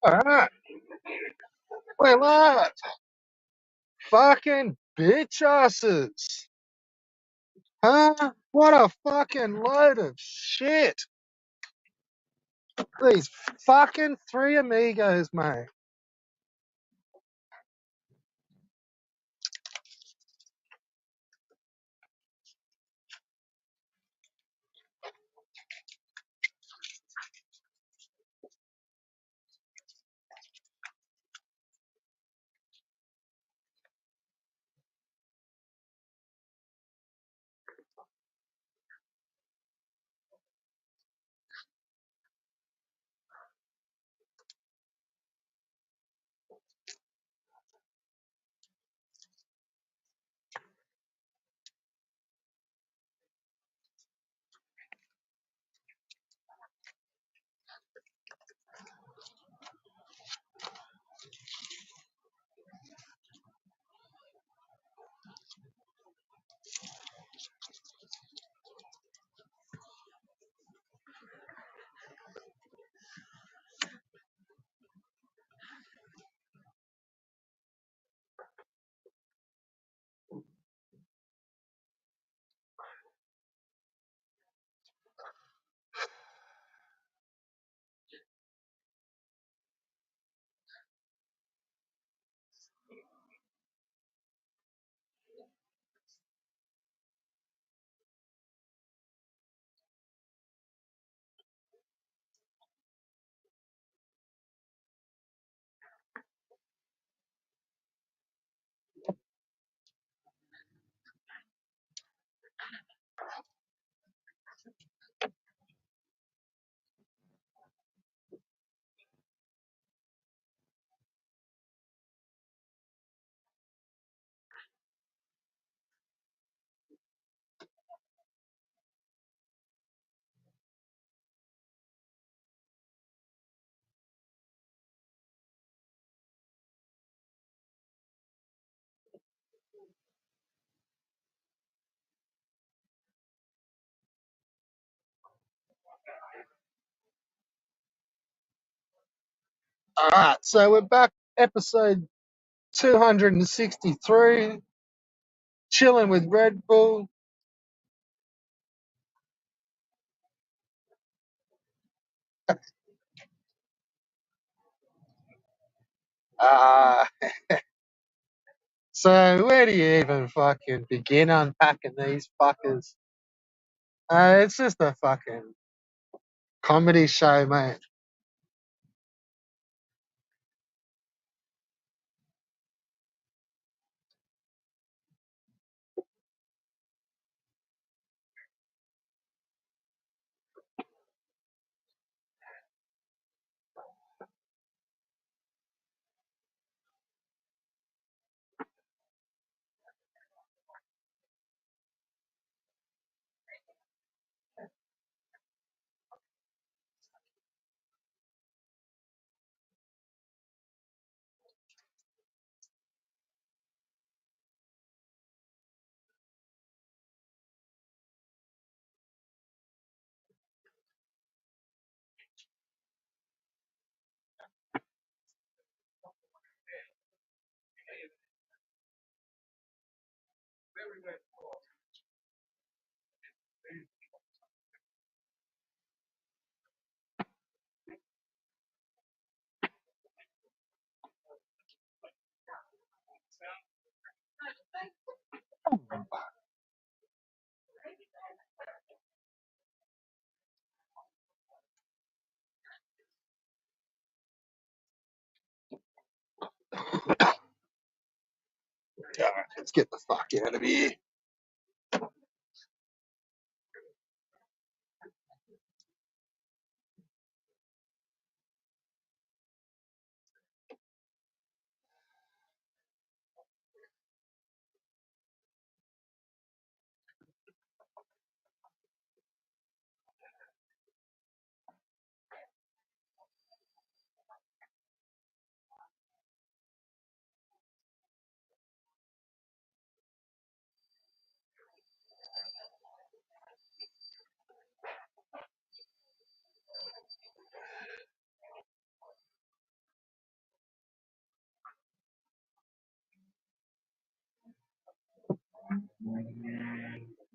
Alright, we're live. Fucking bitch asses. Huh? What a fucking load of shit. These fucking three amigos, mate. Alright, so we're back, episode 263, chilling with Red Bull. Uh, so where do you even fucking begin unpacking these fuckers? It's just a fucking comedy show, mate. Alright, let's get the fuck out of here.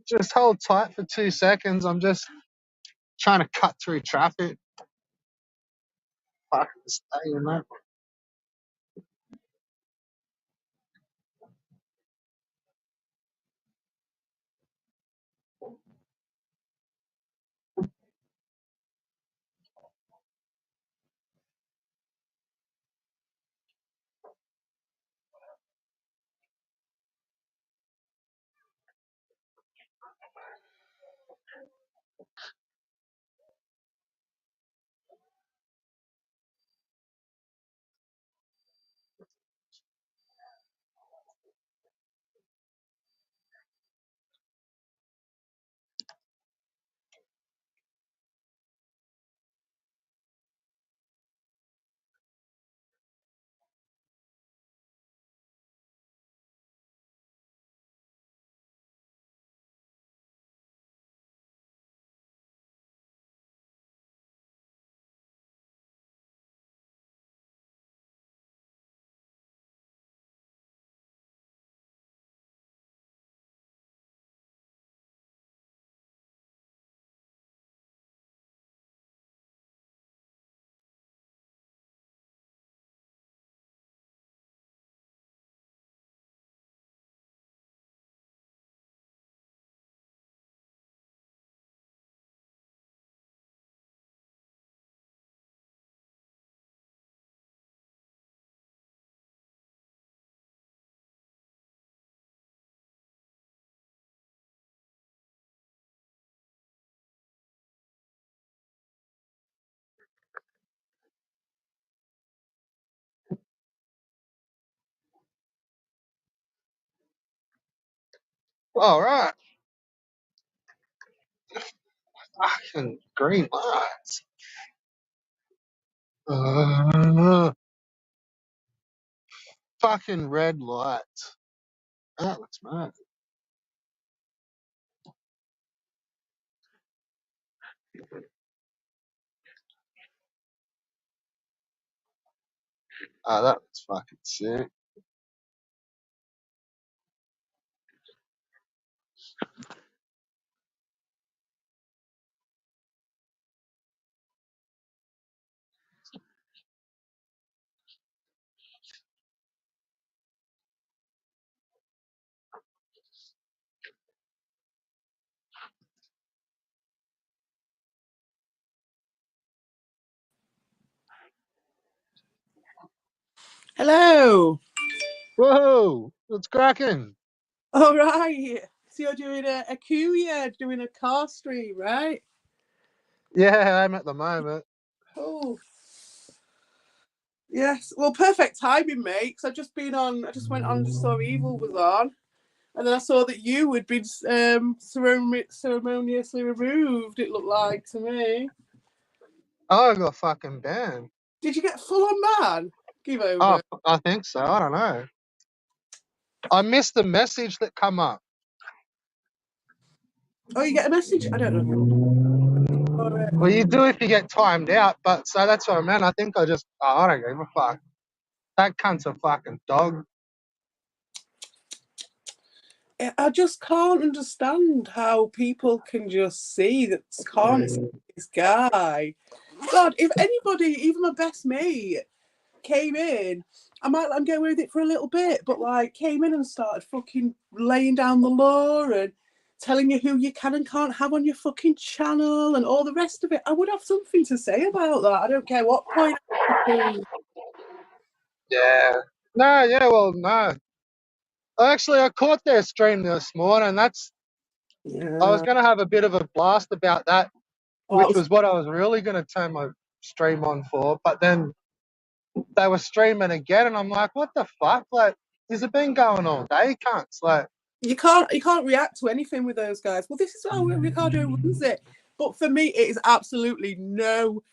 Just hold tight for 2 seconds. I'm just trying to cut through traffic. Fucking stay in that. All right. Fucking green lights. Fucking red lights. That looks mad. That looks fucking sick. Hello. Whoa, what's cracking? All right. So you're doing a Kuya, doing a car stream, right? Yeah, I'm at the moment. Oh, yes. Well, perfect timing, mate. Because I just went on and just saw Evil was on. And then I saw that you had been ceremoniously removed, it looked like to me. Oh, I got fucking banned. Did you get full on ban? Give Oh, over. I think so. I don't know. I missed the message that come up. Oh, you get a message? I don't know. Well, you do if you get timed out, but so that's what I meant. I think I don't give a fuck. That cunt's a fucking dog. I just can't understand how people can just see that can't see this guy. God, if anybody, even my best mate, came in, I might let him get away with it for a little bit, but like came in and started fucking laying down the law and telling you who you can and can't have on your fucking channel and all the rest of it, I would have something to say about that. I don't care what point. Yeah. No, yeah, well, no. Actually, I caught their stream this morning. I was Yeah. going to have a bit of a blast about that, Oh, which was what I was really going to turn my stream on for. But then they were streaming again, and I'm like, what the fuck? Like, has it been going all day, cunts? Like, you can't react to anything with those guys. Well, this is how Ricardo runs it. But for me, it is absolutely no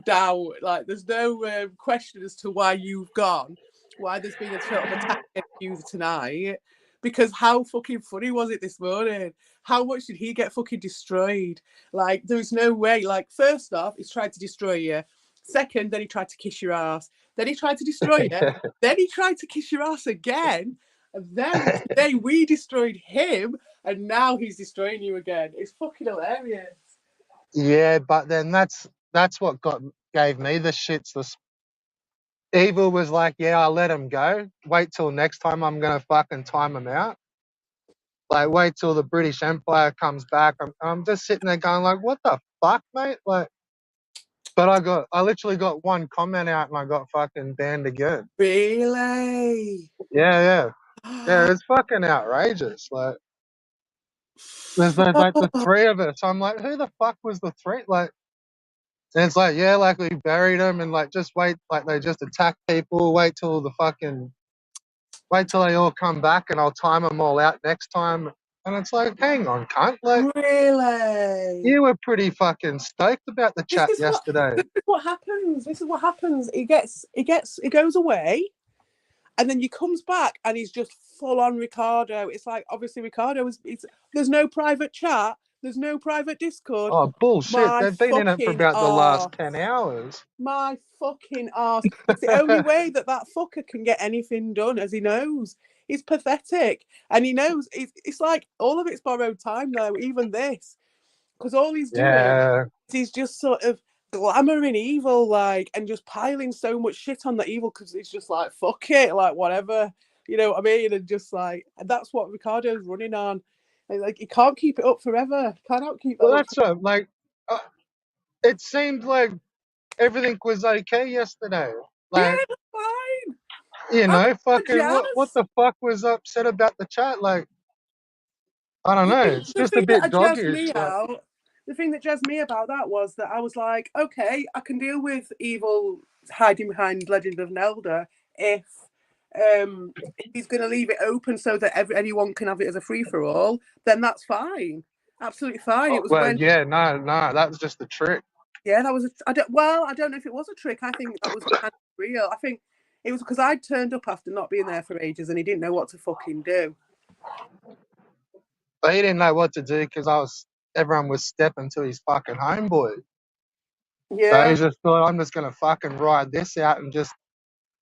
doubt. Like, there's no question as to why you've gone, why there's been a sort of attack against you tonight. Because how fucking funny was it this morning? How much did he get fucking destroyed? Like, there's no way. Like, first off, he's tried to destroy you. Second, then he tried to kiss your ass. Then he tried to destroy you. Then he tried to kiss your ass again. And then today we destroyed him, and now he's destroying you again. It's fucking hilarious. Yeah, but then that's what gave me the shits. Evil was like, yeah, I'll let him go. Wait till next time, I'm gonna fucking time him out. Like, wait till the British Empire comes back. I'm just sitting there going like, what the fuck, mate? Like, but I literally got one comment out and I got fucking banned again. Really? Yeah. It's fucking outrageous. Like, there's like the three of us. I'm like, who the fuck was the three? Like, and it's like, yeah, like we buried them and like just wait, like they just attack people. Wait till they all come back and I'll time them all out next time. And it's like, hang on, cunt. Like, Really? you were pretty fucking stoked about the This chat is what yesterday. this is what happens. This is what happens. He goes away, and then he comes back and he's just full on Ricardo. It's like obviously Ricardo is. There's no private chat. There's no private Discord. Oh, bullshit. My They've been in it for fucking about the last arse. 10 hours. My fucking arse. It's the only way that fucker can get anything done, as he knows. He's pathetic, and he knows it's like all of it's borrowed time though. Even this, because all he's doing Yeah. is he's just sort of glamoring evil, like, and just piling so much shit on the evil because it's just like fuck it, like whatever, you know what I mean? And just like, and that's what Ricardo's running on. And, like, he can't keep it up forever. Can't keep that Well, up. that's like, uh, it seemed like everything was okay yesterday. Yeah, Like, that's fine. you I know, the fucking what jazz. the fuck was upset about the chat? Like, I don't know. It's The just a thing bit that jazzed doggish. me Like, out, the thing that jazzed me about that was that I was like, okay, I can deal with evil hiding behind Legend of Nelda if he's going to leave it open so that anyone can have it as a free for all. Then that's fine, absolutely fine. It was well, when, yeah, no, that was just the trick. yeah, that was. I don't know if it was a trick. I think that was kind of real. I think it was because I'd turned up after not being there for ages and he didn't know what to fucking do. But he didn't know what to do because everyone was stepping to his fucking homeboy. So Yeah. he just thought, I'm just gonna fucking ride this out and just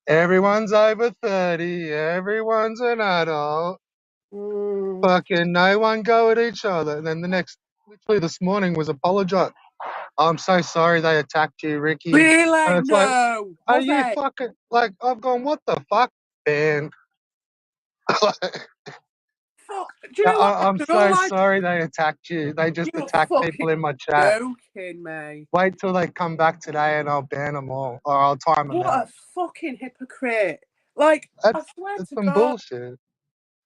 everyone's over 30, everyone's an adult. Mm. Fucking no one go at each other. And then literally this morning was apologize. I'm so sorry they attacked you, Ricky. And Really? it's like, No. are Was you it? fucking like? I've gone, what the fuck, man? Fuck. Do you know what? I'm After all so I, sorry they attacked you. They just you're attacked fucking people in my chat. joking me. Wait till they come back today and I'll ban them all or I'll time them What out. a fucking hypocrite. Like, I That's, swear that's to some God. bullshit.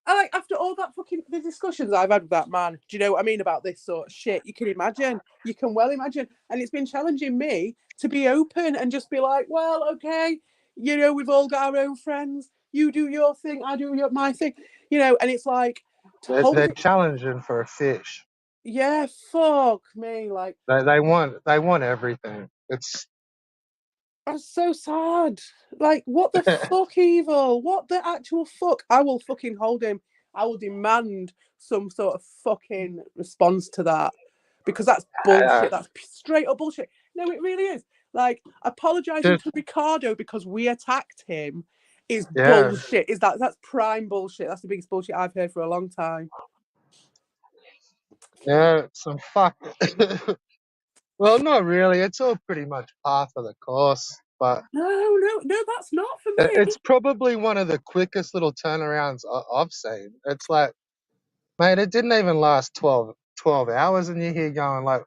I like after all that fucking the discussions I've had with that man. Do you know what I mean about this sort of shit? You can imagine. You can well imagine. And it's been challenging me to be open and just be like, well, okay, you know, we've all got our own friends. You do your thing, I do my thing. You know, and it's like to hold They're it. challenging for a fish. Yeah, fuck me. Like, They want everything. It's that's so sad. Like, what the fuck, evil? What the actual fuck? I will fucking hold him. I will demand some sort of fucking response to that because that's bullshit. That's straight up bullshit. No, it really is. Like, apologizing just to Ricardo because we attacked him is yeah, bullshit. That's prime bullshit. That's the biggest bullshit I've heard for a long time. yeah, some fuck. Well, not really. It's all pretty much par for the course, but No, that's not for me. it's probably one of the quickest little turnarounds I've seen. It's like, mate, it didn't even last 12 hours, and you're here going like,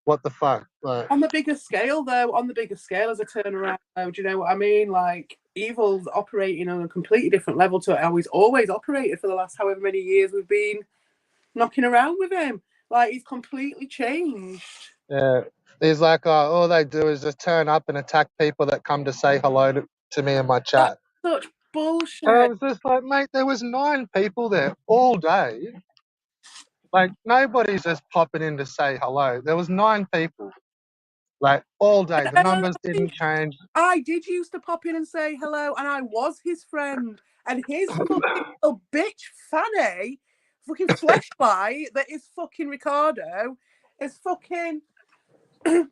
what the fuck? Like, On the bigger scale, though, on the bigger scale as a turnaround, though, do you know what I mean? Like, Evil's operating on a completely different level to how he's always operated for the last however many years we've been knocking around with him. Like, he's completely changed. yeah, he's like, all they do is just turn up and attack people that come to say hello to me in my That's chat. such And I bullshit. was just like, mate, there was 9 people there all day. Like, nobody's just popping in to say hello. There was 9 people, like, all day. The And numbers I didn't change. I did used to pop in and say hello, and I was his friend. And his fucking little bitch Fanny, fucking fleshlight that is fucking Ricardo, is fucking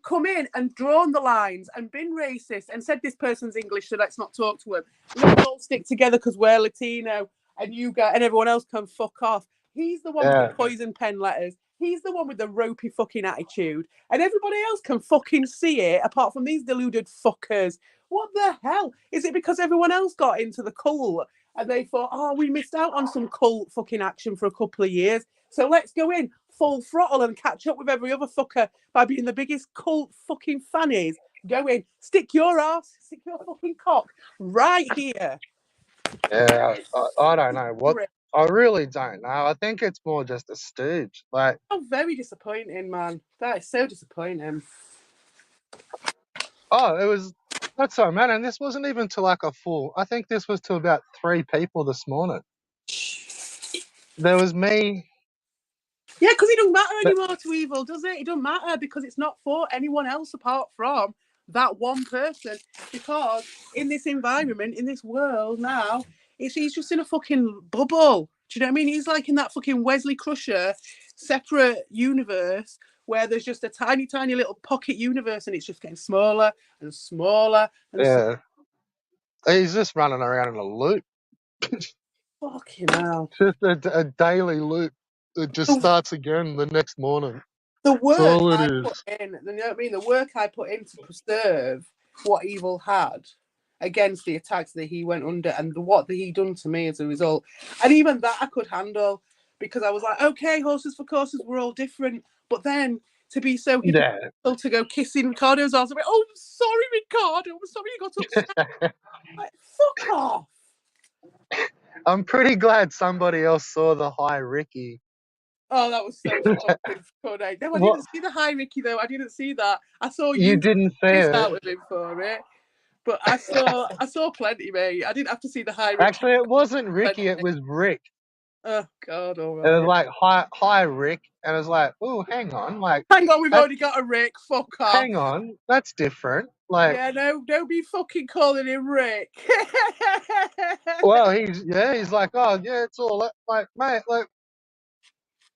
come in and drawn the lines and been racist and said this person's English, so let's not talk to him. Let's all stick together because we're Latino. and you go, and everyone else can fuck off. He's the one with the poison pen letters. He's the one with the ropey fucking attitude. And everybody else can fucking see it, apart from these deluded fuckers. What the hell? Is it because everyone else got into the cult and they thought, oh, we missed out on some cult fucking action for a couple of years, so let's go in full throttle and catch up with every other fucker by being the biggest cult fucking fannies? Go in, stick your ass, stick your fucking cock right here. Yeah, I don't know what. I really don't know. I think it's more just a stooge. Like, oh, very disappointing, man. That is so disappointing. oh, it was. That's so, man. And this wasn't even to like a full. I think this was to about 3 people this morning. There was me. Yeah, because it doesn't matter anymore to Evil, does it? It doesn't matter because it's not for anyone else apart from that one person. Because in this environment, in this world now, he's just in a fucking bubble. Do you know what I mean? He's like in that fucking Wesley Crusher separate universe where there's just a tiny, tiny little pocket universe and it's just getting smaller and smaller. And Yeah. He's just running around in a loop. fucking hell. Just a daily loop that just starts again the next morning. The work That's all it I is. put in, you know what I mean? The work I put in to preserve what Evil had against the attacks that he went under and what he done to me as a result. And even that I could handle because I was like, okay, horses for courses, we're all different. But then to be so hypocritical to go kissing Ricardo's arms, like, oh, I'm sorry, Ricardo. I'm sorry you got upset. Like, fuck off. I'm pretty glad somebody else saw the Hi Ricky. Oh, that was so fucking funny. No, I didn't see the Hi Ricky though. I didn't see that. I saw you didn't see it out with him for it, but I saw plenty, mate. I didn't have to see the Hi Ricky. Actually, it wasn't Ricky. It was Rick. Oh God, all right. It was like hi Rick, and it was like, oh, hang on, like, hang on, we've already got a Rick. Fuck off. Hang on, that's different. Like, yeah, no, don't be fucking calling him Rick. well, he's like, oh yeah, it's all like, mate, like,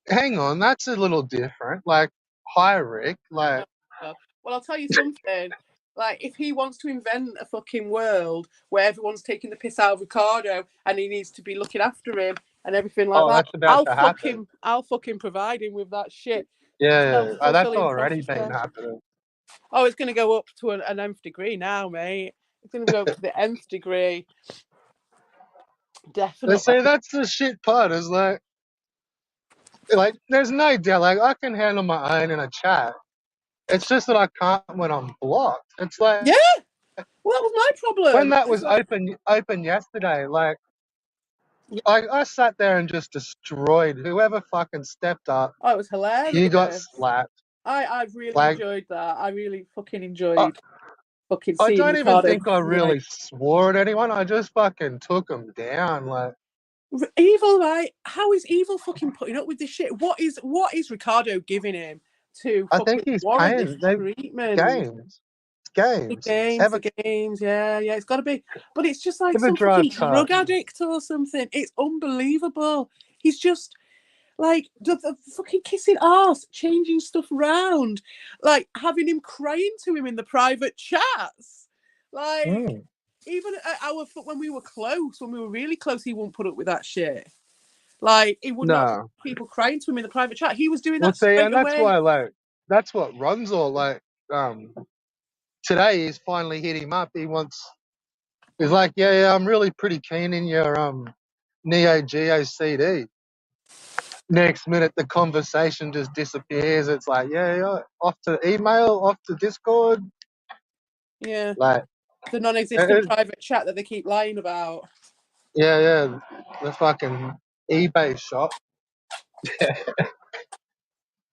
hang on, that's a little different. Like, hi Rick, like. Well, I'll tell you something. Like, if he wants to invent a fucking world where everyone's taking the piss out of Ricardo and he needs to be looking after him and everything like that, that's about to happen. I'll fucking provide him with that shit. Yeah, that's already been happening. Oh, it's going to go up to an nth degree now, mate. It's going to go up to the nth degree. Definitely. See, that's the shit part. Is like, there's no doubt. Like, I can handle my own in a chat. It's just that I can't when I'm blocked. It's like, yeah. Well, that was my problem. When that was open yesterday, like, I sat there and just destroyed whoever fucking stepped up. Oh, it was hilarious. You got slapped. I really enjoyed that. I really fucking enjoyed fucking seeing I don't Ricardo even think I really swore at anyone. I just fucking took them down. Like, Evil, right? How is Evil fucking putting up with this shit? What is Ricardo giving him to? I think he's paying treatment. Games. Yeah, it's got to be. But it's just like some fucking drug addict or something. It's unbelievable. He's just like the fucking kissing ass, changing stuff around, like having him crying to him in the private chats. Like, even when we were close, when we were really close, he wouldn't put up with that shit. Like, he would not people crying to him in the private chat. He was doing that straight away. That's why, like, that's what Ronzor, like, today he's finally hit him up. He's like, yeah, I'm really pretty keen in your Neo Geo CD. Next minute, the conversation just disappears. It's like, yeah, off to email, off to Discord. Yeah. Like, the non-existent private chat that they keep lying about. Yeah. The fucking eBay shop.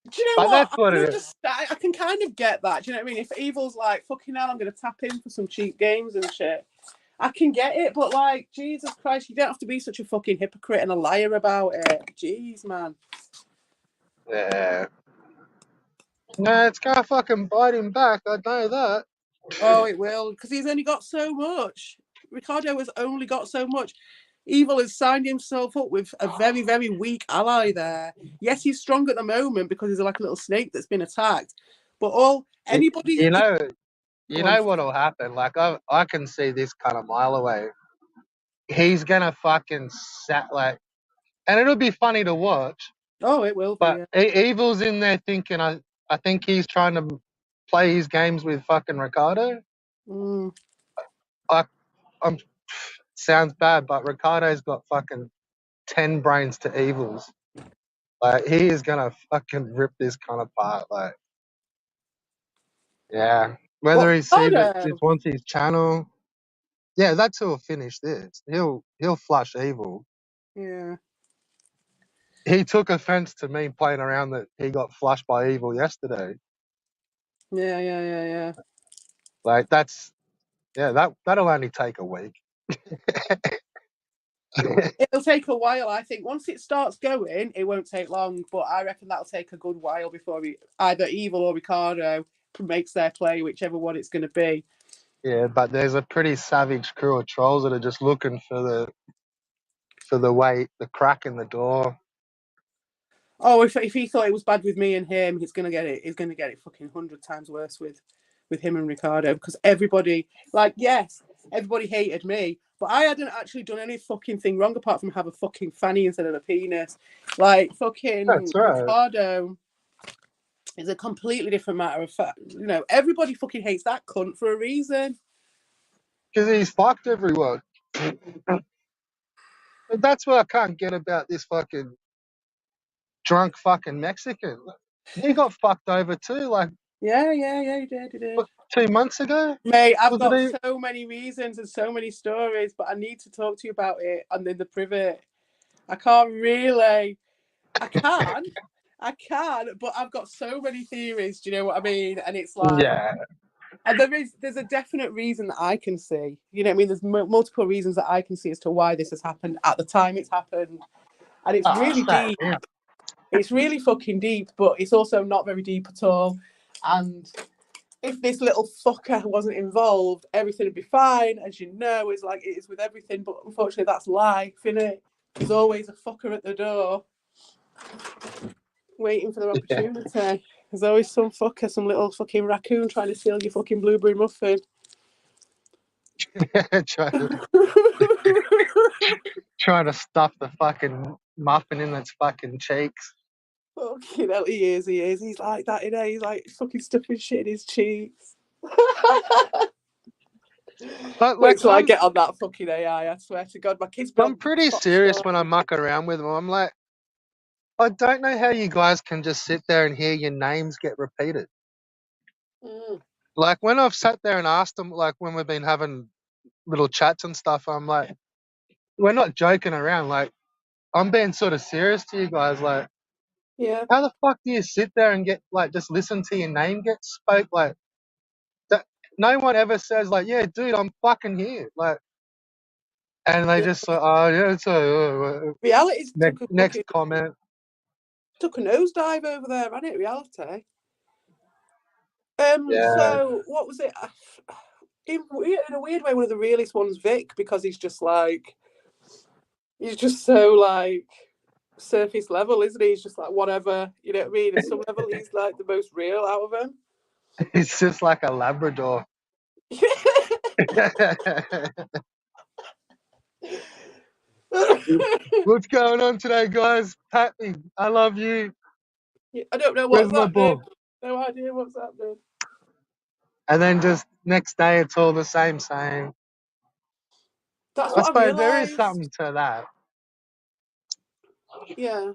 Do you know what? I can kind of get that. Do you know what I mean? If Evil's like, fucking hell, I'm going to tap in for some cheap games and shit, I can get it. But, like, Jesus Christ, you don't have to be such a fucking hypocrite and a liar about it. Jeez, man. Yeah. No, it's going to fucking bite him back. I know that. Oh, it will. Because he's only got so much. Ricardo has only got so much. Evil has signed himself up with a very, very weak ally there. Yes, he's strong at the moment because he's like a little snake that's been attacked. But anybody... You know what'll happen? Like, I can see this kind of mile away. he's gonna fucking and it'll be funny to watch. Oh, it will be. But Yeah. Evil's in there thinking, I think he's trying to play his games with fucking Ricardo. Mm. I, I'm sounds bad, but Ricardo's got fucking 10 brains to Evil's. Like he is gonna fucking rip this kind of apart. Like, yeah. What, Whether he sees it just Ricardo? wants his channel. Yeah, that's who'll finish this. He'll flush Evil. Yeah. He took offense to me playing around that he got flushed by Evil yesterday. Yeah, yeah, yeah, yeah. Like that'll only take a week. It'll take a while, I think. Once it starts going, it won't take long, but I reckon that'll take a good while before either Evil or Ricardo makes their play, whichever one it's going to be. Yeah, but there's a pretty savage crew of trolls that are just looking for the crack in the door. Oh, if he thought it was bad with me and him, he's gonna get it. He's gonna get it fucking 100 times worse with him and Ricardo, because everybody, like, yes, everybody hated me, but I hadn't actually done any fucking thing wrong apart from have a fucking fanny instead of a penis. Like fucking That's right. Ricardo is a completely different matter of fact. You know, everybody fucking hates that cunt for a reason. Because he's fucked everyone. But that's what I can't get about this fucking drunk fucking Mexican. He got fucked over too, like Yeah, yeah, yeah, he did, he did. 2 months ago. Mate, I've Was it got even? so many reasons and so many stories, but I need to talk to you about it and in the privet. I can't really. I can. I can, but I've got so many theories. Do you know what I mean? And it's like, Yeah. and there's a definite reason that I can see. You know what I mean? There's multiple reasons that I can see as to why this has happened at the time it's happened, and it's Oh, really sad. deep. Yeah. It's really fucking deep, but it's also not very deep at all. And if this little fucker wasn't involved, everything would be fine. As you know, it's like it is with everything, but unfortunately, that's life, innit? There's always a fucker at the door waiting for their Yeah. opportunity. There's always some fucker, some little fucking raccoon trying to steal your fucking blueberry muffin. trying, to, trying to stuff the fucking muffin in its fucking cheeks. Fucking hell, he is, he is. He's like that, you know, he's like fucking stuffing shit in his cheeks. But Wait like till I get on that fucking AI, I swear to God. My kids be I'm on pretty serious Foxtrot. when I muck around with them. I'm like, I don't know how you guys can just sit there and hear your names get repeated. Mm. Like when I've sat there and asked them, like when we've been having little chats and stuff, I'm like, we're not joking around. Like I'm being sort of serious to you guys. Like, Yeah. how the fuck do you sit there and get like just listen to your name get spoke? Like that, no one ever says like, yeah, dude, I'm fucking here. Like, and they Yeah. just like, oh yeah, it's Reality's next comment. took a nosedive over there, hasn't it? Reality. Yeah, So what was it? In a weird way, one of the realest ones, Vic, because he's just so like surface level, isn't he? He's just like whatever, you know what I mean? At some level, he's like the most real out of them. it's just like a Labrador. What's going on today, guys? Pat me. I love you. I don't know Where's what's my happening. ball? No idea what's happening. And then just next day, it's all the same. That's I what I suppose there is realised. something to that. Yeah.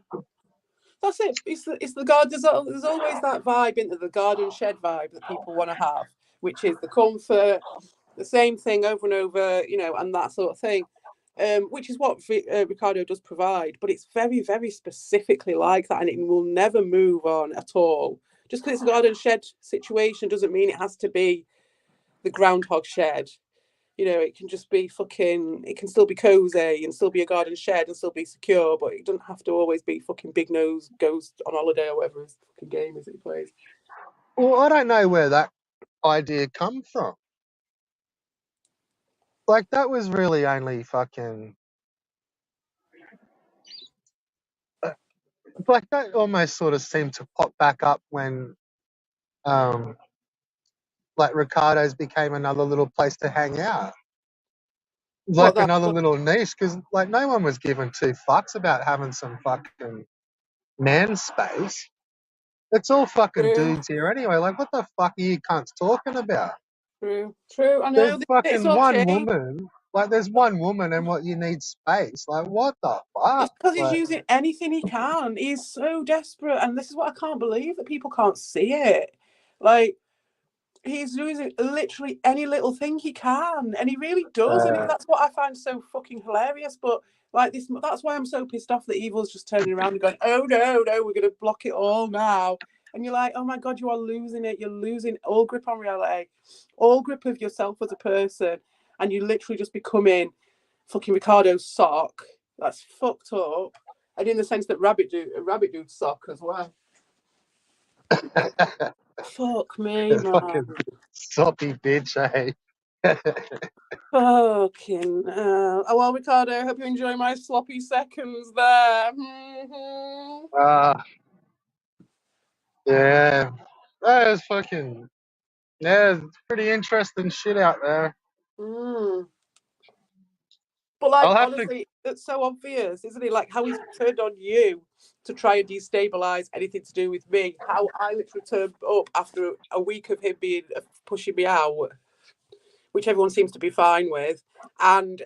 That's it. It's the garden. There's always that vibe into the garden shed vibe that people want to have, which is the comfort, the same thing over and over, you know, and that sort of thing. Which is what Ricardo does provide, but it's very, very specifically like that, and it will never move on at all. Just because it's a garden shed situation doesn't mean it has to be the groundhog shed. You know, it can just be fucking. It can still be cozy and still be a garden shed and still be secure, but it doesn't have to always be fucking big nose goes on holiday or whatever his fucking game is that he plays. Well, I don't know where that idea come from. Like that was really only fucking like that almost sort of seemed to pop back up when um like Ricardo's became another little place to hang out. like another little niche, because like no one was giving two fucks about having some fucking man space. It's all fucking True, dudes here anyway. Like, what the fuck are you cunts talking about? true. I There's know it's fucking all one changed. woman. Like, there's one woman, and what you need space. Like, what the It's fuck? because he's Like, using anything he can. He's so desperate, and this is what I can't believe that people can't see it. Like, he's using literally any little thing he can, and he really does, and that's what I find so fucking hilarious. But like this, that's why I'm so pissed off that Evil's just turning around and going, "Oh no, no, we're gonna block it all now." And you're like, "Oh my god, you are losing it. You're losing all grip on reality, all grip of yourself as a person, and you literally just becoming fucking Ricardo's sock. That's fucked up." And in the sense that Rabbit Dude's sock as well. Fuck me, man. fucking soppy bitch, eh? Fucking oh well, Ricardo, I hope you enjoy my sloppy seconds there. Yeah. That is fucking, yeah, it's pretty interesting shit out there. Mm. But like, I'll have to, honestly, it's so obvious, isn't it? Like how he's turned on you to try and destabilize anything to do with me. How I literally turned up after a week of him being pushing me out, which everyone seems to be fine with, and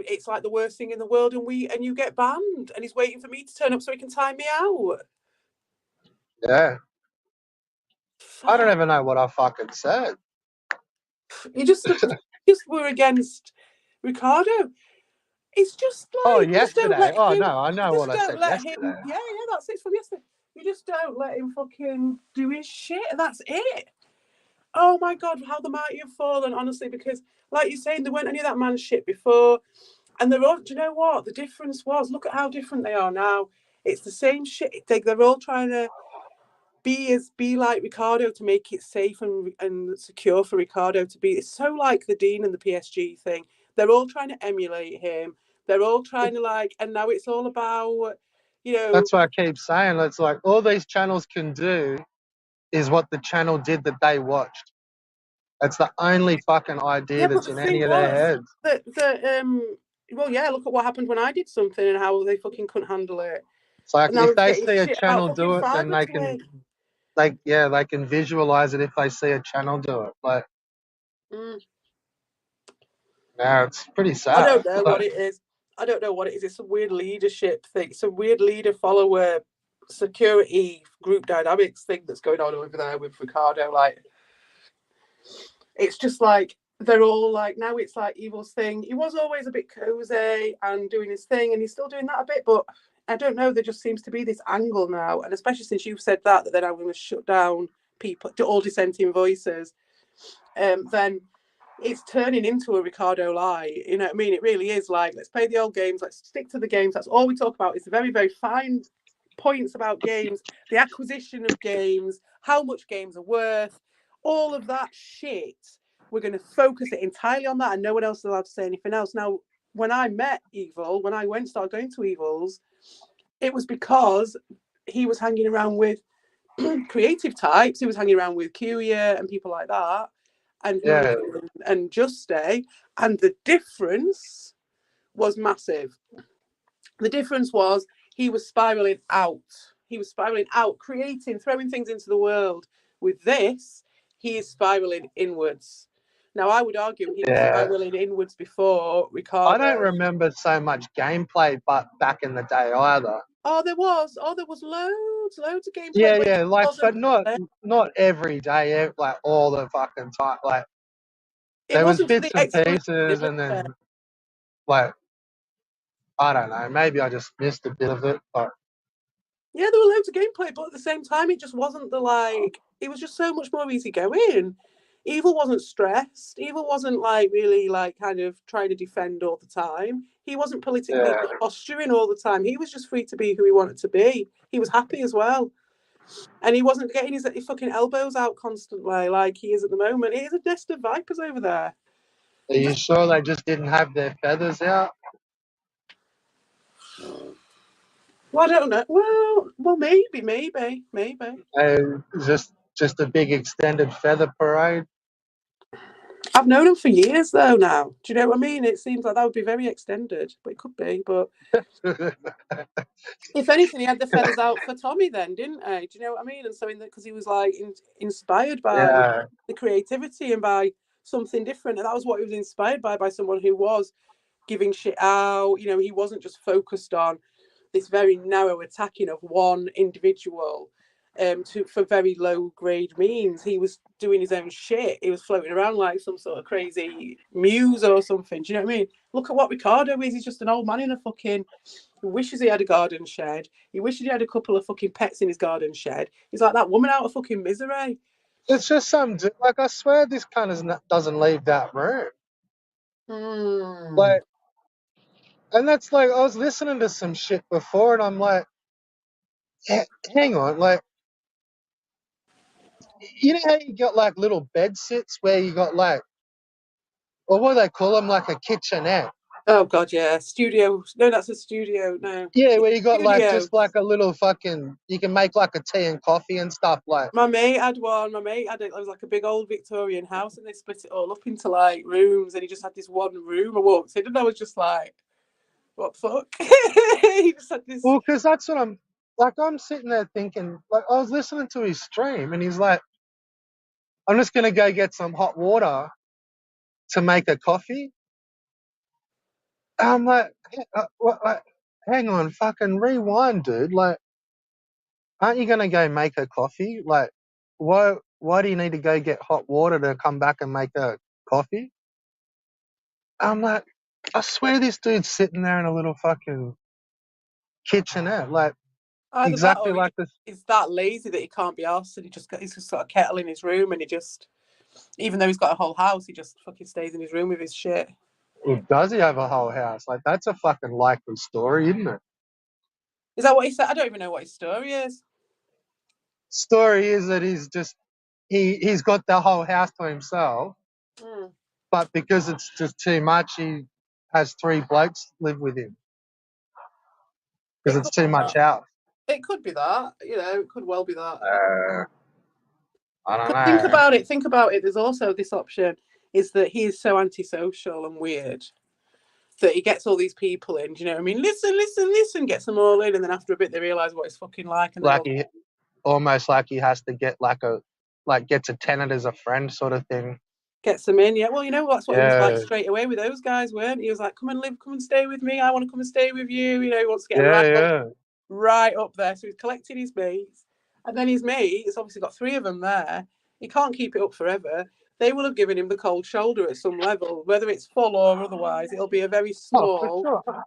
it's like the worst thing in the world, and you get banned, and he's waiting for me to turn up so he can time me out. yeah. I don't Fuck. even know what I fucking said. You just were against Ricardo. It's just Oh, like you just don't yesterday. let Oh, him. no, I You know what just I don't said let him. yesterday. Yeah, yeah, that's it from yesterday. You just don't let him fucking do his shit. That's it. Oh my god, how the mighty have fallen, honestly. Because, like you're saying, there weren't any of that man's shit before, and they're all. Do you know what the difference was? Look at how different they are now. It's the same shit. They're all trying to be like Ricardo to make it safe and secure for Ricardo to be. It's so like the Dean and the PSG thing. They're all trying to emulate him. They're all trying to like, and now it's all about, you know. That's what I keep saying. It's like all these channels can do is what the channel did that they watched. That's the only fucking idea Yeah, but that's the in any thing of their was heads. that well, yeah, look at what happened when I did something and how they fucking couldn't handle it. It's like And now if they're they getting see a shit about channel fucking do it, then fibre they twig. can, they can visualize it if they see a channel do it. Like, Mm. yeah, it's pretty I sad. don't know what it is. I don't know what it is. It's some weird leadership thing, some weird leader follower security group dynamics thing that's going on over there with Ricardo. Like, it's just like they're all like, now it's like Evil's thing. He was always a bit cozy and doing his thing, and he's still doing that a bit, but I don't know. There just seems to be this angle now, and especially since you've said that they're now going to shut down people to all dissenting voices. Then it's turning into a Ricardo lie. You know what I mean? It really is like, let's play the old games, let's stick to the games. That's all we talk about. It's the very, very fine points about games, the acquisition of games, how much games are worth, all of that shit. We're going to focus it entirely on that, and no one else is allowed to say anything else. Now, when I met Evil, when I started going to Evils, it was because he was hanging around with creative types. He was hanging around with Curia and people like that, and Yeah, Hurricane and Just Stay, and the difference was massive. The difference was he was spiraling out. He was spiraling out, creating, throwing things into the world. With this, he is spiraling inwards. Now, I would argue he was yeah. spiraling inwards before I don't Ricardo. remember so much gameplay, but back in the day either. There was loads of gameplay, Yeah, but it yeah, just like, but wasn't. not every day, like all the fucking time. Like, It there was wasn't to bits the and exclusive. pieces, and then like, I don't know, maybe I just missed a bit of it, but Yeah, there were loads of gameplay, but at the same time, it just wasn't the like. It was just so much more easy going. Evil wasn't stressed. Evil wasn't like really like kind of trying to defend all the time. He wasn't politically yeah, posturing all the time. He was just free to be who he wanted to be. He was happy as well, and he wasn't getting his fucking elbows out constantly like he is at the moment. It is a nest of vipers over there. are you sure they just didn't have their feathers out? Well, I don't know. Well, maybe. Just a big extended feather parade. I've known him for years though now. Do you know what I mean? It seems like that would be very extended, but it could be. But if anything, he had the feathers out for Tommy then, didn't he? Do you know what I mean? And so, because he was like inspired by Yeah. the creativity and by something different, and that was what he was inspired by someone who was giving shit out. You know, he wasn't just focused on this very narrow attacking of one individual for very low grade means. He was doing his own shit. He was floating around like some sort of crazy muse or something. Do you know what I mean? Look at what Ricardo is. He's just an old man in a fucking. He wishes he had a garden shed. He wishes he had a couple of fucking pets in his garden shed. He's like that woman out of fucking misery. It's just some like I swear this kind of doesn't leave that room. Mm. Like, and that's like I was listening to some shit before, and I'm like, hang on, like you know how you got like little bed sits where you got like, or what do they call them, like a kitchenette. Oh god, yeah. Studio. No, that's a studio. No. Yeah, where you got like Studio. just like a little fucking, you can make like a tea and coffee and stuff like. My mate had one. My mate had it. It was like a big old Victorian house, and they split it all up into like rooms. And he just had this one room. I walked in, and I was just like, "What the fuck?" He just had this. Well, because that's what I'm like. I'm sitting there thinking, like, I was listening to his stream, and he's like, "I'm just gonna go get some hot water to make a coffee." And I'm like, what, like, hang on, fucking rewind, dude. Like, aren't you gonna go make a coffee? Like, why do you need to go get hot water to come back and make a coffee? I'm like, I swear this dude's sitting there in a little fucking kitchenette, like Either that, exactly or like this. he's that lazy that he can't be asked, and he's just got a kettle in his room, and he just, even though he's got a whole house, he just fucking stays in his room with his shit. Well, does he have a whole house? Like, that's a fucking likely story, isn't it? Is that what he said? I don't even know what his story is. Story is that he's got the whole house to himself, Mm. but because it's just too much, he has 3 blokes live with him because It it's could too be much that. house. It could be that. You know, it could well be that. I don't Because think know. about it. Think about it. There's also this option is that he is so antisocial and weird that he gets all these people in. Do you know what I mean? Listen, listen, listen. Gets them all in, and then after a bit, they realise what it's fucking like, and they Like all he almost like he has to get like gets a tenant as a friend sort of thing. gets them in. Yeah. Well, you know that's what he was like Yeah, straight away with those guys, weren't he? He was like, "Come and live, come and stay with me. I want to come and stay with you." You know, he wants to get yeah, yeah. right up there. So he's collected his mates, and then his mates obviously got 3 of them there. He can't keep it up forever. They will have given him the cold shoulder at some level, whether it's full or otherwise. It'll be a very Oh, for small, sure.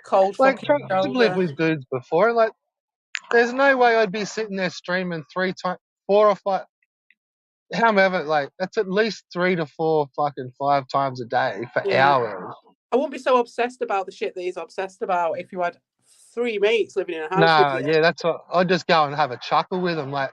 cold Like, fucking I've lived shoulder. with dudes before. Like, there's no way I'd be sitting there streaming 3 times, 4 or 5. However, like that's at least 3 to 4 fucking 5 times a day for Yeah. hours. I wouldn't be so obsessed about the shit that he's obsessed about if you had 3 mates living in a house with No, you. yeah, that's what I'd just go and have a chuckle with them, like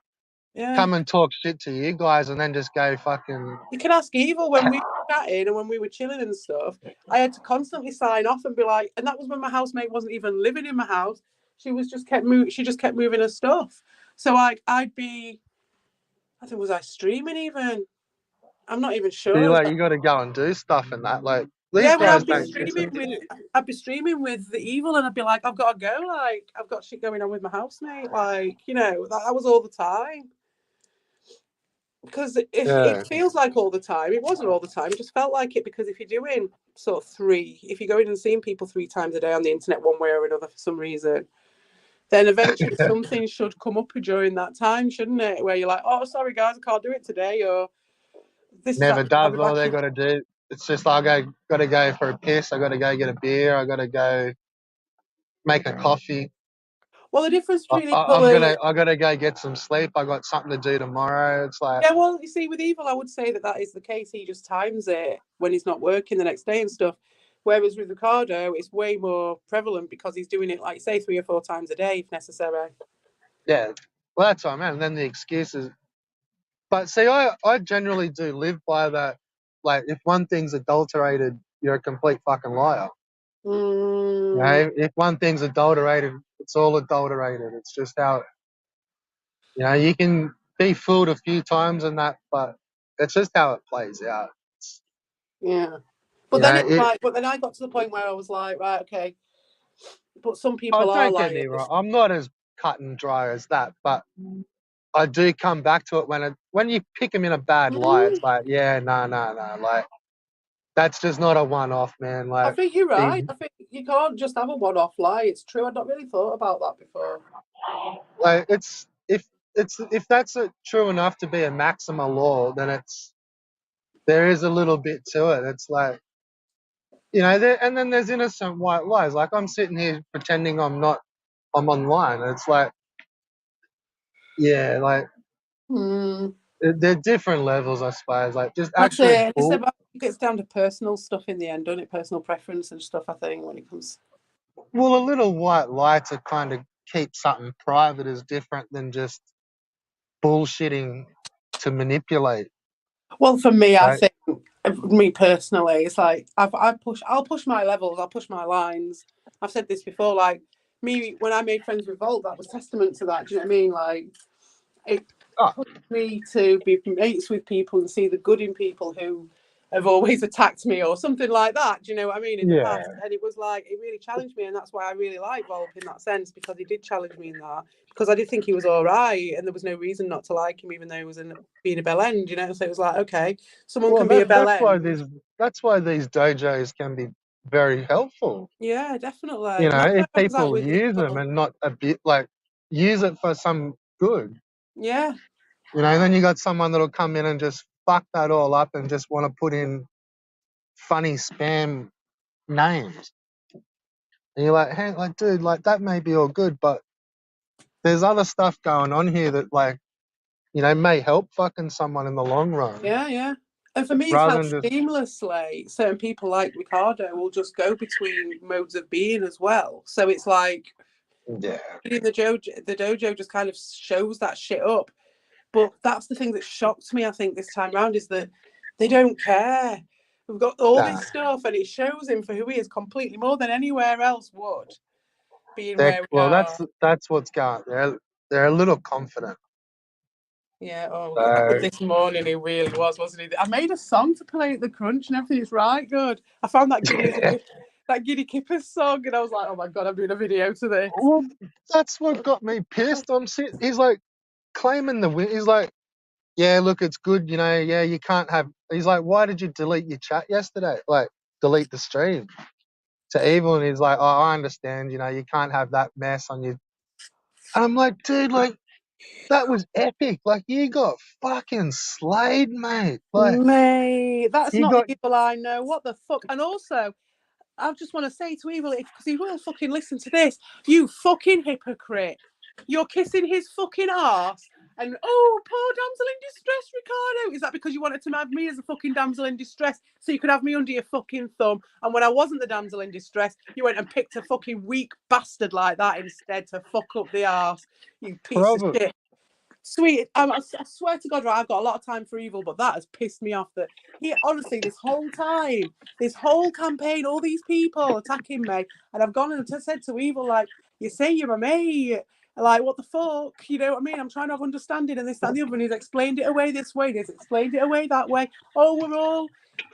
Yeah. come and talk shit to you guys, and then just go fucking. You can ask Evil when we were chatting and when we were chilling and stuff. I had to constantly sign off and be like, and that was when my housemate wasn't even living in my house. She was just kept she just kept moving her stuff. So I'd be, I think, was I streaming even? I'm not even Be sure. like, you got to go and do stuff and that. Like these Yeah, well, guys don't listen. I'd be streaming with the Evil, and I'd be like, I've got to go. Like, I've got shit going on with my housemate. Like, you know, that was all the time. Because Yeah, it feels like all the time. It wasn't all the time. It just felt like it because if you're doing sort of 3, if you're going and seeing people 3 times a day on the internet one way or another for some reason, then eventually something should come up during that time, shouldn't it? Where you're like, oh, sorry guys, I can't do it today, or this is never happening. I'll does be all back they in. got to do. It's just like I got to go for a piss. I got to go get a beer. I got to go make a coffee. Well, the difference between I gotta go get some sleep. I got something to do tomorrow. It's like, yeah, well, you see, with Evil, I would say that is the case. He just times it when he's not working the next day and stuff. Whereas with Ricardo, it's way more prevalent because he's doing it, like, say, 3 or 4 times a day if necessary. yeah, well, that's what I mean. And then the excuses. But see, I generally do live by that. Like, if one thing's adulterated, you're a complete fucking liar. You Mm. know, if one thing's adulterated, it's all adulterated. It's just how, you can be fooled a few times and that, but it's just how it plays out. Yeah. But You then know, it's like, but then I got to the point where I was like, right, okay. But some oh, people are don't get me wrong. liars. I'm not as cut and dry as that, but I do come back to it when you pick them in a bad light. It's like, yeah, no. Like, that's just not a one-off, man. I Like, think you're he, right. I think you can't just have a one-off lie. It's true. I'd not really thought about that before. like if that's true enough to be a maxima law, then there is a little bit to it. It's like, and then there's innocent white lies. Like, I'm sitting here pretending I'm online. It's like, yeah, like Hmm. they're different levels, I suppose. Like, just That's actual it. bull. It gets down to personal stuff in the end, doesn't it? Personal preference and stuff, I think, when it comes. Well, a little white lie to kind of keep something private is different than just bullshitting to manipulate. Well, for me, I Right? think, me personally, it's like I'll push my levels, I'll push my lines. I've said this before, like me when I made friends with Volt, that was testament to that. Do you know what I mean? Like it Oh, pushed me to be mates with people and see the good in people who have always attacked me or something like that. Do you know what I mean? In the yeah. past, and it was like it really challenged me, and that's why I really like Volp in that sense because he did challenge me in that because I did think he was all right, and there was no reason not to like him, even though he was being a bell end. You know, so it was like okay, someone Well, can be a bell end. that's why these dojos can be very helpful. Yeah, definitely, and that's where If I was at people with it. use them and not a bit like use it for some good. Yeah, And then you got someone that'll come in and just fuck that all up and just want to put in funny spam names. And you're like, hey, like, dude, like that may be all good, but there's other stuff going on here that, like, may help fucking someone in the long run, yeah. And for me, it's how rather than just, seamlessly certain people like Ricardo will just go between modes of being as well. So it's like yeah, the dojo just kind of shows that shit up. But that's the thing that shocked me, I think, this time round is that they don't care. We've got all nah. this stuff and it shows him for who he is completely more than anywhere else would, being where we Well, are. that's what's going. They're a little confident. Yeah, oh god, that was So this morning. He really was, wasn't he? I made a song to play at the crunch and everything. It's right good. I found that that Giddy Kippers song, and I was like, oh my god, I'm doing a video to this. well, that's what got me pissed. He's like claiming the win. He's like, yeah, look, it's good. Yeah, you can't have. He's like, why did you delete your chat yesterday? Like, delete the stream to Evil, and he's like, oh, I understand. You can't have that mess on you. And I'm like, dude, like, that was epic. Like, you got fucking slayed, mate. Like, Mate, that's you not the got evil I know. What the fuck? And also, I just want to say to Evil, because he will fucking listen to this, you fucking hypocrite. You're kissing his fucking ass. And oh, poor damsel in distress, Ricardo. Is that because you wanted to have me as a fucking damsel in distress so you could have me under your fucking thumb? And when I wasn't the damsel in distress, you went and picked a fucking weak bastard like that instead to fuck up the arse, you piece of probably. shit. Sweet, I swear to God, right, I've got a lot of time for Evil, but that has pissed me off. That he honestly, this whole time, this whole campaign, all these people attacking me, and I've gone and said to Evil, like, you say you're a mate, like, what the fuck, you know what I mean? I'm trying to have understanding and this, that, and the other, and he's explained it away this way, he's explained it away that way. Oh,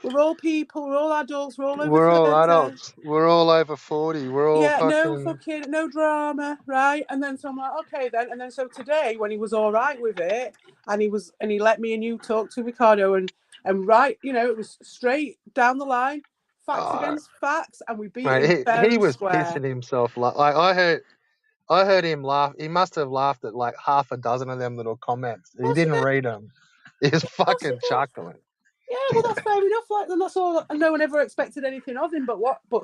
we're all people, we're all adults, we're all over We're all 30. adults. We're all over 40. We're all Yeah, no fucking. fucking, no drama, right? And then so I'm like, okay then. And then so today, when he was all right with it, and he let me and you talk to Ricardo, and right, it was straight down the line, facts Oh, against facts, and we beat him mate, fair he and was square. pissing himself. Like I heard him laugh. He must have laughed at like half a dozen of them little comments. Of He course he didn't did. read them. He was Of course he fucking did. chuckling. Yeah, well, that's fair enough. Like, and that's all. And no one ever expected anything of him, but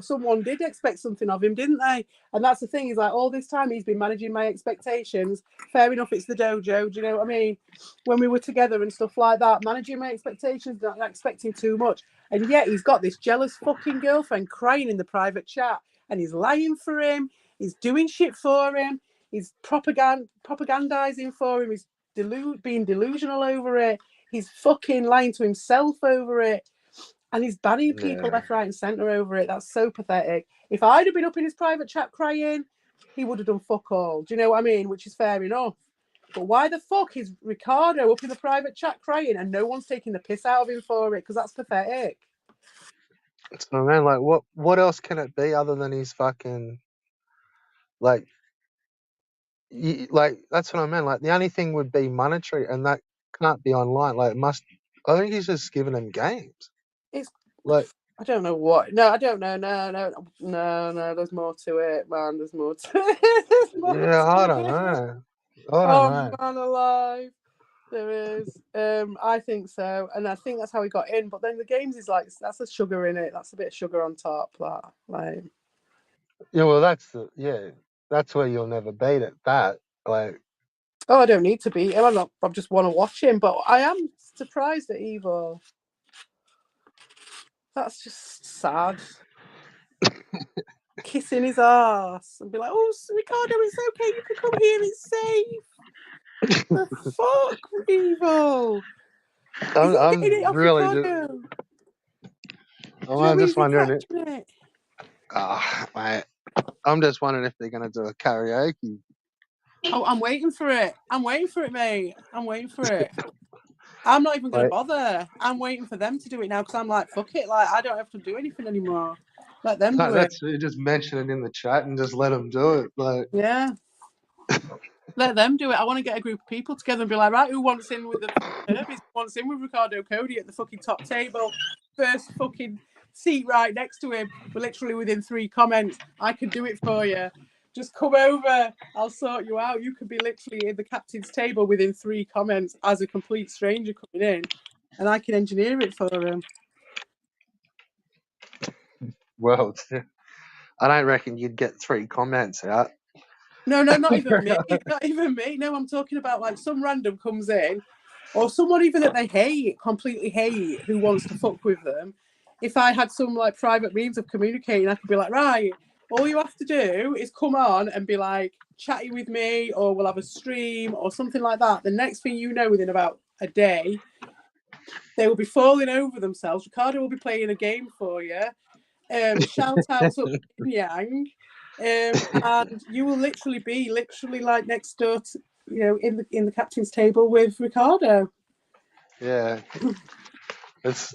someone did expect something of him, didn't they? And that's the thing. Is like all this time he's been managing my expectations. Fair enough, it's the dojo. Do you know what I mean? When we were together and stuff like that, managing my expectations, not expecting too much, and yet he's got this jealous fucking girlfriend crying in the private chat, and he's lying for him. He's doing shit for him. He's propagandizing for him. He's being delusional over it. He's fucking lying to himself over it. And he's banning people Yeah. left, right, and centre over it. That's so pathetic. If I'd have been up in his private chat crying, he would have done fuck all. Do you know what I mean? Which is fair enough. But why the fuck is Ricardo up in the private chat crying and no one's taking the piss out of him for it? Because that's pathetic. So man, like what else can it be other than he's fucking like like that's what I meant. Like the only thing would be monetary, and that can't be online. Like it must. I think he's just giving them games. It's Like I don't know what. No, I don't know. No. There's more to it, man. There's more to it. There's more yeah, I to don't it. know. I don't Oh know. man, alive. There is. I think so, and I think that's how he got in. But then the games is like that's a sugar in it. That's a bit of sugar on top. That like. Yeah, well, that's where you'll never beat it. That like Oh, I don't need to beat him. I'm not. I just want to watch him. But I am surprised at Evo. That's just sad. Kissing his ass and be like, "Oh, Ricardo, it's okay. You can come here. It's safe." The fuck, Evo? Is he I'm getting it off really just Ricardo? Do you know what I I'm mean? just Is he wondering if catching it? mate, I'm just wondering if they're gonna do a karaoke. Oh, I'm waiting for it. I'm waiting for it, mate. I'm waiting for it. I'm not even going to Like bother. I'm waiting for them to do it now because I'm like, fuck it. Like, I don't have to do anything anymore. Let them no, do it. that's you just mention it in the chat and just let them do it. Like Yeah. Let them do it. I want to get a group of people together and be like, right, who wants in with the Herbies? Who wants in with Ricardo Cody at the fucking top table? First fucking seat right next to him. We're literally within 3 comments. I can do it for you. Just come over. I'll sort you out. You could be literally in the captain's table within 3 comments as a complete stranger coming in, and I can engineer it for him. well, I don't reckon you'd get 3 comments out. No, not even me. Not even me. No, I'm talking about like some random comes in, or someone even that they hate, completely hate, who wants to fuck with them. If I had some like private means of communicating, I could be like, right, all you have to do is come on and be like, chatty with me, or we'll have a stream or something like that. The next thing you know, within about a day, they will be falling over themselves. Ricardo will be playing a game for you. Shout outs up Yang. And you will literally be like next door to, in the captain's table with Ricardo. Yeah, it's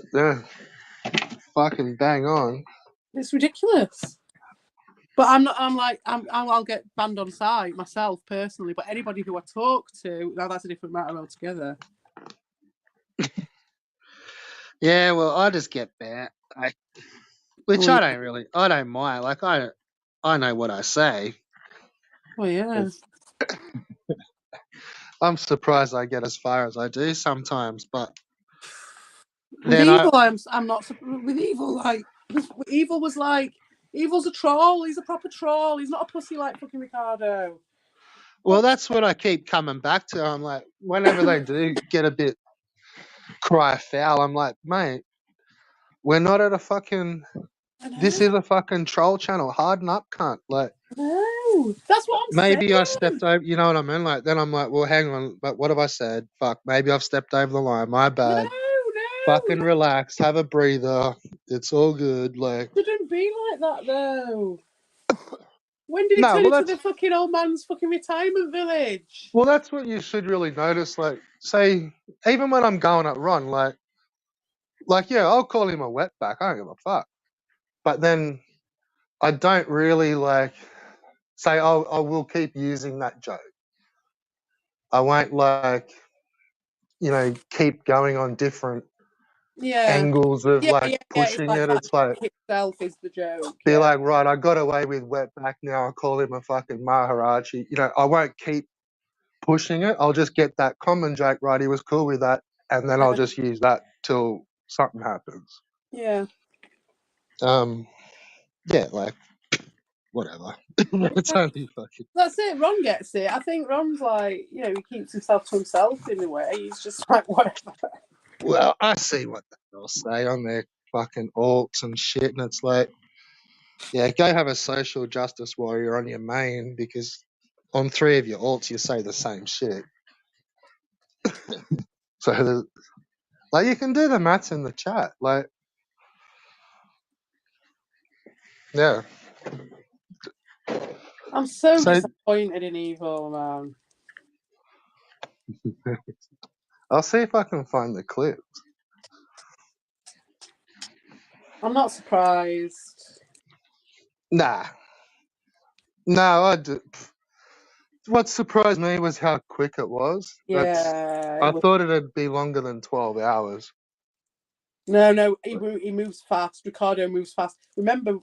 fucking bang on. It's ridiculous. But I'm not. I'll get banned on site myself personally. But anybody who I talk to, now that's a different matter altogether. Yeah, well, I just get banned, which Oh, I don't mind. Like I know what I say. yeah. I'm surprised I get as far as I do sometimes, but With then Evil, I'm not with Evil. Like Evil was like Evil's a troll. He's a proper troll. He's not a pussy like fucking Ricardo. well, that's what I keep coming back to. I'm like, whenever they do get a bit cry foul, I'm like, mate, we're not at a fucking. I This know. is a fucking troll channel. Harden up, cunt. Like No, that's what I'm saying. maybe I stepped over. You know what I mean? Like then I'm like, well, hang on. But what have I said? Fuck. Maybe I've stepped over the line. My No, bad. Fucking relax. Have a breather. It's all good. Like shouldn't be like that though. When did he no. turn Well, into the fucking old man's fucking retirement village? that's what you should really notice. Like say, even when I'm going at Ron, like yeah, I'll call him a wetback. I don't give a fuck. But then I don't really like say, oh, I will keep using that joke. I won't like, keep going on different Yeah, angles of like yeah. It's pushing like it. that It's like, itself is the joke. be Yeah, like, right, I got away with wetback now. I call him a fucking Maharaji. I won't keep pushing it. I'll just get that common joke right. He was cool with that. And then I'll just use that till something happens. yeah. Yeah, like, whatever. It's only fucking. That's it. Ron gets it. I think Ron's like, he keeps himself to himself in a way. He's just like, whatever. Well, I see what they'll say on their fucking alts and shit, and it's like, yeah, go have a social justice warrior on your main because on 3 of your alts you say the same shit. So, like, you can do the maths in the chat. Like, yeah. I'm so So, disappointed in Evil, man. I'll see if I can find the clip. I'm not surprised. Nah. No, what surprised me was how quick it was. Yeah, I it was. thought it'd be longer than 12 hours. No, he moves fast. Ricardo moves fast. Remember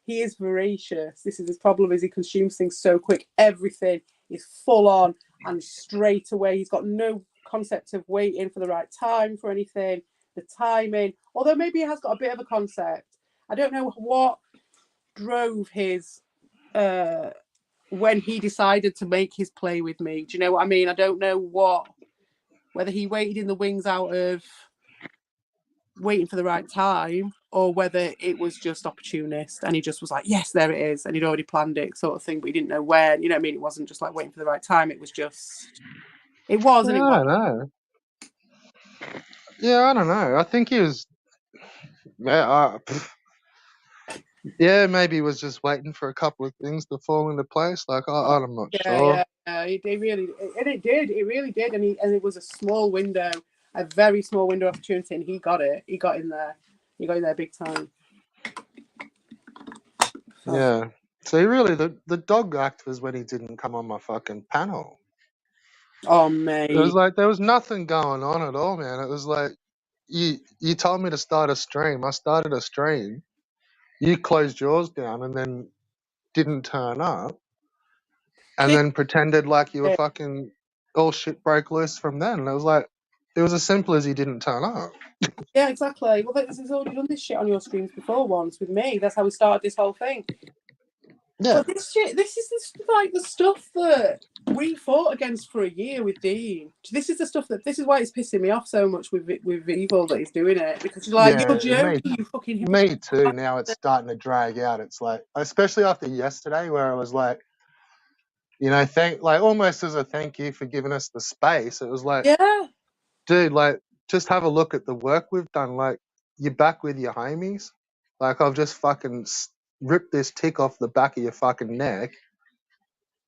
he is voracious. This is his problem: is he consumes things so quick. Everything is full on and straight away. He's got no concept of waiting for the right time for anything. The timing, although maybe he has got a bit of a concept. I don't know what drove his when he decided to make his play with me. Do you know what I mean? I don't know whether he waited in the wings out of waiting for the right time or whether it was just opportunist and he just was like, yes, there it is, and he'd already planned it, sort of thing, but he didn't know when. You know what I mean? It wasn't just like waiting for the right time. It was just it was and it Yeah, was. I don't know. Yeah, I don't know. I think he was. Yeah, maybe he was just waiting for a couple of things to fall into place. Like, I'm not sure. Yeah. It really, and it did. It really did, and it was a small window, a very small window of opportunity, and he got it. He got in there. He got in there big time. So. Yeah. So really, the dog act was when he didn't come on my fucking panel. Oh, It was mate. like there was nothing going on at all, man. It was like you told me to start a stream. I started a stream. You closed yours down and then didn't turn up, and then pretended like you were fucking all shit broke loose from then. And it was like it was as simple as he didn't turn up. Yeah, exactly. Well, he's already done this shit on your streams before once with me. That's how we started this whole thing. Yeah. But this is like the stuff that we fought against for a year with Dean. This is why it's pissing me off so much with Evil that he's doing it, because he's like, you're joking, you fucking hypocrite. Me too. Now it's starting to drag out. It's like, especially after yesterday, where I was like, almost as a thank you for giving us the space. It was like, Yeah. dude, like, just have a look at the work we've done. Like, you're back with your homies. Like, I've just fucking ripped this tick off the back of your fucking neck.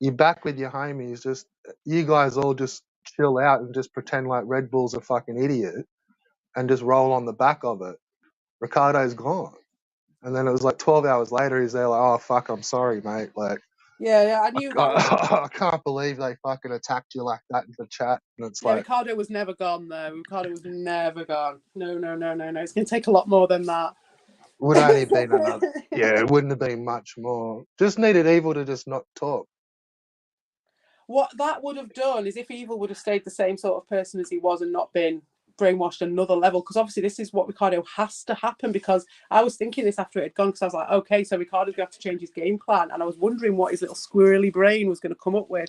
You're back with your homies. Just you guys all just chill out and just pretend like Red Bull's a fucking idiot and just roll on the back of it. Ricardo's gone. And then it was like 12 hours later, he's there like, oh, fuck, I'm sorry, mate. Like, Yeah, I knew that was. I can't believe they fucking attacked you like that in the chat. And it's like, Ricardo was never gone, though. Ricardo was never gone. No. It's going to take a lot more than that. Would only have been another. Yeah, it wouldn't have been much more. Just needed Evil to just not talk. What that would have done is if Evil would have stayed the same sort of person as he was and not been brainwashed another level, because obviously this is what Ricardo has to happen, because I was thinking this after it had gone, because I was like, okay, so Ricardo's going to have to change his game plan, and I was wondering what his little squirrely brain was going to come up with,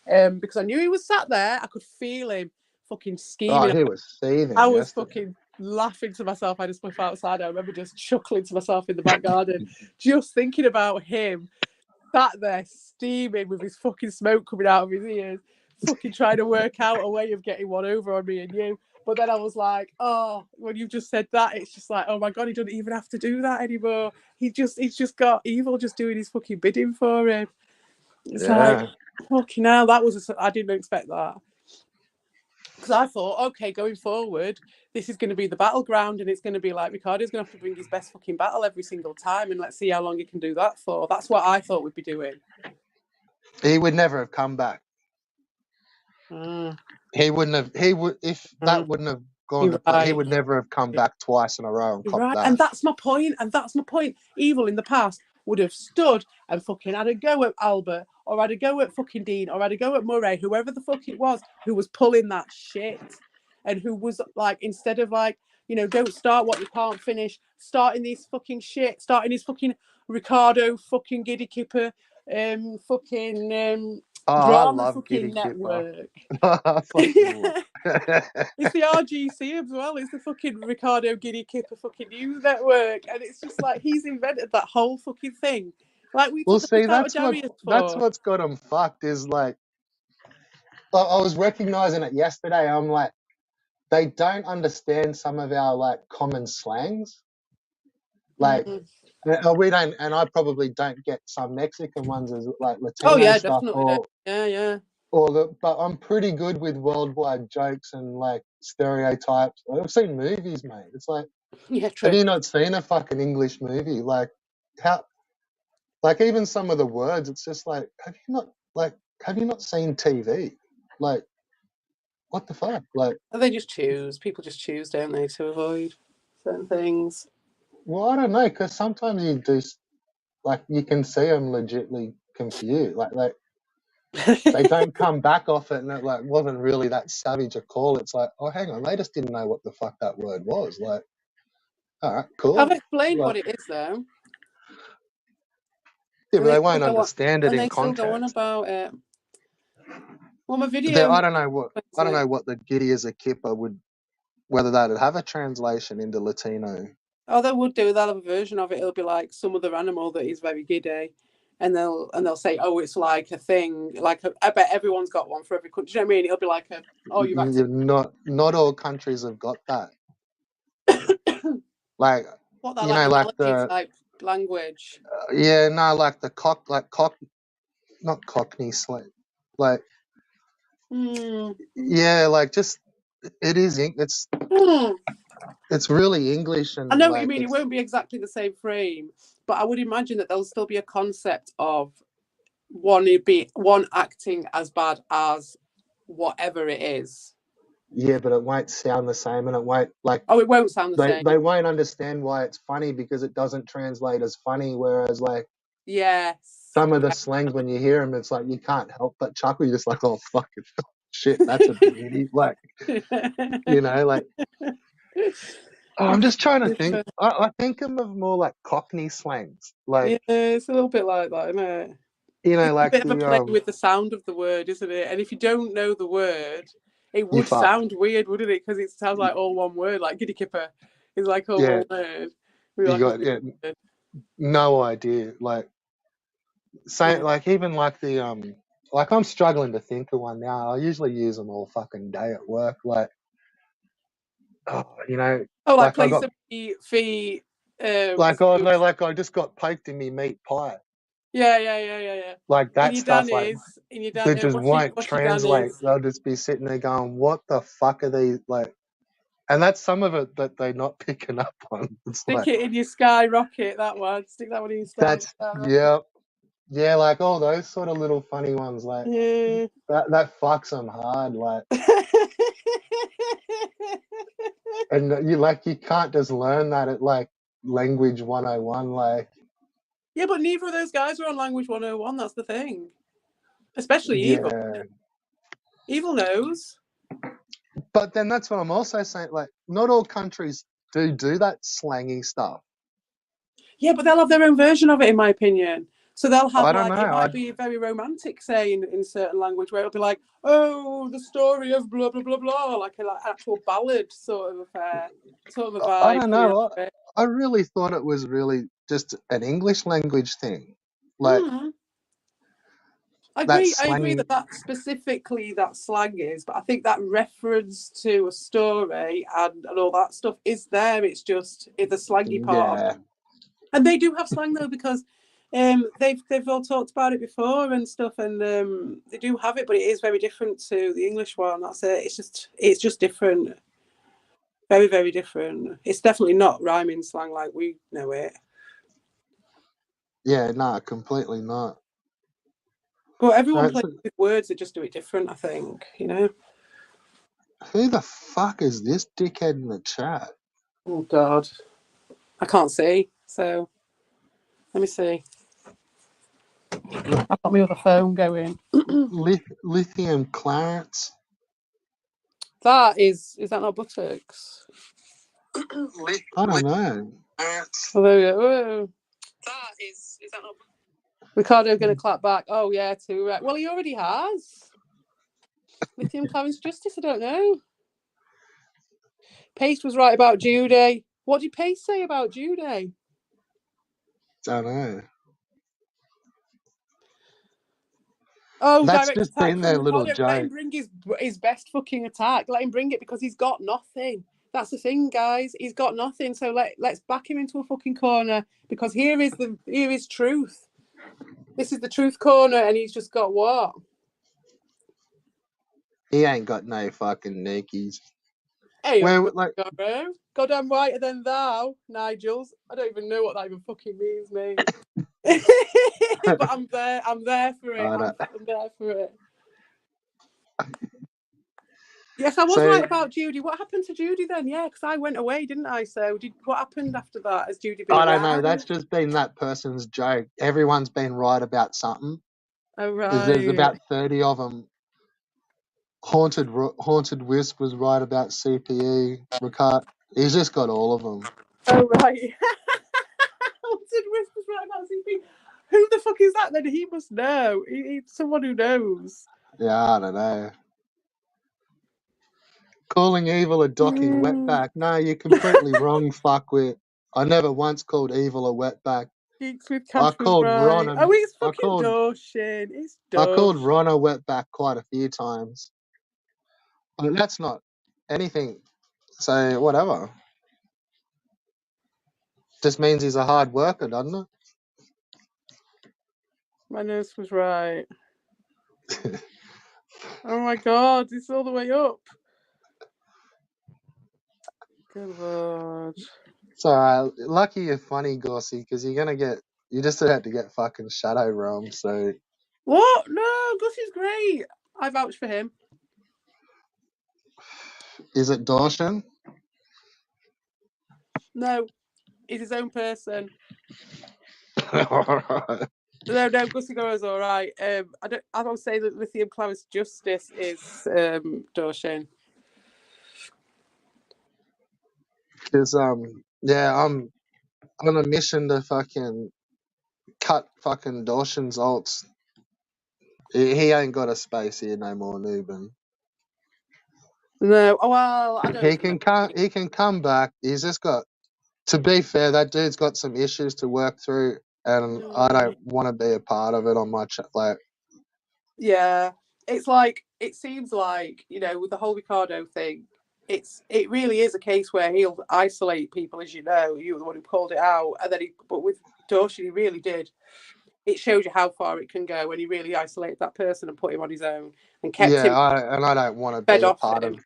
because I knew he was sat there. I could feel him fucking scheming. Oh, he was seething. I was yesterday. fucking laughing to myself. I just went outside. I remember just chuckling to myself in the back garden, just thinking about him sat there steaming with his fucking smoke coming out of his ears, fucking trying to work out a way of getting one over on me and you. But then I was like, oh, when you just said that, it's just like, oh my God, he doesn't even have to do that anymore. He's just got Evil just doing his fucking bidding for him. It's like, fucking hell, I didn't expect that. Because I thought, okay, going forward, this is going to be the battleground, and it's going to be like Ricardo's going to have to bring his best fucking battle every single time, and let's see how long he can do that for. That's what I thought we'd be doing. He would never have come back. He wouldn't have. He would if that wouldn't have gone to play. He would never have come back twice in a row and copped that. And that's my point. Evil in the past would have stood and fucking had a go at Albert, or had a go at fucking Dean, or had a go at Murray, whoever the fuck it was who was pulling that shit, and who was like, instead of like, don't start what you can't finish, starting these fucking shit, starting his fucking Ricardo fucking Giddy Kipper drama fucking network. It's the RGC as well. It's the fucking Ricardo Giddy Kipper fucking news network, and it's just like he's invented that whole fucking thing. Like we took the piss out of Darius for. That's what's got him fucked. Is like, I was recognizing it yesterday. I'm like, they don't understand some of our like common slangs. Like, we don't, and I probably don't get some Mexican ones as like Latino stuff. Definitely. Yeah. But I'm pretty good with worldwide jokes and like stereotypes. I've seen movies, mate. It's like Yeah, Have true. you not seen a fucking English movie? Like how, like even some of the words, it's just like, have you not seen TV? Like, what the fuck? Like, They just choose. People just choose, don't they, to avoid certain things. well, I don't know, because sometimes you do, like, you can see them legitly confused. Like, they don't come back off it, and it like wasn't really that savage a call. It's like, oh, hang on, they just didn't know what the fuck that word was. Like, all right, I've cool. explained Like, what it is, though. yeah, And but they they still won't go on, understand it and in they still go on context. about it. Well, my video I don't know explains it. what the Giddy as a Kipper would, whether that'd have a translation into Latino. Oh, they would do. They'll have a version of it. It'll be like some other animal that is very giddy, and they'll say, "Oh, it's like a thing." Like I bet everyone's got one for every country. Do you know what I mean? It'll be like a, "Oh, you've acted." Not all countries have got that. Like, What that you like know, like analogy type language? yeah, no, like the not Cockney slang. Like, Hmm. yeah, like just Hmm. it's really English, I and know what you like mean. It it's, won't be exactly the same frame, but I would imagine that there'll still be a concept of one acting as bad as whatever it is. yeah, but it won't sound the same, and it won't like Oh, it won't sound the same. they won't understand why it's funny because it doesn't translate as funny. Whereas like Yes. some of the Yeah. slangs when you hear them, it's like you can't help but chuckle. You're just like, oh fucking shit, that's a beauty. Like, you know, like, oh, I'm just trying to think. I think of more like Cockney slangs, like, Yeah, it's a little bit like that, isn't it? you know, It's a like bit of a the play with the sound of the word, isn't it? And if you don't know the word, it you would fuck, sound weird, wouldn't it? Because it sounds like all one word, like giddy kipper is like all yeah, one word. We're you like, oh, got no idea. Like, say yeah. like even like the like I'm struggling to think of one now. I usually use them all fucking day at work. Like, oh, you know, Oh, like like I play got some fee. like, oh no, like I just got poked in me meat pie. Yeah. Like In that your stuff, like Danny's, in your Dan, they just won't what's your translate. Danny's? They'll just be sitting there going, "What the fuck are these?" Like, and that's some of it that they're not picking up on. It's Stick like it in your skyrocket. That one. Stick that one in your that's skyrocket. yeah, yeah, like all those sort of little funny ones. Like Yeah. that fucks them hard. Like, and you can't just learn that at like language 101. Like, Yeah, but neither of those guys are on Language 101. That's the thing. Especially Evil. yeah, Evil knows. but then that's what I'm also saying. Like, not all countries do that slangy stuff. Yeah, but they'll have their own version of it, in my opinion. So they'll have I don't know. like it might be very romantic, say in certain language, where it'll be like, oh, the story of blah blah blah blah, like an actual ballad sort of affair, sort of a I vibe don't coming out know. of it. I really thought it was really just an English language thing, like Mm. that I agree slangy. that specifically that slang is, but I think that reference to a story and all that stuff is there. It's just the slangy part of it. Yeah, And they do have slang though because they've all talked about it before and stuff, and they do have it, but it is very different to the English one. That's it. It's just different, very very different. It's definitely not rhyming slang like we know it. yeah, no, completely not. But everyone Right, plays so with words; they just do it different. I think you know. who the fuck is this dickhead in the chat? Oh God, I can't see. So let me see. I've got my other phone going. Lithium Clarence. Is that not buttocks? I don't know. Oh, there we go. Whoa. Is that not Ricardo going to clap back? Oh yeah, too right. Well, he already has. Lithium Clarence Justice. I don't know. Pace was right about Judy. What did Pace say about Judy? Don't know. Oh, That's direct just attack been from their little Ricardo. Let him joke. bring his best fucking attack. Let him bring it because he's got nothing. That's the thing, guys. He's got nothing. So let's back him into a fucking corner because here is truth. This is the truth corner, and he's just got what? He ain't got no fucking Nikes. Hey, Where Uncle like Goro. Goddamn whiter than thou, Nigels. I don't even know what that even fucking means, mate. But I'm there. I'm there for it. I I'm don't. there for it. Yes, I was So right about Judy. What happened to Judy then? Yeah, because I went away, didn't I? So, what happened after that? Has Judy been I don't know. around? That's just been that person's joke. Everyone's been right about something. Oh There's right. about 30 of them. Haunted Wisp was right about CPE. Ricard, he's just got all of them. Oh right. Haunted Whispers right about CP. Who the fuck is that then? He must know. He's someone who knows. Yeah, I don't know. Calling evil a docking wetback. No, you're completely wrong, fuckwit. I never once called evil a wetback. Geeks with I Cash was called Ron right. Oh, and it's I fucking called Dawson. It's I called Dawson. Ron a wetback quite a few times. But that's not anything. So whatever. Just means he's a hard worker, doesn't My nurse was right. it? Oh my god, it's all the way up. Good lord. It's alright. Lucky you're funny, Gorsey, because you just had to get fucking shadow realm. So What? No, Gussie's great. I vouch for him. is it Dawson? No, he's his own person. Alright. No, Gussie Goro's all right. I don't say that Lithium Cloud's Justice is Dawson. Because yeah, I'm on a mission to fucking cut fucking Dawson's alts. He ain't got a space here no more, Nuben. No, oh well, I don't He even know. can come. He can come back. He's just got. To be fair, that dude's got some issues to work through, and I don't want to be a part of it on my like. Yeah, it's like it seems like with the whole Ricardo thing, it really is a case where he'll isolate people, as you know. You were the one who called it out, and then but with Dawson, he really did. It shows you how far it can go when he really isolated that person and put him on his own and kept Yeah, him I don't want to fed be a off part him. of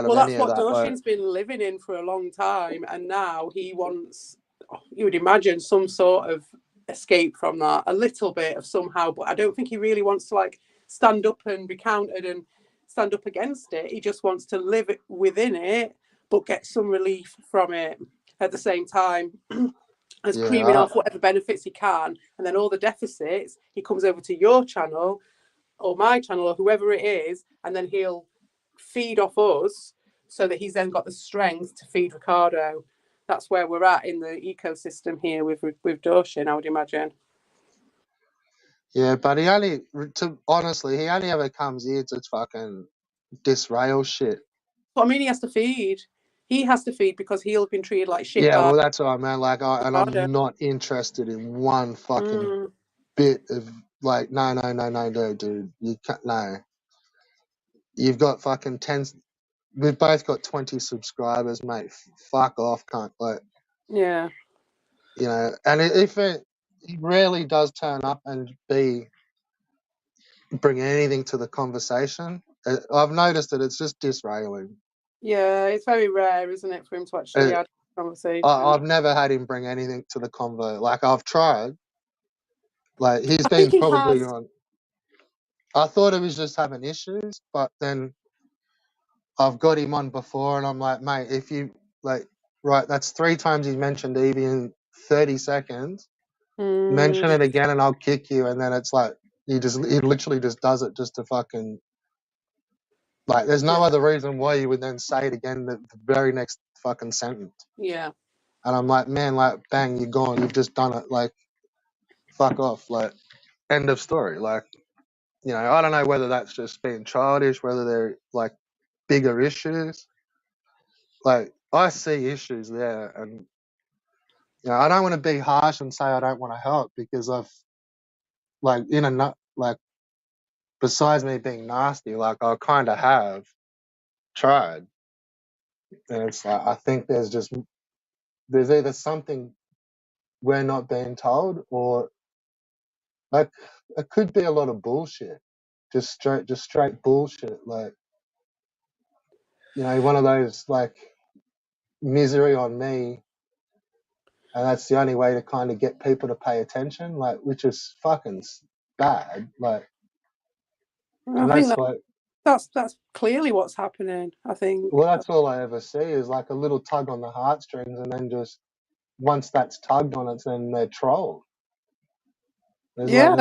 Well, any that's of what that. Like, Dawson's been living in for a long time, and now he wants, you would imagine, some sort of escape from that, a little bit of somehow, but I don't think he really wants to stand up and be countered and stand up against it. He just wants to live within it, but get some relief from it at the same time. As creaming yeah, off whatever benefits he can, and then all the deficits, he comes over to your channel or my channel or whoever it is, and then he'll feed off us so that he's then got the strength to feed Ricardo. That's where we're at in the ecosystem here with Doshin, I would imagine. yeah, but honestly, he only ever comes here to fucking disrail shit. But I mean, he has to feed. He has to feed because he'll been treated like shit Yeah, by well, that's what I mean. Like, and Ricardo. I'm not interested in one fucking bit of like, no, dude, you can't, no. You've got fucking 10. We've both got 20 subscribers, mate. Fuck off, cunt. Like, Yeah. and if he rarely does turn up and bring anything to the conversation. I've noticed that it's just disrailing. Yeah, it's very rare, isn't it, for him to actually Uh, have a conversation. I've never had him bring anything to the convo. Like, I've tried. Like, he's I think been he probably has. on. I thought he was just having issues, but then I've got him on before, and I'm like, mate, if you like, right, that's 3 times he's mentioned Evie in 30 seconds. Mention it again, and I'll kick you. And then it's like he literally just does it just to fucking like. There's no other reason why you would then say it again the very next fucking sentence. Yeah. And I'm like, man, like, bang, you're gone. You've just done it. Like, fuck off. Like, end of story. Like, I don't know whether that's just being childish, whether they're like bigger issues. Like, I see issues there, and I don't want to be harsh and say I don't want to help because I've like like besides me being nasty, like I kind of have tried, and it's like I think there's either something we're not being told, or like it could be a lot of bullshit, just straight bullshit, like. you know, one of those like misery on me, and that's the only way to kind of get people to pay attention, like, which is fucking bad. Like, I and think that's like, that's clearly what's happening. I think. well, that's all I ever see is like a little tug on the heartstrings, and then just once that's tugged on it, then they're trolled. There's like Yeah,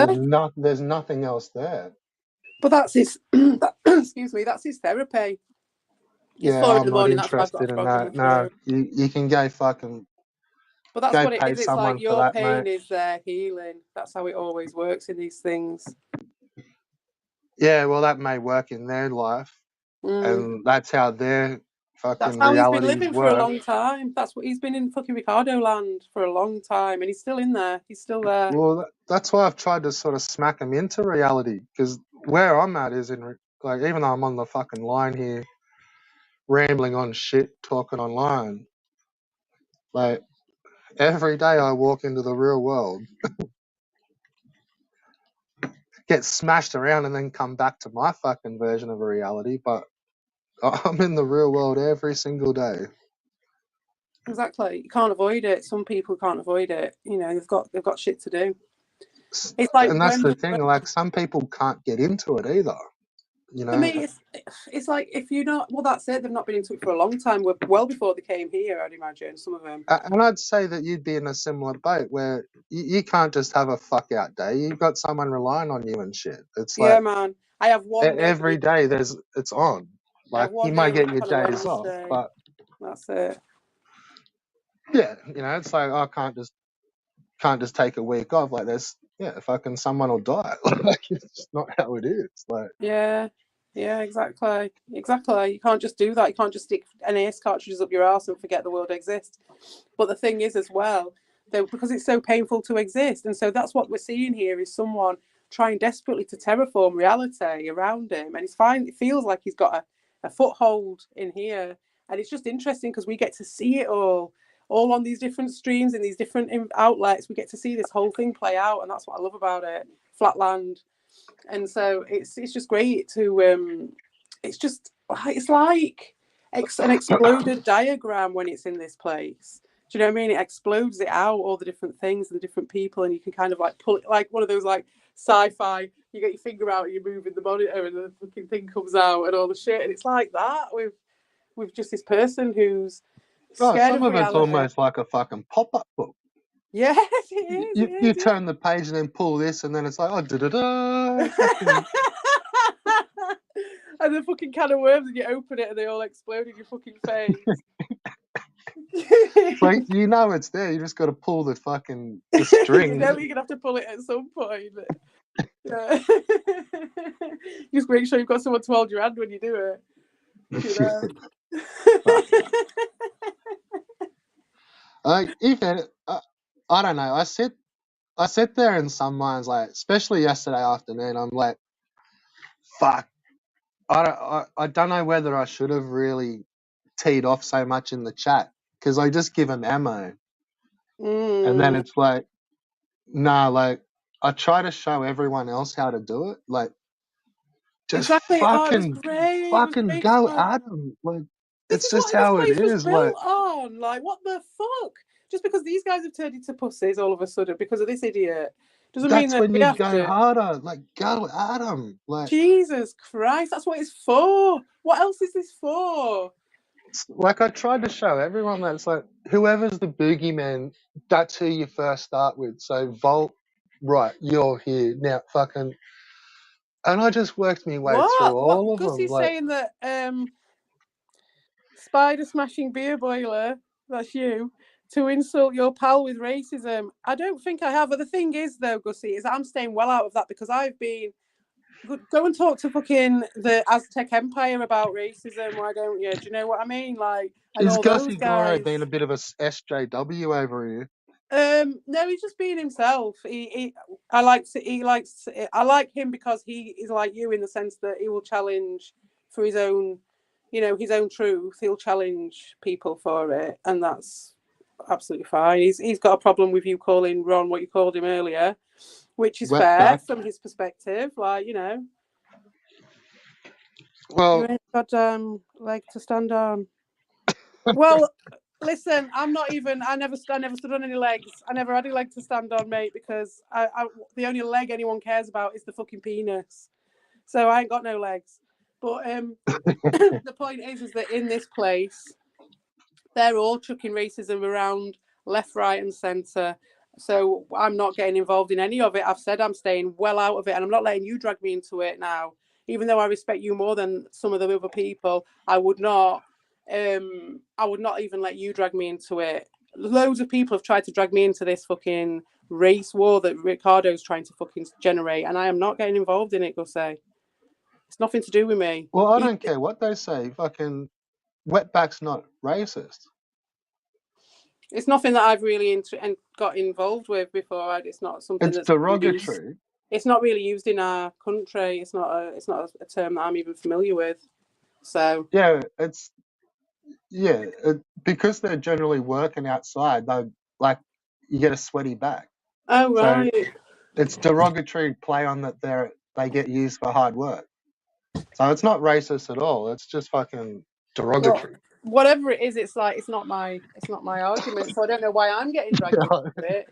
there's nothing else there. but that's his. Excuse me. That's his therapy. It's Yeah, 4 in I'm the not morning. That's why I've got a interested in frog in my that. No, throat. you can go fucking But that's go what it pay is. It's like someone for your that, mate. pain is their healing. That's how it always works in these things. Yeah, well, that may work in their life, Mm. and that's how their That's fucking how he's been realities living for a work. long time. That's what he's been in fucking Ricardo land for a long time, and he's still in there. He's still there. Well, that's why I've tried to sort of smack them into reality, because where I'm at is like, even though I'm on the fucking line here, rambling on shit, talking online, like every day I walk into the real world, get smashed around, and then come back to my fucking version of a reality. But I'm in the real world every single day. Exactly. You can't avoid it. Some people can't avoid it. You know, they've got shit to do. It's like And that's the thing. Like, some people can't get into it either. You for know. me, it's like if you're not. Well, that's it. They've not been into it for a long time. Well before they came here, I'd imagine some of them. And I'd say that you'd be in a similar boat where you can't just have a fuck out day. You've got someone relying on you and shit. It's Yeah, like man. I have one every nearly. day it's on. I have Like, you one might nearly get your on a days off, Wednesday. but That's it. yeah, you know, it's like I can't just take a week off. Like, there's fucking someone will die. Like, it's just not how it is. Like, Yeah. Yeah, exactly. Exactly. You can't just do that. You can't just stick NAS cartridges up your arse and forget the world exists. But the thing is, as well, though, because it's so painful to exist, and so that's what we're seeing here is someone trying desperately to terraform reality around him, and he's fine. It feels like he's got a foothold in here, and it's just interesting because we get to see it all on these different streams and these different outlets. We get to see this whole thing play out, and that's what I love about it. Flatland, and so it's just great to it's like an exploded diagram when it's in this place. Do you know what I mean? It explodes it out, all the different things and the different people, and you can kind of like pull it like one of those like sci-fi. You get your finger out and you're moving the monitor, and the fucking thing comes out and all the shit. And it's like that with just this person who's oh, scared some of of it's reality. almost like a fucking pop-up book. Yes, it is. It You is. Yeah. turn the page and then pull this, and then it's like, oh, da da da, fucking. And the fucking can of worms, and you open it and they all explode in your fucking face. It's like, you know it's there. You just got to pull the fucking the string. You know you're gonna have to pull it at some point. Yeah. Just make sure you've got someone to hold your hand when you do it. You know. Like, even I don't know. I sit there in some minds, like, especially yesterday afternoon. I'm like, fuck. I don't know whether I should have really teed off so much in the chat, because I just give them ammo, and then it's like, nah. Like, I try to show everyone else how to do it. Like, just Exactly. Oh, it was fucking great. It was fucking great. Just go like at them. Like, this it's is just what this how it place was is. Like, built on. Like, what the fuck? Just because these guys have turned into pussies all of a sudden because of this idiot doesn't mean that's that when we you have go to. harder. Like, go at them. Like, Jesus Christ, that's what it's for. What else is this for? like, I tried to show everyone that it's like, whoever's the boogeyman, that's who you first start with. So Volt, right, you're here now, fucking. And I just worked my way through What? all of them. Gussie's Like, saying that spider smashing beer boiler, that's you, to insult your pal with racism. I don't think I have. But the thing is, though, Gussie, is I'm staying well out of that because I've been. Go and talk to fucking the Aztec Empire about racism. Why don't you? Do you know what I mean? Like, and is all those Gussie Goro being a guys. bit of a SJW over here? No, he's just being himself. I like him because he is like you in the sense that he will challenge for his own, his own truth. He'll challenge people for it, and that's absolutely fine. He's got a problem with you calling Ron what you called him earlier, which is fair Wetback. from his perspective. Like, You Well, ain't got leg to stand on. Well, listen, I'm not even. I never stood on any legs. I never had a leg to stand on, mate, because the only leg anyone cares about is the fucking penis. So I ain't got no legs. But the point is that in this place, they're all chucking racism around left, right, and centre. So I'm not getting involved in any of it. I've said I'm staying well out of it, and I'm not letting you drag me into it now. Even though I respect you more than some of the other people, I would not. I would not even let you drag me into it. Loads of people have tried to drag me into this fucking race war that Ricardo's trying to fucking generate, and I am not getting involved in it, Gussie. It's nothing to do with me. well, I don't care what they say. Fucking wetback's not racist. It's nothing that I've really got involved with before. It's not something It's that's used. derogatory. It's not really used in our country. It's not a term that I'm even familiar with. So Yeah, because they're generally working outside. They like you get a sweaty back. oh So right. it's derogatory play on that they get used for hard work. So it's not racist at all. It's just fucking Well, derogatory. whatever it is, it's like it's not my argument. So I don't know why I'm getting dragged into it.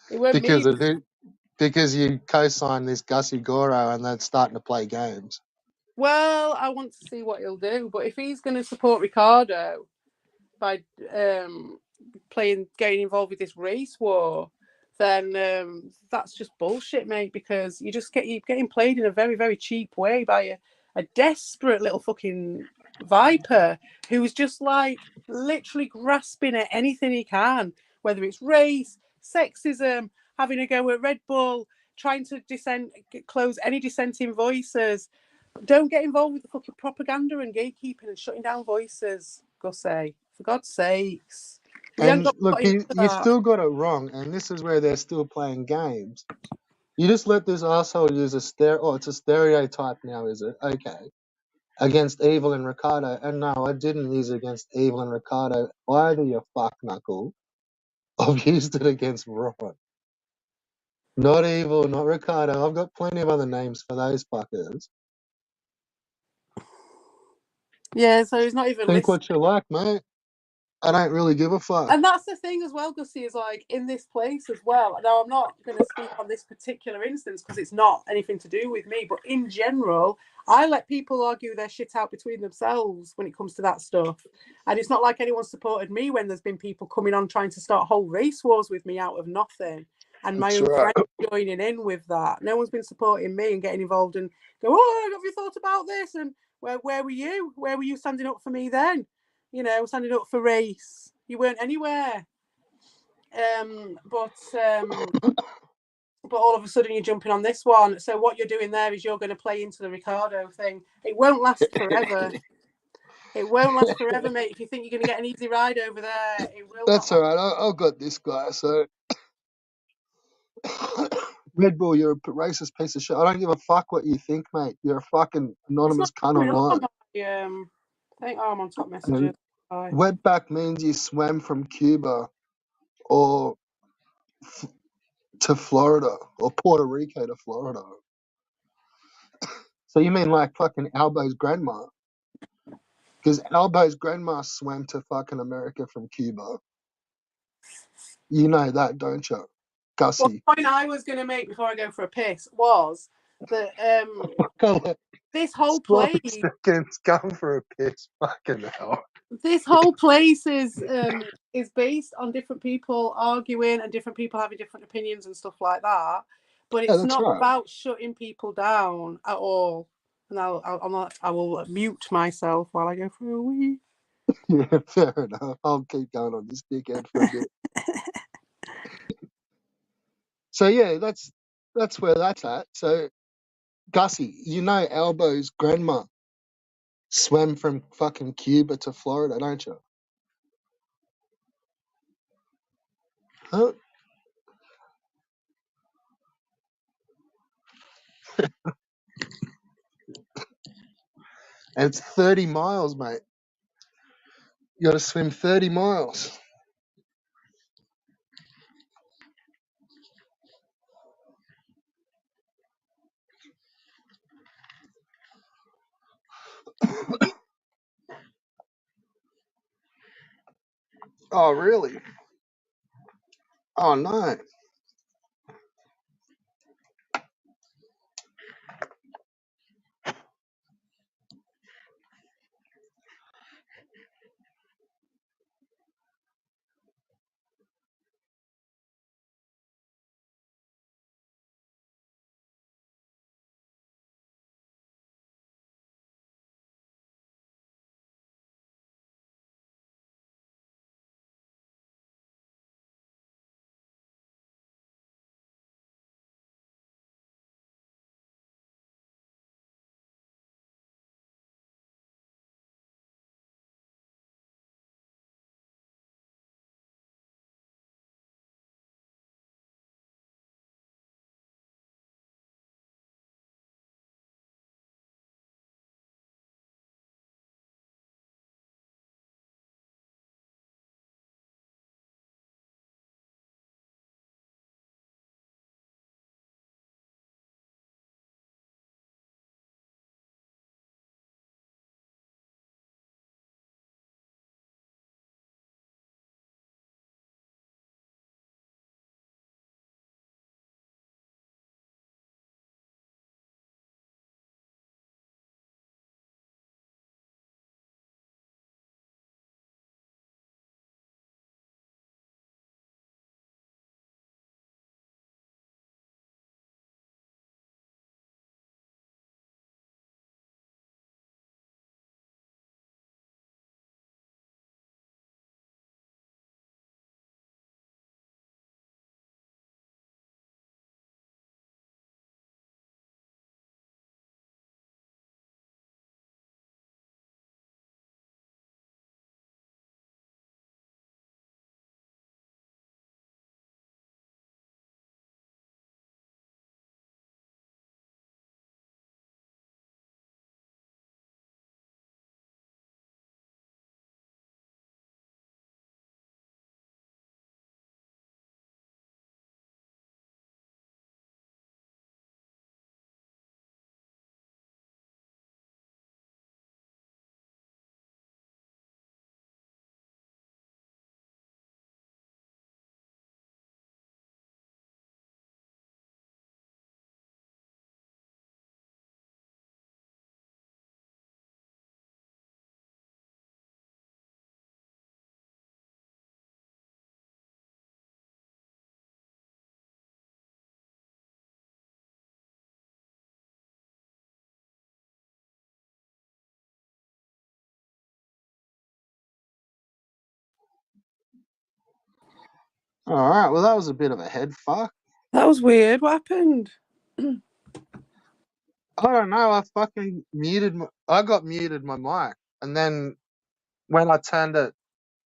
It won't me. because because you co-signed this Gussie Goro and they're starting to play games. Well, I want to see what he'll do. But if he's going to support Ricardo by getting involved with this race war, then that's just bullshit, mate. Because you're getting played in a very, very cheap way by a desperate little fucking viper who's just like literally grasping at anything he can, whether it's race, sexism, having a go at Red Bull, trying to close any dissenting voices. Don't get involved with the fucking propaganda and gatekeeping and shutting down voices, Gussie. For God's sakes. We haven't And got look, put into you that. still got it wrong, and this is where they're still playing games. You just let this asshole use it's a stereotype now, is it? Okay. Against Evil and Ricardo. And no, I didn't use it against Evil and Ricardo either, you fuck knuckle. I've used it against Ron. Not Evil, not Ricardo. I've got plenty of other names for those fuckers. Yeah, so he's not even Think listening. what you like, mate. I don't really give a fuck. And that's the thing as well, Gussie, is like in this place as well. Now, I'm not going to speak on this particular instance because it's not anything to do with me, but in general, I let people argue their shit out between themselves when it comes to that stuff. And it's not like anyone supported me when there's been people coming on trying to start whole race wars with me out of nothing. And my That's own right. friends joining in with that. No one's been supporting me and getting involved and go, oh, have you thought about this? And where were you? Where were you standing up for me then? You know, standing up for race. You weren't anywhere. But all of a sudden you're jumping on this one. So what you're doing there is you're going to play into the Ricardo thing. It won't last forever. It won't last forever, mate. If you think you're going to get an easy ride over there, it will not That's last. all right. I've got this guy. So, Red Bull, you're a racist piece of shit. I don't give a fuck what you think, mate. You're a fucking It's anonymous not cunt coming up on online. my I think I'm on top And messages. Bye. wetback means you swam from Cuba or to Florida or Puerto Rico to Florida. So you mean like fucking Albo's grandma? Because Albo's grandma swam to fucking America from Cuba. You know that, don't you? Well, Gussie. the point I was going to make before I go for a piss was that this whole Sloppy place seconds, come for a piss. Fucking hell. this whole place is based on different people arguing and different people having different opinions and stuff like that. But Yeah, it's that's not right. about shutting people down at all. And I will mute myself while I go for a wee. Yeah, fair enough. I'll keep going on this dickhead for a bit. So yeah, that's where that's at. So Gussie, you know Albo's grandma swam from fucking Cuba to Florida, don't you? Huh? And it's 30 miles, mate. You got to swim 30 miles. Oh, really? Oh, no. All right. Well, that was a bit of a head fuck. That was weird. What happened? I don't know. I fucking muted. I got muted my mic, and then when I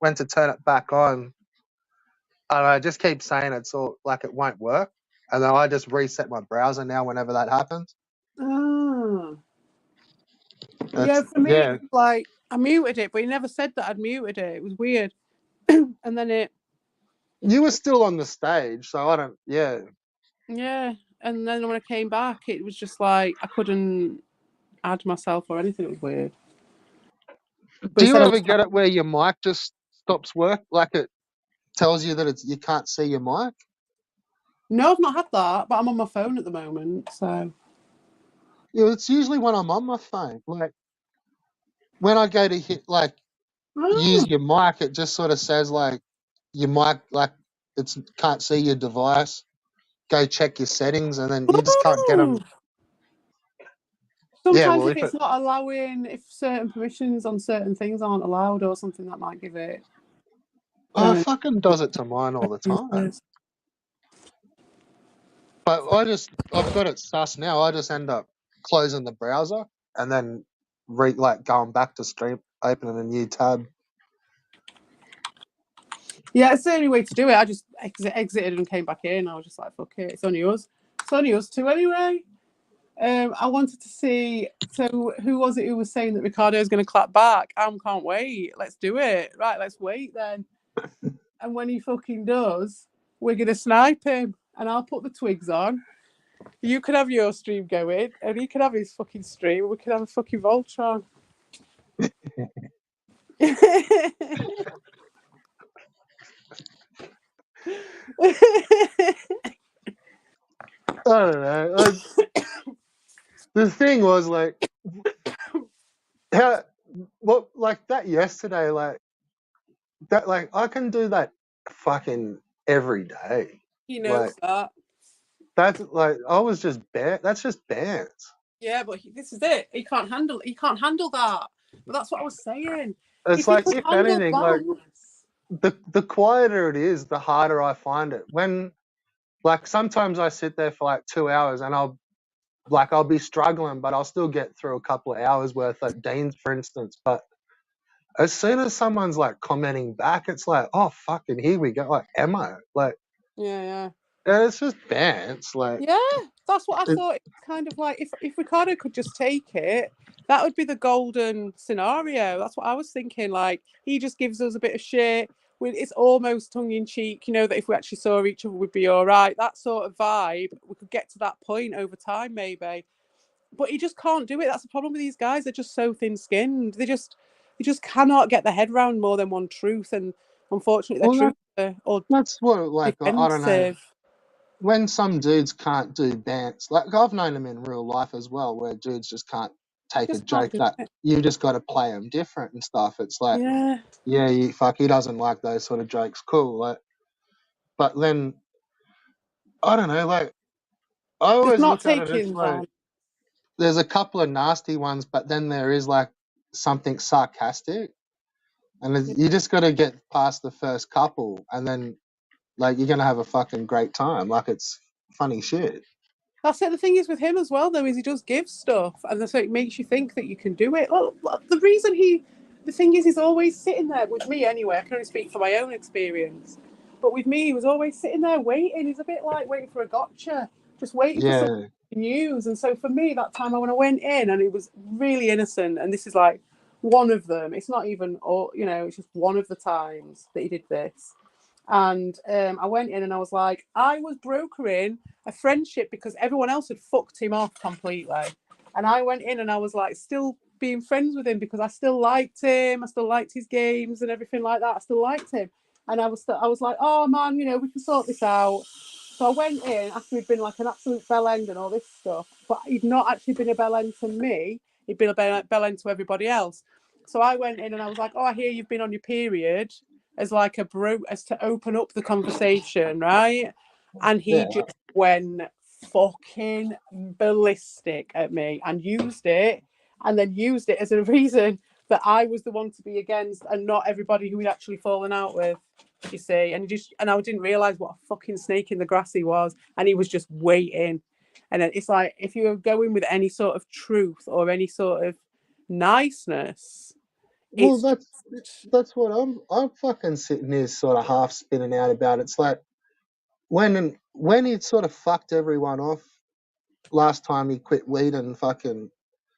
went to turn it back on, I don't know, I just keep saying it's all like it won't work, and then I just reset my browser now whenever that happens. Ah. Yeah, That's for me, it yeah. was like I muted it, but he never said that I'd muted it. It was weird. And then You were still on the stage, so I don't. Yeah. yeah. And then when I came back, it was just like I couldn't add myself or anything. It was weird. But Do he you said I ever was. get it where your mic just stops work, like it tells you that you can't see your mic? No, I've not had that, but I'm on my phone at the moment, so. Yeah, it's usually when I'm on my phone. Like when I go to hit use Oh, your mic, it just sort of says like your mic it's can't see your device. Go check your settings, and then you just can't get oh. them. Yeah, Sometimes well, if if it's not allowing, if certain permissions on certain things aren't allowed or something, that might give it. fucking does it to mine all the time. But I've got it sus now. I just end up closing the browser and then going back to stream, opening a new tab. Yeah, it's the only way to do it. I just exited and came back in. I was just like, fuck it, it's only us. It's only us two anyway. I wanted to see. So, who was it who was saying that Ricardo's going to clap back? I can't wait. Let's do it. Right, let's wait then. And when he fucking does, we're going to snipe him. And I'll put the twigs on. You can have your stream going, and he can have his fucking stream. We can have a fucking Voltron. I don't know. The thing was like, how, what, like that yesterday, like that, like I can do that fucking every day. He Like knows that. that's like I was just that's just bands. Yeah, but this is it. He can't handle. He can't handle that. But that's what I was saying. It's If he like could if handle anything, like bands, the quieter it is, the harder I find it. When like sometimes I sit there for like 2 hours and I'll be struggling, but I'll still get through a couple of hours worth at Dean's, for instance. But as soon as someone's like commenting back, it's like, oh fucking here we go, like ammo. Like yeah. it's just bands. Like Yeah, that's what I it, thought. It's kind of like if Ricardo could just take it, that would be the golden scenario. That's what I was thinking. Like he just gives us a bit of shit. It's almost tongue in cheek, that if we actually saw each other, we'd be all right. That sort of vibe. We could get to that point over time, maybe. But he just can't do it. That's the problem with these guys. They're just so thin-skinned. They just cannot get their head around more than one truth. And unfortunately, their well, truths are all that's what like I don't know. defensive. When some dudes can't do bands, like I've known them in real life as well, where dudes just can't take a Just can't joke do that it. you just got to play them different and stuff. It's like, Yeah. yeah, he doesn't like those sort of jokes. Cool, like, but then I don't know, like I Just always not look at it as taking like that. there's a couple of nasty ones, but then there is like something sarcastic, and you just got to get past the first couple, and then like you're gonna have a fucking great time. Like it's funny shit. That's it. The thing is with him as well, though, is he does give stuff, and so it makes you think that you can do it. Well, the thing is, he's always sitting there with me anyway. I can only speak from my own experience, but with me, he was always sitting there waiting. He's a bit like waiting for a gotcha, just waiting for some Yeah. news. And so for me, that time when I went in, and it was really innocent, and this is like one of them. It's not even all, it's just one of the times that he did this. And I went in and I was like, I was brokering a friendship because everyone else had fucked him off completely. And I went in and I was like, still being friends with him because I still liked him. I still liked his games and everything like that. I still liked him. And I was like, oh man, we can sort this out. So I went in after he'd been like an absolute bell end and all this stuff, but he'd not actually been a bell end to me. He'd been a bell end to everybody else. So I went in and I was like, oh, I hear you've been on your period, as like as to open up the conversation, right? And he Yeah. just went fucking ballistic at me and used it as a reason that I was the one to be against and not everybody who he'd actually fallen out with. You see, and I didn't realize what a fucking snake in the grass he was, and he was just waiting. And it's like if you were going with any sort of truth or any sort of niceness, Well, it's that's what I'm fucking sitting here sort of half spinning out about. It's like when he sort of fucked everyone off last time he quit weed and fucking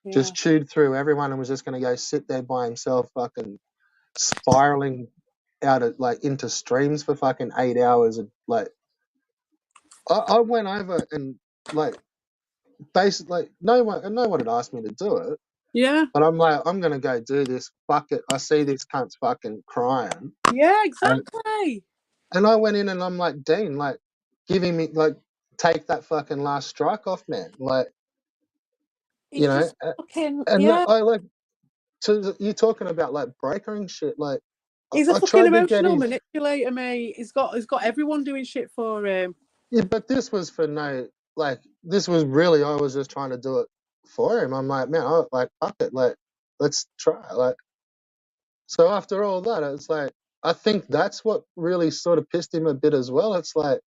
yeah. just chewed through everyone and was just gonna go sit there by himself, fucking spiraling out of like into streams for fucking 8 hours. And like I went over and like basically like, no one had asked me to do it. Yeah. But I'm like, I'm gonna go do this. Fuck it. I see this cunt's fucking crying. Yeah, And exactly. and I went in and I'm like, Dean, like, giving me like, take that fucking last strike off, man. Like, you He's know, just fucking and yeah. I like to you talking about like brokering shit. Like, He's a I fucking tried to get emotional his manipulator, mate. He's got everyone doing shit for him. yeah, but this was for no like this was really I was just trying to do it for him. I'm like, man, like fuck it, like let's try. Like, so after all that, it's like I think that's what really sort of pissed him a bit as well. It's like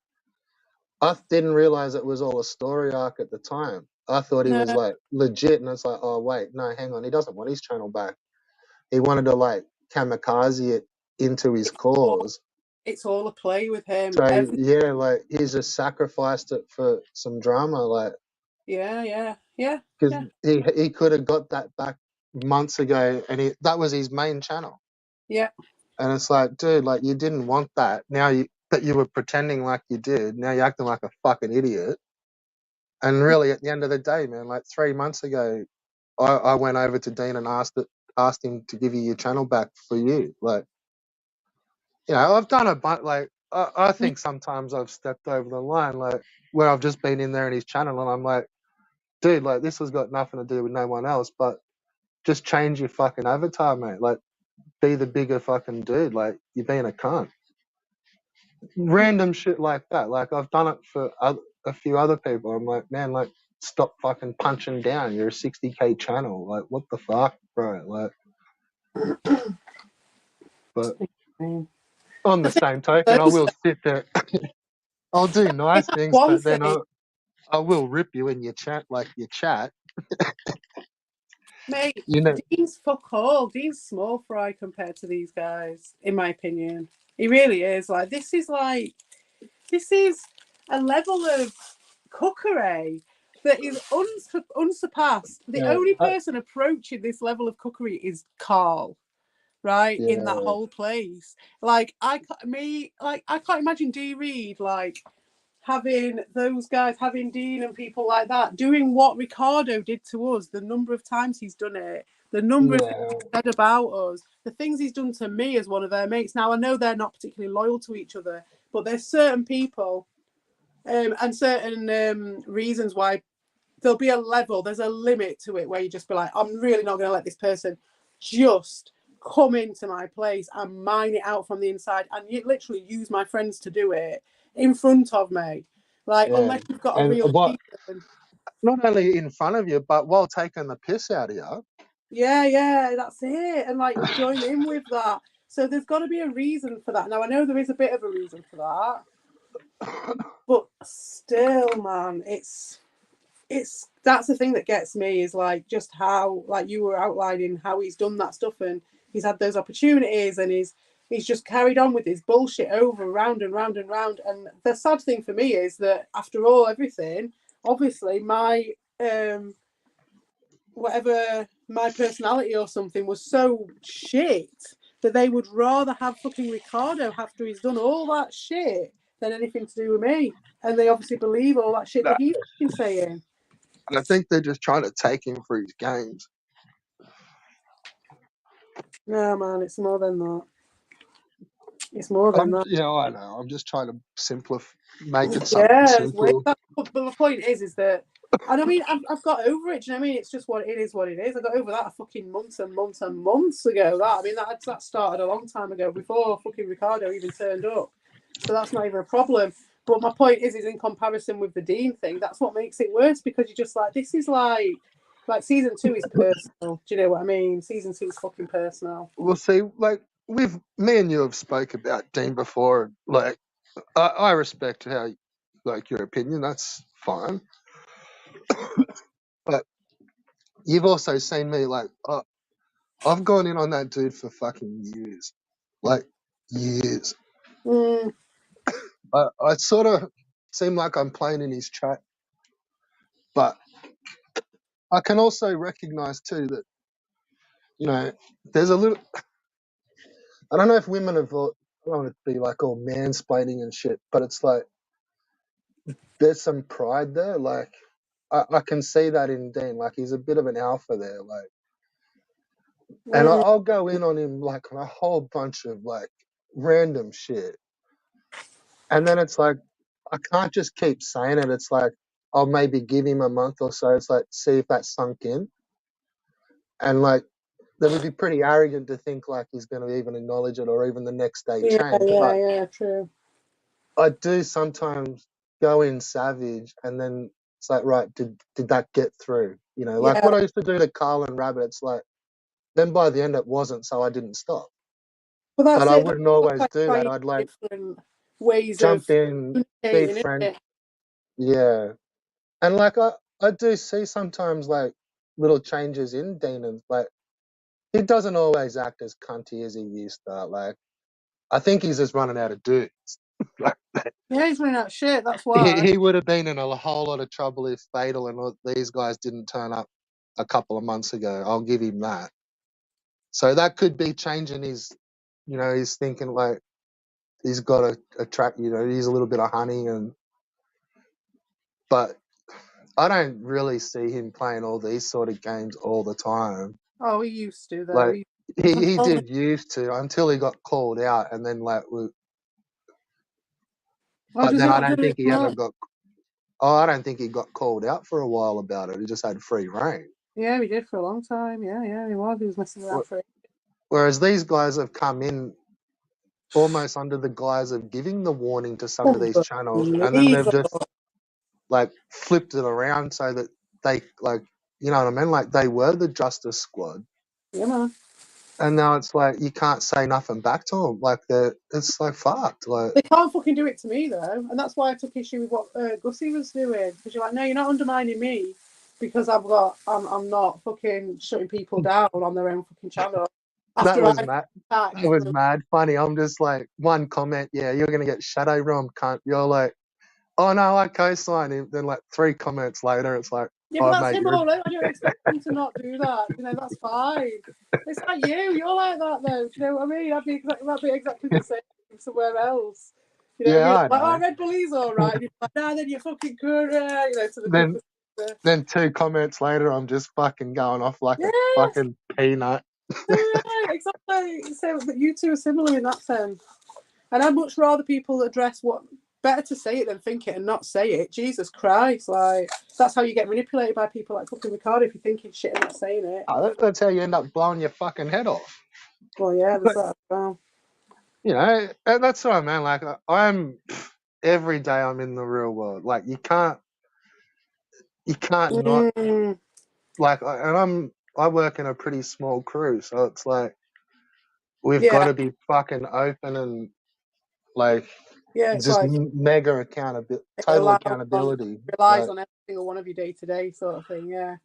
I didn't realize it was all a story arc at the time. I thought he No, was like legit, and it's like, oh wait, no, hang on, he doesn't want his channel back. He wanted to like kamikaze it into his it's all, cause. it's all a play with him. So yeah, like he's just sacrificed it for some drama, like Yeah. because he could have got that back months ago, and that was his main channel. Yeah. And it's like, dude, like you didn't want that. Now that you were pretending like you did. Now you're acting like a fucking idiot. And really, at the end of the day, man, like 3 months ago, I went over to Dean and asked him to give you your channel back for you. Like, I've done a bunch. Like, I think sometimes I've stepped over the line, like where I've just been in there in his channel, and I'm like, dude, like this has got nothing to do with no one else, but just change your fucking avatar, mate. Like, be the bigger fucking dude. Like, you're being a cunt. Random shit like that. Like, I've done it for a few other people. I'm like, man, like, stop fucking punching down. You're a 60K channel. Like, what the fuck, bro? Like, but on the same token, I Those will sit there. I'll do nice things, one but then thing, I will rip you in your chat, like your chat. mate. You know, Dean's fuck all. Dean's small fry compared to these guys, in my opinion. He really is. This is a level of cookery that is unsurpassed. The yeah, only person approaching this level of cookery is Carl, right? In that yeah, whole place. I can't imagine D Reed having those guys, having Dean and people like that, doing what Ricardo did to us, the number of times he's done it, the number of things yeah, he's said about us, the things he's done to me as one of their mates. Now, I know they're not particularly loyal to each other, but there's certain people and certain reasons why there'll be a level, there's a limit to it where you just be like, I'm really not going to let this person just come into my place and mine it out from the inside and you literally use my friends to do it in front of me. yeah. Unless you've got a And real what? reason. Not only in front of you, but while taking the piss out of you. Yeah, that's it. And join in with that. So there's got to be a reason for that. Now, I know there is a bit of a reason for that, but still, man, it's that's the thing that gets me is just how you were outlining how he's done that stuff and he's had those opportunities and he's just carried on with his bullshit over round and round and round. And the sad thing for me is that after everything, obviously my whatever my personality or something was so shit that they would rather have fucking Ricardo after he's done all that shit than anything to do with me. And they obviously believe all that shit that he's fucking saying. And I think they're just trying to take him for his games. No, man, it's more than that. It's more than that. Yeah, I know. I'm just trying to make it something Yeah, it's way. simple. But the point is that, and I mean, I've got over it. Do you know what I mean? It's just what it is. What it is. I got over that fucking months and months and months ago. That started a long time ago before fucking Ricardo even turned up. So that's not even a problem. But my point is in comparison with the Dean thing, that's what makes it worse because you're just this is like season 2 is personal. Do you know what I mean? Season 2 is fucking personal. We'll see. Like me and you have spoke about Dean before. Like I respect how, like your opinion. That's fine. But you've also seen me like I've gone in on that dude for fucking years, like years. Mm. I sort of seem like I'm playing in his chat, but I can also recognize too that there's a little. I don't know if women have. I don't want to be like all mansplaining and shit, but it's like there's some pride there. Like I can see that in Dean. Like he's a bit of an alpha there. Like, and Mm. I'll go in on him like on a whole bunch of like random shit, and then it's like I can't just keep saying it. It's like I'll maybe give him a month or so. It's like see if that's sunk in, and like that would be pretty arrogant to think like he's going to even acknowledge it or even the next day change. But Yeah, true. I do sometimes go in savage, and then it's like, right, did that get through? Like Yeah. what I used to do to Carl and Rabbit. It's like then by the end it wasn't, so I didn't stop. Well, But that's I it. wouldn't always Like do that. trying I'd like different ways of jump in, be communicating, isn't friend, it? yeah. And like I do see sometimes like little changes in Dean, like he doesn't always act as cunty as he used to. Like I think he's just running out of dudes. Yeah, he's running out of shit. That's he, why. he would have been in a whole lot of trouble if Fatal and all these guys didn't turn up a couple of months ago. I'll give him that. So that could be changing his, he's thinking like he's got to attract, he's a little bit of honey but I don't really see him playing all these sort of games all the time. Oh, he used to though. Like he Until did used to until he got called out, and then like But does then he I not don't do think it he ever smart? got. Oh, I don't think he got called out for a while about it. He just had free reign. Yeah, he did for a long time. Yeah, he was. He was messing around for it. Whereas these guys have come in almost under the guise of giving the warning to some of these channels, and then they've just Unbelievable. like flipped it around so that they like, you know what I mean? Like they were the Justice Squad, Yeah, man. and now it's like you can't say nothing back to them. Like it's like fucked. Like They can't fucking do it to me though, and that's why I took issue with what Gussie was doing. Because you're like, no, you're not undermining me because I'm not fucking shutting people down on their own fucking channel that after was I've mad. attacked. That was mad funny. I'm just like one comment, yeah, you're gonna get shadow realm, cunt. You're like, oh no, I co-sign him. Then like 3 comments later, it's like, Yeah, but oh that's mate, him you're all over. I don't expect him to not do that. You know, that's fine. It's like you. You're like that though. Do you know what I mean? That'd be exactly the same somewhere else. You know, yeah, be I like, oh, know. Red Bull is all right. And you're like, nah, then you're fucking good. You know, to the group Then of stuff. then 2 comments later, I'm just fucking going off like Yeah, a fucking peanut. right, exactly. So you two are similar in that sense. And I'd much rather people address what better to say it than think it and not say it. Jesus Christ, like that's how you get manipulated by people like fucking Ricardo if you're thinking shit and not saying it. Oh, that's how you end up blowing your fucking head off. Well, yeah, there's But that as well. you know, and that's what I mean. Like I'm every day I'm in the real world. Like you can't not Mm, like, and I work in a pretty small crew, so it's like we've got yeah, to be fucking open and like yeah, it's just like mega accountability, it total accountability. relies Like, on every single one of you day to day sort of thing. Yeah,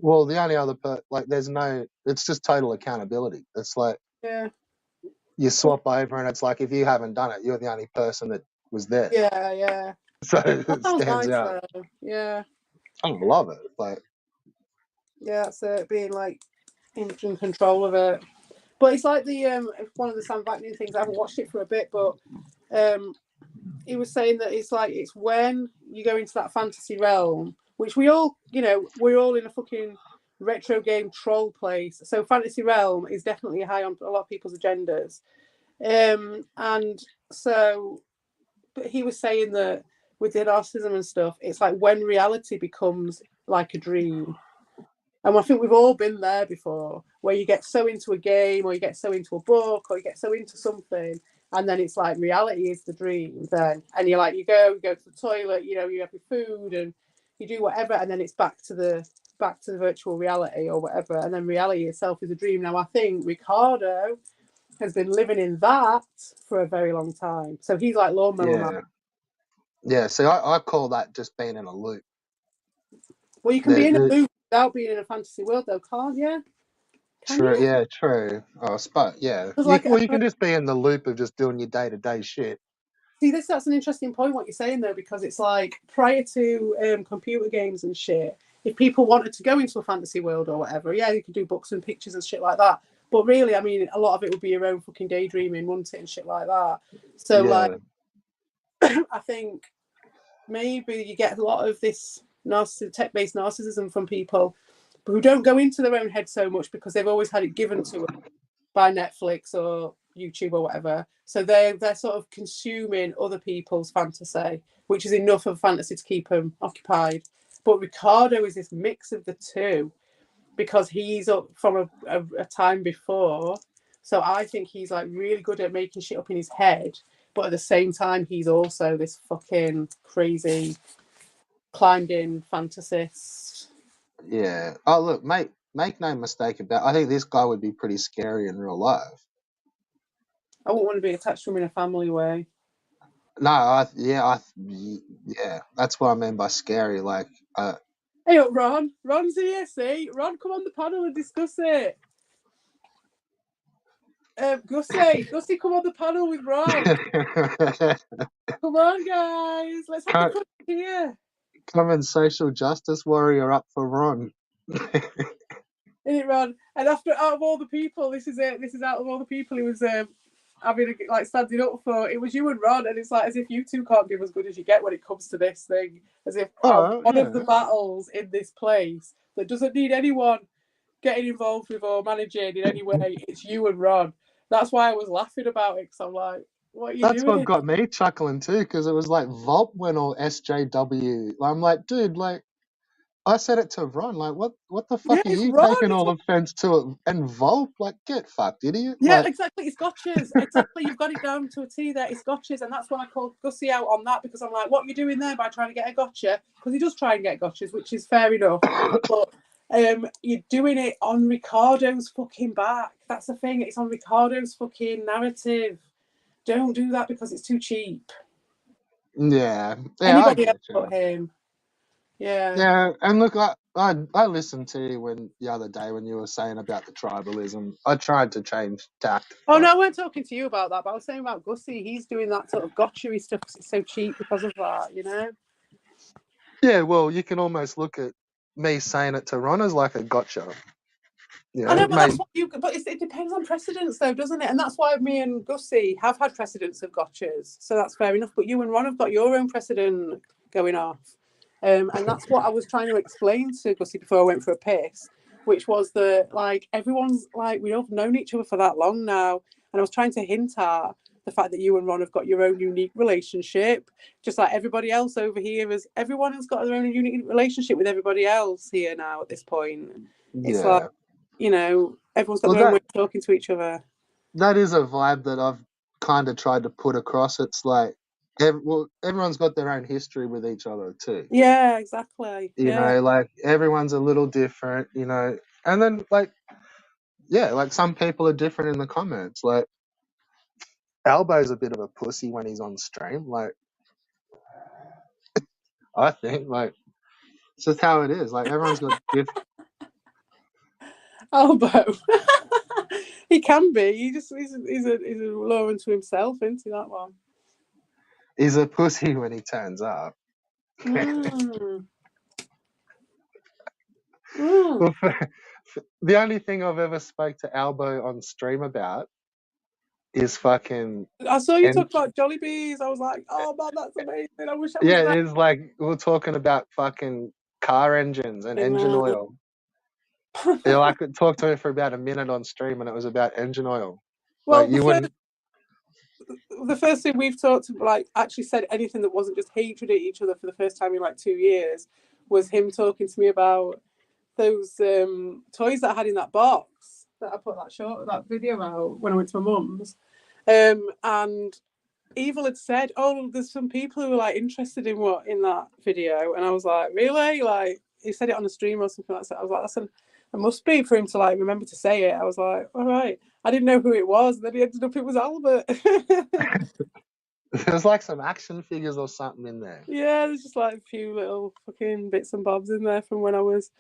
well, the only other like, there's no, it's just total accountability. It's like yeah, you swap over, and it's like if you haven't done it, you're the only person that was there, yeah. so That it sounds stands nice out. though. Yeah, I love it. Like, yeah, that's it. Being like in control of it. But it's like the one of the Sam Vaknin things. I haven't watched it for a bit, but um, he was saying that it's like it's when you go into that fantasy realm, which we all, you know, we're all in a fucking retro game troll place. So fantasy realm is definitely high on a lot of people's agendas. And so, but he was saying that with the narcissism and stuff, it's like when reality becomes like a dream. And I think we've all been there before, where you get so into a game, or you get so into a book, or you get so into something, and then it's like reality is the dream. Then, and you're like, you go to the toilet, you know, you have your food, and you do whatever, and then it's back to the virtual reality or whatever, and then reality itself is a dream. Now, I think Ricardo has been living in that for a very long time, so he's like lawnmower man. yeah, yeah. See, I call that just being in a loop. Well, you can be in a The loop without being in a fantasy world, though, can't you? Can true, you? yeah, true. Oh, but yeah, Because like you can just be in the loop of just doing your day-to-day shit. see, that's an interesting point what you're saying though, because it's like prior to computer games and shit, if people wanted to go into a fantasy world or whatever, yeah, you could do books and pictures and shit like that. But really, I mean, a lot of it would be your own fucking daydreaming, wouldn't it, and shit like that. So, like, Yeah, I think maybe you get a lot of this tech-based narcissism from people who don't go into their own head so much because they've always had it given to them by Netflix or YouTube or whatever. So they're sort of consuming other people's fantasy, which is enough of fantasy to keep them occupied. But Ricardo is this mix of the two because he's up from a time before. So I think he's like really good at making shit up in his head, but at the same time he's also this fucking crazy climbed in fantasist. yeah. Oh, look, mate, make no mistake about. I think this guy would be pretty scary in real life. I wouldn't want to be attached to him in a family way. No, yeah. That's what I mean by scary. Like, Hey up, Ron. Ron's here, see? Ron, come on the panel and discuss it. Gussie, come on the panel with Ron. Come on, guys. Let's have the come, cut here. come and social justice warrior up for Ron. In it, Ron. And after, out of all the people, this is it. This is out of all the people he was having like standing up for. It was you and Ron, and it's like as if you two can't give as good as you get when it comes to this thing. As if out of Oh, one of the yeah. battles in this place that doesn't need anyone getting involved with or managing in any way, it's you and Ron. That's why I was laughing about it because I'm like, What are you That's what doing? got me chuckling too, because it was like Volp went all SJW. I'm like, dude, like I said it to Ron, like what the Yeah, fuck are it's you wrong. taking It's all offense to it? And Volp, like, get fucked, idiot. Yeah, Like, exactly. It's gotchas. Exactly. You've got it down to a T there. It's gotchas. And that's when I called Gussie out on that because I'm like, what are you doing there by trying to get a gotcha? Because he does try and get gotchas, which is fair enough. But you're doing it on Ricardo's fucking back. That's the thing. It's on Ricardo's fucking narrative. Don't do that because it's too cheap. yeah, I Anybody else get you. but him. Yeah. Yeah, and look, I listened to you when the other day when you were saying about the tribalism. I tried to change tact, Oh, but no, I weren't talking to you about that, but I was saying about Gussie. He's doing that sort of gotcha-y stuff because it's so cheap because of that, you know? yeah, well, you can almost look at me saying it to Ron as like a gotcha. You I know, know, but that's mate. what you. But it depends on precedents, though, doesn't it? And that's why me and Gussie have had precedents of gotchas, so that's fair enough. But you and Ron have got your own precedent going off, and that's what I was trying to explain to Gussie before I went for a piss, which was that like everyone's like we've all known each other for that long now, and I was trying to hint at the fact that you and Ron have got your own unique relationship, just like everybody else over here is. Everyone has got their own unique relationship with everybody else here now at this point. It's like Yeah. everyone's got Well, their own way of talking to each other. that is a vibe that I've kind of tried to put across. It's like, everyone's got their own history with each other too. Yeah, exactly. You Yeah. know, like everyone's a little different. You know, and then like, yeah, like some people are different in the comments. Like Albo's a bit of a pussy when he's on stream. Like I think, like it's just how it is. Like everyone's got Albo. He can be. He's a law unto himself, isn't he, that one? He's a pussy when he turns up. Mm. Mm. Well, the only thing I've ever spoke to Albo on stream about is fucking I saw you and talk about Jollibees. I was like, oh man, that's amazing. I wish I was yeah, there. it's like we're talking about fucking car engines and engine oil. Yeah, I could talk to him for about a minute on stream, and it was about engine oil. Like Well, you wouldn't. the first thing we've talked like actually said anything that wasn't just hatred at each other for the first time in like 2 years was him talking to me about those toys that I had in that box that I put that video out when I went to my mum's. And Evil had said, "Oh, there's some people who are like interested in that video," and I was like, "Really?" Like he said it on a stream or something like that. I was like, "It must be for him to like remember to say it." I was like, "All right." I didn't know who it was. And then he ended up it was Albert. There's like some action figures or something in there. Yeah, there's just like a few little fucking bits and bobs in there from when I was.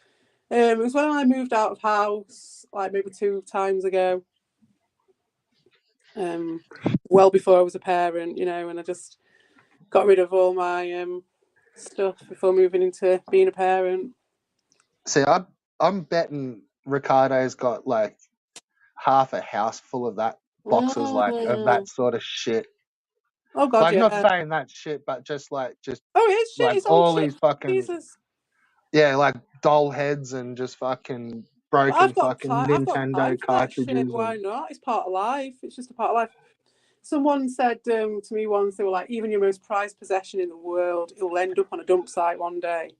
It was when I moved out of house, like maybe 2 times ago. Well before I was a parent, and I just got rid of all my stuff before moving into being a parent. See, I'm betting Ricardo's got like half a house full of that boxes, like of Mm. that sort of shit. Oh God, Like not yeah. saying that shit, but just Oh, it's shit. like It's old all shit. these fucking Jesus. yeah, like doll heads and just fucking But broken I've got Nintendo time for that shit. cartridges Why and not? It's part of life. It's just a part of life. Someone said to me once, they were like, even your most prized possession in the world, it'll end up on a dump site one day.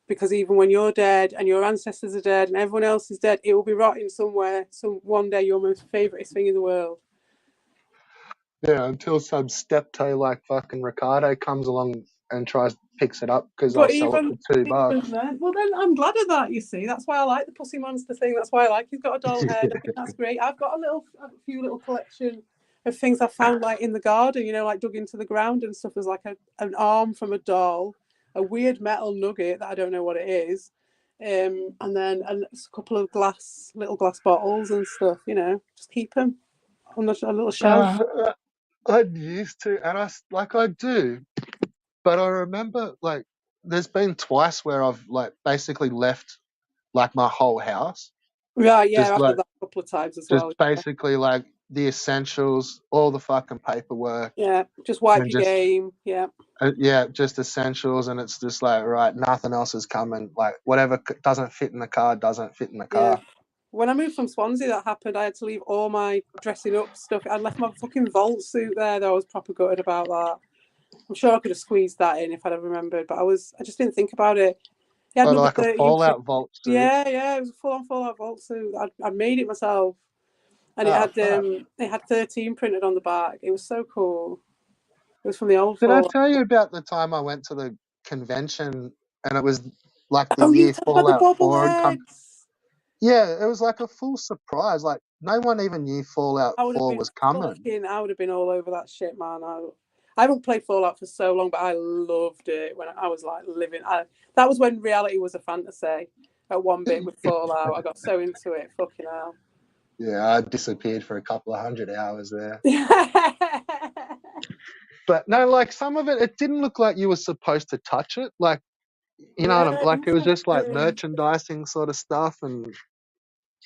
Because even when you're dead and your ancestors are dead and everyone else is dead, it will be rotting somewhere. So one day your most favourite thing in the world. yeah, until some steptoe like fucking Ricardo comes along and tries picks it up because I'll But sell it even for $2. then, well, then I'm glad of that. You see, that's why I like the Pussy Monster thing. That's why I like he's got a doll head. I think that's great. I've got a few little collection of things I found like in the garden. Like dug into the ground and stuff. There's like an arm from a doll, a weird metal nugget that I don't know what it is, and then a couple of little glass bottles and stuff. Just keep them on a little shelf. I used to, and I do, but I remember like there's been twice where I've like basically left like my whole house, Right, yeah, just I've done like that a couple of times as just well. basically like the essentials, all the fucking paperwork, Yeah, just wipe and your just game. Yeah. yeah, just essentials, and it's just like right, nothing else is coming. Like whatever doesn't fit in the car doesn't fit in the Yeah, car. When I moved from Swansea, that happened. I had to leave all my dressing up stuff. I'd left my fucking vault suit there, though. I was proper gutted about that. I'm sure I could have squeezed that in if I'd have remembered, but I just didn't think about it. He had But number like a 13 print. Fallout vault suit. Yeah, it was a full-on Fallout vault suit. I made it myself, and Oh, fuck. it had 13 printed on the back. It was so cool. It was from the old Did I Fallout. tell you about the time I went to the convention and it was like the Oh, you year talked about the Fallout 4 had come? bobbleheads. Yeah, it was like a full surprise. Like no one even knew Fallout I would have 4 been was coming. I would have been all over that shit, man. I haven't played Fallout for so long, but I loved it when I was like living. That was when reality was a fantasy. At one bit with Fallout, I got so into it. Fucking hell. Yeah, I disappeared for a couple of 100 hours there. Yeah, But no, like some of it, it didn't look like you were supposed to touch it. Like, you know, what like it was just like interesting. merchandising sort of stuff.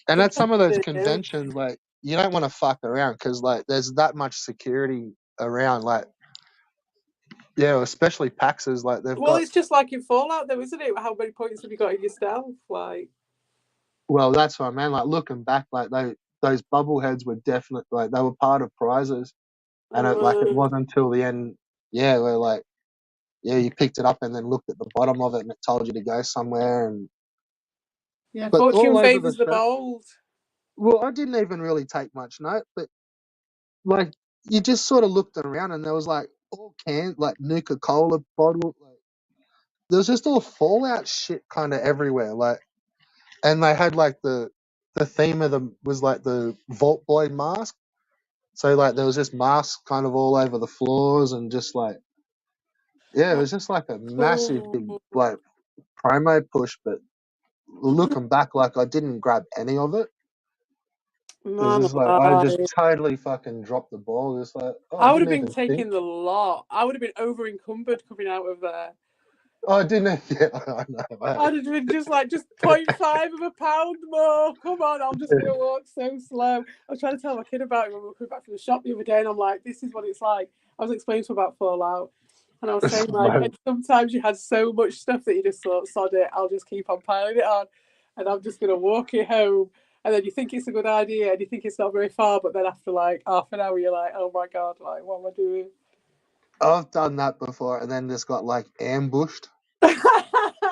And at some of those Interesting. conventions, like you don't want to fuck around because like there's that much security around. Like, yeah, especially PAXs, like they've Well, got. it's just like in Fallout, though, isn't it? How many points have you got in your stealth? Like, Well, that's what I mean. Like looking back, like those bubbleheads were definitely like they were part of prizes, and it wasn't until the end, yeah, where like yeah, you picked it up and then looked at the bottom of it and it told you to go somewhere. And yeah, but fortune all over the favors the show, bold. well, I didn't even really take much note, but like you just sort of looked around and there was like all cans, like Nuka Cola bottle, like there was just all Fallout shit kind of everywhere, like, and they had like the theme of them was like the Vault Boy mask. So like there was just masks kind of all over the floors and just like yeah, it was just like a massive Oh, big like promo push. But looking back, like I didn't grab any of it. It was man just like I just alive. totally fucking dropped the ball. Just like oh, I I would have didn't been even think. taking the lot. I would have been over encumbered coming out of there. Oh, I didn't. Yeah, I know. I'd have been just 0.5 of a pound more. Come on, I'm just gonna walk so slow. I was trying to tell my kid about it when we were coming back from the shop the other day, and I'm like, this is what it's like. I was explaining to him about Fallout, and I was saying and sometimes you had so much stuff that you just thought, sod it, I'll just keep on piling it on, and I'm just gonna walk it home. And then you think it's a good idea, and you think it's not very far, but then after like half an hour, you're like, oh my god, like what am I doing? I've done that before, and then just got like ambushed,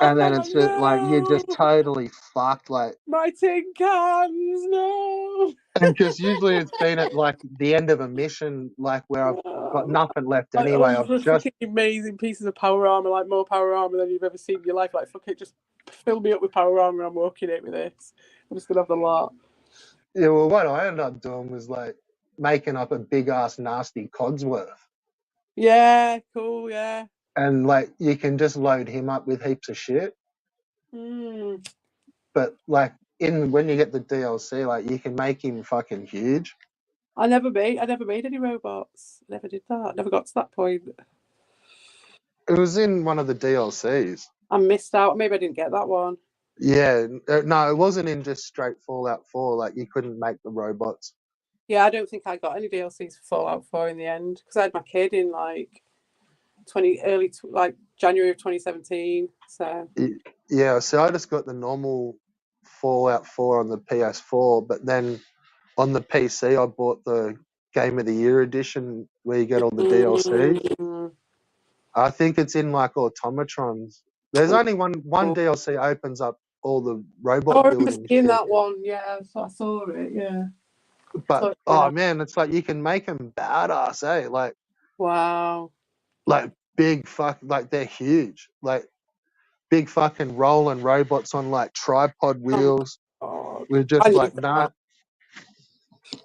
and then it's just like you're No, just totally fucked. Like, my tin cans, no. and because usually it's been at like the end of a mission, like where I've got nothing left Like, anyway. I've the just fucking amazing pieces of power armor, like more power armor than you've ever seen in your life. Like, fuck it, just fill me up with power armor. I'm walking it with this. I'm just gonna have the lot. yeah. Well, what I ended up doing was like making up a big ass nasty Codsworth. Yeah, cool. Yeah. And like you can just load him up with heaps of shit. Mm. But like when you get the DLC, like you can make him fucking huge. I never made any robots. Never did that. Never got to that point. It was in one of the DLCs. I missed out. Maybe I didn't get that one. Yeah, no, it wasn't in just straight Fallout 4. Like you couldn't make the robots. Yeah, I don't think I got any DLCs for Fallout 4 in the end because I had my kid in like January of 2017. So Yeah, so I just got the normal Fallout 4 on the PS4, but then on the PC I bought the Game of the Year edition where you get all the DLC. I think it's in like automatrons. There's only one DLC opens up all the robot I remember building seeing shit. that one. Yeah, so I saw it. Yeah. But oh man, it's like you can make them badass, eh? Like wow, like big like they're huge, like big fucking rolling robots on like tripod wheels with just like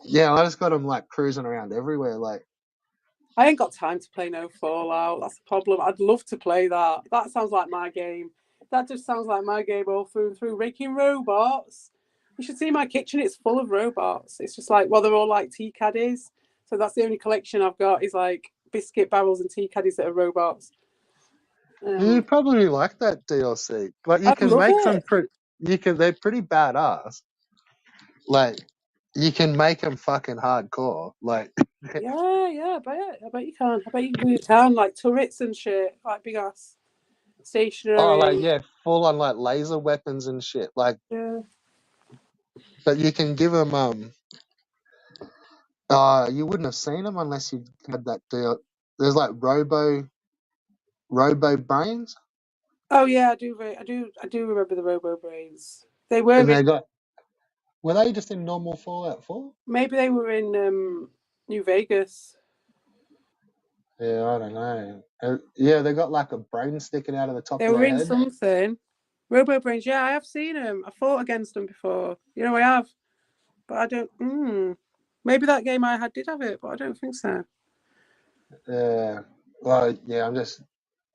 yeah, I just got them like cruising around everywhere. Like I ain't got time to play no Fallout. That's the problem. I'd love to play that. That sounds like my game. That just sounds like my game all through and through. Making robots. You should see my kitchen. It's full of robots. It's just like, well, they're all like tea caddies. So that's the only collection I've got is like biscuit barrels and tea caddies that are robots. you probably like that DLC. Like you I can love make them it. they're pretty badass. Like you can make them fucking hardcore. Like yeah, I bet you can. I bet you can. Like turrets and shit. Like big ass stationary. oh, like yeah, full on like laser weapons and shit. Like yeah. But you can give them you wouldn't have seen them unless you had that deal. There's like Robo Brains, Oh yeah, I do remember the Robo Brains. They were and in, were they just in normal Fallout 4? maybe they were in New Vegas. Yeah, I don't know. Yeah, they got like a brain sticking out of the top They of were their in head. something. Robo Brains, yeah, I have seen them. I fought against them before. You know, I have, but I don't. Maybe that game I had did have it, but I don't think so. Yeah. Well, yeah,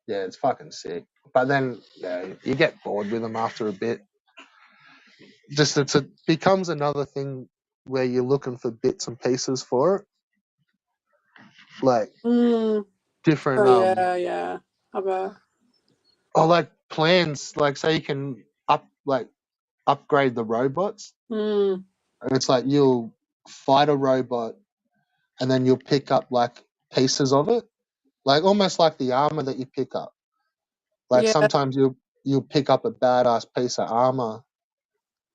yeah, it's fucking sick. But then, yeah, you get bored with them after a bit. Just it becomes another thing where you're looking for bits and pieces for it, like Mm. different Oh yeah. I bet. or like plans, like so you can upgrade the robots. Mm. And it's like you'll fight a robot and then you'll pick up like pieces of it, like almost like the armor that you pick up. Like Yeah. sometimes you'll pick up a badass piece of armor,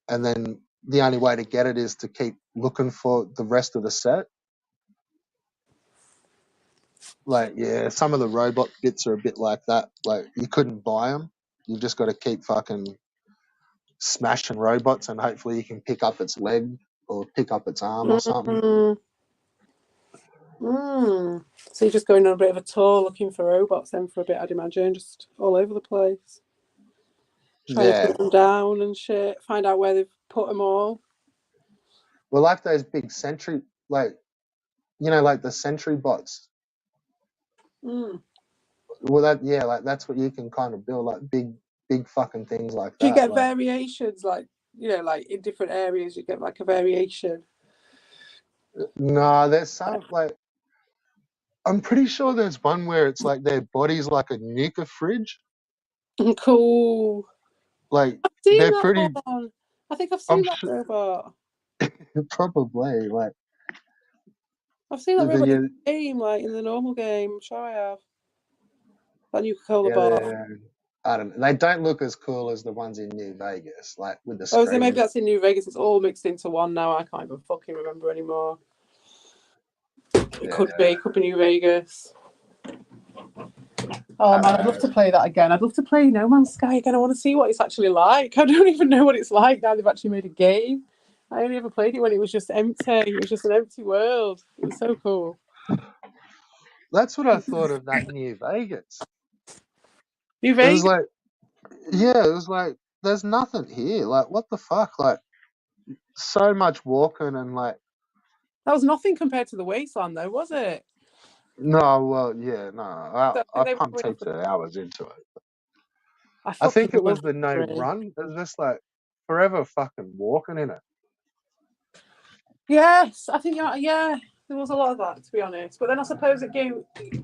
and then the only way to get it is to keep looking for the rest of the set. Like, yeah, some of the robot bits are a bit like that. Like, you couldn't buy them. You've just got to keep fucking smashing robots, and hopefully you can pick up its leg or pick up its arm or something. Mm. Mm. So you're just going on a bit of a tour looking for robots then for a bit, I'd imagine, just all over the place. Trying to Yeah. hunt them down and shit, find out where they've put them all. Well, like those big sentry, like, like the sentry bots. Mm. Well, like that's what you can kind of build, like big fucking things like Do you that. get Like, variations, like, like in different areas, you get like a variation? no, there's some, like, I'm pretty sure there's one where it's like their body's like a nuka fridge. Cool. Like, I've seen they're that pretty, one. I think I've I'm seen that sure, robot. probably, like, I've seen that robot in yeah, the game, like in the normal game. I'm sure I have. That new Coca-Cola yeah, bar. I don't know. They don't look as cool as the ones in New Vegas, like with the Oh, so maybe screens. that's in New Vegas. It's all mixed into one now. I can't even fucking remember anymore. It Yeah, could be New Vegas. Oh I don't man, I'd love know. to play that again. I'd love to play No Man's Sky again. I want to see what it's actually like. I don't even know what it's like now they've actually made a game. I only ever played it when it was just empty. It was just an empty world. It was so cool. That's what I thought of that New Vegas. New It was Vegas. like, yeah, it was like, there's nothing here. Like, what the fuck? Like, so much walking and like, That was nothing compared to the Wasteland, though, was it? no, well, yeah, no, So I I think they were pumped going heaps for. of hours into it. I I fucking think it was love the no it. run. It was just like forever fucking walking in it. Yes, I think yeah, there was a lot of that to be honest. But then I suppose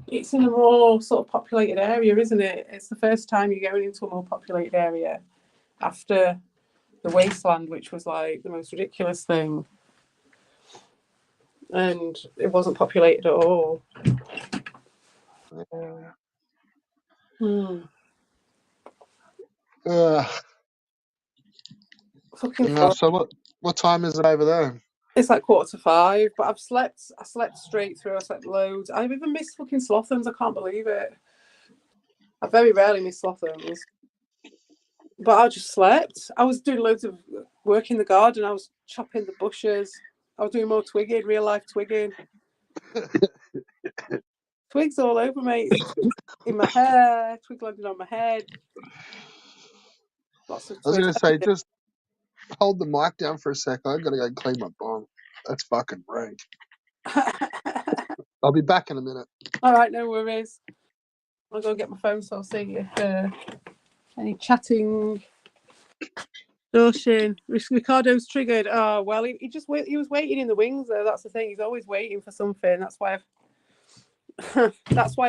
it's in a more sort of populated area, isn't it? It's the first time you're going into a more populated area after the Wasteland, which was like the most ridiculous thing, and it wasn't populated at all. Yeah. Hmm. Ugh. Fucking No, fun. so what time is it over there? It's like 4:45, but I've slept. I slept straight through. I slept loads. I've even missed fucking Slothams. I can't believe it. I very rarely miss Slothams. But I just slept. I was doing loads of work in the garden. I was chopping the bushes. I was doing more twigging, real life twigging. Twigs all over, mate. In my hair, twig landing on my head. Lots of I was twigs. gonna say, just hold the mic down for a sec. I gotta go clean my bum. That's fucking rank. I'll be back in a minute. All right, no worries. I'll go get my phone so I'll see if any chatting. Doshin. Ricardo's triggered. Oh well, he just he was waiting in the wings though. That's the thing. He's always waiting for something. That's why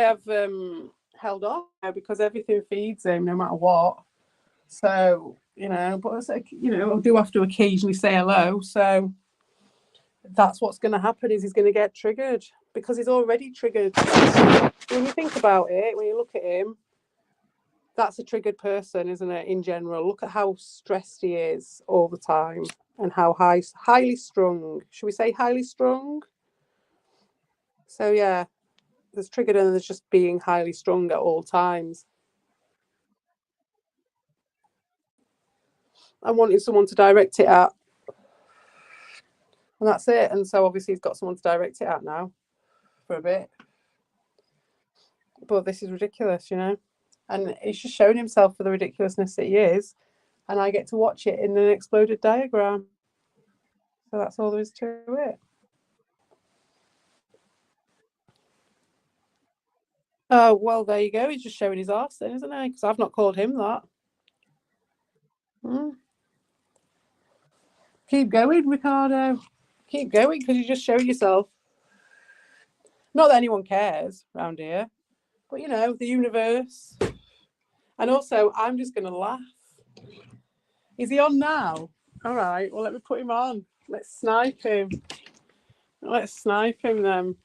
I've held off now, because everything feeds him no matter what. So but it's like, I do have to occasionally say hello. So that's what's going to happen, is he's going to get triggered because he's already triggered. When you think about it, when you look at him, that's a triggered person, isn't it? In general, look at how stressed he is all the time. and how highly strung. Should we say highly strung? So yeah, there's triggered and there's just being highly strung at all times. I wanted someone to direct it at. And that's it. And so obviously he's got someone to direct it at now for a bit. But this is ridiculous, you know? And he's just showing himself for the ridiculousness that he is. And I get to watch it in an exploded diagram. So that's all there is to it. Oh, well, there you go. He's just showing his arse then, isn't he? Because I've not called him that. Keep going, Ricardo. Keep going, because you're just showing yourself. Not that anyone cares around here, but, you know, the universe. And also, I'm just going to laugh. Is he on now? All right, well, let me put him on. Let's snipe him. Let's snipe him then.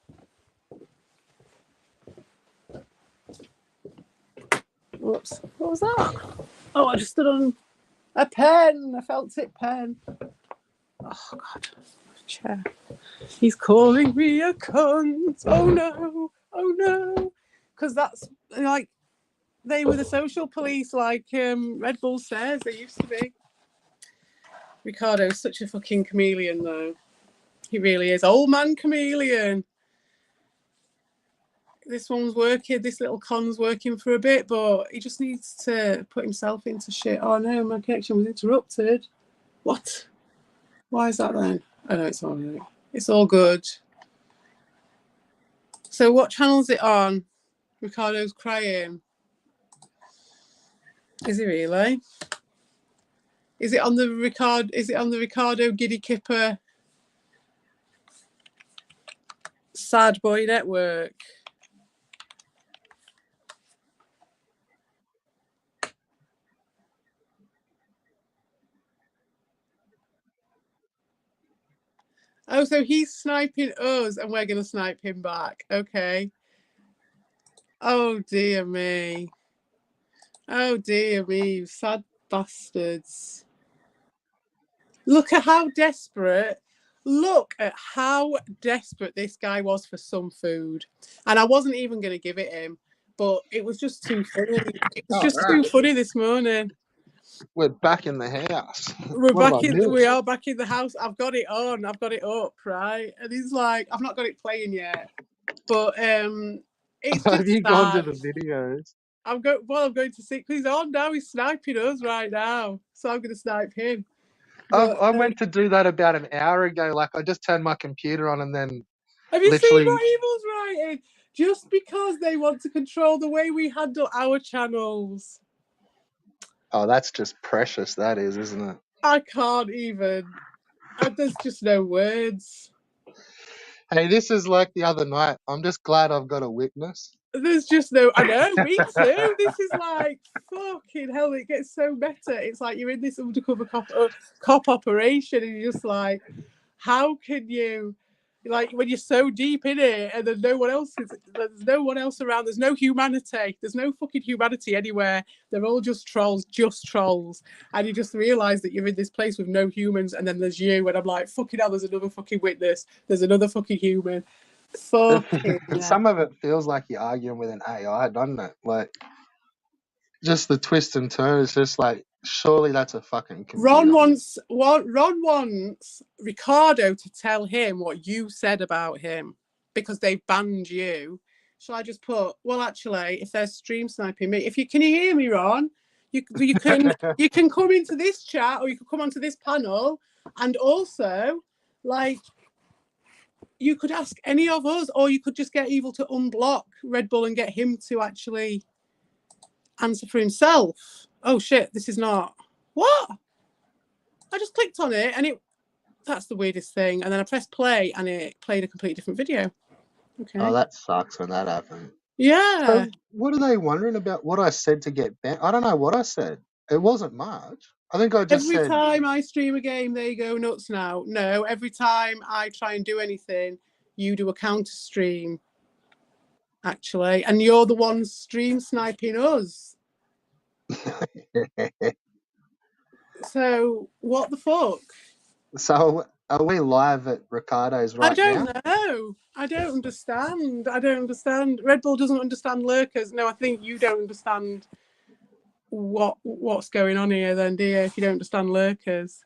Whoops. What was that? Oh, I just stood on a pen. A felt tip pen. Oh, God. Chair. He's calling me a cunt. Oh, no. Oh, no. Because that's like, they were the social police, like Red Bull says they used to be. Ricardo's such a fucking chameleon, though. He really is. Old man chameleon. This one's working, this little con's working for a bit, but he just needs to put himself into shit. Oh no, my connection was interrupted. What? Why is that then? Oh no, it's all right. It's all good. So what channel's it on? Ricardo's crying. Is he really? Is it on the Ricardo Giddy Kipper Sad Boy Network? Oh, so he's sniping us and we're going to snipe him back. Okay. Oh, dear me. Oh, dear me, you sad bastards. Look at how desperate. Look at how desperate this guy was for some food. And I wasn't even going to give it him, but it was just too funny. It was just too funny this morning. We're back in the house. We are back in the house. I've got it on. I've got it up, right? And he's like, I've not got it playing yet. But it's just Have you sad. gone to the videos? I'm going to see, because he's on now. He's sniping us right now. So I'm going to snipe him. But, I went to do that about an hour ago. Like, I just turned my computer on and then have you literally... seen what Evil's writing? Just because they want to control the way we handle our channels. Oh, that's just precious, that is, isn't it? I can't even. There's just no words. Hey, this is like the other night. I'm just glad I've got a witness. There's just no... I know, me too. This is like, fucking hell, it gets so meta. It's like you're in this undercover cop operation and you're just like, how can you... Like, when you're so deep in it and there's no one else around, there's no humanity, there's no fucking humanity anywhere, they're all just trolls, and you just realise that you're in this place with no humans, and then there's you, and I'm like, fucking hell, there's another fucking witness, there's another fucking human. Fucking Some of it feels like you're arguing with an AI, doesn't it? Like, just the twist and turn is just like, surely that's a fucking computer. Ron wants Ricardo to tell him what you said about him because they've banned you. Shall I just put, well, actually, if they're stream sniping me, can you hear me, Ron? You can come into this chat, or you can come onto this panel, and also, like, you could ask any of us, or you could just get Evil to unblock Red Bull and get him to actually answer for himself. Oh shit, this is not... What? I just clicked on it and that's the weirdest thing. And then I pressed play and it played a completely different video. Okay. Oh, that sucks when that happened. Yeah. So what are they wondering about what I said to get banned? I don't know what I said. It wasn't much. I think I just every said... time I stream a game, they go nuts now. No, every time I try and do anything, you do a counter stream, actually. And you're the one stream sniping us. So what the fuck? So are we live at Ricardo's right now? I don't know. I don't understand. Red Bull doesn't understand lurkers. No, I think you don't understand what's going on here then, do you, if you don't understand lurkers?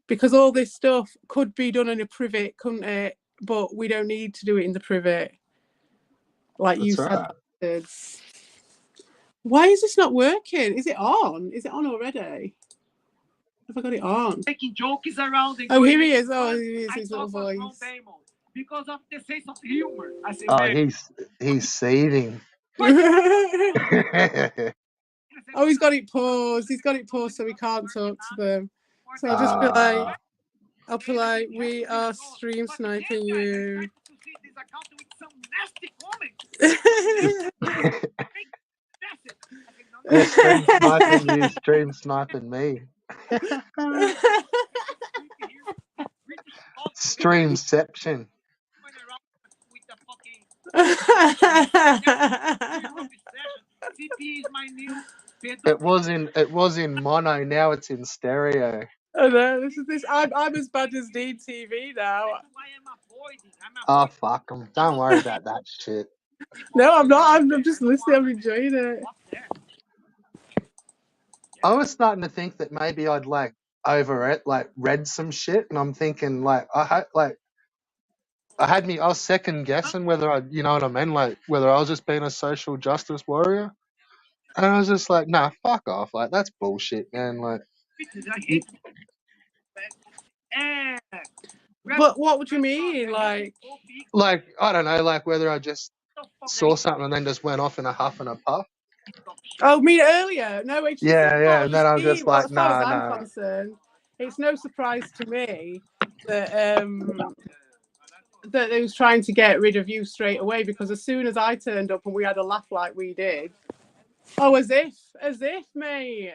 Because all this stuff could be done in a privet, couldn't it? But we don't need to do it in the privet. Like That's you said, right. bastards. Why is this not working? Is it on? Is it on already? Have I got it on? Making jokes around. Oh, here he is. Oh, here he is, his little voice. Because of the sense of humor. I say, Oh, he's seething. Oh, he's got it paused. He's got it paused so he can't talk to them. So I'll just be like, we are stream sniping you. They're stream sniping you, stream sniping me. Streamception. It was in mono, now it's in stereo. Oh no, this. I'm as bad as Dean TV now. Oh fuck them. Don't worry about that shit. No, I'm not. I'm just listening. I'm enjoying it. I was starting to think that maybe I'd read some shit, and I'm thinking I was second guessing whether you know what I mean, like whether I was just being a social justice warrior, and I was just like, nah, fuck off, like that's bullshit, man. But what would you mean, like I don't know, like whether I just saw something and then just went off in a huff and a puff. Oh, me earlier? No, it's just Yeah, and then I was just like, as far as nah. I'm concerned, it's no surprise to me that that they was trying to get rid of you straight away, because as soon as I turned up and we had a laugh like we did, as if, mate.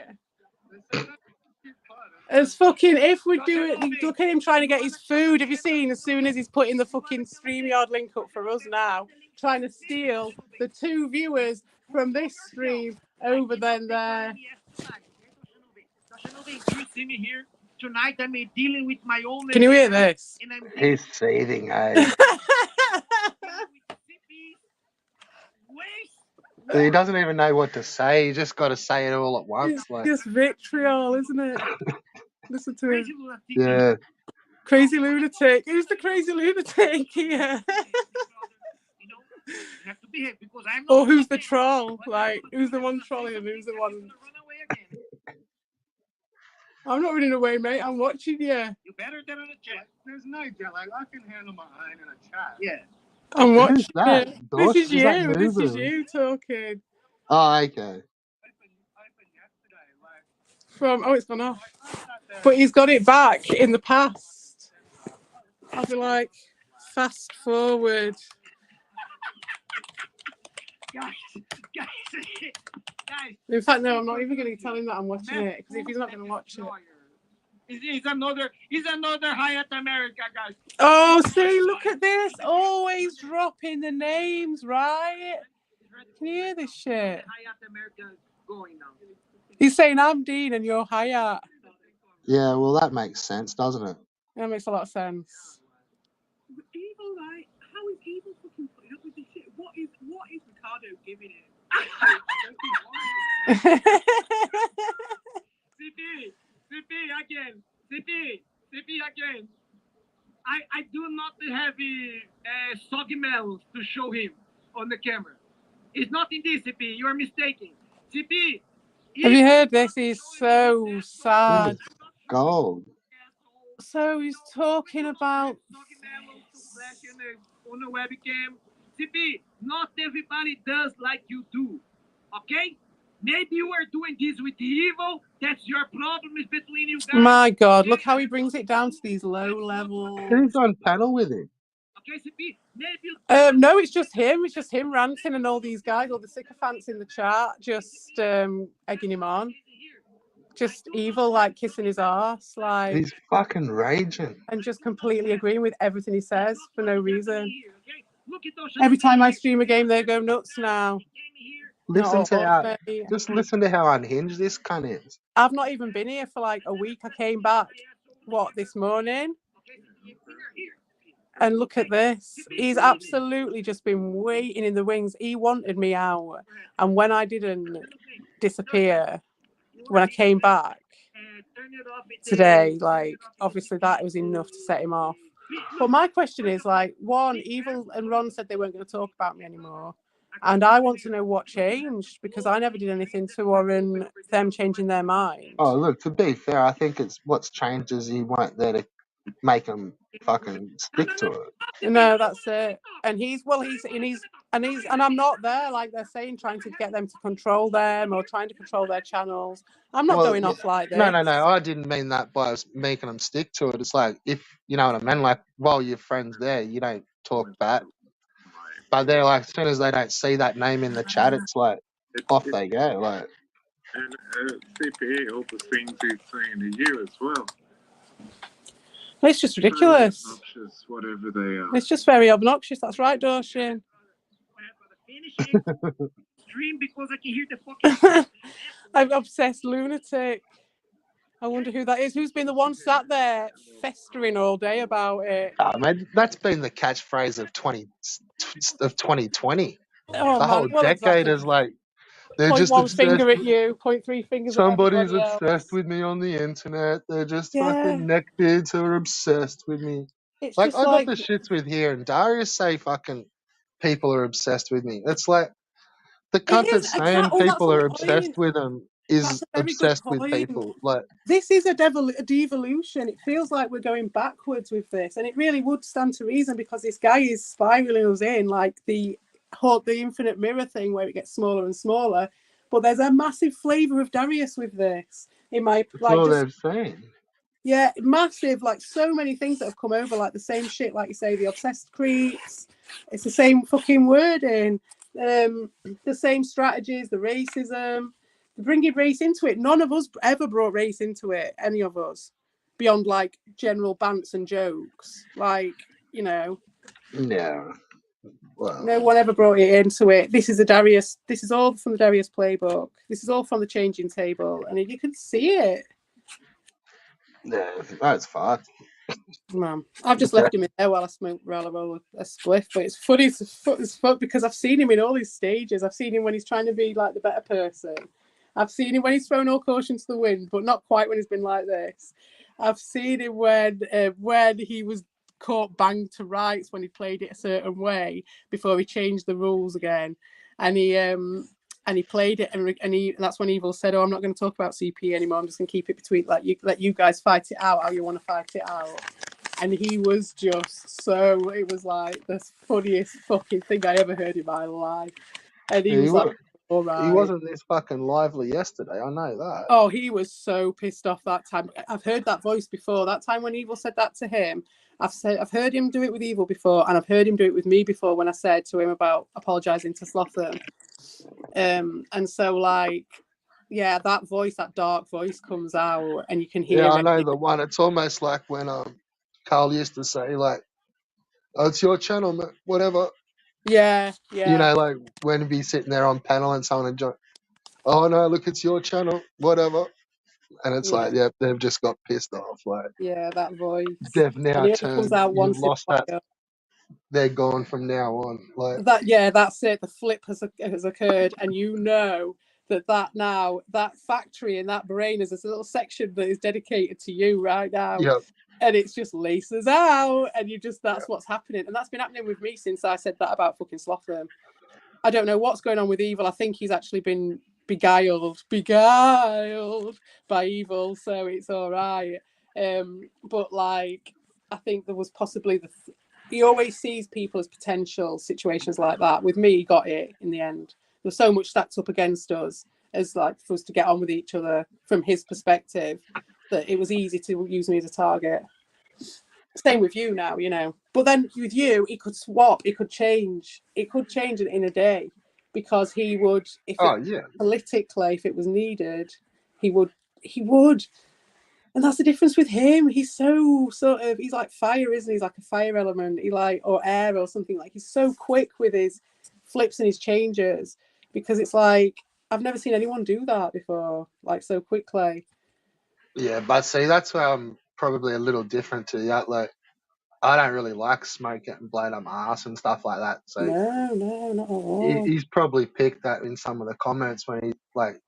As fucking if we do it. Look at him trying to get his food. Have you seen? As soon as he's putting the fucking StreamYard link up for us now, trying to steal the 2 viewers from this stream over there. Tonight I'm dealing with my own. Can you hear this? He's seething, eh? He doesn't even know what to say. He just got to say it all at once. It's just vitriol, isn't it? Listen to him. Yeah. Crazy lunatic. Who's the crazy lunatic here? Or who's the troll? Like, who's the one trolling and who's the one? I'm not running away, mate. I'm watching you. You're better than in a chat. There's no jet lag. I can handle my iron in a chat. Yeah. I'm watching Who's that? you. Dosh? This is Is that you. This is Nubu? you talking. Oh, okay. It's gone off. But he's got it back in the past. I'll be like, fast forward. Guys. In fact, no, I'm not even going to tell him that I'm watching it, because if he's not going to watch it. He's another Hyatt America, guys. Oh, see, look at this. Always dropping the names, right? Can you hear this shit? Hyatt America going now. He's saying I'm Dean and you're Hyatt. Yeah, well, that makes sense, doesn't it? That makes a lot of sense. Evil, like, how is Evil fucking putting up with this shit? What is Ricardo giving it? CP again. I do not have soggy melons to show him on the camera. It's not in this, CP. You are mistaken. CP. Have you heard this? He's so sad. Gold. So he's talking about on the webcam. CP, not everybody does like you do. Okay? Maybe you are doing this with Evil. That's your problem. Is between you guys. My God, look how he brings it down to these low levels. Who's on panel with him? Okay, CP, maybe no, it's just him. It's just him ranting, and all these guys, all the sycophants in the chat, just egging him on. Just Evil, like kissing his ass, like he's fucking raging, and just completely agreeing with everything he says for no reason. Every time I stream a game, they go nuts now. Listen to how unhinged this cunt is. I've not even been here for like a week. I came back this morning. And look at this. He's absolutely just been waiting in the wings. He wanted me out. And when I didn't disappear, when I came back today, like, obviously that was enough to set him off. But my question is, like, one, Evil and Ron said they weren't going to talk about me anymore. And I want to know what changed, because I never did anything to warrant them changing their mind. Oh, look, to be fair, I think it's what's changed is he weren't there to make them fucking stick to it. No, that's it. And and I'm not there, like they're saying, trying to get them to control them or trying to control their channels. I'm not going off like this. No, I didn't mean that by making them stick to it. It's like, if you know what I mean, like, while your friend's there, you don't talk back. But they're like, as soon as they don't see that name in the chat, it's like, off they go. Like, and CPE also thinks it's saying to you as well. It's just ridiculous. Obnoxious, whatever they are. It's just very obnoxious. That's right, Dorshin. Stream because I can hear the fucking. I'm obsessed lunatic. I wonder who that is. Who's been the one sat there festering all day about it? oh, man, that's been the catchphrase of 2020. Oh, The whole decade exactly. is like, they're Point just one obsessed. finger at you, point three fingers Somebody's at everybody obsessed else. with me on the internet. They're just Yeah. fucking neckbeards who are obsessed with me. It's Like, just I got like the shits with here, and Darius say fucking people are obsessed with me. It's like, the cunt that's saying people are obsessed with him is obsessed with people. Like, this is a devolution. It feels like we're going backwards with this, and it really would stand to reason, because this guy is spiraling us in like the infinite mirror thing, where it gets smaller and smaller. But there's a massive flavour of Darius with this. In my they're saying. Yeah, massive. Like, so many things that have come over, like the same shit, like you say, the obsessed creeps. It's the same fucking wording. The same strategies, the racism, the bringing race into it. None of us ever brought race into it, any of us, beyond like general bants and jokes. Like, you know. Yeah. Well, no one ever brought it into it. This is all from the Darius playbook. This is all from the changing table. And you can see it. Yeah, that's fine. Man, I've just left him in there while I smoke a spliff. But it's funny as fuck, because I've seen him in all these stages. I've seen him when he's trying to be like the better person. I've seen him when he's thrown all caution to the wind, but not quite when he's been like this. I've seen him when he was caught banged to rights, when he played it a certain way before he changed the rules again, and he played it, and that's when Evil said, "Oh, I'm not going to talk about CP anymore. I'm just going to keep it between, let you guys fight it out how you want to fight it out." And he was just so, it was like the funniest fucking thing I ever heard in my life. And he was like, all right. He wasn't this fucking lively yesterday, I know that. Oh, he was so pissed off that time. I've heard that voice before. That time when Evil said that to him, I've heard him do it with Evil before, and I've heard him do it with me before when I said to him about apologising to Slotham. And so, like, yeah, that voice, that dark voice comes out, and you can hear it. Yeah, I know the one. It's almost like when Carl used to say, like, "Oh, it's your channel, man. Whatever." Yeah. You know, like when he'd be sitting there on panel and someone would join, "Oh no, look, it's your channel, whatever." And it's like, yeah, they've just got pissed off. Like, yeah, that voice. They've now turned. You've lost that. They're gone from now on. Like that. Yeah, that's it. The flip has occurred, and you know that factory in that brain is this little section that is dedicated to you right now. Yep. And it's just laces out, and that's what's happening. And that's been happening with me since I said that about fucking Slotham. I don't know what's going on with Evil. I think he's actually been beguiled by Evil, so it's all right. But like, I think there was possibly he always sees people as potential situations like that. With me, he got it in the end. There's so much stacked up against us as like for us to get on with each other from his perspective that it was easy to use me as a target. Same with you now, you know. But then with you, it could swap, it could change. It could change in a day, because he would, politically, if it was needed, he would. And that's the difference with him. He's so he's like fire, isn't he? He's like a fire element. Or air or something. Like, he's so quick with his flips and his changes, because it's like, I've never seen anyone do that before, like so quickly. Yeah, but see, that's probably a little different to you. Like, I don't really like smoke getting blown up my ass and stuff like that. So No, not at all. he's probably picked that in some of the comments when he like.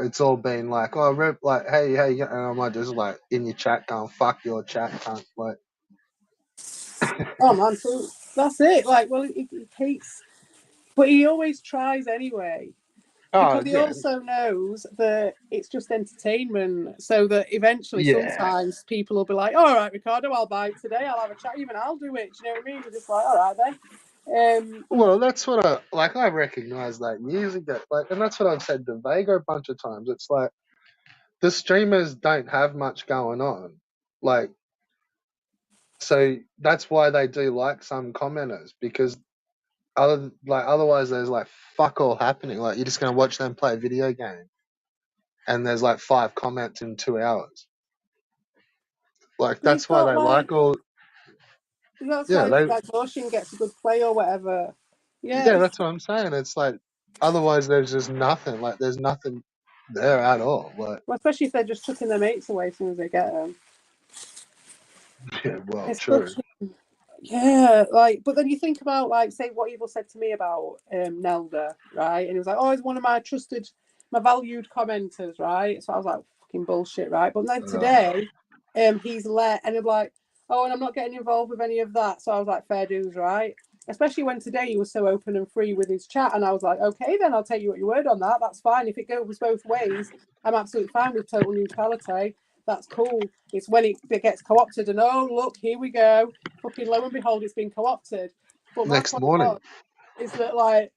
It's all been like, oh, like, hey, and I'm like, just like in your chat going, fuck your chat, cunt. Like, Oh man, so that's it. Like, well, he hates, but he always tries anyway. Because he yeah, also knows that it's just entertainment, so that eventually sometimes people will be like, all right, Ricardo, I'll buy it today, I'll have a chat, even I'll do it. Do you know what I mean? We're just like, all right then. Well, that's what I recognized that years ago. Like, and that's what I've said to Vega a bunch of times. It's like the streamers don't have much going on. Like, so that's why they do like some commenters, because otherwise there's like fuck all happening. Like, you're just gonna watch them play a video game and there's like 5 comments in 2 hours. Like, They've that's why got they like all. that's Yeah, why like Ocean gets a good play or whatever. Yeah, that's what I'm saying. It's like otherwise there's just nothing. Like, there's nothing there at all. Like, well, especially if they're just chucking their mates away as soon as they get them. yeah, well, It's true. fucking, yeah, like, but then you think about, like, say what Evil said to me about Nelda, right? And he was like, oh, he's one of my trusted, my valued commenters, right? So I was like, fucking bullshit, right? But then today, he's and he's like, oh, and I'm not getting involved with any of that. So I was like, fair dues, right? Especially when today he was so open and free with his chat, and I was like, okay, then I'll take you at your word on that. That's fine. If it goes both ways, I'm absolutely fine with total neutrality. That's cool. It's when it gets co-opted, and oh look, here we go. Fucking lo and behold, it's been co-opted. But my Next point morning. is that, like,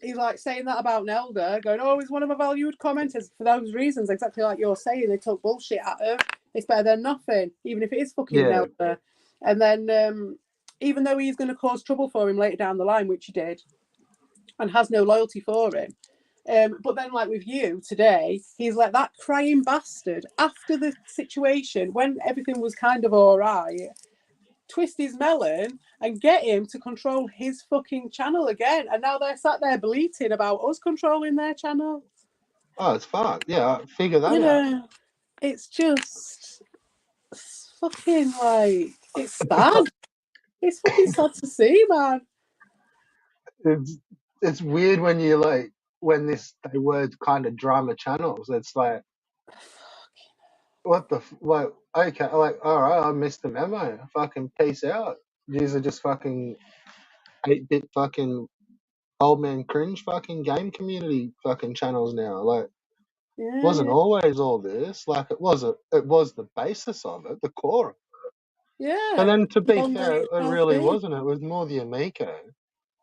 he's like saying that about Nelda, going, oh, he's one of my valued commenters for those reasons, exactly like you're saying. They talk bullshit at her. It's better than nothing, even if it is fucking Yeah. Nelda. And then, even though he's going to cause trouble for him later down the line, which he did, and has no loyalty for him. But then, like with you today, he's like that crying bastard after the situation when everything was kind of all right. Twist his melon and get him to control his fucking channel again. And now they're sat there bleating about us controlling their channel. Oh, it's fucked. Yeah, figure that You out. know, it's just fucking like, it's sad. It's fucking sad to see, man. It's weird when you like when they were kind of drama channels. It's like, what the like? Okay, like, all right, I missed the memo. Fucking peace out. These are just fucking 8-bit fucking old man cringe fucking game community fucking channels now. Like, it wasn't Yeah, always all this. Like, it was the basis of it, the core. yeah. But then, to be Long may fair, it it shall really be. wasn't. It was more the Amico.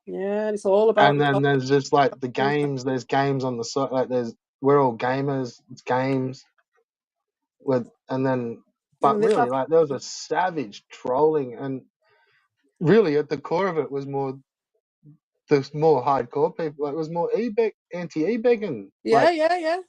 Yeah, and it's all about And the then there's just like the dollars. games. There's games on the side. Like, we're all gamers. It's games but And this really, after, like, there was a savage trolling, and really at the core of it was more the more hardcore people. Like, it was more anti-e-begging. yeah, Like, yeah, yeah. If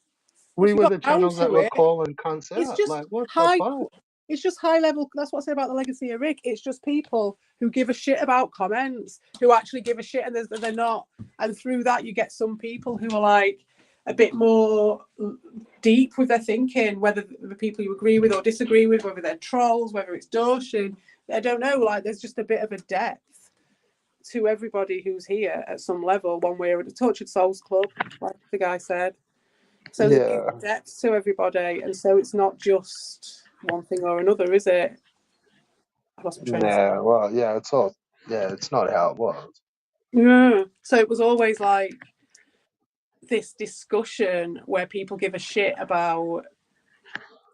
we you were got the down channels that to were it, calling cunts it's out. just Like, what the high. fuck? It's just high level. That's what I say about the legacy of Rick. It's just people who give a shit about comments, who actually give a shit, and they're not. And through that, you get some people who are like a bit more deep with their thinking, whether the people you agree with or disagree with, whether they're trolls, whether it's Doshin. I don't know. Like, there's just a bit of a depth to everybody who's here at some level, one way or another. Tortured Souls Club, like the guy said. So there's Yeah. depth to everybody, and so it's not just one thing or another, is it? I lost my train of thought. Yeah. Well, yeah. It's all. Yeah. It's not how it was. Yeah. So it was always like this discussion where people give a shit about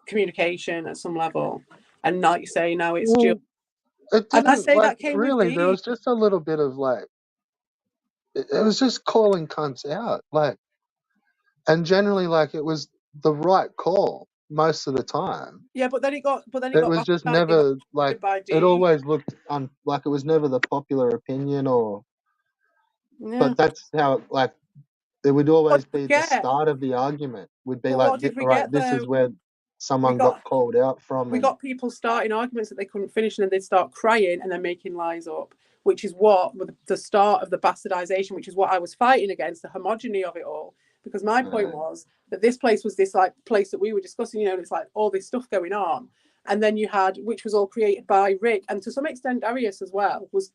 communication at some level, and like you say, now it's just. It And I didn't, say like, that came with really. There me. was just a little bit of like. It was just calling cunts out, like, and generally, like, it was the right call most of the time. Yeah, but then it got It was just it got never like, by it D. always looked like it was never the popular opinion, Yeah. but that's how, like, it would What always did we be the get? start of the argument would be But like, what did we all right, get this is though? where We someone got got called out from, we and got people starting arguments that they couldn't finish, and then they'd start crying and then making lies up, which is what the start of the bastardization, which is what I was fighting against, the homogeny of it all. Because my point was that this place was this like place that we were discussing, you know, and it's like all this stuff going on. And then you had, which was all created by Rick, and to some extent Darius as well, was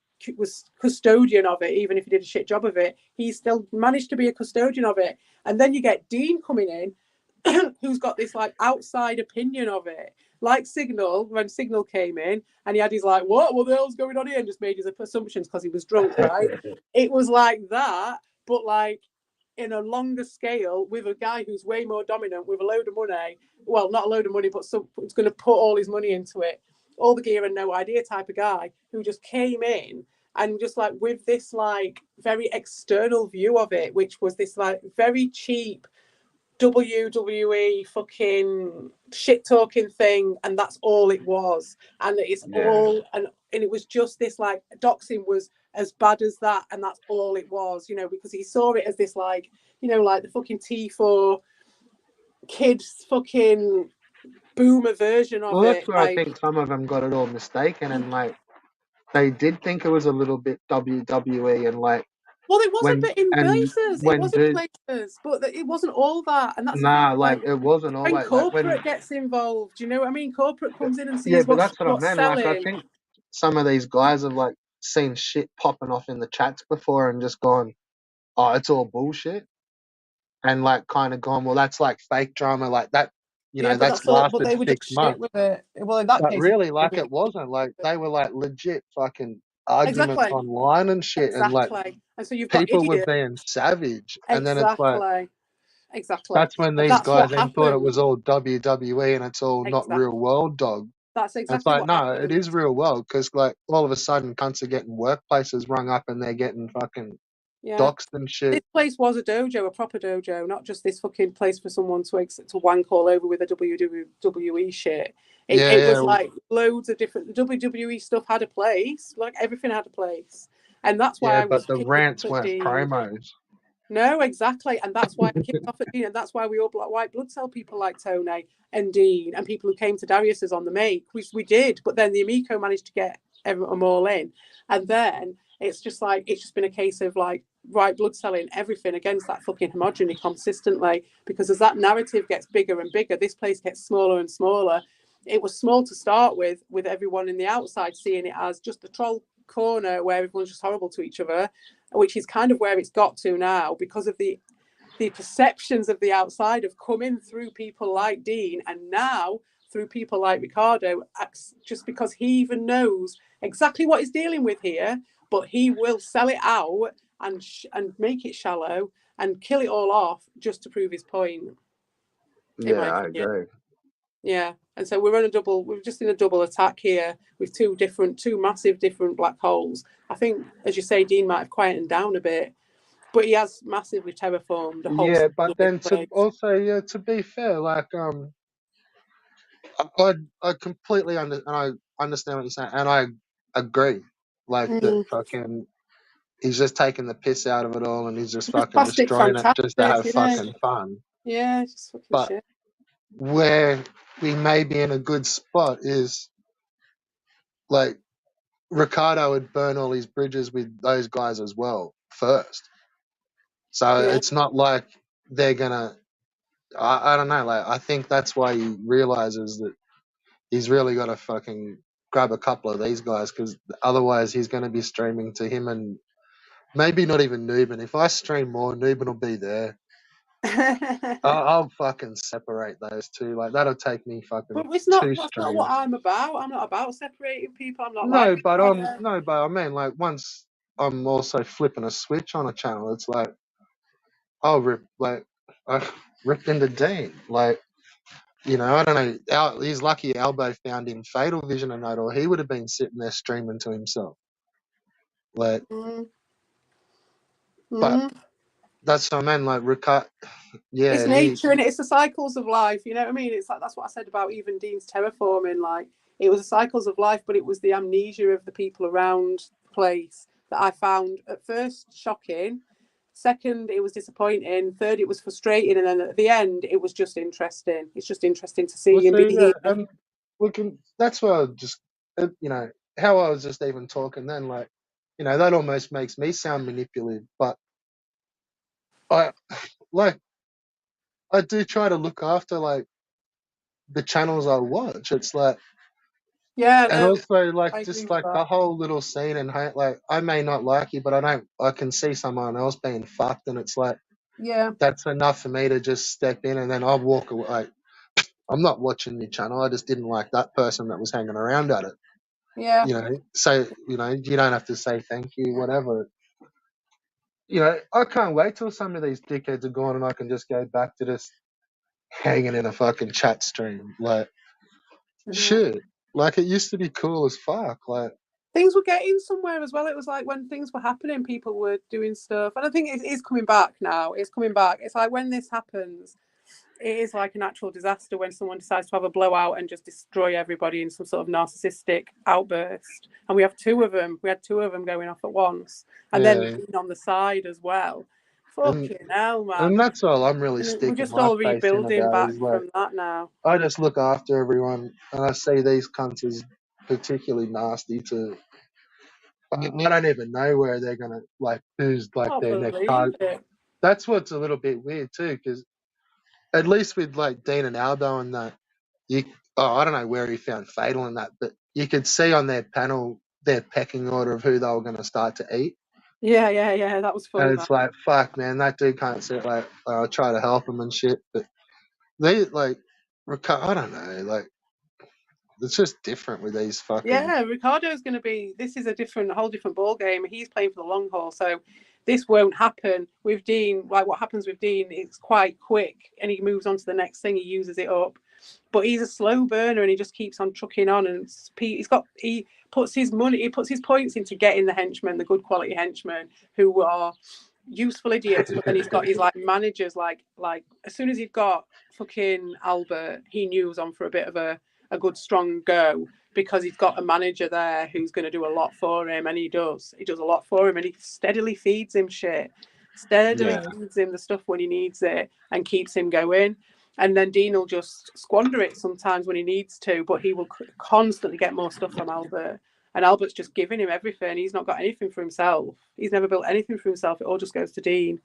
custodian of it. Even if he did a shit job of it, he still managed to be a custodian of it. And then you get Dean coming in, who's got this like outside opinion of it, like Signal, when Signal came in, and he had his like, what the hell's going on here, and just made his assumptions because he was drunk, right? It was like that, but like in a longer scale, with a guy who's way more dominant, with a load of money. Well, not a load of money, but it's going to put all his money into it, all the gear and no idea type of guy who just came in and just like with this like very external view of it, which was this like very cheap WWE fucking shit talking thing, and that's all it was. And it's all and it was just this like doxing was as bad as that, and that's all it was, you know, because he saw it as this like, you know, like the fucking T4 kids fucking boomer version of Well, that's it. where I Like, think some of them got it all mistaken, and like they did think it was a little bit WWE, and like well, it was a when bit in and places. It when was in dude, places, but it wasn't all that. And that's the thing. nah, like Like it wasn't all when like when corporate gets involved, you know what I mean? Corporate comes in and yeah, sees but what's that's what I meant. Like I selling. think some of these guys have like seen shit popping off in the chats before and just gone, oh, it's all bullshit, and like kind of gone, well, that's like fake drama, like that, you Yeah, know, but that's that's all. But lasted they were just 6 months. shit with it. Well, in that But case, really, like it wasn't. Like they were like legit fucking arguments exactly, online and shit, and like exactly. And so you've got people were idiots. being savage, and then it's like Exactly, exactly. that's when And these that's guys what then thought it was happened. all WWE and it's all not real Exactly. world, dog. That's And it's exactly like, what no, it happened. is real world because like all of a sudden cunts are getting workplaces rung up and they're getting fucking Yeah. doxed and This shit. place was a dojo, a proper dojo, not just this fucking place for someone to wank all over with a WWE shit. Yeah, It was yeah, like loads of different. The WWE stuff had a place, like everything had a place, and that's why yeah, I but was the kicked rants off at weren't Dean. promos. No, exactly, and that's why I kicked off at Dean, and that's why we all black white blood cell people like Tony and Dean and people who came to Darius's on the make. We did, but then the Amico managed to get them all in, and then it's just like it's just been a case of like right blood selling everything against that fucking homogeny consistently, because as that narrative gets bigger and bigger, this place gets smaller and smaller. It was small to start with everyone in the outside seeing it as just the troll corner where everyone's just horrible to each other, which is kind of where it's got to now because of the perceptions of the outside have come in through people like Dean, and now through people like Ricardo, just because he even knows exactly what he's dealing with here, but he will sell it out and make it shallow and kill it all off just to prove his point. In my Yeah, I opinion. agree. Yeah, and so we're just in a double attack here with two massive different black holes. I think, as you say, Dean might have quietened down a bit, but he has massively terraformed a whole Yeah, but then to place. also, yeah, to be fair, like I completely and I understand what you're saying, and I agree. Like that, fucking, he's just taking the piss out of it all, and he's just It's just fucking plastic destroying it just to fantastic, have you know. fucking fun. Yeah, just fucking But shit. where we may be in a good spot is like Ricardo would burn all his bridges with those guys as well first. So Yeah. it's not like they're gonna. I don't know. Like I think that's why he realizes that he's really got to fucking grab a couple of these guys because otherwise he's going to be streaming to him and maybe not even Nuben. If I stream more, Nuben will be there. I'll fucking separate those two. Like that'll take me fucking But it's not. 2 That's not what streams. I'm about. I'm not about separating people. I'm not like No, but Ricardo. I mean like once I'm also flipping a switch on a channel, it's like I'll rip like I ripped into Dean. Like, you know, I don't know. He's lucky Albo found him Fatal Vision and that, or he would have been sitting there streaming to himself. Like, but that's what I mean. Like, It's yeah, nature and it's the cycles of life. You know what I mean? It's like that's what I said about even Dean's terraforming. Like it was the cycles of life, but it was the amnesia of the people around the place that I found at first shocking. Second, it was disappointing. Third, it was frustrating, and then at the end, it was just interesting. It's just interesting to see and be here. and we can. That's why I just, you know, how I was just even talking then. Like, you know, that almost makes me sound manipulative, but I like I do try to look after like the channels I watch. It's like Yeah, And no, also, like, I agree just with like the that. whole little scene and hate, like, I may not like you, but I can see someone else being fucked, and it's like, Yeah, that's enough for me to just step in and then I'll walk away. Like, I'm not watching your channel. I just didn't like that person that was hanging around at it. yeah. So, you don't have to say thank you, whatever. I can't wait till some of these dickheads are gone and I can just go back to just hanging in a fucking chat stream. Like, I know. shit. Like, it used to be cool as fuck. Like, Things were getting somewhere as well. It was like when things were happening, people were doing stuff. And I think it is coming back now. It's coming back. It's like when this happens, it is like a natural disaster when someone decides to have a blowout and just destroy everybody in some sort of narcissistic outburst. And we have two of them. We had two of them going off at once. And then yeah. being on the side as well. And, Fucking hell, man. and that's all I'm really And we're sticking just my all face in rebuilding about back is like, from that now. I just look after everyone and I see these cunts as particularly nasty to. I don't even know where they're gonna like who's like Can't their next believe target. it. That's what's a little bit weird too, because at least with like Dean and Aldo and that, you I don't know where he found Fatal in that, but you could see on their panel their pecking order of who they were going to start to eat, Yeah, yeah, yeah. That was and funny, man. it's like fuck, man, that dude can't sit. Like I'll try to help him and shit, but they like I don't know, like it's just different with these fucking. Yeah, Ricardo's going to be. This is a whole different ball game. He's playing for the long haul, so this won't happen with Dean. Like what happens with Dean, it's quite quick, and he moves on to the next thing. He uses it up, but he's a slow burner, and he just keeps on trucking on. And he puts his money, he puts his points into getting the henchmen, the good quality henchmen who are useful idiots. But then he's got his like managers, like as soon as he'd got fucking Albert, he knew he was on for a bit of a good strong go because he's got a manager there who's going to do a lot for him, and he does a lot for him, and he steadily feeds him shit, steadily Yeah. feeds him the stuff when he needs it and keeps him going. And then Dean will just squander it sometimes when he needs to, but he will constantly get more stuff from Albert, and Albert's just giving him everything. He's not got anything for himself. He's never built anything for himself. It all just goes to Dean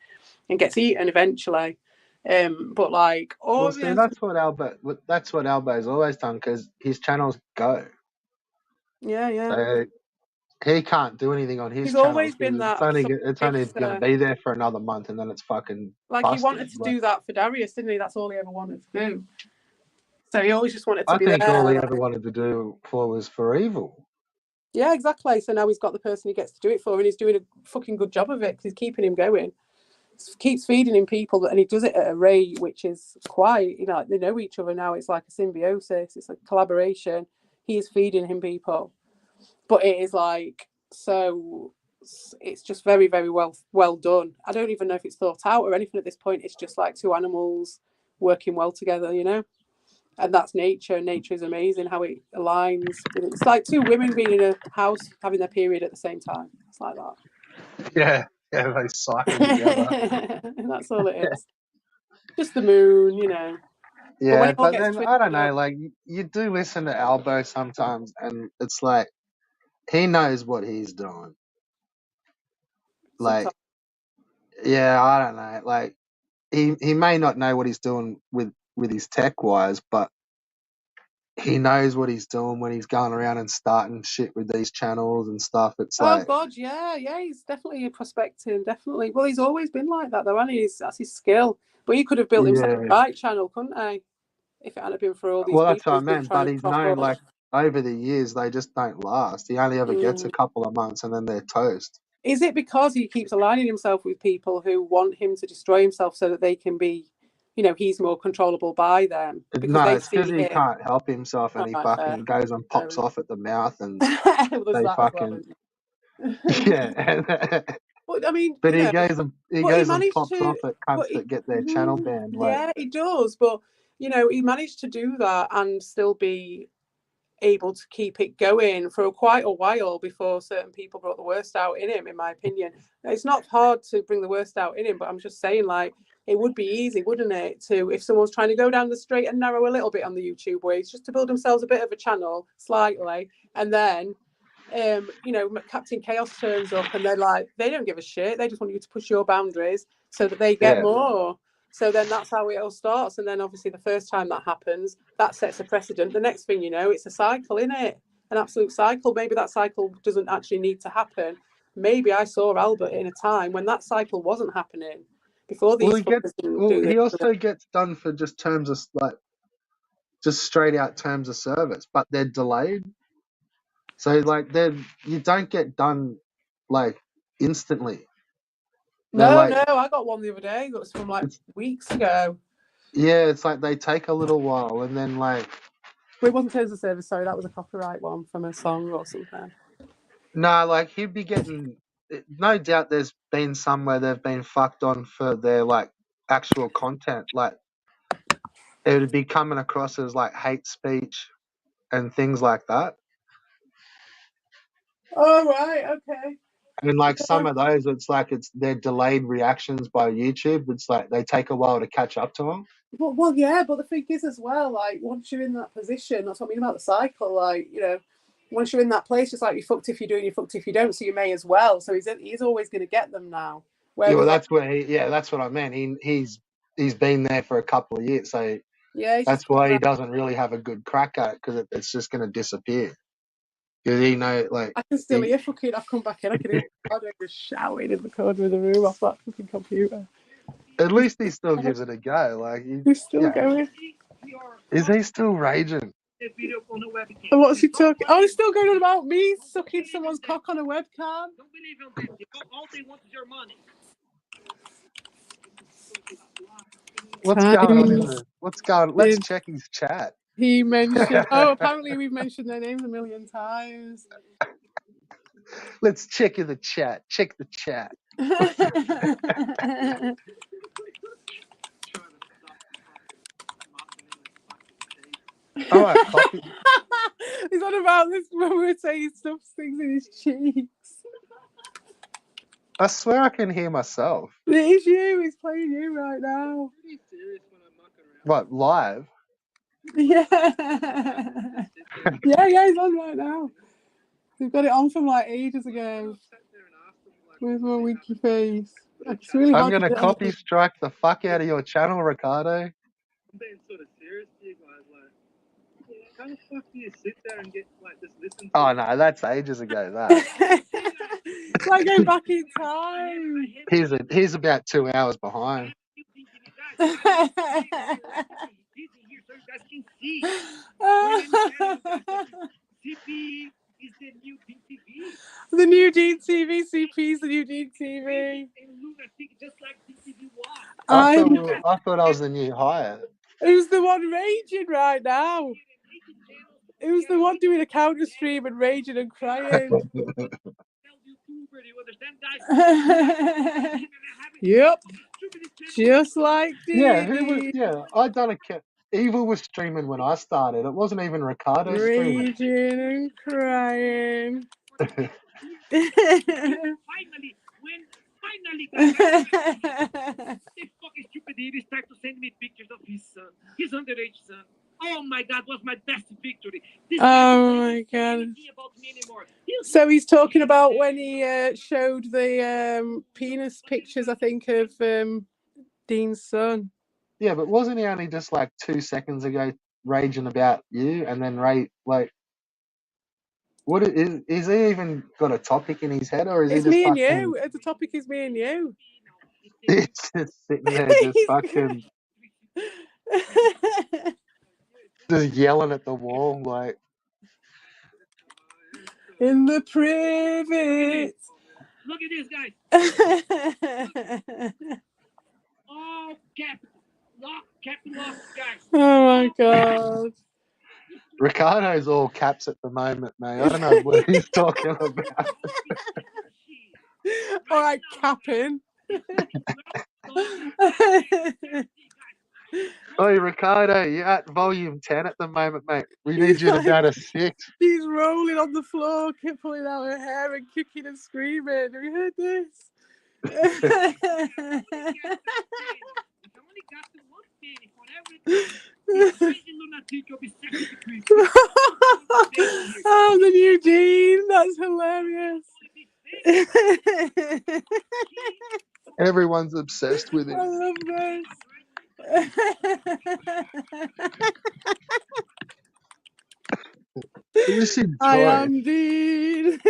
and gets eaten eventually. But like, Well, oh see, yeah, that's what Albert's always done because his channels go. yeah. So he can't do anything on his He's channels always been because it's that only sort it's of only going to trickster. be there for another month and then it's fucking Like he busted. wanted to Like, do that for Darius, didn't he? That's all he ever wanted to do. So he always just wanted to I be think all there. he ever Like, wanted to do for was for evil. yeah, exactly. So now he's got the person he gets to do it for, and he's doing a fucking good job of it because he's keeping him going. Keeps feeding him people, and he does it at a rate which is quite, like they know each other now. It's like a symbiosis. It's a collaboration. He is feeding him people, but it is like so. It's just very, very well done. I don't even know if it's thought out or anything at this point. It's just like two animals working well together, and that's nature. Nature is amazing how it aligns. It's like two women being in a house having their period at the same time. It's like Yeah, yeah, they cycle together. that. That's all it is. Just the moon. But when Yeah, it all but gets then I don't twisted know. up, Like you do listen to Albo sometimes, and it's like he knows what he's doing. Like, sometimes. yeah, I don't know. Like he may not know what he's doing with his tech wise, but he knows what he's doing when he's going around and starting shit with these channels and stuff. It's Oh like, God, yeah. He's definitely a prospecting, definitely. Well, he's always been like that, though, hasn't he? That's his skill. But he could have built himself yeah. a right channel, couldn't he? If it hadn't been for all these Well, that's people what I he's been meant. But trying to he's prop known up. like over the years they just don't last. He only ever gets a couple of months and then they're toast. Is it because he keeps aligning himself with people who want him to destroy himself so that they can be, he's more controllable by them because No, they it's because see he him? can't help himself and All he right, fair. fucking goes and Fair pops enough. off at the mouth and Well, there's they that as well, fucking isn't yeah. But I mean, But he but he goes and managed pops off to. at But cunts that get their channel banned. Like, yeah, he does. But he managed to do that and still be able to keep it going for quite a while before certain people brought the worst out in him. In my opinion, it's not hard to bring the worst out in him, but I'm just saying, like, it would be easy, wouldn't it, to if someone's trying to go down the straight and narrow a little bit on the YouTube ways, just to build themselves a bit of a channel slightly, and then Captain Chaos turns up and they're like, they don't give a shit. They just want you to push your boundaries so that they get yeah, more. So then that's how it all starts. And then obviously the first time that happens, that sets a precedent. The next thing you know, it's a cycle, isn't it? an absolute cycle. Maybe that cycle doesn't actually need to happen. Maybe I saw Albert in a time when that cycle wasn't happening before these fuckers didn't do he this. also gets done for just terms of like just straight out terms of service, but they're delayed. So like you don't get done like instantly. They're No, like I got one the other day that was from like weeks ago. yeah, it's like they take a little while and then like Well, it wasn't terms of service, sorry, that was a copyright one from a song or something. no, like he'd be getting no doubt there's been some where they've been fucked on for their like actual content. Like it would be coming across as like hate speech and things like that. Oh, right, okay. And like some of those, it's their delayed reactions by YouTube. It's like they take a while to catch up to them. Well, yeah, but the thing is as well, like once you're in that position, that's what I mean about the cycle. Like, you know, once you're in that place, it's like you're fucked if you do and you're fucked if you don't. So you may as well. So he's always going to get them now. Whereas, Yeah, well, that's what I meant. He's been there for a couple of years, so yeah, that's why he doesn't really have a good crack at it because it's just going to disappear. Because I can still hear fucking. I've come back in. I can hear just shouting in the corner of the room off that fucking computer. At least he still gives it a go. Like He's still going. Is he still raging? And what's he talking? Oh, he's still going on about me sucking someone's cock on a webcam. Don't believe him, man. All they want is your money. What's going on? Let's check his chat. He mentioned. Oh, apparently we've mentioned their names a million times. Let's check in the chat. Check the chat. All right, copy. He's on about this when we were saying stuff things in his cheeks. I swear I can hear myself. It is you. He's playing you right now. What, live? Yeah. yeah, he's on right now. We've got it on from like ages ago. Where's my winky face? It's really I'm hard going to to copy strike the fuck out of your channel, Ricardo. I'm being sort of serious to you guys. Like, how the fuck do you sit there and get like just listen to? Oh no, that's ages ago. That. It's like going back in time. He's about 2 hours behind. The new Dean TV, CP's the new Dean TV. I thought I was the new hire. Who's the one raging right now? Who's the one doing a counter stream and raging and crying? Yep. Just like Dean. I done a Evil was streaming when I started. It wasn't even Ricardo streaming. Raging and crying. Finally, this fucking stupid idiot started to send me pictures of his son, his underage son. Oh my God, was my best victory. Oh my God. So he's talking about when he showed the penis pictures, I think, of Dean's son. Yeah, but wasn't he only just like 2 seconds ago raging about you and then like what is he even got a topic in his head or is it's he just me fucking... and you? The topic is me and you. He's just sitting there just fucking just yelling at the wall like in the privet. Look at this, guys. Oh, Captain Lock, guys. Oh my God. Ricardo's all caps at the moment, mate. I don't know what he's talking about. All right, capping. Hey, Ricardo, you're at volume 10 at the moment, mate. We need you to go to 6. She's rolling on the floor, kept pulling out her hair and kicking and screaming. Have you heard this? Oh, the new Dean. That's hilarious. Everyone's obsessed with him. I love this. Listen, I Troy. am Dean.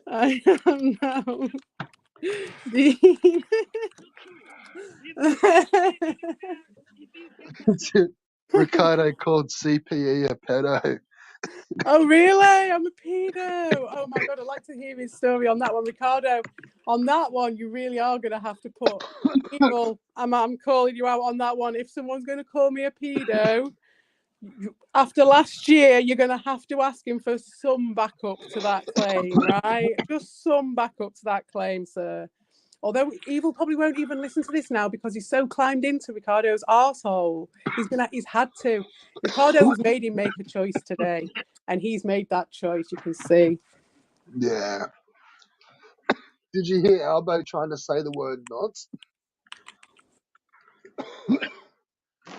I am now Dean. Ricardo called CPE a pedo. Oh, really? I'm a pedo. Oh, my God. I'd like to hear his story on that one. Ricardo, on that one, you really are going to have to put evil. I'm calling you out on that one. If someone's going to call me a pedo, after last year, you're going to have to ask him for some backup to that claim, right? Just some backup to that claim, sir. Although Evil probably won't even listen to this now because he's so climbed into Ricardo's arsehole. He's had to. Ricardo has made him make a choice today, and he's made that choice. You can see. Yeah. Did you hear Albo trying to say the word nonce?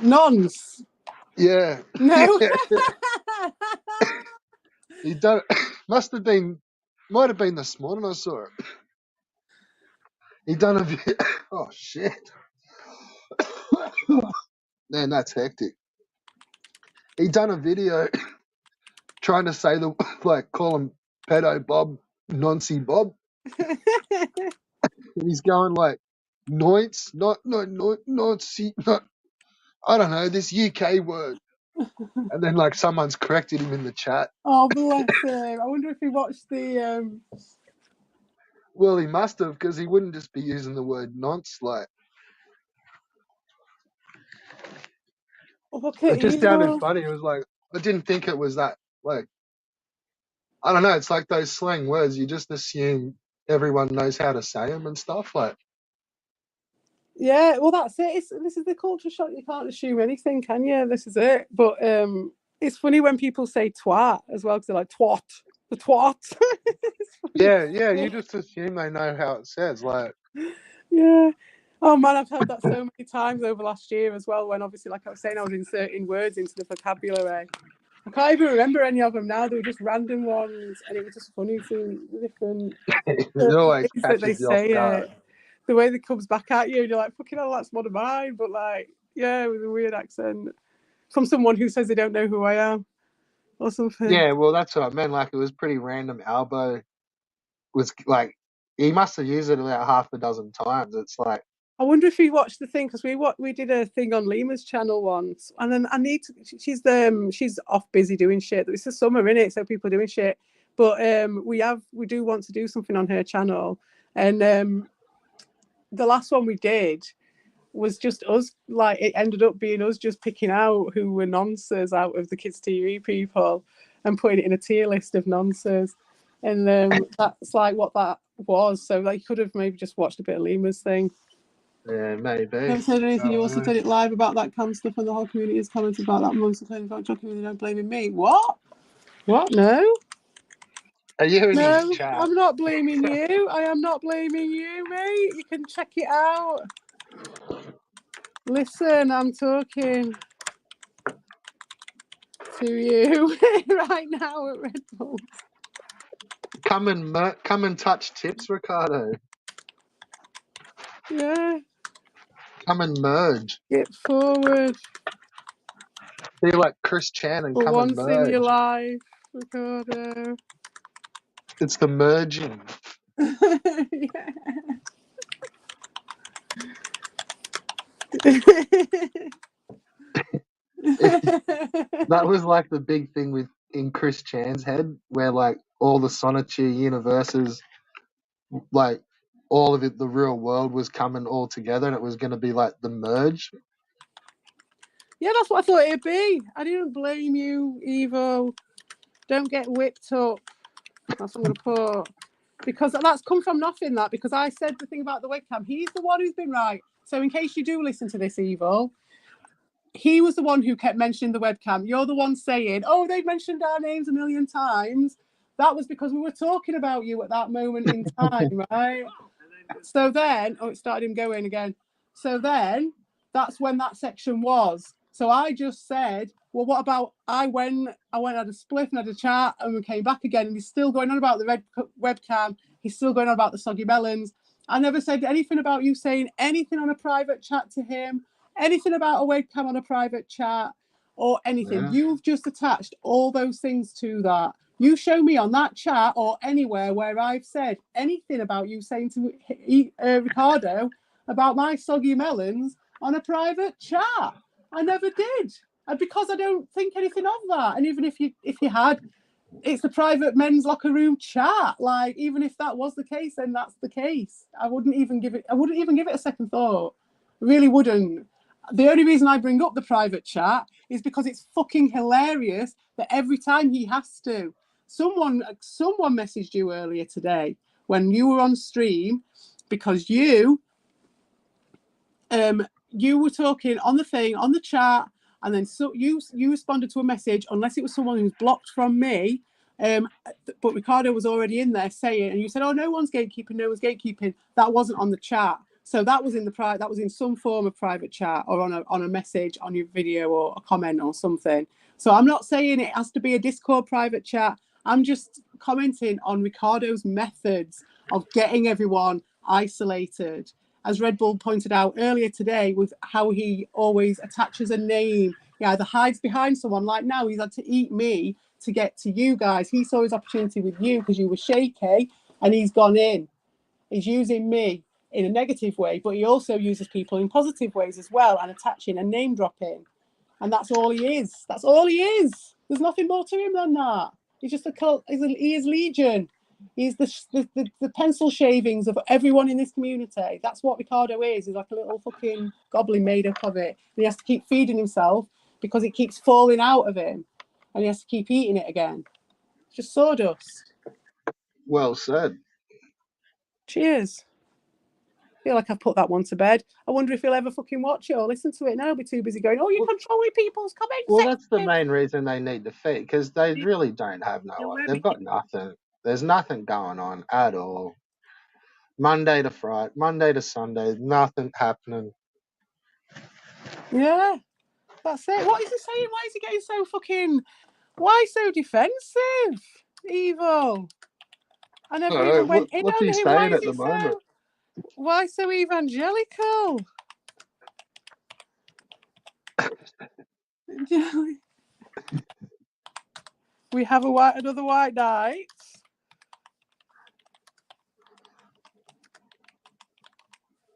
Nonce. Yeah. No. He done. Might have been this morning. I saw it. He done a video. Oh shit. Man, that's hectic. He done a video trying to say call him pedo Bob, noncy Bob, and he's going like noints, noncy, not I don't know this UK word, and then like someone's corrected him in the chat. Oh, bless him. I wonder if he watched the. Well, he must have, because he wouldn't just be using the word nonce. Like Look at it just sounded Evil. funny. It was like I didn't think it was that. Like I don't know. It's like those slang words. You just assume everyone knows how to say them and stuff. Like Yeah, well, that's it. This is the culture shock. You can't assume anything, can you? This is it. But it's funny when people say twat as well, because they're like twat, the twat. It's funny. yeah. You just assume they know how it says. Like Yeah. Oh man, I've heard that so many times over last year as well. When obviously, like I was saying, I was inserting words into the vocabulary. I can't even remember any of them now. They were just random ones, and it was just funny seeing the different it always ways that they catches you off say guard. it. The way that comes back at you, and you're like, fucking hell, that's one of mine. But like, yeah, with a weird accent from someone who says they don't know who I am or something. Yeah, well, that's what I meant. Like it was pretty random. Albo was like he must have used it about half a dozen times. It's like I wonder if you watched the thing, because we did a thing on Lima's channel once, and then I need to. She's off busy doing shit. It's the summer, innit? So people are doing shit. But we do want to do something on her channel, and the last one we did was just us. Like it ended up being us just picking out who were nonces out of the kids TV people and putting it in a tier list of nonces, and that's like what that was. So like you could have maybe just watched a bit of Lima's thing. yeah, maybe. Never said anything. You also said it live about that kind of stuff, and the whole community has commented about that. Months complaining about joking, they don't blaming me. What? No. Are you in No, his chat? I'm not blaming you. I am not blaming you, mate. You can check it out. Listen, I'm talking to you right now at Red Bull. Come and touch tips, Ricardo. Yeah. Come and merge. Get forward. Be like Chris Chan and For come and once in your merge. life, Ricardo. It's the merging. That was like the big thing in Chris Chan's head, where like all the Sonichi universes, like all of it, the real world was coming all together, and it was going to be like the merge. Yeah, that's what I thought it'd be. I didn't blame you, Evo. Don't get whipped up. That's what I'm going to put. Because that's come from nothing, that. Because I said the thing about the webcam. He's the one who's been right. So in case you do listen to this, Evil, he was the one who kept mentioning the webcam. You're the one saying, oh, they've mentioned our names a million times. That was because we were talking about you at that moment in time, right? So then, it started him going again. So then, that's when that section was. So I just said, well, what about I went had a spliff and had a chat, and we came back again, and he's still going on about the red webcam. He's still going on about the soggy melons. I never said anything about you saying anything on a private chat to him, anything about a webcam on a private chat. or anything. Yeah. You've just attached all those things to that. You show me on that chat or anywhere where I've said anything about you saying to Ricardo about my soggy melons on a private chat. I never did. And because I don't think anything of that. And even if you had, it's the private men's locker room chat. Like, even if that was the case, then that's the case. I wouldn't even give it a second thought. I really wouldn't. The only reason I bring up the private chat is because it's fucking hilarious that every time he has to. Someone messaged you earlier today when you were on stream because you were talking on the thing, on the chat, and then so you responded to a message, unless it was someone who's blocked from me. But Ricardo was already in there saying, and you said, "Oh, no one's gatekeeping, no one's gatekeeping." That wasn't on the chat, so that was in that was in some form of private chat or on a message on your video or a comment or something. So I'm not saying it has to be a Discord private chat. I'm just commenting on Ricardo's methods of getting everyone isolated. As Red Bull pointed out earlier today, with how he always attaches a name. He either hides behind someone, like now he's had to eat me to get to you guys. He saw his opportunity with you because you were shaky and he's gone in. He's using me in a negative way, but he also uses people in positive ways as well and attaching and name dropping. And that's all he is. That's all he is. There's nothing more to him than that. He's just he is Legion. He's the pencil shavings of everyone in this community. That's what Ricardo is. He's like a little fucking goblin made up of it. And he has to keep feeding himself because it keeps falling out of him. And he has to keep eating it again. It's just sawdust. Well said. Cheers. I feel like I've put that one to bed. I wonder if he'll ever fucking watch it or listen to it. Now he'll be too busy going, "Oh, you're controlling people's comments." Well, that's the main reason they need to feed, because they really don't have they've got nothing. There's nothing going on at all. Monday to Friday, Monday to Sunday, nothing happening. Yeah, that's it. What is he saying? Why is he getting so fucking... Why so defensive? Evil. I never even went in what's on he him. saying at the moment? Why so evangelical? We have another white night.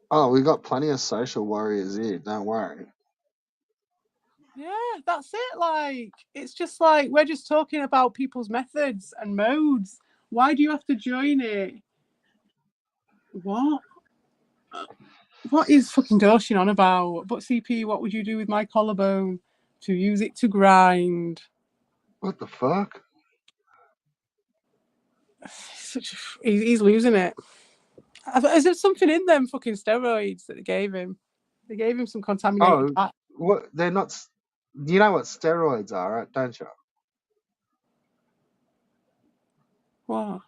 Oh, we got plenty of social warriors here. Don't worry. Yeah, that's it. Like, it's just like we're just talking about people's methods and modes. Why do you have to join it? What? What is fucking Doshin on about? But CP, what would you do with my collarbone? To use it to grind. What the fuck? He's losing it. Is there something in them fucking steroids that they gave him? They gave him some contaminated. Oh, what? They're not. You know what steroids are, right? Don't you? What?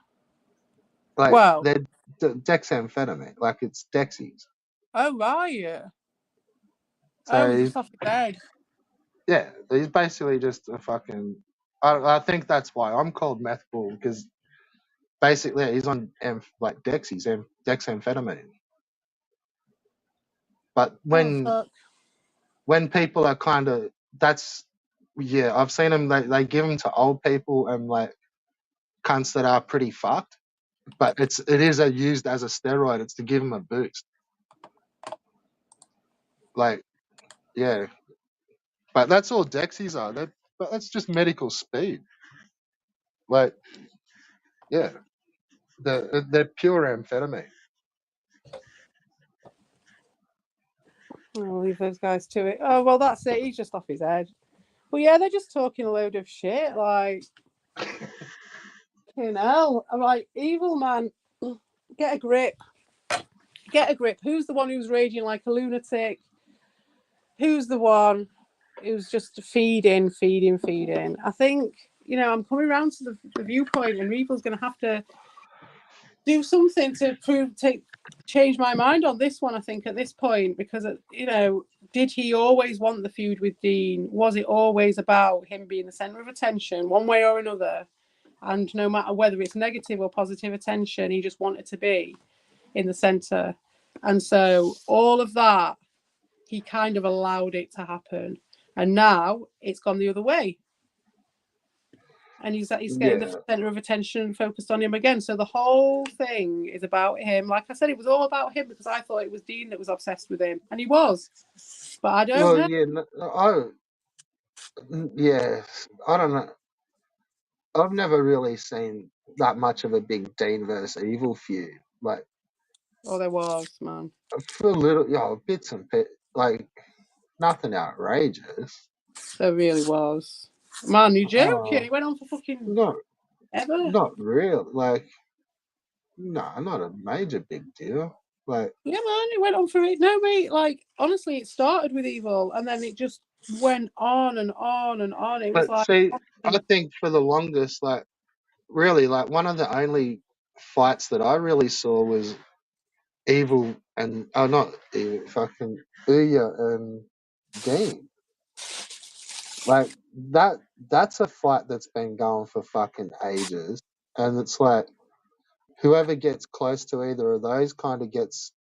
Like, Well, they're dexamphetamine. Like, it's Dexies. oh right. So He's just off the bed. yeah, he's basically just a fucking. I think that's why I'm called meth bull, because basically he's on like Dexies, dexamphetamine. But when people are kind of, I've seen them. They give them to old people and like cunts that are pretty fucked. But it is used as a steroid. It's to give them a boost. Like, yeah. But that's all Dexies are. But that's just medical speed. Like, yeah, they're pure amphetamine. I'll leave those guys to it. Oh well, that's it. He's just off his head. Well, yeah, they're just talking a load of shit. Like, you know, I'm like, evil man, get a grip. Get a grip. Who's the one who's raging like a lunatic? Who's the one who's just feeding? I think, I'm coming around to the viewpoint, and Regal's going to have to do something to change my mind on this one, I think, at this point, because, did he always want the feud with Dean? Was it always about him being the centre of attention, one way or another? And no matter whether it's negative or positive attention, he just wanted to be in the centre. And so all of that, he kind of allowed it to happen. and now it's gone the other way. And he's getting the center of attention focused on him again. So the whole thing is about him. Like I said, it was all about him because I thought it was Dean that was obsessed with him, and he was. But I don't know. Yeah, I don't know. I've never really seen that much of a big Dean versus Evil feud. Like, Oh, there was, man. for bits and bits, like nothing outrageous. There really was. Man, you joking? He went on for fucking ever. Not real. Like, no, not a major big deal. Like, yeah, man, it went on for it. No, mate. Like, honestly, it started with Evil, and then it just went on and on and on. It was but like, see, I think for the longest, like, really, like one of the only fights that I really saw was Evil and not Evil, fucking Ouya and Dean. Like that's a fight that's been going for fucking ages, and it's like whoever gets close to either of those kind of gets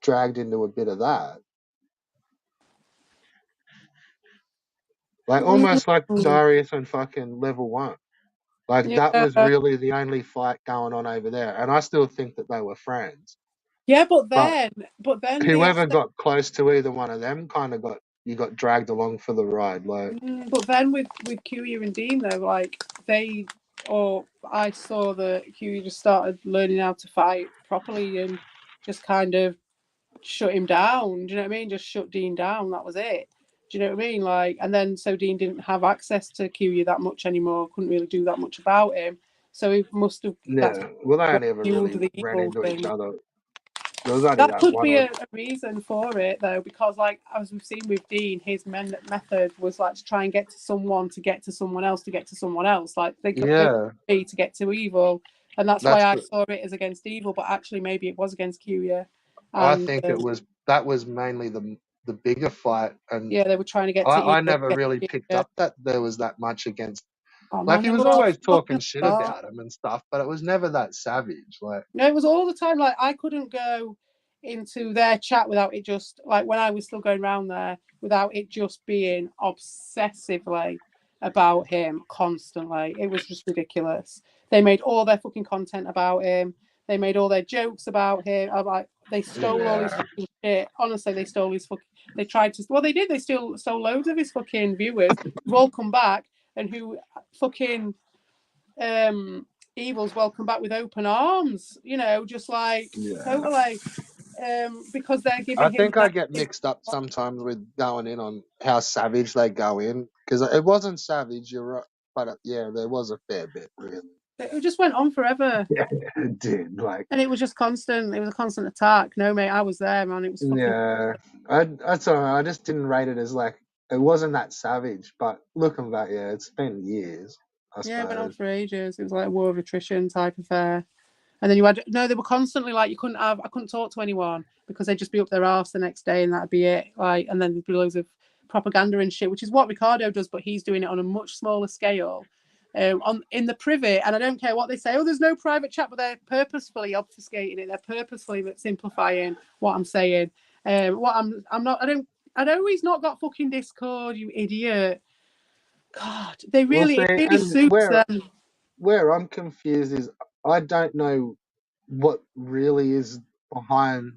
dragged into a bit of that. Like almost like Darius and fucking Level 1. Like that was really the only fight going on over there, and I still think that they were friends. Yeah, but then whoever got close to either one of them kind of got dragged along for the ride. Like, but then with Kiwi and Dean though, like I saw that Kiwi just started learning how to fight properly and just kind of shut him down. Do you know what I mean? Just shut Dean down. That was it. Do you know what I mean? Like, and then so Dean didn't have access to Kiwi that much anymore. Couldn't really do that much about him. So he must have. Yeah. Well, they only ever really ran into each other. That could be a reason for it, though, because, like, as we've seen with Dean, his method was like to try and get to someone to get to someone else to get to someone else. Like, they could be to get to Evil, and that's why I saw it as against Evil, but actually maybe it was against Curia. I think that was mainly the bigger fight, and yeah, they were trying to get to Evil. I never really picked up that there was that much against. Like, he was always talking shit about him and stuff, but it was never that savage. Like, no, it was all the time. Like, I couldn't go into their chat without it just, like, when I was still going around there, without it just being obsessively about him constantly. It was just ridiculous. They made all their fucking content about him. They made all their jokes about him. I'm like, they stole all his fucking shit. Honestly, they stole his fucking. They tried to. Well, they did. They stole loads of his fucking viewers. Who've all come back and who fucking Evil's welcome back with open arms. You know, just like totally. Because they're giving. I think I get mixed up sometimes with going in on how savage they go in, because it wasn't savage. You're right, but yeah, there was a fair bit. Really, it just went on forever. Yeah, it did. Like, and it was just constant. It was a constant attack. No, mate, I was there, man. It was fucking. that's all right. I just didn't rate it as like it wasn't that savage. But looking back, yeah, it's been years. I suppose. It went on for ages. It was like a war of attrition type affair. And then you had they were constantly like I couldn't talk to anyone because they'd just be up their arse the next day and that'd be it. Like, and then there'd be loads of propaganda and shit, which is what Ricardo does, but he's doing it on a much smaller scale. In the private, and I don't care what they say. Oh, there's no private chat, but they're purposefully obfuscating it. They're purposefully simplifying what I'm saying. I'm not. I know he's not got fucking Discord, you idiot. God, they really it really suits them. Where I'm confused is I don't know what really is behind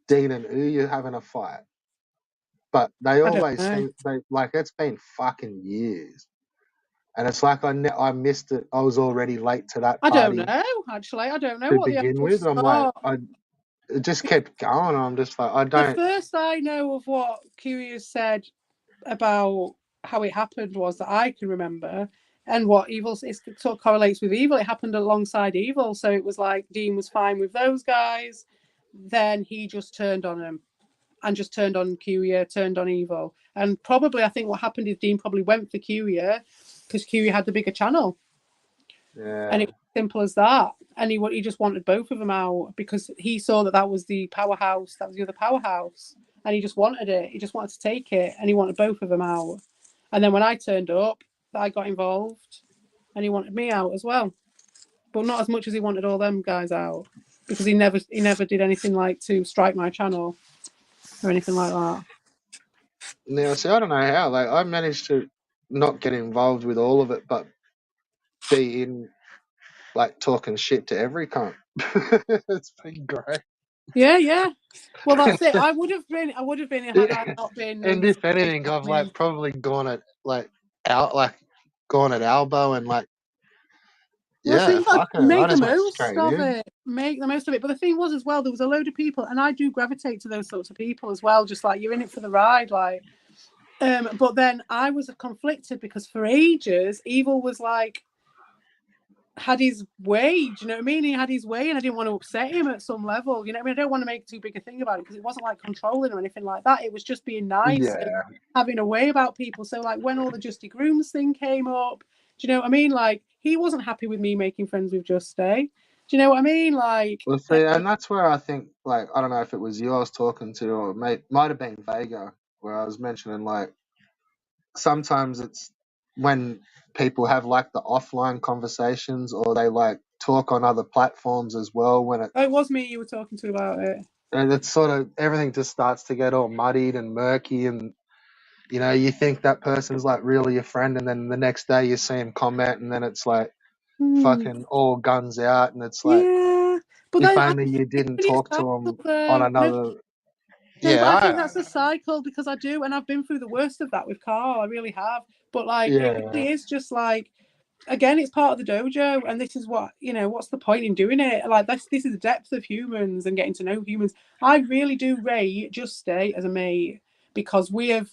Dean and Ouya having a fight, but they always seem like it's been fucking years, and it's like I missed it. I was already late to that party. I don't know. Actually, I don't know to what begin with. I'm like, it just kept going. I'm just like, I don't. The first I know of what Curious said about how it happened was that I can remember, and what Evil it sort of correlates with Evil. It happened alongside Evil, so it was like Dean was fine with those guys, then he just turned on him, and just turned on Curia, turned on Evil, and probably I think what happened is Dean probably went for Curia because Curia had the bigger channel, and it was simple as that. And he just wanted both of them out because he saw that was the powerhouse, that was the other powerhouse. And he just wanted it. He just wanted to take it, and he wanted both of them out. And then when I turned up, I got involved, and he wanted me out as well, but not as much as he wanted all them guys out, because he never did anything like to strike my channel or anything like that. Now, see, I don't know how. Like, I managed to not get involved with all of it, but be in, like, talking shit to every cunt. It's been great. Yeah. Well, that's it. I would have been had I not been in And the if situation anything, I've I'm in. like probably gone at gone at elbow and like, Well, I yeah, think I'd fuck it. I make the just went most straight of in. it. Make the most of it. But the thing was as well, there was a load of people, and I do gravitate to those sorts of people as well. Just like you're in it for the ride, like. But then I was conflicted because for ages, Evil was like had his way. Do you know what I mean? He had his way, and I didn't want to upset him at some level. You know what I mean? I don't want to make too big a thing about it because it wasn't like controlling or anything like that. It was just being nice and Yeah. having a way about people. So like when all the Justy Grooms thing came up, do you know what I mean? Like he wasn't happy with me making friends with Just Stay. Do you know what I mean? Like Well, see, and that's where I think, like, I don't know if it was you I was talking to, or might have been Vega, where I was mentioning, like, sometimes it's when people have like the offline conversations, or they like talk on other platforms as well. it was me you were talking to about it. And it's sort of everything just starts to get all muddied and murky, and you know, you think that person's like really your friend, and then the next day you see him comment, and then it's like fucking all guns out, and it's like Yeah, but if then only you it's didn't really talk to cycle him on though. No, another. no, but I think Yeah, that's a cycle because I do, and I've been through the worst of that with Carl. I really have. But like, it yeah, really is just like, again, it's part of the dojo, and this is what what's the point in doing it? Like, this is the depth of humans and getting to know humans. I really do rate Just Stay as a mate because we have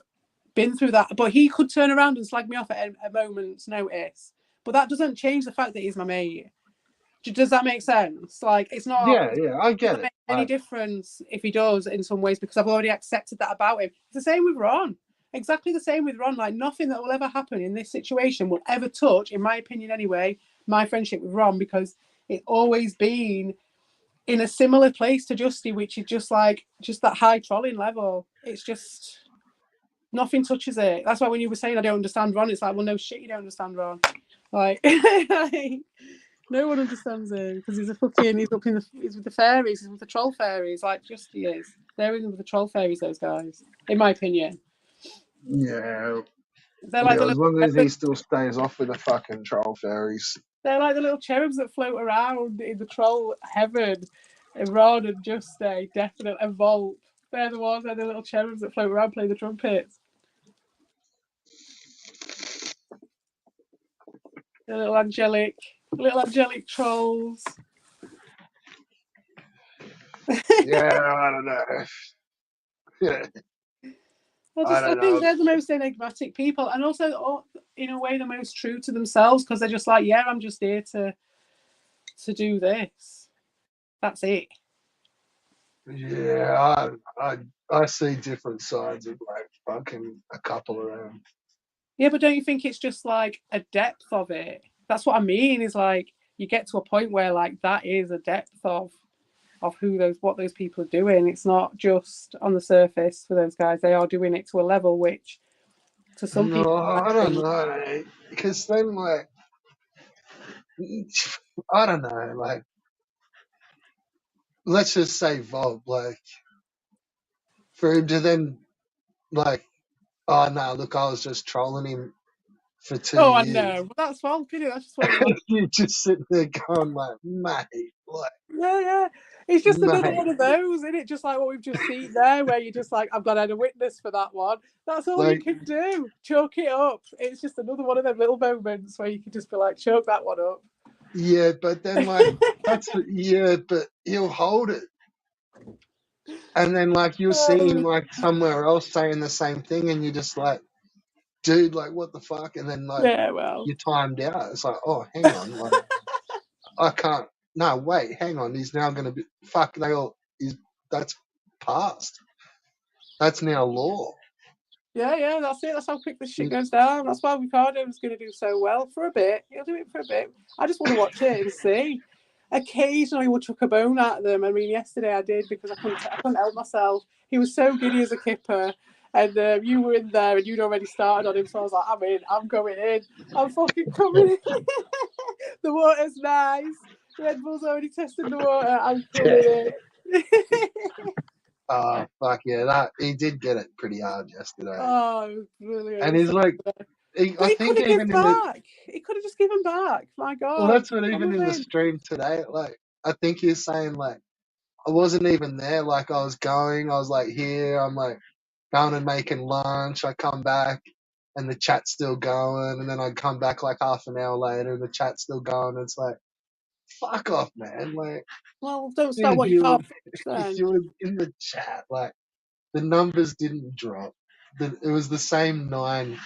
been through that. But he could turn around and slag me off at a moment's notice. But that doesn't change the fact that he's my mate. Does that make sense? Like, it's not. yeah. I get Doesn't it. make any difference if he does in some ways because I've already accepted that about him. It's the same with Ron. Exactly the same with Ron. Like nothing that will ever happen in this situation will ever touch, in my opinion anyway, my friendship with Ron because it's always been in a similar place to Justy, which is just like just that high trolling level. It's just nothing touches it. That's why when you were saying I don't understand Ron, it's like, well, no shit, you don't understand Ron. Like, no one understands him because he's he's with the fairies, he's with the troll fairies, like Justy is. They're in with the troll fairies, those guys, in my opinion. Yeah, They're like the as little long as he still stays off with the fucking troll fairies. they're like the little cherubs that float around in the troll heaven. And Ron and Justy, definitely, and Volt. They're the ones, they're the little cherubs that float around playing the trumpets. The little angelic trolls. Yeah, I don't know. Yeah, I I don't think know. they're the most enigmatic people, and also in a way the most true to themselves because they're just like, yeah, I'm just here to do this. That's it. Yeah, I see different sides of like fucking a couple of them. Yeah, but don't you think it's just like a depth of it? That's what I mean. Is like you get to a point where like that is a depth of what those people are doing. It's not just on the surface for those guys. They are doing it to a level which, to some people, No, I I don't think, know. Because then, like, I don't know. Like, let's just say Vogue, like, for him to then, like, oh, no, look, I was just trolling him for 2 oh, I years. know. But that's fine, isn't it? That's just what it's like. You just sitting there going, like, mate, like, Yeah. It's just another mate, one of those, isn't it? Just like what we've just seen there, where you're just like, I've got to have a witness for that one. That's all you like, can do. Choke it up. It's just another one of them little moments where you can just be like, choke that one up. yeah, but then, like, yeah, but he'll hold it. And then, like, you'll see him, like, somewhere else saying the same thing, and you're just like, dude, like, what the fuck? And then, like, Yeah, well. you're timed out. It's like, oh, hang on, like, I can't. No, wait, hang on. He's now going to be fuck. That's past. That's now law. Yeah, that's it. That's how quick this shit goes down. That's why Ricardo's going to do so well for a bit. He'll do it for a bit. I just want to watch it and see. Occasionally, we'll chuck a bone at them. I mean, yesterday I did because I couldn't help myself. He was so giddy as a kipper, and you were in there and you'd already started on him. So I was like, I'm in. I'm going in. I'm fucking coming in. The water's nice. Red Bull's already tested the water. I'm coming in. Oh fuck yeah, that he did get it pretty hard yesterday, Oh, brilliant. and he's like, But I he could think have given even in the back. He could have just given back. My well, God. that's what What's wrong even with in the him? stream today, like I think he's saying like I wasn't even there, like I was like here, I'm like going and making lunch, I come back and the chat's still going, and then I come back like half an hour later and the chat's still going. It's like fuck off, man, like. Well, don't start If what you you can't finish if then. you were in the chat, like the numbers didn't drop. It was the same 9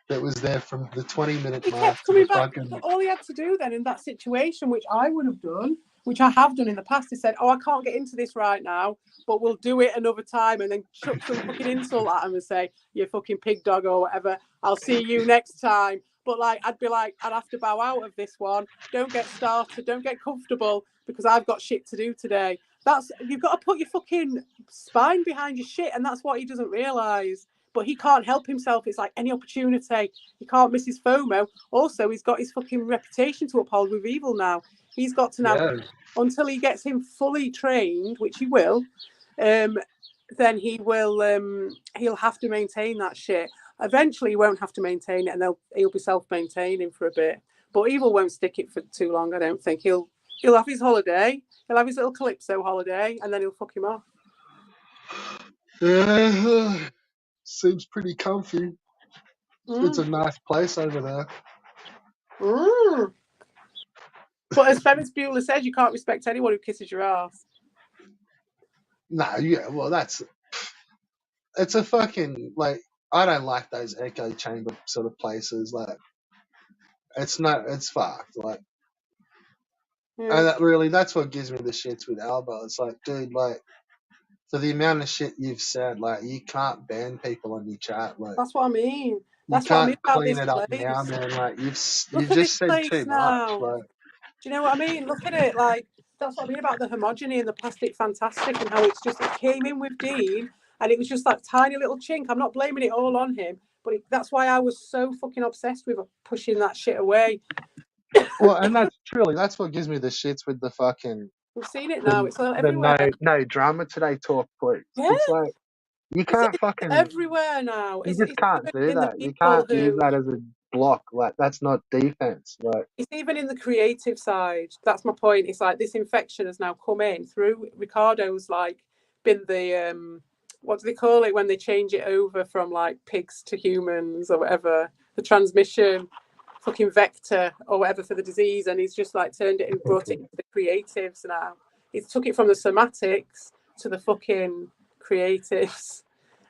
that was there from the 20-minute He mark kept to the coming back. fucking. All he had to do then in that situation, which I would have done, which I have done in the past, he said, "Oh, I can't get into this right now, but we'll do it another time," and then chuck some fucking insult at him and say, "You fucking pig dog" or whatever. "I'll see you next time." But like, I'd be like, I'd have to bow out of this one. Don't get started. Don't get comfortable because I've got shit to do today. You've got to put your fucking spine behind your shit, and that's what he doesn't realise. But he can't help himself. It's like any opportunity. He can't miss his FOMO. Also, he's got his fucking reputation to uphold with Evil now. He's got to now, until he gets him fully trained, which he will, then he'll have to maintain that shit. Eventually, he won't have to maintain it, and he'll be self-maintaining for a bit. But Evil won't stick it for too long, I don't think. He'll have his holiday. He'll have his little Calypso holiday, and then he'll fuck him off. Yeah, seems pretty comfy. It's a nice place over there. But as Ferris Bueller says, you can't respect anyone who kisses your ass. No, yeah, well, it's a fucking, like, I don't like those echo chamber sort of places. Like, it's fucked. Like, and that's what gives me the shits with Alba. It's like, dude, like, for the amount of shit you've said, like, you can't ban people on your chat. Like, that's what I mean. You That's what I mean can't about clean this it up place. now, man. Like, you've Look at this just said place too now. much. Like, do you know what I mean? Look at it. Like, that's what I mean about the homogeny and the plastic fantastic and how it came in with Dean and it was just that tiny little chink. I'm not blaming it all on him, but that's why I was so fucking obsessed with pushing that shit away. well, and that's what gives me the shits with the fucking. We've seen it now. It's everywhere. The no drama today talk, please. Yeah. It's like you can't fucking everywhere now. You just can't do that. You can't use that as a block. Like, that's not defense. Like, it's even in the creative side. That's my point. It's like this infection has now come in through Ricardo's, like, been the what do they call it when they change it over from like pigs to humans or whatever, the transmission fucking vector or whatever for the disease, and he's just like turned it and brought it into the creatives now. He's took it from the somatics to the fucking creatives.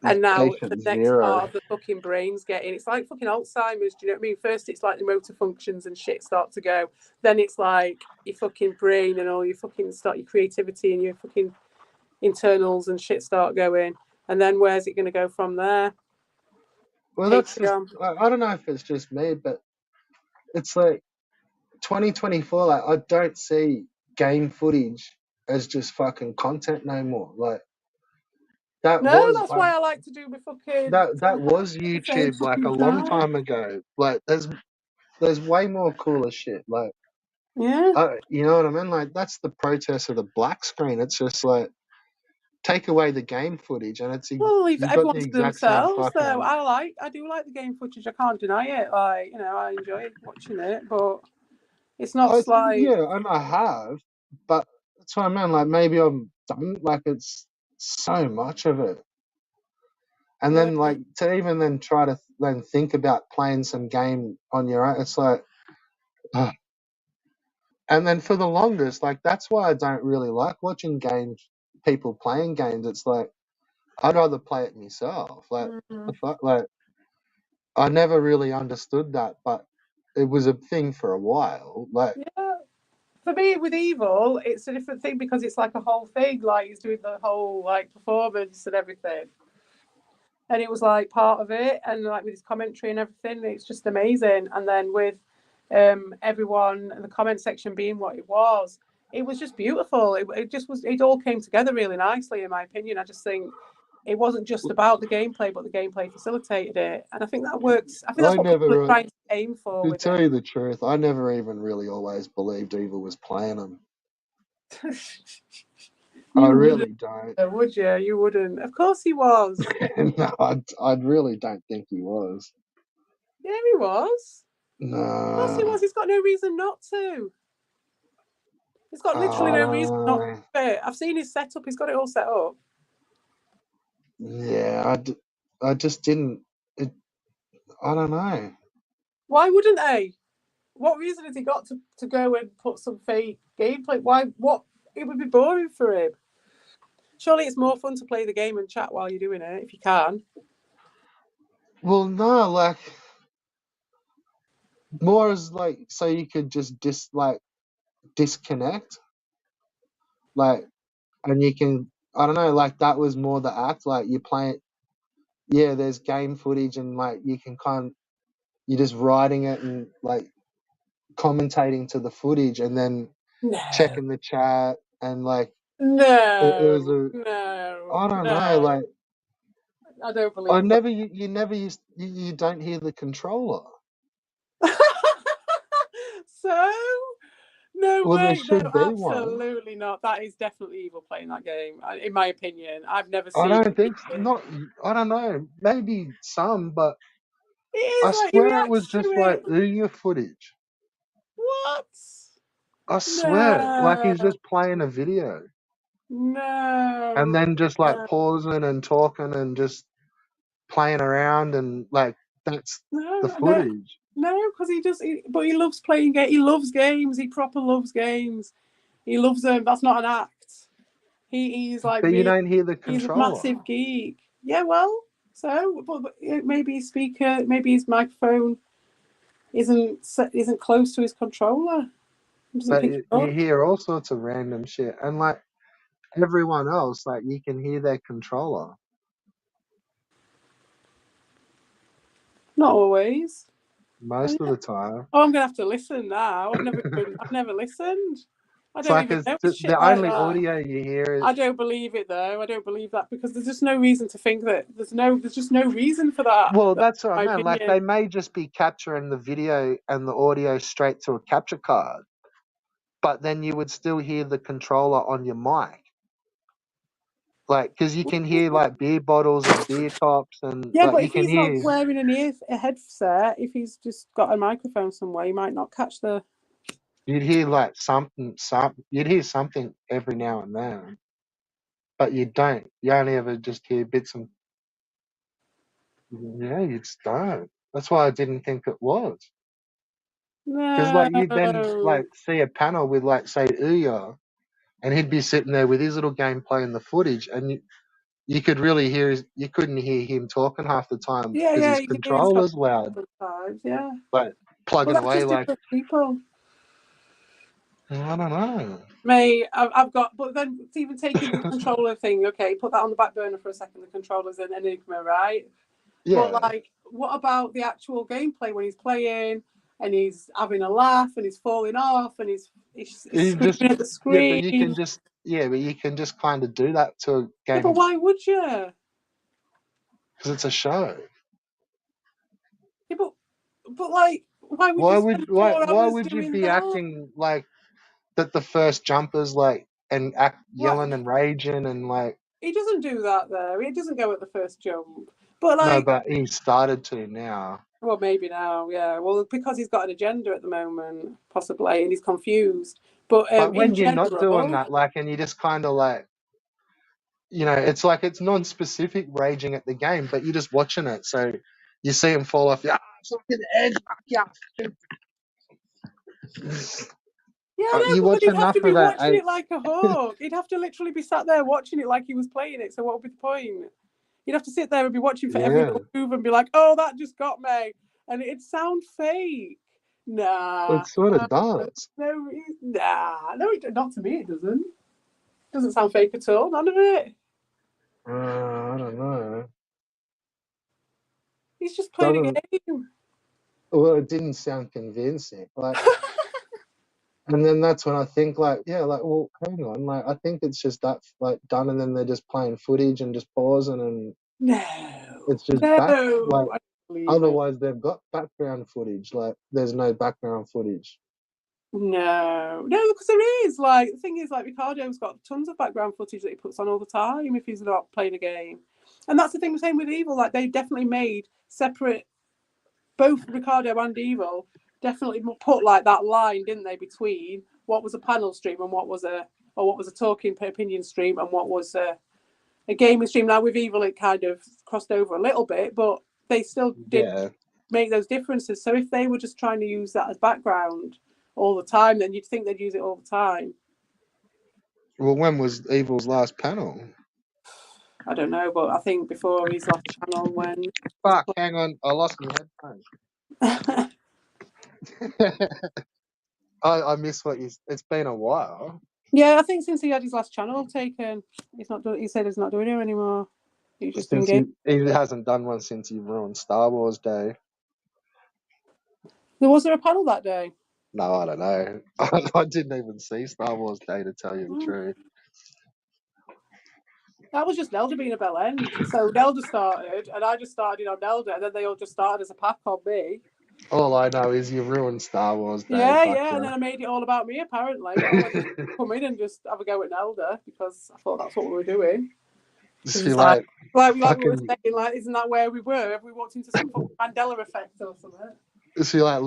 And now the next part of the fucking brain's getting, it's like fucking Alzheimer's, do you know what I mean? First it's like the motor functions and shit start to go. Then it's like your fucking brain and all your fucking your creativity and your fucking internals and shit start going. And then where's it going to go from there? Well, that's just, I don't know if it's just me, but it's like 2024, like, I don't see game footage as just fucking content no more. Like, that's why I like to do my fucking that was YouTube like a long time ago. Like, there's way more cooler shit. Like, you know what I mean? Like, that's the protest of the black screen. It's just like, take away the game footage, and it's everyone's the themselves. So I do like the game footage. I can't deny it. Like, you know, I enjoy watching it, but it's not like and I have, but that's what I mean. Like, maybe I'm done. Like, it's so much of it, and then like to even then try to then think about playing some game on your own. It's like, and then for the longest, like, that's why I don't really like watching games. People playing games. It's like, I'd rather play it myself. Like, the fuck, like, I never really understood that, but it was a thing for a while. Like, for me with Evil, it's a different thing because it's like a whole thing. Like, he's doing the whole like performance and everything, and it was like part of it, and like with his commentary and everything, it's just amazing. And then with everyone in the comment section being what it was just beautiful. It all came together really nicely, in my opinion. I just think it wasn't just about the gameplay, but the gameplay facilitated it, and I think that works. I think that's what people are trying to aim for. To tell you the truth, I never even really always believed Evil was playing them. I You really wouldn't, don't. would you? You wouldn't. Of course he was. No, I really don't think he was. Yeah, he was. Of course he No, was. He's got no reason not to. He's got literally I no don't reason not know. to. I've seen his setup. He's got it all set up. Yeah, I just didn't. I don't know. Why wouldn't they? What reason has he got to go and put some fake gameplay? Why? What? It would be boring for him. Surely it's more fun to play the game and chat while you're doing it, if you can. Well, no, like more as like so you could just disconnect, like, and you can. I don't know, like that was more the act. Like you play it. Yeah, there's game footage and like you can you're just writing it and like commentating to the footage and then No, checking the chat and like it was no, a no, I don't know, no. like I don't I believe never you never used you don't hear the controller. that. So, no Well, there way. No, should be one. absolutely not. That is definitely evil playing that game, in my opinion. I've never I seen don't think it. not. I don't know. Maybe some, but It I is like he swear it was reacts to just it. like Ouya footage. What? I swear, like No, he's just playing a video and no, then just like no, pausing and talking and just playing around and like that's the no, footage. no, because but he loves playing games. He loves games. He proper loves games. He loves them. That's not an act. He's like But you really, don't hear the he's a controller. massive geek. Yeah, well, so but maybe his speaker, maybe his microphone isn't close to his controller. He doesn't But pick it you up. hear all sorts of random shit, and like everyone else, like you can hear their controller Not always. most of the time. Oh, I'm gonna have to listen now. I've never listened. I It's don't like even know shit the like only that. audio you hear is I don't believe it though. I don't believe that because there's just no reason to think that there's just no reason for that. well, That's that's what I my mean. Like opinion. they may just be capturing the video and the audio straight to a capture card, but then you would still hear the controller on your mic. Like, because you can hear like beer bottles and beer tops, and Yeah, like but you if can he's not hear wearing a headset, if he's just got a microphone somewhere, he might not catch the. you'd hear like you'd hear something every now and then, but you don't. You only ever just hear bits and yeah, you just don't. That's why I didn't think it was. Because like you'd then like No. see a panel with like say Ouya, and he'd be sitting there with his little game playing the footage, and you could really hear you couldn't hear him talking half the time Yeah, because yeah, his you can hear his controller's loud, sometimes. Yeah, like but plugging that's away just like different people. I don't know. Mate, I've got, but then it's even taking the controller thing. Okay, put that on the back burner for a second. The controller's an enigma, right? But Yeah, like, what about the actual gameplay when he's playing and he's having a laugh and he's falling off and he's you just screaming at the yeah, but screen? you can just yeah, but you can just kind of do that to a Yeah, but game why would you? because it's a show. Yeah, but like, why would you spend four Why hours would you doing be that? acting like that the first jumpers like and act What? yelling and raging and like He doesn't do that there. He doesn't go at the first jump. But no, like, but he started to now. well, maybe now, yeah. Well, because he's got an agenda at the moment, possibly, and he's confused. But But in when you're not doing general, that, like, and you just kind of like, you know, it's like it's non-specific raging at the game, but you're just watching it, so you see him fall off. Yeah, fucking egg, yeah. yeah, I But you know. But then watch he'd have to enough be of that, watching it like a hawk. He'd have to literally be sat there watching it like he was playing it. So what would be the point? You'd have to sit there and be watching for every yeah. little move and be like, "Oh, that just got me," and it'd sound fake. It Nah, sort of does. no, nah, no, not to me. It doesn't. Doesn't sound fake at all. None of it. I don't know. He's just playing a Doesn't. game. Well, it didn't sound convincing. Like, and then that's when I think, like, yeah, like, well, hang on, like, I think it's just that, like, done, and then they're just playing footage and just pausing, and No, it's just no, back, like, I don't believe it. otherwise they've got background footage. Like, there's no background footage. No, because there is like the thing is like Ricardo's got tons of background footage that he puts on all the time if he's not playing a game, and that's the thing. Same with Evil, like they definitely made separate. Both Ricardo and Evil definitely put like that line, didn't they, between what was a panel stream and what was a talking per opinion stream and what was a gaming stream. Now with Evil, it kind of crossed over a little bit, but they still did make those differences. So if they were just trying to use that as background all the time, then you'd think they'd use it all the time. Well, when was Evil's last panel? I don't know, but I think before his last channel when... Fuck, hang on. I lost my headphones. I miss what you... It's been a while. Yeah, I think since he had his last channel taken, he's not doing... He said he's not doing it anymore. He's just Since engaged. he hasn't done one since he ruined Star Wars Day. Was there a panel that day? No, I don't know. I didn't even see Star Wars Day, to tell you the truth. That was just Nelda being a bell end. So Nelda started, and I just started on Nelda, and then they all just started as a pack on me. All I know is you ruined Star Wars Day. Yeah, and then I made it all about me, apparently. And I just come in and just have a go at Nelda, because I thought that's what we were doing. Just it's like we were saying, like, isn't that where we were? Have we walked into some fucking Mandela effect or something? So like,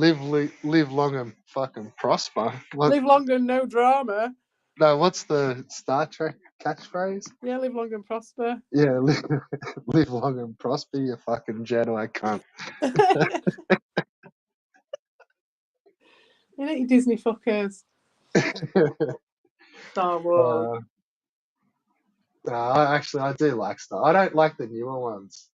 live long and fucking prosper. Live long and no drama. No, what's the Star Trek catchphrase? Yeah, live long and prosper. Yeah, live long and prosper, you fucking Jedi cunt. You know, you Disney fuckers. Star Wars. No, I do like Star. I don't like the newer ones.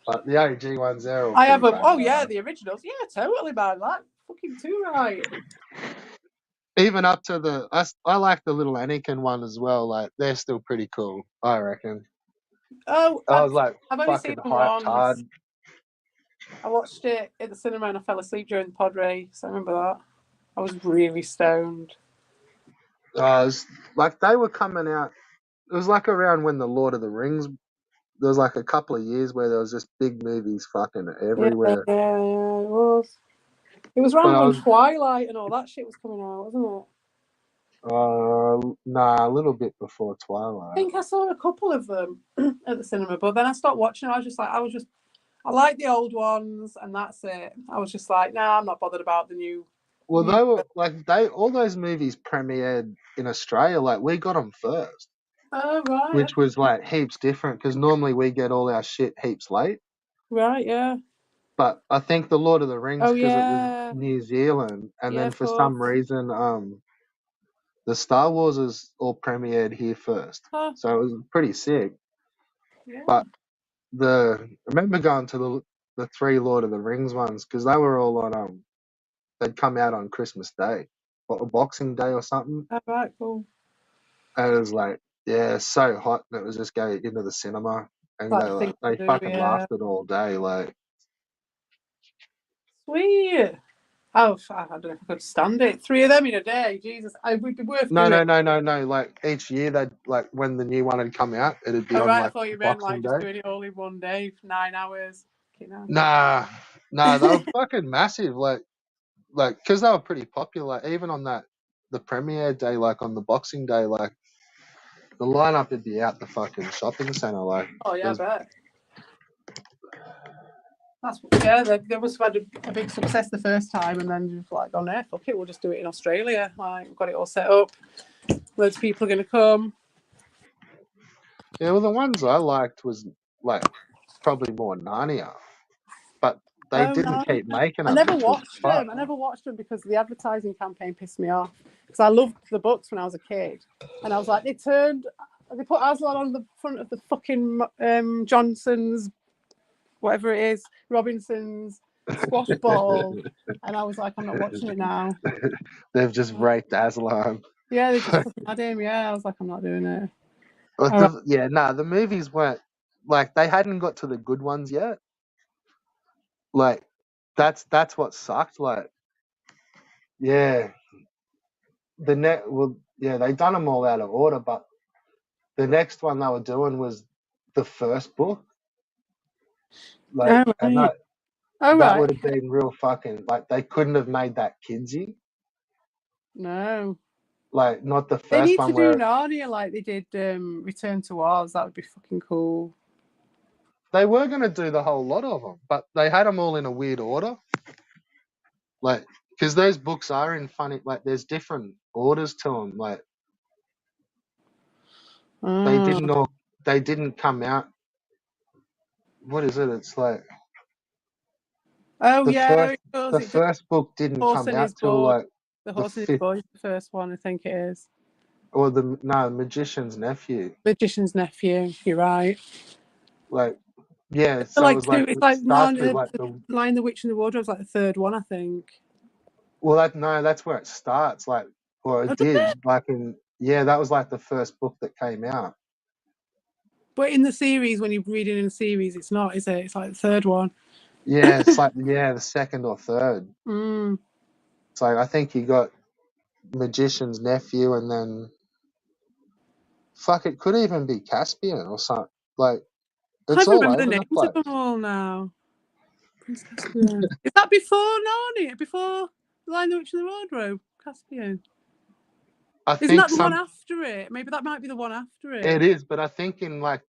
But the OG ones, they're all... I have a... Oh, yeah, the originals. Yeah, totally, man. Like, fucking too right. Even up to the... I like the little Anakin one as well. Like, they're still pretty cool, I reckon. Oh, I was like, I've only seen them once. hard. I watched it at the cinema and I fell asleep during the pod race. I remember that. I was really stoned. It was like they were coming out... It was like around when the Lord of the Rings... There was like a couple of years where there was just big movies fucking everywhere. Yeah, it was. It was around when Twilight and all that shit was coming out, wasn't it? Nah, a little bit before Twilight. I think I saw a couple of them at the cinema, but then I stopped watching. I like the old ones, and that's it. I was just like, nah, I'm not bothered about the new. Well, they were like all those movies premiered in Australia. Like we got them first. Oh right. Which was like heaps different because normally we get all our shit heaps late. Right. Yeah. But I think the Lord of the Rings because it was New Zealand, and then for some reason, the Star Wars is all premiered here first. So it was pretty sick. Yeah. But I remember going to the 3 Lord of the Rings ones because they were all on they'd come out on Christmas Day or Boxing Day or something. Oh, right, cool. And it was like, yeah, so hot, and it was just going into the cinema, and they fucking lasted all day, like. Sweet. Oh, I don't know if I could stand it. 3 of them in a day, Jesus! It would be worth No. doing. Like each year, they'd like when the new one had come out, it'd be on right, like I thought you meant Boxing like Day. just doing it all in one day for 9 hours. Nah, they were fucking massive, like because they were pretty popular. Even on the premiere day, like on the Boxing Day, like the lineup would be out the fucking shopping center, like. Oh yeah, I bet. They must have had a big success the first time, and then just like, oh no, fuck it, we'll just do it in Australia. Like, we've got it all set up. Loads of people are going to come. Yeah, well, the ones I liked was like probably more Narnia, but they didn't keep making them. I never watched them. I never watched them because the advertising campaign pissed me off. Because I loved the books when I was a kid, and I was like, they put Aslan on the front of the fucking Johnson's, whatever it is, Robinson's squash ball, and I was like, I'm not watching it now. They've just raped Aslan. Yeah, they just fucking had him. Yeah, I was like, I'm not doing it. The movies weren't like they hadn't got to the good ones yet. Like that's what sucked. Like, yeah, they done them all out of order, but the next one they were doing was the first book. Like, and that would have been real fucking like they couldn't have made that kidsy. No. Like, not the They first need one to where do Narnia like they did Return to Oz. That would be fucking cool. they were going to do the whole lot of them, but they had them all in a weird order. Like, because those books are in funny, like, there's different orders to them. Like, they didn't come out. What is it? It's like Oh the yeah, first it does. the It does. first book didn't Horse come and His out till Boy. like The the Horse and His fifth, Boy is the first one, I think it is. or Magician's Nephew. Magician's Nephew. You're right. Like, yeah, They're so it like was like two. It's it like starts with Narnia, like the Lion, the Witch, and the Wardrobe is like the third one, I think. well, that's where it starts. Like, or Oh, it does it? did. Like that was like the first book that came out. But in the series, when you're reading in the series, it's not, is it? It's like the third one. Yeah, it's like the second or third. Mm. It's like I think you got Magician's Nephew, and then fuck, it could even be Caspian or something. Like, I it's can't all remember the over the names of place. them all now. Prince Caspian. Is that before Narnia? Before Lion, the Witch, and the Wardrobe? Caspian. I Isn't think that the one after it? Maybe that might be the one after it. it is, but I think in like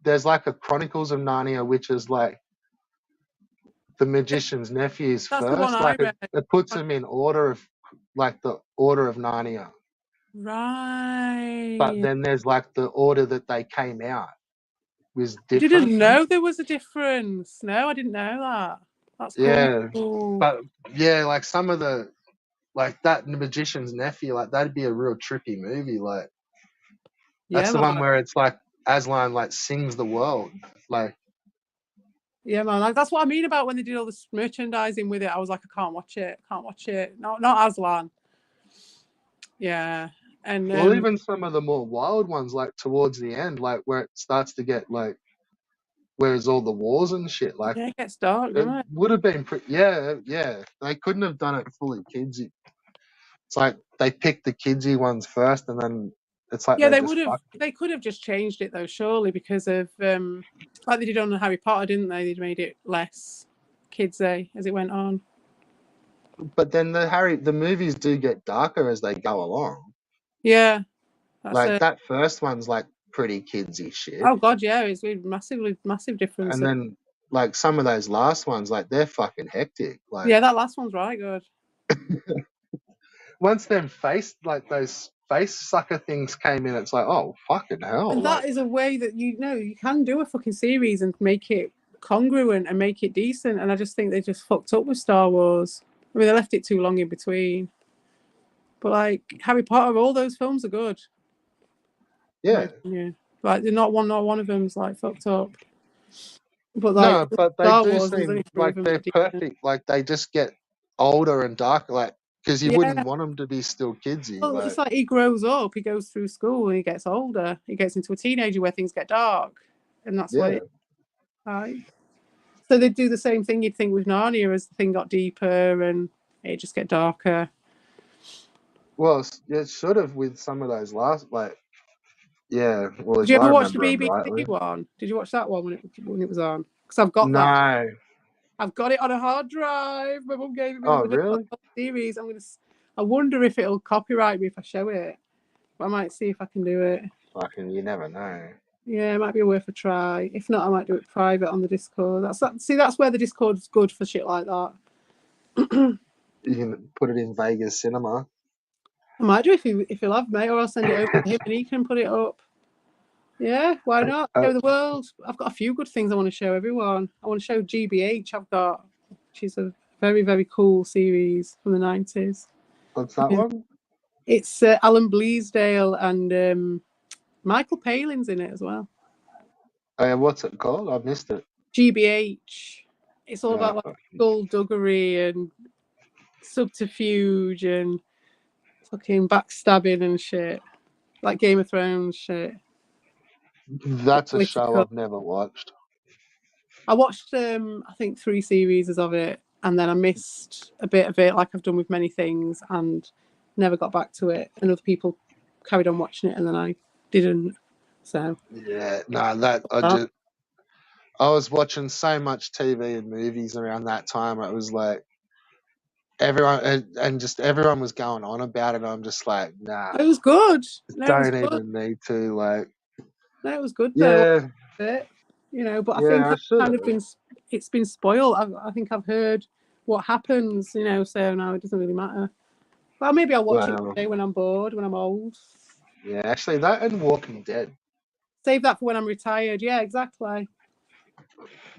there's like a Chronicles of Narnia, which is like the Magician's Nephew's That's the one first. I Like read. it puts them in order of like the order of Narnia. Right. But then there's like the order that they came out was I different. didn't know there was a difference. No, I didn't know that. That's Yeah, cool. but yeah, like some of the like that Magician's Nephew, like that'd be a real trippy movie. Like that's Yeah, the one man. where it's like Aslan like sings the world. Like Yeah, man. Like, that's what I mean about when they did all this merchandising with it. I was like, I can't watch it. Can't watch it. Not Aslan. Yeah. And well, even some of the more wild ones, like towards the end, like where it starts to get like where's all the wars and shit. Like yeah, it gets dark, it doesn't it? would have been pretty. Yeah. They couldn't have done it fully kidsy. It's like they picked the kidsy ones first, and then it's like Yeah, they they just would have. fucked it. They could have just changed it though, surely, because of like they did on Harry Potter, didn't they? They'd made it less kidsy as it went on. But then the movies do get darker as they go along. Yeah, that's Like it. that first one's like pretty kidsy shit, Oh god, yeah, it's massive difference. and then like some of those last ones, like they're fucking hectic. Like Yeah, that last one's right good. once them those face sucker things came in, it's like, oh fucking hell! And Like that is a way that you can do a fucking series and make it congruent and make it decent. And I just think they just fucked up with Star Wars. I mean, they left it too long in between. But like Harry Potter, all those films are good. yeah, Like not one of them's like fucked up. But like no, but they Star do Wars, there's seem only three of like them they're that are decent. perfect. Like they just get older and darker, like because you Yeah. wouldn't want them to be still kidsy. Well, it's like he grows up, he goes through school, and he gets older. He gets into a teenager where things get dark, and that's what it. Right. So they'd do the same thing you'd think with Narnia as the thing got deeper and it just get darker. Well, it should have with some of those last, like, yeah. Well, Did if you I ever watch the remember them BBC rightly. one? Did you watch that one when it was on? Because I've got that. No. I've got it on a hard drive. My mum gave it me. Oh, I've got really? the series. I wonder if it'll copyright me if I show it. But I might see if I can do it. Fucking, you never know. Yeah, it might be worth a try. If not, I might do it private on the Discord. That's where the Discord's good for shit like that. You can put it in Vegas Cinema. I might do if he'll have, mate, or I'll send it over to him and he can put it up. Yeah, why not? Show the world. I've got a few good things I want to show everyone. I want to show GBH. She's a very, very cool series from the 90s. What's that one? It's Alan Bleasdale and Michael Palin's in it as well. What's it called? I missed it. GBH. It's all about like skullduggery and subterfuge and fucking backstabbing and shit. Like Game of Thrones shit. That's a show I've never watched. I watched I think 3 series of it, and then I missed a bit of it, like I've done with many things, and never got back to it. And other people carried on watching it, and then I didn't. So yeah, no, I was watching so much TV and movies around that time. It was like everyone and just everyone was going on about it. I'm just like, nah, It was good. No, it was don't good. even need to. Like, No, it was good though. yeah, Bit, you know, but I think yeah, I I've should kind of have. it's been spoiled. I think I've heard what happens, you know, so now it doesn't really matter. Well, maybe I'll watch it Well, today when I'm bored, when I'm old. yeah, actually, that and Walking Dead. Save that for when I'm retired. Yeah, exactly.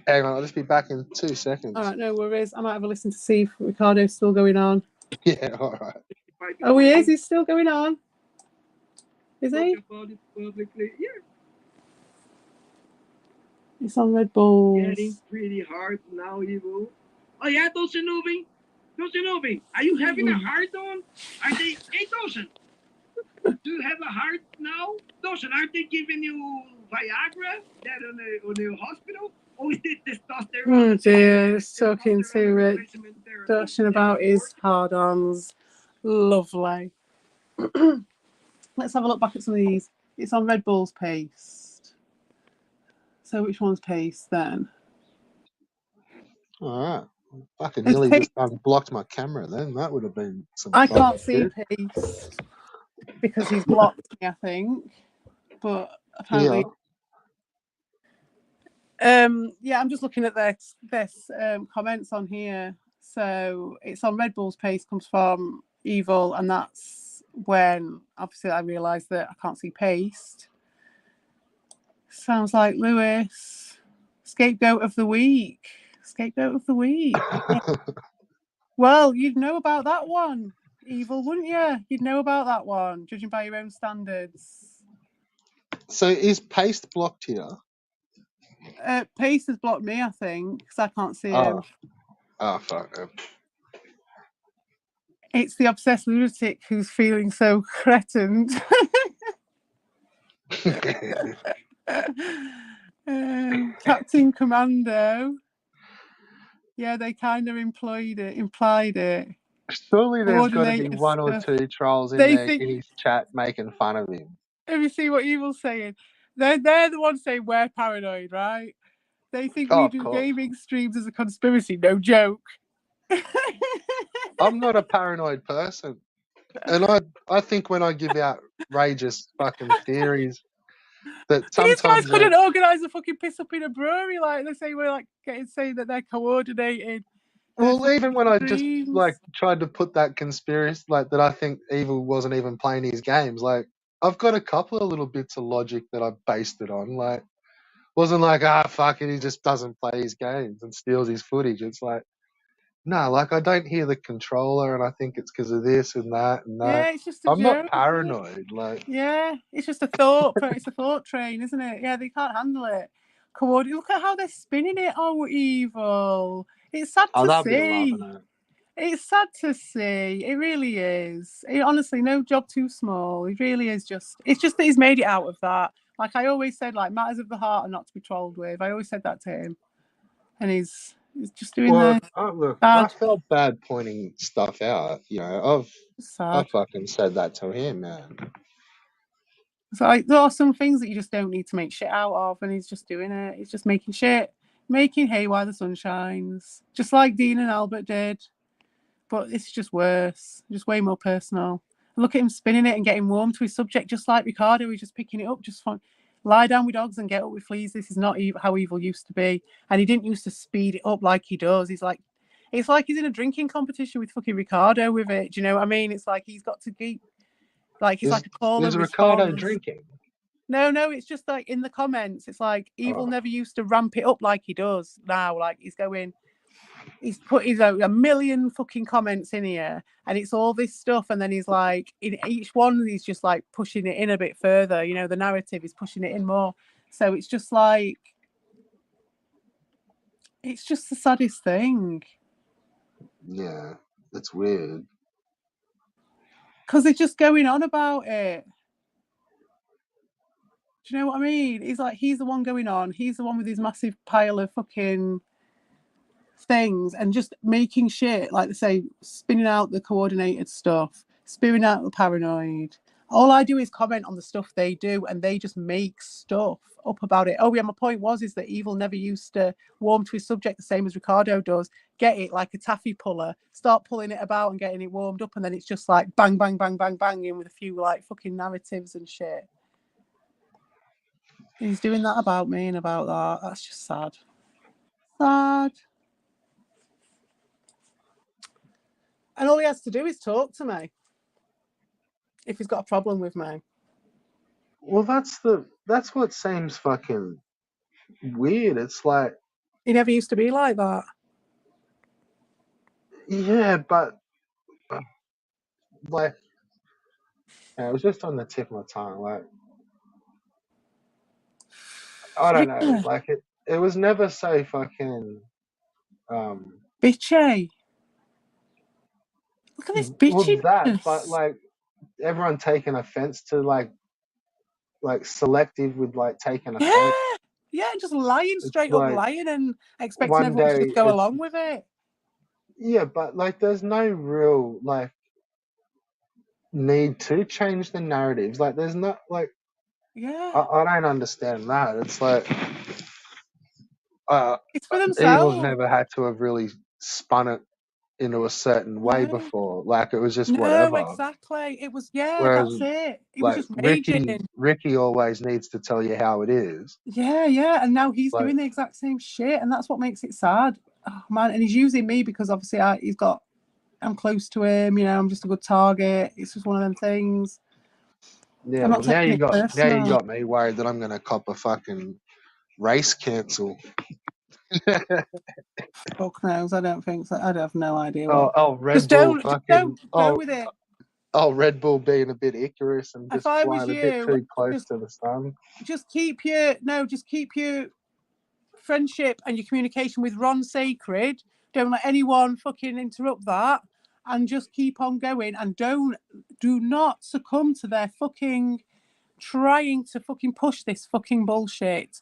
Hang on, I'll just be back in 2 All seconds. right, no worries. I might have a listen to see if Ricardo's still going on. Yeah, all right. Oh, he is. He's still going on. Is he? Publicly. Yeah, It's on Red Bulls. getting pretty hard now, Evil. Oh yeah, Dosinovi. Dosinovi, are you having a heart on? Are they? Hey, Dosen, do you have a heart now? Dosen, aren't they giving you Viagra? That on the hospital? Or is it testosterone? Oh dear, he's talking to replacement therapy? Dustin about his hard-ons. Lovely. Let's have a look back at some of these. It's on Red Bull's paste. So which one's paste then? All right. Fucking It's nearly paste. just unblocked my camera then. That would have been some I fucking can't see shit. paste because he's blocked me, I think. But apparently, yeah, I'm just looking at this comments on here. So it's on Red Bull's paste comes from Evil, and that's when obviously I realised that I can't see paste. Sounds like Lewis, scapegoat of the week. Scapegoat of the week. Yeah. Well, you'd know about that one, Evil, wouldn't you? You'd know about that one, judging by your own standards. So is Paste blocked here? Pace has blocked me, I think, because I can't see him. Oh, fuck. It's the obsessed lunatic who's feeling so threatened. Captain Commando. Yeah, they kind of implied it. Surely there's got to be Coordinated one or stuff. two trolls in They there think. in his chat making fun of him. Have you seen what Evil's saying? They're the ones saying we're paranoid, right? They think Oh, we of do course. gaming streams as a conspiracy. No joke. I'm not a paranoid person. And I think when I give out outrageous fucking theories that These guys sometimes couldn't organise a fucking piss up in a brewery. Like they say, we're like saying that they're coordinated. well, even when I just dreams. like tried to put that conspiracy, like that I think Evil wasn't even playing his games. Like I've got a couple of little bits of logic that I based it on. Like wasn't like fuck it, he just doesn't play his games and steals his footage. It's like no, like I don't hear the controller, and I think it's because of this and that and that. Yeah, it's just a I'm not joke. paranoid. Like Yeah, it's just a thought. It's a thought train, isn't it? Yeah, they can't handle it. Look at how they're spinning it. Oh, Evil. It's sad to they'll be see. loving it. It's sad to see. It really is. Honestly, no job too small. It really is just. It's just that he's made it out of that. Like I always said, like matters of the heart are not to be trolled with. I always said that to him, and he's just doing Well, the look, I bad. felt bad pointing stuff out. You know, I Sad. fucking said that to him, man. So like, there are some things that you just don't need to make shit out of, and he's just doing it. He's just making shit, making hay while the sun shines, just like Dean and Albert did. But it's just worse, just way more personal. Look at him spinning it and getting warm to his subject, just like Ricardo. He's just picking it up, just fun. Lie down with dogs and get up with fleas. This is not how Evil used to be, and he didn't used to speed it up like he does. It's like he's in a drinking competition with fucking Ricardo with it. Do you know what I mean? It's like he's got to keep. Like he's like a caller Is Ricardo response. drinking? No, it's just like in the comments. It's like Evil never used to ramp it up like he does now. Like he's put a million fucking comments in here, and it's all this stuff. And then he's like, in each one, he's just like pushing it in a bit further. You know, the narrative is pushing it in more. So it's just like, it's just the saddest thing. Yeah, it's weird. Because they're just going on about it. Do you know what I mean? He's like, he's the one going on. He's the one with his massive pile of fucking things and just making shit, like they say, spinning out the coordinated stuff, spinning out the paranoid. All I do is comment on the stuff they do, and they just make stuff up about it. Oh yeah, my point is that Evil never used to warm to his subject the same as Ricardo does. Get it like a taffy puller, start pulling it about and getting it warmed up, and then it's just like bang, bang, bang, bang, bang in with a few like fucking narratives and shit. He's doing that about me and about that. That's just sad. Sad. And all he has to do is talk to me if he's got a problem with me. Well, that's what seems fucking weird. It's like, He never used to be like that. yeah, but like, it was just on the tip of my tongue. Like, I don't know. Yeah. Like it was never so fucking Bitchy. Look at this well, that, but bitchiness. like everyone taking offense to like selective with like taking Yeah. offense. Yeah, just lying, It's straight up like lying and expecting one everyone to day just go it's, along with it. yeah, but like there's no real like need to change the narratives. Like there's not like Yeah. I don't understand that. It's like It's for Evil's themselves. never had to have really spun it into a certain way No. before. Like it was just No, whatever. exactly. It was, yeah, Whereas that's it. He was like just raging. Ricky always needs to tell you how it is. Yeah, yeah. And now he's Like, doing the exact same shit. And that's what makes it sad. Oh, man. And he's using me because obviously I'm close to him. You know, I'm just a good target. It's just one of them things. yeah, I'm not well now taking you it got personal. me worried that I'm gonna cop a fucking race cancel. Fuck knows. I don't think so. I have no idea what. Red Bull Just don't fucking go with it. Red Bull being a bit Icarus and If just I was flying a bit you, too close just to the sun. just keep your friendship and your communication with Ron sacred. Don't let anyone fucking interrupt that, and just keep on going. And do not succumb to their fucking trying to fucking push this fucking bullshit.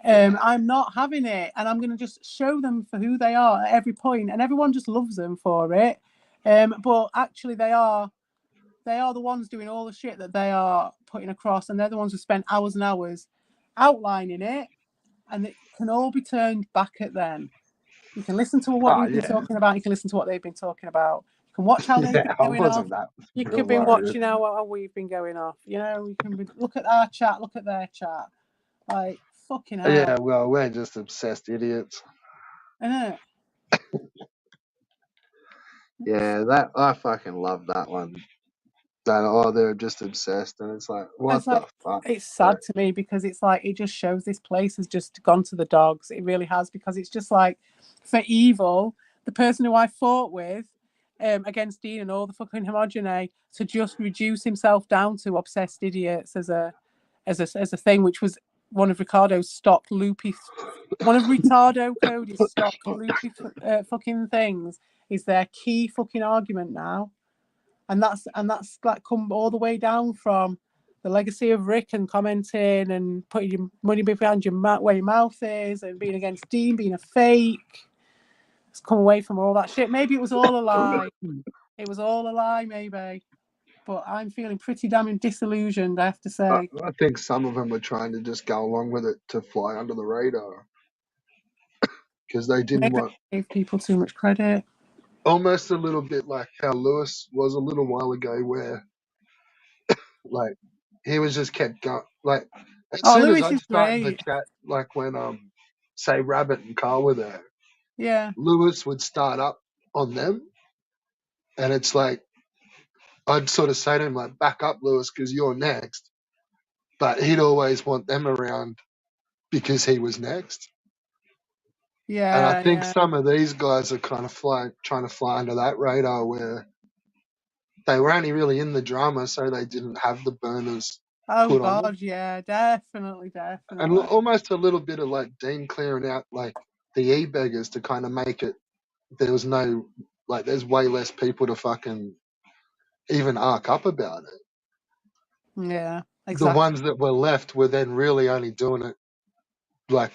I'm not having it, and I'm going to just show them for who they are at every point, and everyone just loves them for it. But actually, they are the ones doing all the shit that they are putting across, and they're the ones who spent hours and hours outlining it, and it can all be turned back at them. You can listen to what we've been talking about. You can listen to what they've been talking about. You can watch how they've been I going off. wasn't that You real could be worried. watching how we've been going off. You know, you can look at our chat, look at their chat. Like, fucking hell. Yeah, well, we're just obsessed idiots. Isn't it? Yeah, that I fucking love that one. That they're just obsessed, and it's like, what It's like, the fuck? it's sad to me because it's like it just shows this place has just gone to the dogs. It really has, because it's just like, for Evil, the person who I fought with against Dean and all the fucking homogeny, to just reduce himself down to obsessed idiots as a thing, which was one of Ricardo's stock loopy. One of Ricardo Cody's stock loopy fucking things is their key fucking argument now. And that's like come all the way down from the legacy of Rick and commenting and putting your money behind where your mouth is and being against Dean, being a fake. It's come away from all that shit. Maybe it was all a lie. It was all a lie, maybe. But I'm feeling pretty damn disillusioned, I have to say. I think some of them were trying to just go along with it to fly under the radar because they didn't Maybe want. I gave people too much credit. Almost a little bit like how Lewis was a little while ago, where like he was just kept going. Like as soon as Lewis I'd is start the great. chat, like when say Rabbit and Carl were there, Yeah. Lewis would start up on them, and it's like I'd sort of say to him like, "Back up, Lewis, because you're next." But he'd always want them around because he was next. Yeah. And I think some of these guys are kind of trying to fly under that radar, where they were only really in the drama, so they didn't have the burners put on them. Yeah, definitely. And almost a little bit of like Dean clearing out like the e-beggars to kind of make it, there was no, like there's way less people to fucking even arc up about it. Yeah, exactly. The ones that were left were then really only doing it like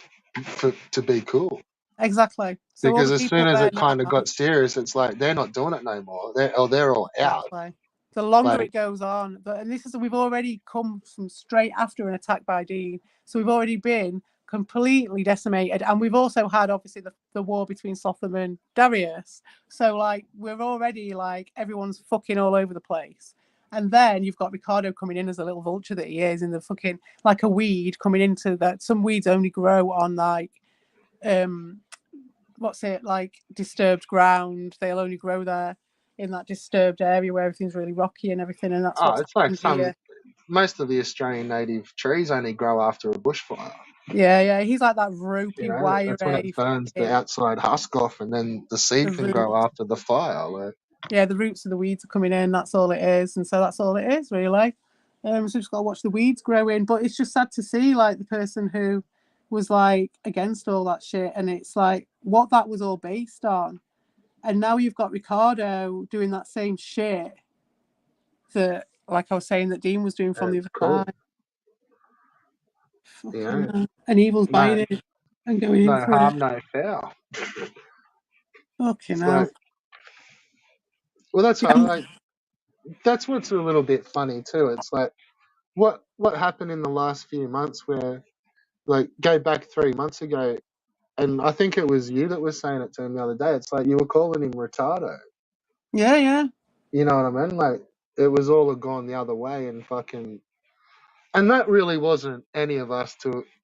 to be cool. Exactly. So because as soon as it kind of got serious, it's like they're not doing it no more. They're all out. Exactly. The longer Like- it goes on, and this is, we've already come from straight after an attack by Dean, so we've already been completely decimated, and we've also had obviously the war between Sotham and Darius. So like we're already like everyone's fucking all over the place, and then you've got Ricardo coming in as a little vulture that he is, in the fucking like a weed coming into that. Some weeds only grow on like what's it, like disturbed ground. They'll only grow there in that disturbed area where everything's really rocky and everything, and that's what's it's like happening here. most of the Australian native trees only grow after a bushfire. Yeah, he's like that ropey, wiry. That's when it burns the outside husk off, and then the seed can grow after the fire. Like, yeah, the roots of the weeds are coming in. That's all it is, and so that's all it is really. So just got to watch the weeds grow in. But it's just sad to see like the person who was like against all that shit, and it's like what that was all based on. And now you've got Ricardo doing that same shit that, like I was saying, that Dean was doing from the other side. Yeah. And Evil's buying it and going in for harm, it. no foul. Fucking hell. Well, that's why, like, that's what's a little bit funny too. It's like what happened in the last few months where, like, go back 3 months ago, and I think it was you that was saying it to him the other day. It's like you were calling him retardo. Yeah. You know what I mean? Like, it was all gone the other way, and fucking, and that really wasn't any of us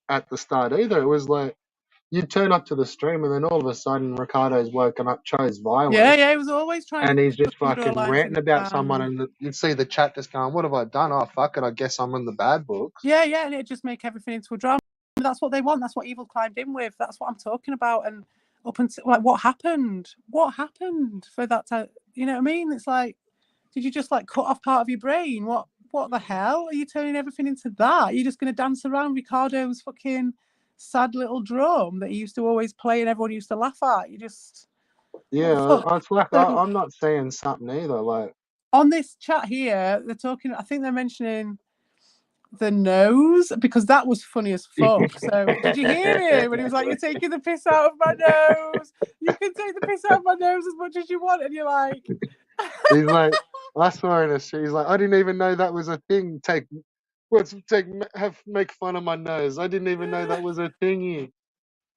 at the start either. It was like you'd turn up to the stream, and then all of a sudden Ricardo's woken up, chose violence. Yeah, he was always trying and to he's just fucking draw lines ranting in the about sand. someone, and you'd see the chat just going, "What have I done? Oh fuck it, I guess I'm in the bad books." Yeah, and it'd just make everything into a drama. That's what they want. That's what Evil climbed in with. That's what I'm talking about. And up until like, what happened? What happened for that to, you know what I mean? It's like, did you just like cut off part of your brain? What the hell are you turning everything into that? You're just going to dance around Ricardo's fucking sad little drum that he used to always play and everyone used to laugh at. You just, it's like I'm not saying something either. Like, on this chat here, they're talking, I think they're mentioning the nose, because that was funny as fuck. So did you hear it when he was like, "You're taking the piss out of my nose. You can take the piss out of my nose as much as you want," and you're like, he's like, I saw in a street, he's like, I didn't even know that was a thing. Make fun of my nose. I didn't even know that was a thingy.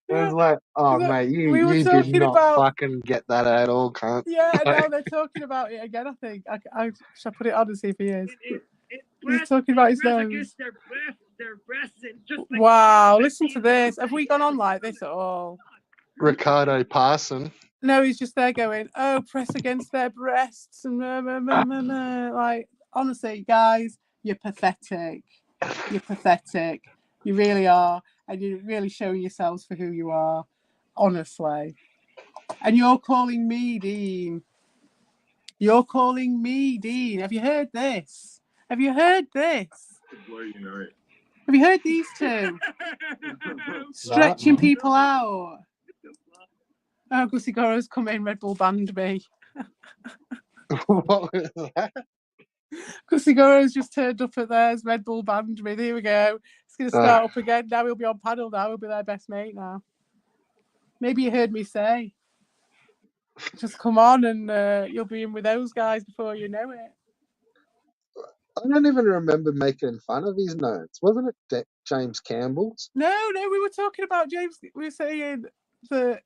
I was like, oh mate, you did not fucking get that at all, cunt. Yeah, and now they're talking about it again. I think I shall put it on and see if he is. He's talking about his nose. Their breasts, just like wow, listen to this. Have we gone on like this at all? Ricardo Parson. No, he's just there going, "Oh, press against their breasts," and like, honestly, guys, you're pathetic. You're pathetic. You really are, and you're really showing yourselves for who you are, honestly. And you're calling me Dean. You're calling me Dean. Have you heard this? Have you heard this? Have you heard these two? Stretching people out. Oh, Gussie Goro's come in, Red Bull banned me. What was that? Gussie Goro's just turned up at theirs, Red Bull banned me. There we go. It's going to start up again. Now he'll be on panel now. He'll be their best mate now. Maybe you heard me say, just come on and you'll be in with those guys before you know it. I don't even remember making fun of his notes. Wasn't it James Campbell's? No, we were talking about James. We were saying that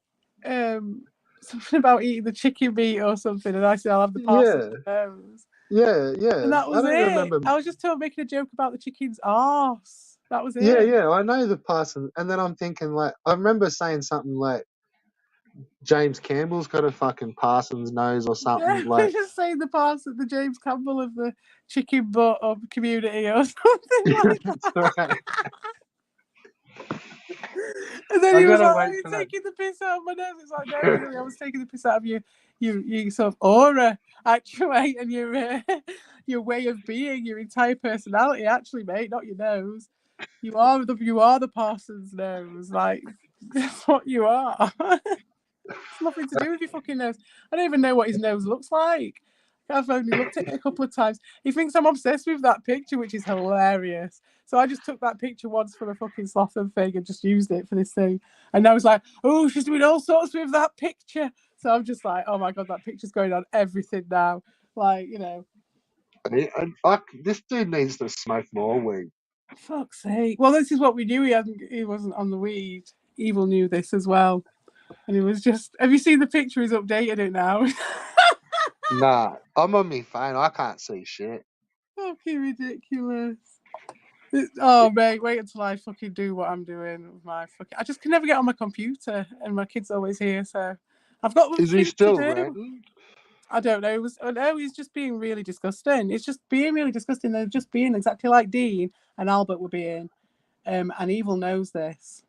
something about eating the chicken meat or something, and I said I'll have the parcel nose. Yeah. And that was I don't it. remember. I was just making a joke about the chicken's arse. That was it. Yeah. I know the Parson, and then I'm thinking, like, I remember saying something like, James Campbell's got a fucking Parson's nose or something. Yeah, like, just saying the James Campbell of the chicken butt of community or something like that. Right. And then he was like, "Are you taking the piss out of my nose?" It's like, no, really, I was taking the piss out of your sort of aura, actually, and your way of being, your entire personality, actually, mate, not your nose. You are the Parsons nose, like that's what you are. It's nothing to do with your fucking nose. I don't even know what his nose looks like. I've only looked at it a couple of times. He thinks I'm obsessed with that picture, which is hilarious. So I just took that picture once for the fucking Slotham thing and just used it for this thing. And I was like, oh, she's doing all sorts with that picture. So I'm just like, oh my God, that picture's going on everything now. Like, you know, This dude needs to smoke more weed. Fuck's sake. Well, this is what we knew. He wasn't on the weed. Evil knew this as well. And it was just, have you seen the picture? He's updated it now. Nah, I'm on my phone. I can't see shit. Fucking ridiculous. Oh, mate, wait until I fucking do what I'm doing with my fucking. I just can never get on my computer, and my kid's always here, so I've got Is he things to still do. renting? I don't know. He's just being really disgusting. It's just being really disgusting. They're just being exactly like Dean and Albert were being. And Evil knows this.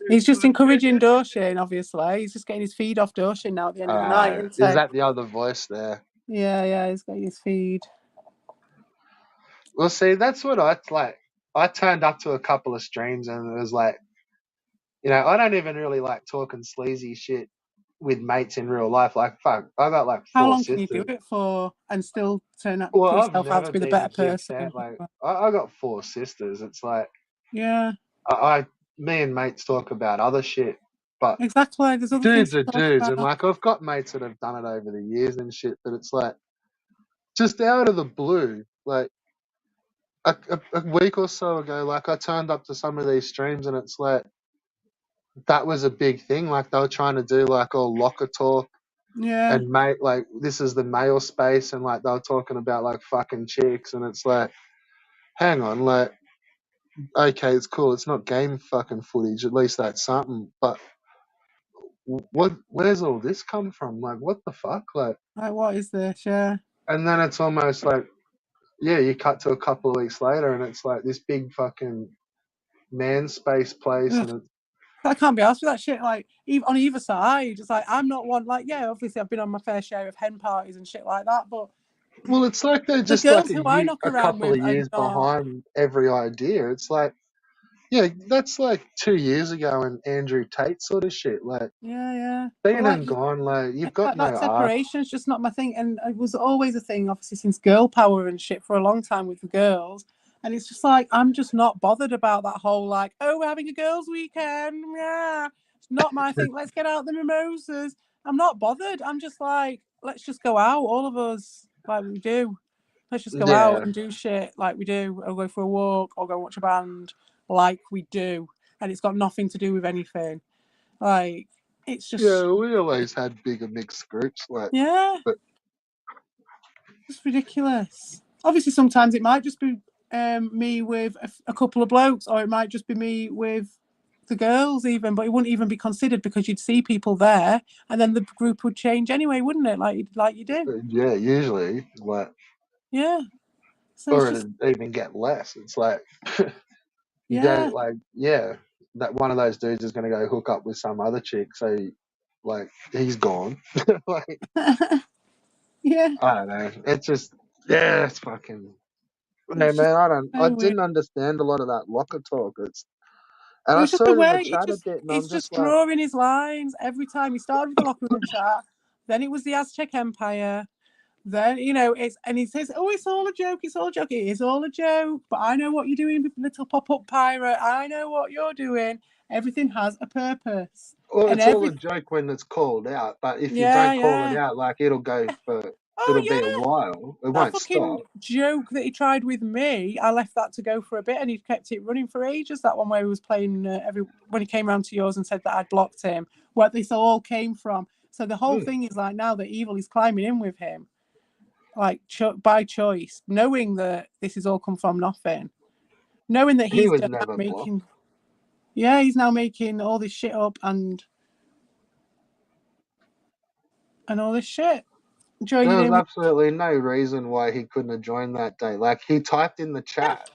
He's just encouraging Doshin, obviously. He's just getting his feed off Doshin now at the end of the night, isn't Is he? that the other voice there? Yeah, he's got his feed. Well, see, that's what I like. I turned up to a couple of streams and it was like, I don't even really like talking sleazy shit with mates in real life. Like, fuck, I got like How 4 long can you do sisters. it for and still put Well, I've yourself out never to be the been a better big person? fan. Like, I got 4 sisters. It's like, Yeah, me and mates talk about other shit, but exactly. There's other things dudes to are talk dudes, and about. like I've got mates that have done it over the years and shit. But it's like just out of the blue, like a week or so ago, like I turned up to some of these streams, and it's like that was a big thing. Like they were trying to do like all locker talk Yeah, and mate, like this is the male space, and like they were talking about like fucking chicks, and it's like, hang on, like okay, it's cool, it's not game fucking footage, at least that's something, but where's all this come from? Like, what the fuck? Like, like what is this? Yeah. and then it's almost like, yeah, you cut to a couple of weeks later, and it's like this big fucking man space place, Ugh. and it's I can't be asked with that shit. Like, on either side, it's like I'm not one. Like, yeah, obviously I've been on my fair share of hen parties and shit like that, but well, it's like they're the just like girls who I knock a around couple with of are years not. behind every idea. It's like, yeah, that's like 2 years ago and Andrew Tate sort of shit. Like, Yeah. But been like, and gone. Like, you've got no that art. separation is just not my thing, and it was always a thing, obviously, since girl power and shit for a long time with the girls. And it's just like I'm just not bothered about that whole like, oh, we're having a girls' weekend. Yeah, it's not my thing. Let's get out the mimosas. I'm not bothered. I'm just like, let's just go out, all of us, like we do. Let's just go out Yeah, and do shit like we do, or go for a walk, or go watch a band like we do. And it's got nothing to do with anything. Like, it's just, yeah. We always had bigger mixed groups. Like, yeah, but it's ridiculous. Obviously, sometimes it might just be me with a couple of blokes, or it might just be me with the girls, even. But it wouldn't even be considered because you'd see people there, and then the group would change anyway, wouldn't it? Like you do. yeah, usually, like, Yeah. So it's or just, it'd even get less. It's like you go, yeah, like, yeah, that one of those dudes is going to go hook up with some other chick. So, like, he's gone. Like, yeah. I don't know. It's just, yeah, it's fucking. Hey It's just man, I so weird. didn't understand a lot of that locker talk. And It I was just saw the it in the way chat a bit, and he's I'm just just like, drawing his lines every time. He started with the locker room chat, then it was the Aztec Empire. Then and he says, "Oh, it's all a joke. It's all a joke. It is all a joke. But I know what you're doing, little pop-up pirate. I know what you're doing. Everything has a purpose, well, and it's all a every joke when it's called out, but if you don't call it yeah. out, like Oh it'll be a yeah, while. It that won't fucking stop. joke that he tried with me. I left that to go for a bit, and he kept it running for ages. That one where he was playing when he came around to yours and said that I'd blocked him. Where this all came from. So the whole thing is like now that Evil is climbing in with him. Like by choice, knowing that this has all come from nothing, knowing that He he's was now never blocked. making, he's now making all this shit up and all this shit, There joining was in with absolutely no reason why he couldn't have joined that day. Like he typed in the chat.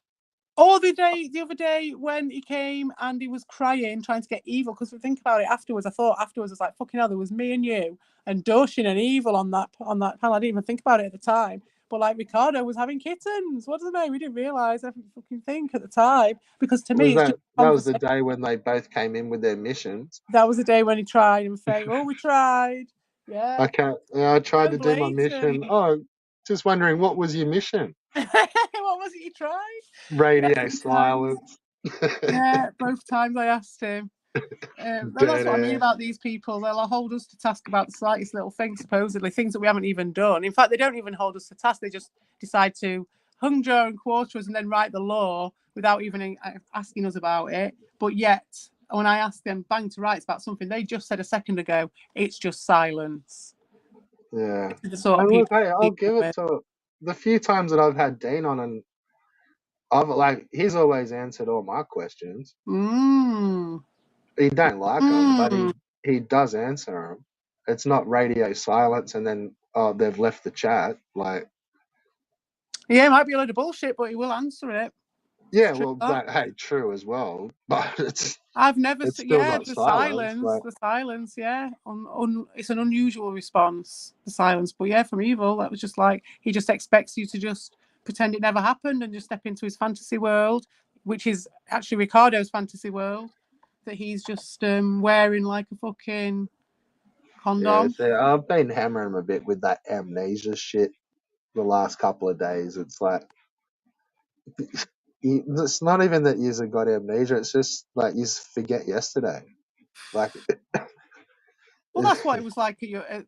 the other day when he came and he was crying, trying to get Evil. Because think about it afterwards, I was like, fucking hell, there was me and you and Doshin and Evil on that panel. I didn't even think about it at the time. But like Ricardo was having kittens. What does it mean? We didn't realise every fucking thing at the time. Because to me, Was it's just that was the conversation. day when they both came in with their missions? That was the day when he tried and failed. Oh, we tried. Yeah. I tried So to do my mission. blatant. Oh, just wondering what was your mission? What was it you tried? Yeah, Radio both times. silence. Yeah, both times I asked him. And that's what I mean about these people. They'll hold us to task about the slightest little thing, supposedly, things that we haven't even done. In fact, they don't even hold us to task. They just decide to hung, draw, and quarter us and then write the law without even asking us about it. But yet, when I ask them bang to rights about something they just said a second ago, it's just silence. Yeah. The sort of And look, people hey, I'll give it to the few times that I've had Dean on, and he's always answered all my questions. He don't like them, but he does answer them. It's not radio silence and then they've left the chat. Like, yeah, it might be a load of bullshit, but he will answer it. yeah, well, hey, true as well, but I've never it's seen. still Yeah, not the silence. silence. The silence. Yeah, it's an unusual response. The silence, but yeah, from Evil, that was just like he just expects you to just pretend it never happened and just step into his fantasy world, which is actually Ricardo's fantasy world, that he's just wearing like a fucking condom. Yeah, so I've been hammering him a bit with that amnesia shit the last couple of days. It's like, it's not even that you've got amnesia. It's just like you forget yesterday. Like, Well, that's what it was like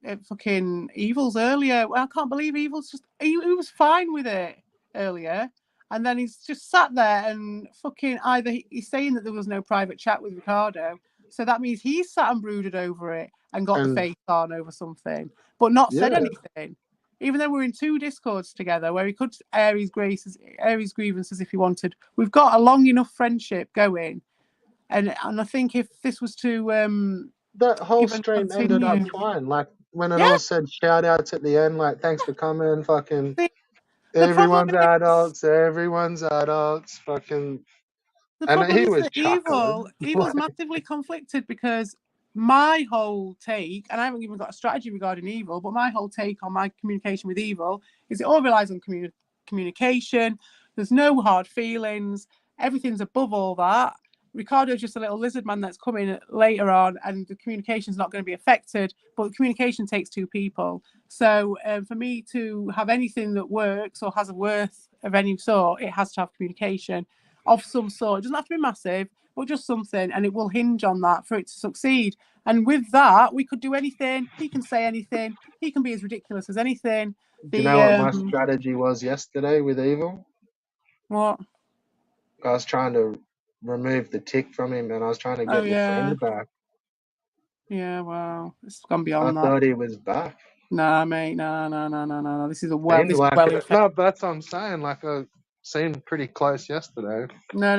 at fucking Evil's earlier. Well, I can't believe Evil's just he was fine with it earlier, and then he's just sat there and fucking either he's saying that there was no private chat with Ricardo, so that means he sat and brooded over it and got the face on over something, but not said anything. Even though we're in 2 Discords together where he could air his grievances if he wanted. We've got a long enough friendship going, and I think if this was to that whole even stream continue. ended up fine. Like, when it all said shout outs at the end, like, thanks for coming, fucking The problem everyone's adults, fucking. The And problem he is was that chuckling. Evil's massively conflicted because my whole take, and I haven't even got a strategy regarding Evil, but my whole take on my communication with Evil is it all relies on communication. There's no hard feelings. Everything's above all that. Ricardo's just a little lizard man that's coming later on, and the communication's not going to be affected. But the communication takes 2 people. So for me to have anything that works or has a worth of any sort, it has to have communication of some sort. It doesn't have to be massive, but just something, and it will hinge on that for it to succeed. And with that, we could do anything. He can say anything. He can be as ridiculous as anything. Do you know what my strategy was yesterday with Evil? What? I was trying to remove the tick from him, and I was trying to get your friend back. Yeah, well, it's gone beyond that. I thought he was back. Nah, mate, no. This is a No, but that's what I'm saying. Like, I seemed pretty close yesterday. No.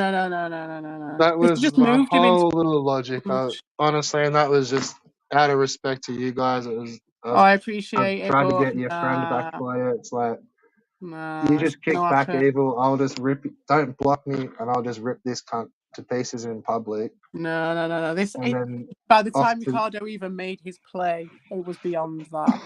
That was just my moved him into whole little logic. Honestly, and that was just out of respect to you guys. It was. I appreciate it, tried to but get your friend back for you. It's like, nah, you just kick back Evil. I'll just rip. Don't block me, and I'll just rip this cunt to pieces in public. No. By the time Ricardo even made his play, it was beyond that.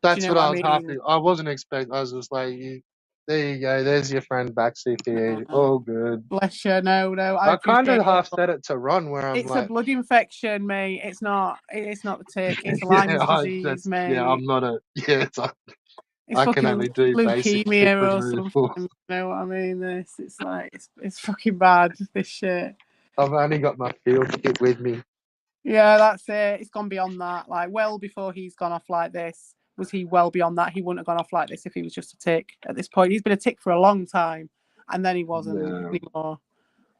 That's what I was happy. I wasn't expecting. I was just like, there you go. There's your friend back, CPE. All good. Bless you. No. I kind of half said it to Ron, where I'm it's like, a blood infection, mate. It's not the tick. It's Lyme's disease, mate. Yeah, I'm not a. Yeah, it's I can only do basic leukemia or something. You know what I mean? It's like it's fucking bad. This shit. I've only got my field kit with me. Yeah, that's it. It's gone beyond that. Like, well before he's gone off like this, was he well beyond that? He wouldn't have gone off like this if he was just a tick. At this point, he's been a tick for a long time, and then he wasn't anymore.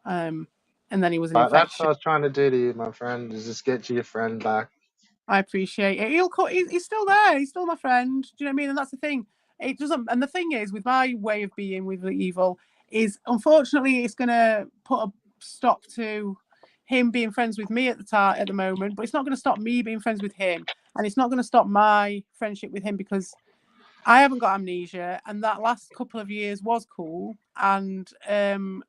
And then he was an infection. That's what I was trying to do to you, my friend, is just get your friend back. I appreciate it. He's still there. He's still my friend. Do you know what I mean? And that's the thing. It doesn't. And the thing is, with my way of being with Evil, is unfortunately it's going to put a stop to him being friends with me at the moment. But it's not going to stop me being friends with him, and it's not going to stop my friendship with him because I haven't got amnesia, and that last couple of years was cool, and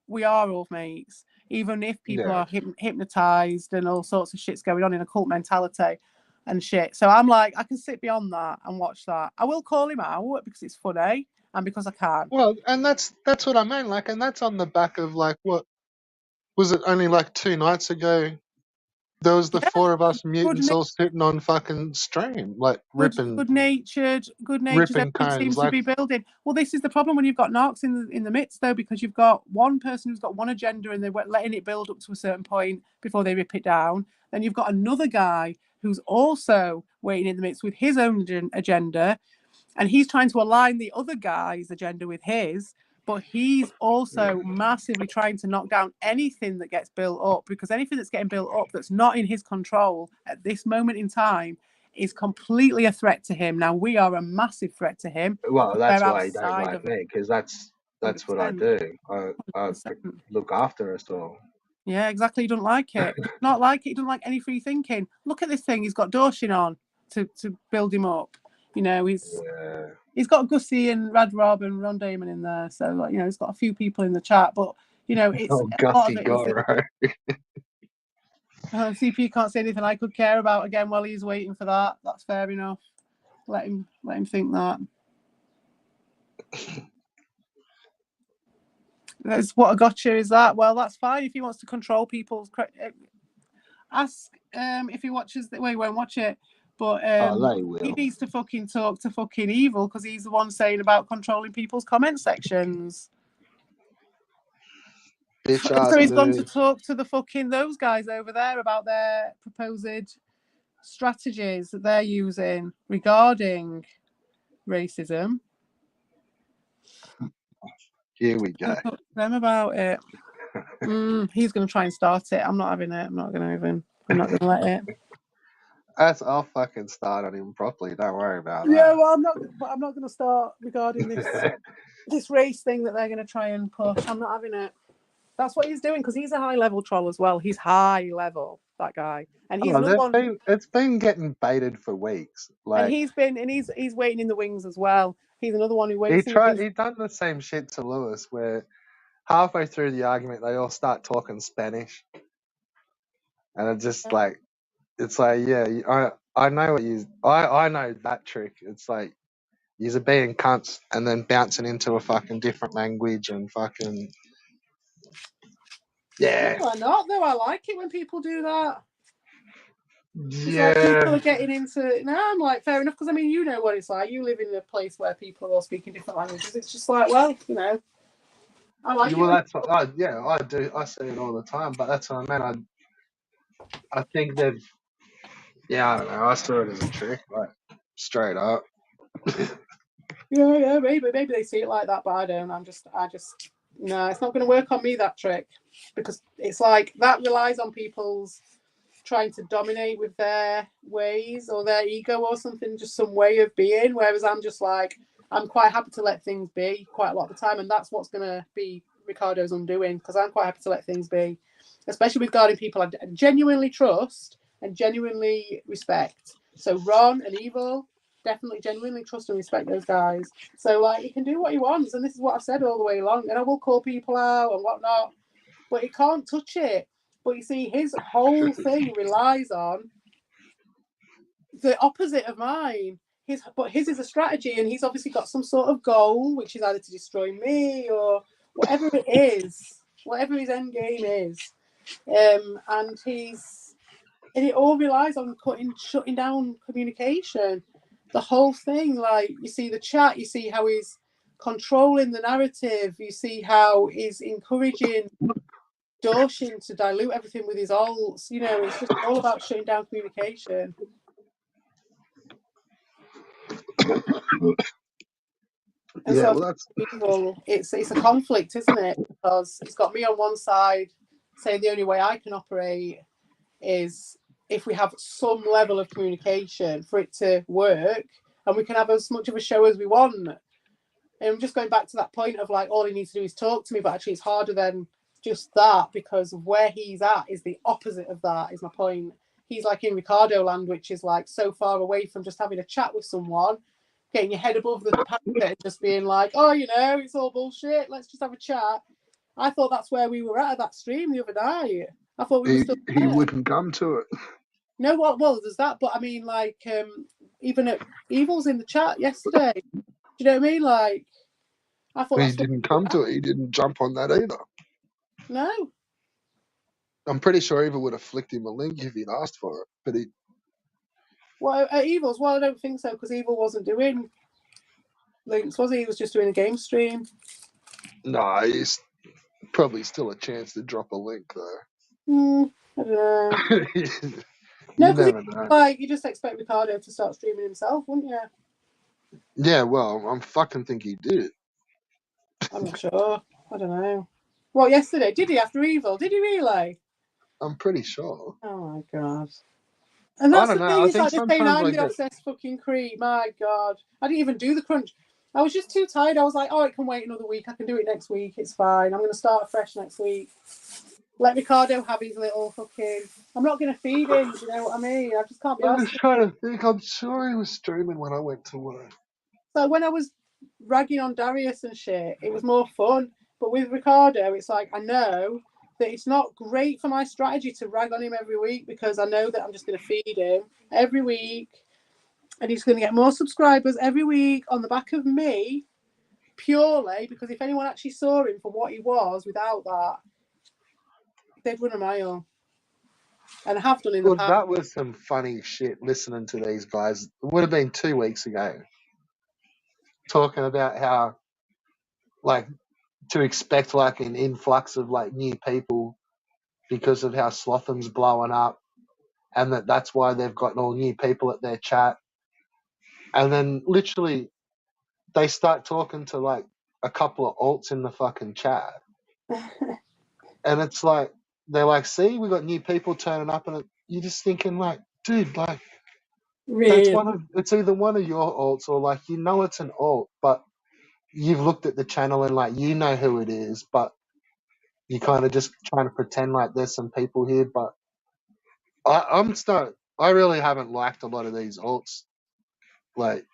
we are all mates. Even if people are hypnotized and all sorts of shit's going on in a cult mentality and shit. So I'm like, I can sit beyond that and watch that. I will call him out because it's funny and because I can. Well, and that's what I mean. Like, and that's on the back of like, what was it? Only like 2 nights ago, There was the Yeah, 4 of us mutants na- all sitting on fucking stream, like ripping good-natured. Everything cones. seems to Like, be building. Well, this is the problem when you've got narcs in the midst, though, because you've got one person who's got one agenda and they're letting it build up to a certain point before they rip it down. Then you've got another guy who's also waiting in the midst with his own agenda, and he's trying to align the other guy's agenda with his. But he's also massively trying to knock down anything that gets built up, because anything that's getting built up that's not in his control at this moment in time is completely a threat to him. Now, we are a massive threat to him. well, that's We're why you don't outside like of me, because that's what I 100%. do. I 100%. look after us all. Yeah, exactly. He doesn't like it. He does not like it. He doesn't like any free thinking. Look at this thing. He's got Dorshin on to build him up. You know, he's got Gussie and Rad Rob and Ron Damon in there. So, like, you know, he's got a few people in the chat. But, you know, it's Oh, a lot of Gussie it is Goro. CP can't say anything I could care about again while he's waiting for that. That's fair enough. Let him think that. That's what a gotcha is that. Well, that's fine if he wants to control people's. Ask if he watches the. Well, he won't watch it, but they will. he needs to fucking talk to fucking Evil, because he's the one saying about controlling people's comment sections. Bitch So he's ass gone to move. talk to the fucking those guys over there about their proposed strategies that they're using regarding racism. Here we go. Talk to them about it. He's going to try and start it. I'm not having it. I'm not going to let it. I'll fucking start on him properly. Don't worry about that. Yeah, well, I'm not going to start regarding this race thing that they're going to try and push. I'm not having it. That's what he's doing, because he's a high level troll as well. He's high level, that guy, and he's another one. It's been getting baited for weeks. Like, And he's waiting in the wings as well. He's another one who waits. he done the same shit to Lewis, where halfway through the argument they all start talking Spanish, and it's just like, it's like, yeah, I know what you. I know that trick. It's like, you're being cunts and then bouncing into a fucking different language and fucking. Yeah. No, I'm not, though. I like it when people do that. It's Yeah. like people are getting into. No, I'm like, fair enough, because I mean, you know what it's like. You live in a place where people are all speaking different languages. It's just like, well, you know, I like Well, it. that's what I do. I see it all the time, but that's what I meant. I think they've. Yeah, I don't know. I saw it as a trick, like, straight up. Yeah, maybe they see it like that, but I don't. I just no, it's not going to work on me, that trick, because it's like that relies on people's trying to dominate with their ways or their ego or something, just some way of being. Whereas I'm just like, I'm quite happy to let things be quite a lot of the time, and that's what's going to be Ricardo's undoing, because I'm quite happy to let things be, especially regarding people I genuinely trust and genuinely respect. So Ron and Evil, definitely genuinely trust and respect those guys. So like, he can do what he wants, and this is what I've said all the way along, and I will call people out and whatnot, but he can't touch it. But you see, his whole thing relies on the opposite of mine. But his is a strategy, and he's obviously got some sort of goal, which is either to destroy me or whatever it is, whatever his end game is. And it all relies on shutting down communication. The whole thing, like, you see the chat, you see how he's controlling the narrative, you see how he's encouraging Dorshin to dilute everything with his alts. You know, it's just all about shutting down communication. And Yeah, so well, that's Evil, it's a conflict, isn't it? Because he's got me on one side saying the only way I can operate is if we have some level of communication for it to work, and we can have as much of a show as we want. And I'm just going back to that point of like, all he needs to do is talk to me, but actually it's harder than just that, because of where he's at is the opposite of that, is my point. He's like in Ricardo land, which is like so far away from just having a chat with someone, getting your head above the parapet and just being like, oh, you know, it's all bullshit, let's just have a chat. I thought that's where we were at that stream the other night. I thought we were still there. He wouldn't come to it. No, well, there's that, but I mean, like, even at Evil's in the chat yesterday. Do you know what I mean? Like, I thought he didn't come to it. He didn't jump on that either. No. I'm pretty sure Evil would have flicked him a link if he'd asked for it, but he. Well, at Evil's, well, I don't think so, because Evil wasn't doing links, was he? He was just doing a game stream. No, he's probably still a chance to drop a link though. I don't know. You No, because never know. like you just expect Ricardo to start streaming himself, wouldn't you? Yeah, well, I'm fucking think he did. I'm not sure. I don't know. Well, yesterday, did he after Evil? Did he really? I'm pretty sure. Oh my god. And I that's don't the know. thing, I it's think like they're saying sometimes I'm like the that. obsessed fucking creep. My god. I didn't even do the crunch. I was just too tired. I was like, oh, it can wait another week. I can do it next week. It's fine. I'm going to start fresh next week. Let Ricardo have his little fucking... I'm not going to feed him, you know what I mean? I just can't be I'm asked. just trying to think. I'm sure he was streaming when I went to work. So when I was ragging on Darius and shit, it was more fun. But with Ricardo, it's like, I know that it's not great for my strategy to rag on him every week because I know that I'm just going to feed him every week. And he's going to get more subscribers every week on the back of me, purely because if anyone actually saw him for what he was without that, they'd run a mile. And I have done in the Well, past. that was some funny shit listening to these guys. It would have been 2 weeks ago. Talking about how, like, to expect, like, an influx of, like, new people because of how Slotham's blowing up and that's why they've got all new people at their chat. And then literally they start talking to, like, a couple of alts in the fucking chat. And it's like, they're like, see, we got new people turning up, and you're just thinking, like, dude, like, Really? it's either one of your alts or, like, you know it's an alt, but you've looked at the channel and, like, you know who it is, but you kind of just trying to pretend like there's some people here. But I really haven't liked a lot of these alts. Like,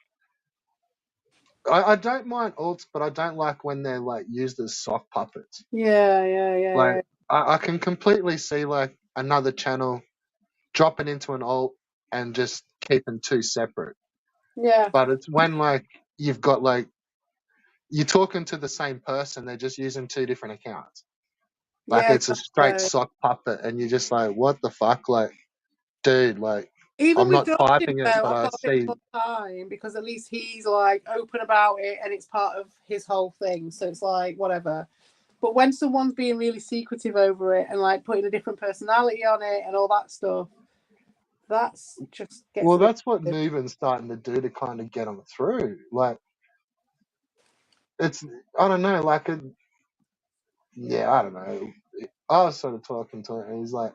I don't mind alts, but I don't like when they're, like, used as sock puppets. Yeah. Like, I can completely see, like, another channel dropping into an alt and just keeping two separate. Yeah. But it's when, like, you've got, like, you're talking to the same person, they're just using two different accounts. Like, Yeah, it's a straight exactly. sock puppet, and you're just like, what the fuck? Like, dude, like, Even I'm with not Dustin, typing it, though, but I've I got a bit see. more time because at least he's like open about it and it's part of his whole thing. So it's like, whatever. But when someone's being really secretive over it and like putting a different personality on it and all that stuff, that's just gets Well, a bit. that's what Nuben's starting to do to kind of get them through. Like, it's, I don't know, like, yeah, I don't know. I was sort of talking to him, and he's like,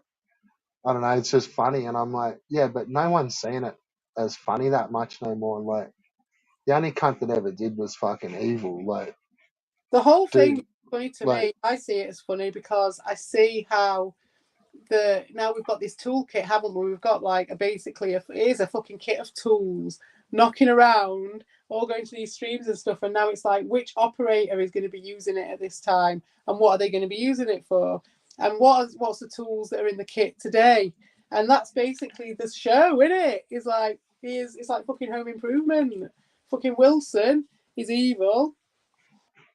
I don't know, it's just funny. And I'm like, yeah, but no one's seeing it as funny that much no more. Like, the only cunt that ever did was fucking Evil. Like, The whole thing dude, is funny to like, me. I see it as funny because I see how now we've got this toolkit, haven't we? We've got like it is a fucking kit of tools knocking around, all going to these streams and stuff. And now it's like, which operator is going to be using it at this time, and what are they going to be using it for, and what's the tools that are in the kit today? And that's basically the show, isn't it? It's like fucking Home Improvement. Fucking Wilson is evil.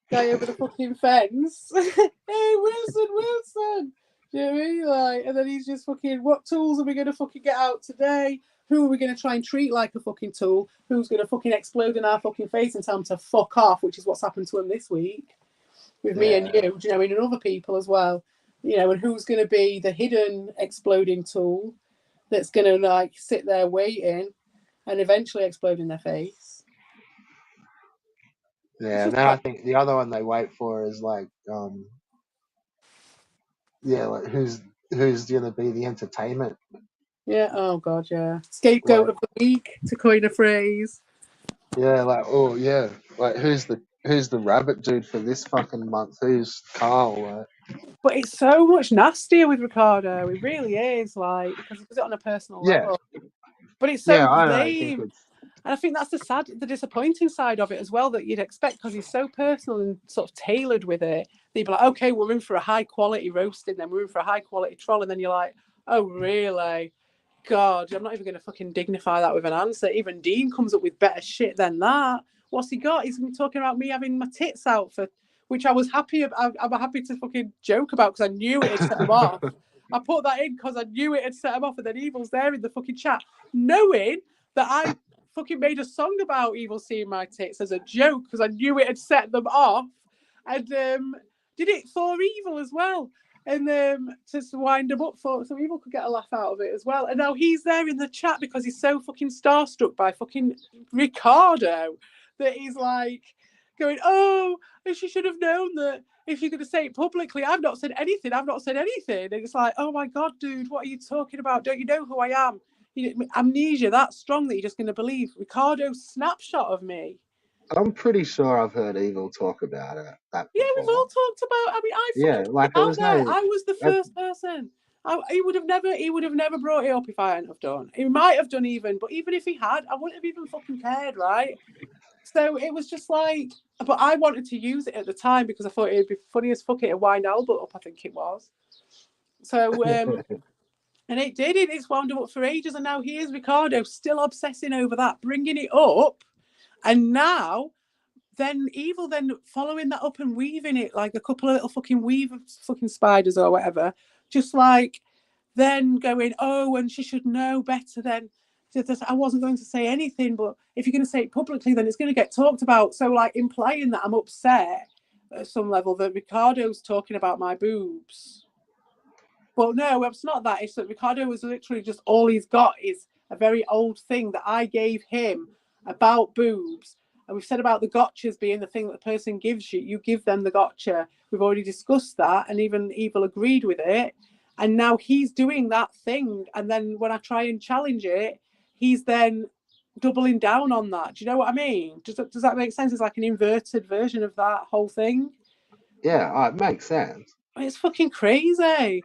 Guy over the fucking fence. Hey, Wilson. Do you know what I mean? Like, and then he's just fucking, what tools are we going to fucking get out today? Who are we going to try and treat like a fucking tool? Who's going to fucking explode in our fucking face and tell them to fuck off, which is what's happened to him this week with me and you, do you know, and other people as well. You know, and who's going to be the hidden exploding tool that's going to like sit there waiting and eventually explode in their face? yeah. And then I think the other one they wait for is like, yeah, like who's gonna be the entertainment? Yeah. Oh god. Yeah. Scapegoat of the week, to coin a phrase. Yeah, like, oh yeah, like who's the rabbit dude for this fucking month? Who's Carl? Like, But it's so much nastier with Ricardo. It really is, like, because he does it on a personal level. But it's so I don't think lame. it's. And I think that's the disappointing side of it as well, that you'd expect, because he's so personal and sort of tailored with it. They'd be like, okay, we're in for a high quality roasting, then we're in for a high quality troll, and then you're like, oh really? God, I'm not even going to fucking dignify that with an answer. Even Dean comes up with better shit than that. What's he got? He's been talking about me having my tits out, which I was happy. I'm happy to fucking joke about because I knew it'd set him off. I put that in because I knew it had set him off, and then Evil's there in the fucking chat, knowing that I fucking made a song about Evil seeing my tits as a joke because I knew it had set them off, and did it for Evil as well. And to wind him up so Evil could get a laugh out of it as well. And now he's there in the chat because he's so fucking starstruck by fucking Ricardo that he's like going, oh, she should have known that if you're going to say it publicly, I've not said anything. And it's like, oh my God, dude, what are you talking about? Don't you know who I am? Amnesia that strong that you're just going to believe Ricardo's snapshot of me. I'm pretty sure I've heard Evil talk about that Yeah, before. we've all talked about. I mean, I Yeah, like it was there. no. I was the first person. He would have never brought it up if I hadn't have done. He might have done even, but even if he had, I wouldn't have even fucking cared, right? So it was just like, but I wanted to use it at the time because I thought it'd be funny as fuck. It'd wind Albert up, I think it was. So and it did. It's wound him up for ages, and now here's Ricardo still obsessing over that, bringing it up, and now. Then Evil then following that up and weaving it like a couple of little fucking spiders or whatever, just like then going, oh, and she should know better than I wasn't going to say anything, but if you're going to say it publicly, then it's going to get talked about. So like implying that I'm upset at some level that Ricardo's talking about my boobs. Well, no, it's not that. It's that Ricardo was literally just all he's got is a very old thing that I gave him about boobs. And we've said about the gotchas being the thing that the person gives you. You give them the gotcha. We've already discussed that, and even Evil agreed with it. And now he's doing that thing. And then when I try and challenge it, he's then doubling down on that. Do you know what I mean? Does that make sense? It's like an inverted version of that whole thing. Yeah, it makes sense. It's fucking crazy.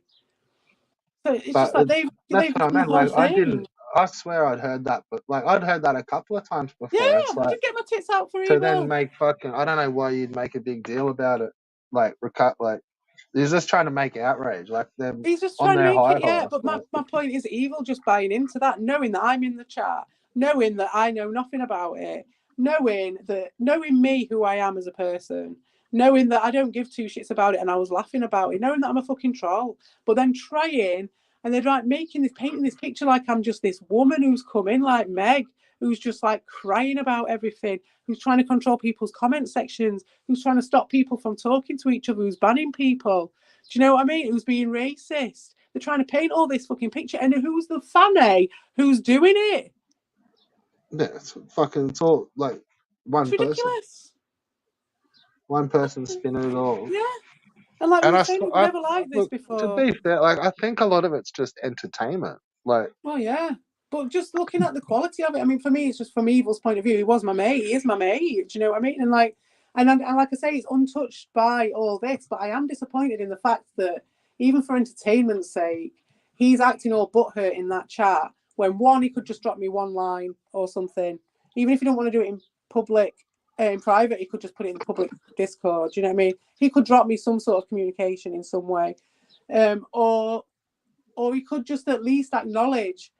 So it's But just like they've that's what I done the meant. whole Like thing. I swear I'd heard that, but like I'd heard that a couple of times before. Yeah, It's I like did get my tits out for to Evil. then make fucking. I don't know why you'd make a big deal about it. Like he's just trying to make outrage. Like they're He's just on trying to their make high it, yeah. horse. But Like, my point is Evil just buying into that, knowing that I'm in the chat, knowing that I know nothing about it, knowing me who I am as a person, knowing that I don't give two shits about it and I was laughing about it, knowing that I'm a fucking troll, but then trying and they're like painting this picture like I'm just this woman who's come in like Meg, who's just like crying about everything, who's trying to control people's comment sections, who's trying to stop people from talking to each other, who's banning people. Do you know what I mean? Who's being racist? They're trying to paint all this fucking picture, and who's the fanny who's doing it? yeah, it's all like one It's person. ridiculous. One person spinning it all. Yeah. And like we were saying, we've I never liked this look, to before. be fair, like I think a lot of it's just entertainment. Like, Well, yeah. But just looking at the quality of it, I mean, for me, it's just from Evil's point of view. He was my mate. He is my mate. Do you know what I mean? And like I say, it's untouched by all this. But I am disappointed in the fact that even for entertainment's sake, he's acting all butthurt in that chat. When one, he could just drop me one line or something. Even if you don't want to do it in public, in private, he could just put it in the public Discord. Do you know what I mean? He could drop me some sort of communication in some way, or he could just at least acknowledge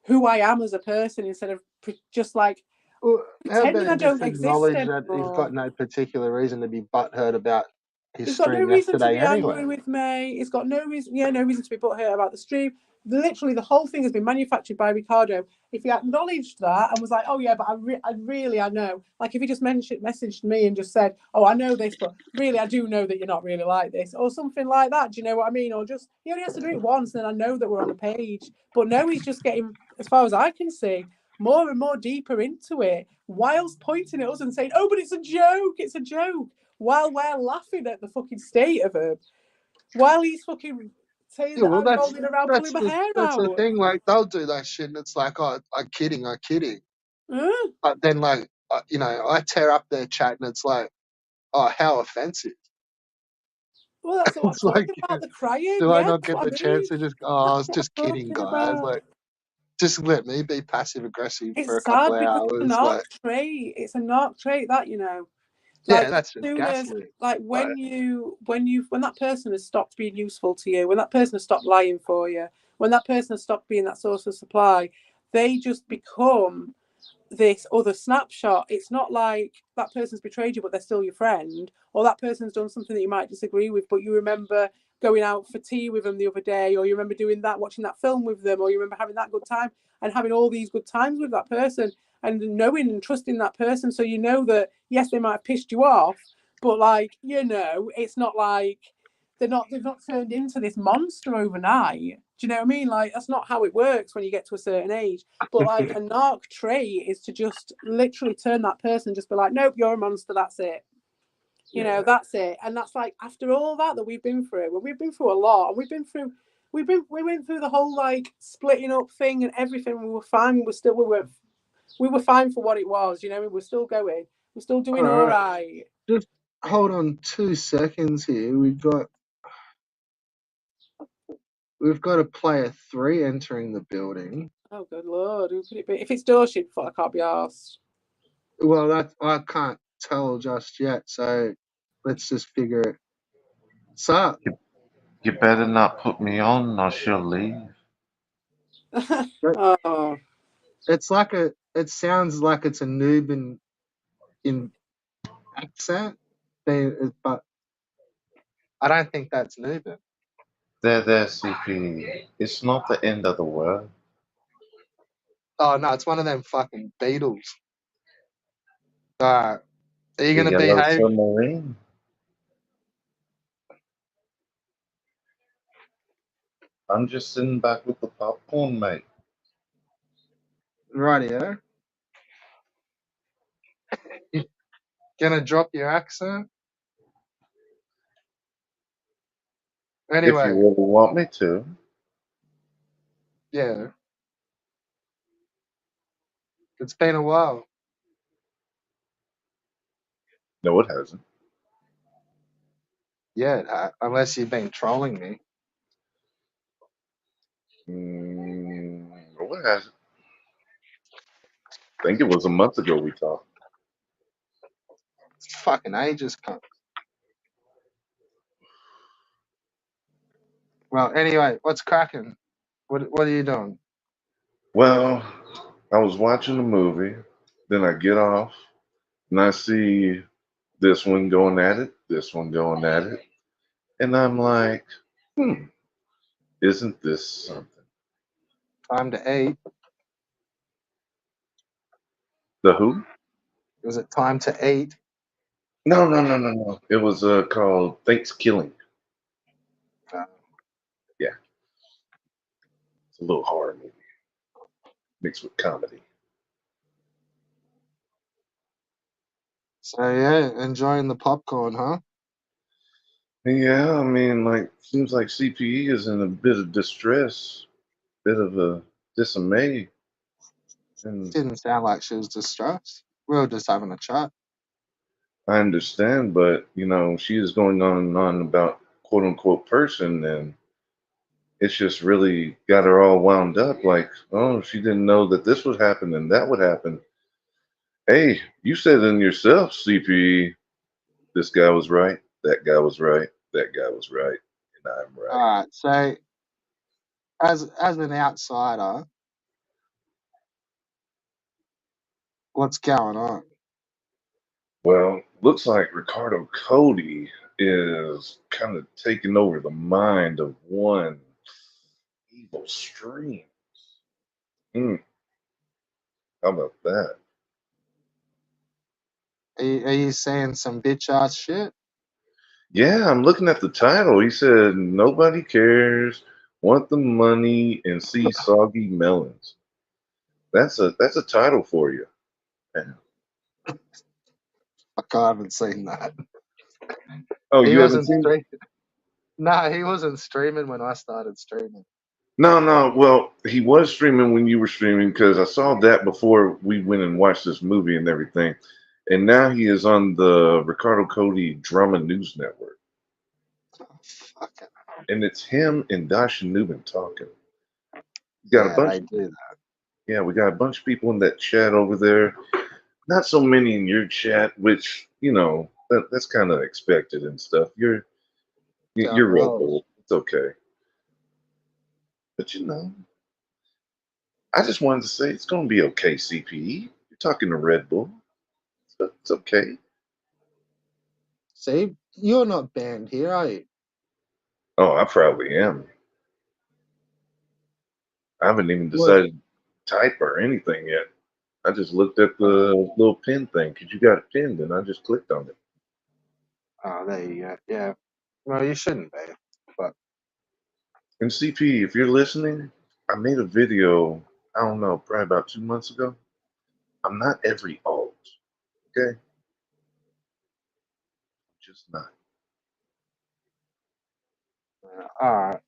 who I am as a person instead of just like pretending I don't exist acknowledge anymore. that he's got no particular reason to be butthurt about his He's got no stream reason to yesterday be anyway. angry with me. He's got no reason to be butthurt about the stream. Literally, the whole thing has been manufactured by Ricardo. If he acknowledged that and was like, "Oh yeah, but I know," like if he just messaged me and just said, "Oh, I know this, but really, I do know that you're not really like this," or something like that. Do you know what I mean? Or just he only has to do it once, and I know that we're on a page. But no, he's just getting, as far as I can see, more and more deeper into it, whilst pointing at us and saying, "Oh, but it's a joke. It's a joke." While we're laughing at the fucking state of him, while he's fucking saying that I'm rolling around pulling my hair that's out. the thing. Like they'll do that shit, and it's like, oh, I'm kidding. But then, like, I tear up their chat, and it's like, oh, how offensive. Well, that's what I'm It's like, talking about, the crying. do I Yeah, not that's get what I the mean. chance to just? Oh, I was That's just what I'm kidding, talking guys. about. Like, just let me be passive aggressive for a It's couple sad of because it's an hours. arc Like, trait. It's an arc trait that, yeah, like that's as just soon as gaslighting. like when that person has stopped being useful to you, when that person has stopped lying for you, when that person has stopped being that source of supply, they just become this other snapshot. It's not like that person's betrayed you but they're still your friend, or that person's done something that you might disagree with but you remember going out for tea with them the other day, or you remember doing that, watching that film with them, or you remember having that good time and having all these good times with that person and knowing and trusting that person. So you know that, yes, they might have pissed you off, but like, you know, it's not like they've not turned into this monster overnight. Do you know what I mean? Like, that's not how it works when you get to a certain age. But like a narc trait is to just literally turn that person, just be like, nope, you're a monster, that's it. You know, that's it. And that's like, after all that we've been through, and we've been through a lot, and we went through the whole like splitting up thing and everything. We were fine. We were fine for what it was, you know. We were still going. We're still doing all right. Just hold on 2 seconds here. We've got a player 3 entering the building. Oh, good lord, who could it be? If it's Dorship, I can't be arsed. Well, that I can't tell just yet, so let's just figure it. So, You better not put me on, I shall leave. Oh, it's like it sounds like it's a noob in accent, but I don't think that's Nuben. There, CP. It's not the end of the world. Oh no, it's one of them fucking Beatles. Are you The gonna Yellow behave? Submarine. I'm just sitting back with the popcorn, mate. Rightio. You gonna drop your accent? If you Anyway, really want me to. yeah, it's been a while. No, it hasn't. Yeah, unless you've been trolling me. No, it hasn't. I think it was a month ago we talked. It's fucking ages, cunt. Well, anyway, what's cracking? What are you doing? Well, I was watching a movie, then I get off, and I see this one going at it, this one going at it, and I'm like, isn't this something? Time to eat. The who? Is it time to eat? No. It was called Thanksgiving. Uh, Yeah, it's a little horror movie mixed with comedy. so yeah, enjoying the popcorn, huh? Yeah, I mean, like, seems like CPE is in a bit of distress, bit of a dismay, and Didn't sound like she was distressed. We were just having a chat. I understand, but you know, she is going on and on about quote unquote person, and it's just really got her all wound up. Like, oh, she didn't know that this would happen and that would happen. Hey, you said it yourself, CPE. This guy was right. That guy was right. That guy was right, and I'm All right. right. So as an outsider, what's going on? Well, looks like Ricardo Cody is kind of taking over the mind of one evil stream. Hmm, how about that? Are you saying some bitch ass shit? Yeah, I'm looking at the title. He said, "Nobody cares, want the money, and see soggy melons." That's a title for you. Yeah. I haven't seen that. Oh, He you haven't wasn't seen? streaming. No, he wasn't streaming when I started streaming. No. Well, he was streaming when you were streaming because I saw that before we went and watched this movie and everything. And now he is on the Ricardo Cody Drama News Network, Oh, fuck it. and it's him and Dasha Nubin talking. We got a Yeah, bunch. they do that. Yeah, we got a bunch of people in that chat over there. Not so many in your chat, which you know that's kind of expected and stuff. Going You're Red well. Bull. It's okay, but you know, I just wanted to say it's going to be okay. CPE, you're talking to Red Bull. So it's okay. See, you're not banned here, are you? Oh, I probably am. I haven't even What? decided to type or anything yet. I just looked at the little pin thing because you got it pinned, and I just clicked on it. Oh, there you go. Yeah. Well, you shouldn't be. But And CP, if you're listening, I made a video, I don't know, probably about 2 months ago. I'm not every alt, okay? Just not. all right.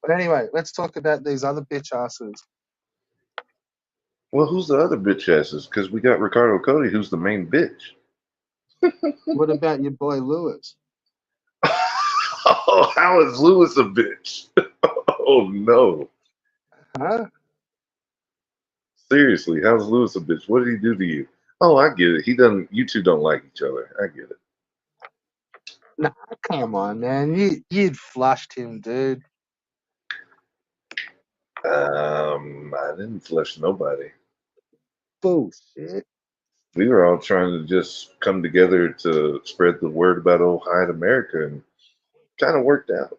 But anyway, let's talk about these other bitch asses. Well, who's the other bitch asses? Because we got Ricardo Cody, who's the main bitch. What about your boy Lewis? Oh, how is Lewis a bitch? Oh no. Huh? Seriously, how's Lewis a bitch? What did he do to you? Oh, I get it. He doesn't. You two don't like each other. I get it. Nah, come on, man. You'd flushed him, dude. I didn't flush nobody. Bullshit. We were all trying to just come together to spread the word about old Hyde America, and kind of worked out.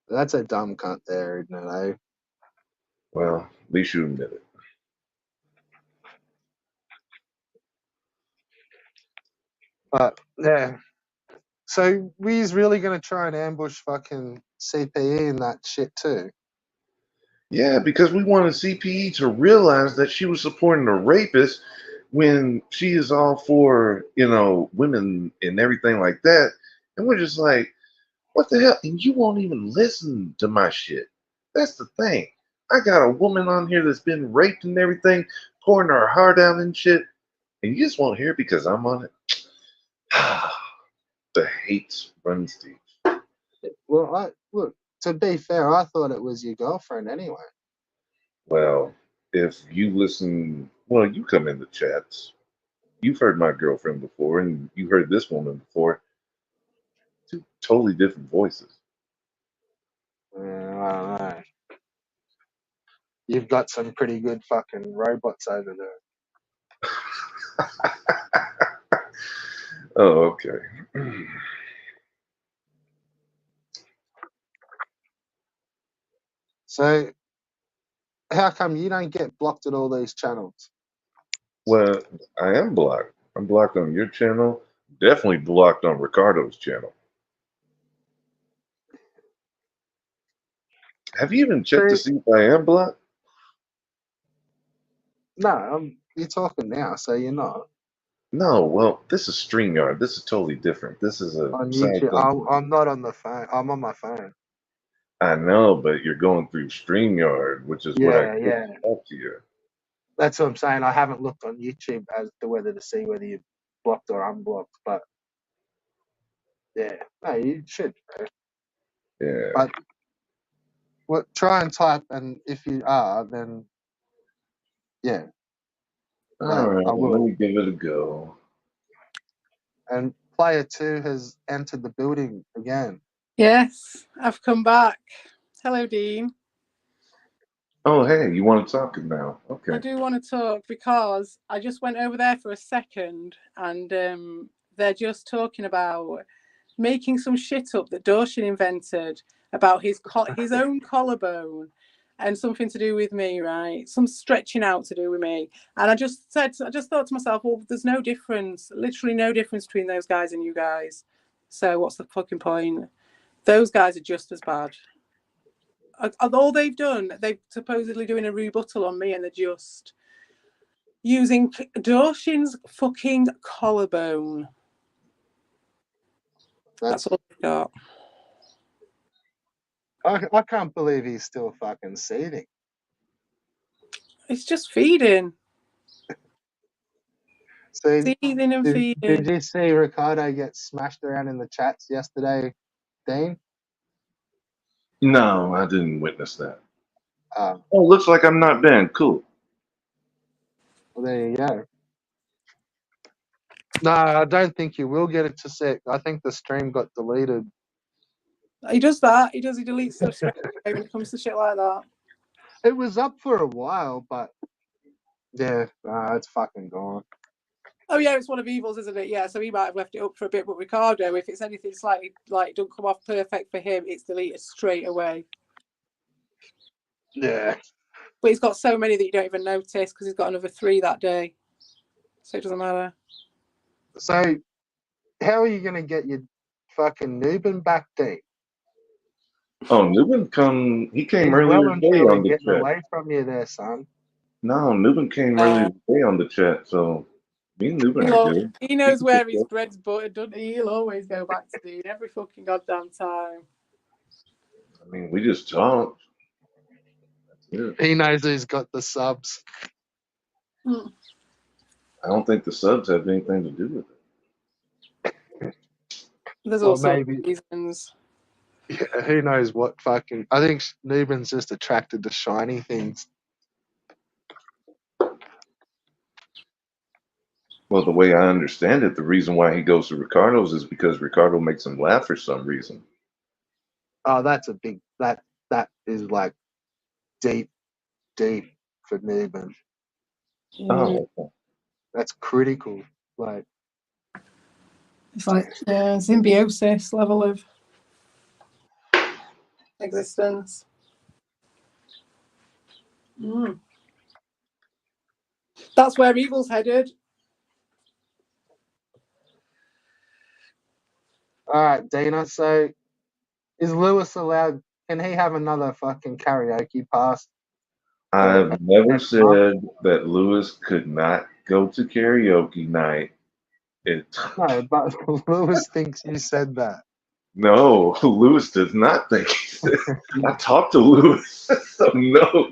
That's a dumb cunt there, isn't it, eh? Well, at least you admit it. But yeah. So we's really gonna try and ambush fucking CPE and that shit too. Yeah, because we wanted CPE to realize that she was supporting a rapist when she is all for, women and everything like that. And we're just like, what the hell? And you won't even listen to my shit. That's the thing. I got a woman on here that's been raped and everything, pouring her heart out and shit, and you just won't hear it because I'm on it. The hate runs deep. Well, look, to be fair, I thought it was your girlfriend anyway. Well, if you listen, well, you come in the chats. You've heard my girlfriend before, and you heard this woman before. Two totally different voices. I don't know. You've got some pretty good fucking robots over there. Oh, okay. So how come you don't get blocked at all these channels? Well, I am blocked. I'm blocked on your channel. Definitely blocked on Ricardo's channel. Have you even checked to See, see if I am blocked? no, you're talking now, so you're not. No. Well, this is StreamYard. This is totally different. This is a On side YouTube, thing. I'm not on the phone. I'm on my phone. I know, but you're going through StreamYard, which is what I Yeah, clicked yeah. to talk to you. That's what I'm saying. I haven't looked on YouTube as to whether to see whether you're blocked or unblocked, but yeah, no, you should. Bro. Yeah. But what? Try and type, and if you are, then yeah, All right. I Let will. me give it a go. And player 2 has entered the building again. Yes, I've come back. Hello, Dean. Oh, hey, you want to talk now? I Okay. do want to talk because I just went over there for a second and they're just talking about making some shit up that Dawson invented about his own collarbone and something to do with me, right? Some stretching out to do with me. And I just thought to myself, well, there's no difference, literally no difference between those guys and you guys. So what's the fucking point? Those guys are just as bad. All they've done, they're supposedly doing a rebuttal on me and they're just using Dawshin's fucking collarbone. That's all they've got. I can't believe he's still fucking seething. It's just feeding. So Seething and did feeding. you see Ricardo get smashed around in the chats yesterday, Dean? No, I didn't witness that. Well, Oh, looks like I'm not banned. Cool. there you go. No, I don't think you will get it to sec. I think the stream got deleted. He does that. He deletes stuff straight away when it comes to shit like that. It was up for a while, but yeah, it's fucking gone. Oh yeah, it's one of Evil's, isn't it? Yeah, so he might have left it up for a bit, but Ricardo, if it's anything slightly like don't come off perfect for him, it's deleted straight away. Yeah. But he's got so many that you don't even notice because he's got another 3 that day, so it doesn't matter. So, how are you going to get your fucking Newbin back, Dean? Oh, Newman he came He's earlier well and today truly on the getting chat. away from you there, son. No, Newman came earlier today on the chat, so me and Newman are good. He knows where his bread's buttered, doesn't he? He'll always go back to Dean every fucking goddamn time. I mean, we just talked. That's it. He knows who's got the subs. I don't think the subs have anything to do with it. There's Or also maybe, reasons. yeah, who knows what fucking. I think Newbin's just attracted to shiny things. Well, the way I understand it, the reason why he goes to Ricardo's is because Ricardo makes him laugh for some reason. Oh, that's a big. That is like deep for Newbin. Oh, okay. That's critical. Like, It's like symbiosis level of existence. That's where Evil's headed. all right, Dina. So, is Lewis allowed? Can he have another fucking karaoke pass? I've never next month? said that Lewis could not go to karaoke night. No, but Lewis thinks you said that. No, Lewis does not think he said. I talked to Lewis, so no,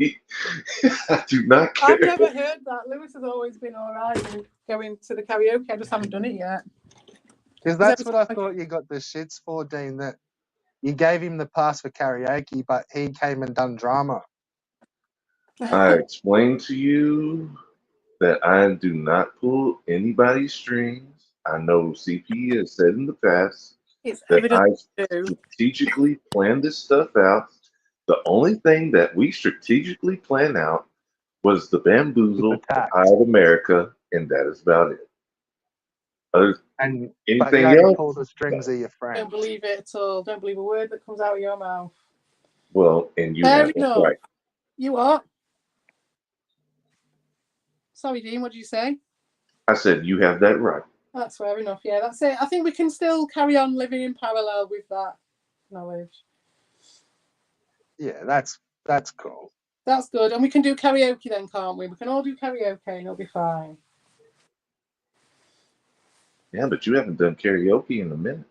I do not care. I've never heard that. Lewis has always been all right with going to the karaoke. I just haven't done it yet. Because that's what I thought you got the shits for, Dean, that you gave him the pass for karaoke, but he came and done drama. I explained to you that I do not pull anybody's strings. I know CP has said in the past that I strategically plan this stuff out. The only thing that we strategically plan out was the bamboozle of Hive America, and that is about it. But you Anything only else? pull the strings of your friends. Don't believe it at all. Don't believe a word that comes out of your mouth. Well, and you have that right. You what? Sorry, Dean, what did you say? I said you have that right. That's fair enough. Yeah, that's it. I think we can still carry on living in parallel with that knowledge. Yeah, that's cool. That's good. And we can do karaoke then, can't we? We can all do karaoke and it'll be fine. Yeah, but you haven't done karaoke in a minute.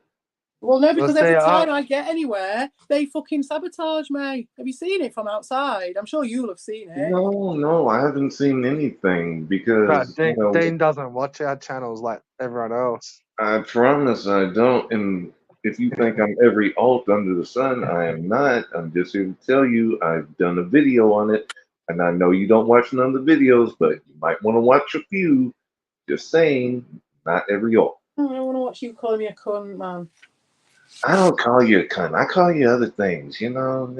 Well, no, because every time I get anywhere, they fucking sabotage me. Have you seen it from outside? I'm sure you'll have seen it. No, I haven't seen anything because Dean doesn't watch our channels like everyone else. I promise I don't. And if you think I'm every alt under the sun, I am not. I'm just here to tell you I've done a video on it. And I know you don't watch none of the videos, but you might want to watch a few. Just saying, not every alt. I don't want to watch you calling me a cunt, man. I don't call you a cunt. I call you other things, you know.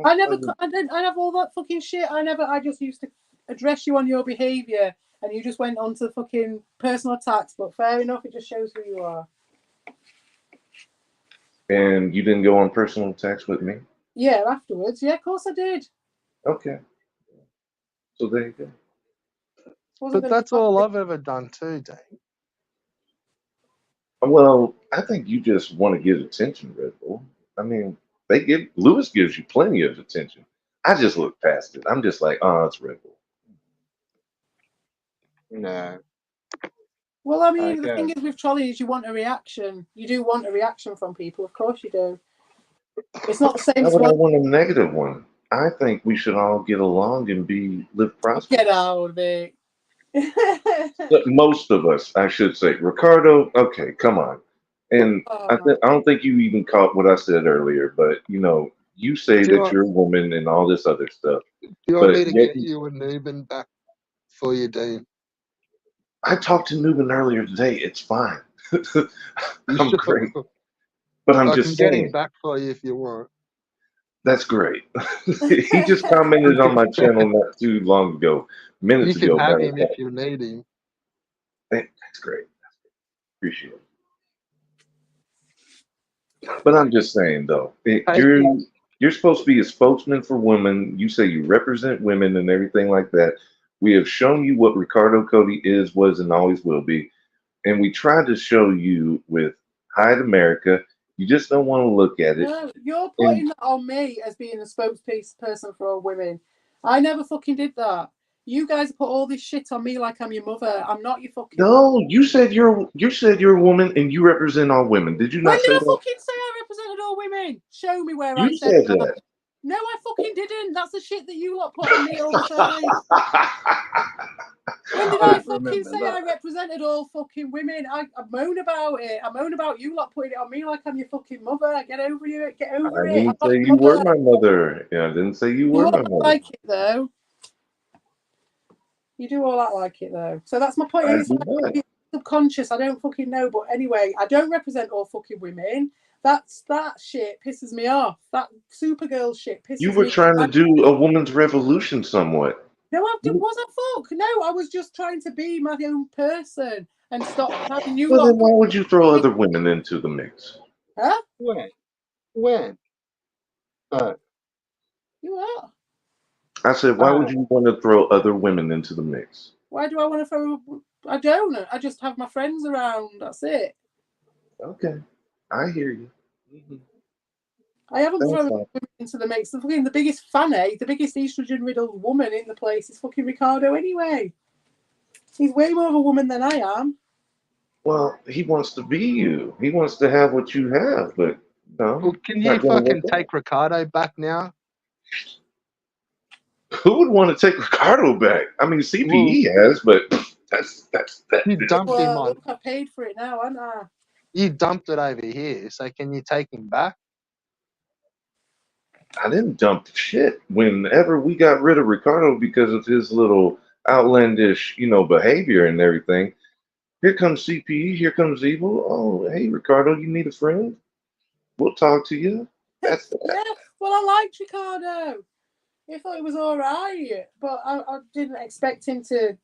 I have all that fucking shit. I just used to address you on your behaviour, and you just went on to fucking personal attacks. But fair enough, it just shows who you are. And you didn't go on personal attacks with me? Yeah, afterwards. Yeah, of course I did. Okay. So there you go. But that's all I've ever done too, Dane. Well, I think you just want to get attention, Red Bull. I mean, Lewis gives you plenty of attention. I just look past it. I'm just like, oh, it's Red Bull. No. Well, I mean, the thing is with Trolley is you want a reaction. You do want a reaction from people. Of course you do. It's not the same as I want a negative one. I think we should all get along and live prosperous. Get out of it. Most of us, I should say. Ricardo, okay, come on. And I don't think you even caught what I said earlier, but you say that you're a woman and all this other stuff. Do you want me to get you a Newbin back for you, Dean? I talked to Newbin earlier today. It's fine. I'm great. But I can get him back for you if you want. That's great. He just commented on my channel not too long ago, minutes ago. You can have him if you need him. That's great. Appreciate it. But I'm just saying though, Hey, you're supposed to be a spokesman for women. You say you represent women and everything like that. We have shown you what Ricardo Cody is, was, and always will be. And we tried to show you with Hide America. You just don't want to look at it. No, you're And putting that on me as being a spokesperson for all women. I never fucking did that. You guys put all this shit on me like I'm your mother. I'm not your fucking mother. no, you said you're a woman and you represent all women. Did you When not did say I that? fucking say I represented all women? Show me where I You said said that. that. No, I fucking didn't. That's the shit that you lot put on me all the time. When did I I don't fucking remember say I that. represented all fucking women? I moan about it. I moan about you lot putting it on me like I'm your fucking mother. Get over it. Get over I it. I'm didn't not say your you were mother. my mother. Yeah, I didn't say you You were all my act mother. like it though. You do all act like it though. So that's my point. I It's do like not. it's subconscious. I don't fucking know. But anyway, I don't represent all fucking women. That shit pisses me off. That Supergirl shit You pisses were me trying to off. do a woman's revolution somewhat. No, I You, wasn't fuck. No, I was just trying to be my own person and stop having you well, then lot put why would you throw me. other women into the mix? Huh? When? Uh, You what? I said, why would you want to throw other women into the mix? Why do I want to throw? I don't. I just have my friends around. That's it. Okay, I hear you. Mhm. I haven't That's thrown fine. women into the mix. The biggest fanny, the biggest estrogen riddled woman in the place is fucking Ricardo anyway. He's way more of a woman than I am. Well, he wants to be you. He wants to have what you have, but no, well, can you not going to work fucking out. take Ricardo back now? Who would want to take Ricardo back? I mean, Well, CPE has, but that's that. you dumped him Well, on. look, I paid for it now, haven't I? You dumped it over here. So can you take him back? I didn't dump shit. Whenever we got rid of Ricardo because of his little outlandish, behavior and everything, here comes CPE, here comes Evil. Oh, hey, Ricardo, you need a friend? We'll talk to you. That's that. Yeah. Well, I liked Ricardo. I thought it was all right, but I didn't expect him to.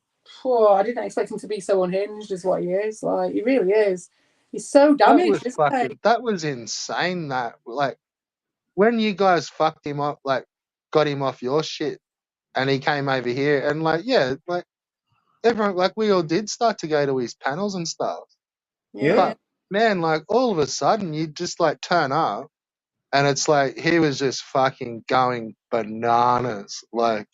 Oh, I didn't expect him to be so unhinged as what he is. Like he really is. He's so That was damaged, isn't he? that was insane. That like when you guys fucked him up, like got him off your shit, and he came over here, and like yeah, like everyone, like we all did start to go to his panels and stuff. Yeah. Yeah. But man, like all of a sudden you just like turn up, and it's like he was just fucking going bananas. Like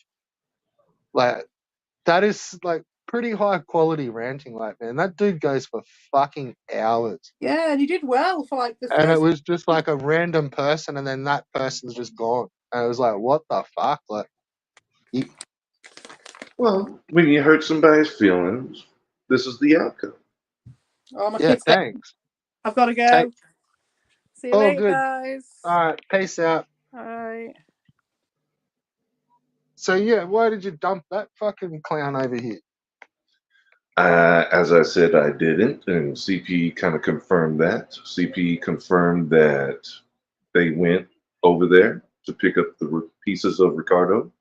that is like pretty high quality ranting. Like man, that dude goes for fucking hours. Yeah, and he did well for like the And it first. was just like a random person, and then that person's just gone. And it was like, what the fuck? Like, you, Well, when you hurt somebody's feelings, this is the outcome. Oh, my yeah, kids. thanks. I've got to Take go. See you all later, good. guys. All right, peace out. Bye. So yeah, why did you dump that fucking clown over here? As I said, I didn't, and CP kind of confirmed that. CP confirmed that they went over there to pick up the pieces of Ricardo.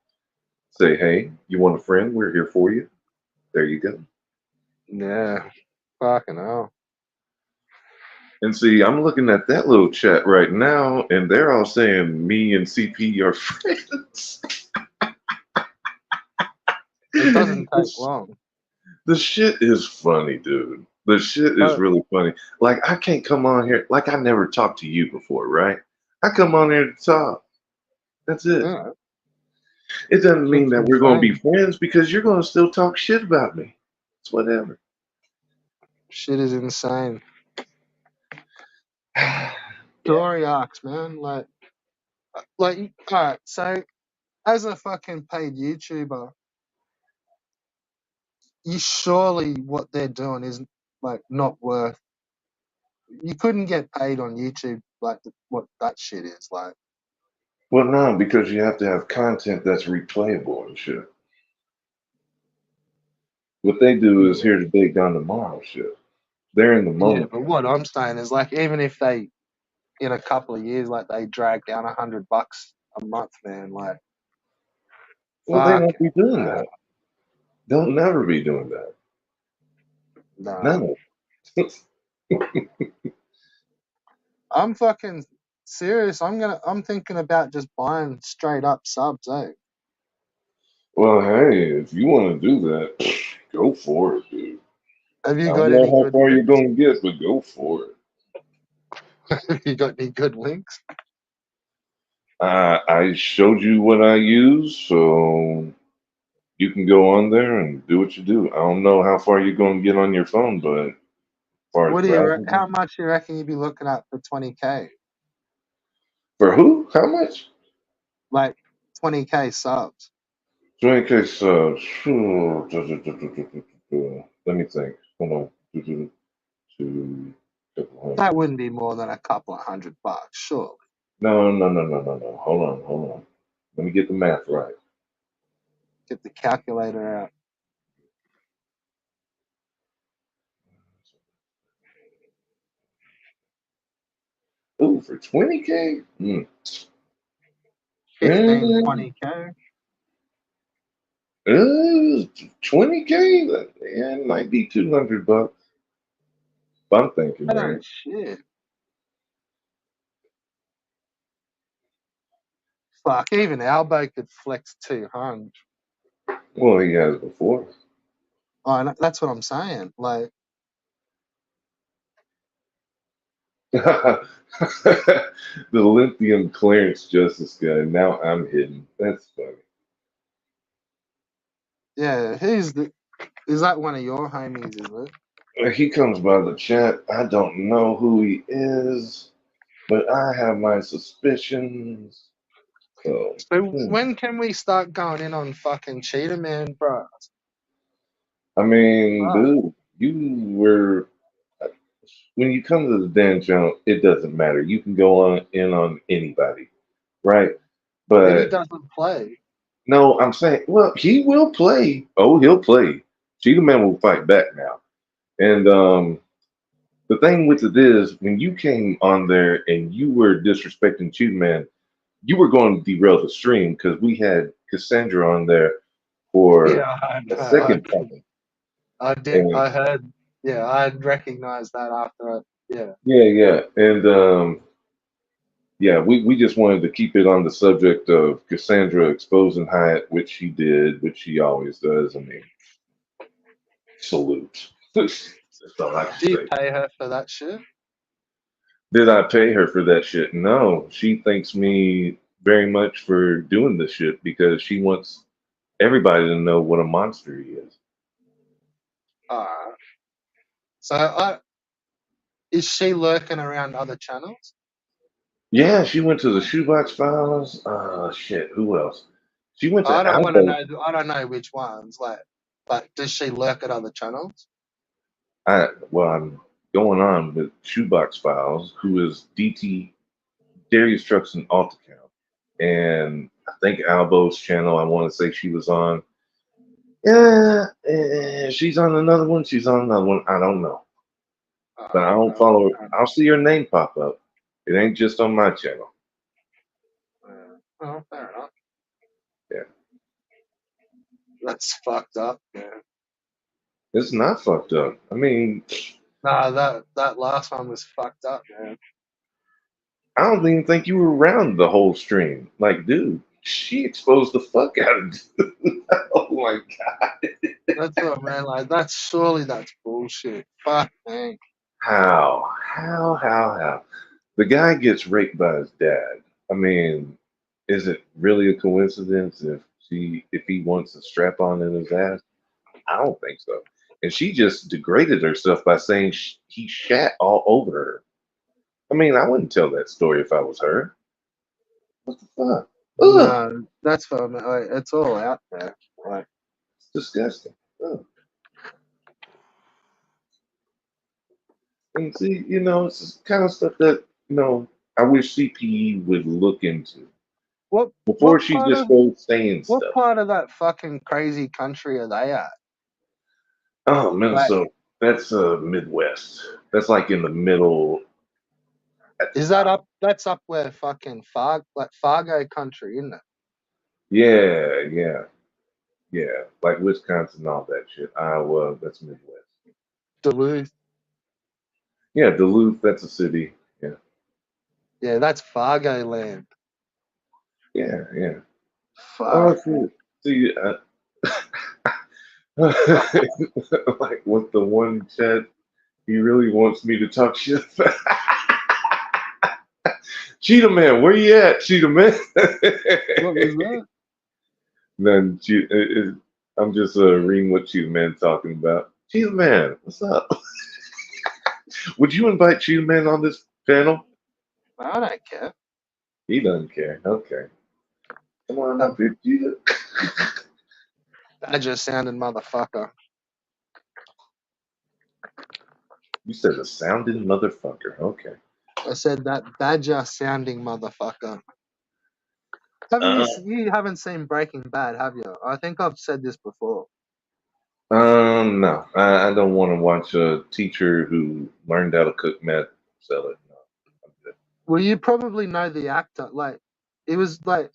Say, hey, you want a friend? We're here for you. There you go. Yeah, fucking hell. And see, I'm looking at that little chat right now, and they're all saying me and CP are friends. It doesn't take This- long. the shit is funny, dude. The shit is But really funny. Like, I can't come on here. Like, I never talked to you before, right? I come on here to talk. That's it. yeah, It doesn't mean shit's that we're going to be insane. friends because you're going to still talk shit about me. It's whatever. Shit is insane. Yeah. Story arcs, man. Like, all right. So as a fucking paid YouTuber, you surely what they're doing is like not worth. You couldn't get paid on YouTube like what that shit is like. Well, no, because you have to have content that's replayable and shit. What they do is Yeah, here today, gone tomorrow shit. They're in the yeah. moment. But what I'm saying is like even if they in a couple of years like they drag down $100 a month, man, like Well, they fuck. won't be doing that. They'll never be doing that. Nah, No. I'm fucking serious. I'm thinking about just buying straight up subs, eh? Well, hey, if you want to do that, go for it, dude. Have I you don't got know any how good far you're links? going to get, but go for it. Have you got any good links? I showed you what I use, so you can go on there and do what you do. I don't know how far you're going to get on your phone, but as far as What do browsing, how much do you reckon you'd be looking at for 20K? for who? How much? Like 20K subs. 20K subs. Let me think. Hold on. Two, couple That hundred. wouldn't be more than a couple of $100, sure. No. Hold on. Let me get the math right. Get the calculator out. Ooh, for 20K? 15, 20K. 20K? Yeah, it might be $200. If I'm thinking That right. ain't shit. Fuck, even Albo could flex 200. Well, he has before. Oh, that's what I'm saying. Like, The lithium clearance justice guy. Now I'm hidden. That's funny. yeah, is that one of your homies, is it? He comes by the chat. I don't know who he is, but I have my suspicions. So, So when can we start going in on fucking Cheetah Man, bro? I mean, Fuck. dude, you were when you come to the Dan channel, it doesn't matter. You can go on in on anybody, right? But he But doesn't play. no, I'm saying, well, he will play. Oh, he'll play. Cheetah Man will fight back now. And the thing with it is, when you came on there and you were disrespecting Cheetah Man, you were going to derail the stream because we had Cassandra on there for Yeah, I a know. second time. I did. And I heard. Yeah, I recognized that after. Yeah. yeah. And yeah, we just wanted to keep it on the subject of Cassandra exposing Hyatt, which she did, which she always does. I mean, salute. That's all I can Do you say. pay her for that shit? Did I pay her for that shit? No. She thanks me very much for doing this shit because she wants everybody to know what a monster he is. Alright. So, is she lurking around other channels? Yeah, she went to the Shoebox Files. Shit, who else? She went I to don't want to Albo. know. I don't know which ones. Like, but does she lurk at other channels? I'm going on with Shoebox Files, who is DT Darius Trucks and Alt account. And I think Albo's channel, I want to say she was on. Yeah, she's on another one. She's on another one. I don't know. But I don't No, follow her. I'll see her name pop up. It ain't just on my channel. oh, fair enough. Yeah. That's fucked up, man. It's not fucked up. I mean, Nah, that last one was fucked up, man. I don't even think you were around the whole stream. Like, dude, she exposed the fuck out of dude. Oh my god. That's what, man. Like, that's bullshit. Fuck, man. How? The guy gets raped by his dad. I mean, is it really a coincidence if he wants a strap on in his ass? I don't think so. And she just degraded herself by saying he shat all over her. I mean, I wouldn't tell that story if I was her. What the fuck? Ugh, No, that's what I mean. Like, it's all out there. Like, it's disgusting. Ugh. And see, it's this kind of stuff that I wish CPE would look into what before what she part just of goes saying what stuff. part of that fucking crazy country are they at? Oh, Like, Minnesota. That's Midwest. That's like in the middle at the is that top. up? That's up where fucking Fargo country, isn't it? Yeah. Like Wisconsin, all that shit. Iowa, that's Midwest. Duluth. Yeah, Duluth. That's a city. Yeah, Yeah, that's Fargo land. yeah, yeah. Oh, Fuck. see, like with the one chat, he really wants me to talk shit. Cheetah Man, where you at, Cheetah Man? What was that? Then I'm just reading what Cheetah Man talking about. Cheetah Man, what's up? Would you invite Cheetah Man on this panel? I don't care. He doesn't care. Okay, come on That up here, Cheetah. badger sounding motherfucker. You said a sounding motherfucker. Okay. I said that badger sounding motherfucker. Haven't Uh, you haven't seen Breaking Bad, have you? I think I've said this before. no, I don't want to watch a teacher who learned how to cook meth sell it. No, I'm good. Well, you probably know the actor. Like, it was like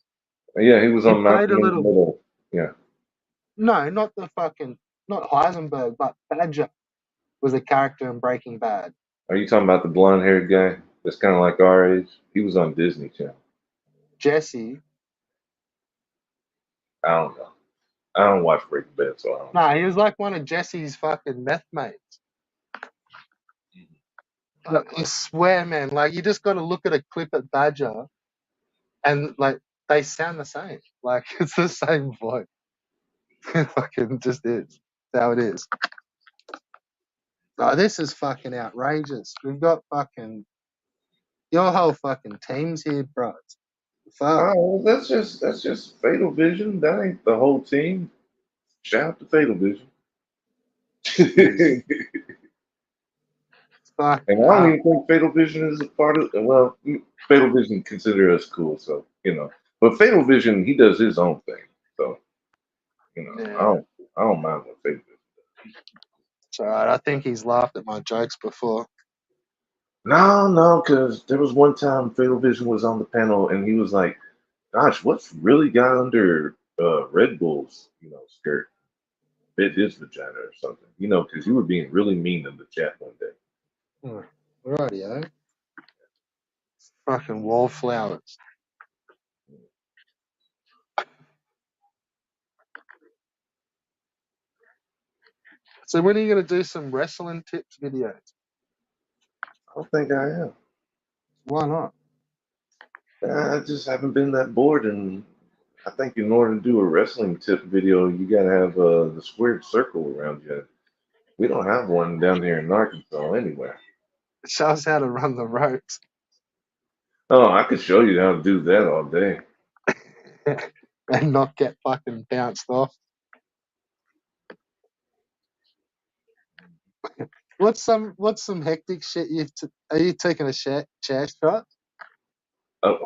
Yeah, he was he on played a Malcolm in the little. Middle. Yeah. No, not the fucking, not Heisenberg, but Badger was a character in Breaking Bad. Are you talking about the blonde haired guy that's kind of like our age? He was on Disney Channel. Jesse. I don't know. I don't watch Breaking Bad, so I don't know. No, he was like one of Jesse's fucking meth mates. I swear, man, like you just got to look at a clip at Badger, and like they sound the same. Like it's the same voice. It fucking just is. That's how it is. Oh, this is fucking outrageous. We've got fucking your whole fucking team's here, bro. Fuck. Oh, well, that's just Fatal Vision. That ain't the whole team. Shout out to Fatal Vision. Jeez. Fuck. And I don't even think Fatal Vision is a part of. Well, Fatal Vision consider us cool, so you know. But Fatal Vision, he does his own thing, so you know. I Yeah. don't. I don't mind what Fatal Vision. It's alright. I think he's laughed at my jokes before. No, no, because there was one time Fatal Vision was on the panel, and he was like, "Gosh, what's really got under Red Bull's skirt? Bit his vagina or something, because you were being really mean in the chat one day." Rightio. Fucking wallflowers. So when are you gonna do some wrestling tips videos? I don't think I am. Why not? I just haven't been that bored, and I think in order to do a wrestling tip video, you gotta have the squared circle around you. We don't have one down here in Arkansas anywhere. It shows how to run the ropes. Oh, I could show you how to do that all day. And not get fucking bounced off. What's some hectic shit are you taking a chair shot?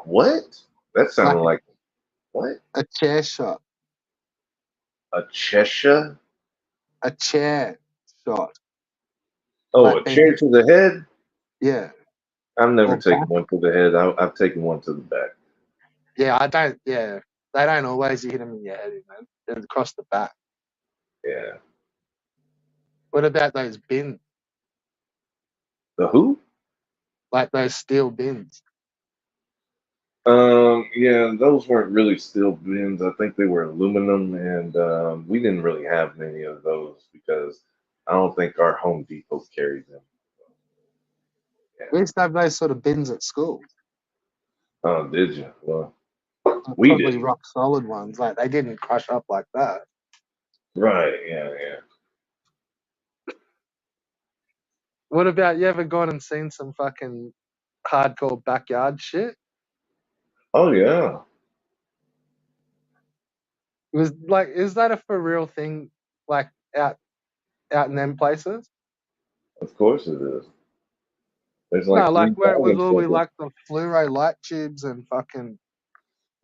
What? That Like sounded like what? a chair shot. A Cheshire? A chair shot. Oh, Like a they chair hit, to the head? yeah. I've never Or taken back. one to the head. I've taken one to the back. Yeah, I don't yeah. They don't always hit them in your head, man. They're across the back. Yeah. What about those bins? The who? Like those steel bins. Yeah, those weren't really steel bins. I think they were aluminum, and we didn't really have many of those because I don't think our Home Depot carried them. Yeah. We used to have those sort of bins at school. Oh, did you? Well, we Probably didn't. rock solid ones. Like they didn't crush up like that. Right? Yeah, yeah. What about you ever gone and seen some fucking hardcore backyard shit? Oh, yeah. It was like, is that a for real thing? Like out in them places? Of course it is. There's No, like like where it was 3,000 all we of. like the fluoro light tubes and fucking.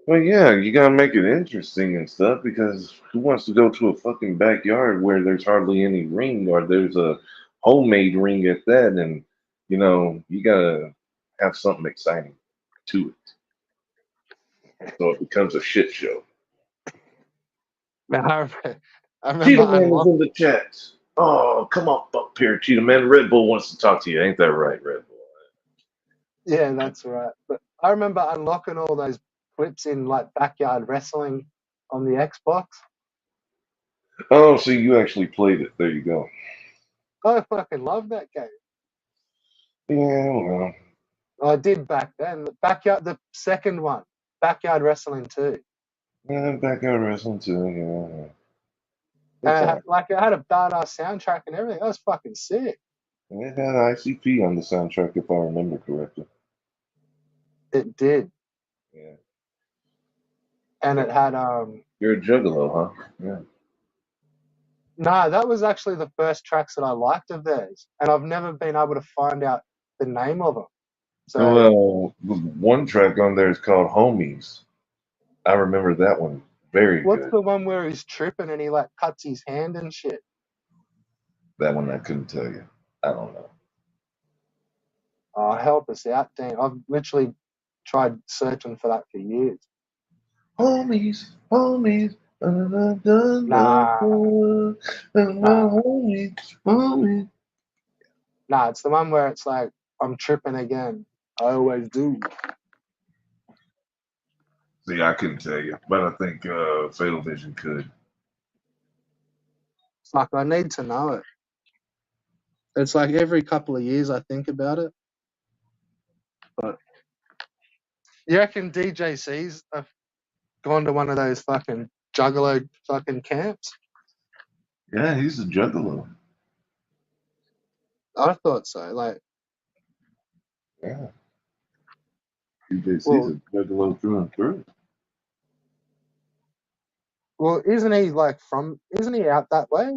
Well, yeah, you gotta make it interesting and stuff because who wants to go to a fucking backyard where there's hardly any ring or there's a homemade ring at that, and you gotta have something exciting to it, so it becomes a shit show. Man, I remember Cheetah Man is in the chat. Oh, come on, fuck Cheetah man. Red Bull wants to talk to you. Ain't that right, Red Bull? Yeah, that's right. But I remember unlocking all those clips in like backyard wrestling on the Xbox. Oh, see, you actually played it. There you go. I fucking love that game. Yeah, well, I did back then. The second one, Backyard Wrestling 2. yeah, backyard wrestling too. Yeah, it's And all. it had a badass soundtrack and everything. That was fucking sick. It had ICP on the soundtrack, if I remember correctly. It did. Yeah. And it had You're a juggalo, huh? Yeah. no, that was actually the first tracks that I liked of theirs. And I've never been able to find out the name of them. So Well, one track on there is called Homies. I remember that one. Very what's good. the one where he's tripping and he like cuts his hand and shit? That one I couldn't tell you. I don't know. Oh, help us out, Dan. I've literally tried searching for that for years. Homies, homies. Dun, dun, dun, dun, Nah, dun, dun, nah, homies, homies. nah. It's the one where it's like, I'm tripping again. I always do. See, I couldn't tell you, but I think Fatal Vision could. It's like, I need to know it. It's like every couple of years I think about it. But you reckon DJC's have gone to one of those fucking juggalo fucking camps? Yeah, he's a juggalo. I thought so. Like, Yeah, DJC's well, a juggalo through and through. isn't he like isn't he out that way?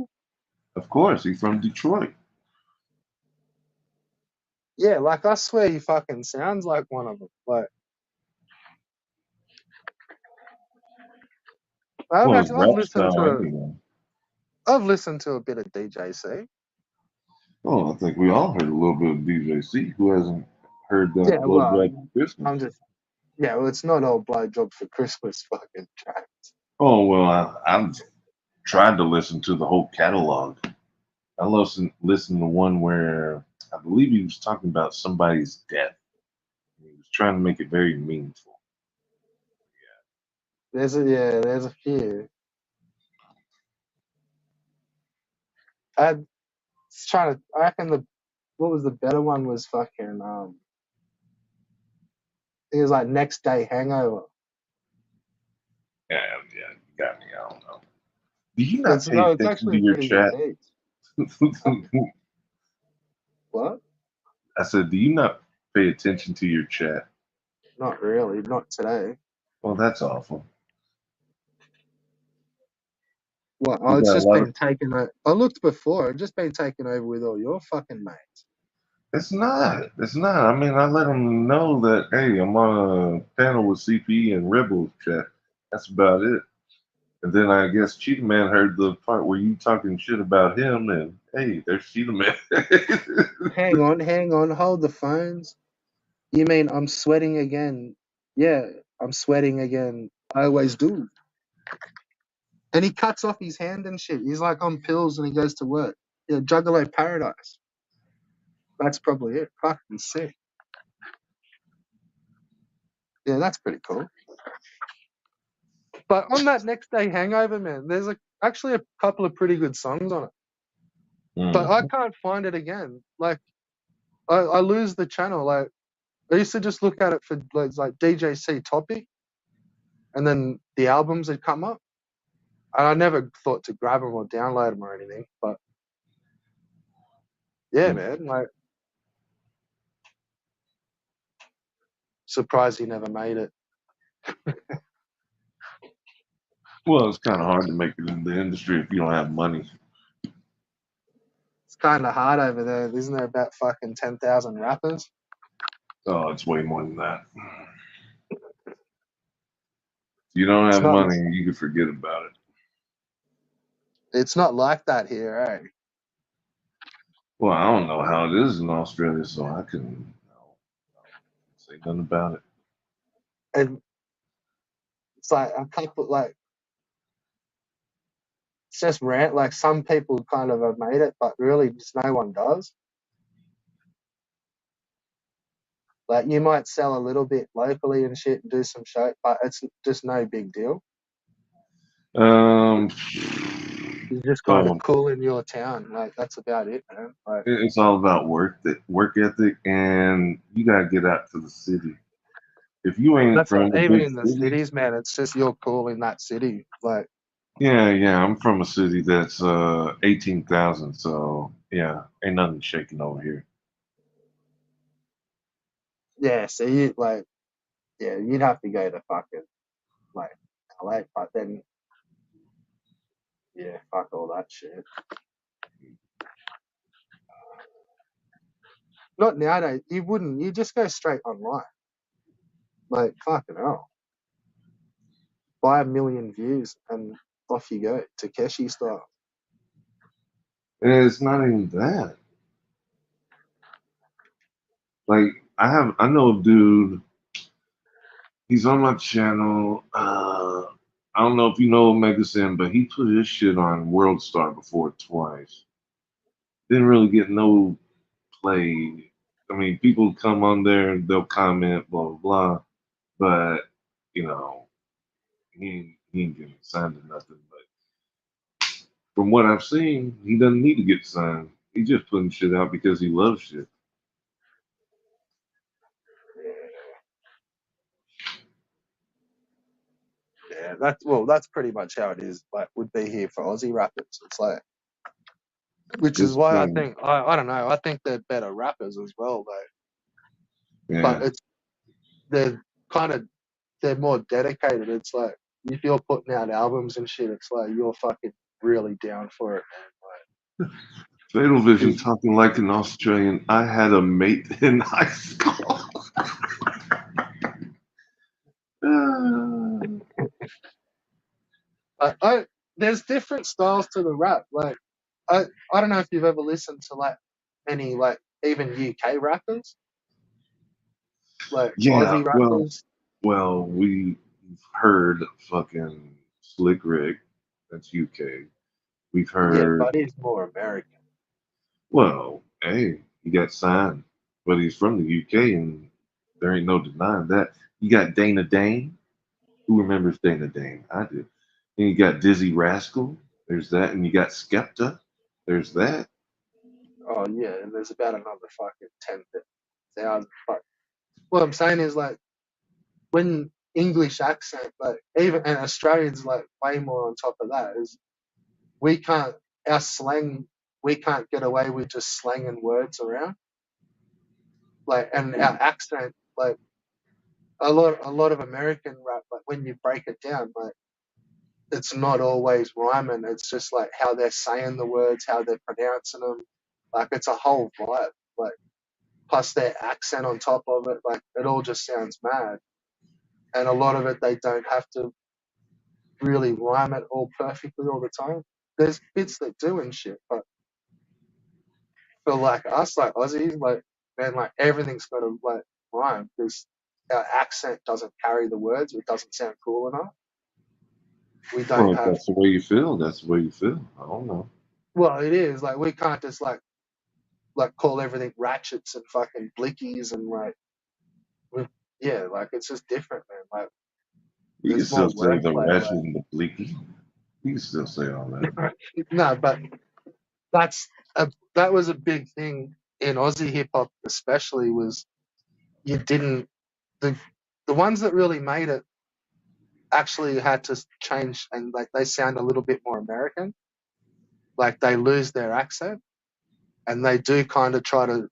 Of course, he's from Detroit. Yeah, like I swear he fucking sounds like one of them. Like, Well, his I've rap listened style, to anyway. a bit of DJC. Oh, I think we all heard a little bit of DJC. Who hasn't heard Yeah, that well, Blowjob for Christmas? I'm just yeah. Well, it's not all blowjob for Christmas fucking track. Oh, well, I've tried to listen to the whole catalog. I listened to one where I believe he was talking about somebody's death. He was trying to make it very meaningful. There's a few. I was trying to. I reckon what was the better one was fucking it was like Next Day Hangover. Yeah, yeah, you got me. I don't know. Do you not pay It's attention actually to a your pretty good chat? beat. What? I said, do you not pay attention to your chat? Not really. Not today. Well, that's awful. What? We Oh, it's got a just lot of. been taken. I looked before. It's just been taken over with all your fucking mates. It's not. It's not. I mean, I let them know that hey, I'm on a panel with CP and Rebel chat. That's about it. And then I guess Cheetah Man heard the part where you talking shit about him, and hey, there's Cheetah Man. Hang on. Hold the phones. You mean I'm sweating again? Yeah, I'm sweating again. I always do. And he cuts off his hand and shit. He's like on pills and he goes to work. Yeah, Juggalo Paradise. That's probably it. Fucking sick. Yeah, that's pretty cool. But on that Next Day Hangover, man, there's actually a couple of pretty good songs on it. But I can't find it again. Like, I lose the channel. Like, I used to just look at it for like DJC topic, and then the albums had come up. And I never thought to grab them or download them or anything. But yeah, man, like, surprised he never made it. Well, it's kind of hard to make it in the industry if you don't have money. It's kind of hard over there. Isn't there about fucking 10,000 rappers? Oh, it's way more than that. If you don't It's have not. money, you can forget about it. It's not like that here, eh? Well, I don't know how it is in Australia, so I couldn't say nothing about it. And it's like a couple, like it's just rant. Like some people kind of have made it, but really just no one does. Like you might sell a little bit locally and shit and do some show, but it's just no big deal. Um, You're just kind of so cool in your town. Like that's about it, man. Like it's all about work ethic, and you gotta get out to the city. If you ain't that's from not a even big in the city, cities, man. It's just you're cool in that city. Like yeah, I'm from a city that's 18,000, so yeah, ain't nothing shaking over here. yeah, so you like yeah, you'd have to go to fucking like LA, but then yeah, fuck all that shit. Not nowadays. You wouldn't. You just go straight online. Like fucking hell. Buy 1 million views and off you go. Takeshi style. And it's not even that. Like I know a dude. He's on my channel. I don't know if you know Omega Sin, but he put his shit on World Star before twice. Didn't really get no play. I mean, people come on there and they'll comment, blah blah blah. But you know, he ain't getting signed or nothing. But from what I've seen, he doesn't need to get signed. He's just putting shit out because he loves shit. Yeah, that's pretty much how it is. Like would be here for Aussie rappers. It's like, which is It's why I think I don't know. I think they're better rappers as well, though. But yeah. it's they're kind of they're more dedicated. It's like if you're putting out albums and shit, it's like you're fucking really down for it, Fatal man. Vision talking like an Australian. I had a mate in high school. There's different styles to the rap. Like I don't know if you've ever listened to like any like even UK rappers, like Yeah, Aussie rappers. we've heard fucking Slick Rick. That's UK. We've Yeah, heard, but he's more American. well, hey, he got signed, but he's from the UK, and there ain't no denying that. You got Dana Dane. Who remembers Dana Dane? I do. And you got Dizzy Rascal. There's that, and you got Skepta. There's that. Oh yeah, and there's about another fucking 10,000. But what I'm saying is like when English accent, like even and Australians like way more on top of that is we can't our slang we can't get away with just slanging words around like and our accent like a lot of American rap like when you break it down like it's not always rhyming. It's just like how they're saying the words, how they're pronouncing them. Like it's a whole vibe. Like plus their accent on top of it. Like it all just sounds mad. And a lot of it they don't have to really rhyme it all perfectly all the time. There's bits that do and shit, but for like us, like Aussies, like man, like everything's got to like rhyme because our accent doesn't carry the words. It doesn't sound cool enough. We Well, don't if have. that's the way you feel, that's the way you feel. I don't know. Well, it is like we can't just like call everything ratchets and fucking blickies and like with, yeah, like it's just different, man. Like You can there's still more say the wordplay. ratchet and the bleaky. You can still say all that. Like no, but that's that was a big thing in Aussie hip hop, especially was you didn't the the ones that really made it actually had to change and like they sound a little bit more American. Like they lose their accent and they do kind of try to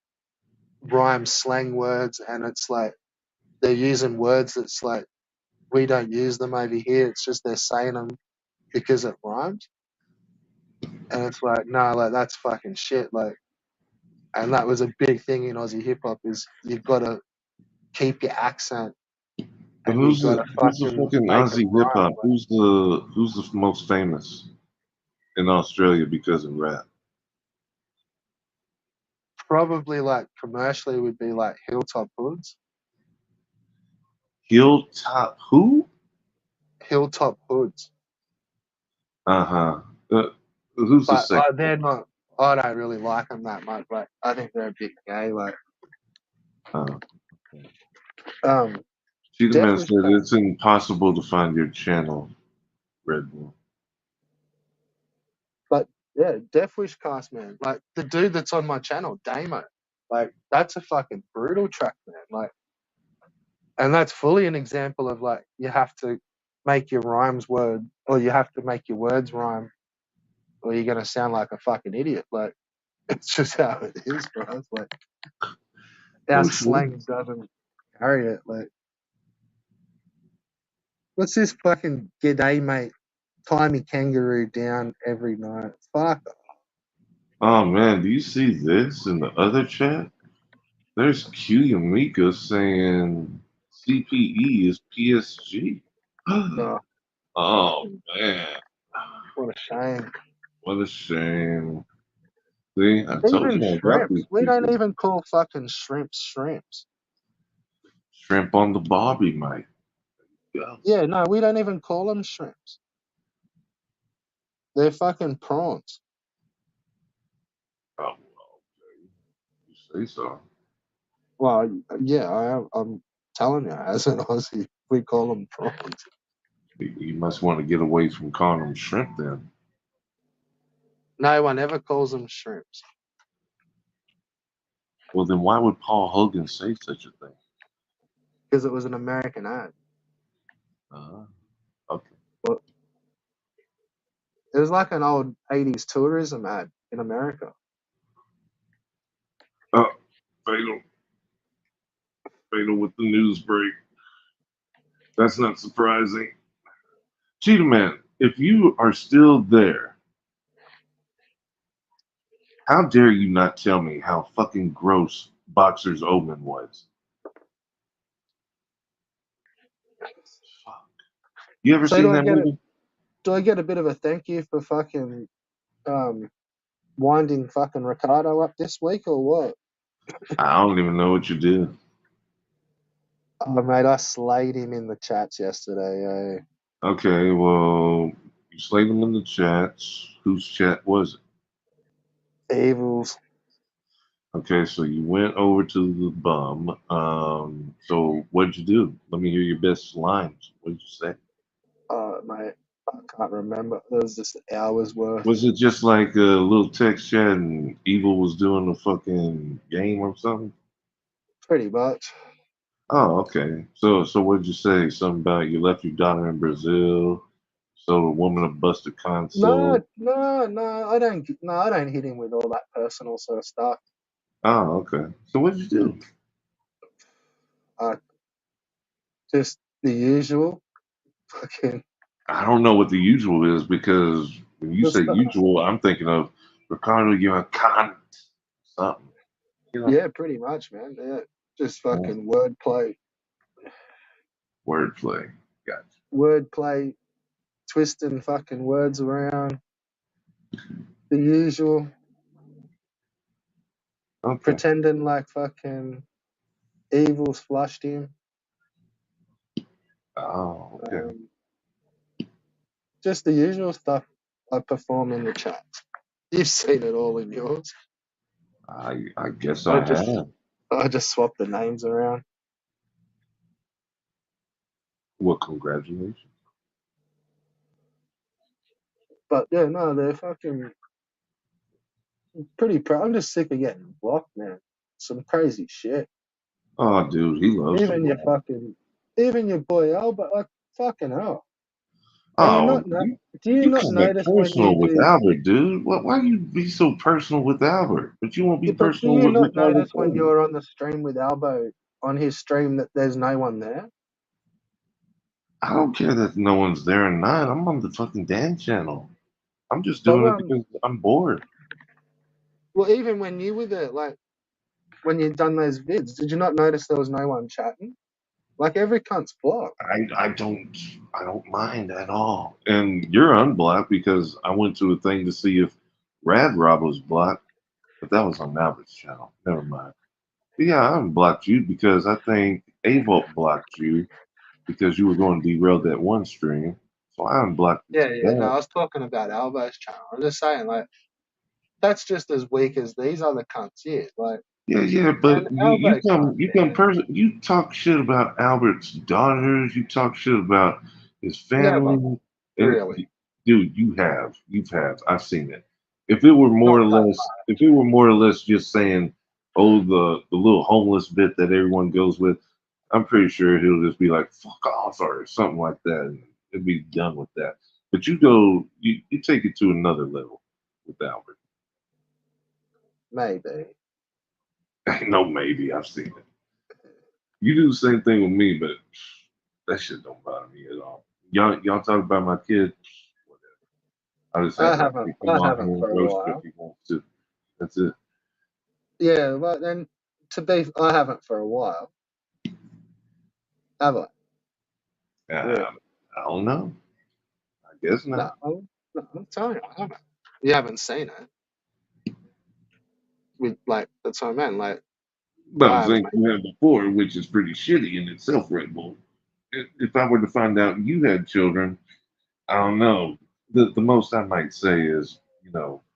rhyme slang words and it's like they're using words that's like we don't use them over here. It's just they're saying them because it rhymes. And it's like, no, like that's fucking shit. Like, and that was a big thing in Aussie hip hop is you gotta keep your accent But and you gotta who's the fucking fucking make it Aussie hip rhyme. hop? Like, Who's the most famous in Australia because of rap? probably like commercially would be like Hilltop Hoods. Hilltop who? Hilltop Hoods. Uh huh. Who's the But second? they're not. I don't really like them that much. Like I think they're a bit gay. Like Uh, um, Cheetah Death Man Wish said Cast. it's impossible to find your channel, Red Bull. But yeah, Death Wish Cast, man. Like the dude that's on my channel, Damo. Like that's a fucking brutal track, man. Like, and that's fully an example of like you have to make your rhymes word, or you have to make your words rhyme, or you're gonna sound like a fucking idiot. Like it's just how it is, bro. It's like our Oh shit. slang doesn't carry it. Like, what's this fucking g'day, mate? Tie me kangaroo down every night. Fuck. Oh man, do you see this in the other chat? There's Q Yamika saying CPE is PSG. Oh, Oh man, what a shame. what a shame. See, I told Even you I got shrimps. these We don't people. even call fucking shrimps shrimps. Shrimp on the barbie, Mike. Yes. Yeah, no, we don't even call them shrimps. They're fucking prawns. Oh, well, you say so. Well, yeah, I'm telling you, as an Aussie, we call them prawns. You must want to get away from calling them shrimp then. No one ever calls them shrimps Well, then why would Paul Hogan say such a thing? because it was an American ad. Uh, okay. But it was like an old 80s tourism ad in America. Oh, fatal. Fatal with the news break. That's not surprising. Cheetah Man, if you are still there, how dare you not tell me how fucking gross Boxer's Omen was? Fuck. You ever So seen that movie? do I get a bit of a thank you for fucking um winding fucking Ricardo up this week or what? I don't even know what you did. Oh, mate, I slayed him in the chats yesterday. Okay, well, you slayed them in the chats. Whose chat was it? Evils. Okay, so you went over to the bum. So what'd you do? Let me hear your best lines. What'd you say? Mate, I can't remember. It was just hours worth. Was it just like a little text chat and Evil was doing a fucking game or something? Pretty much. Oh, okay. So what'd you say? Something about you left your daughter in Brazil, so the woman a busted console. No. I don't hit him with all that personal sort of stuff. Oh, okay. So what'd you do? Uh, just the usual. Fucking I don't know what the usual is because when you the say stuff. usual, I'm thinking of Ricardo, you're a cunt, something. You know, Yeah, pretty much, man. Yeah, just uh, fucking wordplay. Gotcha. wordplay, twisting fucking words around. The usual. Okay. Pretending like fucking evils flushed him. Oh, okay. Um, just the usual stuff I perform in the chat. You've seen it all in yours. I guess I I just have. I just swap the names around. Well, congratulations. But yeah, no, they're fucking pretty proud. I'm just sick of getting blocked, man. Some crazy shit. Oh, dude, he loves to Even your block. fucking, even your boy Albert, like fucking hell. Are you Oh, not? Do you you not kind of notice when you personal with do? Albert, dude. Why you be so personal with Albert, but you won't be But do personal you with not Ricardo notice when Cody? you're on the stream with Albo on his stream that there's no one there? I don't care that no one's there or not. I'm on the fucking Dan channel. I'm just But doing it because I'm bored. well, even when you were there, like when you'd done those vids, did you not notice there was no one chatting? Like every cunt's blocked. I don't mind at all. And you're unblocked because I went to a thing to see if Rad Rob was blocked, but that was on Albert's channel. Never mind. But yeah, I unblocked you because I think Avolt blocked you because you were going to derail that one stream. I unblocked Yeah, his yeah. No, back. I was talking about Albo's channel. I'm just saying, like, that's just as weak as these other cunts. Yeah, like, Yeah, yeah, and but Albo can't ban. you talk shit about Albert's daughters, you talk shit about his Never, family, and really. dude, I've seen it. If it were more Not or that less, if it were more or less just saying, oh, the little homeless bit that everyone goes with, I'm pretty sure he'll just be like, fuck off or something like that, and it'll be done with that. But you take it to another level with Albert. maybe. No, maybe I've seen it. You do the same thing with me, but that shit don't bother me at all. Y'all talk about my kid. I just have my kid come I on here haven't and for a roast her if while. he wants to. That's it. Yeah, well then, I haven't for a while. Have I? Really? Um, I don't know. I guess No, not. I'm telling you, I haven't. You haven't seen it. Like, that's what I meant. Like, But I'm I haven't saying made. you had before, which is pretty shitty in itself, Red Bull. If I were to find out you had children, I don't know. The most I might say is,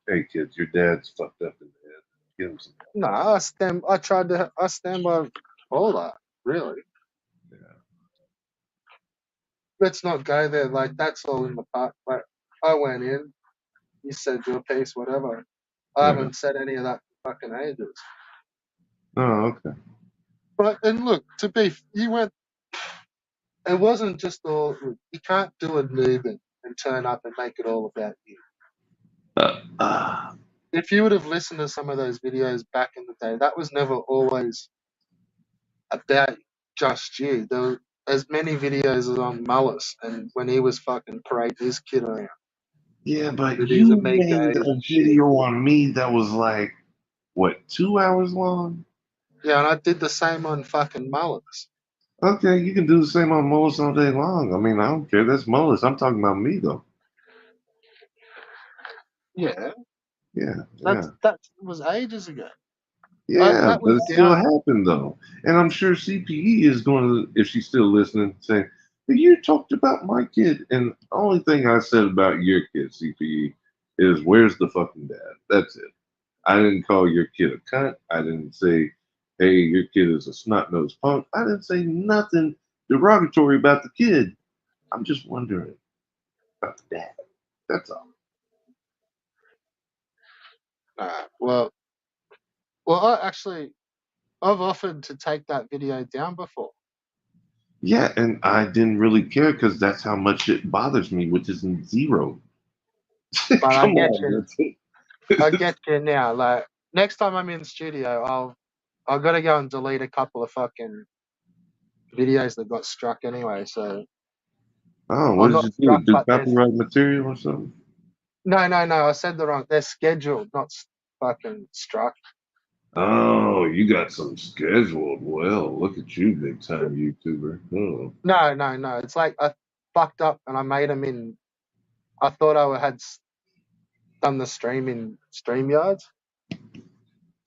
hey kids, your dad's fucked up in the head. Give him some help. No, I stand. I stand by all that. Really. Yeah. Let's not go there. Like, that's all in the past. Like, I went in. You said your piece, whatever. I Yeah. haven't said any of that for fucking ages. Oh, okay. But and look, you went. It wasn't just all. You can't do a noob and turn up and make it all about you. Uh, If you would have listened to some of those videos back in the day, that was never always about just you. There were as many videos as on Mullis and when he was fucking parading his kid around Yeah, but with his you made amigos a and shit. video on me that was like, what, 2 hours long? Yeah, and I did the same on fucking Mullis. Okay, you can do the same on Mullis all day long. I mean, I don't care. That's Mullis. I'm talking about me, though. Yeah, Yeah, yeah. that was ages ago. Yeah, That but was it still down. happened, though. And I'm sure CPE is going to, if she's still listening, say, "But you talked about my kid." And the only thing I said about your kid, CPE, is where's the fucking dad? That's it. I didn't call your kid a cunt. I didn't say, hey, your kid is a snot nosed punk. I didn't say nothing derogatory about the kid. I'm just wondering about the dad. That's all. Well, I've offered to take that video down before. Yeah, and I didn't really care because that's how much it bothers me, which is in zero. But Come on, I that's get you now. Like, next time I'm in studio, I've got to go and delete a couple of fucking videos that got struck anyway. So, oh, what or did not you do? struck, Do but there's copyright material or something? no. I said the wrong. They're scheduled, not fucking struck. Oh, you got some scheduled. Well, look at you, big time YouTuber. Oh. No. It's like I fucked up and I made them in. I thought had done the stream in StreamYards.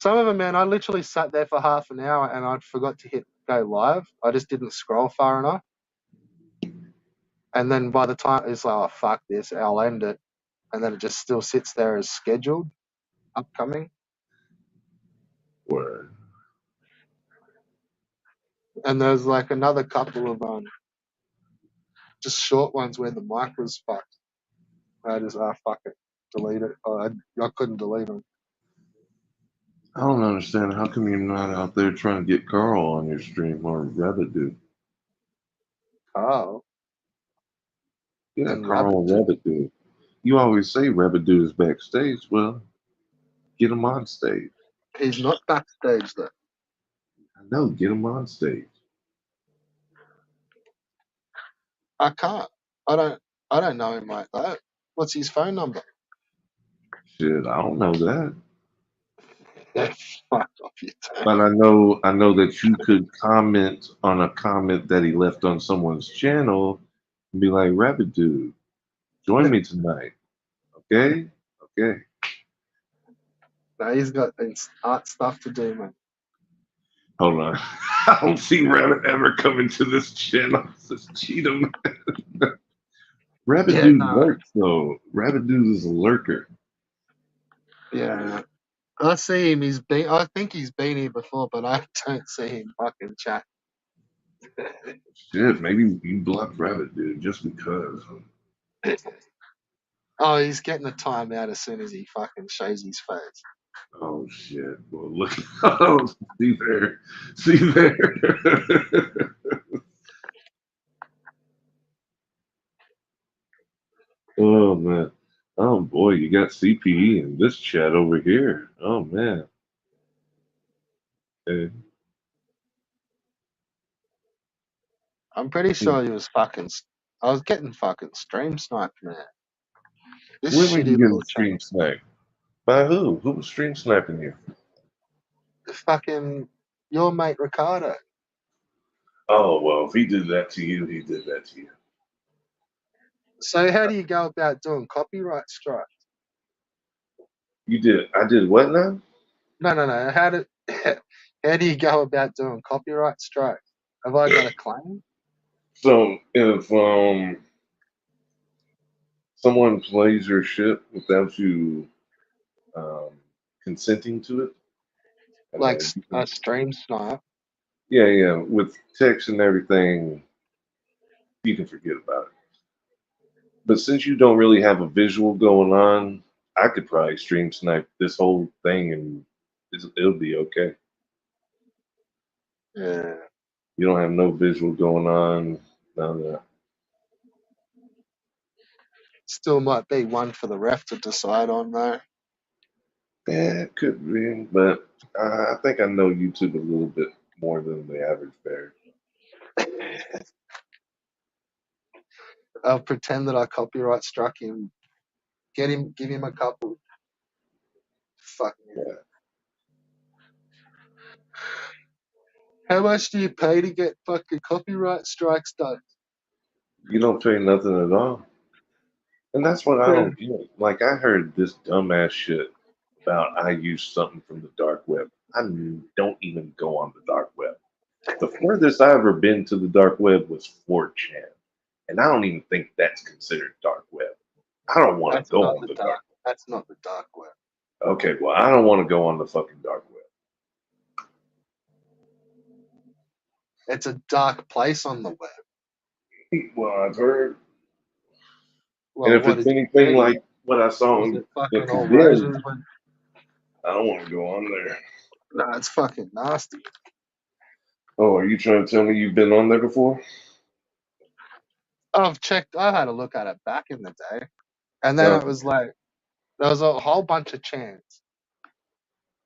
Some of them, man, I literally sat there for half an hour and I forgot to hit go live. I just didn't scroll far enough. And then by the time it's like, oh, fuck this, I'll end it. And then it just still sits there as scheduled, upcoming. Word. And there's like another couple of just short ones where the mic was fucked. I just, fuck it, delete it. I couldn't delete them. I don't understand. How come you're not out there trying to get Carl on your stream or Rabbit do? Oh, Yeah, and Carl Rabbit and too. Rabbit do. You always say Rabbit do is backstage. Well, get him on stage. He's not backstage though. I know, get him on stage. I can't. I don't know him like that. What's his phone number? Shit, I don't know that. Yeah, fuck off your time. But I know that you could comment on a comment that he left on someone's channel and be like, Rabbit dude, join me tonight. Okay? Okay. No, he's got art stuff to do, man. Hold on. I don't see Rabbit ever coming to this channel. This Cheetah. Rabbit Yeah, Dude no, lurks though. Rabbit Dude is a lurker. yeah. I see him. I think he's been here before, but I don't see him fucking chat. Shit, maybe you blocked Rabbit Dude just because. Oh, he's getting a timeout as soon as he fucking shows his face. Oh shit. Well, look. Oh, see there. See there. Oh man. Oh boy, you got CPE in this chat over here. Oh man. Eh, I'm pretty sure he was fucking. I was getting fucking stream sniped, man. This when were shitty you getting little chat. stream sniped? By who? Who was stream sniping you? Fucking your mate Ricardo. Oh well, if he did that to you, he did that to you. So how do you go about doing copyright strike? You did. I did what now? No, no, no. How do you go about doing copyright strike? Have I got a claim? So if someone plays your shit without you um, consenting to it, Like you a can, stream snipe? yeah, yeah, with text and everything, you can forget about it. But since you don't really have a visual going on, I could probably stream snipe this whole thing and it'll be okay. Yeah. You don't have no visual going on, none of that. Still might be one for the ref to decide on though. Yeah, it could be, but I think I know YouTube a little bit more than the average bear. I'll pretend that I copyright struck him. Give him a couple. Fucking Yeah. How much do you pay to get fucking copyright strikes done? You don't pay nothing at all. And that's what I Yeah. don't get. Like, I heard this dumbass shit about I use something from the dark web. I don't even go on the dark web. The furthest I ever been to the dark web was 4chan. And I don't even think that's considered dark web. I don't want to That's go not on the the dark. dark That's not the dark web. web. Okay, well, I don't want to go on the fucking dark web. It's a dark place on the web. Well, I've heard. And Well, if what it's did you anything see? like what I saw Is on it the fucking all condemned, roses? I don't want to go on there. No, it's fucking nasty. Oh, are you trying to tell me you've been on there before? I've checked. I had a look at it back in the day, and then No. it was like there was a whole bunch of chans.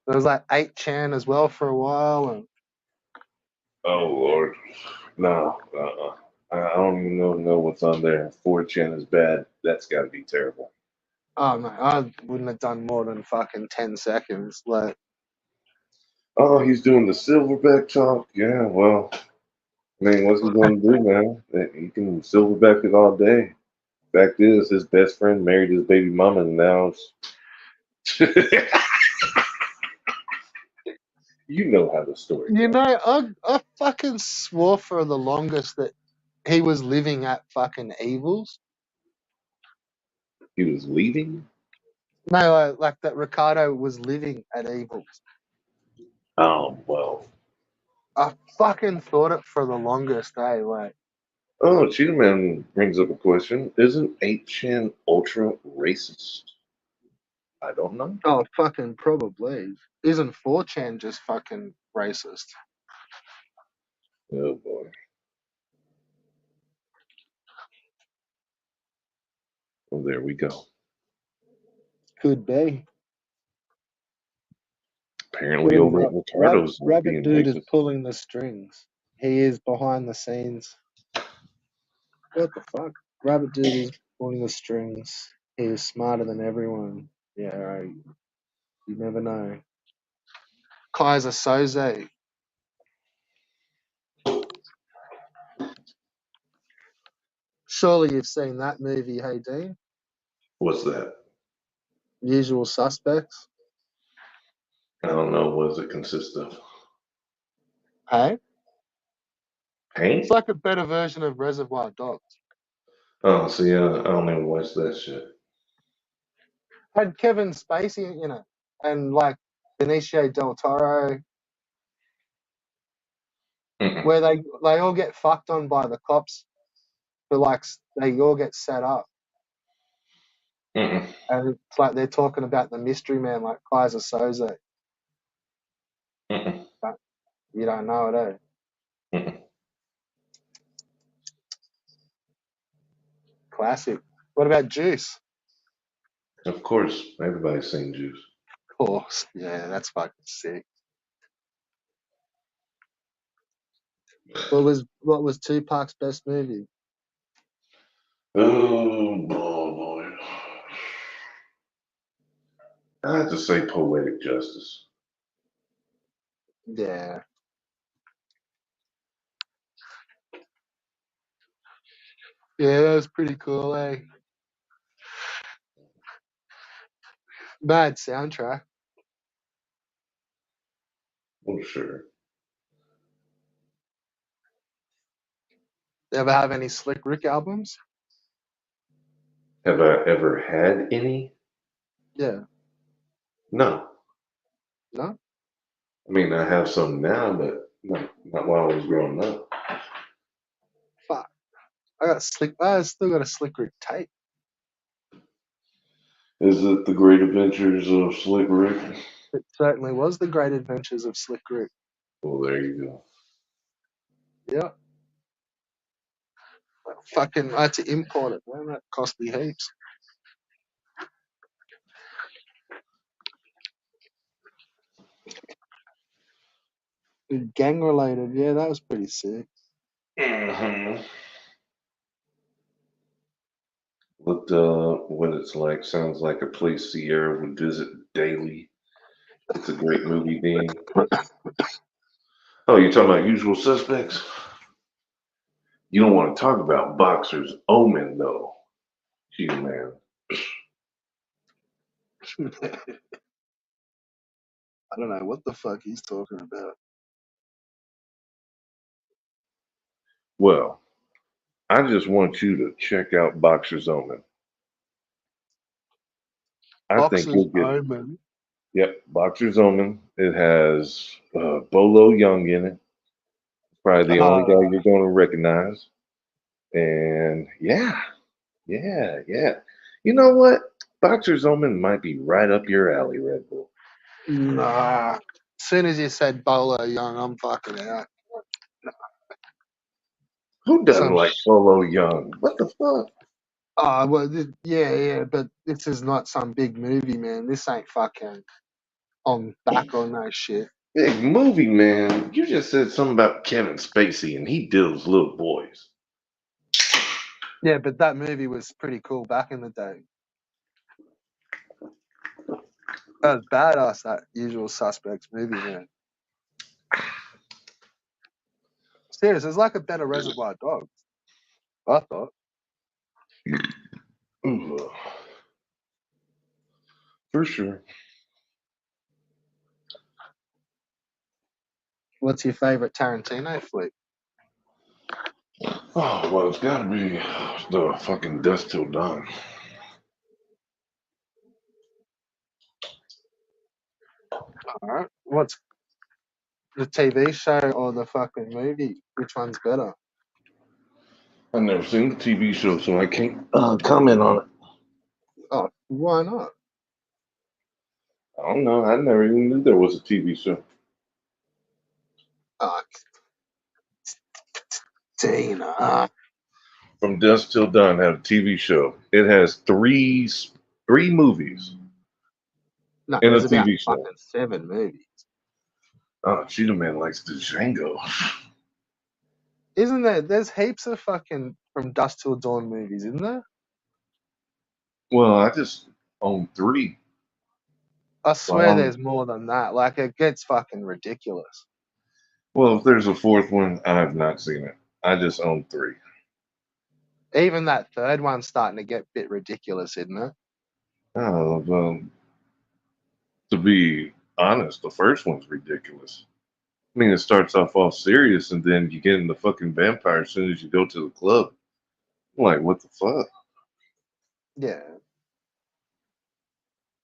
There was like 8chan as well for a while, and Oh Lord, no. I don't even know what's on there. 4chan is bad. That's got to be terrible. oh no, I wouldn't have done more than fucking 10 seconds. Like, Oh, he's doing the silverback talk. Yeah, well, I mean, what's he going to do, man? He can silverback it all day. Fact is, his best friend married his baby mama, and now you know how the story you goes. know, I fucking swore for the longest that he was living at fucking Evils. He was leaving. No, like that Ricardo was living at Evils. Oh well. I fucking thought it for the longest, eh? Like, Oh, Cheetah Man brings up a question. Isn't 8chan ultra racist? I don't know. oh, fucking probably. Isn't 4chan just fucking racist? Oh boy. Well, there we go. Could be. Apparently, Putting over at the Ricardo's is rabbit being dude is racist. pulling the strings. He is behind the scenes. What the fuck? Rabbit dude is pulling the strings. He is smarter than everyone. Yeah, right. You never know. Kaiser Soze. Surely you've seen that movie, hey Dean? What's that? Usual Suspects. I don't know. What does it consist of? Hey? It's Paint? like a better version of Reservoir Dogs. Oh, see, I don't even watch that shit. Had Kevin Spacey in it, and like Benicio del Toro, Mm-mm, where they all get fucked on by the cops, but like they all get set up, mm-mm, and it's like they're talking about the mystery man, like Kaiser Soze. mm-mm, But you don't know it, eh? mm-mm. Classic. What about Juice? Of course, everybody's seen Juice. Of course. Yeah, that's fucking sick. What was Tupac's best movie? Oh, boy. I have to say Poetic Justice. Yeah. Yeah, that was pretty cool, eh? Bad soundtrack. Well, sure. Ever have any Slick Rick albums? Have I ever had any? Yeah. No. No? I mean, I have some now, but not while I was growing up. Fuck. I still got a Slick Rick tape. Is it The Great Adventures of Slick Rick? It certainly was the Great Adventures of Slick Rick. Well, there you go. Yeah. Fucking, I had to import it, man. That cost me heaps. Gang related, yeah, that was pretty sick. Hmm. What it's like sounds like a place Sierra would visit daily. It's a great movie, Dean. Oh, you're talking about Usual Suspects? You don't want to talk about Boxer's Omen, though. Gee, man. I don't know what the fuck he's talking about. Well, I just want you to check out Boxer's Omen. I think Boxer's you'll get it. Omen. Yep, Boxer's Omen. It has Bolo Young in it. Probably the only guy Uh, you're going to recognize. And yeah. You know what? Boxer's Omen might be right up your alley, Red Bull. nah. As soon as you said Bolo Young, I'm fucking out. Who doesn't Some like Bolo Young? What the fuck? well, yeah, but this is not some big movie, man. This ain't fucking on back or no shit. Big movie, man. You just said something about Kevin Spacey and he deals little boys. Yeah, but that movie was pretty cool back in the day. That was badass, that Usual Suspects movie, man. Serious, it's like a better Reservoir Dogs, I thought. Ooh, for sure. What's your favorite Tarantino flick? Oh, well, it's got to be the fucking Dust Till Dawn. All right. What's the TV show or the fucking movie? Which one's better? I've never seen the TV show, so I can't comment on it. Oh, why not? I don't know. I never even knew there was a TV show. Oh, Tina. From Dusk Till Dawn had a TV show. It has three movies No, in a there's about TV show. fucking 7 movies. Oh, Cheetah Man likes the Django. Isn't there? There's heaps of fucking From Dusk Till Dawn movies, isn't there? Well, I just own three. I swear Well, there's more than that. Like, it gets fucking ridiculous. well, if there's a fourth one, I have not seen it. I just own three. Even that third one's starting to get a bit ridiculous, isn't it? Oh, well, to be honest, the first one's ridiculous. I mean, it starts off all serious, and then you get in the fucking vampire as soon as you go to the club. Like, what the fuck? Yeah.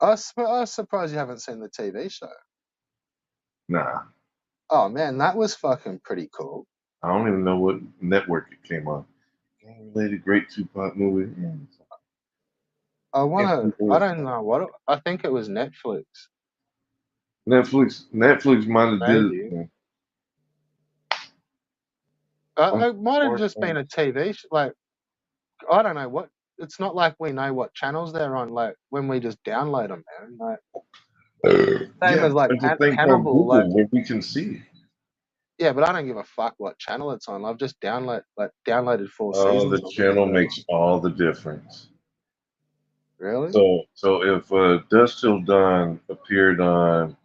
I was surprised you haven't seen the TV show. Nah, Oh man, that was fucking pretty cool. I don't even know what network it came on. Gang related great Tupac movie. I don't know I think it was Netflix. Netflix might have did Maybe. it. It might have just been a TV like I don't know what. It's not like we know what channels they're on. Like when we just download them, man. Like same Yeah, as like there's a thing called Hannibal. Like Google where we can see. yeah, but I don't give a fuck what channel it's on. I've just downloaded 4 seasons The of it or channel whatever. makes all the difference. Really? So if Dust Till Dawn appeared on,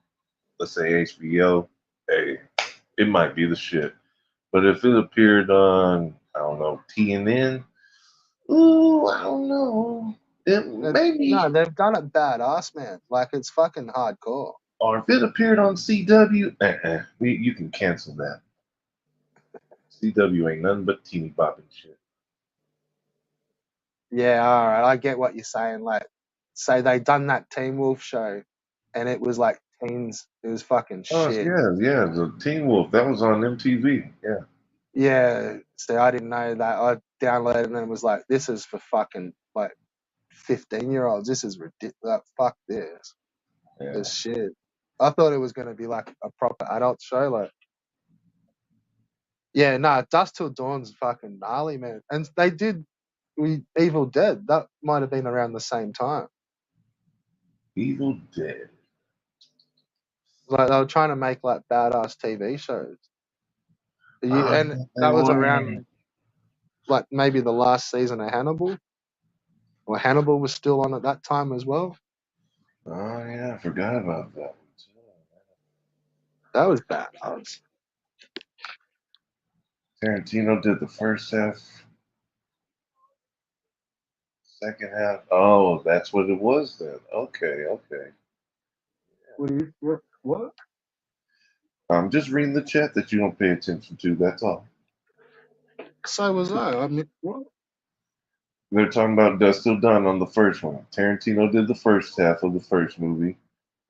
let's say HBO, hey, it might be the shit. But if it appeared on, I don't know, TNN, ooh, I don't know, it No, maybe. they've done it badass, man. Like it's fucking hardcore. Or if it appeared on CW, you can cancel that. CW ain't nothing but teeny bopping shit. Yeah, all right. I get what you're saying. Like, say they done that Teen Wolf show, and it was like teens. It was fucking Oh shit. yeah, the Teen Wolf that was on MTV. Yeah, Yeah. So I didn't know that. I downloaded it and it was like, this is for fucking like 15-year-olds. This is ridiculous. Fuck this. yeah. This shit. I thought it was gonna be like a proper adult show. Like, yeah, nah. Dust Till Dawn's fucking gnarly, man. And they did Evil Dead. That might have been around the same time. Evil Dead. Like they were trying to make like badass TV shows. And Yeah, they that was were. around like maybe the last season of Hannibal, or Hannibal was still on at that time as well. Oh yeah, I forgot about that one too. That was badass. Tarantino did the first half, second half. Oh, that's what it was then. Okay, okay. What do you what? I'm just reading the chat that you don't pay attention to. That's all. So was I. I mean, what? They're talking about Dust Till Dawn on the first one. Tarantino did the first half of the first movie,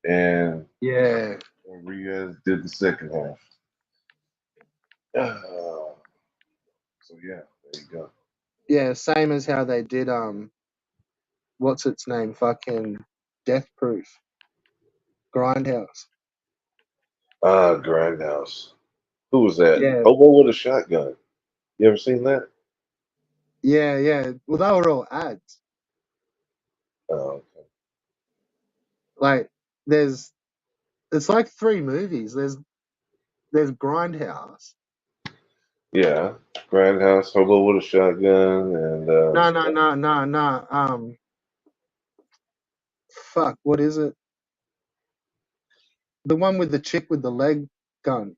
and Yeah, Rodriguez did the second half. So yeah, there you go. yeah. Same as how they did what's its name? Fucking Death Proof, Grindhouse. Grindhouse. Who was that? Yeah, Hobo with a Shotgun. You ever seen that? yeah, yeah. Well, they were all ads. Oh, okay. Like there's it's like 3 movies. There's Grindhouse. Yeah, Grindhouse, Hobo with a Shotgun, and No, no, no, no, no. Fuck. What is it? The one with the chick with the leg gun.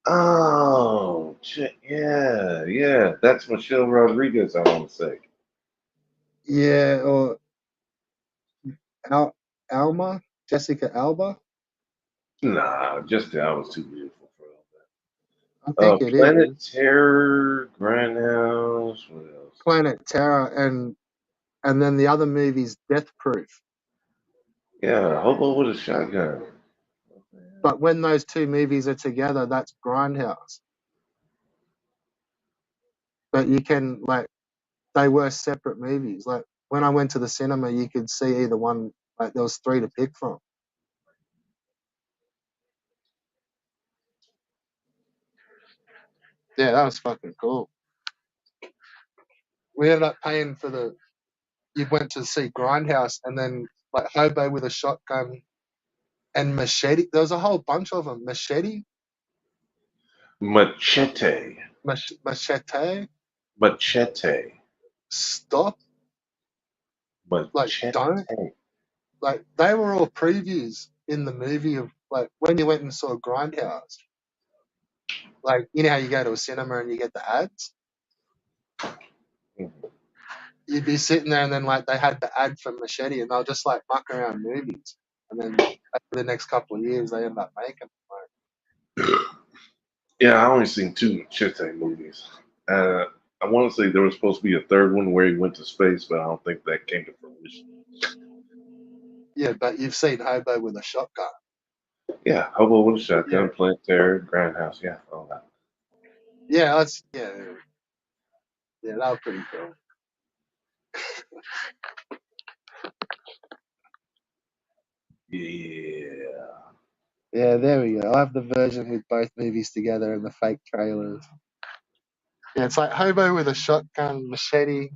oh, shit, yeah, yeah. That's Michelle Rodriguez. I want to say. Yeah, or Alma, Jessica Alba. Nah, just I was too beautiful for all I that. think it Planet is Terror, Grindhouse. What else? Planet Terror, and then the other movie's Death Proof. Yeah, Hobo with a Shotgun. But when those 2 movies are together, that's Grindhouse. But you can like they were separate movies. Like when I went to the cinema, you could see either one. Like there was 3 to pick from. Yeah, that was fucking cool. We ended up paying for the. You went to see Grindhouse, and then like Hobo with a Shotgun and Machete. There was a whole bunch of them. Machete. Machete, Machete. Stop, like Machete. Don't. Like they were all previews in the movie of like when you went and saw Grindhouse. Like you know how you go to a cinema and you get the ads. Mhm. You'd be sitting there and then like they had the ad for Machete and they'll just like muck around movies. And then over the next couple of years they end up making. Like, Yeah, I only seen 2 Machete movies. I want to say there was supposed to be a third one where he went to space, but I don't think that came to fruition. Yeah, but you've seen Hobo with a shotgun. Yeah, Hobo with a Yeah. shotgun, Plant Terror, Grindhouse, yeah, all that. Yeah, that's yeah, that was pretty cool. Yeah. Yeah, there we go. I have the version with both movies together and the fake trailers. Yeah, it's like Hobo with a shotgun, machete,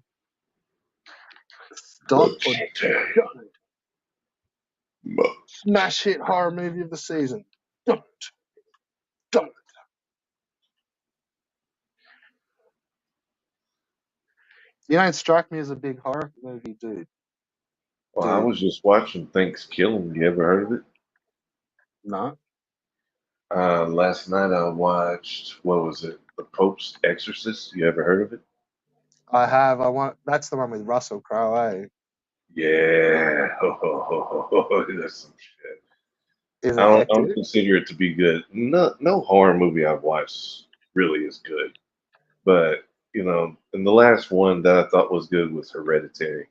stop or Machete. don't. Smash hit horror movie of the season. Don't, don't. You don't strike me as a big horror movie dude. Well, I Dude, was just watching Thanks Killing. You ever heard of it? no. Last night I watched, what was it? The Pope's Exorcist. You ever heard of it? I have. I want. That's the one with Russell Crowe. Eh? Yeah. That's some shit. Is I it don't hectic? consider it to be good. No horror movie I've watched really is good. But, and the last one that I thought was good was Hereditary.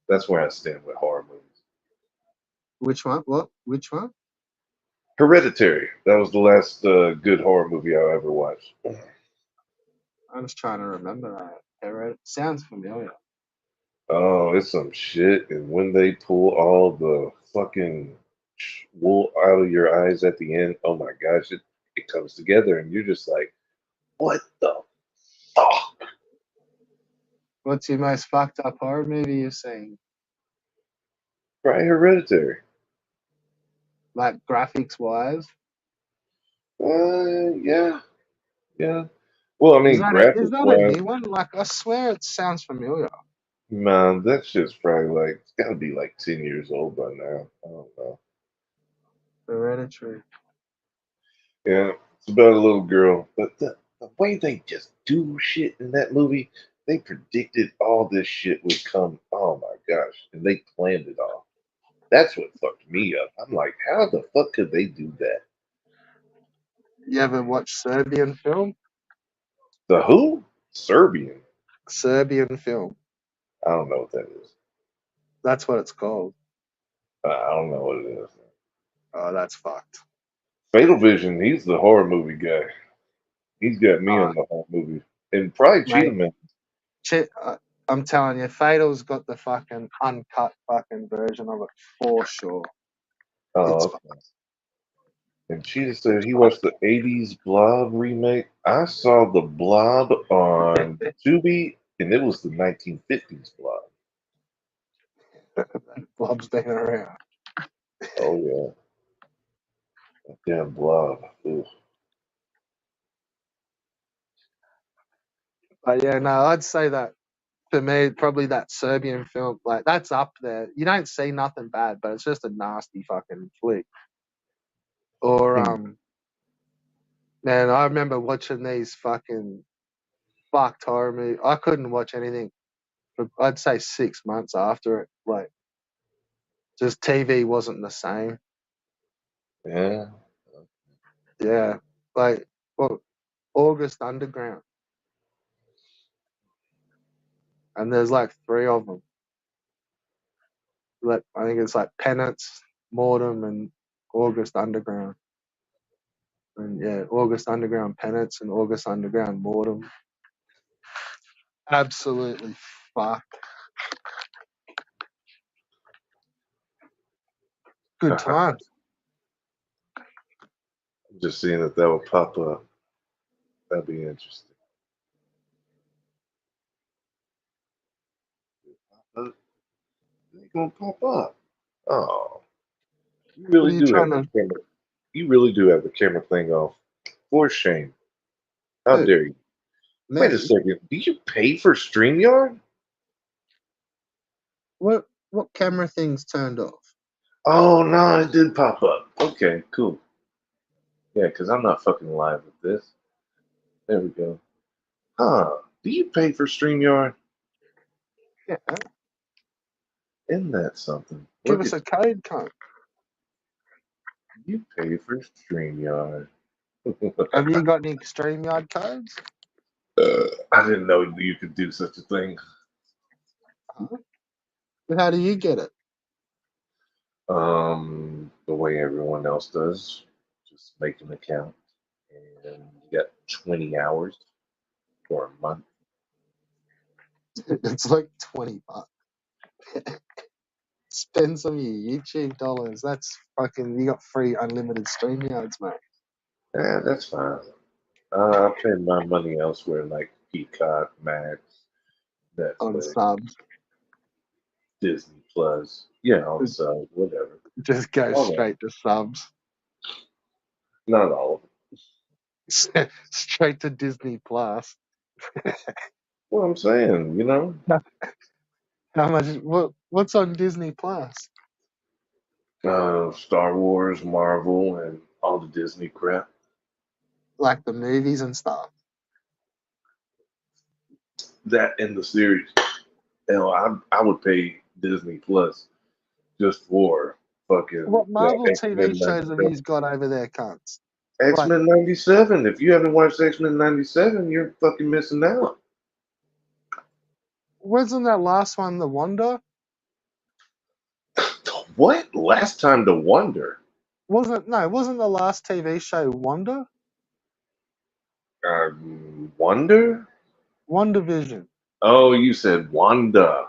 That's where I stand with horror movies. Which one? What? Which one? Hereditary. That was the last good horror movie I ever watched. I'm just trying to remember that. Sounds familiar. Oh, it's some shit. And when they pull all the fucking wool out of your eyes at the end, oh my gosh, it comes together and you're just like, what the fuck? What's your most fucked up horror movie you've seen? Right, Hereditary. Like graphics wise? Yeah, yeah. Well, I mean, Is graphics that a wise, new one? Like I swear it sounds familiar. man, that shit's probably like, it's gotta be like 10 years old by now. I don't know. Hereditary. Yeah, it's about a little girl, but the way they just do shit in that movie, they predicted all this shit would come. Oh my gosh, and they planned it all. That's what fucked me up. I'm like, how the fuck could they do that? You ever watch Serbian film? The who? Serbian. Serbian film. I don't know what that is. That's what it's called. I don't know what it is. Oh, that's fucked. Fatal Vision. He's the horror movie guy. He's got me Uh, on the horror movie, and probably Cheetah mate, Man. I'm telling you, Fatal's got the fucking uncut fucking version of it for sure. It's Oh, fucked. okay. And Cheetah said he watched the 80s Blob remake. I saw the Blob on Tubi, and it was the 1950s Blob. Blob's been around. Oh, yeah. That damn Blob. Ooh. But yeah, no, I'd say that for me, probably that Serbian film, like that's up there. You don't see nothing bad, but it's just a nasty fucking flick. Or Hmm. man, I remember watching these fucking fucked horror movies. I couldn't watch anything for I'd say 6 months after it. Like just TV wasn't the same. Yeah. Yeah, like well, August Underground, and there's like three of them. Like I think it's like Penance, Mortem, and August Underground. And yeah, August Underground Penance and August Underground Mortem. Absolutely fucked. Good I'm times. just seeing if that will pop up. That'd be interesting. It ain't gonna pop up. Oh, you What really are you do have trying the to camera. You really do have the camera thing off. For shame. How do? dare you? Wait a Me? second. Do you pay for StreamYard? What camera thing's turned off? Oh no, it did pop up. Okay, cool. Yeah, because I'm not fucking live with this. There we go. Huh. Do you pay for StreamYard? Yeah. Isn't that something? Give Look us at a code, cunt. you pay for StreamYard. Have you got any StreamYard codes? I didn't know you could do such a thing. Huh? How do you get it? The way everyone else does, just make an account, and you got 20 hours for a month. It's like $20. Spend some of your YouTube dollars. That's fucking. You got free unlimited StreamYards, mate. That's fine. I pay my money elsewhere, like Peacock, Max, On Netflix, subs, Disney Plus. Yeah, on sub, whatever. just go All that. straight to subs, Not all of it. straight to Disney Plus. Well, I'm saying, How much? What's on Disney Plus? Star Wars, Marvel, and all the Disney crap. Like the movies and stuff. That in the series. Hell, I would pay Disney Plus just for fucking What Marvel TV X-Men shows have you 97. got over there, cunts? Like, X-Men 97. If you haven't watched X-Men 97, you're fucking missing out. wasn't that last one the Wonder? What? Last time to wonder. Wasn't the last TV show Wonder? Wonder? WandaVision. Oh, you said Wanda.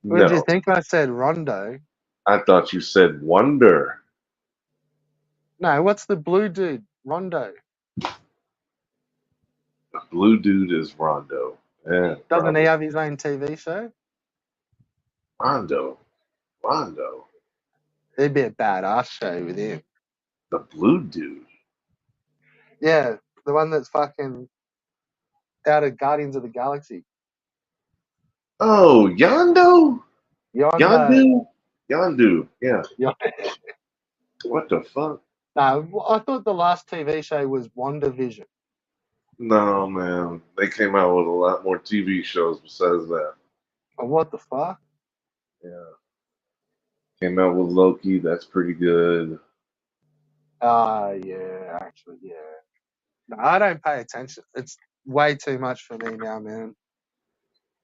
What did you No, think I said Rondo? I thought you said wonder. No, what's the blue dude? Rondo. The blue dude is Rondo. Yeah, Doesn't he probably. have his own TV show? Rondo. Rondo. It'd be a badass show with him. The blue dude. Yeah, the one that's fucking out of Guardians of the Galaxy. Oh, Yondo? Yondo. Yondu? Yondu. Yeah. Yo- What the fuck? No, I thought the last TV show was WandaVision. No, man. They came out with a lot more TV shows besides that. Oh, what the fuck? Yeah. Came out with Loki. That's pretty good. Yeah, actually, yeah. No, I don't pay attention. It's way too much for me now, man.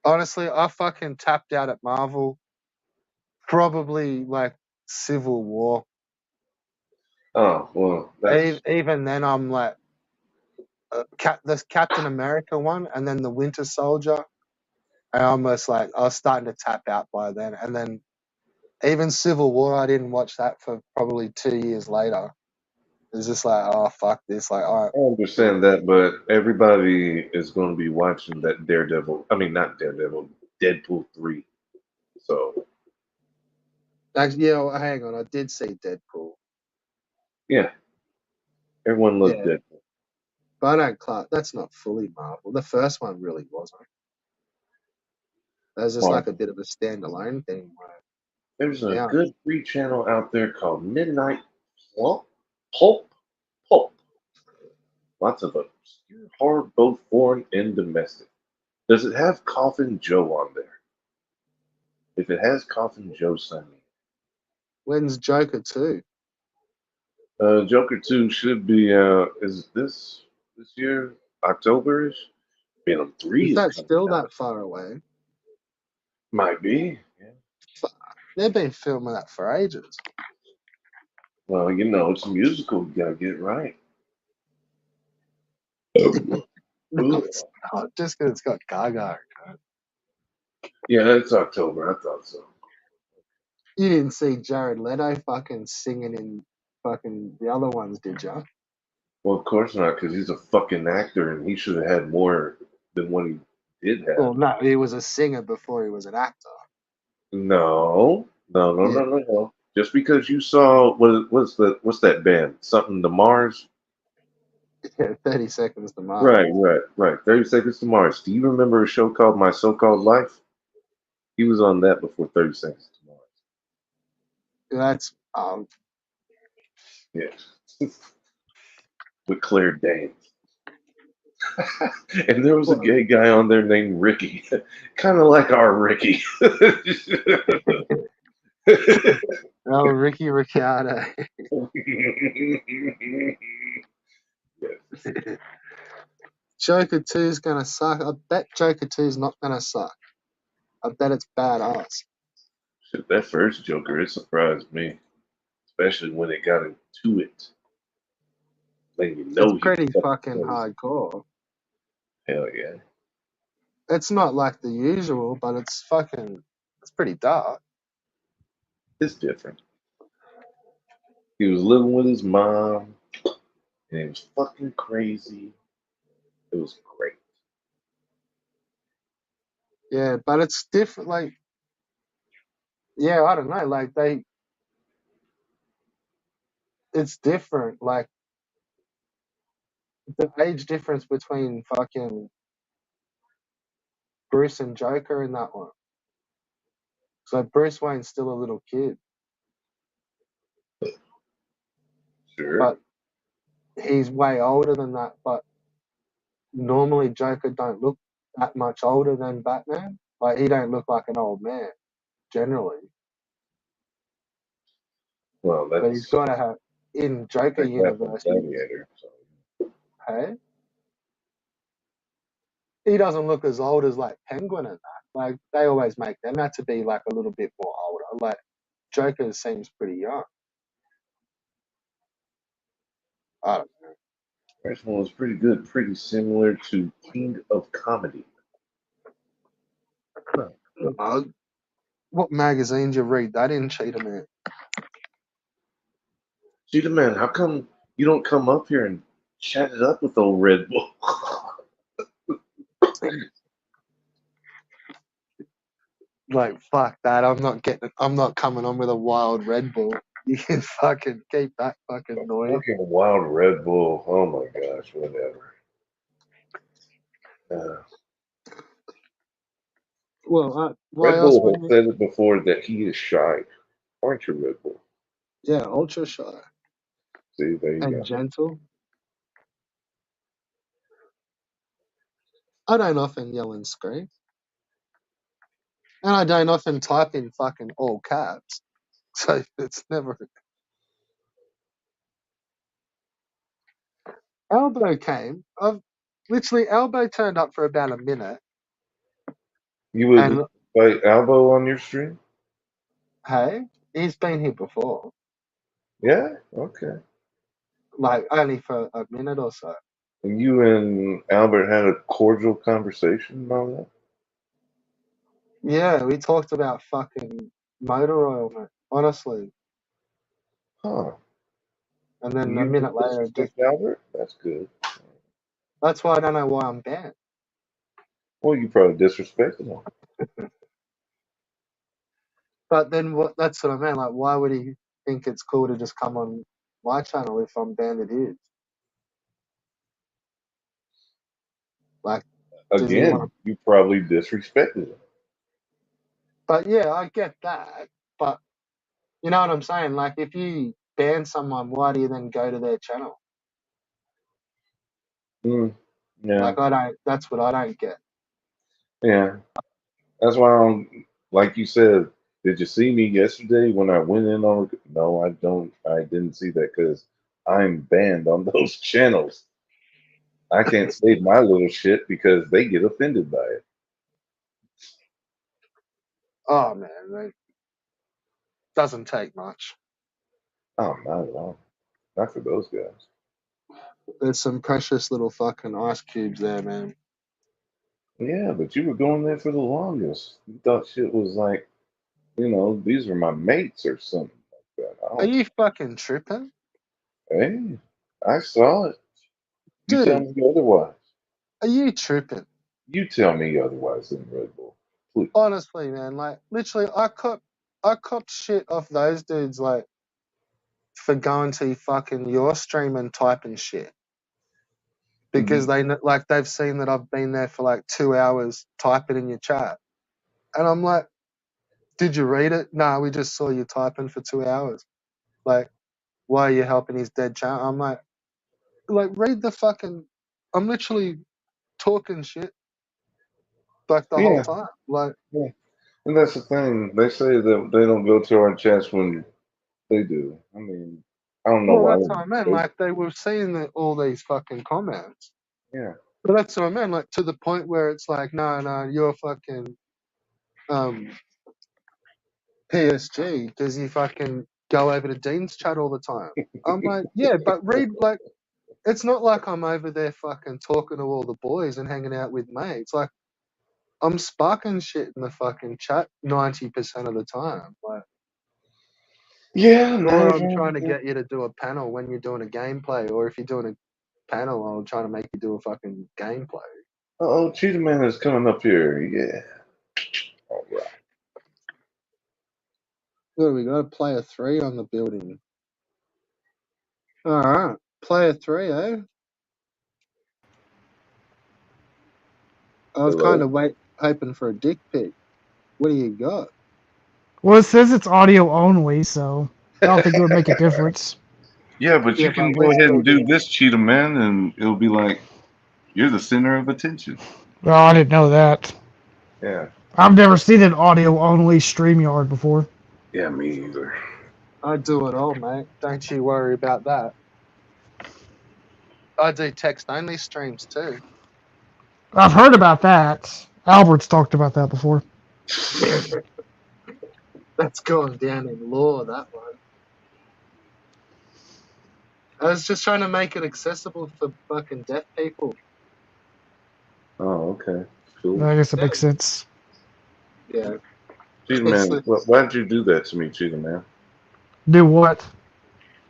Honestly, I fucking tapped out at Marvel. Probably like Civil War. Oh, well, that's. Even then, I'm like, this Captain America one, and then the Winter Soldier. I almost like I was starting to tap out by then, and then even Civil War, I didn't watch that for probably 2 years later. It was just like, oh fuck this, like, I understand that, but everybody is going to be watching that Daredevil. I mean, not Daredevil, Deadpool 3. So, actually, yeah. Well, hang on, I did see Deadpool. yeah, everyone loves Yeah, Deadpool. but I don't class. That's not fully Marvel. The first one really wasn't. That was just like a Marvel. bit of a standalone thing. There's a Yeah, good free channel out there called Midnight Pulp. Pulp. Pulp. Lots of obscure horror, both foreign and domestic. Does it have Coffin Joe on there? If it has Coffin Joe, send me. when's Joker 2? Joker 2 should be, is this year? October-ish? Venom 3 Is is that coming still out. that far away? Might be. Yeah. Fuck. They've been filming that for ages. Well, it's a musical. You gotta get it right. No, Ugh. it's not. Just because it's got Gaga. Yeah, it's October. I thought so. You didn't see Jared Leto fucking singing in fucking the other ones, did you? Well, of course not, because he's a fucking actor and he should have had more than what he did have. Well, no, he was a singer before he was an actor. No, no, no, Yeah, no, no, no. Just because you saw what's that band? Something to Mars? yeah 30 Seconds to Mars. Right. 30 Seconds to Mars. Do you remember a show called My So-Called Life? He was on that before 30 Seconds to Mars. That's Yeah. With Claire Danes. And there was a what, gay guy on there named Ricky. Kind of like our Ricky. Oh, Ricky Ricciardo. Yes. Joker 2 is gonna suck. I bet Joker 2 is not gonna suck. I bet it's badass. Shit, that first Joker, it surprised me, especially when it got into it. Then you It's know he was pretty fucking fucking crazy. hardcore. Hell yeah. It's not like the usual, but it's pretty dark. It's different. He was living with his mom, and he was fucking crazy. It was great. Yeah, but it's different. Like, yeah, I don't know. Like it's different. Like the age difference between fucking Bruce and Joker in that one. So Bruce Wayne's still a little kid, Sure. but he's way older than that. But normally Joker don't look that much older than Batman. Like he don't look like an old man generally. Well, But he's that's got to have in Joker like that from universe. Gladiator. So. Hey, he doesn't look as old as like Penguin and that. Like they always make them out to be like a little bit more older. Like Joker seems pretty young. I don't First one was pretty good, pretty similar to King of Comedy. know. What magazine you read that in, Cheetah Man? Cheetah Man, how come you don't come up here and chat it up with old Red Bull? Like fuck that. I'm not coming on with a wild Red Bull. You can fucking keep that fucking noise. Fucking wild Red Bull. Oh my gosh, whatever. Uh, Well, why Red else Bull would has you? said it before that he is shy. Aren't you, Red Bull? Yeah, ultra shy See, there you and go. gentle. I don't often yell and scream, and I don't often type in fucking all caps. So it's never. Elbow came. I've literally Elbow turned up for about a minute, You would and fight Albo on your stream? hey, he's been here before, Yeah? Okay. like only for a minute or so. And you and Albert had a cordial conversation about that? Yeah, we talked about fucking motor oil, mate. Honestly, Huh. and then a You minute didn't later, just disrespect Albert? That's good. that's why I don't know why I'm banned. Well, you probably disrespected him. But then what? That's what I mean. Like, why would he think it's cool to just come on my channel if I'm banned at his? Like, does he want to? Again, you probably disrespected him. But yeah, I get that. But you know what I'm saying? Like, if you ban someone, why do you then go to their channel? Mm, yeah, Like, I don't. That's what I don't get. yeah. That's why I'm, like you said, did you see me yesterday when I went in on? No, I don't. I didn't see that because I'm banned on those channels. I can't say my little shit because they get offended by it. Oh man, it doesn't take much. Oh, not at all. Not for those guys. There's some precious little fucking ice cubes there, man. Yeah, but you were going there for the longest. You thought shit was like, these are my mates or something like that. I Are don't. you fucking tripping, Hey, I saw it. You tell dude? me otherwise. Are you tripping? You tell me otherwise in Red Bull, please. Honestly, man. Like, literally, I copped shit off those dudes, like, for going to fucking your stream and typing shit because You, like they've seen that I've been there for like 2 hours typing in your chat, and I'm like, did you read it? No, we just saw you typing for 2 hours. Like, why are you helping his dead chat? I'm like read the fucking. I'm literally talking shit like the whole yeah, time. Like, yeah. And that's the thing. They say that they don't go to our chats when they do. I mean, I don't know Well, why. that's what I meant. Like they were seeing all these fucking comments. Yeah. But that's what I meant. Like to the point where it's like, no, you're fucking um, PSG because you fucking go over to Dean's chat all the time. I'm like, yeah, but read like it's not like I'm over there fucking talking to all the boys and hanging out with mates. Like I'm sparking shit in the fucking chat 90% of the time. Like, Yeah, or I'm trying no. to get you to do a panel when you're doing a gameplay, or if you're doing a panel, I'm trying to make you do a fucking gameplay. Oh, Cheetah Man is coming up here. Yeah. All right. What do we got? Player 3 on the building. Alright. Player 3, eh? I was kind Hello. of hoping for a dick pic. What do you got? Well, it says it's audio only, so I don't think it would make a difference. Yeah, but Yeah, you can but we're go ahead still and do doing. this, Cheetah Man, and it'll be like you're the center of attention. Well, I didn't know that. Yeah. I've never seen an audio only StreamYard before. Yeah, me either. I do it all, mate. Don't you worry about that. I do text only streams too. I've heard about that. Albert's talked about that before. That's going down in law, that one. I was just trying to make it accessible for fucking deaf people. Oh, okay. Cool. I guess it Yeah. makes sense. Yeah. Cheetah It's Man, why did you do that to me, Cheetah Man? Do what?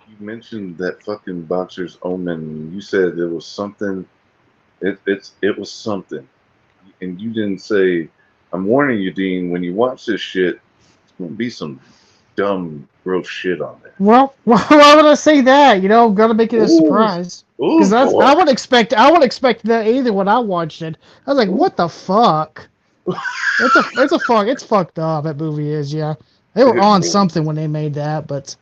You mentioned that fucking boxer's omen. You said it was something. It was something, and you didn't say. I'm warning you, Dean. When you watch this shit, it's gonna be some dumb, gross shit on there. Well, why would I say that? Gotta make it a Ooh, surprise. Because ooh, that's boy. I would expect that either when I watched it. I was like, Ooh. what the fuck? It's fucked up. That movie is, yeah. They were on something when they made that, but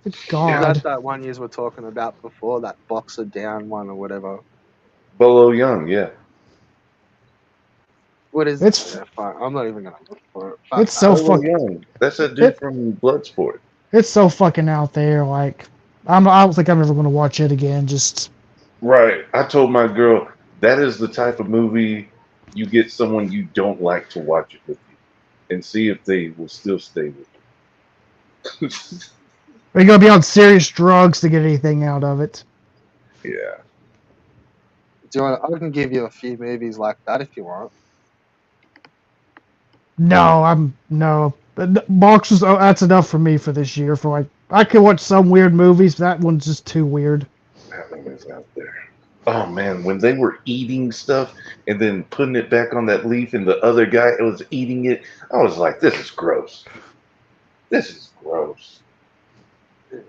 Is Yeah, God. that one you were talking about before, that Boxer Down one or whatever? Bolo Young, yeah. What is? It's Yeah, fine. I'm not even gonna look for it. Fuck it's that. so Bolo fuck Young. That's that dude it from Bloodsport. it's so fucking out there. Like I don't think I'm ever gonna watch it again. Just Right. I told my girl that is the type of movie you get someone you don't like to watch it with you and see if they will still stay with you. are you gonna be on serious drugs to get anything out of it? Yeah. Do you want? I can give you a few movies like that if you want. No, I'm no. Boxers. Oh, that's enough for me for this year. For like, I could watch some weird movies, but that one's just too weird. That one is out there. Oh man, when they were eating stuff and then putting it back on that leaf and the other guy was eating it, I was like, this is gross. This is gross.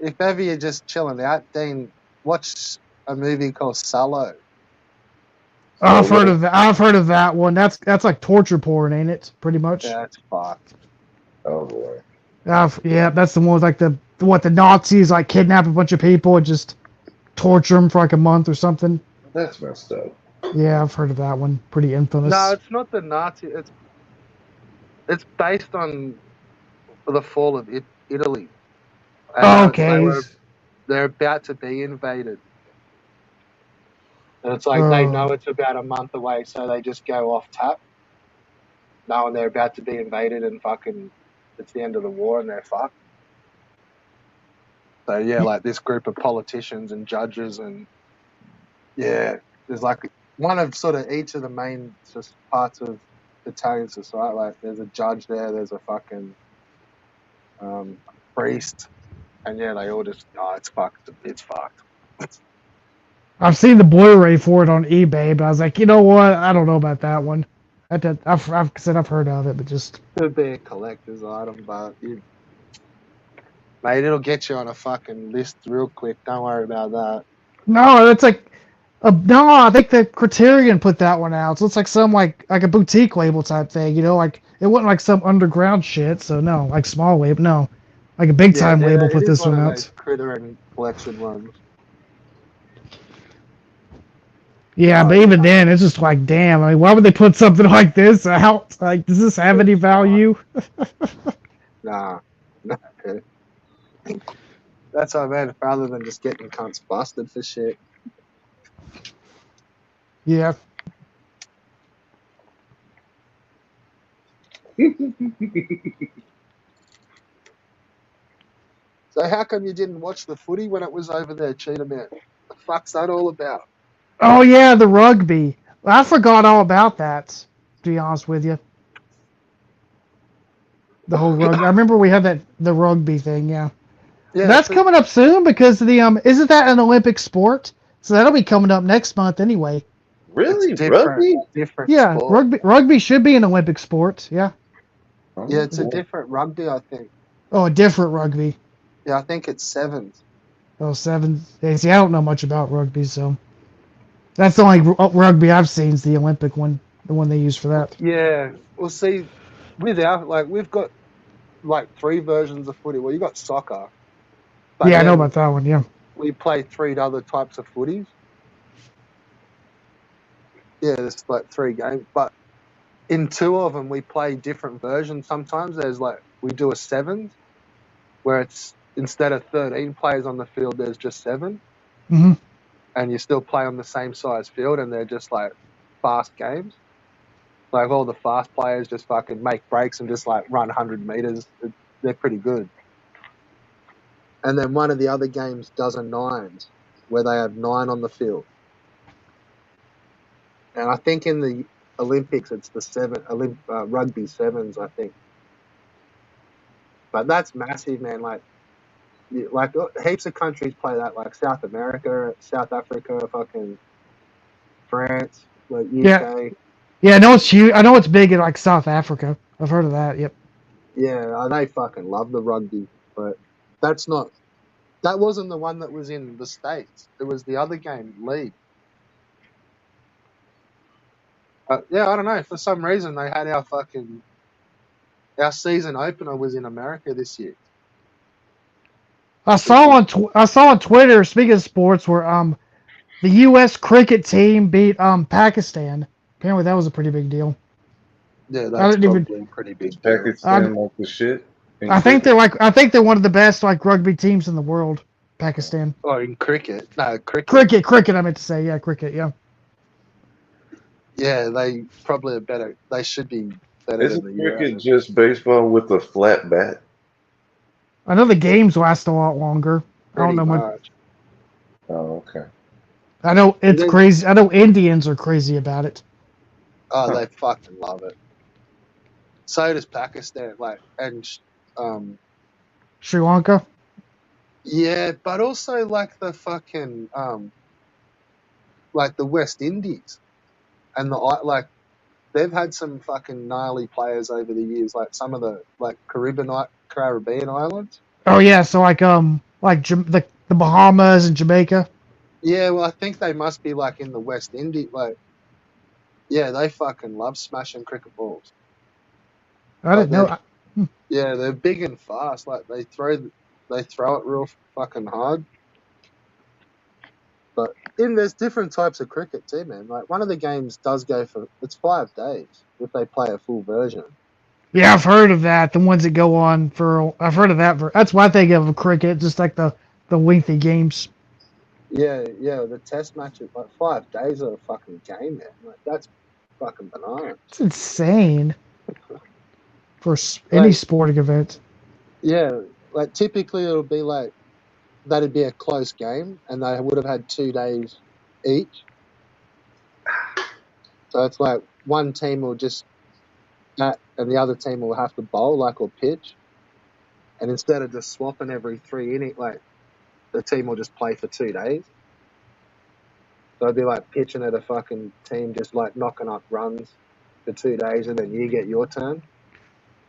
If ever you're just chilling out, Dean, watch a movie called Salo. Oh, I've heard Solo? of that. I've heard of that one. That's like torture porn, ain't it? Pretty much. Yeah, it's fucked. Oh boy. Yeah, that's the one with like the Nazis like kidnap a bunch of people and just torture them for like a month or something. That's messed up. Yeah, I've heard of that one. Pretty No, infamous. it's not the Nazi. It's based on the fall of Italy, and Okay. they're about to be invaded. And it's like they know Oh. it's about a month away, so they just go off tap, knowing they're about to be invaded and fucking it's the end of the war and they're fucked. So yeah, like this group of politicians and judges and yeah, there's like one of sort of each of the main just parts of Italian society. Like there's a judge there, there's a fucking priest, and yeah, they all just it's fucked. It's fucked. I've seen the Blu-ray for it on eBay, but I was like, you know what? I don't know about that one. I've said I've heard of it, but just Could be a collector's item, but mate, it'll get you on a fucking list real quick. Don't worry about that. no. It's like no. I think the Criterion put that one out, so it's like some like a boutique label type thing. Like it wasn't like some underground shit. So no, like small label. No, like a big Yeah, time label it put is this one one of those out. critter and collection ones. Yeah, Oh, but even then, it's just like, damn. I mean, why would they put something like this out? Like, does this have any value? nah. Nah. That's what I mean. Rather than just getting cunts busted for shit. Yeah. So how come you didn't watch the footy when it was over there, Cheetah Man? The fuck's that all about? Oh yeah, the rugby. I forgot all about that. To be honest with you, the whole rugby. I remember we had the rugby thing. Yeah, but Yeah, that's coming up soon because of the Isn't that an Olympic sport? So that'll be coming up next month anyway. it's Really? different, Rugby? different Yeah, sport. rugby should be an Olympic sport. Yeah. Yeah, it's a Oh, different rugby, I think. Oh, a different rugby. Yeah, I think it's sevens. Oh, seven. Yeah, see, I don't know much about rugby, so that's the only rugby I've seen is the Olympic one, the one they use for that. Yeah, we'll see. With our we've got like three versions of footy. Well, you got soccer, but Yeah, I know then about that one. Yeah. we play three other types of footies. Yeah, there's like three games, but in two of them we play different versions. Sometimes there's like we do a sevens where it's instead of 13 players on the field, there's just seven, Hmm. and you still play on the same size field, and they're just like fast games. Like all the fast players just fucking make breaks and just like run 100 meters. They're pretty good. And then one of the other games does a nines where they have nine on the field. And I think in the Olympics it's the rugby sevens, I think. But that's massive, man. Like heaps of countries play that, like South America, South Africa, fucking France, like Yeah. UK. Yeah, I know it's huge. I know it's big in like South Africa. I've heard of that. Yep. Yeah, they fucking love the rugby. But that's not. That wasn't the one that was in the States. It was the other game, league. Yeah, I don't know. For some reason, they had our season opener was in America this year. Which is I saw on Twitter. Speaking of sports, where the U.S. cricket team beat Pakistan. Apparently, that was a pretty big deal. yeah, I that's didn't even. probably a pretty big deal. I, Pakistan like the shit in I think cricket? they're one of the best like rugby teams in the world. Pakistan. Oh, in cricket, no cricket. Cricket. I meant to say, yeah, cricket. Yeah. Yeah, they probably are better. They should be better than Isn't the US. cricket just baseball with a flat bat? I know the games last a lot longer. I don't Pretty know much. much. Oh, okay. I know And it's then, crazy. I know Indians are crazy about it. oh, Huh. they fucking love it. So does Pakistan. Um, Sri Lanka. yeah, but also like the fucking like the West Indies and like they've had some fucking gnarly players over the years. Like some of the like Caribbean islands. Oh yeah, so the Bahamas and Jamaica. Yeah, well, I think they must be like in the West Indies. Like, yeah, they fucking love smashing cricket balls. I Like didn't know. they're big and fast. Like they throw it real fucking hard. But then there's different types of cricket too, man. Like one of the games does go for it's 5 days if they play a full version. Yeah, I've heard of that. The ones that go on for I've heard of that. That's why I think of cricket, just like the lengthy games. Yeah, the test matches like 5 days of a fucking game, man. Like that's fucking bananas. It's insane for any Like sporting event. yeah, like typically it'll be like that'd be a close game, and they would have had 2 days each. So it's like one team will just bat, and the other team will have to bowl like or pitch, and instead of just swapping every 3 innings, like the team will just play for 2 days. So it'd be like pitching at a fucking team just like knocking up runs for 2 days, and then you get your turn.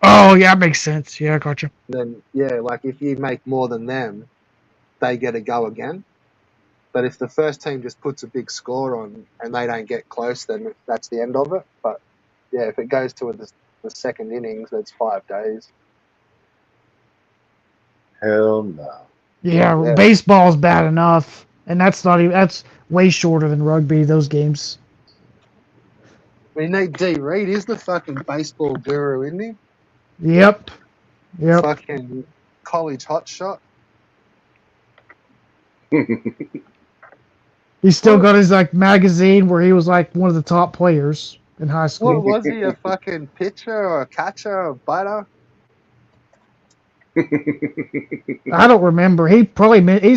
Oh yeah, that makes sense. Yeah, I gotcha. Then yeah, like if you make more than them, they get a go again. But if the first team just puts a big score on and they don't get close, then that's the end of it. But yeah, if it goes to the second innings, that's 5 days. Hell no. Yeah, Yeah, baseball's bad enough. and that's way shorter than rugby. Those games. We need D Reed. He's the fucking baseball guru, isn't he? Yep. Yep. Fucking college hotshot. He's still What, got his like magazine where he was like one of the top players in high what school. was he? A fucking pitcher or a catcher or a batter? I don't remember. He's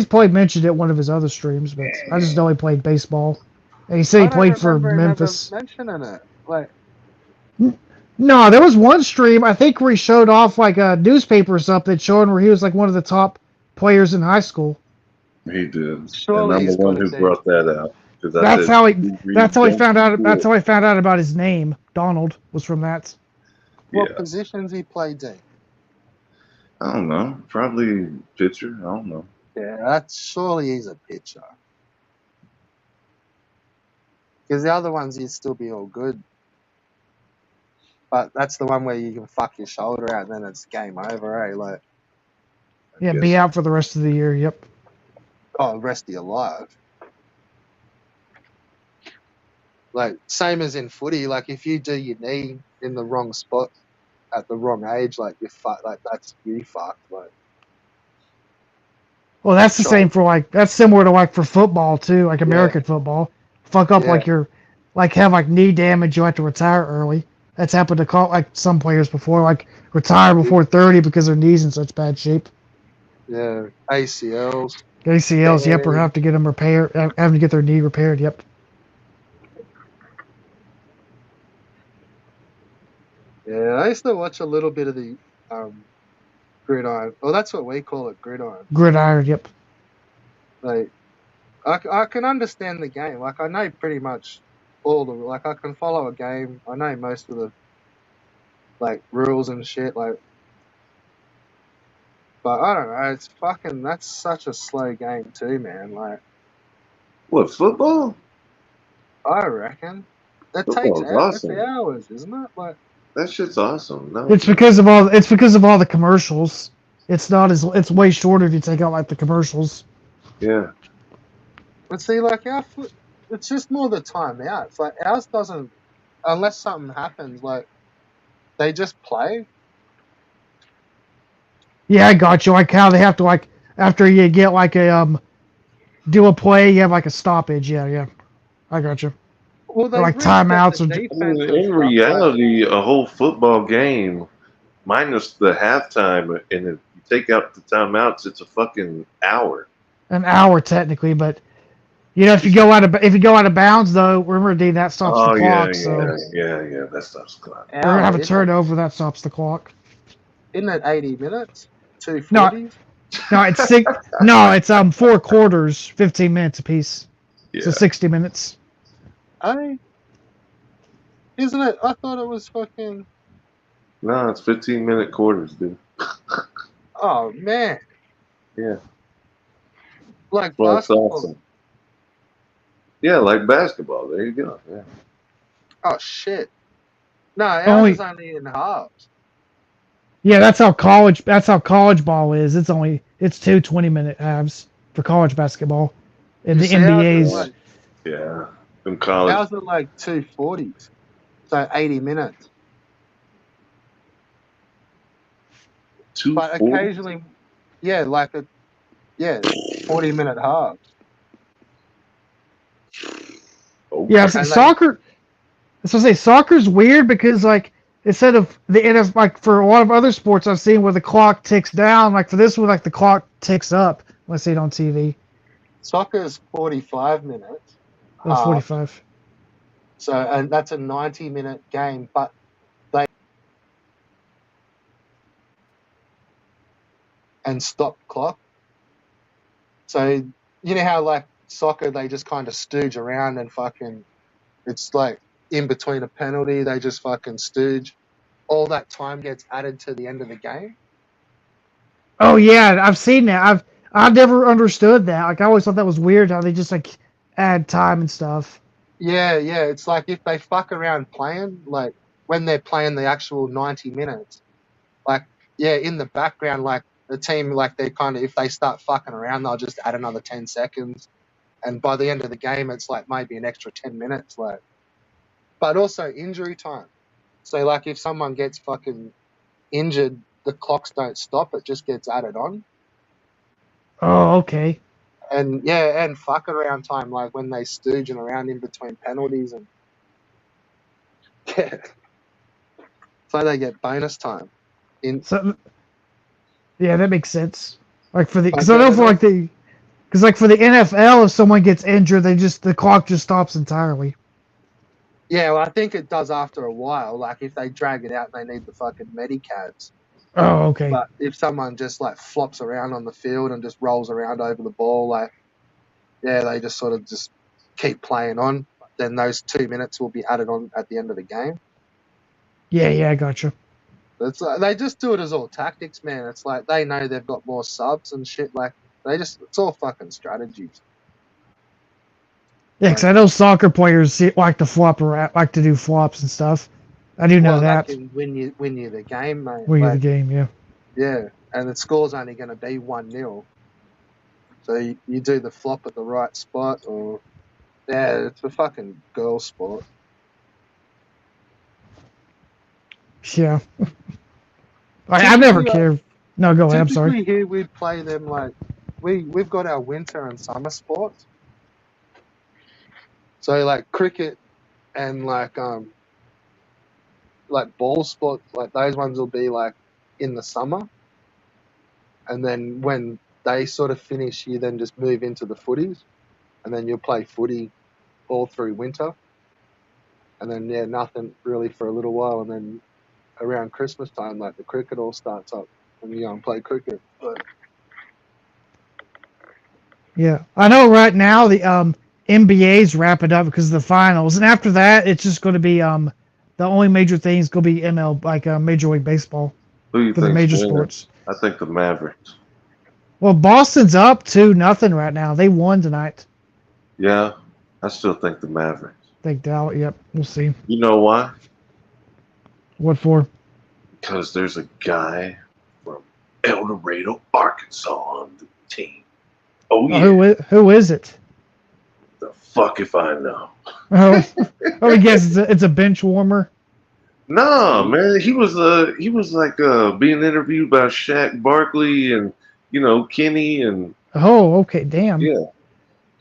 probably mentioned it in one of his other streams, but I just know he played baseball, and he said he I don't played for remember him ever Memphis. mentioning it. Like, No, there was one stream I think where he showed off like a newspaper or something showing where he was like one of the top players in high school. He did, and surely I'm the he's got one to who be. brought that out because I That's said how he. "You That's read how he don't found out. do That's it." how he found out about his name. Donald was from that. What Yeah, positions he played in? I don't know. Probably pitcher. I don't know. Yeah, that's surely he's a pitcher. Because the other ones he'd still be all good. But that's the one where you can fuck your shoulder out and then it's game over, eh? Like, I Yeah, be guess. out for the rest of the year. Yep. oh, rest of your life. Like, same as in footy, like if you do your knee in the wrong spot at the wrong age, like you're fucked, like that's you fucked. Like, Well, that's the same shoulder. for like that's similar to like for football too, like Yeah, American football. Fuck up yeah. like you're like have like knee damage, you have to retire early. That's happened to like some players before, like retire before 30 because their knees in such bad shape. Yeah, ACLs. ACLs, yep, or have to get them repaired, having to get their knee repaired. Yep. Yeah, I used to watch a little bit of the gridiron. Well, that's what we call it, gridiron. Gridiron. Yep. Like, I can understand the game. Like, I know pretty much all the like. I can follow a game. I know most of the like rules and shit. Like, but I don't know. It's fucking. That's such a slow game too, man. Like, What football? I reckon it takes Football's it's awesome. hours, isn't it? Like, That shit's awesome. No, It's because of all. It's because of all the commercials. It's not as. It's way shorter if you take out like the commercials. yeah. but see, like our foot, it's just more the time out. It's like ours doesn't, unless something happens. Like, they just play. Yeah, I got you. Like how they have to like after you get like a do a play, you have like a stoppage. Yeah, yeah. I got you. Well, Or like they've reset timeouts the or I mean, defense and in stuff. Like, reality, a whole football game, minus the halftime, and if you take out the timeouts, it's a fucking hour. an hour technically, but you know if you go out of bounds though, remember Dean, that stops the Oh yeah, clock. So yeah. That stuff's clock. we're gonna have a isn't it? turnover that stops the clock. Isn't it 80 minutes? No, 240s? no, it's six. No, it's 4 quarters, 15 minutes apiece. Yeah. So 60 minutes. Hey, isn't it? I thought it was fucking. No, it's 15-minute quarters, dude. Oh man, Yeah. like Well, it's basketball. awesome. Yeah, like basketball. There you go. Yeah. Oh shit. No, ours Only is only in halves. yeah, that's how college ball is. It's 2 20-minute halves for college basketball. And You the see, ours is NBA's like Yeah. In college. ours are like 240s, so 80 minutes. But 240. occasionally, yeah, like 40-minute halves. Okay. yeah, And they, soccer. So I say soccer's weird because like instead of the NFL, like for a lot of other sports I've seen where the clock ticks down, like for this one like the clock ticks up when I see it on TV. soccer's 45 minutes, That's half. 45. So, and that's a 90-minute game, but they and stop clock. So you know how like soccer they just kind of stooge around and fucking, it's like in between a penalty they just fucking stooge. All that time gets added to the end of the game. Oh yeah, I've seen that. I've never understood that. Like I always thought that was weird how they just like add time and stuff. Yeah. It's like if they fuck around playing, like when they're playing the actual 90 minutes, like yeah, in the background, like the team, like they kind of if they start fucking around, they'll just add another 10 seconds. and by the end of the game, it's like maybe an extra 10 minutes. Like, but also injury time. So like if someone gets fucking injured, the clocks don't stop; it just gets added on. Oh, okay. And yeah, and fuck around time, like when they stooging around in between penalties and yeah, so they get bonus time. So yeah, that makes sense. Like for the, But because I then know it for like the, because like for the NFL, if someone gets injured, the clock just stops entirely. yeah, well, I think it does after a while. Like if they drag it out, they need the fucking medicabs. Oh, okay. But if someone just like flops around on the field and just rolls around over the ball, like yeah, they just sort of just keep playing on. Then those 2 minutes will be added on at the end of the game. Yeah, I gotcha. It's like, they just do it as all tactics, man. It's like they know they've got more subs and shit. Like it's all fucking strategies. Yeah, because I know soccer players like to flop around, like to do flops and stuff. I do know Well, that that. can win you the game, mate. Win you the Like, game, yeah. yeah, and the score's only going to be 1-0. So you do the flop at the right spot, or yeah, it's a fucking girl sport. Yeah. I never Typically, cared. No, go ahead. I'm sorry. typically here we'd play them like we've got our winter and summer sports. So like cricket and like ball sports, like those ones will be like in the summer, and then when they sort of finish, you then just move into the footies, and then you'll play footy all through winter, and then yeah, nothing really for a little while, and then around Christmas time, like the cricket all starts up, and you go and play cricket. But Yeah, I know. Right now, the NBA's wrapping up because of the finals, and after that, it's just going to be the only major thing is going to be ML, like Major League Baseball Who do you for the think's major winning? sports. I think the Mavericks. Well, Boston's up 2-0 right now. They won tonight. Yeah, I still think the Mavericks. Think Dallas. Yep, we'll see. You know why? What for? Because there's a guy from El Dorado, Arkansas on the team. Oh, yeah. Who is it? The fuck if I know. Oh, I guess it's a bench warmer. No, man, he was like being interviewed by Shaq Barkley and Kenny and Oh, okay, damn.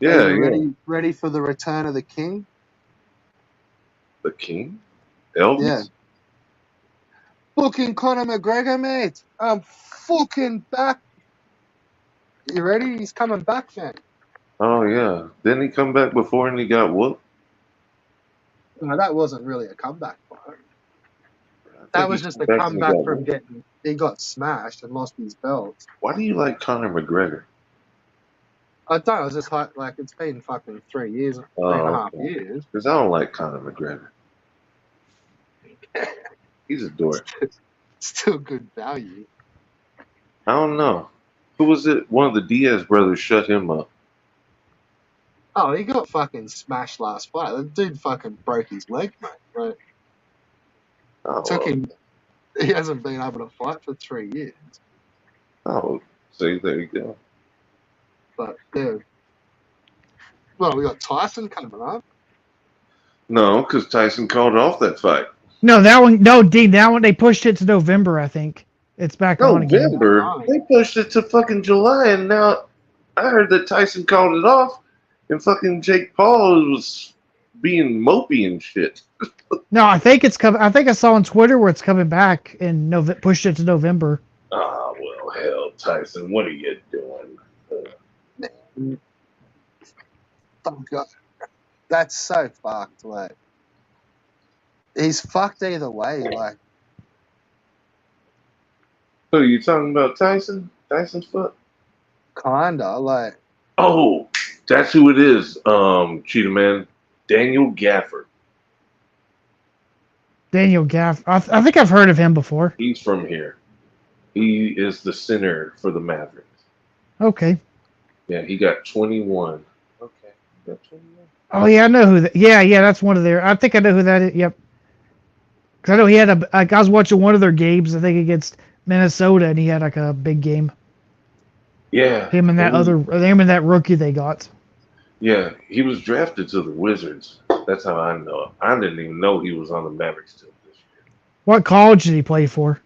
yeah, are you yeah. ready for the return of the king? The King, Elvis. Yeah. Fucking Conor McGregor, mate. I'm fucking back. You ready? He's coming back, man. Oh yeah. Didn't he come back before and he got whooped? No, that wasn't really a comeback for him. I That think was he just came a back and he comeback got from whooped. he got smashed and lost his belt. Why do you like Conor McGregor? I don't know, it was just like it's been fucking 3 years, 3.5 years. Because I don't like Conor McGregor. He's a dork. Still good value. I don't know. Who was it? One of the Diaz brothers shut him up. Oh, he got fucking smashed last fight. The dude fucking broke his leg, mate. Like, Oh, took him. He hasn't been able to fight for 3 years. oh, see, there you go. But yeah. Well, we got Tyson coming up. No, because Tyson called off that fight. No, that one. No, Dean, that one they pushed it to November. I think it's back on again. November? They pushed it to fucking July, and now I heard that Tyson called it off, and fucking Jake Paul was being mopey and shit. No, I think it's coming. I think I saw on Twitter where it's coming back and pushed it to November. Ah, well, hell, Tyson, what are you doing? Oh, God. That's so fucked, like. He's fucked either way, like. Who, you talking about Tyson? Tyson's foot? Kinda, like. Oh, that's who it is, Cheetah Man. Daniel Gafford. Daniel Gaff. I think I've heard of him before. He's from here. He is the center for the Mavericks. Okay. Yeah, he got 21. Okay, got 21. Oh yeah, I know who. Yeah, that's one of their. I think I know who that is. Yep. Because I know he had I was watching one of their games. I think against Minnesota, and he had like a big game. Yeah. Him and that rookie they got. Yeah, he was drafted to the Wizards. That's how I know. I didn't even know he was on the Mavericks till this year. What college did he play for?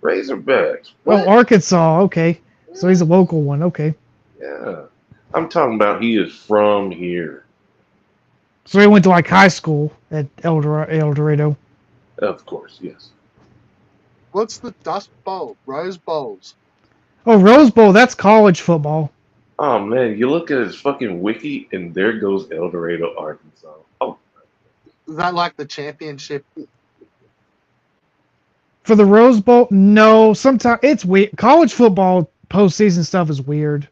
Razorbacks. Oh, What? Arkansas. Okay, so he's a local one. Okay, Yeah. I'm talking about he is from here. so he went to like high school at El Dorado. Of course, yes. What's the Dust Bowl? Rose Bowls. Oh, Rose Bowl. That's college football. Oh man, you look at his fucking wiki and there goes El Dorado, Arkansas. Oh, Is that like the championship? For the Rose Bowl, no. Sometimes it's weird. College football postseason stuff is weird.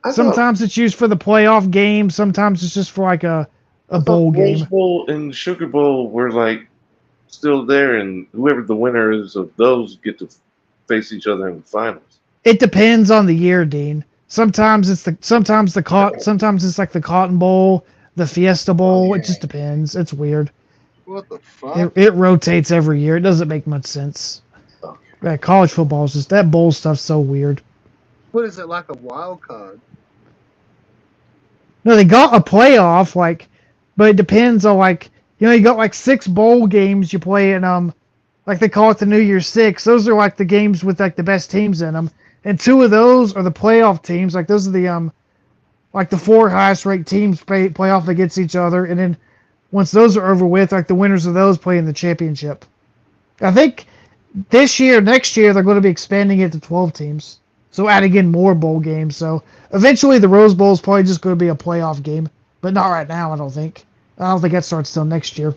I thought Sometimes it's used for the playoff game. Sometimes it's just for like a I thought bowl Rose game. Bowl and Sugar Bowl were like still there, and whoever the winner is of those get to face each other in the finals. It depends on the year, Dean. Sometimes it's like the Cotton Bowl, the Fiesta Oh Bowl. It yeah. just depends. It's weird. What the fuck? It rotates every year. It doesn't make much sense. Okay. Yeah, college football is just that bowl stuff's so weird. What is it, like a wild card? No, they got a playoff, but it depends on you got like 6 bowl games you play in like they call it the New Year's Six. Those are like the games with like the best teams in them, and 2 of those are the playoff teams. Like those are the like the 4 highest ranked teams play off against each other, and then once those are over with, like the winners of those play in the championship. I think next year, they're going to be expanding it to 12 teams. So adding in more bowl games. So eventually the Rose Bowl is probably just going to be a playoff game. But not right now, I don't think. I don't think that starts till next year.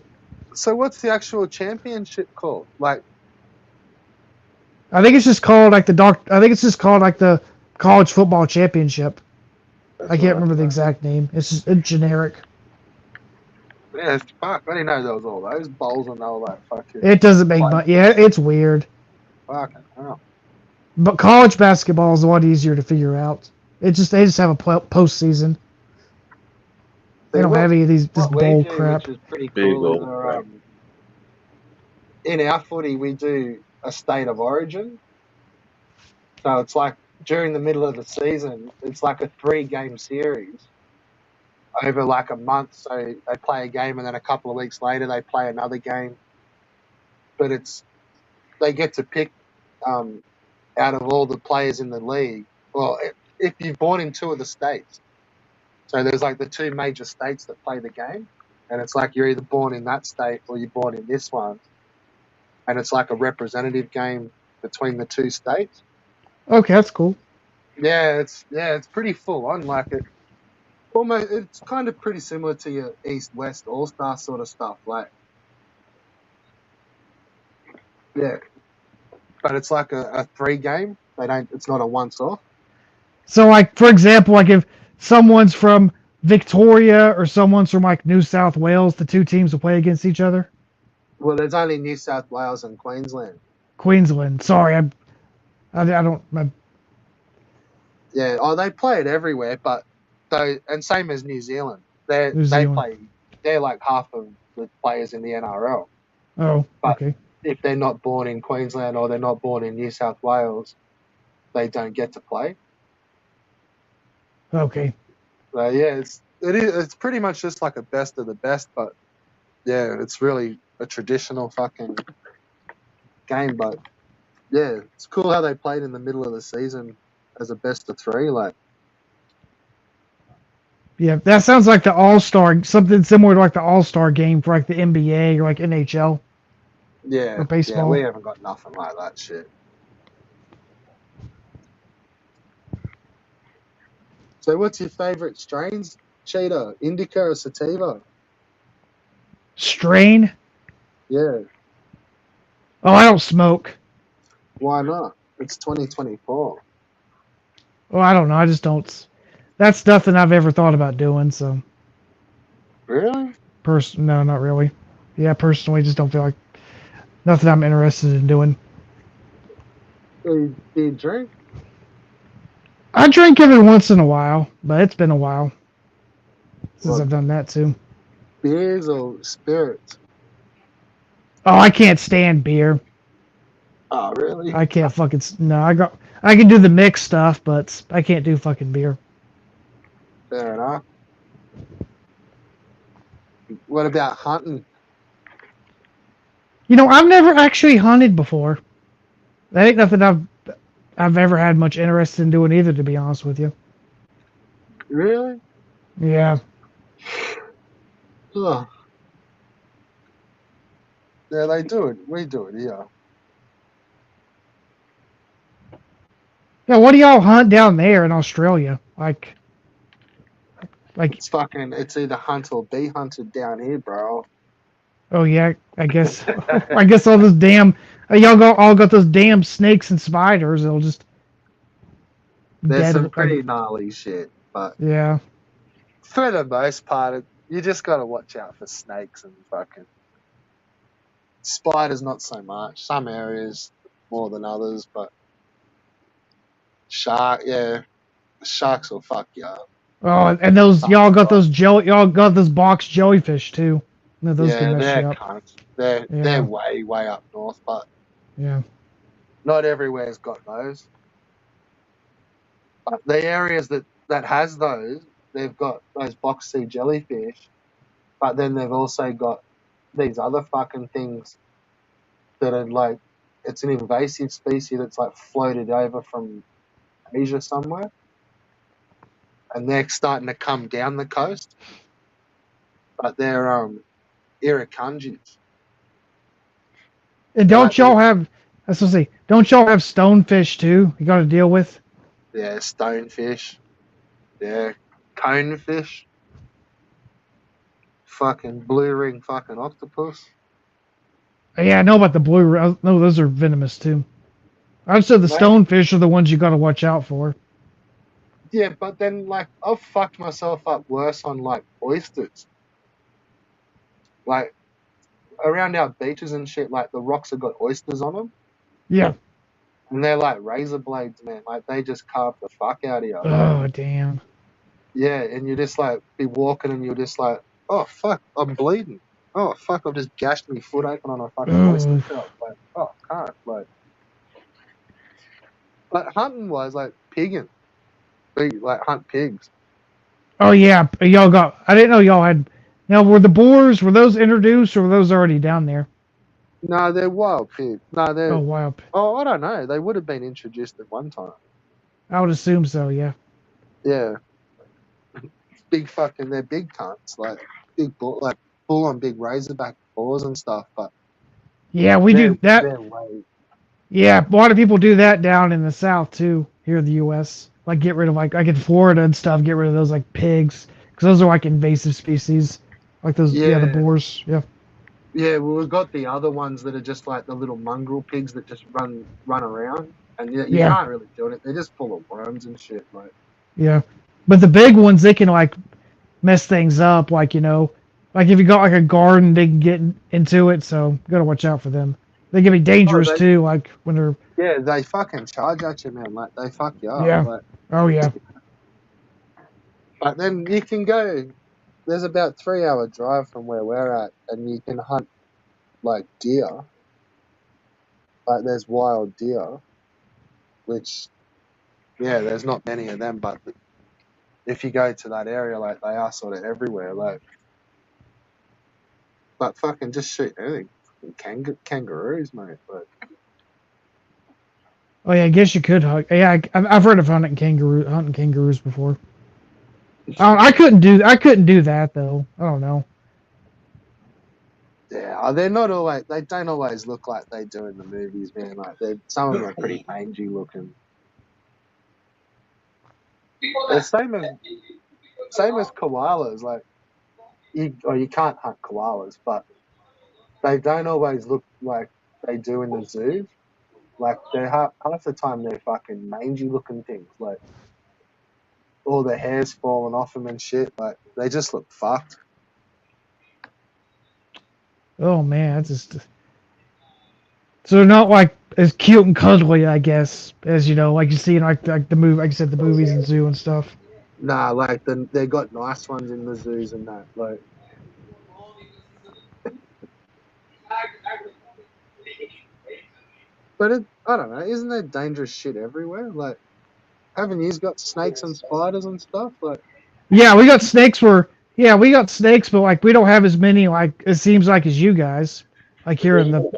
So what's the actual championship called? Like, I think it's just called like the college football championship. I can't remember the exact name. It's just generic. yeah, fuck. I didn't know there was all those bowls and all that fucking. It doesn't make much. Yeah, it's weird. Fucking hell. But college basketball is a lot easier to figure out. They just have a postseason. They don't have any of this What we bowl do, crap. which is pretty Big cool. old crap. In our footy, we do a state of origin. So it's like during the middle of the season, it's like a 3-game series over like a month. So they play a game, and then a couple of weeks later they play another game. But they get to pick out of all the players in the league. Well, if you're born in 2 of the states, so there's like the 2 major states that play the game, and it's like you're either born in that state or you're born in this one, and it's like a representative game between the 2 states. Okay, that's cool. Yeah, it's pretty full on. Like it's kind of pretty similar to your East-West All-Star sort of stuff. Like, yeah, but it's like a 3-game. It's not a once-off. So, like, for example, like if someone's from Victoria or someone's from like New South Wales, the 2 teams will play against each other. Well, there's only New South Wales and Queensland. Queensland. Sorry, I don't. Yeah, they play it everywhere, but and same as New Zealand. They're like half of the players in the NRL. Oh, But okay. if they're not born in Queensland or they're not born in New South Wales, they don't get to play. Okay. So yeah, it's pretty much just like a best of the best, but yeah, it's really a traditional fucking game. But yeah, it's cool how they played in the middle of the season as a best of 3. Like, Yeah, that sounds like the All-Star, something similar to like the All-Star game for like the NBA or like NHL yeah, or baseball. we haven't got nothing like that shit. So what's your favourite strains? Cheetah, Indica, or Sativa? Strain? Yeah, Oh, I don't smoke. why not? It's 2024. Well, I don't know. I just don't. That's nothing I've ever thought about doing. So, Really? no, not really. Yeah, personally, just don't feel like nothing I'm interested in doing. Do you drink? I drink every once in a while, but it's been a while since What? I've done that too. Beers or spirits? Oh, I can't stand beer. Oh, really? I can't fucking no. I can do the mixed stuff, but I can't do fucking beer. Fair enough. What about hunting? You know, I've never actually hunted before. That ain't nothing I've ever had much interest in doing either, to be honest with you. Really? Yeah. Oh, yeah, they do it. We do it here. Yeah, what do y'all hunt down there in Australia? Like, It's either hunt or be hunted down here, bro. oh yeah, I guess, I guess all those damn, all got those damn snakes and spiders. They'll just There's dead, some like, pretty gnarly shit, but yeah. for the most part, you just got to watch out for snakes and fucking spiders. Not so much. Some areas more than others, but sharks will fuck you up. Oh, and those Tough spot. y'all got those box jellyfish too. No, those can Yeah, mess you they're up. cunts. They're Yeah, way up north, but yeah. not everywhere's got those. But the areas that has those, they've got those box sea jellyfish, but then they've also got these other fucking things that are like, it's an invasive species that's like floated over from Asia somewhere, and they're starting to come down the coast, but they're irukandjis. And They're like don't y'all have? I was supposed to say, don't y'all have stonefish too? You got to deal with. stonefish, yeah, conefish, fucking blue ring fucking octopus. Yeah, I know about the blue. No, those are venomous too. I said the Mate, stonefish are the ones you got to watch out for. yeah, but then like I've fucked myself up worse on like oysters. Like around our beaches and shit, like the rocks have got oysters on them, Yeah. and they're like razor blades, man. Like they just carve the fuck out of you. Like Oh damn. yeah, and you just like be walking, and you're just like, oh fuck, I'm bleeding. Oh fuck, I've just gashed my foot open on a fucking oyster Oh. shell. Like oh, can't like. But hunting wise, like pigging, we like hunt pigs. Oh yeah. Y'all got. I didn't know y'all had. Now were the boars? Were those introduced or were those already down there? No, they're wild pigs. No, Oh they're. wow. Oh, I don't know. They would have been introduced at one time. I would assume so. Yeah. Yeah, big fucking. They're big cunts, like big bull, like full on big razorback boars and stuff. But Yeah, we do that. they're way. Yeah, a lot of people do that down in the south too, here in the U.S. Like get rid of like in Florida and stuff, get rid of those like pigs because those are like invasive species, like those the Yeah, boars. Yeah, yeah. Well, we've got the other ones that are just like the little mongrel pigs that just run around, and you yeah, can't really do it. They're just full of worms and shit. Like yeah. But the big ones they can like mess things up, like like if you got like a garden, they can get into it. So you gotta watch out for them. They can be oh, dangerous too, like when they're they fucking charge at you, man. Like they fuck you up. yeah. Like, Oh yeah. but then you can go. There's about 3 hour drive from where we're at, and you can hunt like deer. Like there's wild deer, which there's not many of them. But if you go to that area, like they are sort of everywhere. Like, but fucking just shoot anything. Kangaroos, mate. But Oh yeah, I guess you could hug. Yeah, I've heard of hunting kangaroos before. I couldn't do that though. I don't know. yeah, they're not always. They don't always look like they do in the movies, man. Like some of them are pretty mangy looking. The same as koalas. Like you can't hunt koalas, but they don't always look like they do in the zoos. Like they're half the time they're fucking mangy looking things. Like all the hair's falling off them and shit. Like they just look fucked. Oh man, that's just so they're not like as cute and cuddly, I guess, as like you see in like the movie, like you said, the movies and zoo and stuff. Nah, like they got nice ones in the zoos and that. Like, but I don't know. Isn't there dangerous shit everywhere? Like, haven't you got snakes and spiders and stuff? Like, Yeah, we got snakes where Yeah, we got snakes, but like we don't have as many. Like it seems like as you guys. Like here in the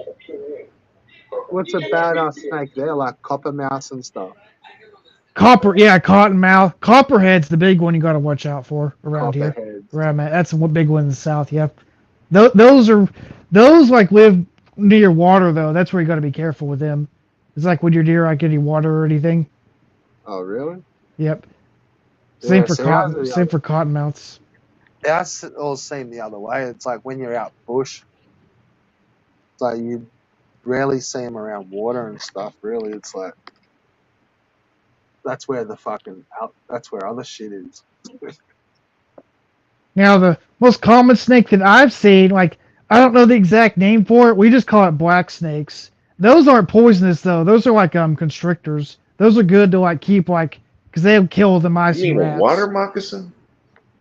What's a badass snake there? Like coppermouse and stuff. yeah, cottonmouth, copperhead's the big one you got to watch out for around here. Copperheads. Around that, that's a big one in the south. Yep. Those like live near water though. That's where you got to be careful with them. It's like when your deer like any water or anything. Oh, really? Yep. Yeah, see, Same for cottonmouths. ours all seem the other way. It's like when you're out bush, it's like you rarely see them around water and stuff. Really, it's like that's where that's where other shit is. Now the most common snake that I've seen, like I don't know the exact name for it. We just call it black snakes. Those aren't poisonous though. Those are like constrictors. Those are good to like keep like because they'll kill the mice You and mean a rats. water moccasin?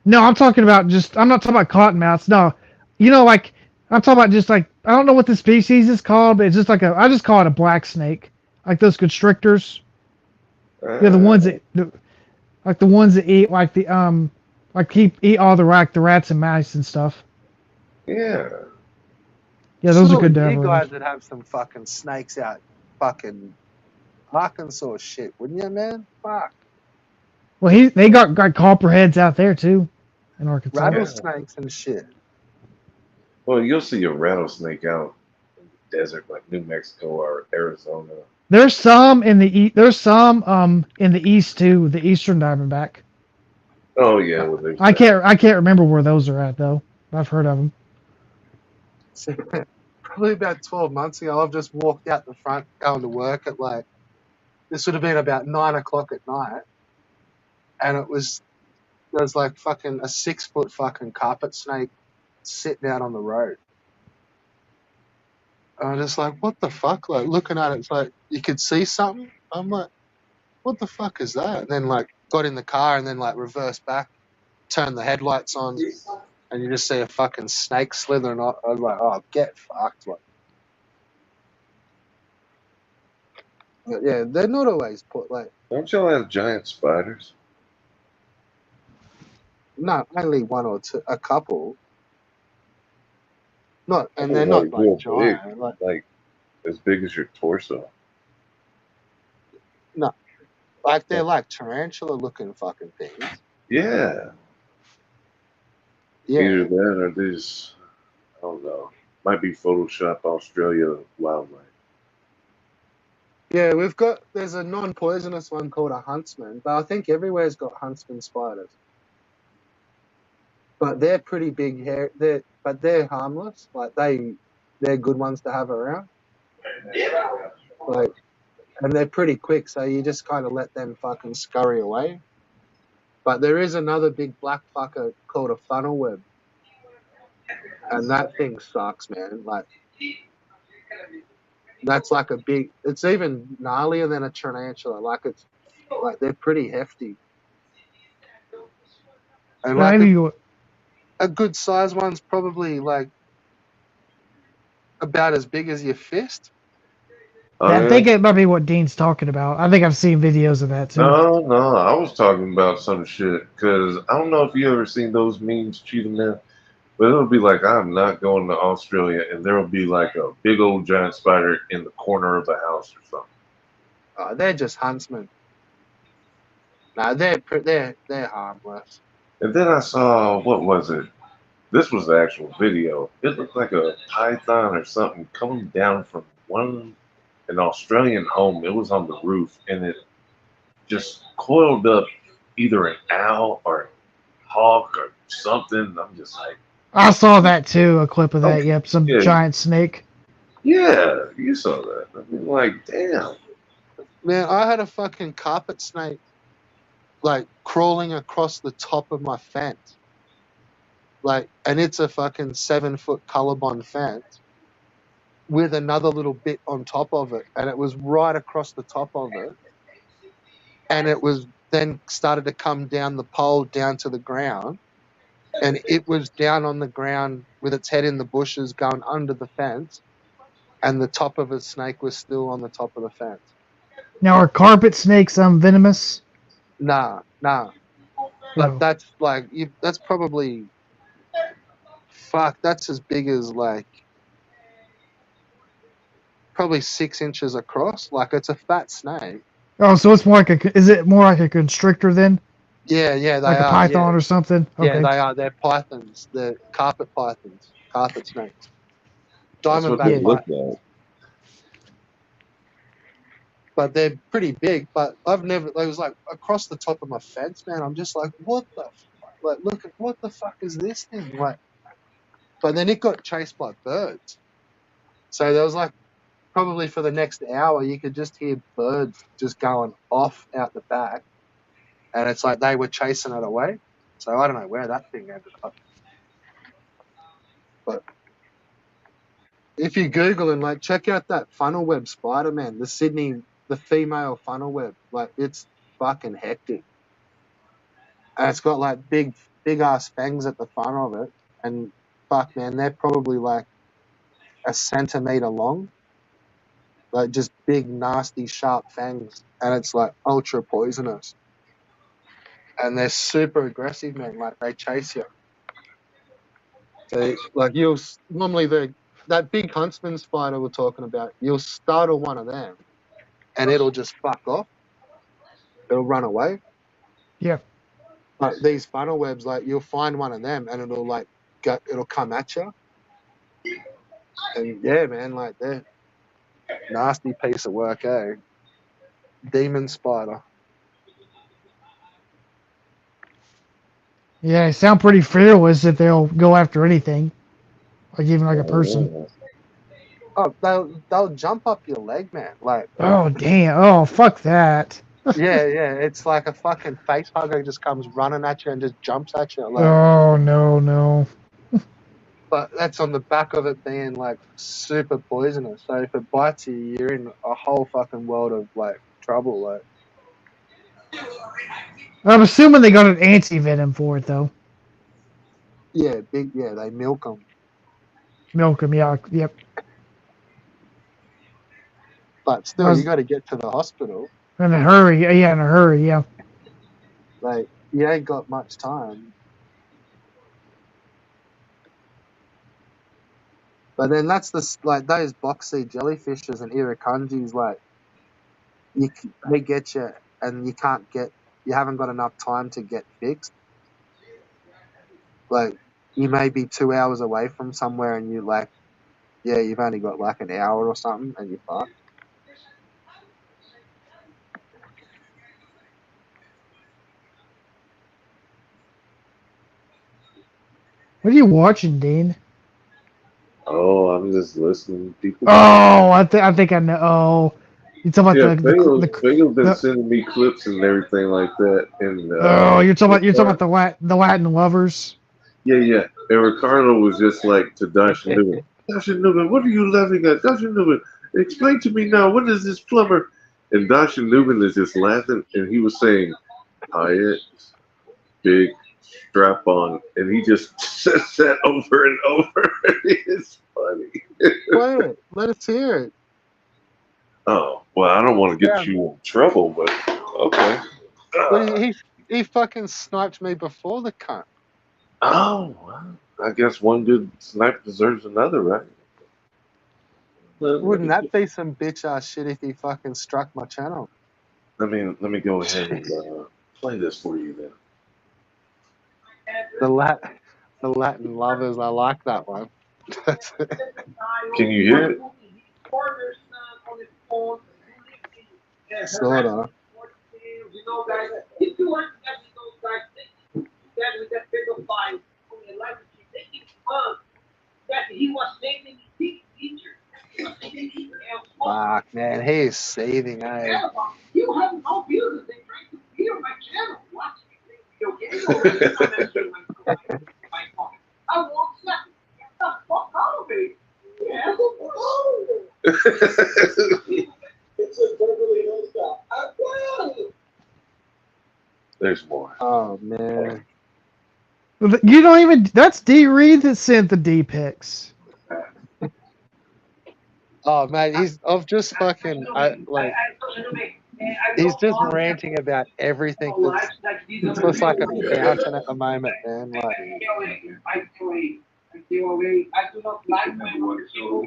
No, I'm talking about just. I'm not talking about cottonmouths. No, like I'm talking about just like I don't know what the species is called, but it's just like I just call it a black snake, like those constrictors. Yeah, the ones that like the ones that eat like the like eat all the rats and mice and stuff. Yeah. Yeah, those are Surely good to have you around. guys would have some fucking snakes out, fucking Arkansas shit, wouldn't you, man? Fuck. Well, they got copperheads out there too, in Arkansas. Rattlesnakes and shit. Well, you'll see a rattlesnake out in the desert like New Mexico or Arizona. There's some in the east too, the eastern diamondback. Oh yeah, well, there's I that. can't remember where those are at though. I've heard of them. Probably about 12 months ago, I've just walked out the front going to work at like, this would have been about 9 o'clock at night. And there's like fucking a 6-foot fucking carpet snake sitting out on the road. And I'm just like, what the fuck? Like looking at it, it's like, you could see something. I'm like, what the fuck is that? And then like got in the car and then like reversed back, turned the headlights on, and you just see a fucking snake slithering off. I was like, oh, get fucked. Like, but yeah, they're not always put like, Don't y'all have giant spiders? no, only one or two, a couple. Not, and they're Like not real like giant. like as big as your torso. No, like they're like tarantula looking fucking things. Yeah. Yeah, Either that or this, I don't know. Might be Photoshop Australia wildlife. yeah. There's a non-poisonous one called a huntsman, but I think everywhere's got huntsman spiders. But they're pretty big hair. But they're harmless. Like they're good ones to have around. Like, and they're pretty quick, so you just kind of let them fucking scurry away. But there is another big black fucker called a funnel web, and that thing sucks, man. Like, that's like it's even gnarlier than a tarantula. Like they're pretty hefty. And like a good size one's probably like about as big as your fist. Oh, I yeah? think it might be what Dean's talking about. I think I've seen videos of that too. No, I was talking about some shit because I don't know if you ever seen those memes, Cheetah Man, but it'll be like I'm not going to Australia, and there will be like a big old giant spider in the corner of the house or something. They're just huntsmen. No, they're harmless. And then I saw, what was it? This was the actual video. It looked like a python or something coming down from an Australian home. It was on the roof, and it just coiled up either an owl or a hawk or something. I'm just like, I saw that too, a clip of that. Okay. Yep, some Yeah. giant snake. yeah, you saw that. I mean, like, damn. Man, I had a fucking carpet snake like crawling across the top of my fence. Like, and it's a fucking 7-foot colorbond fence with another little bit on top of it, and it was right across the top of it. And it was then started to come down the pole down to the ground, and it was down on the ground with its head in the bushes going under the fence, and the top of its snake was still on the top of the fence. Now, are carpet snakes venomous? Nah. But No. that's like that's probably fuck, that's as big as like probably 6 inches across. Like it's a fat snake. Oh, so it's more like a. Is it more like a constrictor then, Yeah, they like a are. Yeah, python or something? yeah, Okay. they are. They're pythons. They're carpet pythons, carpet snakes, That's what diamondback they Yeah. look python. like. But they're pretty big. But I've never. They was like across the top of my fence, man. I'm just like, what the fuck? Like, look at what the fuck is this thing? Like, but then it got chased by birds. So there was like probably for the next hour, you could just hear birds just going off out the back, and it's like they were chasing it away. So I don't know where that thing ended up. But if you Google and like check out that funnel web spider, man, the female funnel web, like it's fucking hectic. And it's got like big ass fangs at the front of it, and fuck, man, they're probably like a centimeter long, like just big, nasty, sharp fangs, and it's like ultra poisonous. And they're super aggressive, man. Like they chase you. So like normally that big huntsman spider we're talking about, you'll startle one of them, and it'll just fuck off. It'll run away. Yeah. But these funnel webs, like you'll find one of them, and it'll come at you. And yeah, man, like they're nasty piece of work, eh? Demon spider. Yeah, they sound pretty fearless if they'll go after anything, like even like a person. Oh, Oh, they'll jump up your leg, man. Like Oh damn! Oh fuck that! yeah, it's like a fucking face hugger just comes running at you and just jumps at you. Like, Oh no no. but that's on the back of it being like super poisonous. So if it bites you, you're in a whole fucking world of like trouble. Like, I'm assuming they got an anti venom for it though. yeah, they milk them. Milk them, yeah, yep. But I still, you was got to get to the hospital. in a hurry, yeah, in a hurry, yeah. Like, you ain't got much time. But then that's like those boxy jellyfishes and irukandjis. Like, they get you, and you haven't got enough time to get fixed. Like, you may be 2 hours away from somewhere, and you've only got like an hour or something, and you're fucked. What are you watching, Dean? oh, I'm just listening. People. Oh, I think I know. Oh, you talking Yeah, about Fagel's been the sending me clips and everything like that. And oh, you're talking about the Latin lovers. yeah. And Ricardo was just like to Dasha Newman. Dasha Newman, what are you laughing at? Dasha Newman, explain to me now. What is this plumber? And Dasha Newman is just laughing, and he was saying, Hyatt, big strap on, and he just says that over and over. It's funny. Play it. Let us hear it. Oh well, I don't want to Yeah. get you in trouble, but okay. Well, he fucking sniped me before the cunt. Oh, well, I guess one good snipe deserves another, right? Wouldn't that be some bitch ass shit if he fucking struck my channel? Let me go ahead and play this for you then. The Latin lovers, I like that one. Can you hear it? Sorta. Fuck, man, he is seething, eh? You have no business trying to hear my channel. Watch video games. I want that. Get the fuck out of me. Yeah, it's a Beverly Hills style. I will. There's more. Oh man. You don't even. That's D Reed that sent the D pics. Oh man, I've just fucking he's just ranting about everything. It's just like a fountain at the moment, man. Like, Until away. I do not like when other people.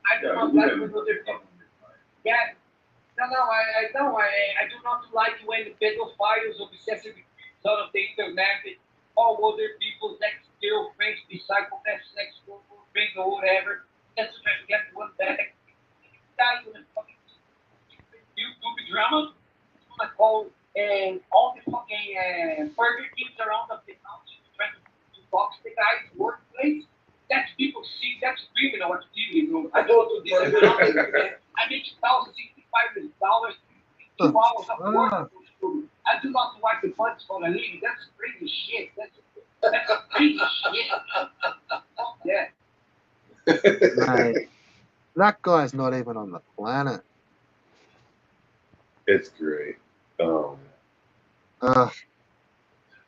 I do not like when other people. Yeah. No, I know. I do not like when the pedophiles obsessive son of the internet, all other people's ex-girlfriends, the psychopath sex girlfriends or whatever. Just trying to get one back. Guys in the fucking YouTube drama. It's gonna call all the fucking Burger Kings around the country trying to box the guy's workplace. That's people see. That's criminal activity. I go to this every now and then. I make $1,065 2 hours of work. I do not like the punch for a living. That's crazy shit. That's crazy shit. Yeah. Mate, that guy's not even on the planet. It's great. Uh,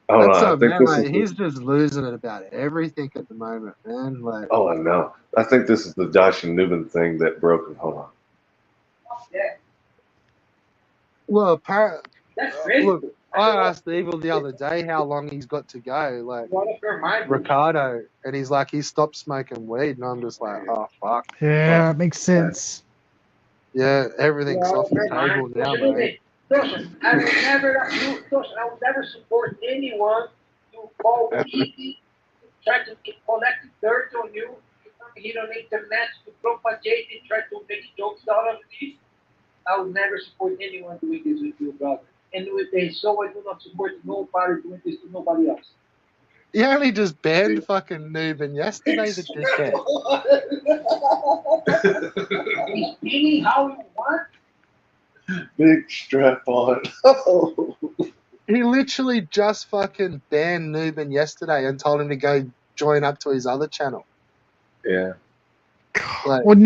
I don't that's know. I a think man, this like, is he's just losing it about everything at the moment, man. Like, oh, I know. I think this is the Josh and Newman thing that broke him. Hold on. Yeah. well, That's crazy. look, I asked Evil the other day how long he's got to go, like One of her mind. Ricardo, and he's like, he stopped smoking weed, and I'm just like, oh fuck. Yeah, it makes sense. Yeah, everything's Well, off the table now, mate. Listen, I will never support anyone to call weed, try to collect dirt on you, to come here on the internet to propagate and try to make jokes out of this. I will never support anyone doing this with you, brother. And so I do not support nobody doing this to nobody else. He only just banned fucking Noob yesterday, the dickhead. He's feeling how you want. Big strap on. He literally just fucking banned Noob yesterday and told him to go join up to his other channel. Yeah. Like, Well,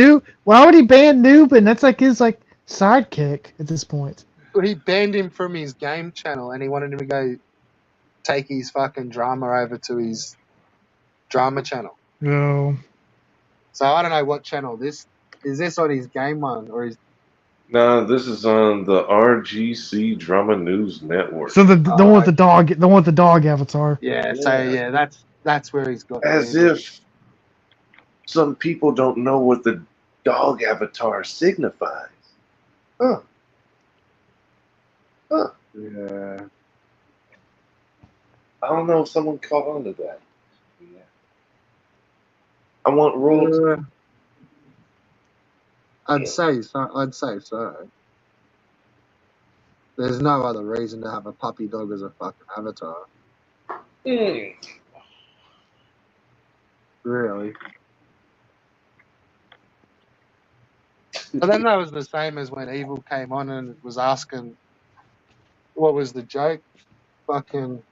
why would he ban Newbin? That's like his sidekick at this point. he banned him from his game channel, and he wanted him to go take his fucking drama over to his drama channel. No. So I don't know what channel this is. This on his game one or his? No, this is on the RGC Drama News Network. So the one with the dog avatar. Yeah. So yeah, that's where he's got. As banned. if some people don't know what the dog avatar signifies. Huh. Yeah. I don't know if someone caught on to that. Yeah. I want rules. I'd say so. There's no other reason to have a puppy dog as a fucking avatar. Really. But then that was the same as when Evil came on and was asking, what was the joke? Fucking,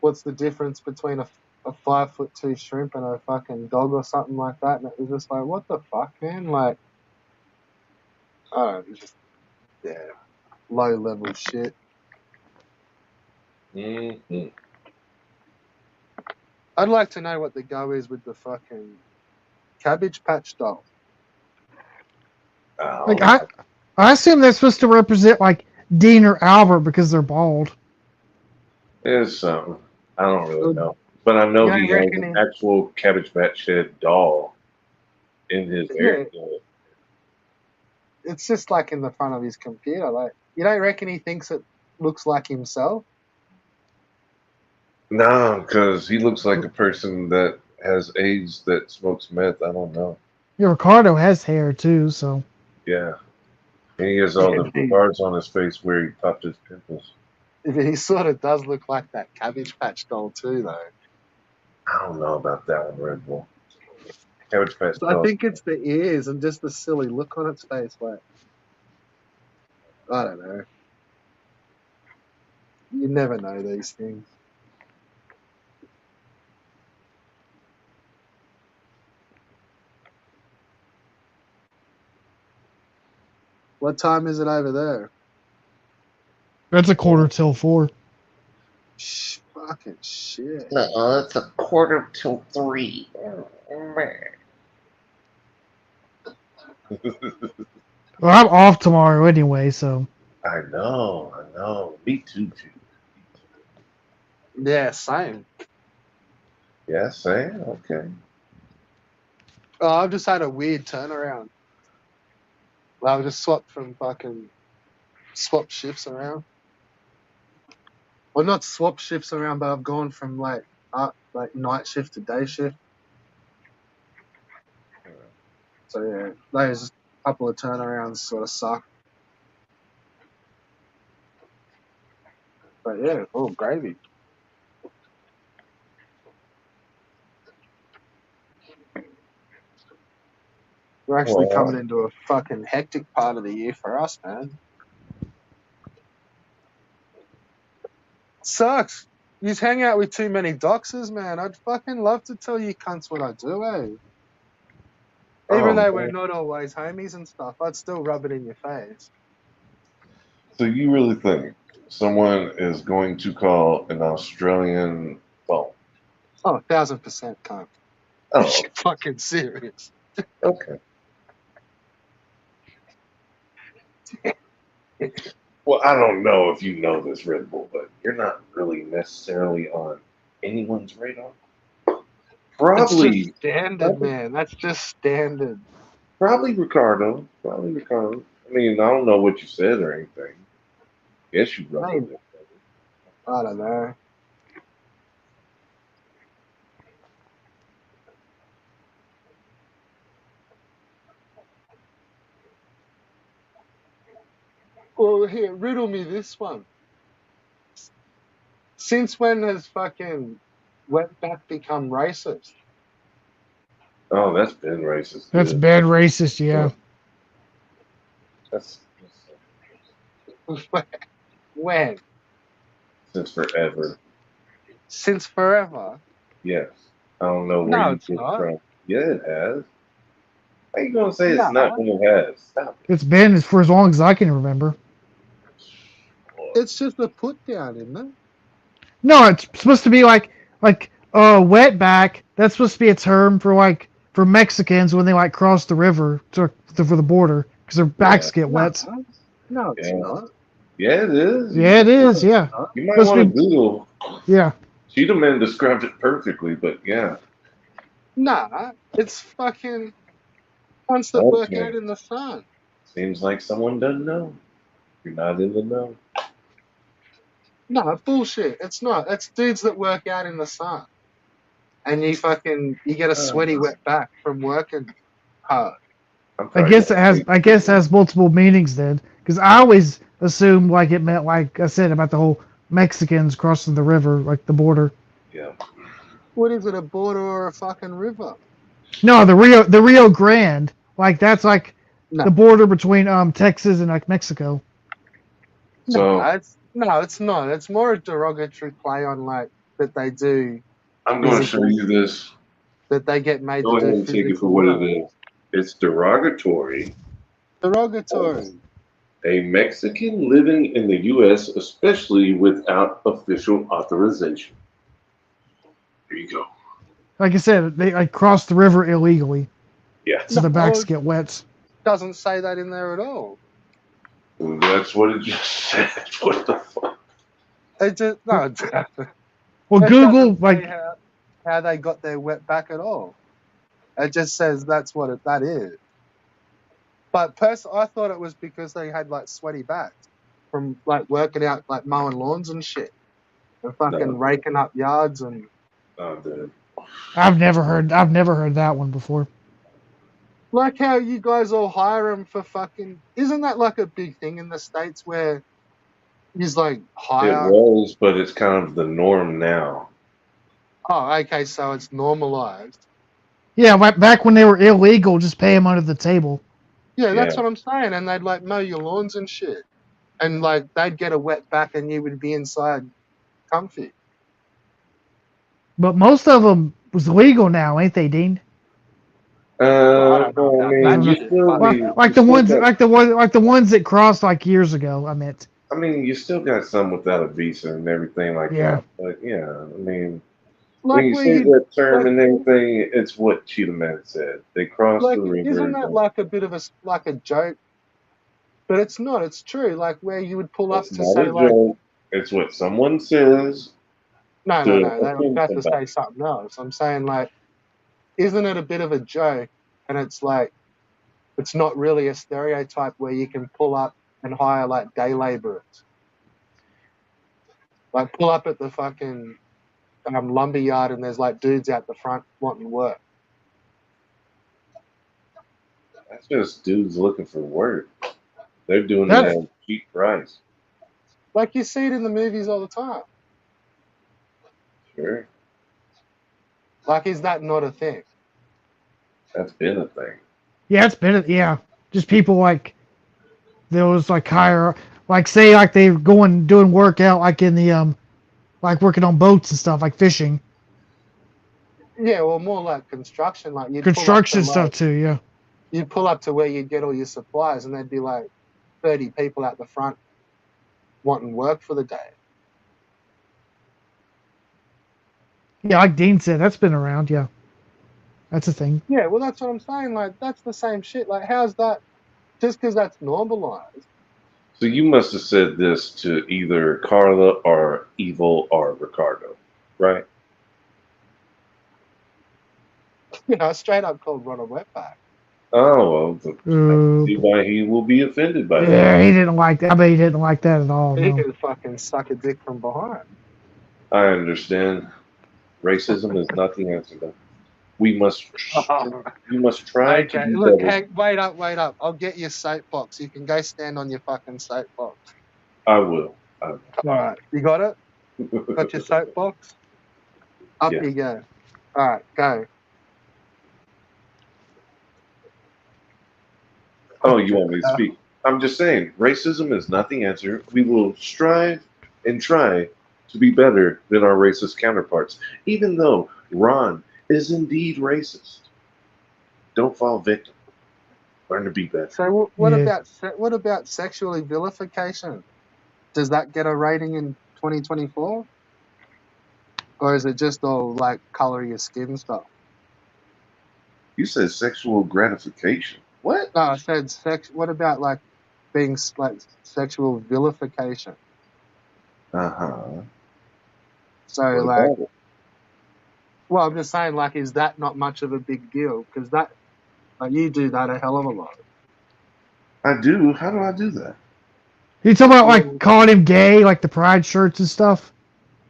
what's the difference between a 5'2" shrimp and a fucking dog or something like that? And it was just like, what the fuck, man? Like, oh, just, yeah, low level shit. Mm-hmm. I'd like to know what the go is with the fucking Cabbage Patch doll. Like I assume they're supposed to represent like Dean or Albert because they're bald. There's something. I don't really know. But I know he has an actual Cabbage Patch Head doll in his area. It's just like in the front of his computer. Like, you don't reckon he thinks it looks like himself? No, because he looks like a person that has AIDS that smokes meth. I don't know. Yeah, Ricardo has hair too, so. Yeah. And he has all the scars on his face where he popped his pimples. He sort of does look like that Cabbage Patch doll too, though. I don't know about that one, Red Bull. Cabbage Patch So I think it's the ears and just the silly look on its face. Like, I don't know. You never know these things. What time is it over there? That's 4:45. Fucking shit. No, it's 2:45. Well, I'm off tomorrow anyway, so. I know. Me too. Yeah, same. Yeah, same. Okay. Oh, I've just had a weird turnaround. I've just swapped shifts around. Well, not swap shifts around, but I've gone from like night shift to day shift. So yeah, those couple of turnarounds sort of suck. But yeah, all gravy. We're actually coming Well, into a fucking hectic part of the year for us, man. Sucks. You just hang out with too many doxers, man. I'd fucking love to tell you cunts what I do, eh? Even oh though we're man. not always homies and stuff, I'd still rub it in your face. So you really think someone is going to call an Australian phone? Oh, 1,000% cunt. Oh, You're fucking serious. okay. Well, I don't know if you know this, Red Bull, but you're not really necessarily on anyone's radar. It's just Probably, standard, probably, man. That's just standard. probably Ricardo. Probably Ricardo. I mean, I don't know what you said or anything. Guess you I ruffled mean, it. I don't know. Well, here, riddle me this one. Since when has fucking wetback become racist? Oh, that's been racist. That's Good. bad racist, yeah. That's When? since forever. Since forever? Yes. I don't know where No, you it's get not. from. Yeah, it has. How you gonna say it's not No, when it has? Stop it. It's been for as long as I can remember. Boy. it's just a put down, isn't it? No, it's supposed to be like wetback. That's supposed to be a term for for Mexicans when they like cross the river for the border because their Yeah, backs get No, wet. no, it's yeah, not. yeah. It is. Yeah, it No, is. it's Yeah, not. You might supposed want to to be. Google. Yeah, Cheetah Man described it perfectly, but yeah. Nah, it's fucking ones that work Okay. out in the sun. Seems like someone doesn't know. You're not in the know. No, bullshit. It's not. It's dudes that work out in the sun. And you get a sweaty Oh, wet back from working hard. I'm probably gonna take I guess it has multiple meanings then because I always assumed like it meant like I said about the whole Mexicans crossing the river like the border. yeah. What is it, a border or a fucking river? No, the Rio Grande like that's like No, the border between Texas and like Mexico. So no, it's not. It's more a derogatory play on like that they do I'm gonna show physical you this. that they get made to Go ahead do and take it for physical what it work. is. It's derogatory. Derogatory. A Mexican living in the U.S., especially without official authorization. Here you go. Like I said, they like cross the river illegally, Yeah, so No, the backs get wet. doesn't say that in there at all. that's what it just said. What the fuck? It just no, Well, it Google doesn't say like how they got their wet back at all. It just says that's what that is. But I thought it was because they had like sweaty backs from like working out, like mowing lawns and shit, and No, fucking raking up yards and no, dude. I've never heard that one before. like how you guys all hire them for fucking. Isn't that like a big thing in the States where he's like It hire? was, but it's kind of the norm now. Oh, okay, so it's normalized. Yeah, back when they were illegal, just pay them under the table. Yeah, Yeah. that's what I'm saying. And they'd like mow your lawns and shit. And like they'd get a wet back and you would be inside comfy. But most of them was legal now, ain't they, Dean? Well, I don't know Well, I about I that don't mean, know. shit, but you still got, Like the ones that crossed like years ago. I meant. I mean, you still got some without a visa and everything like Yeah. that. But yeah, I mean, when like you where say you that term like and everything, it's what Cheetah Man said. They crossed the like isn't river. that like a bit of like a joke? But it's not. It's true. Like where you would pull up It's to not a say like joke. It's what someone says. No, to They don't offend have to say somebody. something else. I'm saying, like, isn't it a bit of a joke? And it's like, it's not really a stereotype where you can pull up and hire like day laborers. Like, pull up at the fucking lumber yard and there's like dudes out the front wanting work. That's just dudes looking for work. They're doing it That's at a cheap price. Like, you see it in the movies all the time. Sure, Like, is that not a thing? that's been a thing. yeah, it's been yeah. Just people like those like hire like say like they going doing work out like in the like working on boats and stuff like fishing, Yeah, well, more like construction. Like, construction stuff too. Yeah, you'd pull up to where you'd get all your supplies, and there'd be like 30 people out the front wanting work for the day. yeah. Like Dean said, that's been around. Yeah, that's a thing. Yeah, well, that's what I'm saying. Like, that's the same shit. Like, how's that? Just because that's normalized. So you must have said this to either Carla or Evil or Ricardo, right? Straight up called Ron a wetback. Oh, well, I can see why he will be offended by that. Yeah, he didn't like that. I bet he didn't like that at all. He No. could fucking suck a dick from behind. I understand. Racism is not the answer, though. We must try to Okay, be look, better. Hank, wait up. I'll get your soapbox. You can go stand on your fucking soapbox. I will. All right, you got it? Got your soapbox? Up Yeah. you go. All right, go. Oh, you want me to speak? I'm just saying, racism is not the answer. We will strive and try to be better than our racist counterparts, even though Ron is indeed racist. Don't fall victim. Learn to be better. So Yeah. what about sexually vilification? Does that get a rating in 2024? Or is it just all like color your skin stuff? You said sexual gratification. What? No, I said sex. What about like being like sexual vilification? Uh-huh. So What like, about it? well, I'm just saying, like, is that not much of a big deal? Because that, like, you do that a hell of a lot. I do. How do I do that? You talking about Well, like calling him gay, like the pride shirts and stuff?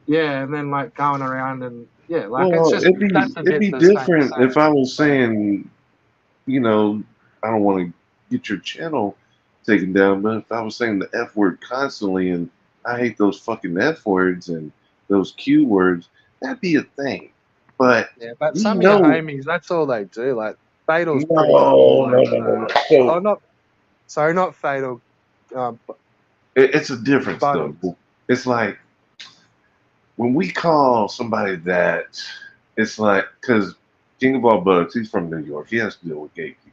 yeah, and then like going around and yeah, like it's Well, just that's a it'd bit be the same. different if I was saying, you know, I don't want to get your channel taken down, but if I was saying the F word constantly and I hate those fucking F words and those Q words, that'd be a thing. But Yeah, but we some of your know homies, that's all they do. Like Fatal's pretty no, like, no, no, no, no. So oh, not sorry, not Fatal. it's a difference though. Buttons. It's like when we call somebody that, it's like, because King of all bugs, he's from New York. He has to deal with gay people.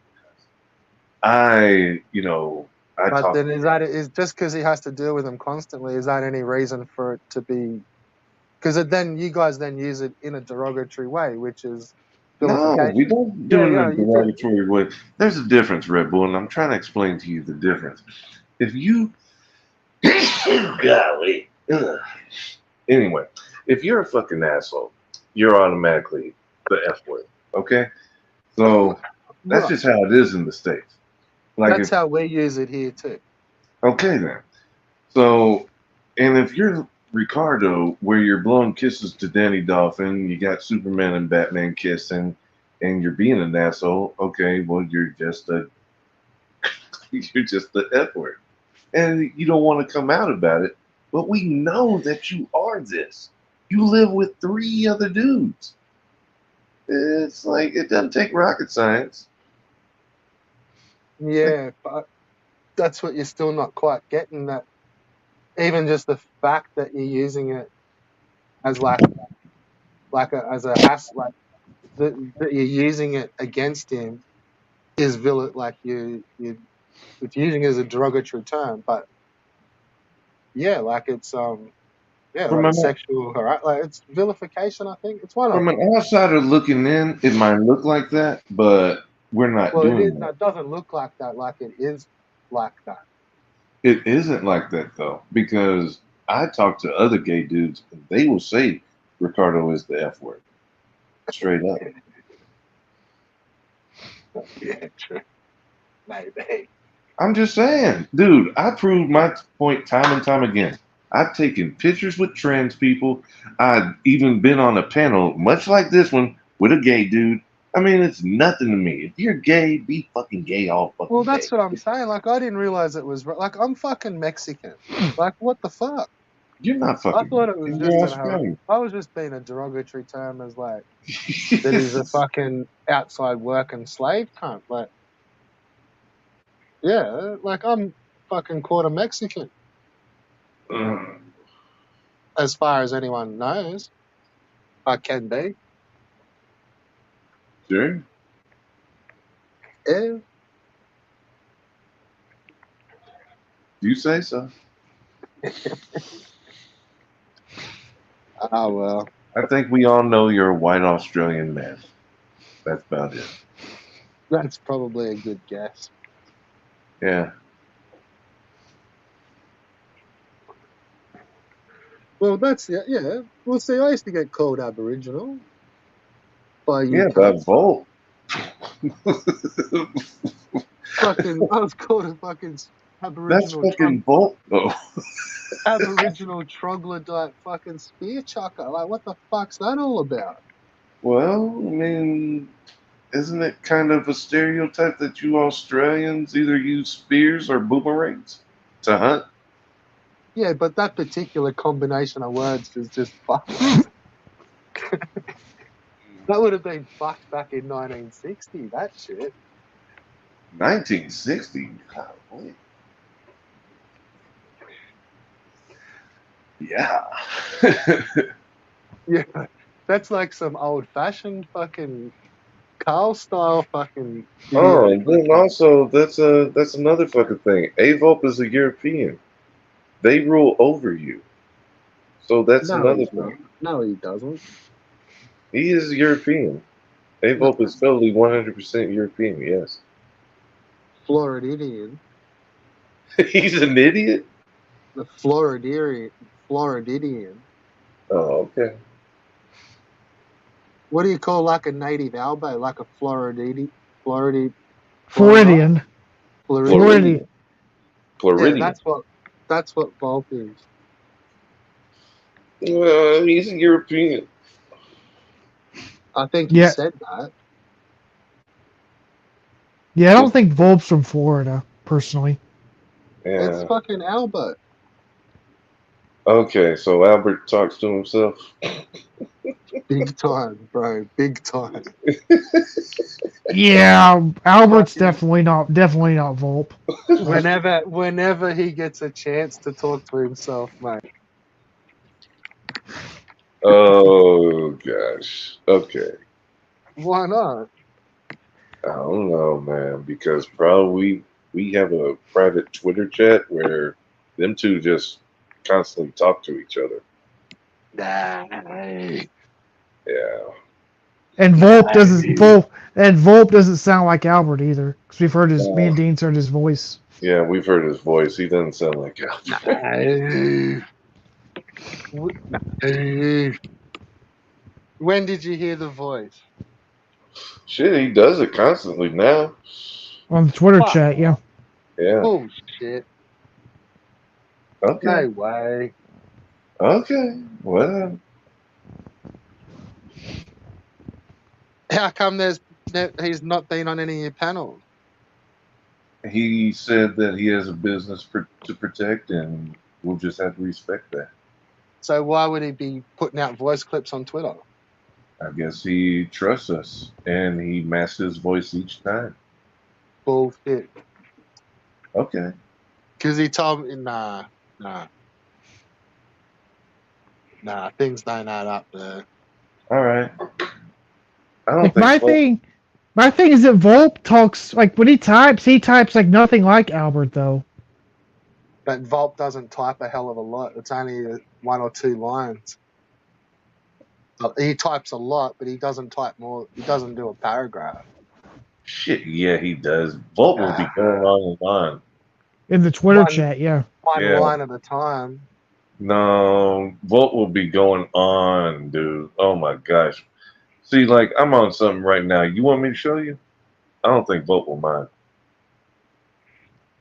I But talk. then is just because he has to deal with them constantly? Is that any reason for it to be? Because then you guys then use it in a derogatory way, which is No, we vilification. don't do Yeah, it in yeah, a you do. derogatory way. There's a difference, Red Bull, and I'm trying to explain to you the difference. If you, golly, ugh. Anyway, if you're a fucking asshole, you're automatically the F word. Okay, so that's Right. just how it is in the States. Like, That's how we use it here too. okay then. So, and if you're Ricardo, where you're blowing kisses to Danny Dolphin, you got Superman and Batman kissing, and you're being an asshole. Okay, well you're just a you're just the F word, and you don't want to come out about it. But we know that you are this. You live with 3 other dudes. It's like it doesn't take rocket science. Yeah, but that's what you're still not quite getting. That even just the fact that you're using it as as a hass, like that you're using it against him is like you it's using it as a derogatory term. But yeah, like it's yeah, From like an sexual like it's vilification. I think it's one of from them. an outsider looking in, it might look like that, but we're not Well, it is. doing No, that. it doesn't look like that. Like it is like that. It isn't like that though, because I talk to other gay dudes and they will say Ricardo is the F word. Straight up. Yeah, true. Maybe. I'm just saying, dude, I proved my point time and time again. I've taken pictures with trans people. I've even been on a panel, much like this one, with a gay dude. I mean, it's nothing to me. If you're gay, be fucking gay all Well, fucking day. that's what I'm saying. Like, I didn't realize it was like I'm fucking Mexican. Like, what the fuck? You're not I fucking thought gay. it was just You're an. Australian. I was just being a derogatory term as like that he's a fucking outside working slave cunt. Like, yeah, like I'm fucking quarter Mexican as far as anyone knows. I can be. Sure. Yeah. You say so. Oh well. I think we all know you're a white Australian man. That's about it. That's probably a good guess. Yeah. Well, that's yeah. Well, see, I used to get called Aboriginal by you Yeah, by cunts. Volt. Fucking, I was called a fucking That's fucking Volt, though. Aboriginal troglodyte fucking spear chucker. Like, what the fuck's that all about? Well, I mean, isn't it kind of a stereotype that you Australians either use spears or boomerangs to hunt? Yeah, but that particular combination of words is just fucked. That would have been fucked back in 1960. That shit. 1960? Golly. Yeah. Yeah, that's like some old-fashioned fucking Carl style fucking Oh, video. and then also that's another fucking thing. Avop is a European. They rule over you. So that's No, another he's not. thing. No, he doesn't. He is European. No, Avop is totally 100% European, yes. Floridian. He's an idiot? The Floridian. Oh, okay. What do you call like a native Albo? Like a Floridian? Florida? Floridian. Floridian. Floridian. Yeah, Floridian. that's what Volp is. He's a European. I think he Yeah. said that. Yeah, I don't think Volp's from Florida, personally. It's Yeah. fucking Albo. Okay, so Albert talks to himself. Big time, bro. Big time. Yeah, Albert's Fucking- definitely not Volp. Whenever he gets a chance to talk to himself, mate. Oh gosh. Okay. Why not? I don't know, man, because probably we have a private Twitter chat where them two just constantly talk to each other. Nah. Yeah. And Volp doesn't sound like Albert either, because me and Dean's heard his voice. Yeah, we've heard his voice. He doesn't sound like Albert. No. When did you hear the voice? Shit, he does it constantly now. On the Twitter Fuck. chat, yeah. Yeah. Bullshit. Okay. No way. Okay. Well. How come he's not been on any of your panels? He said that he has a business to protect, and we'll just have to respect that. So why would he be putting out voice clips on Twitter? I guess he trusts us, and he masks his voice each time. Bullshit. Okay. Because he told me, nah, things don't add up there. All right. I don't Like think my thing is that Volp talks like when he types like nothing like Albert though. But Volp doesn't type a hell of a lot. It's only 1 or 2 lines. He types a lot, but he doesn't type more. He doesn't do a paragraph. Shit, yeah, he does. Volt will be going on and on. In the Twitter One- chat, yeah. One Yeah. line at a time. No, Volt will be going on, dude. Oh my gosh. See, like I'm on something right now. You want me to show you? I don't think Volt will mind.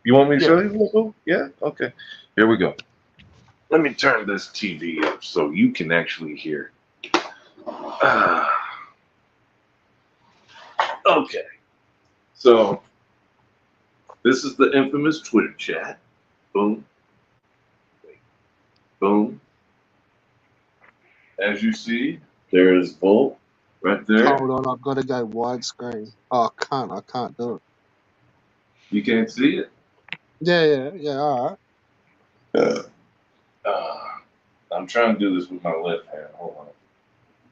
You want me to show Yeah. you, Volt? Yeah? Okay. Here we go. Let me turn this TV up so you can actually hear. Okay. So this is the infamous Twitter chat. Boom. Boom. As you see, there is Volt right there. Hold on, I've got to go widescreen. Oh, I can't do it. You can't see it? Yeah, all right. Uh, I'm trying to do this with my left hand. Hold on.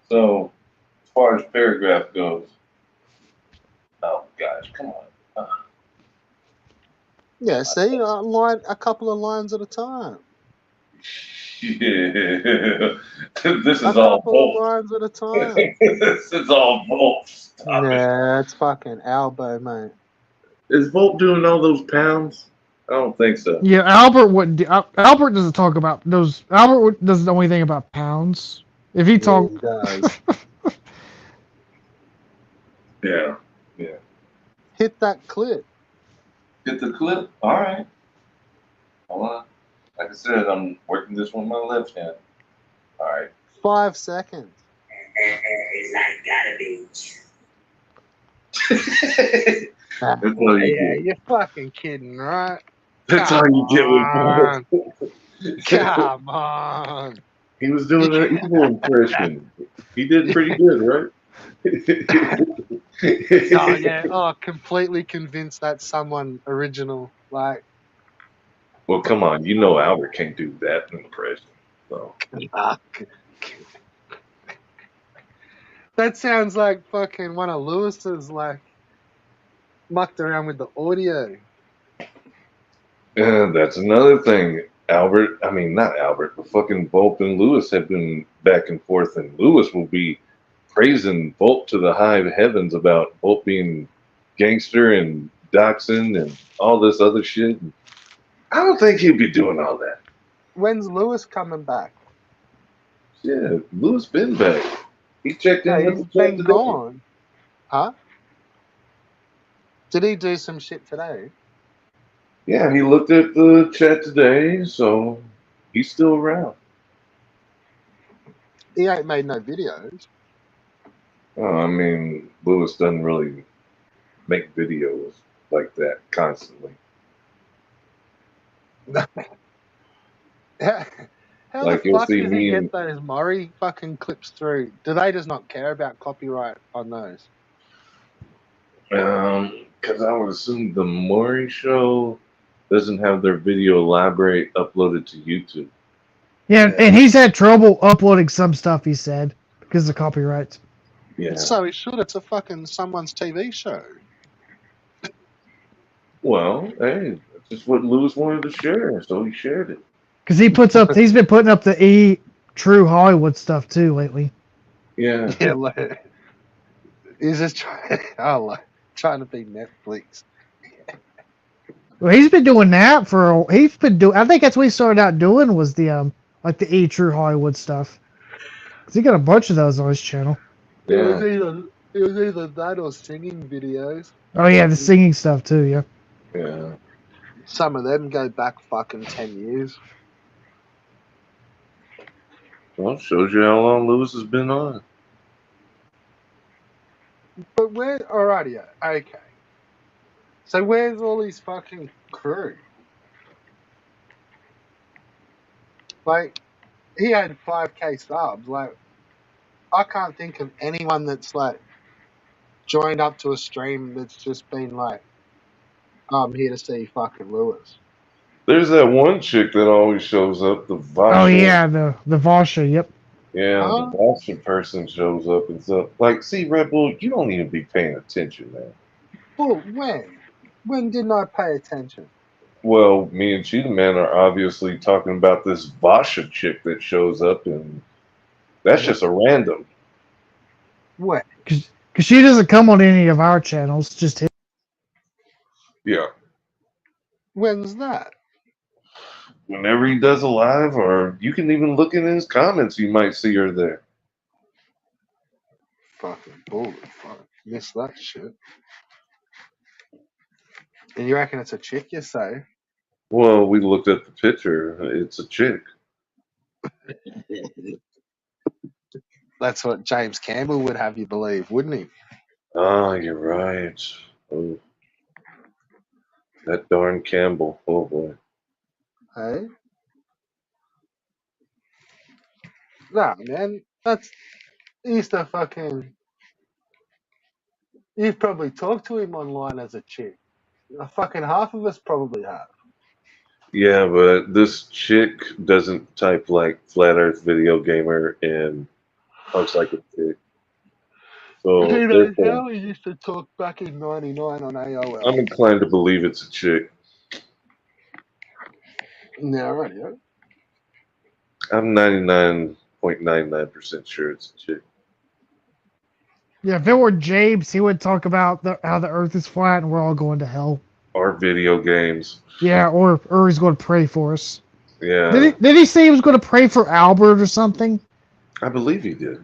So, as far as paragraph goes, oh gosh, come on. Yeah, see, a couple of lines at a time. Yeah. This A is all couple of Volt. lines at a time. This is all Volt. Stop it. Yeah, it's fucking Albo, mate. Is Volt doing all those pounds? I don't think so. Yeah, Albert wouldn't. Albert doesn't talk about those. Doesn't know anything about pounds. If he Yeah, talk, he does. Yeah. Yeah. Hit that clip. Hit the clip? All right. Hold on. Like I said, I'm working this one with my left hand. All right. 5 seconds. That's all you Yeah, get. you're fucking kidding, right? That's all Come you get with on. Volt. Come on. He was doing an evil impression. He did pretty good, right? Oh, yeah. Oh, completely convinced that's someone original. Like, Well, come on. You know Albert can't do that impression. So. fuck. That sounds like fucking one of Lewis's, like, mucked around with the audio. And that's another thing. Not Albert, but fucking Volp and Lewis have been back and forth, and Lewis will be praising Volp to the high heavens about Volp being gangster and doxing and all this other shit. I don't think he'd be doing all that. When's Lewis coming back? Yeah, Lewis been back. He checked No, in with he's the chat been today. gone. Huh? Did he do some shit today? Yeah, he looked at the chat today, so he's still around. He ain't made no videos. Lewis doesn't really make videos like that constantly. How the Like you'll fuck see does he me get and those Murray fucking clips through? Do they just not care about copyright on those? because I would assume the Maury show doesn't have their video library uploaded to YouTube. yeah, and he's had trouble uploading some stuff. He said because of copyrights. Yeah. So he should. It's a fucking someone's TV show. Well, hey, that's just what Lewis wanted to share, so he shared it. Because he's been putting up the True Hollywood stuff too lately. Yeah. Yeah, like, he's just trying to be Netflix. Well, he's been doing that for. He's been doing. I think that's what he started out doing was the like the True Hollywood stuff. Cause he got a bunch of those on his channel. It Yeah. was either that or singing videos. Oh yeah, the singing stuff too. Yeah. Yeah. Some of them go back fucking 10 years. Well, shows you how long Lewis has been on. But alrighty, okay. So where's all his fucking crew? Like, he had 5k subs. Like, I can't think of anyone that's like joined up to a stream that's just been like, I'm here to see fucking Lewis. There's that one chick that always shows up, the Vasha. Oh yeah, the Vasha. Yep. Yeah, Huh? the Boston person shows up and stuff. Like, see, Red Bull, you don't even be paying attention, man. Well, when? When didn't I pay attention? Well, me and Cheetah Man are obviously talking about this Vasha chick that shows up, and that's just a random. When? Because she doesn't come on any of our channels. Just his. Yeah. When's that? Whenever he does a live, or you can even look in his comments, you might see her there. Fucking bull. Fuck. Missed that shit. And you reckon it's a chick, you say? Well, we looked at the picture. It's a chick. That's what James Campbell would have you believe, wouldn't he? Ah, you're right. Oh, that darn Campbell. Oh boy. Hey? Nah, man. That's. He used to fucking. You've probably talked to him online as a chick. Fucking half of us probably have. Yeah, but this chick doesn't type like flat Earth video gamer and talks like a chick. So Who knows therefore, how he used to talk back in '99 on I'm AOL. inclined to believe it's a chick. Yeah, right, yeah. I'm 99.99% sure it's a chick. Yeah, if it were James, he would talk about how the Earth is flat and we're all going to hell. Or video games. Yeah, or he's going to pray for us. Yeah, Did he say he was going to pray for Albert or something? I believe he did.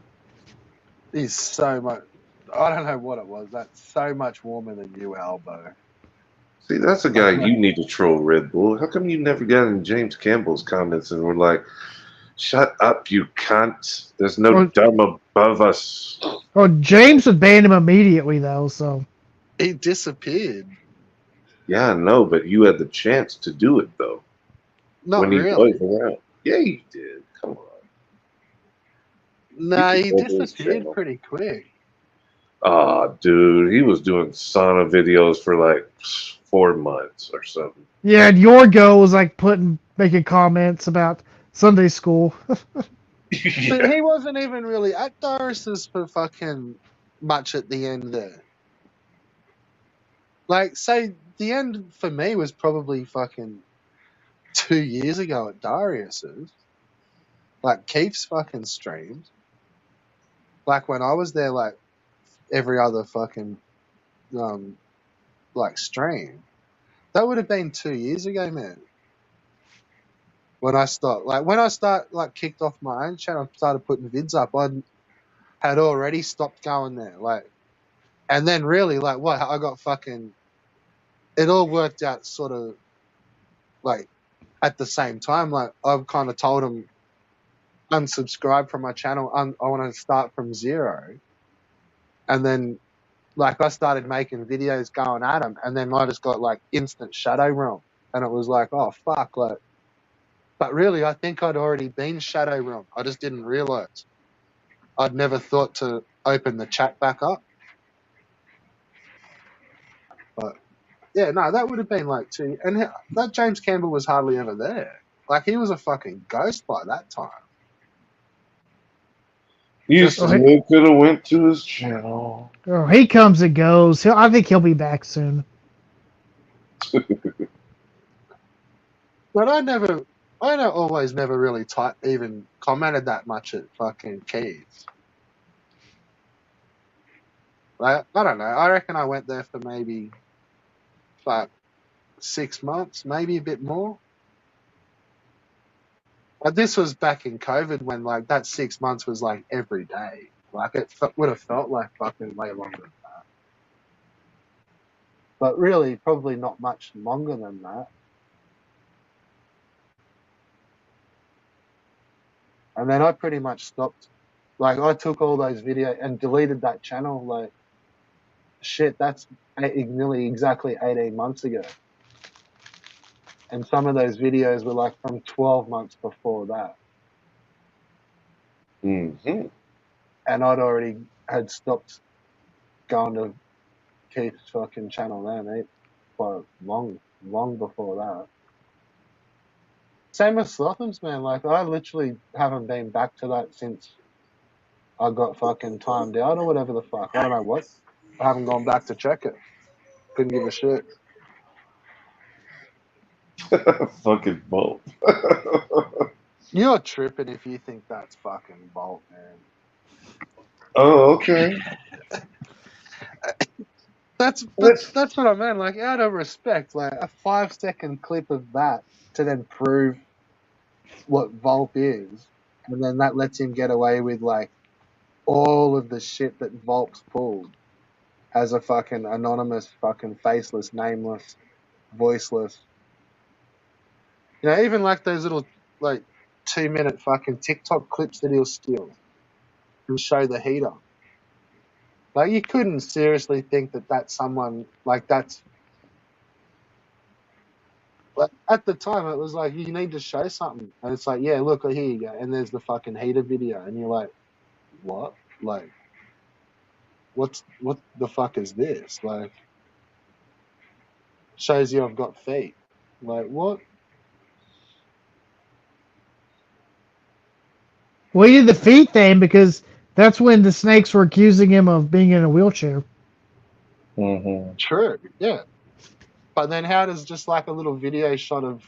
He's so much. I don't know what it was. That's so much warmer than you, Albo. See, that's a guy you need to troll, Red Bull. How come you never got in James Campbell's comments and were like, shut up, you cunt. There's no Or, dumb above us. James would ban him immediately though. So He disappeared. Yeah, I know, but you had the chance to do it, though, Not when he was really. around. Yeah, you did. Come on. You Nah, could he go to his disappeared channel. pretty quick. Ah, dude, he was doing sauna videos for like 4 months or something. yeah, and Yorgo was like making comments about Sunday school. But Yeah. he wasn't even really at Doris's for fucking much at the end there. Like, say, the end for me was probably fucking 2 years ago at Darius's. Like, Keith's fucking streams. Like, when I was there, like, every other fucking, like, stream. That would have been 2 years ago, man. When I stopped. Like, when I kicked off my own channel, started putting vids up, I had already stopped going there. Like, and then really, like, what? I got fucking. It all worked out sort of, like, at the same time. Like, I've kind of told him, unsubscribe from my channel. I want to start from zero. And then, like, I started making videos going at him. And then I just got, like, instant Shadow Realm. And it was like, oh, fuck. Like, but really, I think I'd already been Shadow Realm. I just didn't realize. I'd never thought to open the chat back up. But yeah, no, that would have been like two. And that James Campbell was hardly ever there. Like, he was a fucking ghost by that time. You Just Oh, still could have went to his channel. he comes and goes. I think he'll be back soon. But always never really even commented that much at fucking Keys. Like, I don't know. I reckon I went there for maybe like 6 months, maybe a bit more. But this was back in COVID when, like, that 6 months was like every day. Like, it would have felt like fucking way longer than that. But really, probably not much longer than that. And then I pretty much stopped. Like, I took all those videos and deleted that channel. Like, shit, that's nearly exactly 18 months ago. And some of those videos were like from 12 months before that. Mm-hmm. And I'd already had stopped going to Keith's fucking channel then, for long before that. Same with Slotham's, man. Like, I literally haven't been back to that since I got fucking timed out or whatever the fuck. I don't know what. I haven't gone back to check it. Couldn't give a shit. Fucking bolt. You're tripping if you think that's fucking Bolt, man. Oh, okay. That's what I mean. Like, out of respect, like a 5-second clip of that to then prove what Volp is, and then that lets him get away with like all of the shit that Volp's pulled as a fucking anonymous, fucking faceless, nameless, voiceless. You know, even like those little like 2-minute fucking TikTok clips that he'll steal and show the heater. Like you couldn't seriously think that that's someone like that's. Like at the time, it was like you need to show something, and it's like, yeah, look, here you go, and there's the fucking heater video, and you're like, what? Like, what the fuck is this? Like, shows you I've got feet. Like, what? Well, he did the feet thing because that's when the snakes were accusing him of being in a wheelchair. Mm-hmm. True, yeah. But then how does just like a little video shot of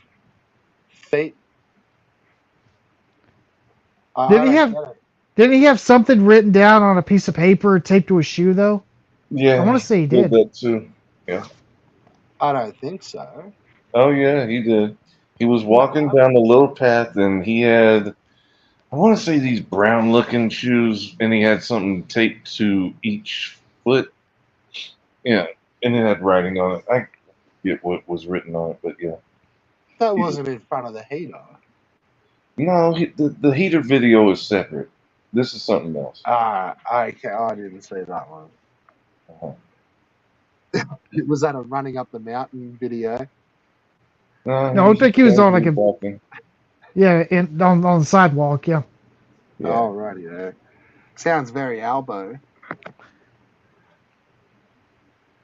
feet? I Didn't he don't have? get it. Didn't he have something written down on a piece of paper taped to his shoe though? I Yeah, want to he say he did did. that too. Yeah. I don't think so. Oh yeah, he did. He was No. walking down the little path, and he had, I want to say, these brown-looking shoes, and he had something taped to each foot. Yeah, and it had writing on it. I get what was written on it, but yeah. That He- wasn't in front of the heater. No, the heater video is separate. This is something else. Okay, I didn't see that one. Uh-huh. Was that a running up the mountain video? No, I He think he was on like a walking. on the sidewalk. Yeah. Yeah. Oh, righty there. Sounds very Albo.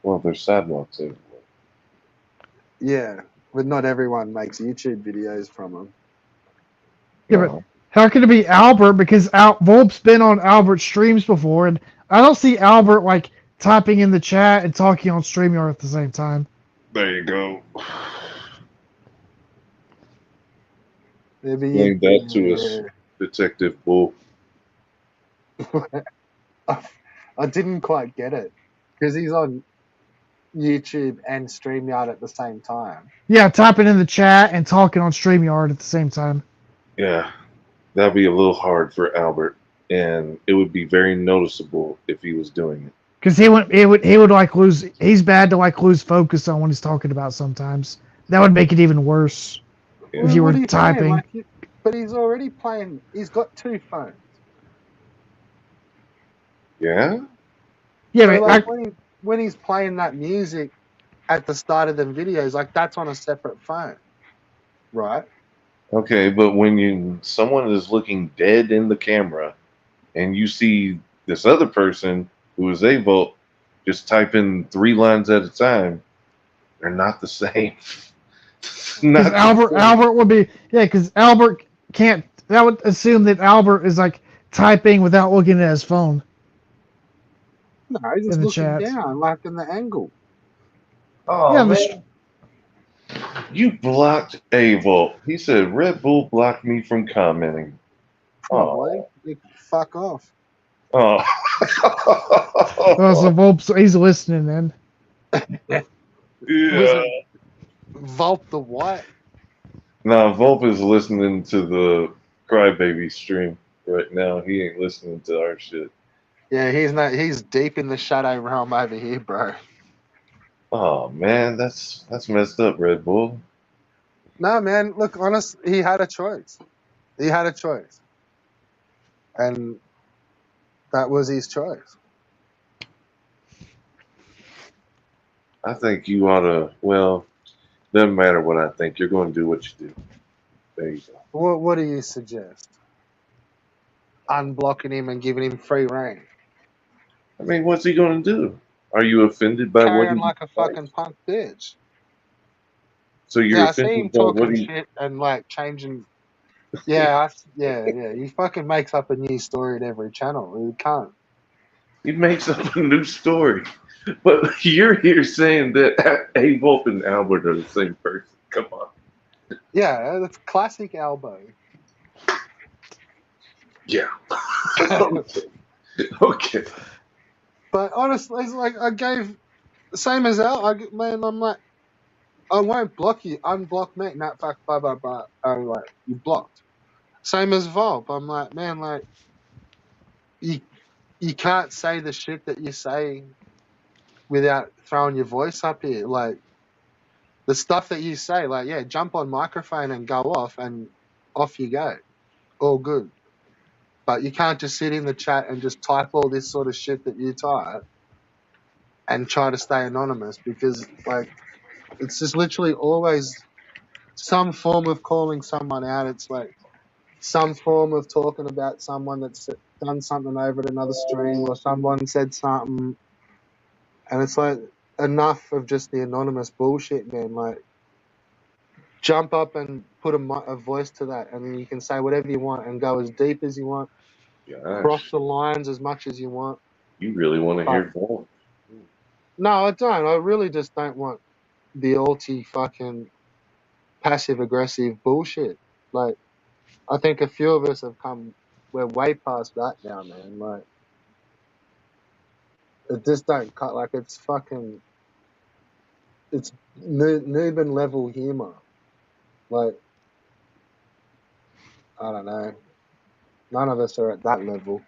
Well, there's sidewalks everywhere. Yeah, but not everyone makes YouTube videos from them. Yeah, but how can it be Albert? Because Volp's been on Albert's streams before, and I don't see Albert like typing in the chat and talking on StreamYard at the same time. There you go. Maybe Explain that to us, Detective Bull. I didn't quite get it because he's on YouTube and StreamYard at the same time. Yeah, typing in the chat and talking on StreamYard at the same time. Yeah, that'd be a little hard for Albert, and it would be very noticeable if he was doing it. Because he would like lose. He's bad to like lose focus on when he's talking about sometimes. That would make it even worse Yeah. if you What were are you saying? typing. Like, but he's already playing. He's got 2 phones. Yeah? Yeah, So, but like, when he's playing that music at the start of the videos, like that's on a separate phone, right? Okay, but when someone is looking dead in the camera, and you see this other person who is able just type in 3 lines at a time, they're not the same. because Albert would be because Albert can't. That would assume that Albert is like typing without looking at his phone No, he's just in the looking chat. down, like in the angle. Oh Yeah, man, you blocked Avo. He said Red Bull blocked me from commenting. Probably. Fuck off. Oh. so Volp's he's listening then. Yeah. Was it Volp the what? Nah, Volp is listening to the Crybaby stream right now. He ain't listening to our shit. Yeah, he's deep in the shadow realm over here, bro. Oh man, that's messed up, Red Bull. No, man, look, honest, he had a choice. He had a choice. And that was his choice. I think you ought to, well, doesn't matter what I think. You're going to do what you do. There you go. What do you suggest? Unblocking him and giving him free reign. I mean, what's he going to do? Are you offended by what Carrying he like a fucking punk bitch. So you're Yeah, I see him offended by what talking he... shit and like changing. Yeah, yeah. He fucking makes up a new story at every channel. He can't. He makes up a new story. But you're here saying that A. Volp and Albert are the same person. Come on. Yeah, that's classic Albo. Yeah. Okay. But honestly, it's like I gave same as Al. I'm like, I won't block you. Unblock me. Not fuck blah blah blah. I'm like, you blocked. Same as Volp. I'm like, man, like you can't say the shit that you say without throwing your voice up here. Like the stuff that you say, like, yeah, jump on microphone and go off and off you go. All good. But you can't just sit in the chat and just type all this sort of shit that you type and try to stay anonymous because like it's just literally always some form of calling someone out. It's like some form of talking about someone that's done something over at another stream or someone said something, and it's like enough of just the anonymous bullshit, man. Like jump up and put a voice to that, and then you can say whatever you want and go as deep as you want, cross Gosh, the lines as much as you want. you really want to But hear Volk? no, I don't. I really just don't want the alti fucking passive aggressive bullshit. Like I think a few of us have come. We're way past that now, man. Like it just don't cut. Like it's fucking. It's Nuben level humor. Like I don't know. None of us are at that level.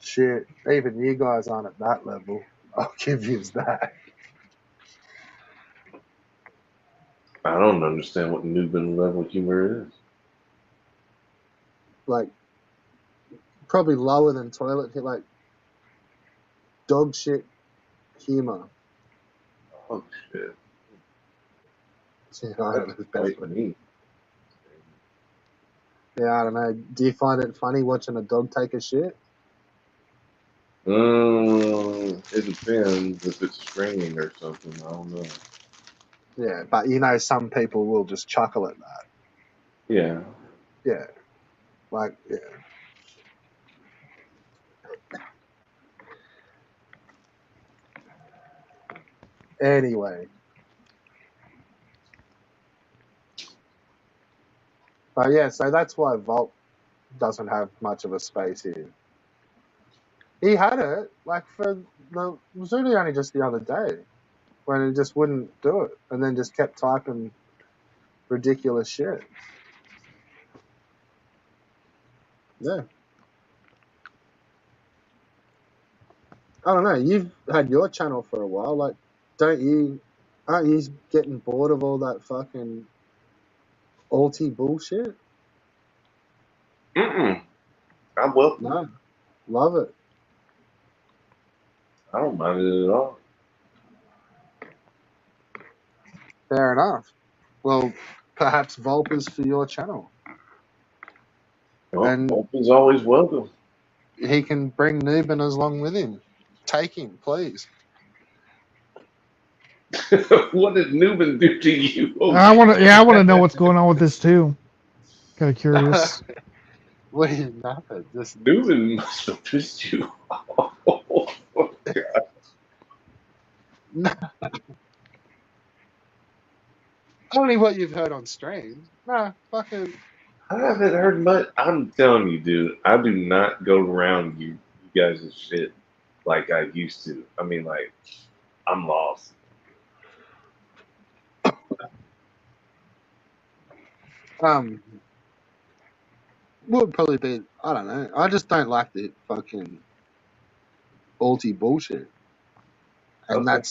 Shit, even you guys aren't at that level. I'll give you that. I don't understand what Nuben level humor is. Like probably lower than toilet hit. Like dog shit humor. Oh shit, Yeah, I don't that's know the best quite way. me. Yeah, I don't know. Do you find it funny watching a dog take a shit? It depends if it's raining or something. I don't know. Yeah, but you know, some people will just chuckle at that. Yeah, Yeah, like yeah. Anyway, but yeah, so that's why Volt doesn't have much of a space here. He had it like for the it was really only just the other day when he just wouldn't do it and then just kept typing ridiculous shit. Yeah, I don't know. You've had your channel for a while. Like, don't you? Aren't you getting bored of all that fucking alti bullshit? mm-mm. I welcome it. No, love it. I don't mind it at all. Fair enough. Well, perhaps Volp is for your channel, Well, and Volk is always welcome. he can bring Nuben along with him. Take him, please. What did Nuben do to you? Oh I want to. Yeah, I want to know shit. what's going on with this too. Kind of curious. We nothing. Just Nuben must have pissed you off. only what you've heard on streams. Nah, fucking. I haven't heard much. I'm telling you, dude, I do not go around you guys' shit like I used to. I mean, like, I'm lost. Would probably be. I don't know. I just don't like the fucking alti bullshit, and Okay.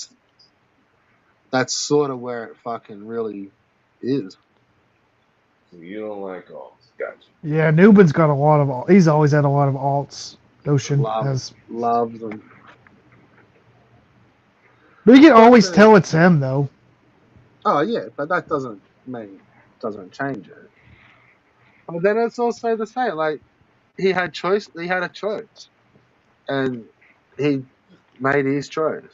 that's sort of where it fucking really is. So you don't like alts. Gotcha. Yeah, Nuben's got a lot of. He's always had a lot of alts. Ocean has, Loves them. but you can But always tell it's him though. oh yeah, but that doesn't change it. But then it's also the same. Like he had choice. He had a choice, and he made his choice.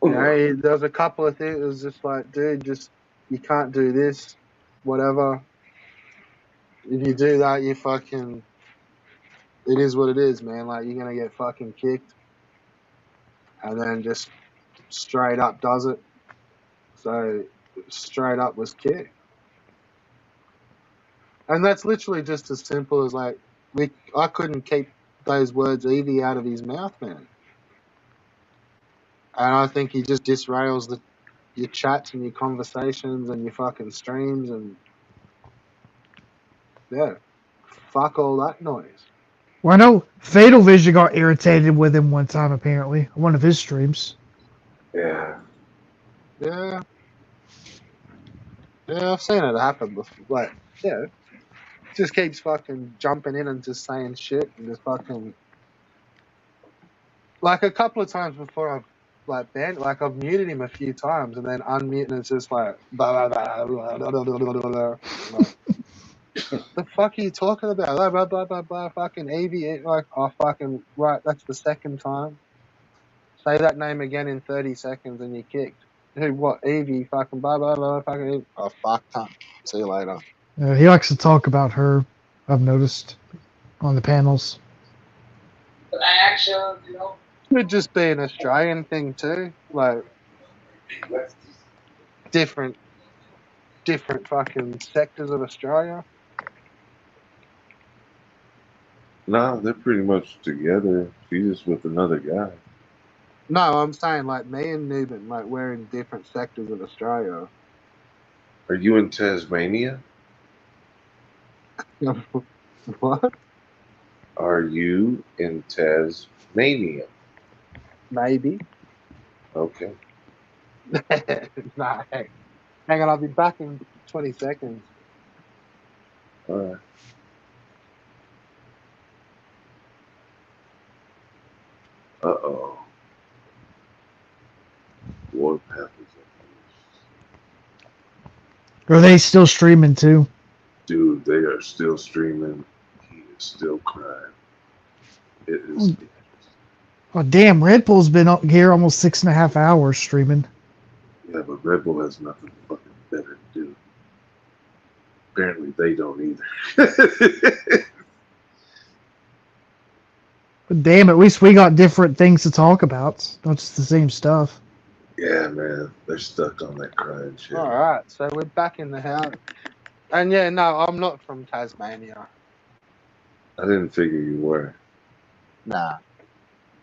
You know, there was a couple of things. It was just like, dude, just you can't do this, whatever. If you do that, you fucking. It is what it is, man. Like you're gonna get fucking kicked, and then just straight up does it. So straight up was kicked, and that's literally just as simple as like I couldn't keep those words Evie out of his mouth, man. And I think he just disrails your chats and your conversations and your fucking streams and Yeah. Fuck all that noise. Well, I know Fatal Vision got irritated with him one time, apparently, on one of his streams. Yeah. Yeah. Yeah, I've seen it happen before. Like, yeah. Just keeps fucking jumping in and just saying shit and just fucking like a couple of times before I've like banned like I've muted him a few times and then unmute and it's just like blah, blah, blah, blah, blah, blah, blah, blah, blah. Like, the fuck are you talking about? Blah blah blah blah blah fucking Evie like oh fucking right, that's the second time. Say that name again in 30 seconds and you're kicked. Who what Evie fucking blah blah blah fucking Evie. Oh fuck cunt. See you later. He likes to talk about her, I've noticed, on the panels. Could just be an Australian thing too. Like different fucking sectors of Australia. Nah, they're pretty much together. She's just with another guy. No, I'm saying like me and Newman, like we're in different sectors of Australia. Are you in Tasmania? What? Are you in Tasmania? Maybe. Okay. Nah, hang on, I'll be back in 20 seconds. All right. Uh-oh. Warpath is up. Are they still streaming too? Dude, they are still streaming. He is still crying. It is. Oh, damn, Red Bull's been up here almost 6.5 hours streaming. Yeah, but Red Bull has nothing fucking better to do. Apparently, they don't either. But damn, at least we got different things to talk about. Not just the same stuff. Yeah, man, they're stuck on that crying shit. All right, so we're back in the house. And yeah, no, I'm not from Tasmania. I didn't figure you were. Nah.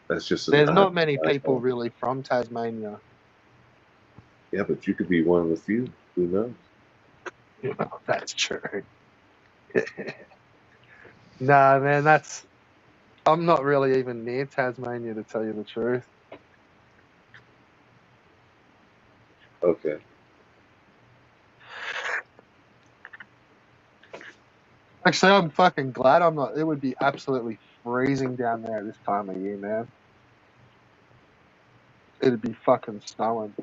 That's just There's not many people really from Tasmania. Yeah, but you could be one of the few. Who knows? That's true. Nah, man, I'm not really even near Tasmania to tell you the truth. Okay. Actually, I'm fucking glad I'm not. It would be absolutely freezing down there this time of year, man. It'd be fucking snowing.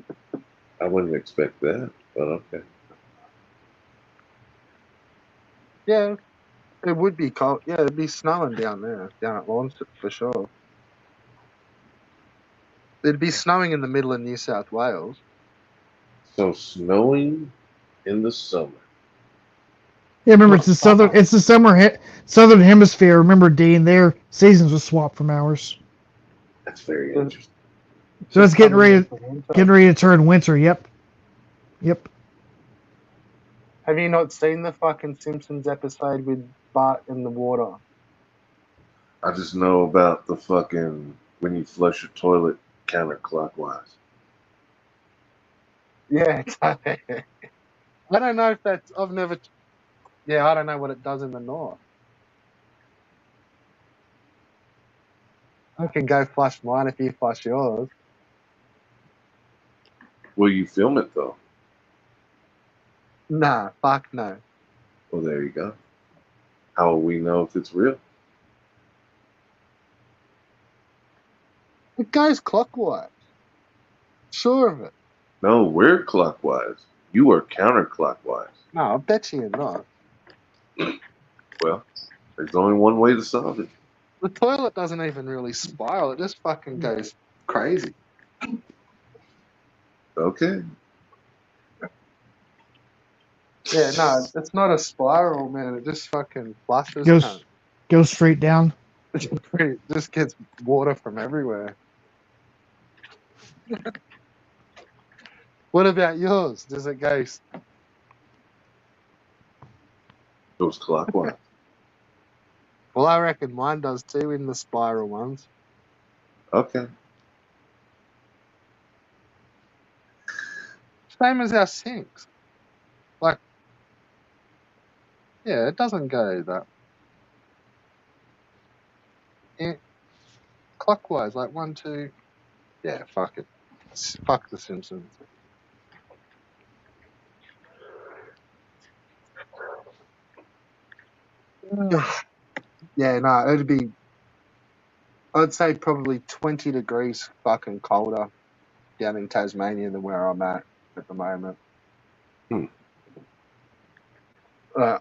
I wouldn't expect that, but okay. Yeah, it would be cold. Yeah, it'd be snowing down there, down at Launceston for sure. It'd be snowing in the middle of New South Wales. So snowing in the summer. Yeah, remember Not summer. it's the southern hemisphere. Remember, Dean, their seasons are swapped from ours. That's very interesting. So it's getting coming ready into winter. to turn winter. Yep. Have you not seen the fucking Simpsons episode with Bart in the water? I just know about the fucking when you flush your toilet counterclockwise. Yeah, I don't know if that's. I've never. Yeah, I don't know what it does in the north. I can go flush mine if you flush yours. Will you film it though? Nah, fuck no. Well, there you go. How will we know if it's real? It goes clockwise. Sure of it. No, we're clockwise. You are counterclockwise. No, I bet you're not. Well, there's only one way to solve it. The toilet doesn't even really spiral. It just fucking goes crazy. Okay. Yeah, no, it's not a spiral, man. It just fucking flushes. Goes straight down. It just gets water from everywhere. What about yours? Does it go? Goes clockwise. Well, I reckon mine does too in the spiral ones. Okay. Same as our sinks. Like, Yeah, it doesn't go that. Yeah, clockwise, like 1, 2. Yeah, fuck it. Fuck The Simpsons. Yeah, no, it'd be. I'd say probably 20 degrees fucking colder down in Tasmania than where I'm at the moment. Hmm.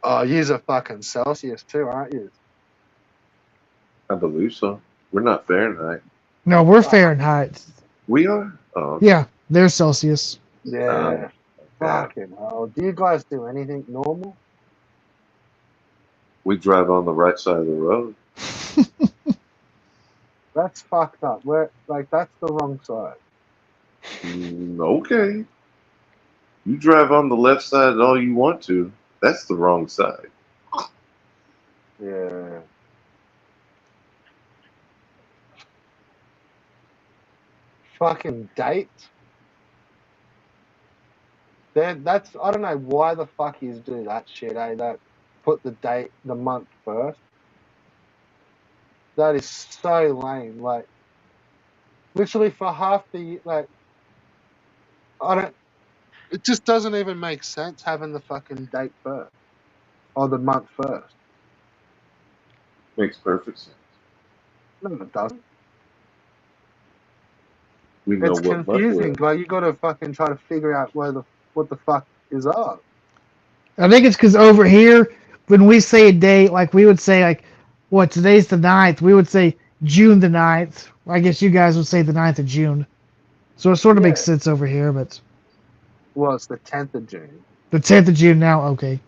Oh, you're a fucking Celsius too, aren't you? I believe so. We're not Fahrenheit. No, we're Oh, Fahrenheit. We are? Oh, okay. Yeah, they're Celsius. yeah. Yeah. Fucking hell. Do you guys do anything normal? We drive on the right side of the road. That's fucked up. That's the wrong side. Okay. You drive on the left side all you want to. That's the wrong side. Yeah. Fucking dates. That's I don't know why the fuck you do that shit, eh? That put the month first. That is so lame. Like literally for half the I don't. It just doesn't even make sense having the fucking date first or the month first. Makes perfect sense. No, it doesn't. We know It's what month we're confusing. in. Like you got to fucking try to figure out what the fuck is up. I think it's because over here, when we say a date, like we would say, like, what, today's the 9th, we would say June the 9th. I guess you guys would say the 9th of June. So it sort of makes Yeah. sense over here, but Well, it's the 10th of June. the 10th of June now, okay.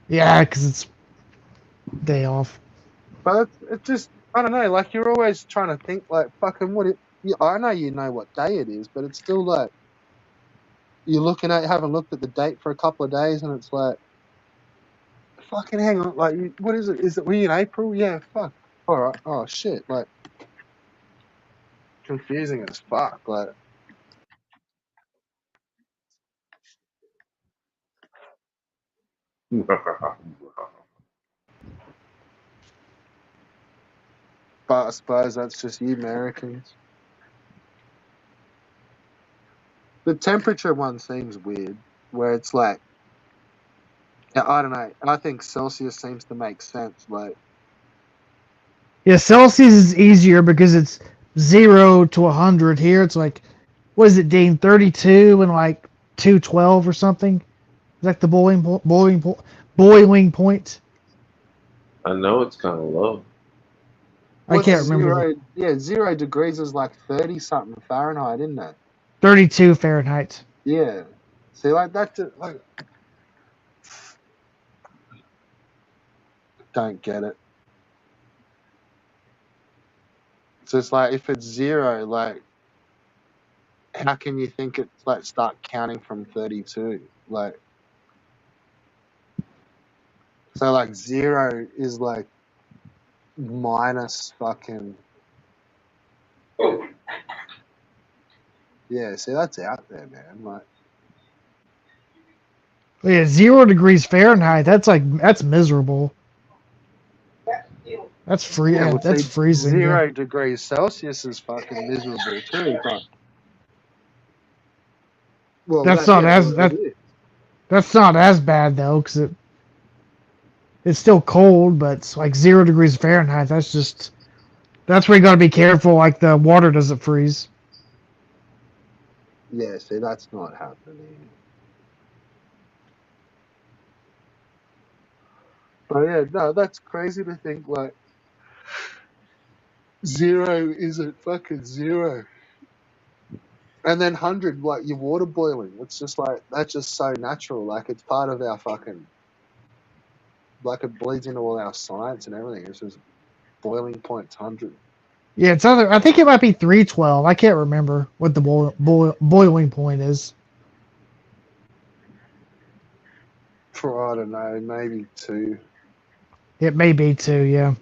Yeah, because it's day off. But it's just I don't know. Like you're always trying to think like fucking what it. I know you know what day it is, but it's still like you're looking at haven't looked at the date for a couple of days, and it's like fucking hang on. Like what is it? Is it we in April? Yeah, fuck. All right. Oh shit. Like confusing as fuck. Like but I suppose that's just you Americans. The temperature one seems weird, where it's like I don't know. I think Celsius seems to make sense. Like Yeah, Celsius is easier because it's 0 to 100. Here it's like, what is it, Dean? 32 and like 212 or something? Is that the boiling point? I know it's kind of low. I what's can't remember the 0 degrees is like 30 something Fahrenheit, isn't it? 32 Fahrenheit. Yeah. See, like that. Like don't get it. So it's like if it's 0, like how can you think it's like start counting from 32? Like so, like 0 is like minus fucking yeah. See, that's out there, man. Like Yeah, 0 degrees Fahrenheit. That's miserable. That's free. yeah, Yeah, well, that's see, freezing. Yeah, 0 degrees Celsius is fucking miserable too. But well, that's that not yeah, as well, it that is. that's not as bad though, because it's still cold, but it's like 0 degrees Fahrenheit. That's where you got to be careful. Like the water doesn't freeze. Yeah, see, that's not happening. But yeah, no, that's crazy to think like 0 isn't fucking 0. And then 100, like your water boiling. It's just like, that's just so natural. Like it's part of our fucking, like it bleeds into all our science and everything. It's just boiling point's 100. Yeah, it's other. I think it might be 312. I can't remember what the boiling point is. For, I don't know, maybe 2. It may be too. Yeah.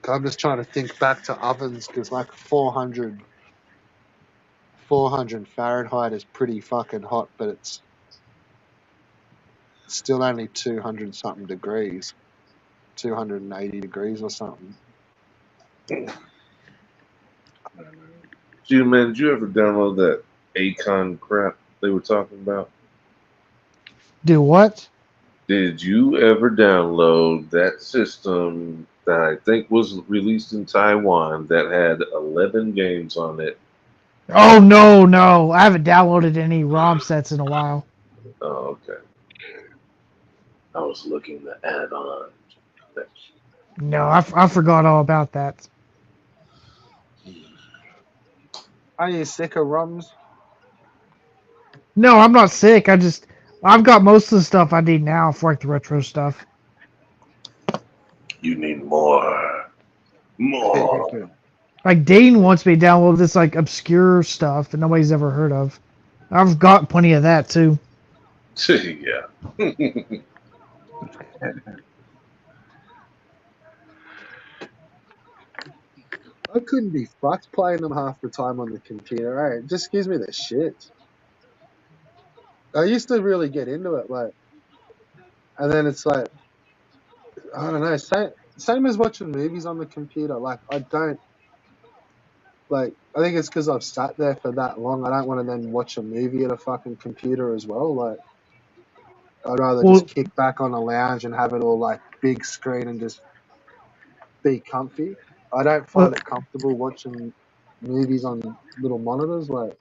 I'm just trying to think back to ovens because like 400 Fahrenheit is pretty fucking hot, but it's still only 200 something degrees, 280 degrees or something. Dude, man, did you ever download that Acon crap they were talking about? Do what? Did you ever download that system that I think was released in Taiwan that had 11 games on it? Oh no, I haven't downloaded any ROM sets in a while. Oh, okay. I was looking to add on. No, I forgot all about that. Are you sick of ROMs? No, I'm not sick. I've got most of the stuff I need now for like the retro stuff. You need more. More. Like Dane wants me to download this like obscure stuff that nobody's ever heard of. I've got plenty of that too. Yeah. I couldn't be fucked playing them half the time on the computer. Right? It just gives me the shit. I used to really get into it, like, and then it's like, I don't know, same as watching movies on the computer. Like, I don't like. I think it's because I've sat there for that long. I don't want to then watch a movie at a fucking computer as well. Like, I'd rather just Well, kick back on a lounge and have it all like big screen and just be comfy. I don't well find it comfortable watching movies on little monitors. Like,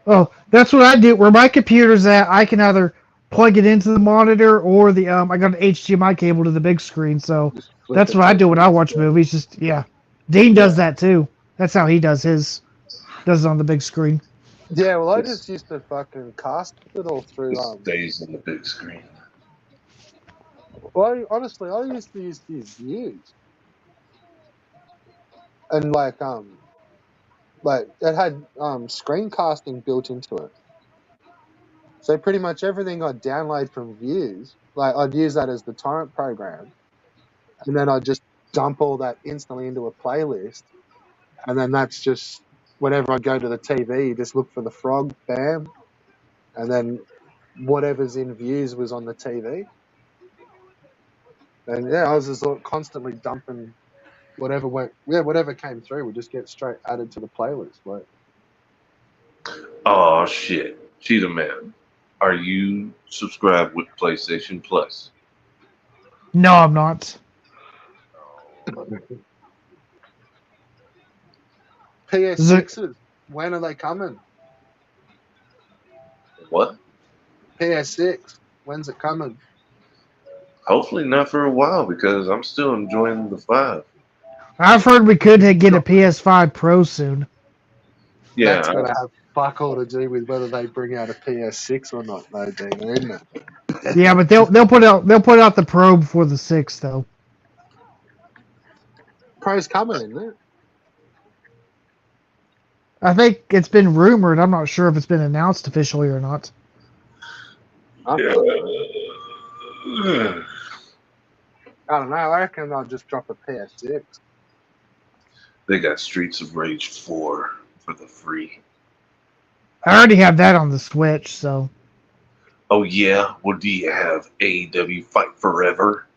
oh, that's what I do. Where my computer's at, I can either plug it into the monitor or the I got an HDMI cable to the big screen, so just flip that's it what to I the do when big I watch screen. movies. Just yeah, Dean Yeah. does that too. That's how he does his. Does it on the big screen. Yeah, well, I This, just used to fucking cast it all through. this stays on the big screen. Well, honestly, I used to use views, and like it had screencasting built into it. So pretty much everything I'd download from views, like I'd use that as the torrent program, and then I'd just dump all that instantly into a playlist, and then that's just whenever I go to the TV, you just look for the frog, bam, and then whatever's in views was on the TV. And yeah, I was just constantly dumping whatever came through would just get straight added to the playlist. Like, Oh shit. Cheetah Man. Are you subscribed with PlayStation Plus? No, I'm not. Is it? PS6s, when are they coming? What? PS6, when's it coming? Hopefully not for a while because I'm still enjoying the 5. I've heard we could get a PS5 Pro soon. That's Yeah, going to have fuck all to do with whether they bring out a PS6 or not, though, Dina, isn't it? Yeah, but they'll put out the Pro before the 6 though. Pro's coming, isn't it? I think it's been rumored. I'm not sure if it's been announced officially or not. I yeah. don't know. I reckon they'll just drop a PS6. They got Streets of Rage 4 for the free. I already have that on the Switch, so. Oh yeah? Well, do you have AEW Fight Forever?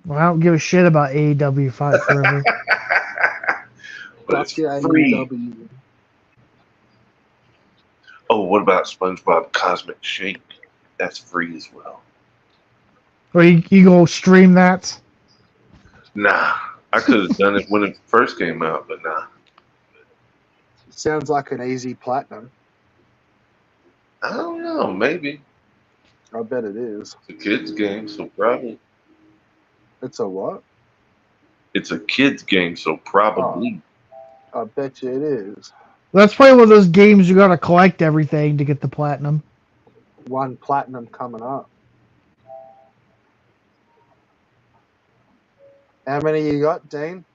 Well, I don't give a shit about AEW Fight Forever. But it's Fuck yeah, free. AEW. Oh, what about SpongeBob Cosmic Shake? That's free as well. Or you go stream that? Nah, I could have done it when it first came out, but nah. Sounds like an easy platinum. I don't know, maybe. I bet it is. It's a kid's game, so probably. It's a what? It's a kid's game, so probably. I bet you it is. That's probably one of those games you gotta collect everything to get the platinum. One platinum coming up. How many you got, Dean?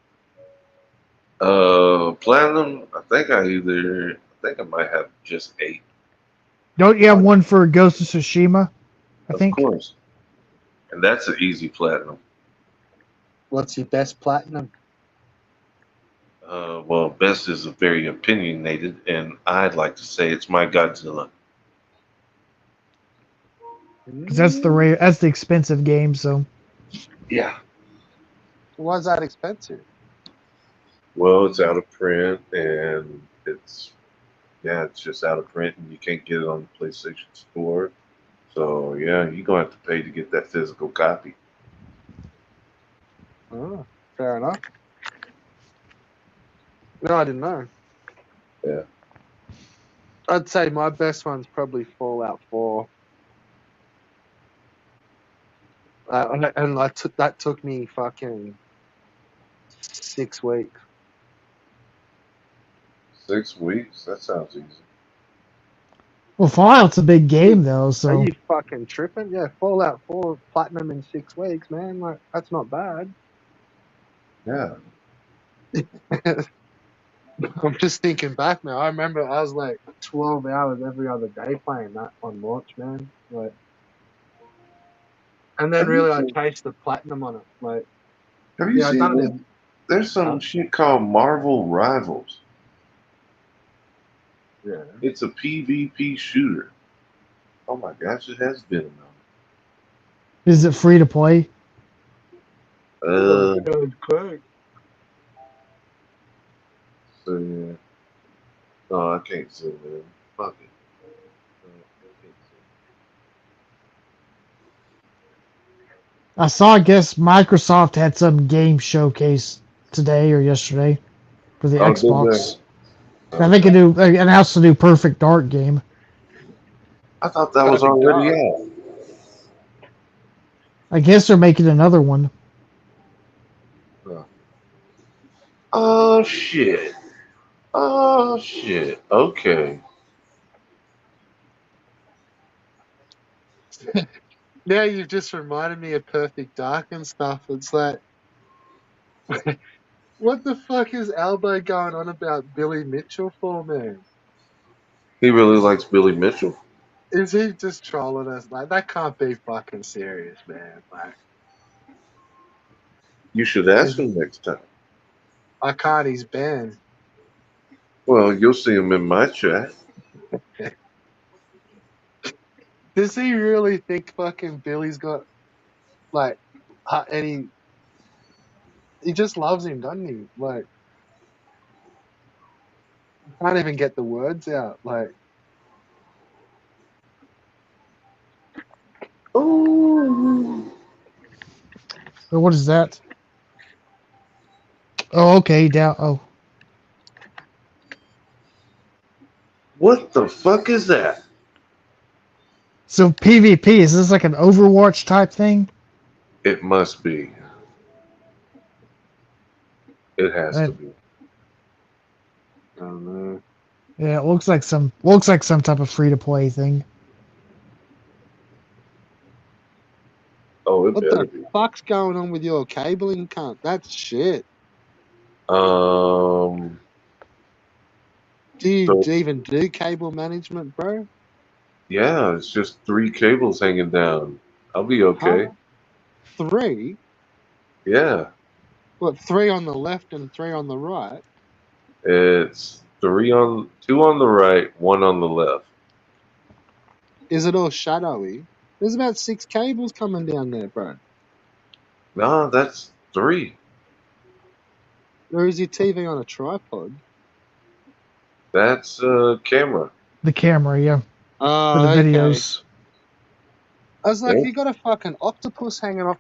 Platinum, I think I might have just 8. Don't you have one for Ghost of Tsushima? I Of think. course. And that's an easy platinum. What's your best platinum? Well, best is very opinionated, and I'd like to say it's my Godzilla. because that's the expensive game. So Yeah. Why is that expensive? Well, it's out of print, and it's just out of print, and you can't get it on the PlayStation Store. So yeah, you're gonna have to pay to get that physical copy. Oh, fair enough. No, I didn't know. Yeah. I'd say my best one's probably Fallout 4. And that took me fucking 6 weeks. 6 weeks? That sounds easy. well, Fallout's a big game though. Are So you fucking tripping? Yeah, Fallout 4 platinum in 6 weeks, man. Like, that's not bad. Yeah. I'm just thinking back now. I remember I was like 12 hours every other day playing that on launch, man. Like, and then Have you really I seen? chased the platinum on it. Like, Have you yeah, I seen done it this? in. There's some Huh? shit called Marvel Rivals. Yeah. It's a PvP shooter. Oh my gosh, it has been a moment. is it free to play? Oh, Uh, sounds great. so yeah. No, I can't zoom in. Fuck it. No, I can't I saw. I guess Microsoft had some game showcase today or yesterday for the zoom. Oh, did Xbox. they? I think Okay. they announced a new Perfect Dark game. I thought that was Perfect already dark. out. I guess they're making another one. Oh. Oh shit. Oh shit. Okay. Now you've just reminded me of Perfect Dark and stuff. It's like, what the fuck is Albo going on about Billy Mitchell for, man? He really likes Billy Mitchell. Is he just trolling us? Like, that can't be fucking serious, man. Like, You should ask is, him next time. I can't. He's banned. Well, you'll see him in my chat. Does he really think fucking Billy's got like, and he just loves him, doesn't he? Like, can't even get the words out. Like, Oh. But what is that? Oh, okay. Down. Oh, What the fuck is that? so PvP is this like an Overwatch type thing? It must be. It has to And, be. I don't know. yeah, it looks like some type of free to play thing. Oh, it What better the be. fuck's going on with your cabling, cunt? That's shit. Um. Do So you even do cable management, bro? yeah, it's just three cables hanging down. I'll be Huh? okay. 3? Yeah. What, 3 on the left and 3 on the right? It's two on the right, one on the left. Is it all shadowy? There's about 6 cables coming down there, bro. No, that's three. Or is your TV on a tripod? That's camera. The camera, yeah, for the Oh, okay. videos. I was like, Yeah. you got a fucking octopus hanging off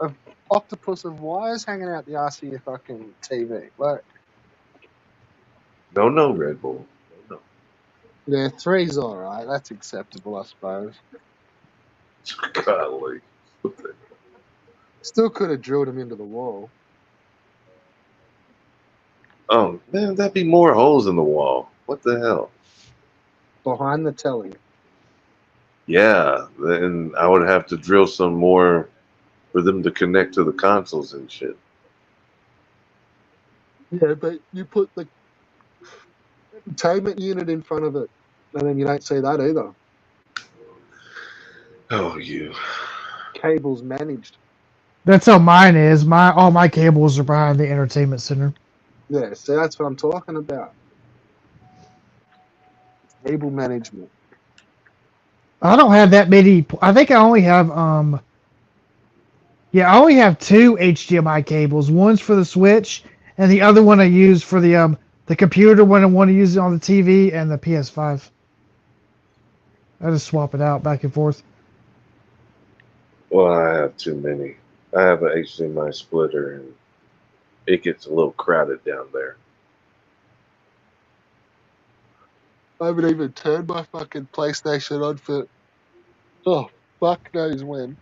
a octopus of wires hanging out the arse of your fucking TV. Like, No, no, Red Bull. No, yeah, 3's alright. That's acceptable, I suppose. no. Golly. What the- Still could have drilled him into the wall. Oh man, that'd be more holes in the wall. What the hell? Behind the telly. Yeah, then I would have to drill some more for them to connect to the consoles and shit. Yeah, but you put the entertainment unit in front of it, and then you don't see that either. Oh, you. Cables managed. That's how mine is. All my cables are behind the entertainment center. Yeah, see, that's what I'm talking about. Cable management. I don't have that many. I think I only have yeah, I only have two HDMI cables. One's for the Switch, and the other one I use for the computer when I want to use it on the TV and the PS5. I just swap it out back and forth. Well, I have too many. I have an HDMI splitter, and it gets a little crowded down there. I haven't even turned my fucking PlayStation on for fuck knows when.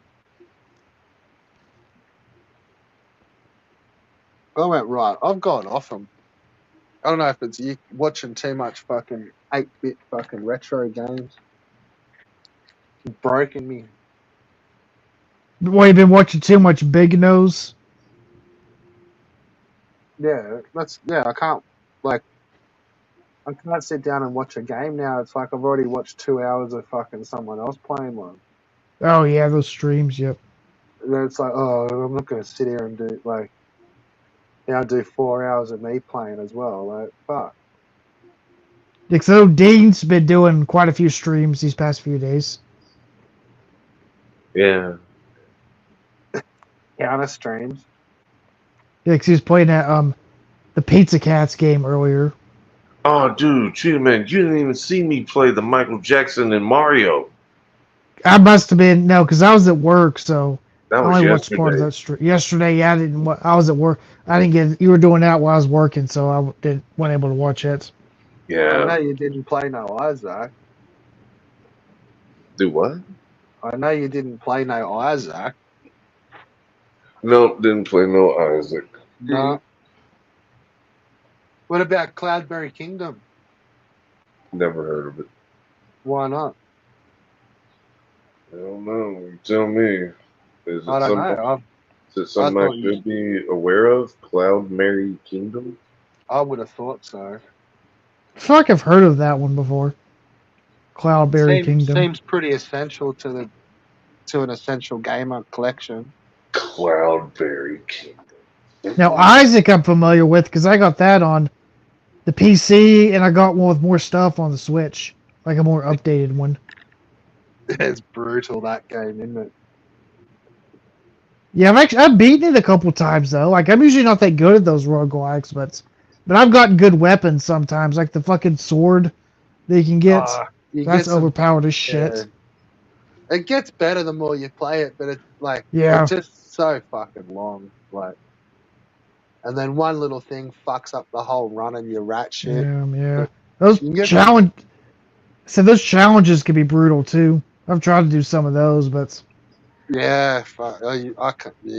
I went right. I've gone off them. I don't know if it's you watching too much fucking 8-bit fucking retro games. It's broken me. Well, you've been watching too much Big Nose. Yeah, I can't like I can't sit down and watch a game now. It's like I've already watched 2 hours of fucking someone else playing one. Oh yeah, those streams. Yep. And then it's like, oh, I'm not gonna sit here and do like do 4 hours of me playing as well. Like, fuck. So Dean's been doing quite a few streams these past few days. Yeah. Counter streams. Yeah, 'cause he was playing that the Pizza Cats game earlier. Oh, dude, Cheetah Man, you didn't even see me play the Michael Jackson and Mario. I must have been no, because I was at work, so That I was only watched part of yesterday. that stream. Yesterday, yeah, I didn't. I was at work. I didn't get. You were doing that while I was working, so I wasn't able to watch it. I Yeah. know you didn't play no Isaac. Do what? I know you didn't play no Isaac. Nope, didn't play no Isaac. No. What about Cloudberry Kingdom? Never heard of it. Why not? I don't know. You tell me. Is I it don't something? know. Is it something I thought you- should be aware of? Cloud Mary Kingdom? I would have thought so. I feel like I've heard of that one before. Cloudberry Kingdom. Seems pretty essential to an essential gamer collection. Cloudberry Kingdom. Now Isaac, I'm familiar with because I got that on the PC, and I got one with more stuff on the Switch, like a more updated one. It's brutal, that game, isn't it? Yeah, I've beaten it a couple times though. Like I'm usually not that good at those roguelikes, but I've gotten good weapons sometimes, like the fucking sword that you can get. You That's get some- overpowered as shit. yeah. It gets better the more you play it, but it's like Yeah. it's just so fucking long. Like, and then one little thing fucks up the whole run and your rat shit. Yeah. Those You get- challenge. So those challenges can be brutal too. I've tried to do some of those, but Yeah, fuck. You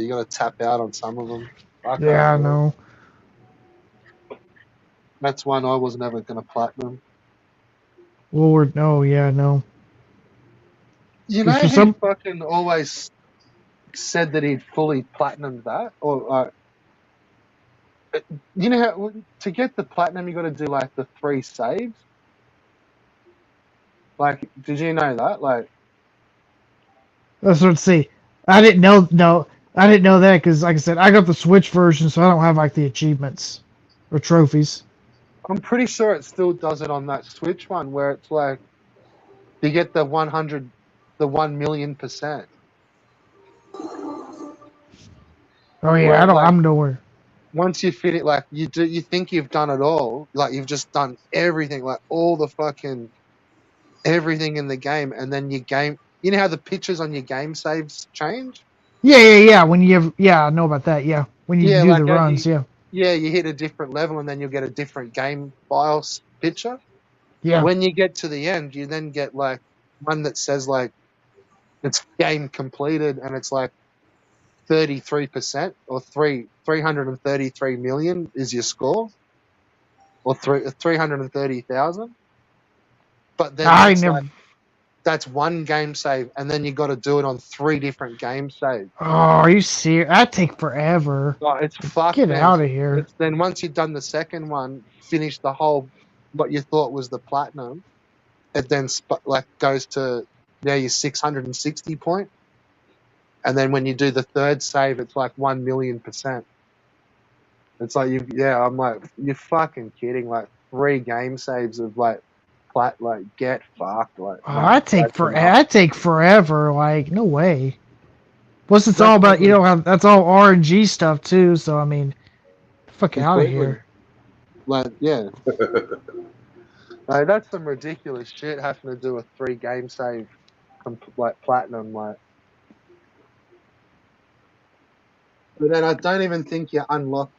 gotta tap out on some of them. yeah, I can't do it. know. That's one I was never gonna platinum. Lord, no, yeah, no. You know For who some- fucking always said that he'd fully platinumed that? Or you know how to get the platinum you got to do like the 3 saves? Like, did you know that? Like, Let's see. I didn't know. No, I didn't know that because, like I said, I got the Switch version, so I don't have like the achievements or trophies. I'm pretty sure it still does it on that Switch one where it's like you get the 1 million%. Oh yeah, Well, like- I'm nowhere. Once you fit it, like you think you've done it all, like you've just done everything, like all the fucking everything in the game, and then your game. You know how the pictures on your game saves change? Yeah. When you have, yeah, I know about that. Yeah, when you Yeah, do like the how runs, yeah. Yeah, you hit a different level, and then you'll get a different game files picture. Yeah. When you get to the end, you then get like one that says like it's game completed, and it's like 33% or 333 million is your score, or 330,000. But then I that's never. like, that's one game save, and then you got to do it on 3 different game saves. Oh, are you serious? That take forever. Oh, it's fucked. Get man. out of here. Then once you've done the second one, finish the whole what you thought was the platinum, it then goes to your 660 point, and then when you do the third save, it's like 1 million%. It's like I'm like, you're fucking kidding! Like 3 game saves of like get fucked. Like, Oh, nah, I take forever. Like, no way. Plus, it's all about definitely how that's all RNG stuff too. So I mean, fuck out of completely. here. Like, yeah, like, that's some ridiculous shit having to do a 3 game save, like platinum. Like, but then I don't even think you unlock.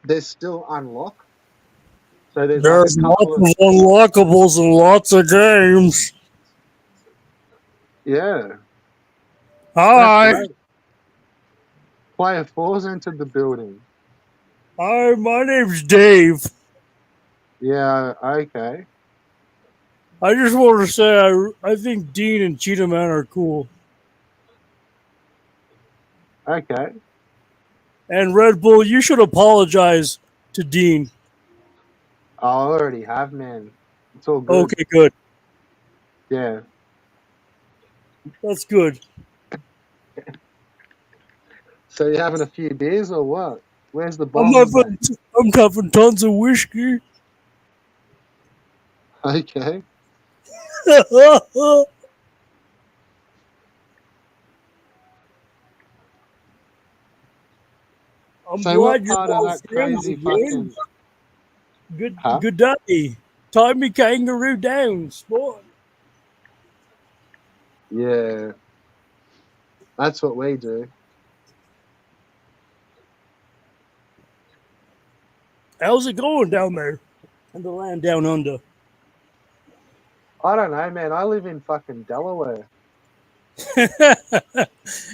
There's still unlock. So there's like a There's lots couple of of unlockables in lots of games. yeah. That's Hi. great. Player 4's entered the building. Hi, my name's Dave. Yeah, okay. I just want to say I think Dean and Cheetah Man are cool. Okay. And Red Bull, you should apologize to Dean. I already have, man. It's all good. Okay, good. Yeah. That's good. So you having a few beers or what? Where's the I'm bombs, mate? having tons of whiskey. Okay. I'm So what glad you're part of all that friends crazy again. fucking huh? Good day. Tie me kangaroo down, sport. Yeah. That's what we do. How's it going down there in the land down under? I don't know, man. I live in fucking Delaware.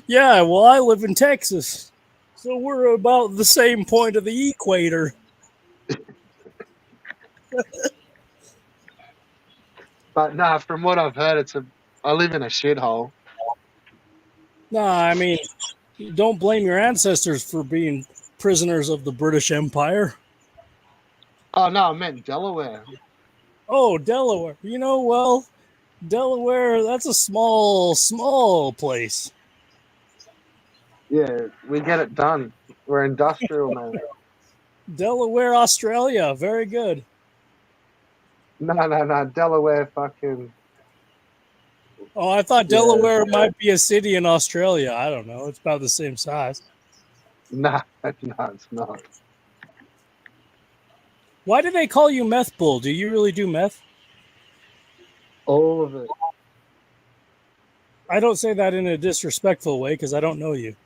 Yeah, well, I live in Texas. So we're about the same point of the equator. But nah, from what I've heard, I live in a shithole. Nah, I mean, don't blame your ancestors for being prisoners of the British Empire. Oh no, I meant Delaware. Oh, Delaware. Well, Delaware, that's a small place. Yeah, we get it done. We're industrial, man. Delaware, Australia. Very good. No. Delaware fucking Oh, I thought yeah. Delaware might be a city in Australia. I don't know. It's about the same size. Nah, it's not. Why do they call you Meth Bull? Do you really do meth? All of it. I don't say that in a disrespectful way because I don't know you.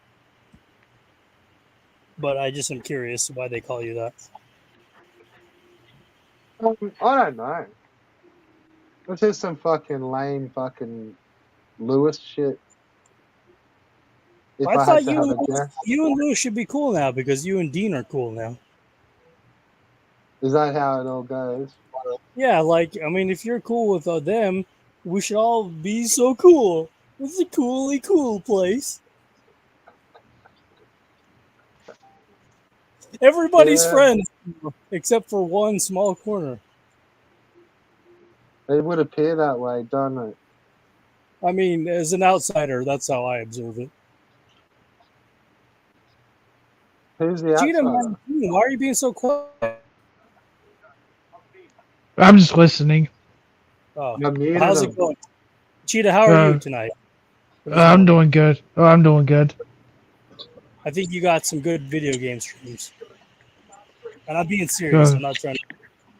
But I just am curious why they call you that. I don't know. This is some fucking lame fucking Lewis shit. If I I thought had to have a guess. you and Lou should be cool now because you and Dean are cool now. Is that how it all goes? Yeah, if you're cool with them, we should all be so cool. It's a cool place. Everybody's Yeah, friends except for one small corner. it would appear that way, doesn't it? I mean, as an outsider, that's how I observe it. Who's the Cheetah outsider? Man, why are you being so quiet? I'm just listening. Oh, I muted how's him. it going? Cheetah, how are you tonight? I'm doing good. Oh, I'm doing good. I think you got some good video game streams. And I'm being serious. I'm not trying to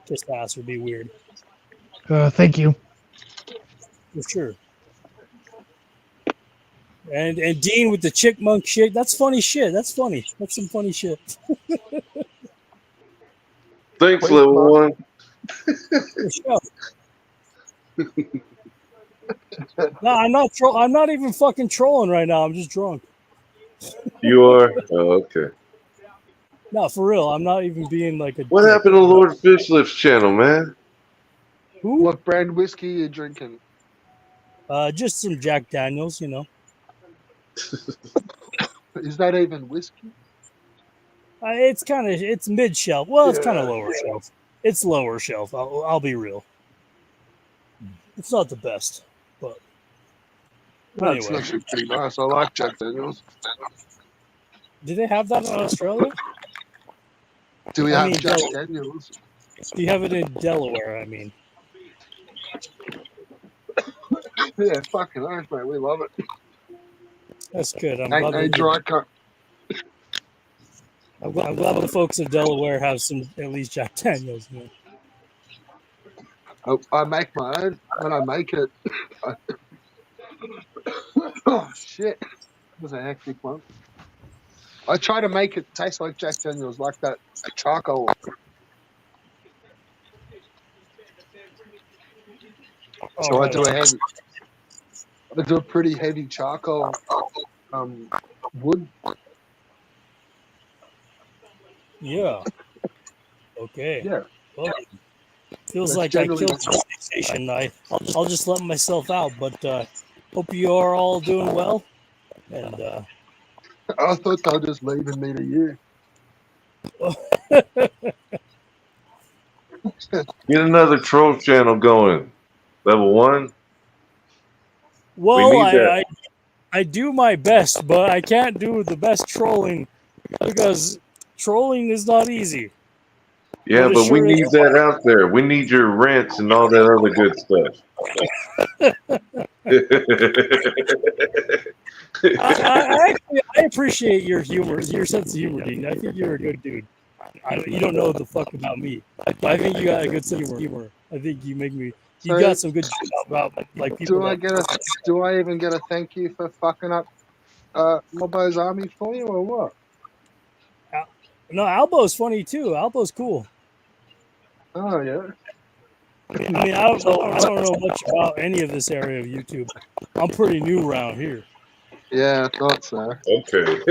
kiss ass or be weird. Thank you. For sure. And Dean with the chickmunk shit. That's funny shit. That's funny. That's some funny shit. Thanks, level one. For sure. No, I'm not even fucking trolling right now. I'm just drunk. You are? Oh, okay. No, for real. I'm not even being like a. What happened to Lord Fishlift's channel, man? Who? What brand whiskey are you drinking? Just some Jack Daniels, you know. Is that even whiskey? It's mid shelf. Well, it's kind of lower shelf. It's lower shelf. I'll be real. It's not the best, but That's anyway. actually pretty nice. I like Jack Daniels. Do they have that in Australia? Do we have Jack Daniels? Do you have it in Delaware? I mean, Yeah, fucking oath, mate. We love it. That's good. I'm Ain't glad no we dry cut. I'm glad the folks of Delaware have some at least Jack Daniels. You know? I make my own. When I make it, oh shit, that was a hectic one. I try to make it taste like Jack Daniels, like that charcoal. So I Right do a on. heavy. I do a pretty heavy charcoal wood. Yeah. Okay. Yeah, Well, feels that's like I generally. killed the station. I'll just let myself out, but hope you are all doing well. And I thought they were just leaving me to you. Get another troll channel going. Level 1. We well, need that. I do my best, but I can't do the best trolling because trolling is not easy. Yeah, But it but we sure is. need that out there. We need your rants and all that other good stuff. I appreciate your humor, your sense of humor, Dean. I think you're a good dude. You don't know the fuck about me, but I think you got a good sense of humor. I think you make me. You So got some good shit about like people do I that. get a? Do I even get a thank you for fucking up Lobo's army for you, or what? No, Albo's funny too. Albo's cool. Oh yeah. I mean, I don't know much about any of this area of YouTube. I'm pretty new around here. Yeah, I thought so. Okay.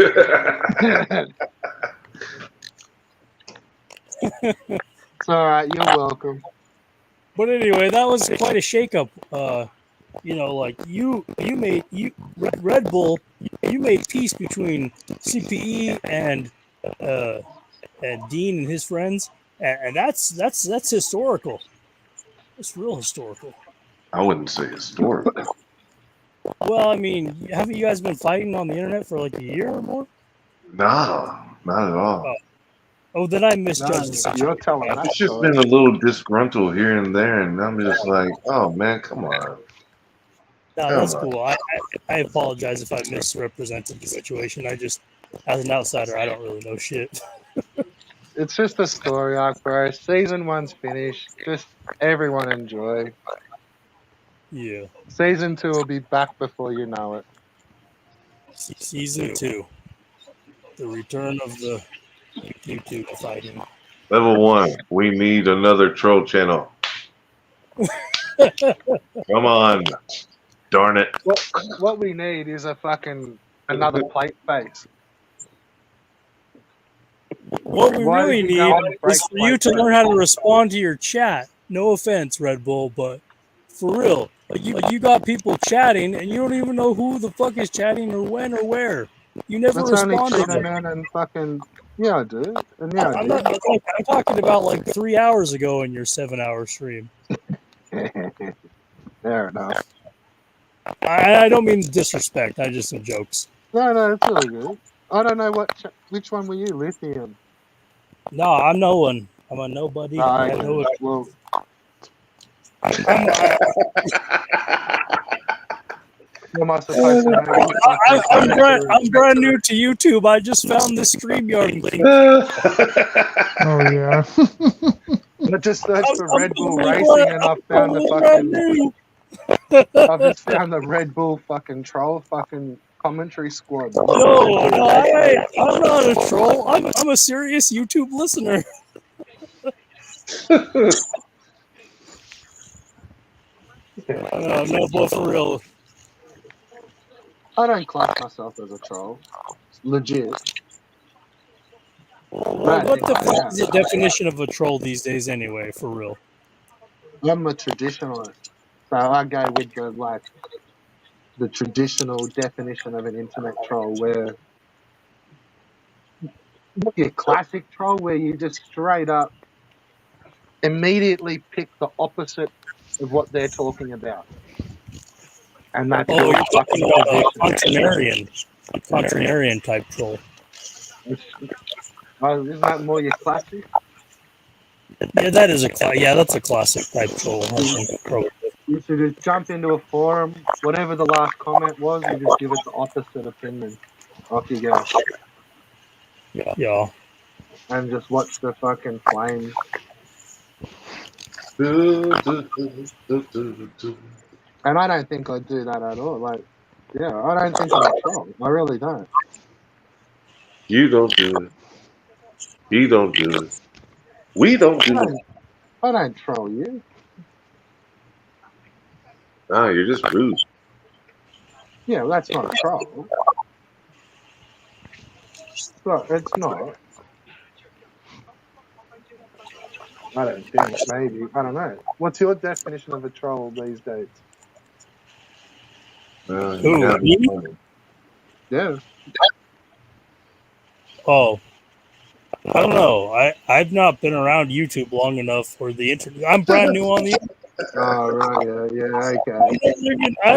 It's all right. You're welcome. But anyway, that was quite a shakeup. You know, like you made Red Bull. You made peace between CPE and Dean and his friends, and that's historical. It's real historical. I wouldn't say historical. Well, I mean, haven't you guys been fighting on the internet for like a year or more? No, not at all. Oh, then I No, misjudged the situation. you're telling that It's just story. been a little disgruntled here and there, and I'm just like, oh man, come on. No, Come that's on. cool. I apologize if I misrepresented the situation. I just, as an outsider, I don't really know shit. It's just a story arc, bro. Season 1's finished. Just everyone enjoy. Yeah. Season 2 will be back before you know it. Season 2. The return of the YouTube fighting. Level 1. We need another troll channel. Come on. Darn it. What we need is a fucking another plate face. What we Why really did you go need and break is for you plate to face? learn how to respond to your chat. No offense, Red Bull, but for real. Like you got people chatting and you don't even know who the fuck is chatting or when or where. You never That's only respond to Cheetah them. Man and fucking yeah, I do. And yeah, I I'm did. not. I'm talking about like 3 hours ago in your 7-hour stream. Fair enough. I don't mean disrespect. I just some jokes. No, it's really good. I don't know which one were you, Lithium? No, I'm no one. I'm a nobody. I have Okay. no. Well, I'm, who am I supposed to know? You I'm brand new to YouTube. I just found the StreamYard link. Oh yeah. I just searched for Red Bull I'm Racing and I found the brand fucking. new. I've just found the Red Bull fucking troll fucking commentary squad. No, I'm not a troll. I'm a serious YouTube listener. No, but for real. I don't class myself as a troll. It's legit. What the fuck is the definition of a troll these days, anyway? For real. I'm a traditionalist, so I go with the traditional definition of an internet troll, where your classic troll, where you just straight up immediately pick the opposite of what they're talking about, and that's Oh, your you're fucking talking about a position. contrarian type troll. Isn't that more your classic? Yeah, that is that's a classic type troll. I think, probably. You should just jump into a forum, whatever the last comment was, you just give it the opposite opinion. Off you go. Yeah. And just watch the fucking flames. And I don't think I'd do that at all. Like, yeah, I don't think I'm a troll. I really don't. You don't do it. He don't do it. We don't I do it. don't, I don't troll you. Ah, you're just rude. Yeah, well, that's not a troll. But it's not. I don't think. Maybe. I don't know. What's your definition of a troll these days? You Who? gotta be Me? funny. Yeah. Oh, I don't know. I've not been around YouTube long enough for the internet. I'm brand new on the. Oh, right. Yeah, okay.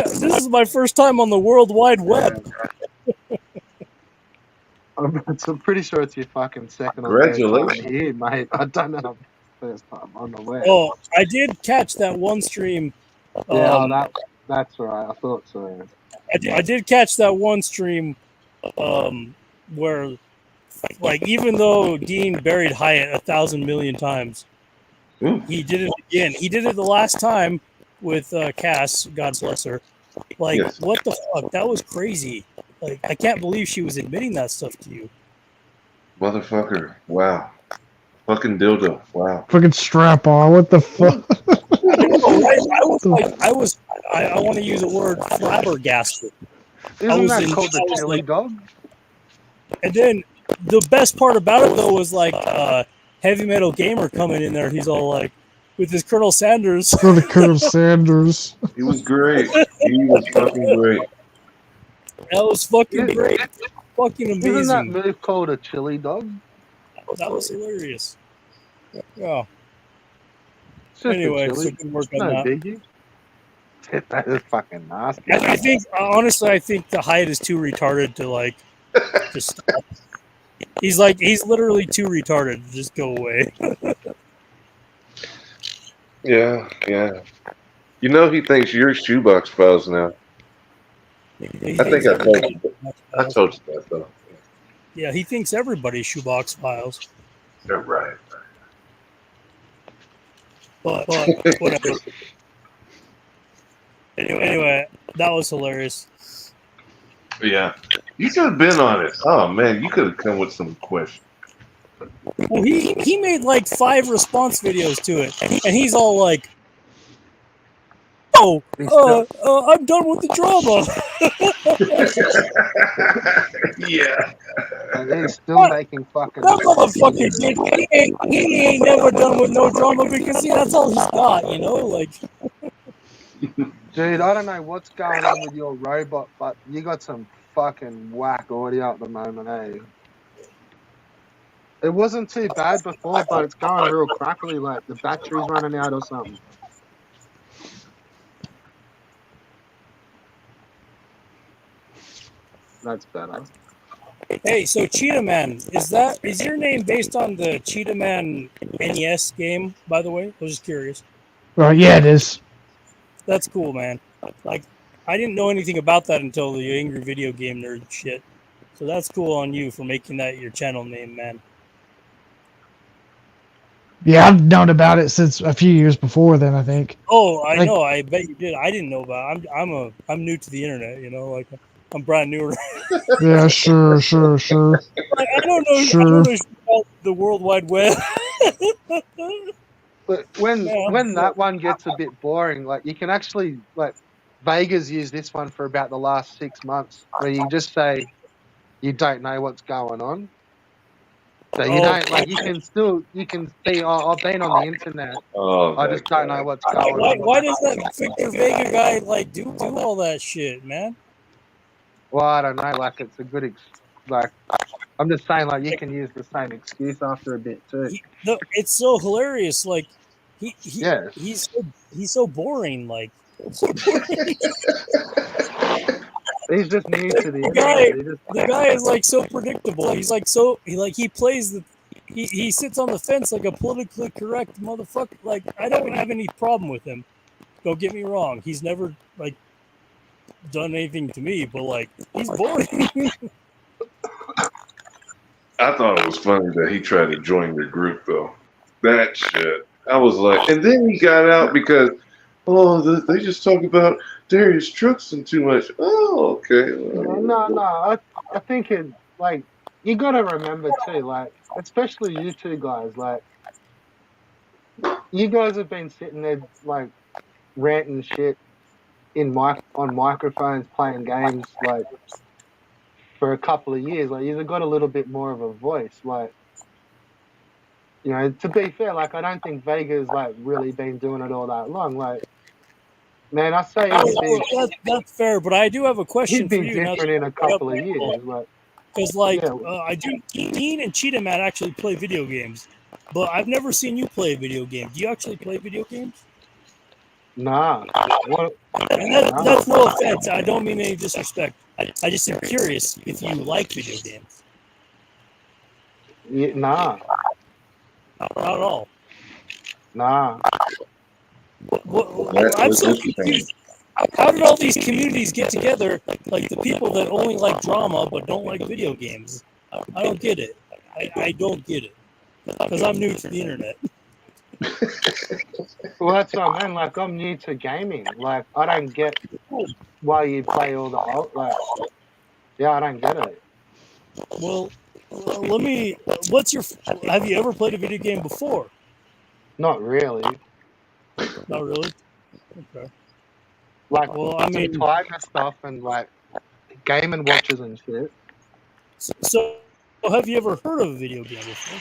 This is my first time on the World Wide Web. I'm pretty sure it's your fucking second or third time Congratulations. here, mate. I don't know. First time on the web. Oh, I did catch that one stream. Yeah, that's right. I thought so. I did catch that one stream where, like, even though Dean buried Hyatt 1,000 million times, he did it again. He did it the last time with Cass, God bless her. Like, Yes. what the fuck? That was crazy. Like, I can't believe she was admitting that stuff to you. Motherfucker. Wow. Fucking dildo. Wow. Fucking strap on. What the fuck? I want to use a word, flabbergasted. Isn't that called the chili dog? And then the best part about it though was like Heavy Metal Gamer coming in there. He's all like, with his Colonel Sanders. For the Colonel Sanders. He was great. He was fucking great. That was fucking great. Fucking amazing. Isn't that move called a chili dog? That was hilarious. Yeah. It's just Anyway, a chili. so good work on No that. biggie. That is fucking nasty. I think honestly, I think the Hyatt is too retarded to like just stop. He's literally too retarded to just go away. Yeah. You know he thinks you're shoebox files now. I think I told you. I told you that though. Yeah, he thinks everybody's shoebox files. You're right. But whatever. Anyway, that was hilarious. Yeah. You could have been on it. Oh man, you could have come with some questions. Well, he made like 5 response videos to it, and he's all like, "Oh, I'm done with the drama." Yeah. And he's still making fucking. That motherfucker did. He ain't never done with no drama because see, that's all he's got, you know. Like, Dude, I don't know what's going on with your robot, but you got some fucking whack audio at the moment, eh? It wasn't too bad before, but it's going real crackly, like the battery's running out or something. That's better. hey, so Cheetah Man, is your name based on the Cheetah Man NES game? By the way, I was just curious. Yeah, it is. That's cool, man. Like, I didn't know anything about that until the Angry Video Game Nerd shit. So that's cool on you for making that your channel name, man. Yeah, I've known about it since a few years before then, I think. Oh, I know. I bet you did. I didn't know about it. I'm new to the internet, you know, like I'm brand new. Yeah, sure. I don't know. Sure. I don't know about the World Wide Web. But when that one gets a bit boring, like you can actually like Vega's used this one for about the last 6 months, where you just say you don't know what's going on. So you don't like you can see I've been on the internet. Oh, I just don't know what's going on. Why does that Victor Vega guy like do all that shit, man? Well, I don't know. Like it's a good like. I'm just saying, like you can use the same excuse after a bit too. It's so hilarious. Like Yeah. he's so boring. Like so boring. He's just new to the internet. The guy is like so predictable. He's like he plays the he sits on the fence like a politically correct motherfucker. Like I don't have any problem with him. Don't get me wrong. He's never like done anything to me, but like he's boring. I thought it was funny that he tried to join your group, though. That shit. I was like, and then he got out because, they just talk about Darius Truxton too much. Oh, okay. No. I think it like you got to remember too, like especially you two guys, like you guys have been sitting there like ranting shit on microphones, playing games like for a couple of years. Like you've got a little bit more of a voice, like. You know, to be fair, like I don't think Vega's like really been doing it all that long. Like, man, I say That's fair, but I do have a question he'd for be you now. different in a couple of years. Like, because like yeah, I do, Dean and Cheetah Man actually play video games, but I've never seen you play a video game. Do you actually play video games? nah. What? And Nah. that's no offense. I don't mean any disrespect. I just am curious if you like video games. Yeah, nah. Not at all. Nah. I'm so confused. How did all these communities get together? Like the people that only like drama but don't like video games. I don't get it. I don't get it because I'm new to the internet. Well, that's what I mean. Like, I'm new to gaming. Like, I don't get why you play all the old. Like, yeah, I don't get it. Well, let me. What's your? Have you ever played a video game before? Not really. Not really. Okay. Like, Well, I mean, Tiger stuff and like Game and Watches and shit. so have you ever heard of a video game before?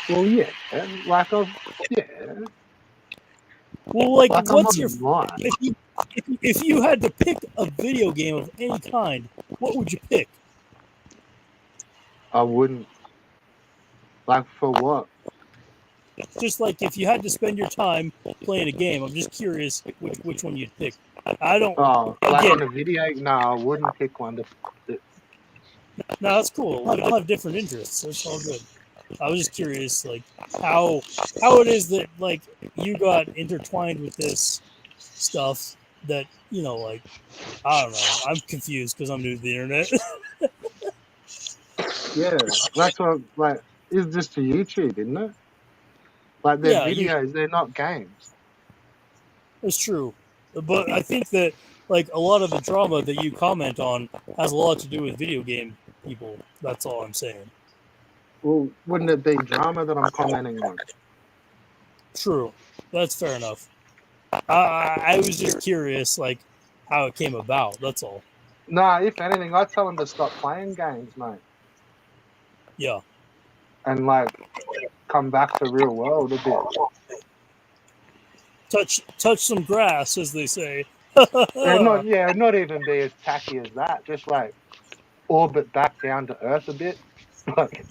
Well, yeah. Like, yeah. Well, like what's your? Line. If you had to pick a video game of any kind, what would you pick? I wouldn't. Like, for what? Just like if you had to spend your time playing a game, I'm just curious which one you'd pick. I don't. Oh, like again, on a video? No, I wouldn't pick one. No, that's cool. We all have different interests. That's all good. I was just curious, like how it is that like you got intertwined with this stuff that like I don't know. I'm confused because I'm new to the internet. Yeah, that's what. Like, it's just to YouTube, isn't it? Like, they're videos. They're not games. It's true, but I think that like a lot of the drama that you comment on has a lot to do with video game people. That's all I'm saying. Well, wouldn't it be drama that I'm commenting on? True, that's fair enough. I was just curious, like how it came about. That's all. Nah, if anything, I'd tell them to stop playing games, mate. Yeah. And like, come back to real world a bit. Touch some grass, as they say. Not even be as tacky as that. Just like orbit back down to Earth a bit. Like,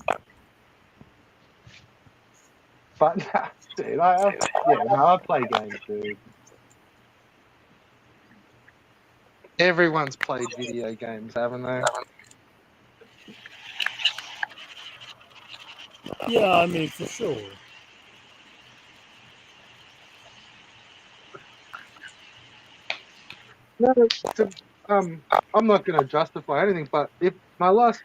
but nah, dude, I play games, dude. Everyone's played video games, haven't they? Yeah, I mean, for sure. No, I'm not going to justify anything, but if my last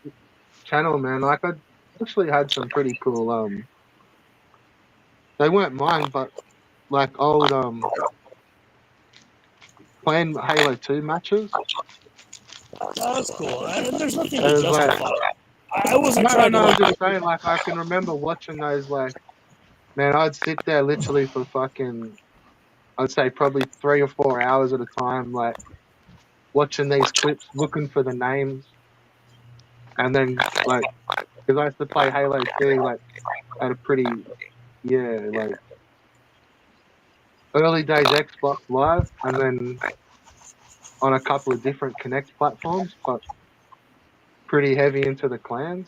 channel, man, like I actually had some pretty cool, they weren't mine, but like old, playing Halo 2 matches. Oh, that's cool. There's nothing to justify. I wasn't trying to. I'm just saying, like, I can remember watching those, like, man, I'd sit there literally for fucking, I'd say probably 3 or 4 hours at a time, like, watching these clips, looking for the names, and then, like, because I used to play Halo 2, like, at a pretty, like, early days Xbox Live, and then on a couple of different Connect platforms, but pretty heavy into the clans.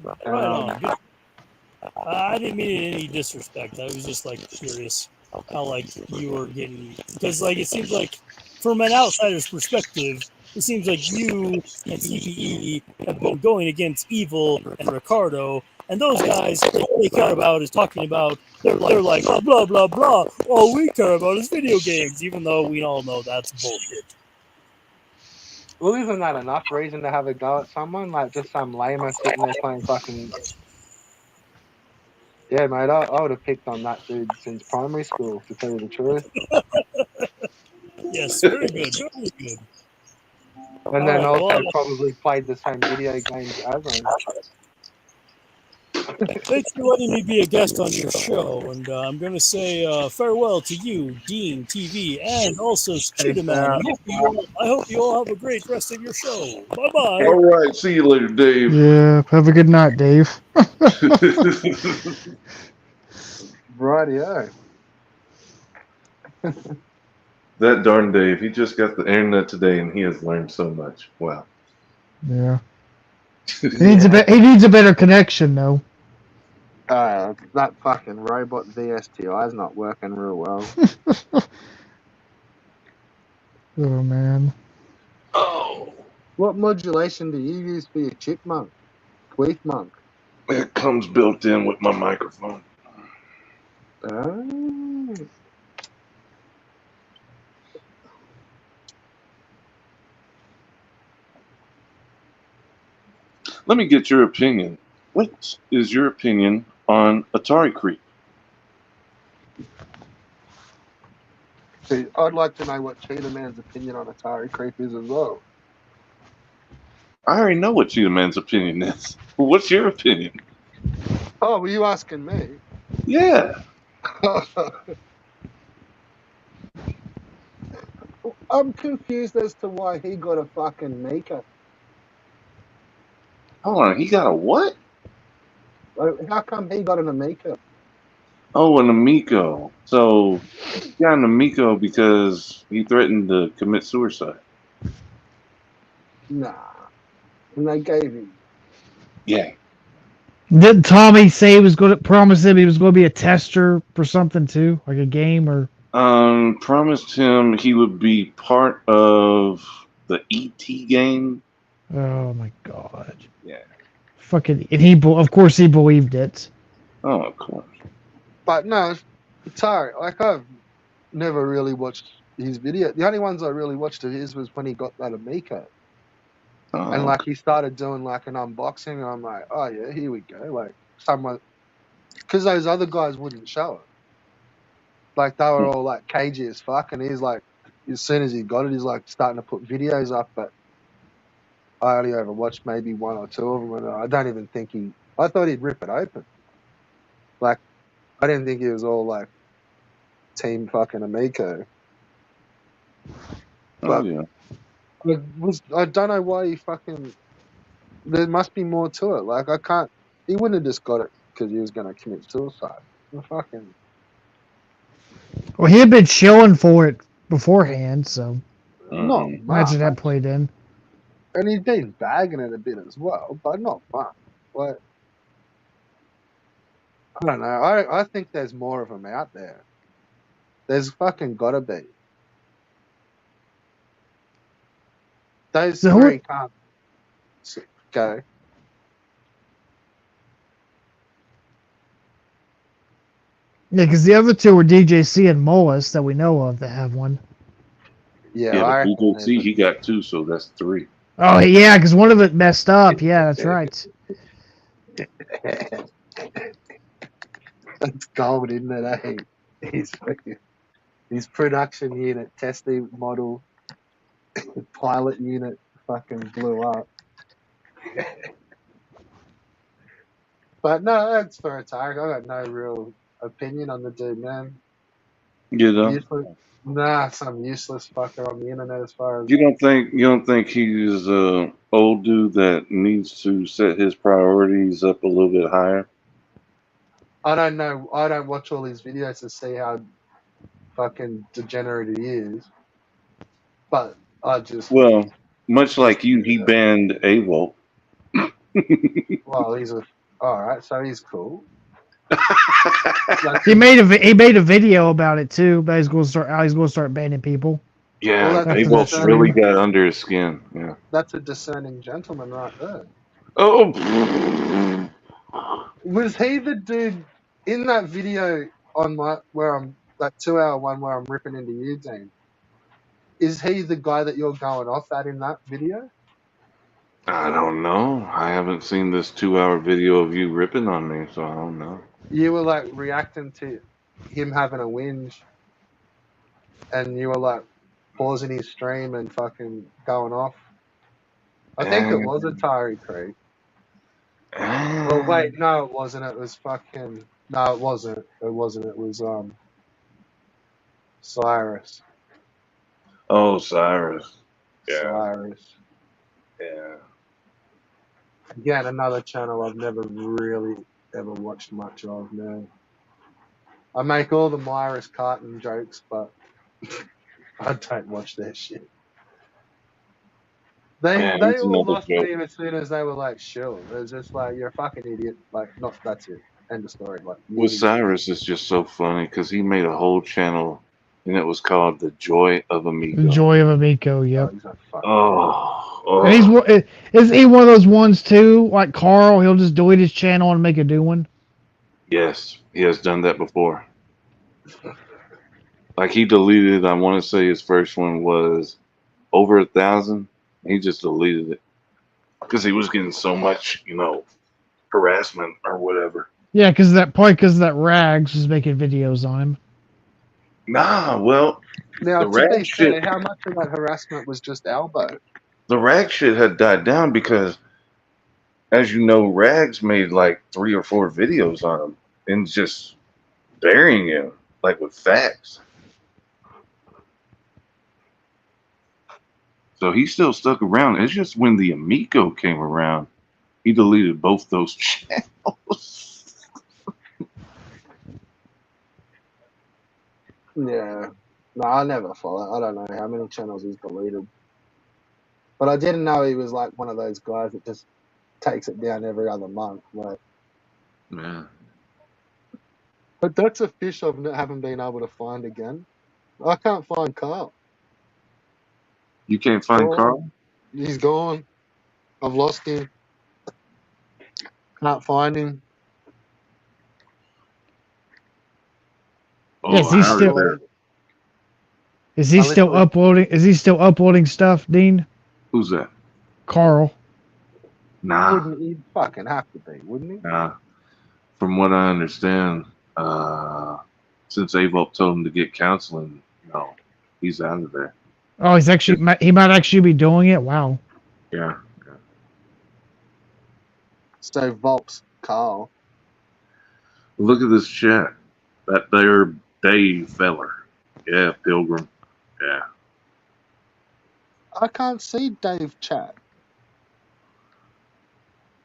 Right on. I didn't mean any disrespect. I was just like curious how like you were getting, because like it seems like from an outsider's perspective, it seems like you and CPE have been going against Evil and Ricardo And those guys, all they care about is talking about, they're like, blah, blah, blah, blah. All we care about is video games, even though we all know that's bullshit. Well, isn't that enough reason to have a go at someone? Like, just some lamer sitting there playing fucking... Yeah, mate, I would have picked on that dude since primary school, to tell you the truth. Yes, very good, very good. And then All right, also well, probably played the same video games as him. thanks for letting me be a guest on your show, and I'm going to say farewell to you, Dean TV, and also Cheetah Man. I hope you all have a great rest of your show. Bye bye. All right, see you later, Dave. Yeah, have a good night, Dave. Rightio. That darn Dave, he just got the internet today and he has learned so much. Wow. Yeah. He needs a better connection though. That fucking robot VSTI is not working real well. Oh man. Oh, What modulation do you use for your chipmunk? Queefmunk? it comes built in with my microphone. Oh. Let me get your opinion. What is your opinion on Atari Creep? See, I'd like to know what Cheetah Man's opinion on Atari Creep is as well. I already know what Cheetah Man's opinion is. What's your opinion? Oh, were you asking me? Yeah. I'm confused as to why he got a fucking Mika. Hold on, he got a what? How come he got an Amico? Oh, an Amico. So he got an Amico because he threatened to commit suicide. Nah. And they gave him. Yeah. Didn't Tommy say he was going to promise him he was going to be a tester for something too, like a game or? Promised him he would be part of the ET game. Oh my god. Yeah. Fucking, and of course he believed it. Oh, of course. But no, Atari, like I've never really watched his video. The only ones I really watched of his was when he got that Amico. Oh, And like he started doing like an unboxing, and I'm like, oh yeah, here we go. Like someone, because those other guys wouldn't show it. Like they were all like cagey as fuck, and he's like, as soon as he got it, he's like starting to put videos up. But I only ever watched maybe one or two of them, and I don't even think I thought he'd rip it open. Like I didn't think he was all like team fucking Amico. But yeah. I don't know why he fucking. There must be more to it. Like he wouldn't have just got it because he was going to commit suicide. Fucking. Well, he had been chilling for it beforehand, so Not much. imagine that played in. And he'd been bagging it a bit as well, but not much. Like, I don't know. I think there's more of them out there. There's fucking gotta be. Those three can't go. Yeah, because the other two were DJC and Mollis that we know of that have one. Yeah, but DJC, he got two, so that's three. Oh, yeah, because one of it messed up. Yeah, that's right. That's gold, isn't it, eh? His production unit, testing model, pilot unit fucking blew up. But no, that's for Atari. I got no real opinion on the dude, man. You know? Some useless fucker on the internet as far as... You don't think he's a old dude that needs to set his priorities up a little bit higher? I don't know. I don't watch all his videos to see how fucking degenerate he is. But I just... Well, much like you, he banned AWOL. Well, he's alright, so he's cool. He made a video about it too. But he's going to start banning people. Yeah, AWOL's really got under his skin. Yeah, that's a discerning gentleman right there. Oh, Was he the dude in that video on that 2 hour one where I'm ripping into you, Dean? Is he the guy that you're going off at in that video? I don't know. I haven't seen this 2 hour video of you ripping on me, so I don't know. You were like reacting to him having a whinge, and you were like pausing his stream and fucking going off. I think it was Atari Creek. Well, wait, no, it wasn't. It was fucking. No, it wasn't. It wasn't. It was Cyrus. Oh, Cyrus. Yeah. Cyrus. Yeah. Again, another channel I've never really ever watched much of, man. I make all the Myris Carton jokes, but I don't watch their shit. Yeah, They he's all another lost joke. me as soon as they were like, sure. It was just like, you're a fucking idiot. Like, not, that's it. End of story. Like, you With idiot. Cyrus, it's just so funny because he made a whole channel, and it was called The Joy of Amigo. The Joy of Amico, yep. Oh, he's a fucking Oh, And is he one of those ones too, like Carl? He'll just delete his channel and make a new one. yes, he has done that before. Like he deleted, I want to say his first one was over 1,000. He just deleted it because he was getting so much, harassment or whatever. Yeah, because that Rags was making videos on him. Nah, well, Now, the to be rag fair, shit, how much of that harassment was just Albo? the rag shit had died down because, as you know, Rags made like 3 or 4 videos on him and just burying him like with facts. So he still stuck around. It's just when the Amico came around, he deleted both those channels. Yeah. No, I never follow. I don't know how many channels he's deleted. But I didn't know he was like one of those guys that just takes it down every other month. Like, Yeah. but that's a fish I haven't been able to find again. I can't find Carl. You can't find Carl? He's gone. I've lost him. Can't find him. Oh, Yeah, is he how still there? is he still uploading? Is he still uploading stuff, Dean? Who's that? Carl. Nah. Wouldn't he fucking have to be, wouldn't he? Nah. From what I understand, since Avop told him to get counseling, no, he's out of there. Oh, he might actually be doing it. Wow. Yeah. So Volp's Carl. Look at this chat. That there Dave feller. Yeah, Pilgrim. Yeah. I can't see Dave chat.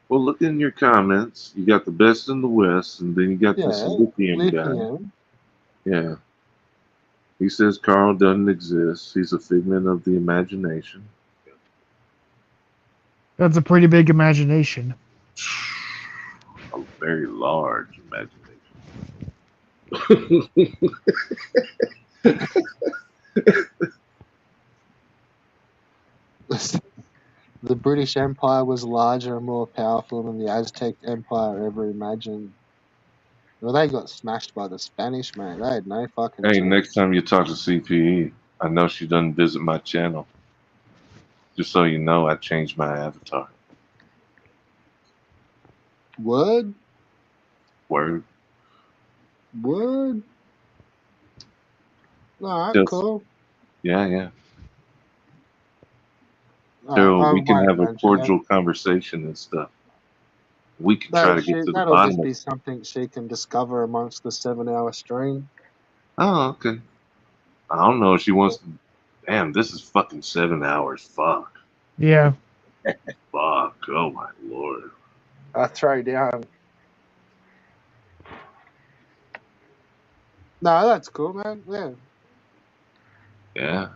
Well, look in your comments. You got the best in the West, and then you got this lithium guy. Yeah. He says Carl doesn't exist. He's a figment of the imagination. That's a pretty big imagination. A very large imagination. The British Empire was larger and more powerful than the Aztec Empire ever imagined. Well, they got smashed by the Spanish, man. They had no fucking Hey, chance. next time you talk to CPE, I know she doesn't visit my channel. Just so you know, I changed my avatar. Word? Word. Word? Alright, cool. Yeah. So we can have a cordial conversation and stuff. We can try to get to the that'll bottom just of be it. something she can discover amongst the 7-hour stream. Oh, okay. I don't know if she wants to. Damn, this is fucking 7 hours. Fuck. Yeah. Fuck. Oh, my Lord. I throw down. No, that's cool, man. Yeah. Yeah.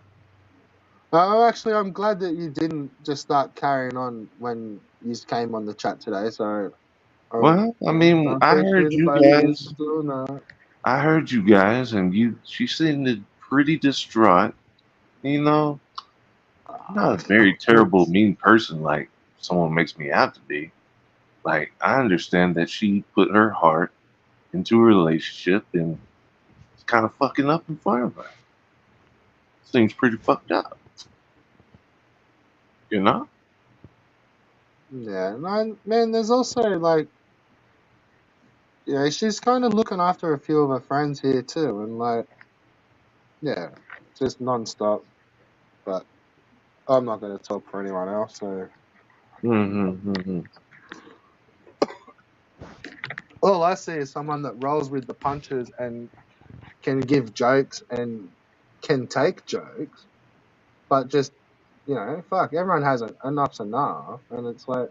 Oh, actually, I'm glad that you didn't just start carrying on when you came on the chat today. So, Well, I mean, I heard you guys. I heard you guys, and she seemed pretty distraught. You know, I'm not a very terrible, mean person like someone makes me out to be. Like, I understand that she put her heart into a relationship and it's kind of fucking up in front of her. Seems pretty fucked up. You know? Yeah, man, there's also like, yeah, she's kind of looking after a few of her friends here too, and like, yeah, just non-stop. But I'm not going to talk for anyone else, so Mm-hmm. all I see is someone that rolls with the punches and can give jokes and can take jokes, but just, fuck, everyone has enough's enough, and it's like,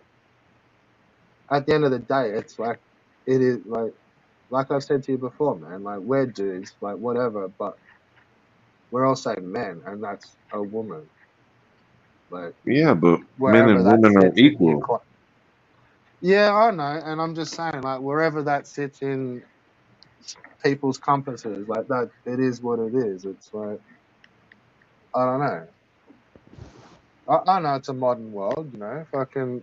at the end of the day, it's like, it is like I've said to you before, man, like, we're dudes, like, whatever, but we're also men, and that's a woman. Like, Yeah, but men wherever and that women are sits in your equal. yeah, I know, and I'm just saying, like, wherever that sits in people's compasses, like that, it is what it is. It's like, I don't know. I know it's a modern world, fucking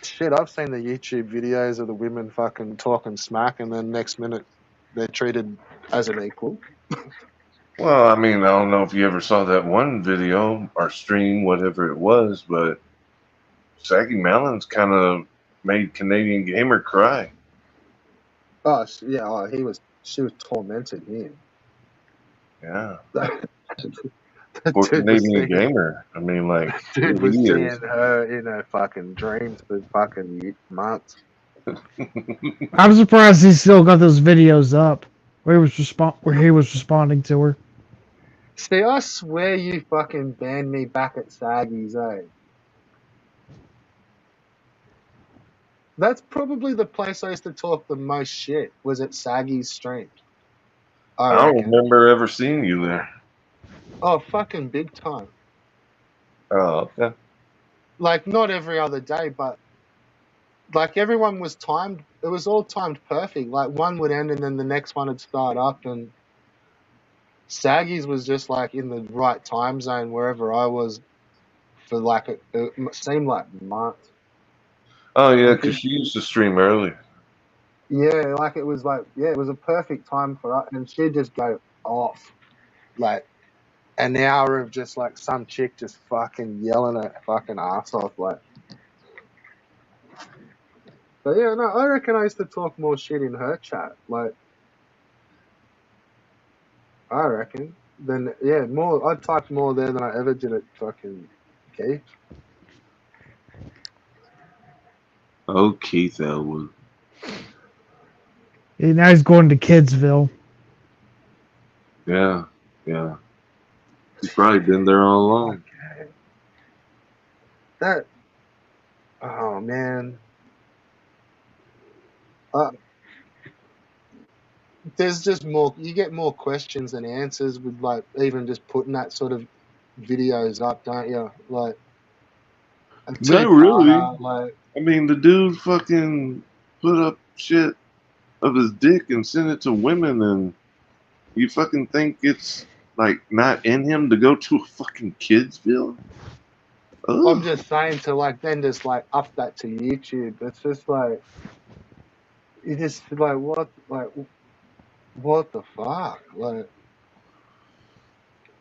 shit. I've seen the YouTube videos of the women fucking talking smack, and then next minute they're treated as an equal. Well, I mean, I don't know if you ever saw that one video or stream, whatever it was, but Saggy Melons kind of made Canadian Gamer cry. Oh, yeah, she was tormenting him. Yeah. The Poor dude was Canadian seeing, Gamer. I mean, like, dude here was he seeing is. her in her fucking dreams for fucking months. I'm surprised he still got those videos up where he was responding to her. See, I swear you fucking banned me back at Saggy's, eh? That's probably the place I used to talk the most shit, was at Saggy's streams. I I don't reckon. remember ever seeing you there. Oh, fucking big time. Oh, okay. Like, not every other day, but like everyone was timed. It was all timed perfect. Like, one would end and then the next one would start up, and Saggy's was just like in the right time zone wherever I was for like, it seemed like months. Oh, yeah, And because she used to stream early. yeah, like it was like, yeah, it was a perfect time for us. And she'd just go off. Like, an hour of just like some chick just fucking yelling her fucking ass off, like. But yeah, no, I reckon I used to talk more shit in her chat, like. I reckon. Then yeah, more. I typed more there than I ever did at fucking Keith. Oh, Keith Elwood. Now he's going to Kidsville. Yeah, yeah. He's probably been there all along. Okay. That. Oh man. There's just more. You get more questions than answers with like even just putting that sort of videos up, don't you? Like a Not really. two-parter, like. I mean, the dude fucking put up shit of his dick and sent it to women, and you fucking think it's like not in him to go to a fucking Kidsville? I'm Ugh. just saying to like then just like up that to YouTube. It's just like you just like what the fuck? Like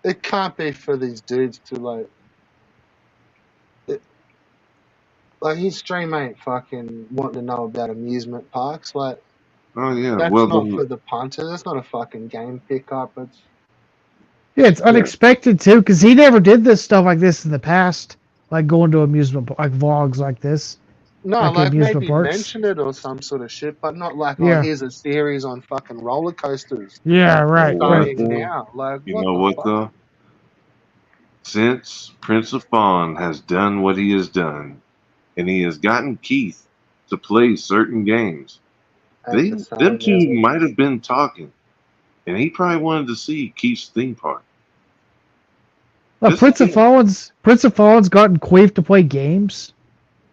it can't be for these dudes to like his stream ain't fucking wanting to know about amusement parks. Like Oh yeah. that's Well not then, for the punter. That's not a fucking game pickup. It's Yeah, it's yeah. unexpected too, because he never did this stuff like this in the past, like going to like vlogs like this, no, like at like amusement maybe parks. mention it or some sort of shit, but not like, oh, Yeah, here's a series on fucking roller coasters yeah, You know what right. starting though? now. Like, You what know the what fuck? though? Since Prince of Fawn has done what he has done, and he has gotten Keith to play certain games, Ain't the them same, is two it? might have been talking, and he probably wanted to see Keith's theme park. Just a hint. Prince of Fallen's gotten Queef to play games.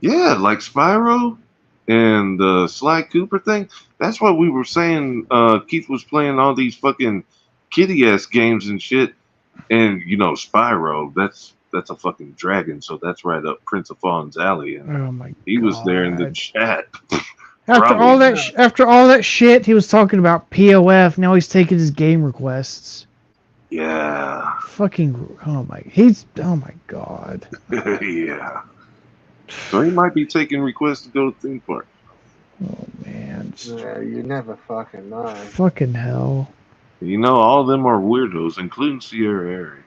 Yeah, like Spyro and the Sly Cooper thing. That's what we were saying. Keith was playing all these fucking kitty ass games and shit. And you know, Spyro, that's that's a fucking dragon, so that's right up Prince of Fawn's alley. And Oh my he was there in the god. chat. After Probably. all that, after all that shit, he was talking about POF. Now he's taking his game requests. Yeah. Fucking. Oh my god. Yeah. So he might be taking requests to go to theme park. Oh man. Yeah, you never fucking know. Fucking hell. You know, all of them are weirdos, including Sierra Airy.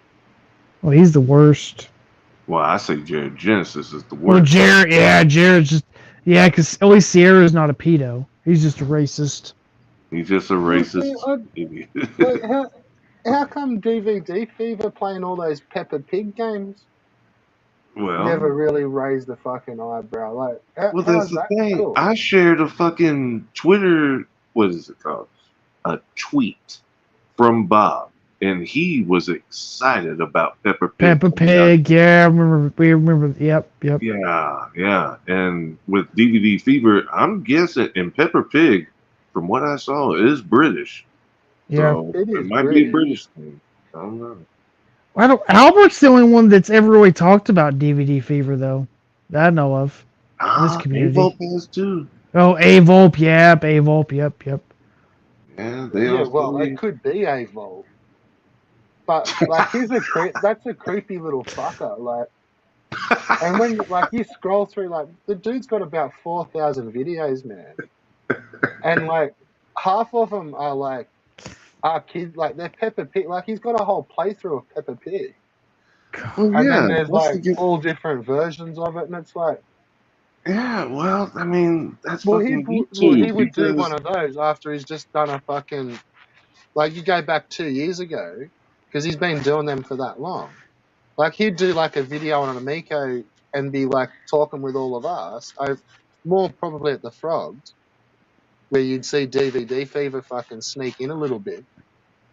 Well, he's the worst. Well, I say Jared Genesis is the Well, worst. Jared's just. Yeah, because at least Sierra's not a pedo. He's just a racist. He's just a racist idiot. Like, how come DVD Fever playing all those Peppa Pig games Well, never really raised a fucking eyebrow? Like, well, how's that's the that thing. cool? I shared a fucking Twitter. What is it called? A tweet from Bob, and he was excited about Peppa Pig. Peppa Pig, yeah, we remember. Yep. Yeah. And with DVD Fever, I'm guessing, and Peppa Pig, from what I saw, is British. Yeah. So It is might be a British. British thing. I don't know. Albert's the only one that's ever really talked about DVD Fever, though, that I know of. This community. Avol has too. Oh, A-Volp, yep, A-Volp, yep. Yeah, they Yeah, also well, it could be Avol. But, like, that's a creepy little fucker. Like, and when, like, you scroll through, like, the dude's got about 4,000 videos, man. And, like, half of them are, like, kids, like, they're Peppa Pig. Like, he's got a whole playthrough of Peppa Pig. Well, And yeah, then there's, that's like, all different versions of it. And it's like, yeah. Well, I mean, that's well, fucking he YouTube would do because one of those after he's just done a fucking, like, you go back 2 years ago, because he's been doing them for that long. Like, he'd do, like, a video on an Amico and be, like, talking with all of us, more probably at the Frogs, where you'd see DVD Fever fucking sneak in a little bit.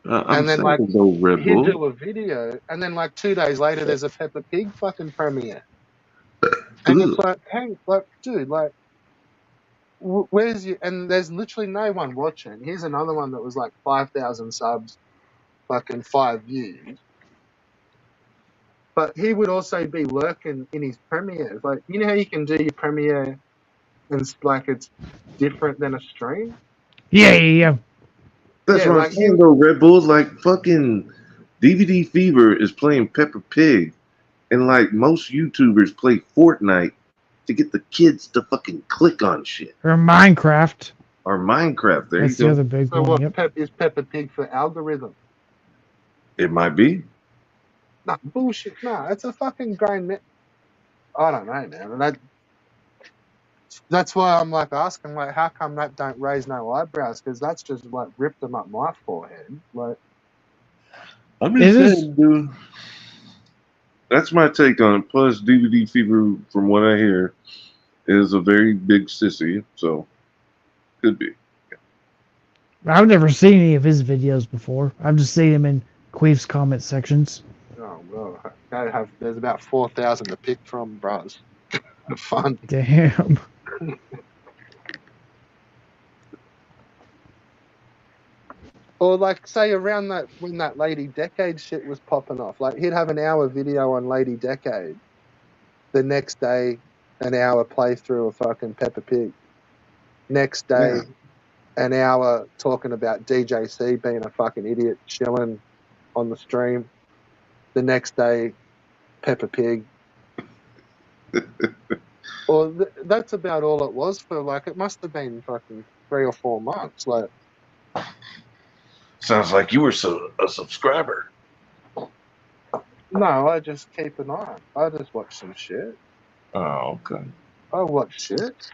I'm And then, saying like, though, Red he'd Bull. do a video, and then, like, 2 days later, there's a Peppa Pig fucking premiere. And it's like, hey, like, dude, like, where's you? And there's literally no one watching. Here's another one that was like 5,000 subs, fucking 5 views. But he would also be lurking in his premieres. Like, you know how you can do your premiere and it's different than a stream? Yeah. That's Yeah, what like I'm saying though, Red Bull. Like fucking DVD Fever is playing Peppa Pig, and like most YouTubers play Fortnite to get the kids to fucking click on shit. Or Minecraft. Or Minecraft. There That's you go. the other big So one. what is Peppa Pig for algorithm? It might be. Nah, bullshit. Nah, it's a fucking grain. I don't know, man. And that's why I'm like asking, like, how come that don't raise no eyebrows? Because that's just like ripped them up my forehead. Like, I'm just saying, dude. That's my take on it. Plus, DVD Fever, from what I hear, is a very big sissy. So, could be. I've never seen any of his videos before. I've just seen him in Queef's comment sections. oh well, there's about 4,000 to pick from, bros. Fun. Damn. Or like, say around that when that Lady Decade shit was popping off, like he'd have an hour video on Lady Decade. The next day, an hour playthrough of fucking Peppa Pig. Next day, an hour talking about DJC being a fucking idiot chilling on the stream. The next day, Peppa Pig. Or that's about all it was for, like, it must have been fucking 3 or 4 months. Like, sounds like you were a subscriber. no, I just keep an eye. I just watch some shit. Oh, okay. I watch shit.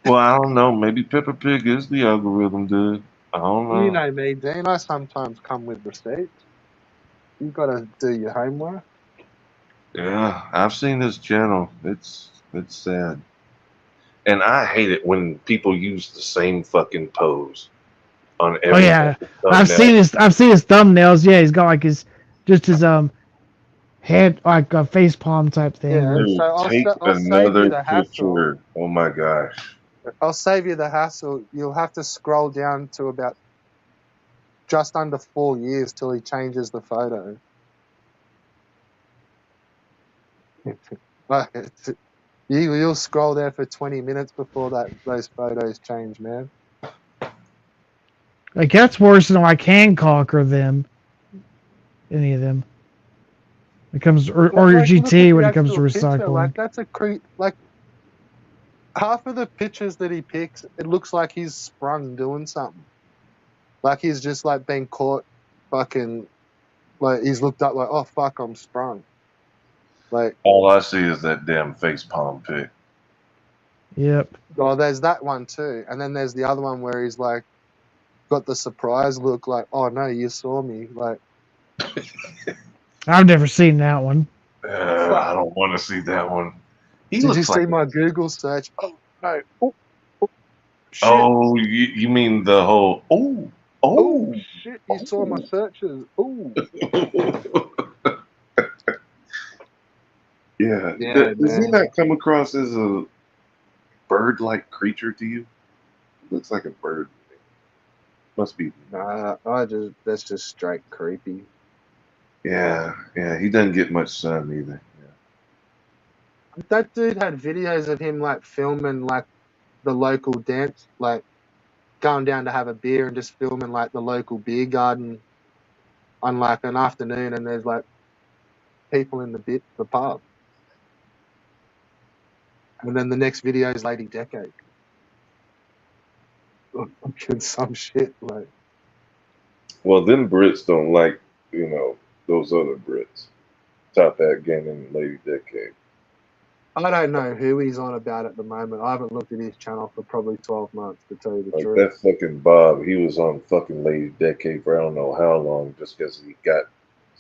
Well, I don't know. Maybe Peppa Pig is the algorithm, dude. I don't know. You know me, Dean. I sometimes come with receipts. You've got to do your homework. Yeah, I've seen this channel. It's sad. And I hate it when people use the same fucking pose on every. Oh yeah, I've seen his thumbnails. Yeah, he's got like his head, like a face palm type thing. Yeah, Dude, so I'll take save you another the hassle. picture. Oh my gosh. I'll save you the hassle. You'll have to scroll down to about just under 4 years till he changes the photo. Like, you'll scroll there for 20 minutes before those photos change, man. Like that's worse than I can conquer them. Any of them. It comes or your Like, look at GT when the it comes to actual picture. Like, recycling. that's a like half of the pictures that he picks, it looks like he's sprung doing something. Like he's just like been caught, fucking. Like he's looked up, like, oh fuck, I'm sprung. Like, All I see is that damn face palm pic. Yep. oh, there's that one too, and then there's the other one where he's like got the surprise look, like, oh no, you saw me, like. I've never seen that one. I don't want to see that one. He Did you looks see like. my Google search? Oh no! Oh, shit! Oh, you mean the whole? Oh Oh. shit! You saw my searches. Oh. Yeah. Yeah, Does he man. not come across as a bird-like creature to you? He looks like a bird. Must be. Nah, that's just straight creepy. Yeah. He doesn't get much sun either. Yeah. That dude had videos of him like filming like the local dance, like going down to have a beer and just filming like the local beer garden on like an afternoon, and there's like people in the pub, and then the next video is Lady Decade. Fucking some shit like. Well, them Brits don't like, those other Brits. Top Hat Gang and Lady Decade. I don't know who he's on about at the moment. I haven't looked at his channel for probably 12 months, to tell you the Like truth. that fucking Bob, he was on fucking Lady Decade for I don't know how long just because he got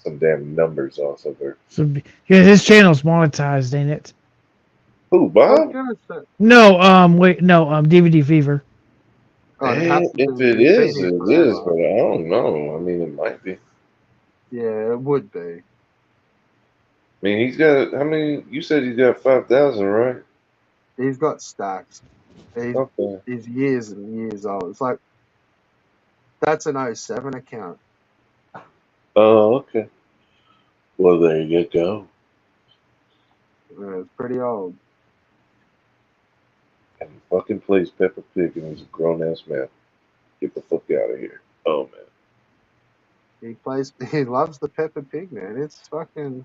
some damn numbers off of her. So yeah, his channel's monetized, ain't it? Who, I was Bob? gonna say, No, DVD Fever. oh, it has to If be. it It's been is, here it is, forever. but I don't know. I mean, it might be. Yeah, it would be. I mean, he's got, how many? You said he's got 5,000, right? He's got stacks. Okay. He's years and years old. It's like, that's an 07 account. Oh, okay. Well, there you go. It's pretty old. And he fucking plays Peppa Pig and he's a grown ass man. Get the fuck out of here. Oh, man. He loves the Peppa Pig, man. It's fucking.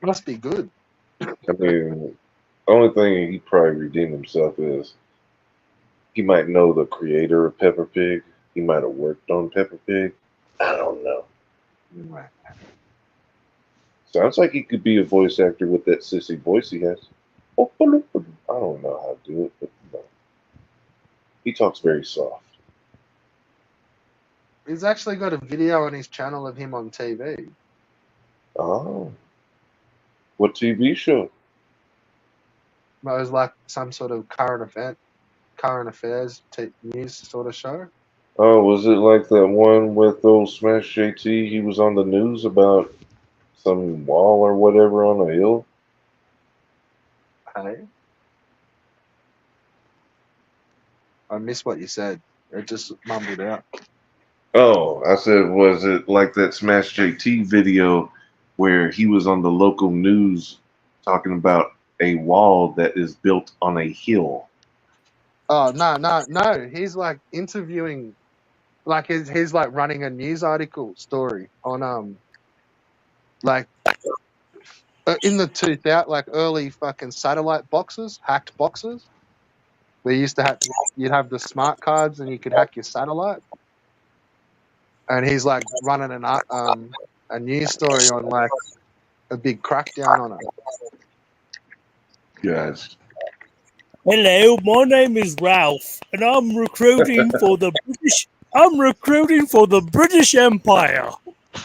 Must be good. I mean, the only thing he probably redeemed himself is he might know the creator of Peppa Pig. He might have worked on Peppa Pig. I don't know. Sounds like he could be a voice actor with that sissy voice he has. I don't know how to do it, but no. He talks very soft. He's actually got a video on his channel of him on TV. Oh. What TV show? It was like some sort of current affairs news sort of show. Oh, was it like that one with old Smash JT? He was on the news about some wall or whatever on a hill? Hey, I missed what you said. It just mumbled out. Oh, I said, was it like that Smash JT video where he was on the local news talking about a wall that is built on a hill? Oh, no. He's like interviewing, like he's like running a news article story on like in the 2000, like early fucking satellite boxes, hacked boxes. Where you used to you'd have the smart cards and you could hack your satellite. And he's like running a news story on like a big crackdown on it. Yes. Hello, my name is Ralph, and I'm recruiting for the British. I'm recruiting for the British Empire.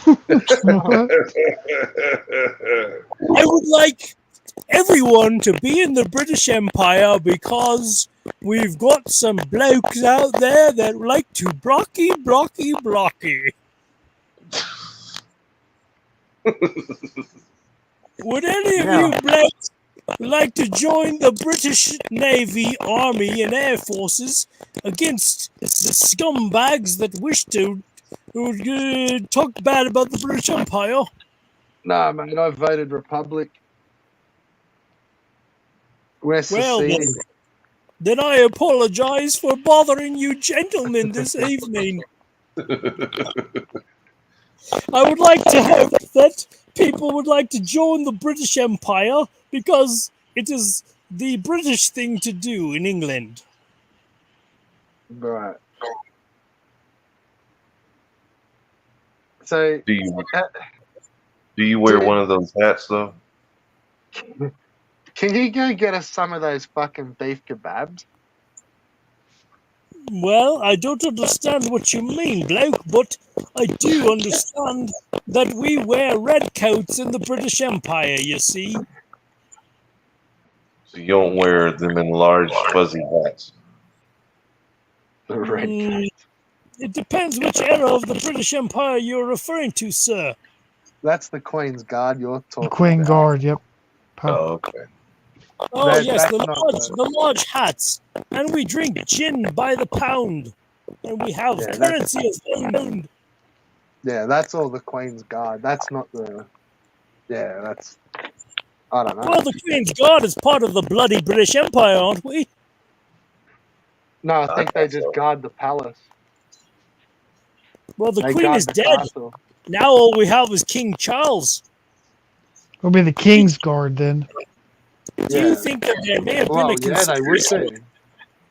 I would like everyone to be in the British Empire because we've got some blokes out there that like to blocky. Would any of you blokes like to join the British Navy, Army, and Air Forces against the scumbags that wish to who would talk bad about the British Empire. No, mate, I voted Republic. We're Well, seceding. then I apologize for bothering you gentlemen this evening. I would like to hope that people would like to join the British Empire because it is the British thing to do in England. Right. So, Do you wear Dude. one of those hats though? can you go get us some of those fucking beef kebabs? Well, I don't understand what you mean, bloke, but I do understand that we wear red coats in the British Empire, you see. So you don't wear them in large fuzzy hats. The red Mm, it depends which era of the British Empire you're referring to, sir. That's the Queen's Guard you're talking Queen about. Guard, yep. Oh, okay. Oh, yes, that's the not the large hats. And we drink gin by the pound. And we have Yeah, currency as pound. Yeah, that's all the Queen's Guard. That's not the. Yeah, that's. I don't know. Well, the Queen's Guard is part of the bloody British Empire, aren't we? No, I think they thought just so. guard the palace. Well, the They Queen guard is the dead. castle. Now all we have is King Charles. It'll be the King's Guard then. Do you think that there may have been Well, a yeah, they would conspiracy?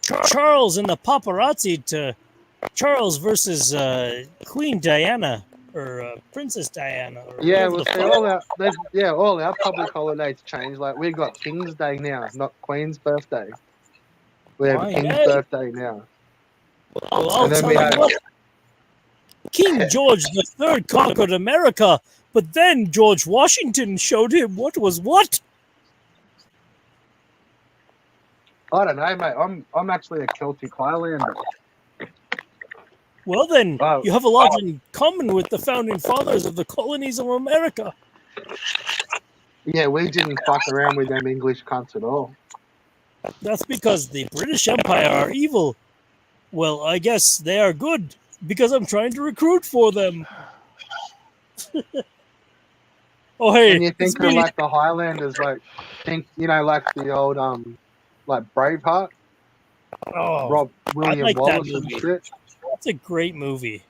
do. Charles and the paparazzi to Charles versus Queen Diana or Princess Diana? Or Yeah, whatever well, the see, fuck. all our public holidays change. Like we've got King's Day now, not Queen's birthday. We have I King's know. birthday now. Well, I'll And then tell we you have- what. King George III conquered America, but then George Washington showed him what was what. I don't know, mate. I'm actually a Celtic Highlander. Well, then Oh. you have a lot in common with the founding fathers of the colonies of America. Yeah, we didn't fuck around with them English cunts at all. That's because the British Empire are evil. Well, I guess they are good because I'm trying to recruit for them. Oh, hey, When you it's think of me. like the Highlanders, like think like the old like Braveheart, Oh, William like that Wallace and movie. shit. That's a great movie.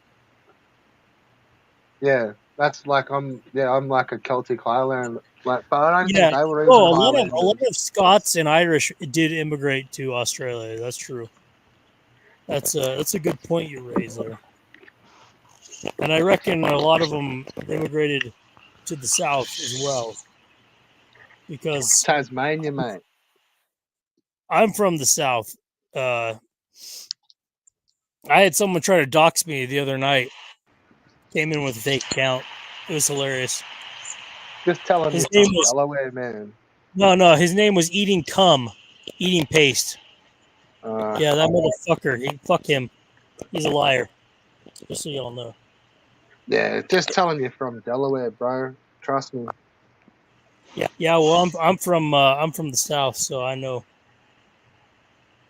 Yeah, that's like I'm like a Celtic Highlander. Like, but I don't Yeah. think they were even Oh, a Highlanders. lot of Scots and Irish did immigrate to Australia. That's true. That's a good point you raise there. And I reckon a lot of them immigrated to the south as well. Because Tasmania, mate. I'm from the south. I had someone try to dox me the other night. Came in with a fake account. It was hilarious. Just telling His you name from was Delaware, man. no. His name was Eating Cum, Eating Paste. Yeah, that motherfucker. Fuck him. He's a liar. Just so y'all know. Yeah, just telling you from Delaware, bro. Trust me. Yeah. Well, I'm from the south, so I know.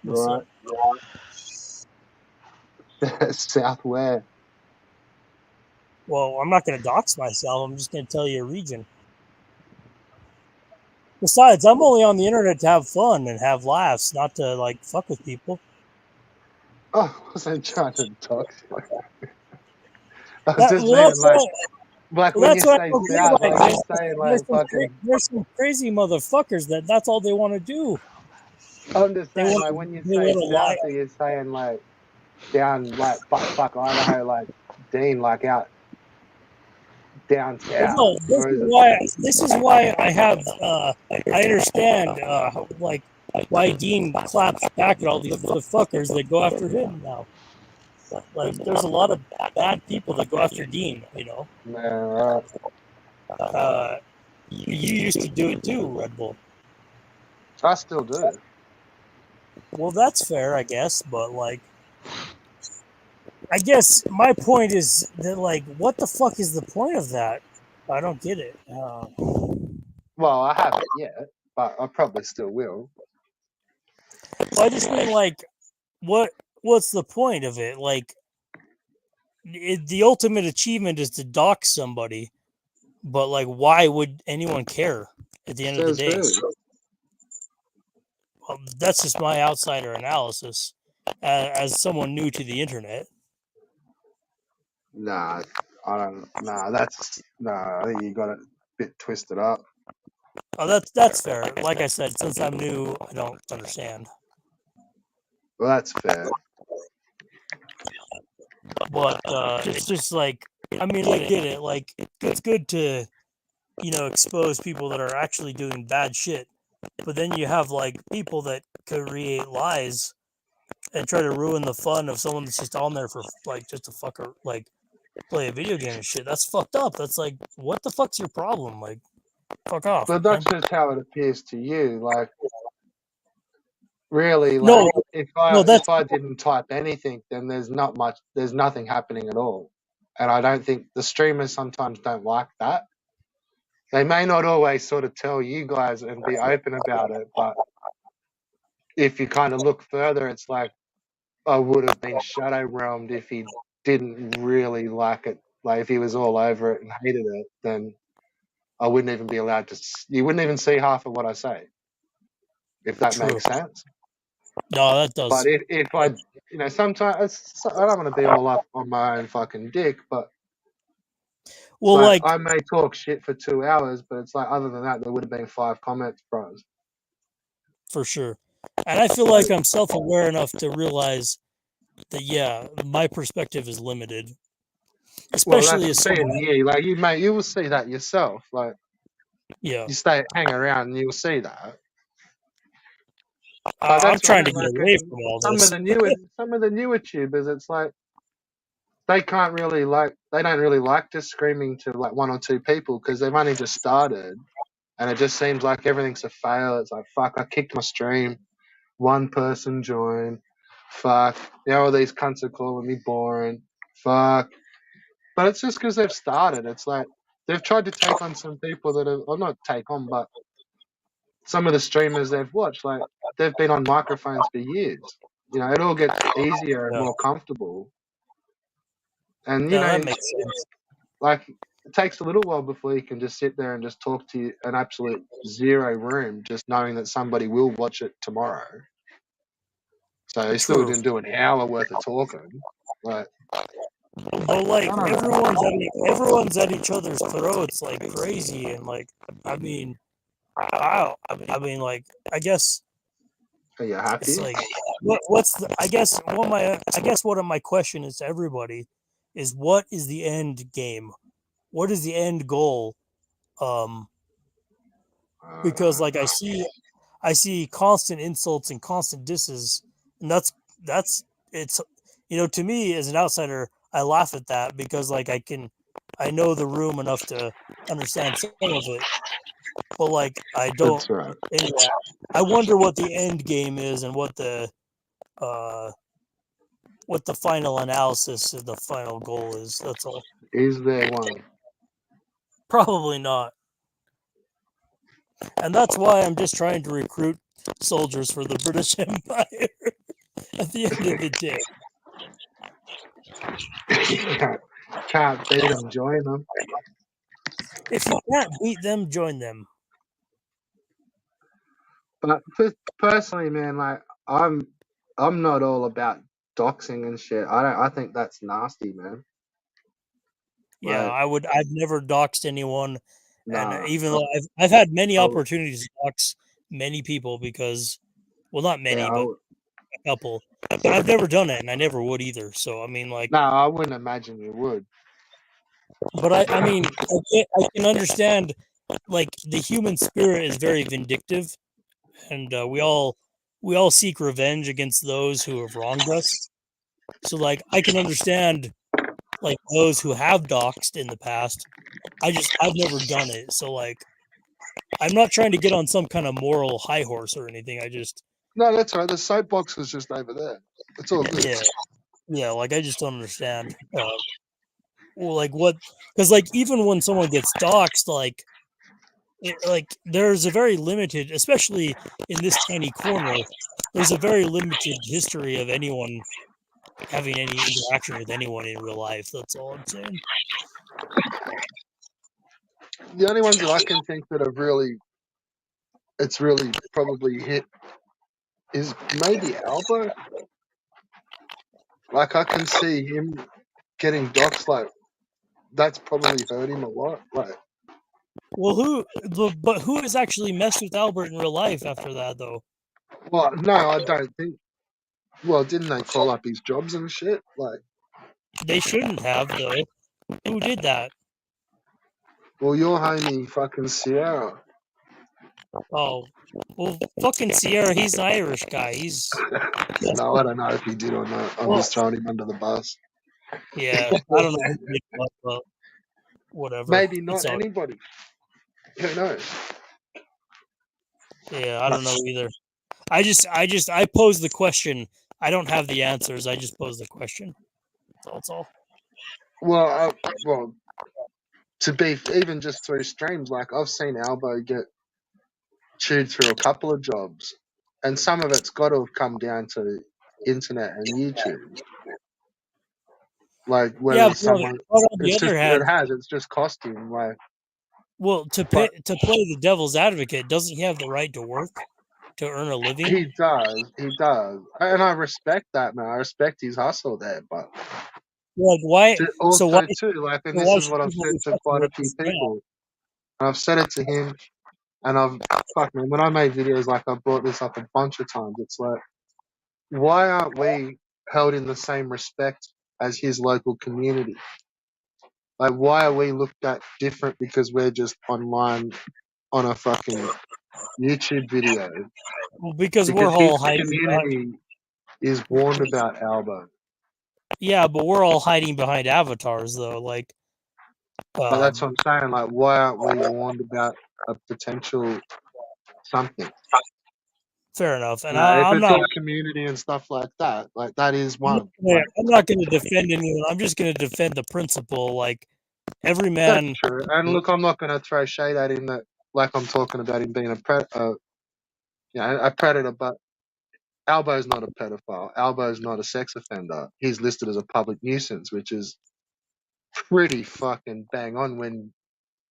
Right. South where? Well, I'm not going to dox myself. I'm just going to tell you a region. Besides, I'm only on the internet to have fun and have laughs, not to like fuck with people. Oh, I wasn't trying to talk. I was just meaning like when you say South, like you're saying like fucking. There's some crazy motherfuckers that's all they want to do. I'm just They saying want- like when you they say wanna South, lie. you're saying like down like fuck Idaho, like Dean, like out down south. No, this is why I have I understand like why Dean claps back at all these motherfuckers that go after him now. Like there's a lot of bad people that go after Dean, you know. Man, You used to do it too, Red Bull. I still do. Well, that's fair, I guess, but like I guess my point is that like what the fuck is the point of that? I don't get it. Well, I haven't yet, but I probably still will. Well, I just mean like what's the point of it? Like the ultimate achievement is to dox somebody, but like, why would anyone care at the end of the Says day? who? Well, that's just my outsider analysis as someone new to the internet. Nah, I don't. Nah, I think you got it a bit twisted up. Oh, that's fair. Like I said, since I'm new, I don't understand. Well, that's fair. But it's just like, I mean, I get it. Like, it's good to, expose people that are actually doing bad shit. But then you have like people that create lies and try to ruin the fun of someone that's just on there for like just to fucker like play a video game and shit. That's fucked up. That's like, what the fuck's your problem? Like, fuck off. But Man. that's just how it appears to you. Like, really, No, like if that's I didn't type anything, then there's nothing happening at all. And I don't think the streamers sometimes don't like that. They may not always sort of tell you guys and be open about it, but if you kind of look further, it's like I would have been shadow realmed if he didn't really like it. Like if he was all over it and hated it, then I wouldn't even be allowed to. You wouldn't even see half of what I say, if that true. makes sense. No, that does. But if I, sometimes I don't want to be all up on my own fucking dick, but well, like I may talk shit for 2 hours, but it's like other than that, there would have been 5 comments, bros. for sure. And I feel like I'm self-aware enough to realize that yeah, my perspective is limited. Especially well, as that's someone, you. Like you will see that yourself. Like yeah. you hang around, and you'll see that. But I'm that's trying to like get away from all some this. of the newer tubers. It's like they don't really like just screaming to like 1 or 2 people because they've only just started, and it just seems like everything's a fail. It's like fuck, I kicked my stream, 1 person joined, fuck, now all these cunts are calling me boring, fuck. But it's just because they've started. It's like they've tried to take on some people that have, or not take on, but some of the streamers they've watched, like they've been on microphones for years. It all gets easier and Yeah. more comfortable. And Yeah, that makes sense. like it takes a little while before you can just sit there and just talk to an absolute zero room, just knowing that somebody will watch it tomorrow. So they still True. didn't do an hour worth of talking. Like, But like everyone's at each other's throats like crazy, and like I mean, wow. I mean, like I guess are you happy? it's like what's the I guess what my question is to everybody is what is the end game? What is the end goal? Because like I see constant insults and constant disses, and that's it's to me as an outsider, I laugh at that because like I know the room enough to understand some of it, but like I don't. That's right. Anyway, I wonder what the end game is and what the final analysis of the final goal is. That's all. Is there one? Probably not. And that's why I'm just trying to recruit soldiers for the British Empire at the end of the day. Can't beat them, join them. If you can't beat them, join them. But personally, man, like I'm not all about doxing and shit. I think that's nasty, man. Yeah, Like, I've never doxed anyone, and nah. even though I've had many opportunities to dox many people because, well, not many, Yeah, but a couple. But I've never done it, and I never would either. So I mean, like, no, I wouldn't imagine you would. but I mean, I can understand, like, the human spirit is very vindictive, and we all seek revenge against those who have wronged us. So, like, I can understand, like, those who have doxed in the past. I've never done it, so like, I'm not trying to get on some kind of moral high horse or anything. No, that's right. The soapbox is just over there. It's all good. Yeah. Like I just don't understand. Well, like what? Because like even when someone gets doxed, like there's a very limited, especially in this tiny corner, there's a very limited history of anyone having any interaction with anyone in real life. That's all I'm saying. The only ones that I can think that have it's really probably hit is maybe Alba. Like I can see him getting doxxed. Like that's probably hurt him a lot. Like, Well, but who has actually messed with Albert in real life after that, though? well, no, I don't think. Well, didn't they call up his jobs and shit? Like, They shouldn't have, though. Who did that? well, your homie fucking Sierra. Oh, well, fucking Sierra, he's an Irish guy. He's No, I don't know if he did or not. I'm well, just throwing him under the bus. yeah. I don't know who did what, but whatever. Maybe It's not all anybody. Who knows? yeah. I don't know either. I pose the question. I don't have the answers. I just pose the question. That's all. Well, to be even just through streams, like I've seen Albo get chewed through a couple of jobs, and some of it's got to have come down to internet and YouTube. Like Yeah, whether someone, but on the it's other just hand, it's just cost him. Like, well, to but play the devil's advocate, doesn't he have the right to work to earn a living? he does, and I respect that, man. I respect his hustle there, but Like why? So why? also too, like, and So this why is should what I've people said to respect quite a what few he's doing? people, and I've said it to him, and fuck man, when I made videos, like I brought this up a bunch of times. It's like, why aren't we held in the same respect as his local community? Like, why are we looked at different because we're just online on a fucking YouTube video? Well, because we're Because his all hiding behind. community is warned about Albo. Yeah, but we're all hiding behind avatars, though. Like, But that's what I'm saying. Like, why aren't we warned about a potential something? fair enough. And If I'm it's not. his community and stuff like that, like that is I'm not one. gonna, Like, I'm not going to defend anyone. I'm just going to defend the principle. Like, every that's man. true. And look, I'm not going to throw shade at him that, like, I'm talking about him being a predator, but Albo's not a pedophile. Albo's not a sex offender. He's listed as a public nuisance, which is pretty fucking bang on when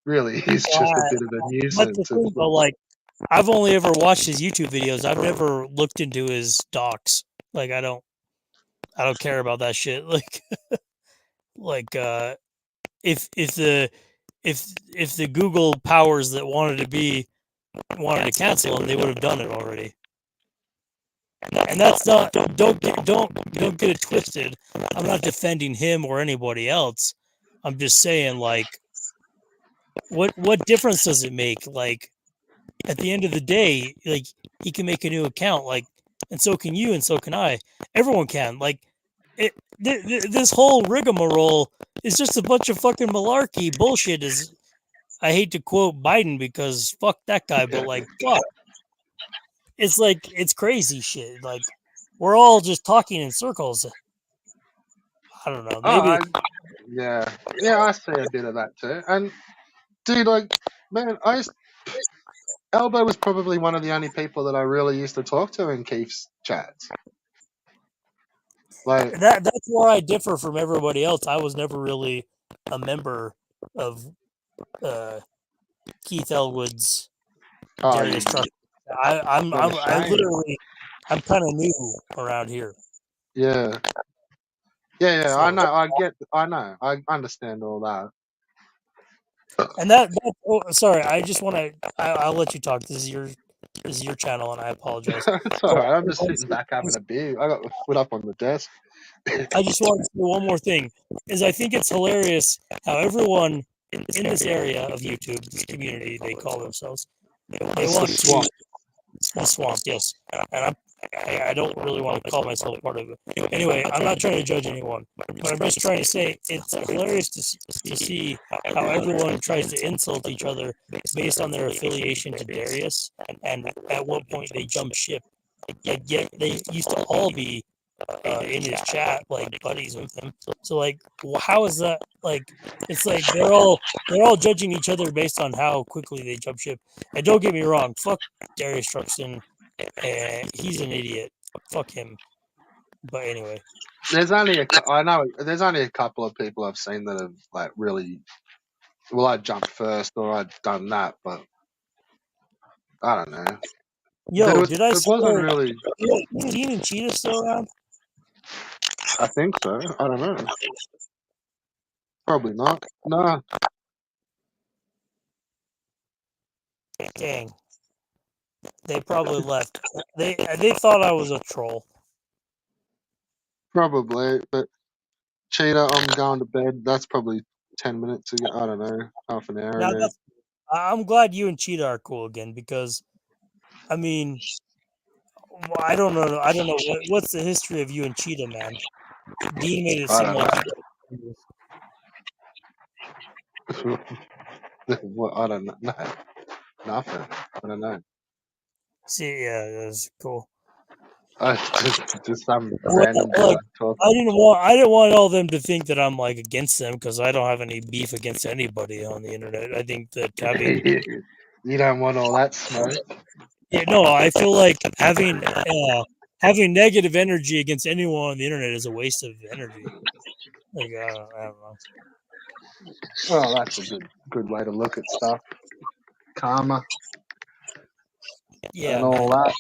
really he's just a bit of a That's the nuisance. thing, It's though. Like, I've only ever watched his YouTube videos. I've never looked into his docs. Like, I don't care about that shit. Like, if the Google powers that wanted to cancel him, they would have done it already. And that's not. Don't get it twisted. I'm not defending him or anybody else. I'm just saying, like, what difference does it make? Like, at the end of the day, like, he can make a new account, like, and so can you, and so can I. Everyone can. Like, this whole rigmarole is just a bunch of fucking malarkey bullshit. Is I hate to quote Biden because fuck that guy, but like, fuck, it's like it's crazy shit. Like, we're all just talking in circles. I don't know. Maybe yeah, I see a bit of that too. And dude, like, man, Albo was probably one of the only people that I really used to talk to in Keith's chats. Like, that's where I differ from everybody else. I was never really a member of Keith Elwood's Darius Truck. I'm I'm kind of new around here. Yeah. So, I know. I understand all that. and sorry, I just want to. I'll let you talk. This is your channel, and I apologize. It's all right. I'm just sitting back having a beer. I got my foot up on the desk. I just want to say one more thing. Is I think it's hilarious how everyone in this area of YouTube, this community they call themselves, they want to the swamp, yes. And I don't really want to call myself part of it. Anyway, I'm not trying to judge anyone, but I'm just trying to say it's hilarious to see how everyone tries to insult each other based on their affiliation to Darius, and at what point they jump ship. Yet they used to all be in his chat, like buddies with him. So like, how is that? Like, it's like they're all judging each other based on how quickly they jump ship. And don't get me wrong, fuck Darius Truxton. He's an idiot. Fuck him. But anyway, There's only I know there's only a couple of people I've seen that have like really. Well, I jumped first or I'd done that, but I don't know. Yo, did I It wasn't swear? really. Is Dean and Cheetah still around? I think so. I don't know. Probably not. No, Dang, they probably left. They thought I was a troll. probably. But Cheetah, I'm going to bed. That's probably 10 minutes ago. I don't know, half an hour Now ago. that's. I'm glad you and Cheetah are cool again because, I mean, well, I don't know. I don't know what's the history of you and Cheetah, man. Dean made it I seem don't like. know. What? I don't know. No, nothing. I don't know. See, yeah, that's cool. Just some Well, random guy like, talking. I didn't want all them to think that I'm like against them because I don't have any beef against anybody on the internet. I think that having, You don't want all that smoke. yeah, no, I feel like having negative energy against anyone on the internet is a waste of energy. Like, I don't know. Well, that's a good way to look at stuff. Karma Yeah, and all man. that.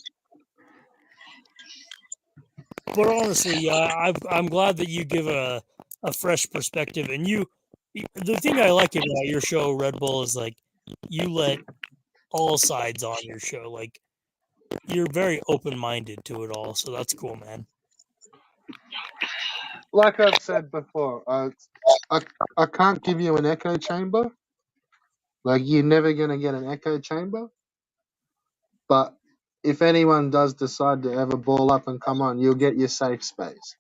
But honestly, yeah, I'm glad that you give a fresh perspective, and the thing I like about your show, Red Bull, is like you let all sides on your show. Like you're very open minded to it all, so that's cool, man. Like I've said before, I can't give you an echo chamber. Like you're never gonna get an echo chamber. But if anyone does decide to ever ball up and come on, you'll get your safe space.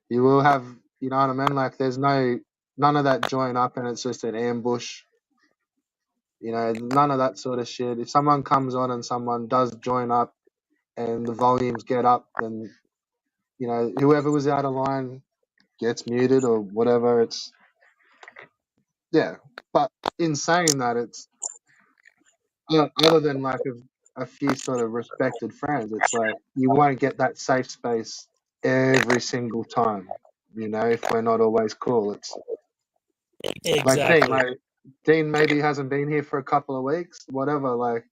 You will have, you know what I mean? Like there's none of that join up and it's just an ambush. You know, none of that sort of shit. If someone comes on and someone does join up and the volumes get up, then you know whoever was out of line gets muted or whatever. It's yeah. But in saying that, it's other than like a few sort of respected friends, it's like you won't get that safe space every single time. You know, if we're not always cool, it's like Dean. Exactly. Like Dean maybe hasn't been here for a couple of weeks, whatever. Like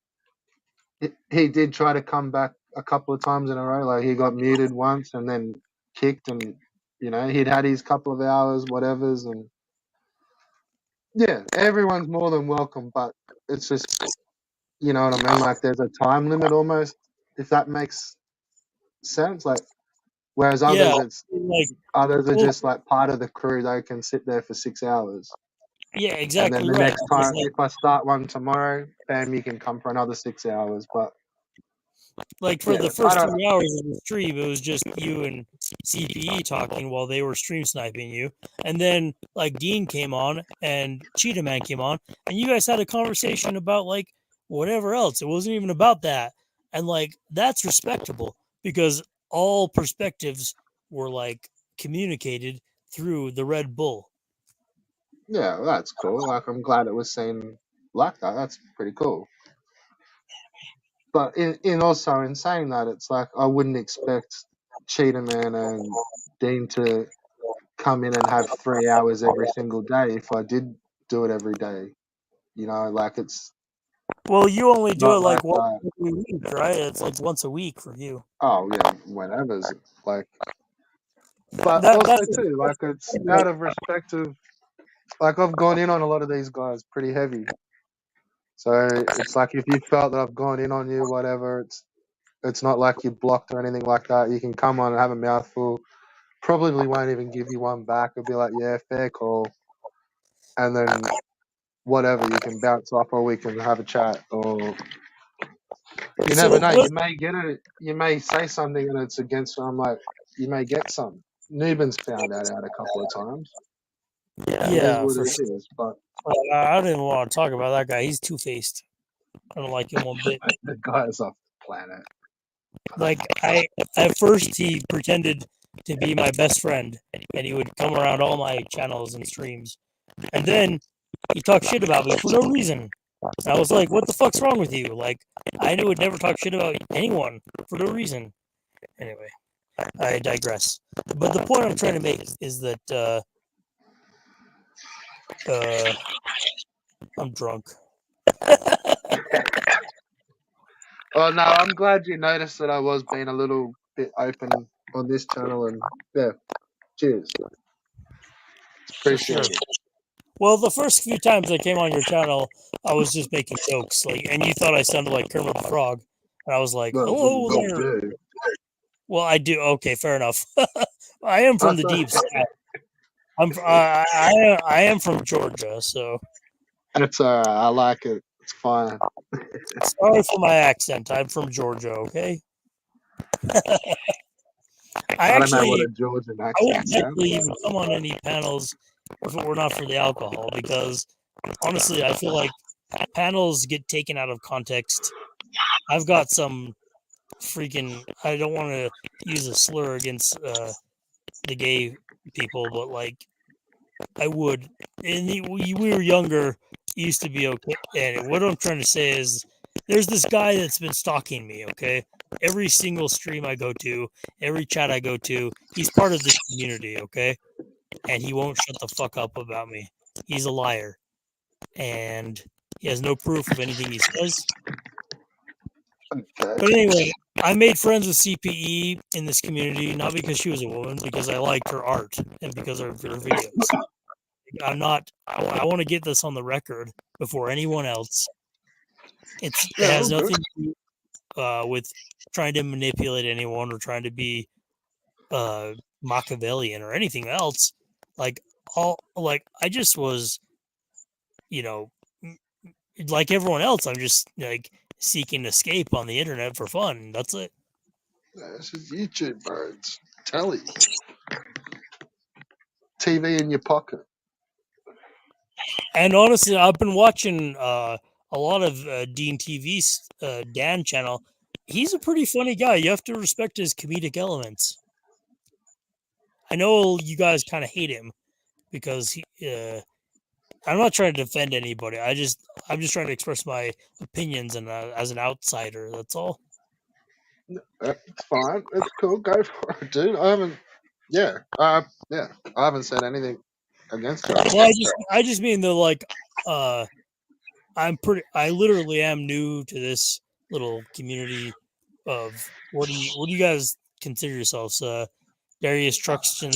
he did try to come back a couple of times in a row. Like he got muted once and then kicked, and you know he'd had his couple of hours, whatever's, and yeah, everyone's more than welcome. But it's just you know what I mean. Like there's a time limit almost, if that makes sense. Like whereas Yeah, like others are well, just like part of the crew. They can sit there for 6 hours. yeah, And then exactly the right. next Because, time, if I start one tomorrow, bam, you can come for another 6 hours. But like for yeah, the I first don't. 3 hours of the stream, it was just you and CPE talking while they were stream sniping you, and then like Dean came on and Cheetah Man came on, and you guys had a conversation about like whatever else. It wasn't even about that, and like that's respectable because all perspectives were like communicated through the Red Bull. Yeah, well, that's cool. Like I'm glad it was seen like that. That's pretty cool. But in also in saying that, it's like I wouldn't expect Cheetah Man and Dean to come in and have 3 hours every single day if I did do it every day. You know, like it's Well, you only do it not like like once that. every week, right? It's like once a week for you. Oh yeah, whenever's like. But That also that's too, like it's like, out of respect of like I've gone in on a lot of these guys pretty heavy. So it's like if you felt that I've gone in on you, whatever, it's not like you're blocked or anything like that. You can come on and have a mouthful. Probably won't even give you one back. It'll be like, yeah, fair call. And then whatever, you can bounce off or we can have a chat. Or you so never know. what? You may get it. You may say something and it's against. I'm like, you may get some. Nuben's found that out a couple of times. It is Yeah, what for it sure. is. But I don't even want to talk about that guy. He's two faced. I don't like him one bit. the guy's off the planet. Like I at first he pretended to be my best friend, and he would come around all my channels and streams, and then he talked shit about me for no reason. I was like, "What the fuck's wrong with you?" Like I would never talk shit about anyone for no reason. Anyway, I digress. But the point I'm trying to make is that I'm drunk. Oh no, I'm glad you noticed that I was being a little bit open on this channel, and yeah, cheers. For sure. Appreciate it. Well, the first few times I came on your channel, I was just making jokes, like, and you thought I sounded like Kermit the Frog, and I was like, Well, "Hello you there." do. Well, I do. Okay, fair enough. I am from I the thought- deep south. I am from Georgia, so That's alright. I like it. It's fine. sorry for my accent. I'm from Georgia. Okay. I don't know what I a Georgian wouldn't accent sounds actually like. even come on any panels if it were not for the alcohol, because honestly, I feel like panels get taken out of context. I've got some freaking. I don't want to use a slur against the gay people, but like I would. And we were younger, it used to be okay. And what I'm trying to say is, there's this guy that's been stalking me. Okay, every single stream I go to, every chat I go to, he's part of this community. Okay, and he won't shut the fuck up about me. He's a liar, and he has no proof of anything he says. But anyway, I made friends with CPE in this community, not because she was a woman, because I liked her art and because of her videos. I'm not. I want to get this on the record before anyone else. It Yeah, has all good. nothing to do with trying to manipulate anyone or trying to be Machiavellian or anything else. Like I just was, you know, like everyone else. I'm just like seeking escape on the internet for fun. That's it. This is YouTube, bro. It's telly. TV in your pocket. And honestly, I've been watching a lot of Dean TV's Dan channel. He's a pretty funny guy. You have to respect his comedic elements. I know you guys kind of hate him because he. I'm not trying to defend anybody. I'm just trying to express my opinions and as an outsider. That's all. It's fine. It's cool. Go for it, dude. Yeah. I haven't said anything against it. Well, I just mean that like, I literally am new to this little community of what do you guys consider yourselves? Darius Truxton,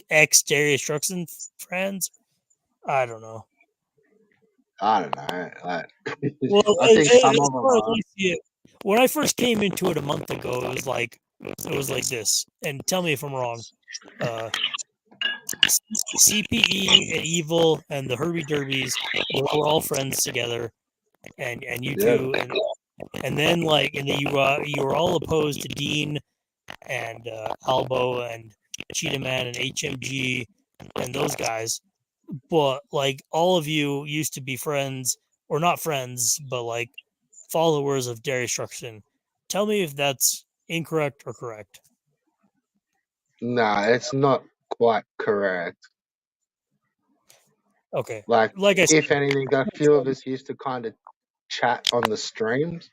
ex Darius Truxton friends? I don't know. I don't know. Like, Well, I think some as of them far as are. I see it, when I first came into it a month ago, it was like this. And tell me if I'm wrong. CPE and Evil and the Herbie Derbies were all friends together, and you Yeah. two, and then you were all opposed to Dean and Albo and Cheetah Man and HMG and those guys, but like all of you used to be friends, or not friends, but like followers of Darius Truxton. Tell me if that's incorrect or correct. Nah, it's not quite correct. Okay, Like I said, if anything, a few of us used to kind of chat on the streams.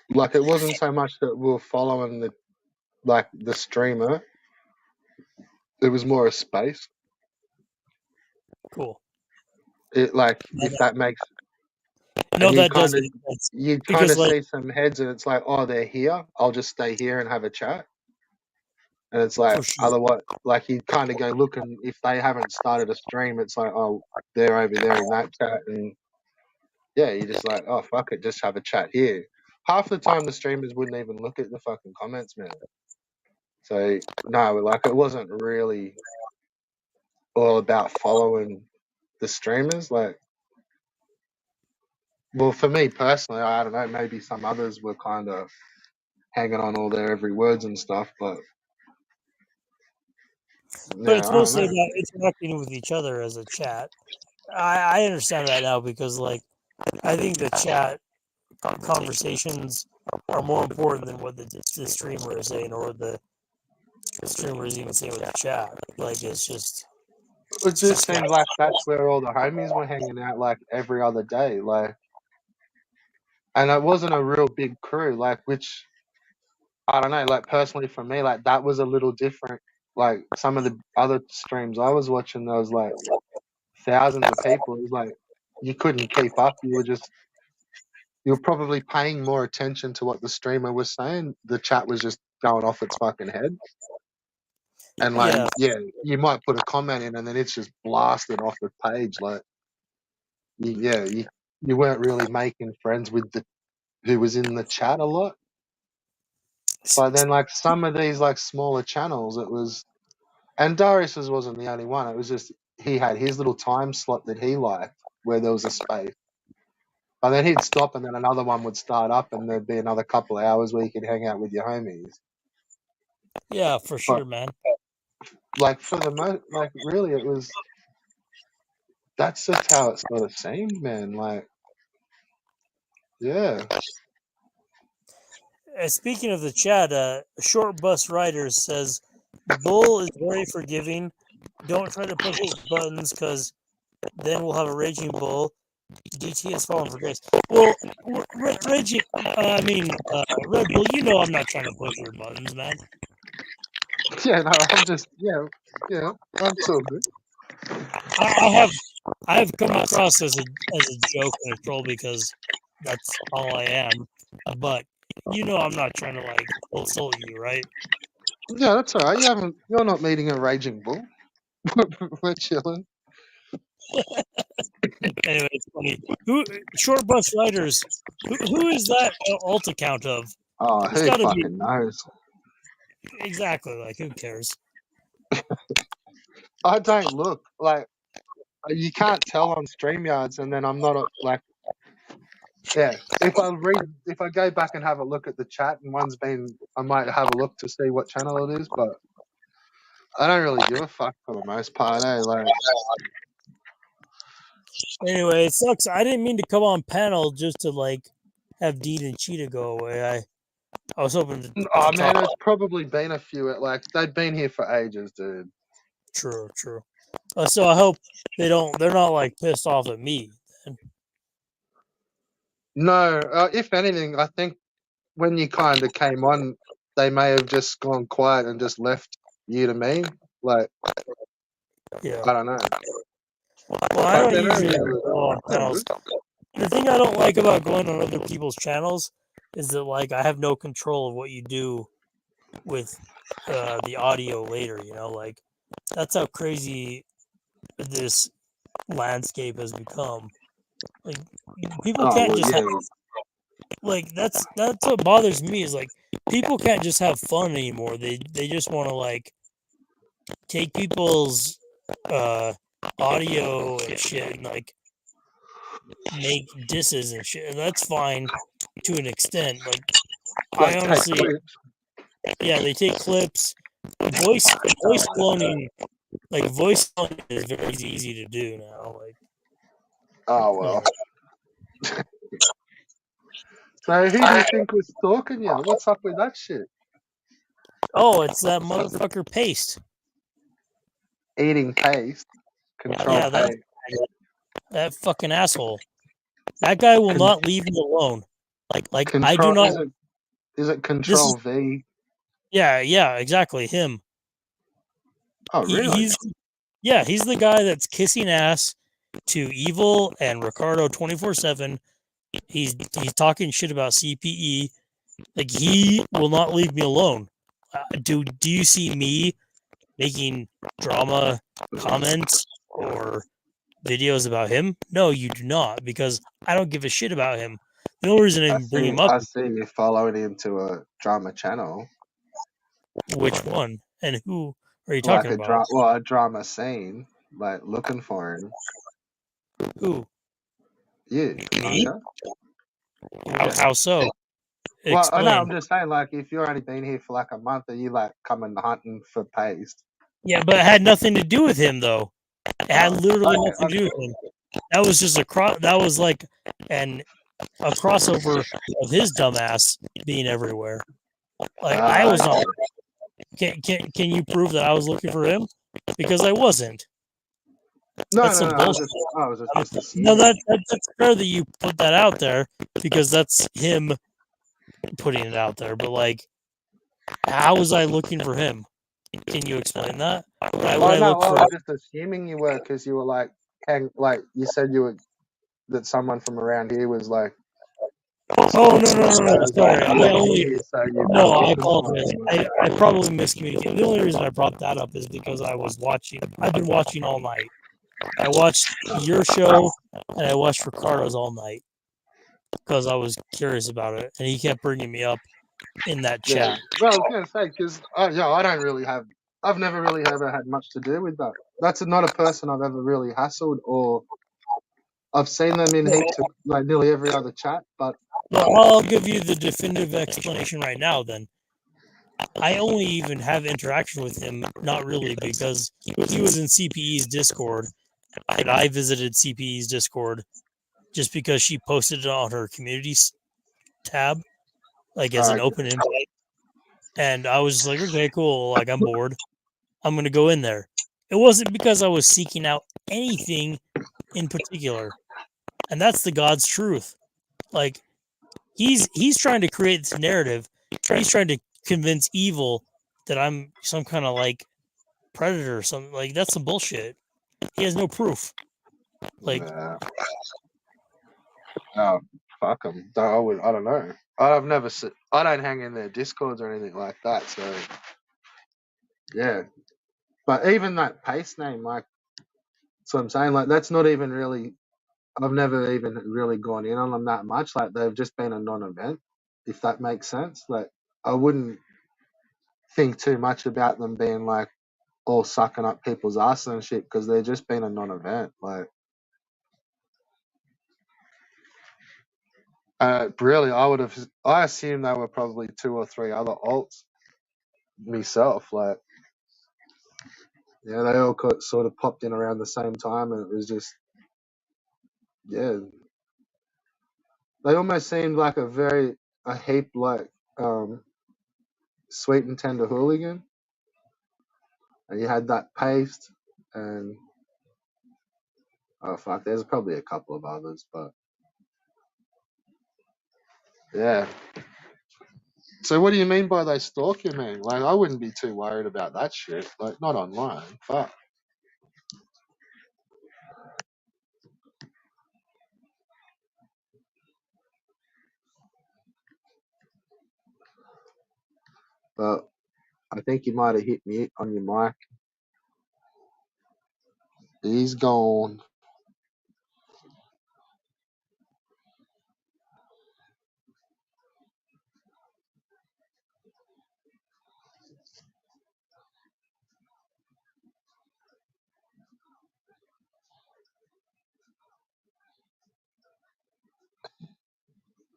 Like it wasn't so much that we were following the streamer. It was more a space. cool. It like if that makes No, and that does make sense you'd kind because of like see some heads and it's like, oh, they're here. I'll just stay here and have a chat. And it's like for sure. otherwise, like you kind of go look, and if they haven't started a stream, it's like, oh, they're over there in that chat, and yeah, you're just like, oh fuck it, just have a chat here. Half the time, the streamers wouldn't even look at the fucking comments, man. So no, like it wasn't really all about following the streamers. Like, well, for me personally, I don't know. Maybe some others were kind of hanging on all their every words and stuff, but But yeah, it's I don't mostly know. about interacting with each other as a chat. I understand that now because like I think the chat conversations are more important than what the streamer is saying or the streamer is even saying with the chat. Like it's just It just seemed like that's where all the homies were hanging out, like every other day, like, and it wasn't a real big crew, like, which I don't know, like personally for me, like that was a little different. Like some of the other streams I was watching, there was like thousands of people. It was like you couldn't keep up. You were probably paying more attention to what the streamer was saying. The chat was just going off its fucking head. And like, Yeah, yeah, you might put a comment in, and then it's just blasted off the page. Like, you weren't really making friends with the who was in the chat a lot. But then, like some of these like smaller channels, it was, and Darius's wasn't the only one. It was just he had his little time slot that he liked, where there was a space. But then he'd stop, and then another one would start up, and there'd be another couple of hours where you could hang out with your homies. yeah, for But sure, man. like for the most, like really, it was. That's just how it sort of seemed, man. Like, yeah. Speaking of the chat, Short Bus Riders says Bull is very forgiving. Don't try to push his buttons because then we'll have a raging bull. DT has fallen for grace. Well, raging. Red Bull. You know I'm not trying to push your buttons, man. Yeah, no, I'm just, yeah, I'm so good. I have come across as a joke and a troll because that's all I am. But you know I'm not trying to like insult you, right? Yeah, that's all right. You're not meeting a raging bull. We're chilling. Anyway, it's funny. Who Short Bus Riders? Who is that alt account of? Oh, It's who got to be fucking knows? exactly like who cares? I don't look like you can't tell on StreamYards, and then I'm not like, yeah. If I go back and have a look at the chat, and one's been, I might have a look to see what channel it is, but I don't really give a fuck for the most part. Like, Anyway, it sucks. I didn't mean to come on panel just to like have Dean and Cheetah go away. I was hoping to oh talk. man, there's probably been a few. Like they've been here for ages, dude. True. So I hope they're not like pissed off at me. No, if anything, I think when you kind of came on, they may have just gone quiet and just left you to me. Like, Yeah. I don't know. Well, I don't usually go on they're panels. good. The thing I don't like about going on other people's channels is that like I have no control of what you do with the audio later. You know, like that's how crazy this landscape has become. Like people Oh can't well, just yeah. have, like that's what bothers me is like people can't just have fun anymore. They just want to like take people's audio and shit and like make disses and shit. And that's fine to an extent. Like I honestly, yeah, they take clips. Voice cloning, like voice cloning is very easy to do now. Like, Oh well. So who do you think was stalking you? What's up with that shit? oh, it's that motherfucker Paste. Eating paste, control Yeah, paste. that fucking asshole. That guy will not leave me alone. Like Control, I do not. Is it Control V? Yeah, exactly him. Oh really? He's the guy that's kissing ass to Evil and Ricardo 24/7. He's talking shit about CPE. Like he will not leave me alone. Do you see me making drama comments or videos about him? No, you do not, because I don't give a shit about him. The only reason I even bring him up. I see you following him to a drama channel. Which one? And who are you talking about? A drama scene. Like looking for him. Who? You, Me? Yeah. How so? Well, I know. I'm just saying, like, if you've only been here for like a month, are you like coming hunting for paste? Yeah, but it had nothing to do with him, though. It had literally nothing to do with him. That was just that was like a crossover of his dumbass being everywhere. Like I was not. Can you prove that I was looking for him? Because I wasn't. No. I was just assuming. No, that's fair that you put that out there because that's him putting it out there. But like, How was I looking for him? Can you explain that? Why would Oh I no, look I for? was just assuming you were because you were like, you said you were that someone from around here was like, Oh no! was like Sorry, I living only. here, so you were No, I looking for apologize. him. I probably miscommunicated. The only reason I brought that up is because I was watching. I've been watching all night. I watched your show and I watched Ricardo's all night because I was curious about it, and he kept bringing me up in that Yeah. chat. Well, I was gonna say because I've never really ever had much to do with that. That's not a person I've ever really hassled, or I've seen them in heaps of like nearly every other chat. But Well, I'll give you the definitive explanation right now. Then I only even have interaction with him, not really, because he was in CPE's Discord, and I visited CPE's Discord just because she posted it on her community tab, like as an open invite. And I was just like, okay, cool. Like, I'm bored. I'm going to go in there. It wasn't because I was seeking out anything in particular. And that's the God's truth. Like, he's trying to create this narrative. He's trying to convince evil that I'm some kind of like predator or something. Like, that's some bullshit. He has no proof. Like, yeah. Oh, fuck them. I don't know. I've never. I don't hang in their discords or anything like that. So yeah. But even that pace name, like, so I'm saying, like, that's not even really. I've never even really gone in on them that much. Like, they've just been a non-event, if that makes sense. Like, I wouldn't think too much about them being like all sucking up people's ass and shit because they're just been a non-event. Like, really, I assume they were probably 2 or 3 other alts myself. Like, yeah, they all sort of popped in around the same time, and it was just, yeah, they almost seemed like a heap like sweet and tender hooligan, and you had that paste, and oh fuck, there's probably a couple of others, but yeah. So what do you mean by they stalk you, man? Like, I wouldn't be too worried about that shit. Like, not online. Fuck. But I think you might have hit mute on your mic. He's gone.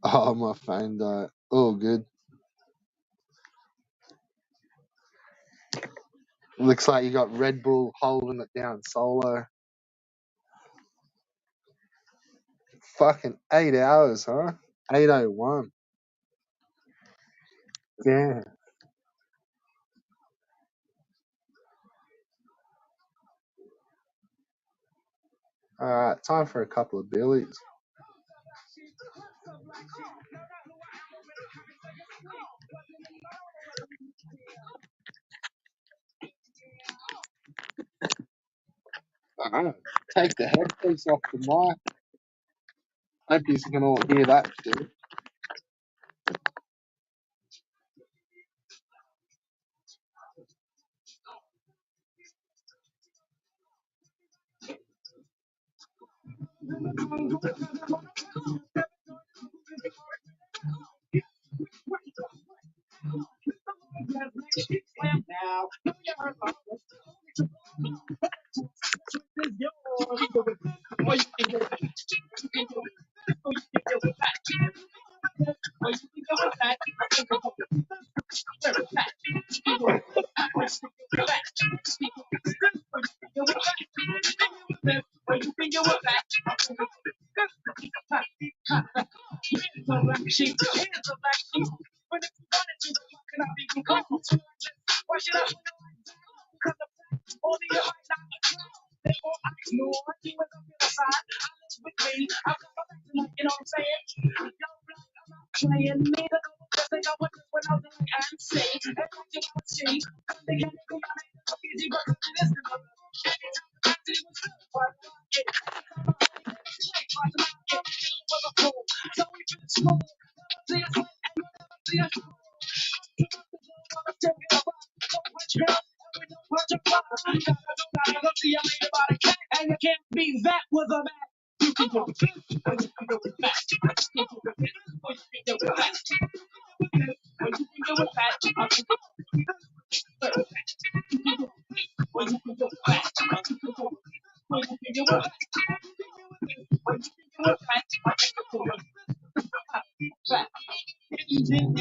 Oh, my phone died. Oh, good. Looks like you got Red Bull holding it down solo. Fucking 8 hours, huh? 8:01. Yeah. All right, time for a couple of billies. Take the headpiece off the mic. Hope you can all hear that shit. And you can't beat that with a man. You can do it. But you can do it fast. You can do it. Or you can do it fast. Or you can do it fast. I can do it. Or you can do it fast. I can do it. Or you can do it fast. Or you can do it fast. I can do it fast. Engine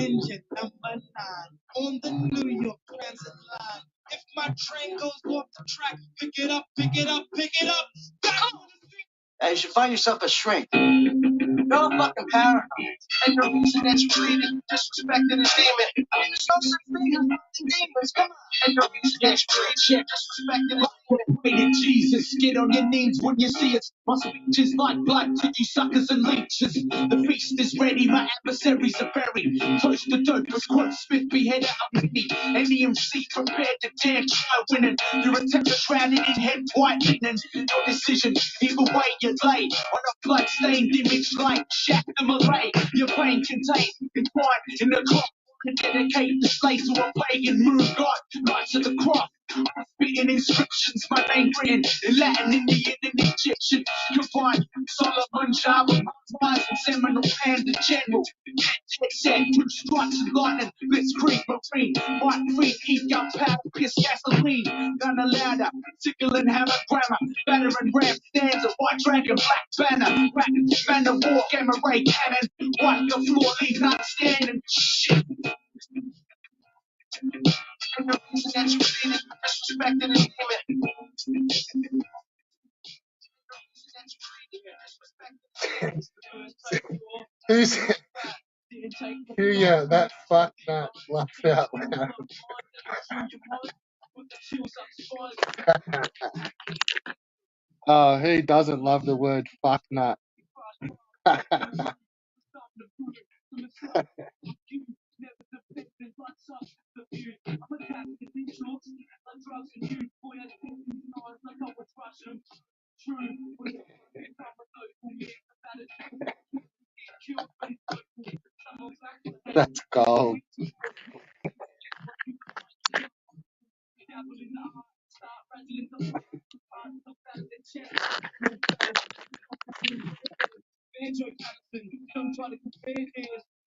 number 9 on the New York Transit line. If my train goes off the track, pick it up, pick it up, pick it up. Hey, you should find yourself a shrink. You're fucking paranoid. And the reason that you treated, disrespected, and demon. I mean, there's no such thing as nothing demons. Come on. And the reason that you treated, disrespected, and demon. Jesus, get on your knees when you see us. My speech is like blood to you suckers and leeches. The feast is ready, my adversaries are buried. Toast the dopest quote, Smith beheaded a mini. Any MC prepared to dare try winning. Your attempt to drown it in head whitening. No decision, either way you're late. On a blood-stained image like Shaq the Malay. Your brain contained, confined in the clock. To dedicate the slave to a pagan moon god. Right to the cross. I'm spitting inscriptions, my name written in Latin, Indian, and Egyptian. Confined, Solomon, Java, Mars, and Seminole, Panda General. Set, two strikes and lightning, blitzkrieg, marine, white free, heat, gunpowder, piss, gasoline, gunner louder, sickle and hammer, grammar, banner and ram, stanza, white dragon, black banner, rap, man of war, gamma ray cannon, wipe the floor, leave not standing, shit. And the reason that you treated, disrespected, and demon. Who's who? Yeah, that fuck that laugh out loud. Oh, who doesn't love the word fuck nut? That's gold.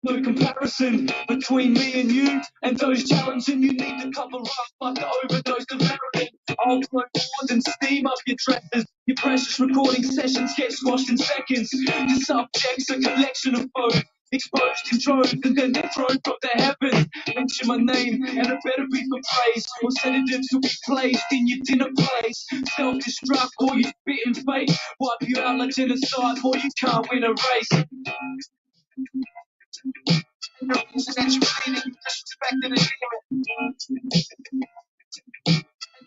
No comparison between me and you and those challenging. You need to cover up like the overdose of heroin. I'll blow forward and steam up your dresses. Your precious recording sessions get squashed in seconds. Your subject's a collection of foes. Exposed in droves and then they're thrown from the heavens. Mention my name and it better be for praise. Or sedatives will be placed in your dinner place. Self-destruct or you spit in fate. Wipe you out like genocide or you can't win a race. And the reason that you treated, disrespected, and demon.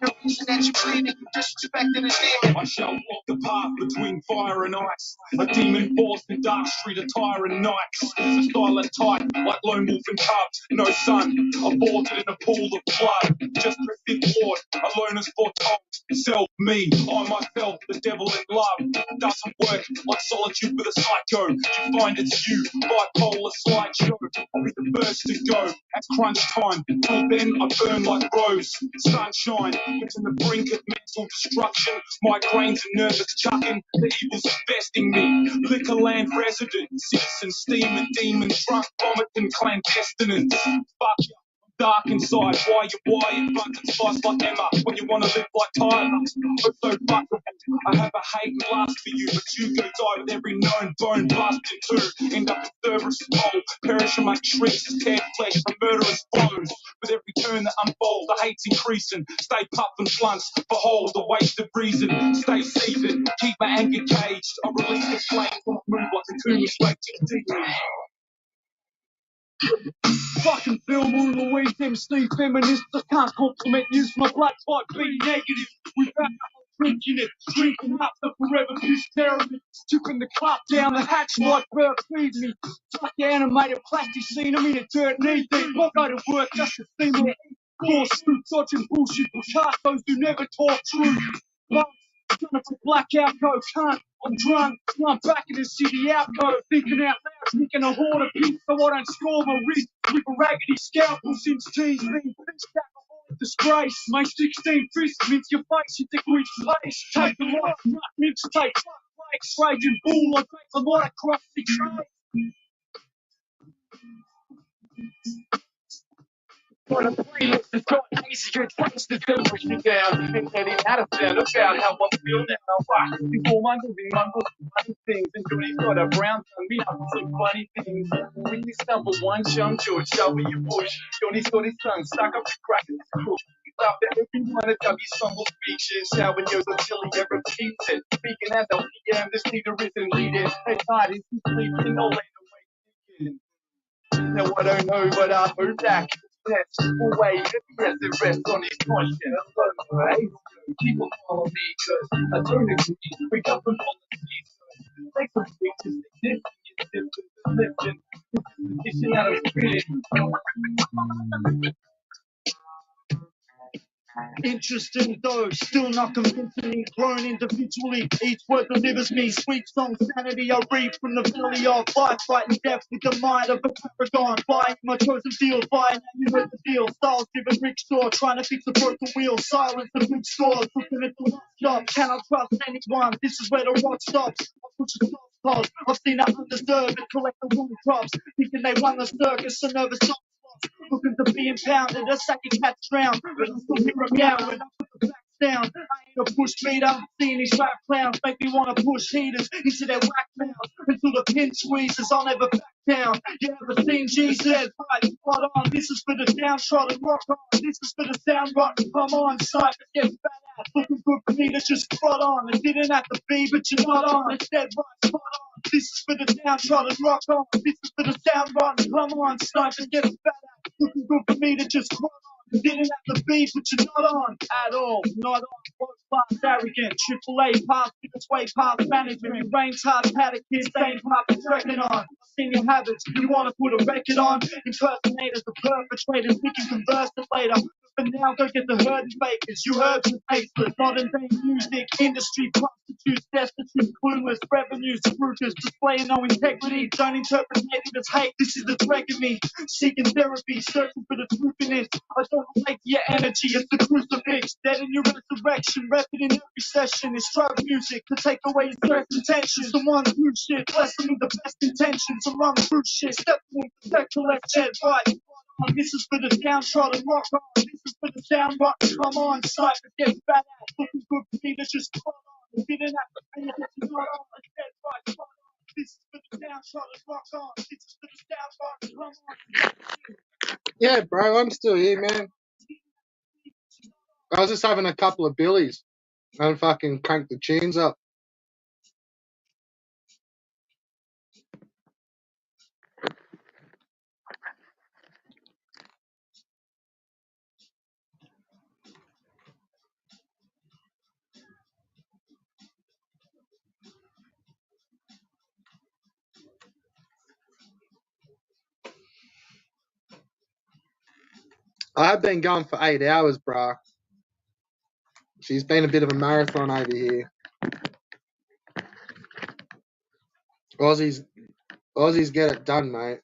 The reason that you treated, disrespected, and demon. I shall walk the path between fire and ice. A demon forced in dark street attire and nights. A silent type, like lone wolf and cubs. No sun, aborted in a pool of blood. Just drifted forward, alone as foretold. Self, me, I myself, the devil in love. Doesn't work like solitude with a psycho. You find it's you, bipolar slideshow. I'll be the first to go at crunch time. Till then, I burn like rose. Sunshine, it's on the brink of mental destruction. Migraines and nervous chucking. The evil's investing me. Liquor land resident, citizen, steaming, demon, drunk, vomiting, clandestinence. Fuck you. Dark inside, why you wired, fucking spice like Emma, when you wanna live like Tyler. Oh, so fuckable. I have a hate and lust for you, but you go die with every known bone busted too. End up in Cerberus' hole, perish and make shrieks as tear flesh from murderous foes. With every turn that unfolds, the hate's increasing. Stay puffing blunts, behold the waste of reason. Stay seated, keep my anger caged. I release the flames when I move like a tomb straight to the demon. Fucking film all Louise MC feminists. I can't compliment you, my blood type B negative. We've had the whole drinking it, drinking up the forever peace terrorists, tipping the cup down the hatch like bird feed me. Like the animated plastic scene, I'm in a dirt knee deep. I go to work just to see me. Four suits, dodging bullshit, Picasso's who never talk truth. It's a blackout code, cunt. I'm drunk, I'm back in the city outcode, thinking out loud, sneaking a horn of peace so I don't score my wrist with a raggedy scalpel since teens been pissed out of disgrace. My 16 fist means your face, you think we place. Take the life, not mixtape, fuck flakes, raging bull, I take the light across the trace. On a playlist that's got easier tracks to go pushing down and getting out of there. Look out how I feel now. Why? Before mumbles funny things until he's got a brown tongue. Me up some funny things. When you stumble, one chum George, W. Bush. Johnny's got his tongue stuck up the crack of his crook. He's up there everyone at W. Stumble speeches. How it goes until he ever repeats it. Speaking as though he this leader isn't leading. At night, he's sleeping all in the way. Now I don't know, but I heard back. Yes, away, yes, it rests on his conscience. Right? People follow me because I don't agree. We got from policies. Take some pictures, this is listen out of spirit. Interesting though, still not convincingly grown individually. Each word delivers me sweet song sanity. I read from the belly of life, fighting death with the mind of a paragon. Buying my chosen deal, buying you heard the deal. Styles driven rickshaw, trying to fix the broken wheel. Silence the big stores, looking at the shop. Cannot trust anyone, this is where the rock stops. I push the stop cause I've seen that undeserved and collect the wrong props. Thinking they won the circus, so nervous stop. Looking to be impounded, a sack of cats drowned. But I'm still here meow when I put the facts down. I ain't a push beater, seeing these rap clowns make me wanna push heaters into their whack mouths until the pin squeezes. I'll never back down. You ever seen Jesus? Right, spot on. This is for the downtrodden. Rock on. This is for the sound rotten. Come on, sight to get fat ass. Looking good for me to just spot on. It didn't have to be, but you're not on. It's dead right, spot on. This is for the downtrodden. Rock on. This is for the sound rotten. Come on, sight to get fat ass. Looking good for me to just spot on. It didn't have to be, but you're not on at all. Not on. Class arrogant, triple A past its way past management. Your brain's hard, had a kid, same path it's reckoning on. I've seen your habits, you wanna put a record on. Impersonators, the perpetrators, we can converse it later. But now go get the herd and fakers. You heard the tasteless, modern day music industry prostitutes, destitute, clueless, revenues, fruiters, displaying no integrity. Don't interpret it as hate. This is the threat of me, seeking therapy, searching for the truth in it. I don't relate to your energy, it's the crucifix, dead in your resurrection. Rep it in every session. It's drug music to take away your stress and tensions. The ones who shit, blessing with the best intentions. To run through shit, step one, protect, collect, head right. This is for the downtrodden, rock on. This is for the sound rock. Come on, sight to get fat ass. Looking good for me to just spot on. Didn't have to pay it, it's not on. It's dead right, spot on. This is for the downtrodden, rock on. This is for the sound rock. Come on. Yeah, bro, I'm still here, man. I was just having a couple of billies and fucking cranked the tunes up. I have been going for 8 hours, bro. She's been a bit of a marathon over here. Aussies get it done, mate.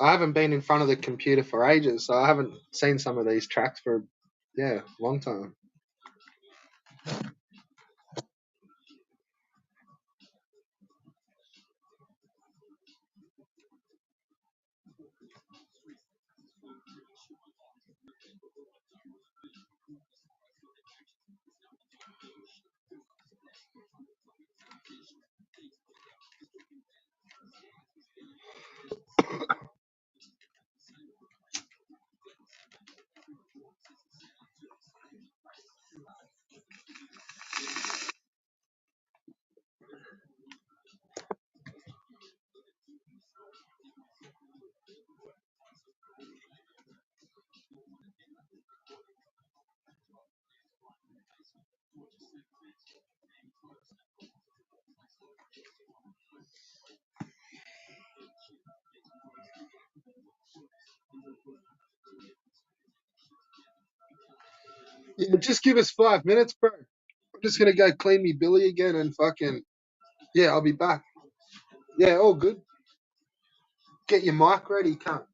I haven't been in front of the computer for ages, so I haven't seen some of these tracks for, a long time. Yeah, just give us 5 minutes, bro. I'm just gonna go clean me Billy again and fucking yeah, I'll be back. Yeah, all good. Get your mic ready, cunt.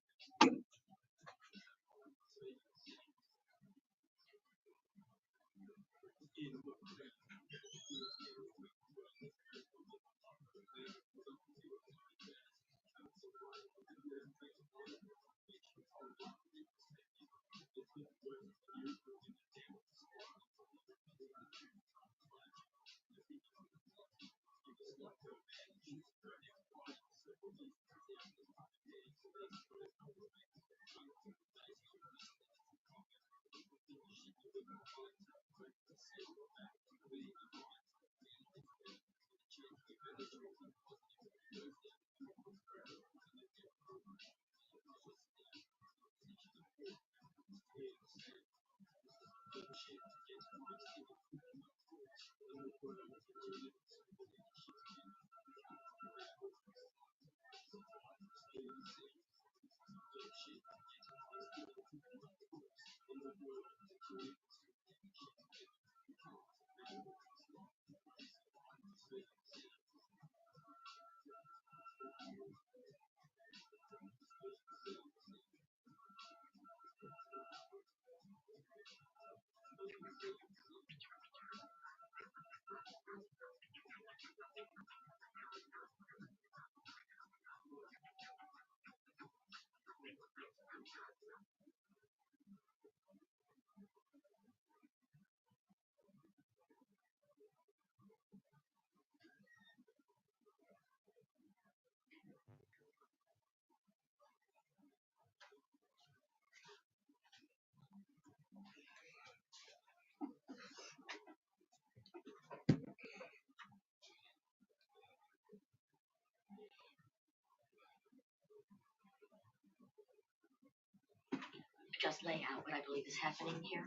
Just lay out what I believe is happening here.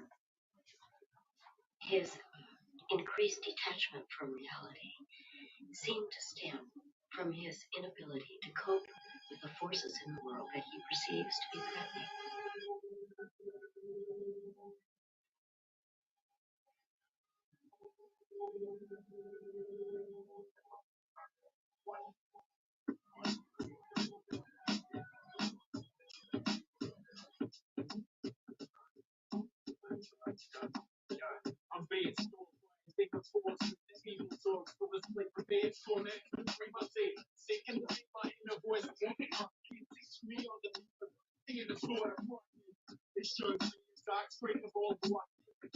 His increased detachment from reality seemed to stem from his inability to cope with the forces in the world that he perceives to be threatening. I'm being stormed by bigger force. This evil talks for the split prepared for next. Bring my seat. Sick and my inner voice. Walking up. Can't teach me on the theater sort of it shows me a dark screen of all the light.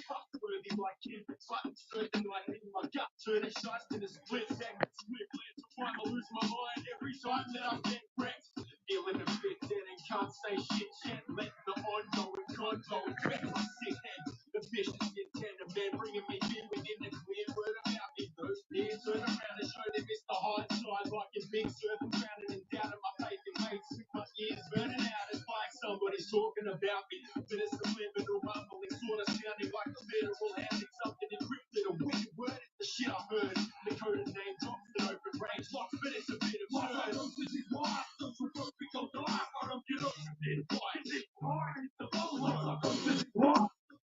Cup worthy like kid. Buttons certain like in my gut. Turning shots in a split second. Split glance of time. I lose my mind every time that I get wrecked. Feeling a bit dead and can't say shit yet. Let the ongoing convo infect my sick head. The vicious intent of men bringing me here within the clear word about me. Those fears turn around and show them it's the hard side like a big serpent drowning in doubt of my faith in mates with my ears burning out. It's like somebody's talking about me, but it's a subliminal mumbling sort of sounding like a literal handing something encrypted. A wicked word is the shit I heard. The coded name drops an open range locks, but it's a bit absurd. This is why social work becomes the life. I don't get up with it. Why is it hard? It's the low one. This is why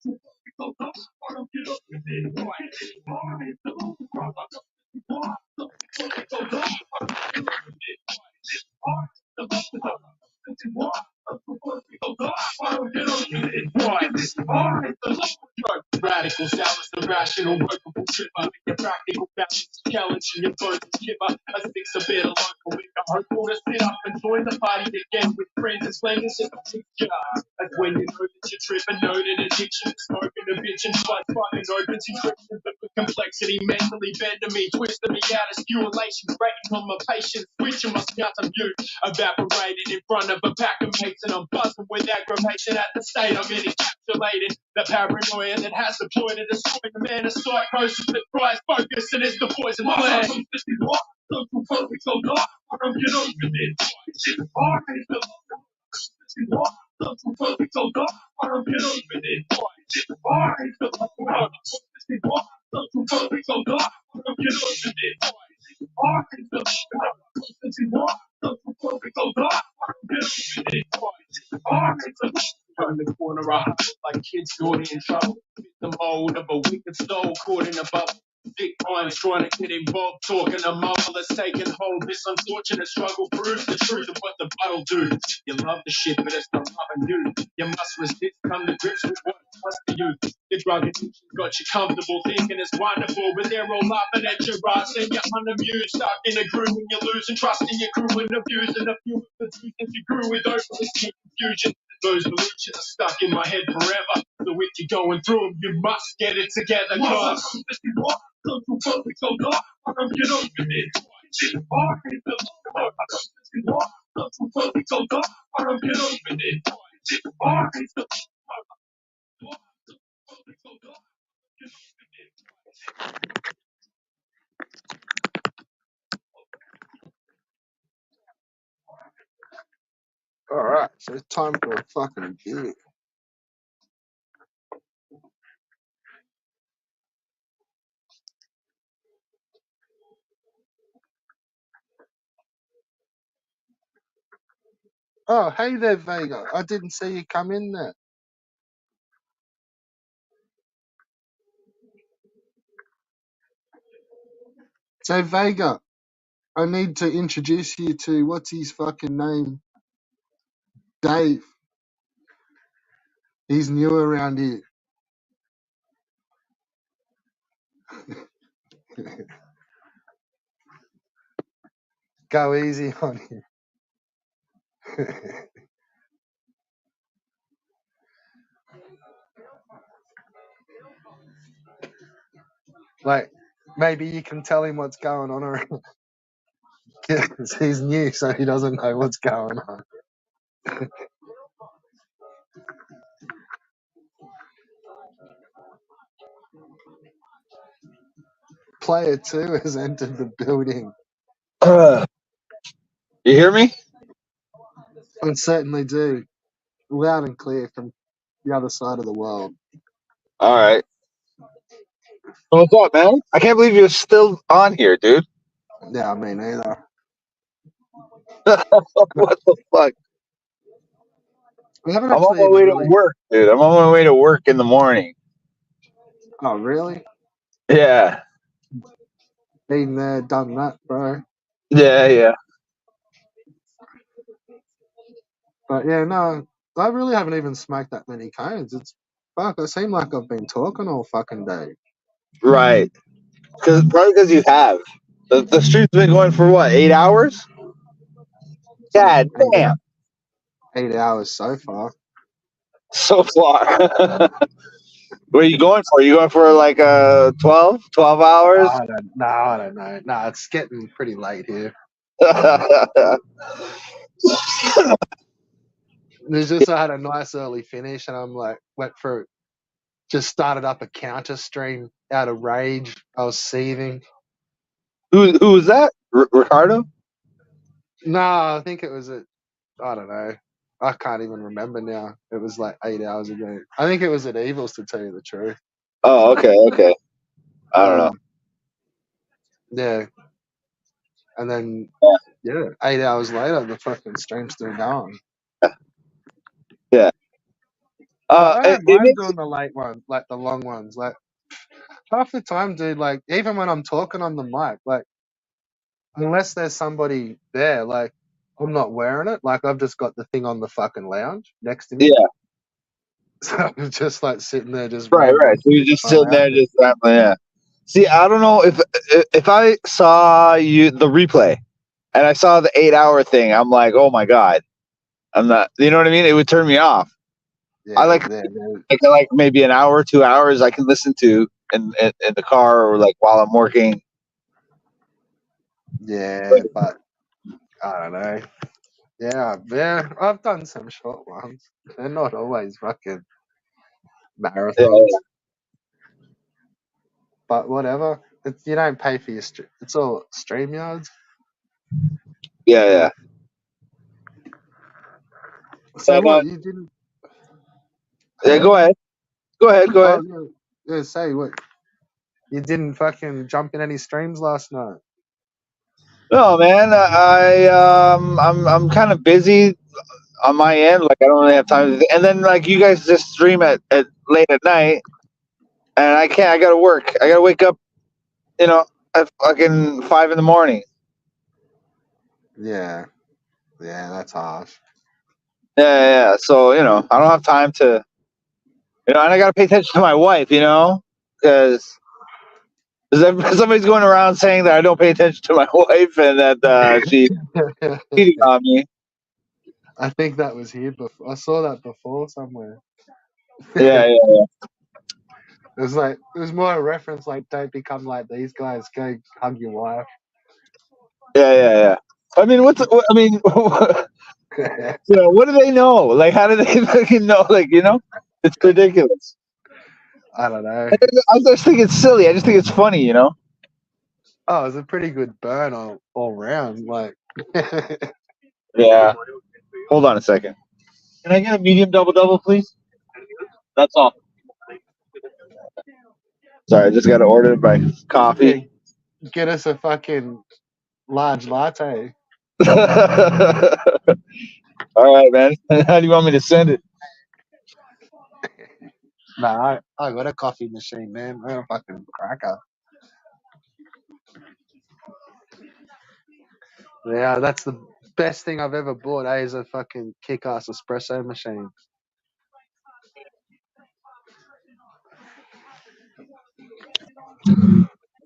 social work becomes the life. I don't get up with it. Why is it hard? It's the low one. This is why social work becomes the life. I don't get up with it. Why is it hard? The low one. This is why social work becomes the life. I don't get up with it. Why is it hard? It's the low one. Radical, zealous, irrational, workable tripper. Your practical balance, challenging your birds and shiver. A six a bit of local with the hopeful to sit up and join the party again with friends. Explain it's just a picture. That's when you know that you're tripping, know that addiction is smoking a bitch and blood fucking opens encryption. But the complexity mentally bending me, twisting me out of stimulation, breaking on my patience, switching my scouts of view. Evaporated in front of a pack of mates, and I'm buzzing with aggravation at the state I'm in, encapsulated. The paranoia that has deployed to destroy the man of psychosis that cries focus and is the poison plan. This is why social focus on God. I don't get over it. This is why this is why social focus on God. I don't get over it. This is why this is why social focus on God. I don't get over it. This is why this is why social focus on God. I don't get over it. This is why Turn the corner, I hustle like kids caught in trouble. Fit the mode of a wicked soul caught in a bubble. Big arms trying to get involved, talking a marvelous taking hold. This unfortunate struggle proves the truth of what the bottle do. You love the shit, but it's not loving you. You must resist, come to grips with what it does to you. The drug addiction got you comfortable, thinking it's wonderful, but they're all laughing at your rocks and you're unamused. Stuck in a groove and you're losing trust in your crew and abusing a few of the truth that you grew with hopeless confusion. Those delusions are stuck in my head forever. So if you're going through them, you must get it together. Cause don't you focus so dark, I don't get over it. It's hard, it's a lot. Don't you focus so dark, I don't get over it. It's hard, it's a All right, so it's time for a fucking beer. Oh, hey there, Vega. I didn't see you come in there. So, Vega, I need to introduce you to what's his fucking name? Dave. He's new around here. Go easy on him. Like, maybe you can tell him what's going on around. He's new, so he doesn't know what's going on. Player 2 has entered the building. You hear me? I certainly do. Loud and clear from the other side of the world. All right. What's up, man? I can't believe you're still on here, dude. Yeah, me neither. What the fuck? We haven't I'm on actually my even way to really. work, dude. I'm on my way to work in the morning. Oh, really? Yeah. Been there, done that, bro. Yeah. But yeah, no, I really haven't even smoked that many cones. It's fuck. I seem like I've been talking all fucking day. Right. Probably because you have. The street's been going for what, 8 hours? It's like God damn. 8 hours so far. So far. What are you going for? You going for like 12 hours? I don't know. No, it's getting pretty late here. There's just I had a nice early finish, and I'm like went for just started up a counter stream out of rage. I was seething. Who was that? Ricardo? No, I think it was I don't know. I can't even remember now. It was like 8 hours ago. I think it was at Evils, to tell you the truth. Oh, okay. I don't know. Yeah. And then, 8 hours later, the fucking stream's still going. Yeah. But I don't It mind makes doing the late ones, like the long ones. Like, half the time, dude, like, even when I'm talking on the mic, like, unless there's somebody there, like, I'm not wearing it. Like, I've just got the thing on the fucking lounge next to me. yeah. So I'm just, like, sitting there just Right. rambling. So you're just My sitting there, lounge. just rambling. Yeah. See, I don't know if I saw the replay and I saw the 8 hour thing, I'm like, oh my god, I'm not. You know what I mean? It would turn me off. I Yeah, like yeah. like maybe an hour, 2 hours I can listen to in the car or like while I'm working. Yeah, but I don't know. Yeah, I've done some short ones. They're not always fucking Yeah. marathons, but whatever. You don't pay for your stream. It's all StreamYards. Yeah. So And, what? You didn't? yeah. Huh? Go ahead. Oh yeah. Say what? You didn't fucking jump in any streams last night. No, man. I'm kind of busy. on my end. Like I don't really have time. And then like you guys just stream at late at night, and I can't. I gotta work. I gotta wake up. At fucking 5 in the morning. Yeah, that's harsh. Yeah. So I don't have time to. And I gotta pay attention to my wife. Because somebody's going around saying that I don't pay attention to my wife and that she's cheating on me. I think that was here before. I saw that before somewhere. Yeah. It was more a reference like, don't become like these guys. Go hug your wife. Yeah. I mean, what do they know? Like, how do they fucking know? Like, it's ridiculous. I don't know. I just think it's silly. I just think it's funny. Oh, it was a pretty good burn all round. Like, Yeah. Hold on a second. Can I get a medium double, please? That's all. Sorry, I just got to order my coffee. get us a fucking large latte. All right, man. How do you want me to send it? Nah, I got a coffee machine, man. I'm a fucking cracker. Yeah, that's the best thing I've ever bought. Is a fucking kick-ass espresso machine.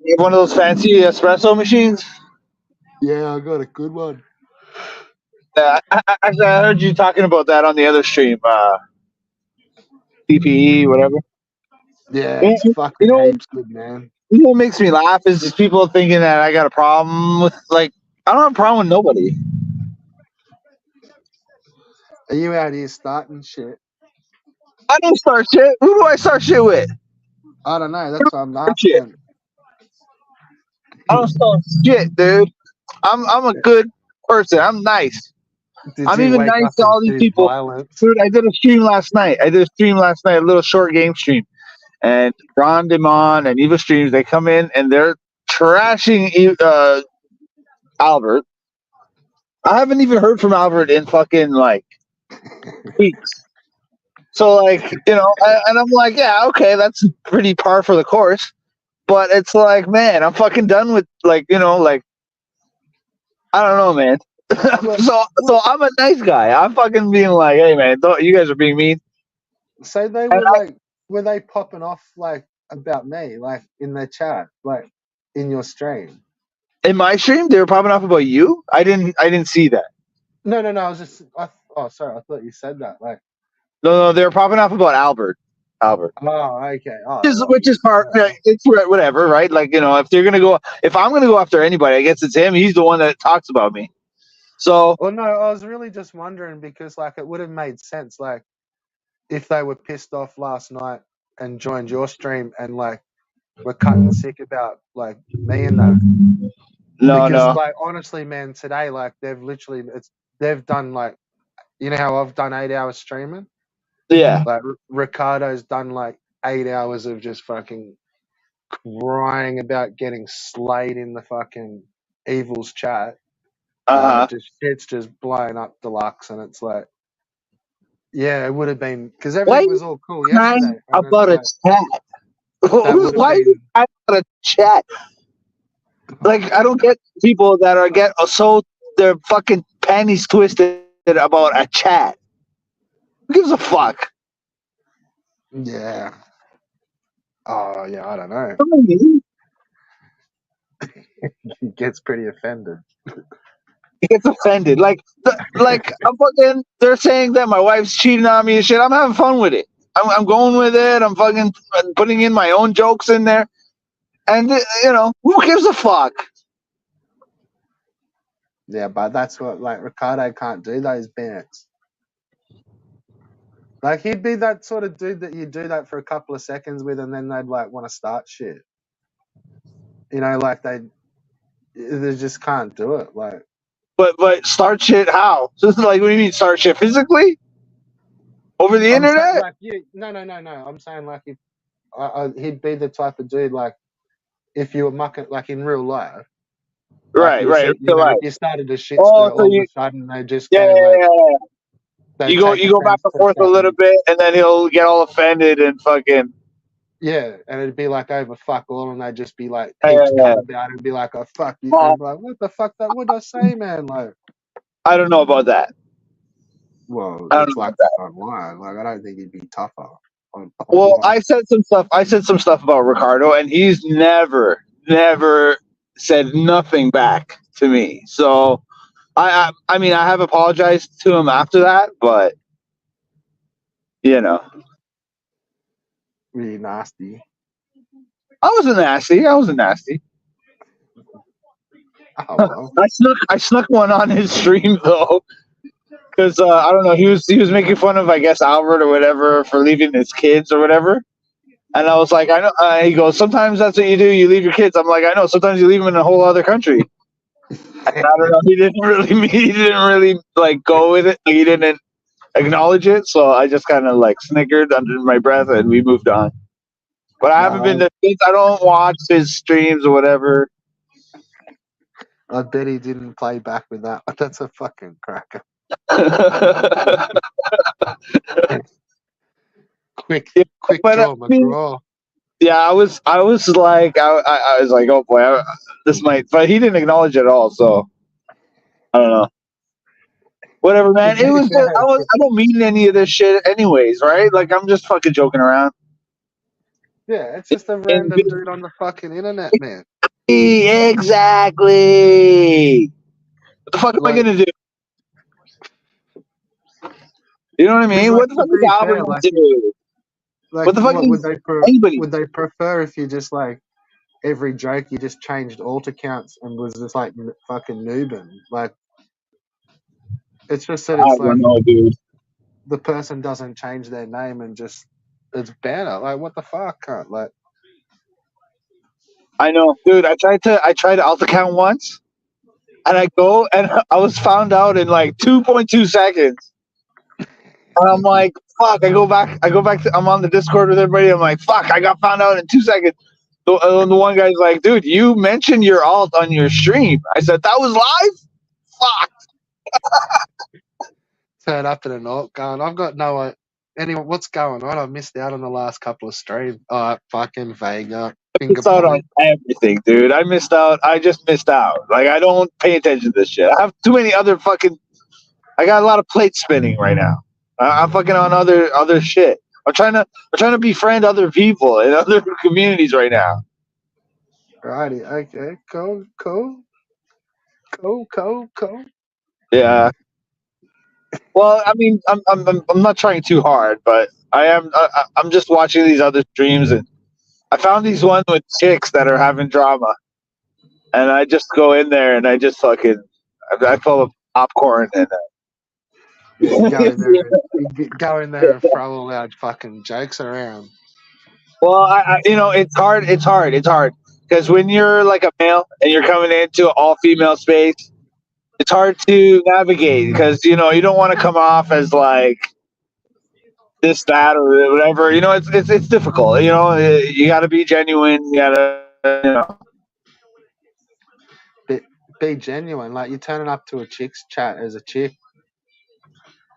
You have one of those fancy espresso machines? Yeah, I got a good one. Actually, I heard you talking about that on the other stream. PPE, whatever. Yeah, You it's fucking heaps good, man. what makes me laugh is just people thinking that I got a problem with, like, I don't have a problem with nobody. Are you out here starting shit? I don't start shit. Who do I start shit with? I don't know. That's what I'm Shit. asking. I don't start shit, dude. I'm a good person. I'm nice. Did I'm you even wake nice up to and all these choose people. violence? Dude, I did a stream last night. A little short game stream. And Ron Demon and Eva Streams, they come in and they're trashing Albert. I haven't even heard from Albert in fucking like weeks. So like, and I'm like, yeah, okay, that's pretty par for the course. But it's like, man, I'm fucking done with like, like I don't know, man. so I'm a nice guy. I'm fucking being like, hey man, you guys are being mean. So they were were they popping off like about me, like in their chat, like in your stream? In my stream, they were popping off about you. I didn't see that. No. I was just. Oh, sorry. I thought you said that. Like. No, they were popping off about Albert. Albert. Oh, okay. Oh, Which is part. Yeah, it's whatever, right? Like if I'm gonna go after anybody, I guess it's him. He's the one that talks about me. So. Well, no, I was really just wondering because like it would have made sense, like if they were pissed off last night and joined your stream and like were cutting sick about like me and that. No. Like honestly, man, today like they've done like how I've done 8 hours streaming. Yeah. Like Ricardo's done like 8 hours of just fucking crying about getting slayed in the fucking Evil's chat. It's just blowing up deluxe, and it's like, yeah, it would have been because everything was all cool yesterday. About a chat. Why about a chat? Like I don't get people that get so their fucking panties twisted about a chat. Who gives a fuck? Yeah. Oh yeah, I don't know. He gets pretty offended. He gets offended. Like I'm fucking. They're saying that my wife's cheating on me and shit. I'm having fun with it. I'm going with it. I'm fucking putting in my own jokes in there, and who gives a fuck? Yeah, but that's what like Ricardo can't do those bits. Like he'd be that sort of dude that you do that for a couple of seconds with, and then they'd like want to start shit. Like they just can't do it. Like, but start shit how? Like, what do you mean start shit physically? Over the internet? Like no. I'm saying like if he'd be the type of dude like if you were mucking like in real life. Right. If you started to shit all of a sudden they just yeah. They You take go back offense and to forth a little something. bit, and then he'll get all offended and fucking. Yeah, and it'd be like over fuck all, and they'd just be like heaps Yeah. cut about it and be like, oh fuck you, Well, and be like, what the fuck? That what I say, man? Like, I don't know about that. well, I don't it's know like about that. online. Like, I don't think he'd be tougher Well, online. I said some stuff. I said some stuff about Ricardo, and he's never said nothing back to me. So I mean, I have apologized to him after that, but you know, Really nasty. I wasn't nasty. I wasn't nasty. Oh well. I snuck one on his stream though, because I don't know. He was making fun of, I guess, Albert or whatever for leaving his kids or whatever. And I was like, I know. He goes, sometimes that's what you do. You leave your kids. I'm like, I know. Sometimes you leave them in a whole other country. I don't know. He didn't really. He didn't really like go with it. He didn't acknowledge it. So I just kind of like snickered under my breath, and we moved on. But I haven't been No, to. I don't watch his streams or whatever. I bet he didn't play back with that. That's a fucking cracker. Quick But I draw mean, McGraw. yeah, I was like, I was like, oh boy, this might. But he didn't acknowledge it at all. So I don't know. Whatever, To man. It be was just, fair, I don't mean any of this shit anyways, right? Like I'm just fucking joking around. yeah, it's just a And random dude on the fucking internet, man. exactly. What the fuck am I Like, gonna do? You know what I because mean? like What the to fuck is be Albert fair, gonna like do? What the fuck what is anybody? would they prefer if you just like every joke you just changed alt accounts and was just like fucking noobing? Like, it's just that I it's don't like know, dude. the person doesn't change their name and just it's banner. Like, what the fuck, cunt? Like, I know, dude. I tried alt account once, and I go and I was found out in like 2.2 seconds. And I'm like, fuck. I go back. I'm on the Discord with everybody. I'm like, fuck. I got found out in 2 seconds. The one guy's like, dude, you mentioned your alt on your stream. I said that was live. Fuck. turn up in an alt going, I've got no anyone. What's going on? I missed out on the last couple of streams. Fucking Vega, finger Missed out on point. everything, dude. I missed out. I just missed out. Like I don't pay attention to this shit. I have too many other fucking. I got a lot of plates spinning right now. I'm fucking on other shit. I'm trying to befriend other people in other communities right now. Righty, okay, cool. Yeah. Well, I mean, I'm not trying too hard, but I am. I'm just watching these other streams, and I found these ones with chicks that are having drama, and I just go in there and I just fucking I pull up popcorn and. Yeah, go in there and throw all our fucking jokes around. Well, you know, it's hard. It's hard because when you're like a male and you're coming into an all-female space, it's hard to navigate because you know you don't want to come off as like this, that, or whatever. You know, it's difficult. You know, you got to be genuine. You got to, you know. Be genuine. Like, you're turning up to a chick's chat as a chick.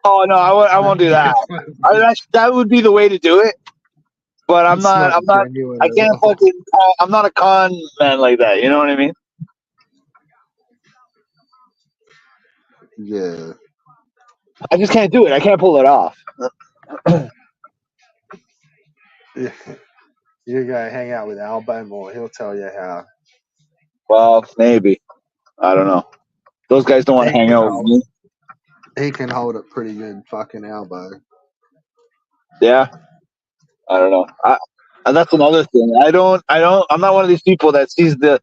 Oh no, I won't do that. That would be the way to do it. But I'm It's not. not I'm not. genuine I at can't all. fucking. I'm not a con man like that. You know what I mean? Yeah. I just can't do it. I can't pull it off. Yeah. You go hang out with Albo more. He'll tell you how. Well, maybe. I don't know. Those guys don't want to hang out with me. He can hold it pretty good, fucking Albo. Yeah. I don't know. And that's another thing. I'm not one of these people that sees the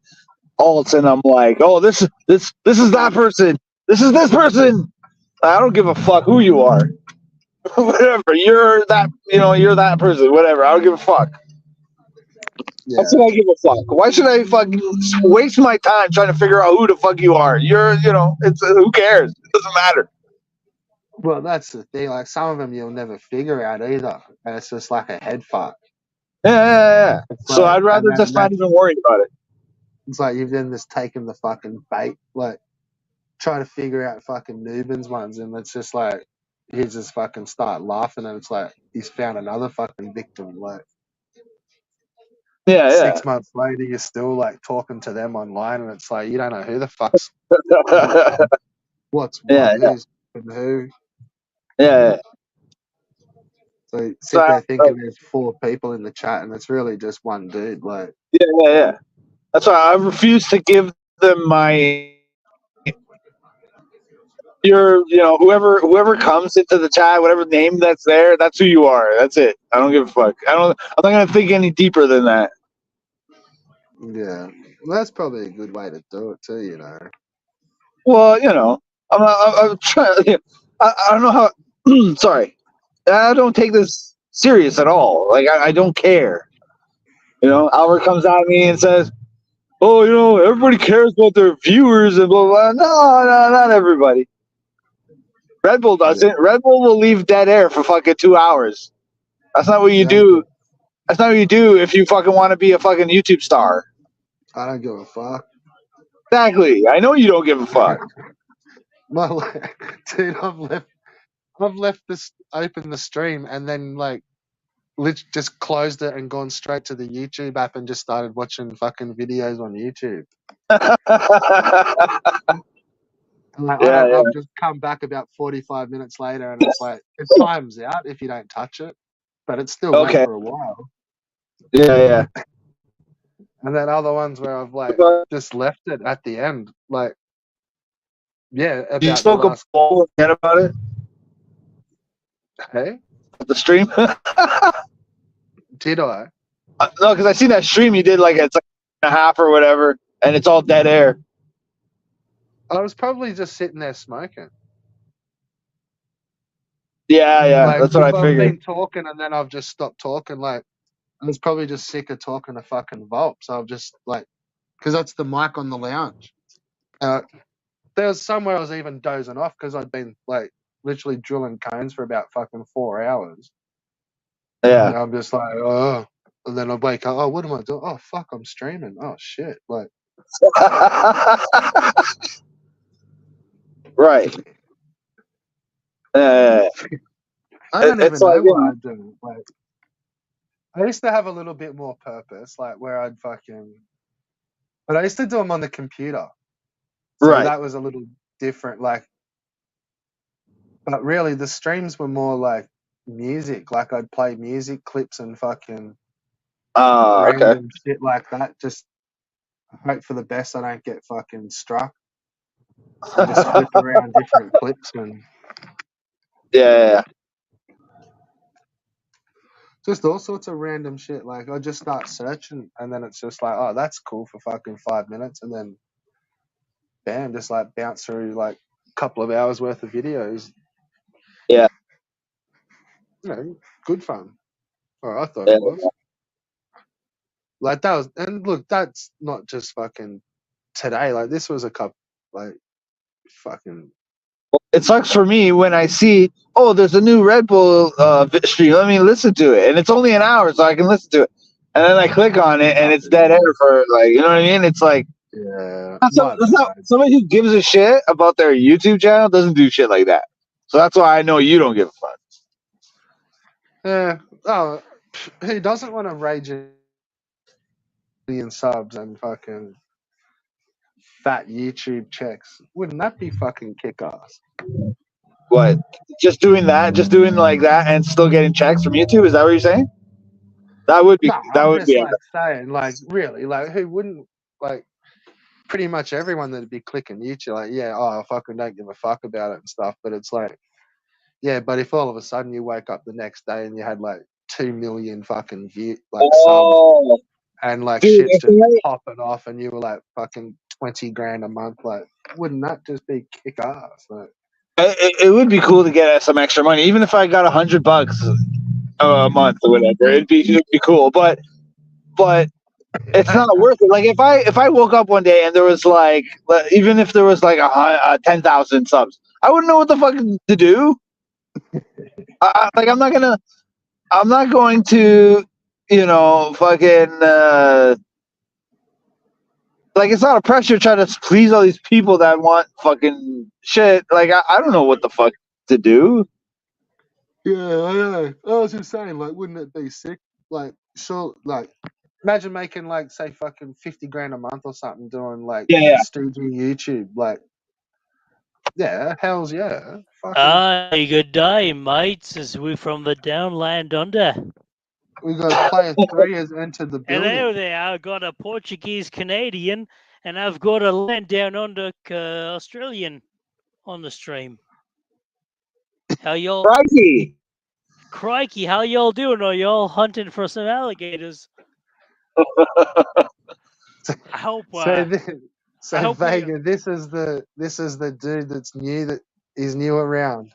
alts and I'm like, oh, this is that person. This is this person. I don't give a fuck who you are. Whatever. You're that person. Whatever. I don't give a fuck. Yeah. Why should I give a fuck? Why should I fucking waste my time trying to figure out who the fuck you are? It's who cares? It doesn't matter. Well, that's the thing. Like, some of them you'll never figure out either, and it's just like a head fuck. Yeah. So Like, I'd rather just not even worry about it. It's like you've then just taken the fucking bait, like try to figure out fucking Nubans ones, and it's just like he just fucking start laughing, and it's like he's found another fucking victim. Like Yeah, 6 months later, you're still like talking to them online, and it's like you don't know who the fuck's yeah. what's Yeah, what, who's and who. yeah. So you So, sit there thinking there's 4 people in the chat, and it's really just one dude. Like, yeah. That's why I refuse to give them my whoever comes into the chat, whatever name that's there, that's who you are. That's it. I don't give a fuck. I'm not gonna think any deeper than that. yeah, well, that's probably a good way to do it too. You know. Well, I'm trying. I don't know how. Sorry, I don't take this serious at all. Like I don't care. Albert comes at me and says, "Oh, everybody cares about their viewers and blah blah." No, not everybody. Red Bull doesn't. Yeah. Red Bull will leave dead air for fucking 2 hours. That's not what you Yeah, I don't do. give, That's not what you do if you fucking want to be a fucking YouTube star. I don't give a fuck. Exactly. I know you don't give a fuck. Well, dude, I've left this open the stream and then like just closed it and gone straight to the YouTube app and just started watching fucking videos on YouTube. And like Yeah. I've just come back about 45 minutes later and it's like it times out if you don't touch it, but it still went Okay. for a while. Yeah. And then other ones where I've like just left it at the end, like You about the spoke a last. ball again about it? Hey, The stream? did I? No, because I seen that stream you did it's like a half or whatever, and it's all dead air. I was probably just sitting there smoking. Yeah. Like That's what I I've figured. been talking and then I've just stopped talking. Like I was probably just sick of talking to fucking Vault, so I've just like, because that's the mic on the lounge. There was somewhere I was even dozing off because I'd been like literally drilling cones for about fucking 4 hours. Yeah. And I'm just like, oh, and then I wake up. Oh, what am I doing? Oh, fuck, I'm streaming. Oh shit, like. Right. I don't It's even like, know why I do it. Like, I used to have a little bit more purpose, like where I'd fucking. But I used to do them on the computer, so right. that was a little different. Like, but really, the streams were more like music. Like I'd play music clips and fucking Okay. random shit like that. Just hope for the best I don't get fucking struck. I just flip around different clips and Yeah. just all sorts of random shit. Like I just start searching and then it's just like, oh, that's cool for fucking 5 minutes, and then bam, just like bounce through like a couple of hours worth of videos. Yeah. Good fun. Or I thought Yeah. it was. Like that was, and look, that's not just fucking today. Like this was a couple, like fucking. It sucks for me when I see, there's a new Red Bull stream. Let me listen to it, and it's only an hour, so I can listen to it. And then I click on it, and it's dead air for like, you know what I mean? It's like, Yeah, somebody who gives a shit about their YouTube channel doesn't do shit like that. So that's why I know you don't give a fuck. Yeah. Oh, who doesn't want to rage in subs and fucking fat YouTube checks? Wouldn't that be fucking kick ass? What? Just doing like that, and still getting checks from YouTube? Is that what you're saying? That would be. No, That I'm would just be. like saying, like, really, like, who wouldn't, like, pretty much everyone that'd be clicking YouTube, like, yeah, oh, I fucking don't give a fuck about it and stuff. But it's like, yeah, but if all of a sudden you wake up the next day and you had like 2 million fucking subs and like dude, shit's just popping off and you were like fucking 20 grand a month, like, wouldn't that just be kick ass? Like, it would be cool to get some extra money, even if I got $100 a month or whatever. It'd be cool, but it's not worth it. Like if I woke up one day and there was like, even if there was like 10,000 subs, I wouldn't know what the fuck to do. I'm not going to, fucking like, it's not a pressure trying to please all these people that want fucking shit. Like I don't know what the fuck to do. Yeah, I know. I was just saying, like, wouldn't it be sick? Like, sure, like, imagine making like, say, fucking 50 grand a month or something, doing like Yeah. staging YouTube. Like, yeah, hell's yeah, fucking. Aye, good day, mates, as we from the downland under. We got player 3 has entered the Hello building. there, I've got a Portuguese Canadian, and I've got a land down under Australian on the stream. How y'all? Crikey. Crikey, how y'all doing? Are y'all hunting for some alligators? I hope. So, I hope Vega, this is the dude that's new, that he's new around.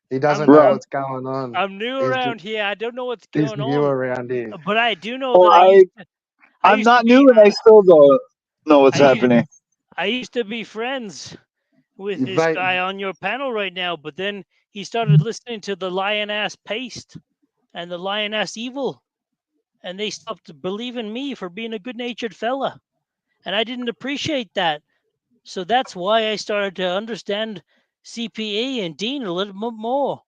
He doesn't I'm know Right. what's going on. I'm new He's around here. I don't know what's he's going new on, around here. but I do know Well, that I I'm used to not be new, and I still don't know what's happening. I used to be friends with this Va- guy on your panel right now, but then he started listening to the Lioness Paste and the Lioness Evil, and they stopped believing me for being a good-natured fella, and I didn't appreciate that. So that's why I started to understand CPE and Dean a little bit more.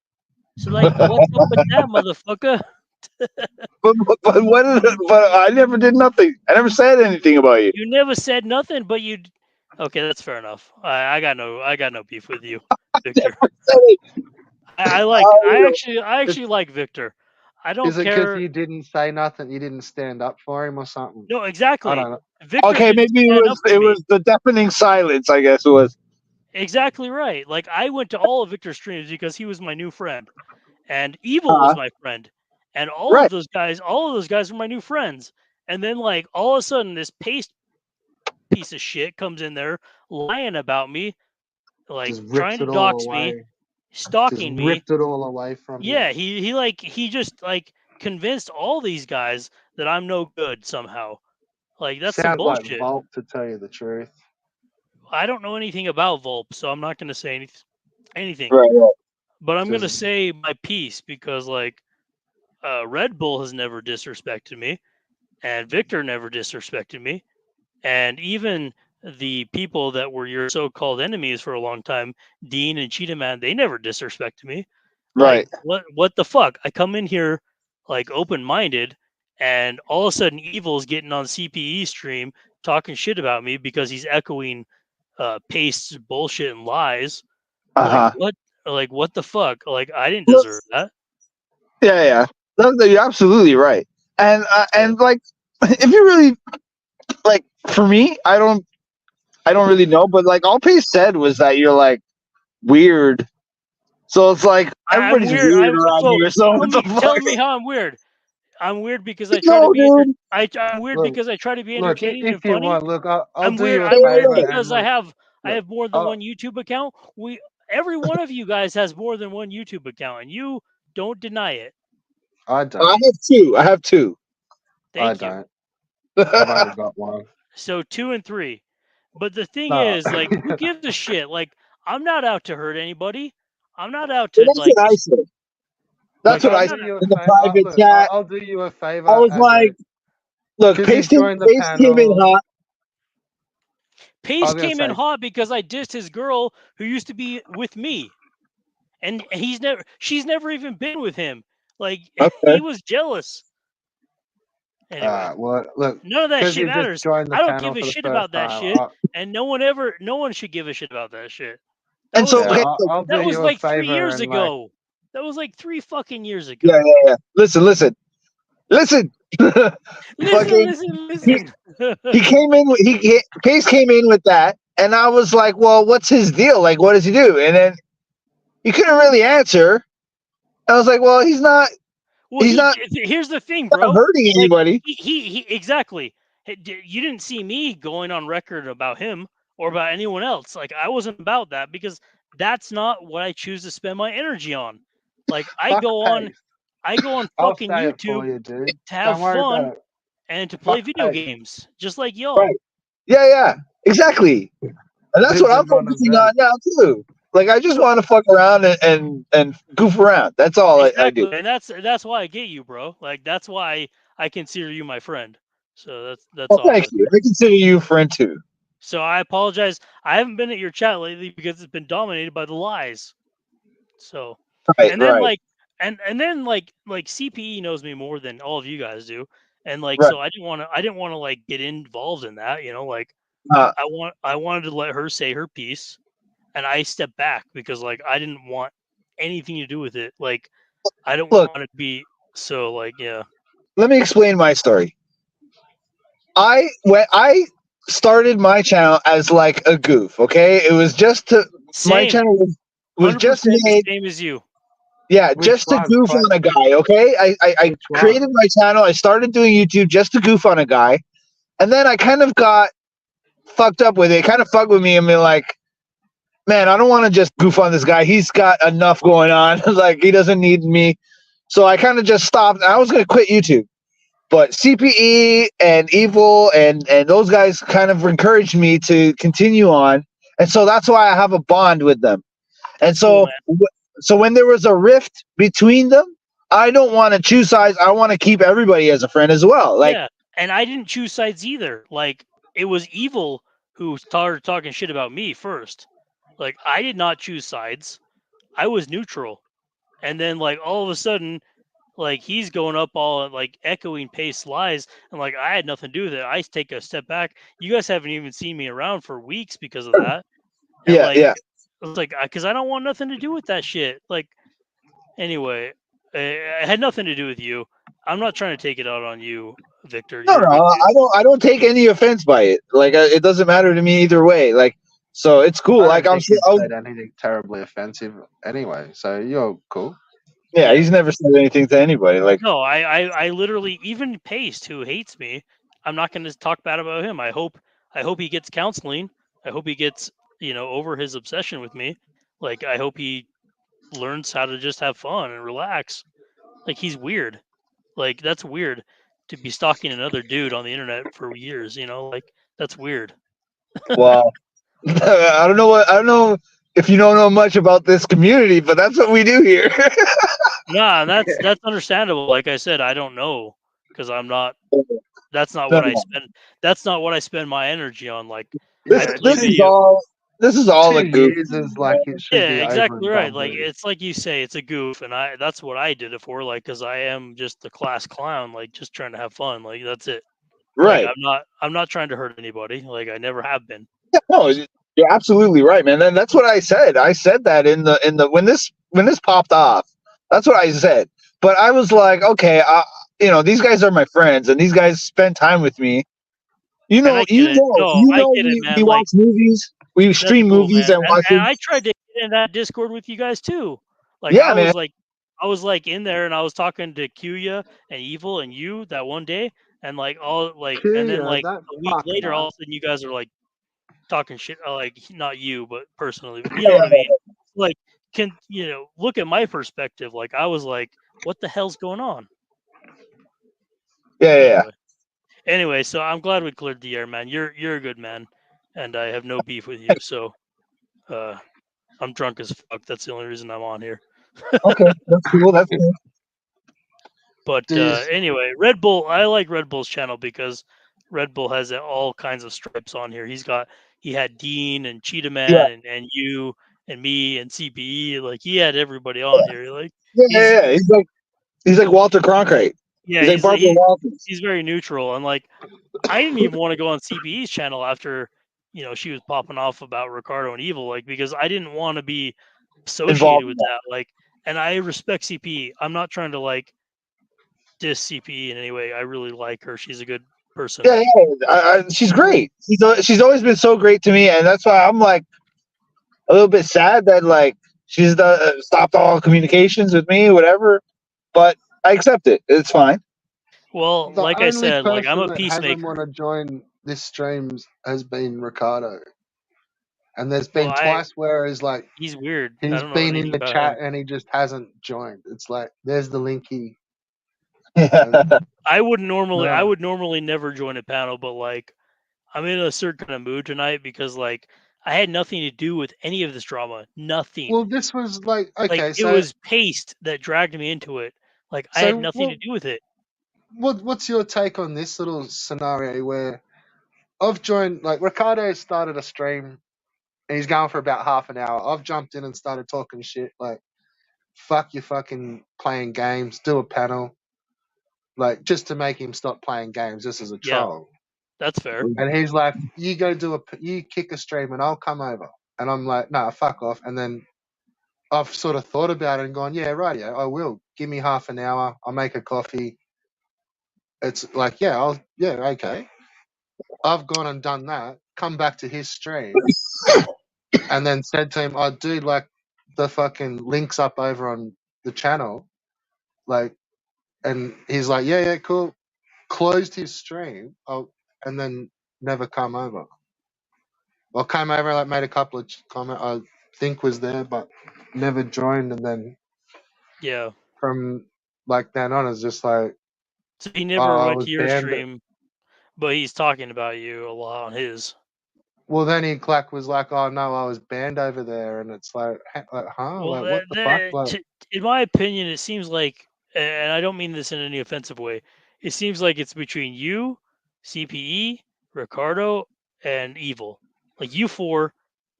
So, like, what's up with that, motherfucker? But I never did nothing. I never said anything about you. You never said nothing, but you. Okay, that's fair enough. I got no beef with you, Victor. I actually like Victor. I don't Is it because care. you didn't say nothing? You didn't stand up for him or something? No, I exactly. don't know. Victor Okay, didn't maybe stand up for it me. was the deafening silence. I guess it was. Exactly right. Like, I went to all of Victor's streams because he was my new friend, and Evil was my friend, and all Right. of those guys were my new friends. And then, like, all of a sudden, this Paste piece of shit comes in there lying about me, like Just trying ripped to it all dox me, away. Just stalking me. ripped it all away from you. Yeah, he just like convinced all these guys that I'm no good somehow. Like, that's some Sounds like bullshit. Volk, to tell you the truth. I don't know anything about Volp, so I'm not going to say anything. Right. But I'm going to Just say my piece because, like, Red Bull has never disrespected me, and Victor never disrespected me, and even the people that were your so-called enemies for a long time, Dean and Cheetah Man, they never disrespected me. Like, Right. what the fuck? I come in here like open-minded, and all of a sudden Evil's getting on CPE stream talking shit about me because he's echoing Paste's bullshit and lies. Like, Uh-huh. what the fuck? Like, I didn't deserve that. Yeah. No, you're absolutely right. And So, like, if you really like, for me, I don't really know, but like, all Pace said was that you're like weird. So it's like I'm everybody's weird. weird around here. So what the Tell fuck? me how I'm weird. I'm weird because I try to No, be dude. I'm weird look, because I try to be look. entertaining If and you funny. want, look, I'll I'm do weird. you a I'm weird favor and because I look. have more than one YouTube account. Every one of you guys has more than one YouTube account, and you don't deny it. I I don't. have two. Thank you. I've only got one. So 2 and 3. But the thing No. is, like, who gives a shit? Like, I'm not out to hurt anybody. I'm not out to That's like. what I said. That's Look, what I'll I do said you a in the favor. private Look, chat. I'll do you a favor I was as a like, look, because you Pace joined the came in panel. hot. Pace I'm gonna came in say hot because I dissed his girl who used to be with me, and she's never even been with him. Like, Okay. he was jealous. Anyway, well, look, none of that because shit you just matters. joined the I don't panel give a for the shit first about that time. shit, and no one should give a shit about that shit. That And was so, Yeah, like okay, look, I'll do that was you a like 3 favor years and like ago. That was like 3 fucking years yeah. ago. Listen. Fucking, Listen. he came in. Pace came in with that, and I was like, well, what's his deal? Like, what does he do? And then he couldn't really answer. I was like, well, he's not Well, here's the thing, bro. hurting Like, anybody. he exactly. You didn't see me going on record about him or about anyone else. Like, I wasn't about that because that's not what I choose to spend my energy on. Like, I fuck go on Pace. I'll fucking say it for YouTube you, dude. to have Don't worry fun about it. and to play Fuck video Pace. games, just like y'all. Right. Yeah, exactly. And that's what Dude's I'm in one of focusing those. on now too. Like, I just want to fuck around and goof around. That's all I do. Exactly, and that's why I get you, bro. Like, that's why I consider you my friend. So that's Well, all I'm thank gonna you. say. I consider you a friend too. So I apologize. I haven't been at your chat lately because it's been dominated by the lies. So, and then Right. like, and then like CPE knows me more than all of you guys do, and like Right. so I didn't want to like get involved in that, you know, like Uh, I wanted to let her say her piece, and I stepped back because like I didn't want anything to do with it. Like I don't look, want it to be so like yeah. let me explain my story. When I started my channel as like a goof, okay? It was just to my Same, channel was 100% just the made, same as you. yeah, Which just to one? goof on a guy, okay? I Which one? created my channel. I started doing YouTube just to goof on a guy, and then I kind of got fucked up with it. Kind of fucked with me and be like, man, I don't want to just goof on this guy. He's got enough going on. Like he doesn't need me. So I kind of just stopped. I was gonna quit YouTube. But CPE and Evil and those guys kind of encouraged me to continue on, and so that's why I have a bond with them. And That's cool, man. so when there was a rift between them, I don't want to choose sides. I want to keep everybody as a friend as well. Like, Yeah, and I didn't choose sides either. Like it was Evil who started talking shit about me first. Like I did not choose sides. I was neutral. And then like all of a sudden, like he's going up all like echoing pace lies, and like I had nothing to do with it. I take a step back. You guys haven't even seen me around for weeks because of that. And yeah, like yeah. it's like because I don't want nothing to do with that shit. Like anyway, it had nothing to do with you. I'm not trying to take it out on you, Victor. No, You're a no, good dude. I don't take any offense by it. Like, it doesn't matter to me either way. Like, so it's cool. I Like, don't I'm think still, you've said anything terribly offensive anyway, so you're cool. yeah. Yeah. He's never said anything to anybody. Like, No, I literally even Paste, who hates me, I'm not going to talk bad about him. I hope he gets counseling. I hope he gets over his obsession with me. Like I hope he learns how to just have fun and relax. Like he's weird. Like that's weird to be stalking another dude on the internet for years. Like that's weird. well, I don't know what I don't know if you don't know much about this community, but that's what we do here. Nah, that's understandable. Like I said, I don't know because I'm not. That's not No, what I no. spend. That's not what I spend my energy on. Like I Yeah, play video. This is all a two goof. years is like it should Yeah, be over exactly and right. done Like with. it's like you say, it's a goof, and that's what I did it for. Like because I am just the class clown, like just trying to have fun. Like that's it. Like Right. I'm not trying to hurt anybody. Like I never have been. No, you're absolutely right, man. And that's what I said. I said that in the when this popped off. That's what I said. But I was like, okay, these guys are my friends, and these guys spend time with me. And I get it. No, I get it, We man. Like watch movies, we that's stream cool, movies man. and watch And it. I tried to get in that Discord with you guys too. Like Yeah, man. I was like in there and I was talking to Kuya and Evil and you that one day, and like all like and then Kia, like that a week fucking later, all of ass. a sudden you guys are like talking shit. Like not you, but personally, you know what I mean? Like can look at my perspective? Like I was like, what the hell's going on? Yeah. Anyway, so I'm glad we cleared the air, man. You're a good man, and I have no beef with you. So I'm drunk as fuck. That's the only reason I'm on here. Okay, that's cool. That's cool. But Do you, anyway, Red Bull. I like Red Bull's channel because Red Bull has all kinds of stripes on here. He had Dean and Cheetah Yeah, Man and you and me and CPE. Like he had everybody on here. Like yeah. He's like Walter Cronkite. yeah, He's like Barbara Walters. he's very neutral, and like I didn't even want to go on CPE's channel after she was popping off about Ricardo and Evil, like because I didn't want to be associated Involved with in that. that. Like, and I respect CPE. I'm not trying to like diss CPE in any way. I really like her. She's a good person. Yeah, yeah. She's great. She's always been so great to me, and that's why I'm like a little bit sad that like she's stopped all communications with me, whatever. But I accept it. It's fine. Well, the like I only said, like I'm person a that hasn't want peacemaker. to join this streams has been Ricardo, and there's Well, been twice where he's weird. I he's don't know been in anything the about him. chat and he just hasn't joined. It's like there's the linky. Yeah. I No. would normally never join a panel, but like I'm in a certain kind of mood tonight because like I had nothing to do with any of this drama. Nothing. Well, this was like Like okay. it was Paste that dragged me into it. Like I had So nothing to do with it. what's your take on this little scenario where I've joined, like Ricardo started a stream and he's going for about half an hour. I've jumped in and started talking shit. Like fuck you fucking playing games, do a panel, like just to make him stop playing games. This is a Yeah, troll. that's fair. And he's like, you go you kick a stream and I'll come over. And I'm like, no, fuck off. And then I've sort of thought about it and gone, yeah, right, yeah, I will. Give me half an hour. I'll make a coffee. It's like, yeah, okay. I've gone and done that, come back to his stream, and then said to him, oh, dude, like, the fucking link's up over on the channel. Like, and he's like, yeah, cool. Closed his stream, and then never come over. Well, came over, like, made a couple of comments I think was there, but never joined. And then Yeah. from, like, then on, it's just like, So he never I went was to your banned. stream, but he's talking about you a lot on his. Well, then he was like, "Oh no, I was banned over there," and it's like, huh? Well, Like, what the fuck? Like, in my opinion, it seems like, and I don't mean this in any offensive way, it seems like it's between you, CPE, Ricardo, and Evil. Like, you four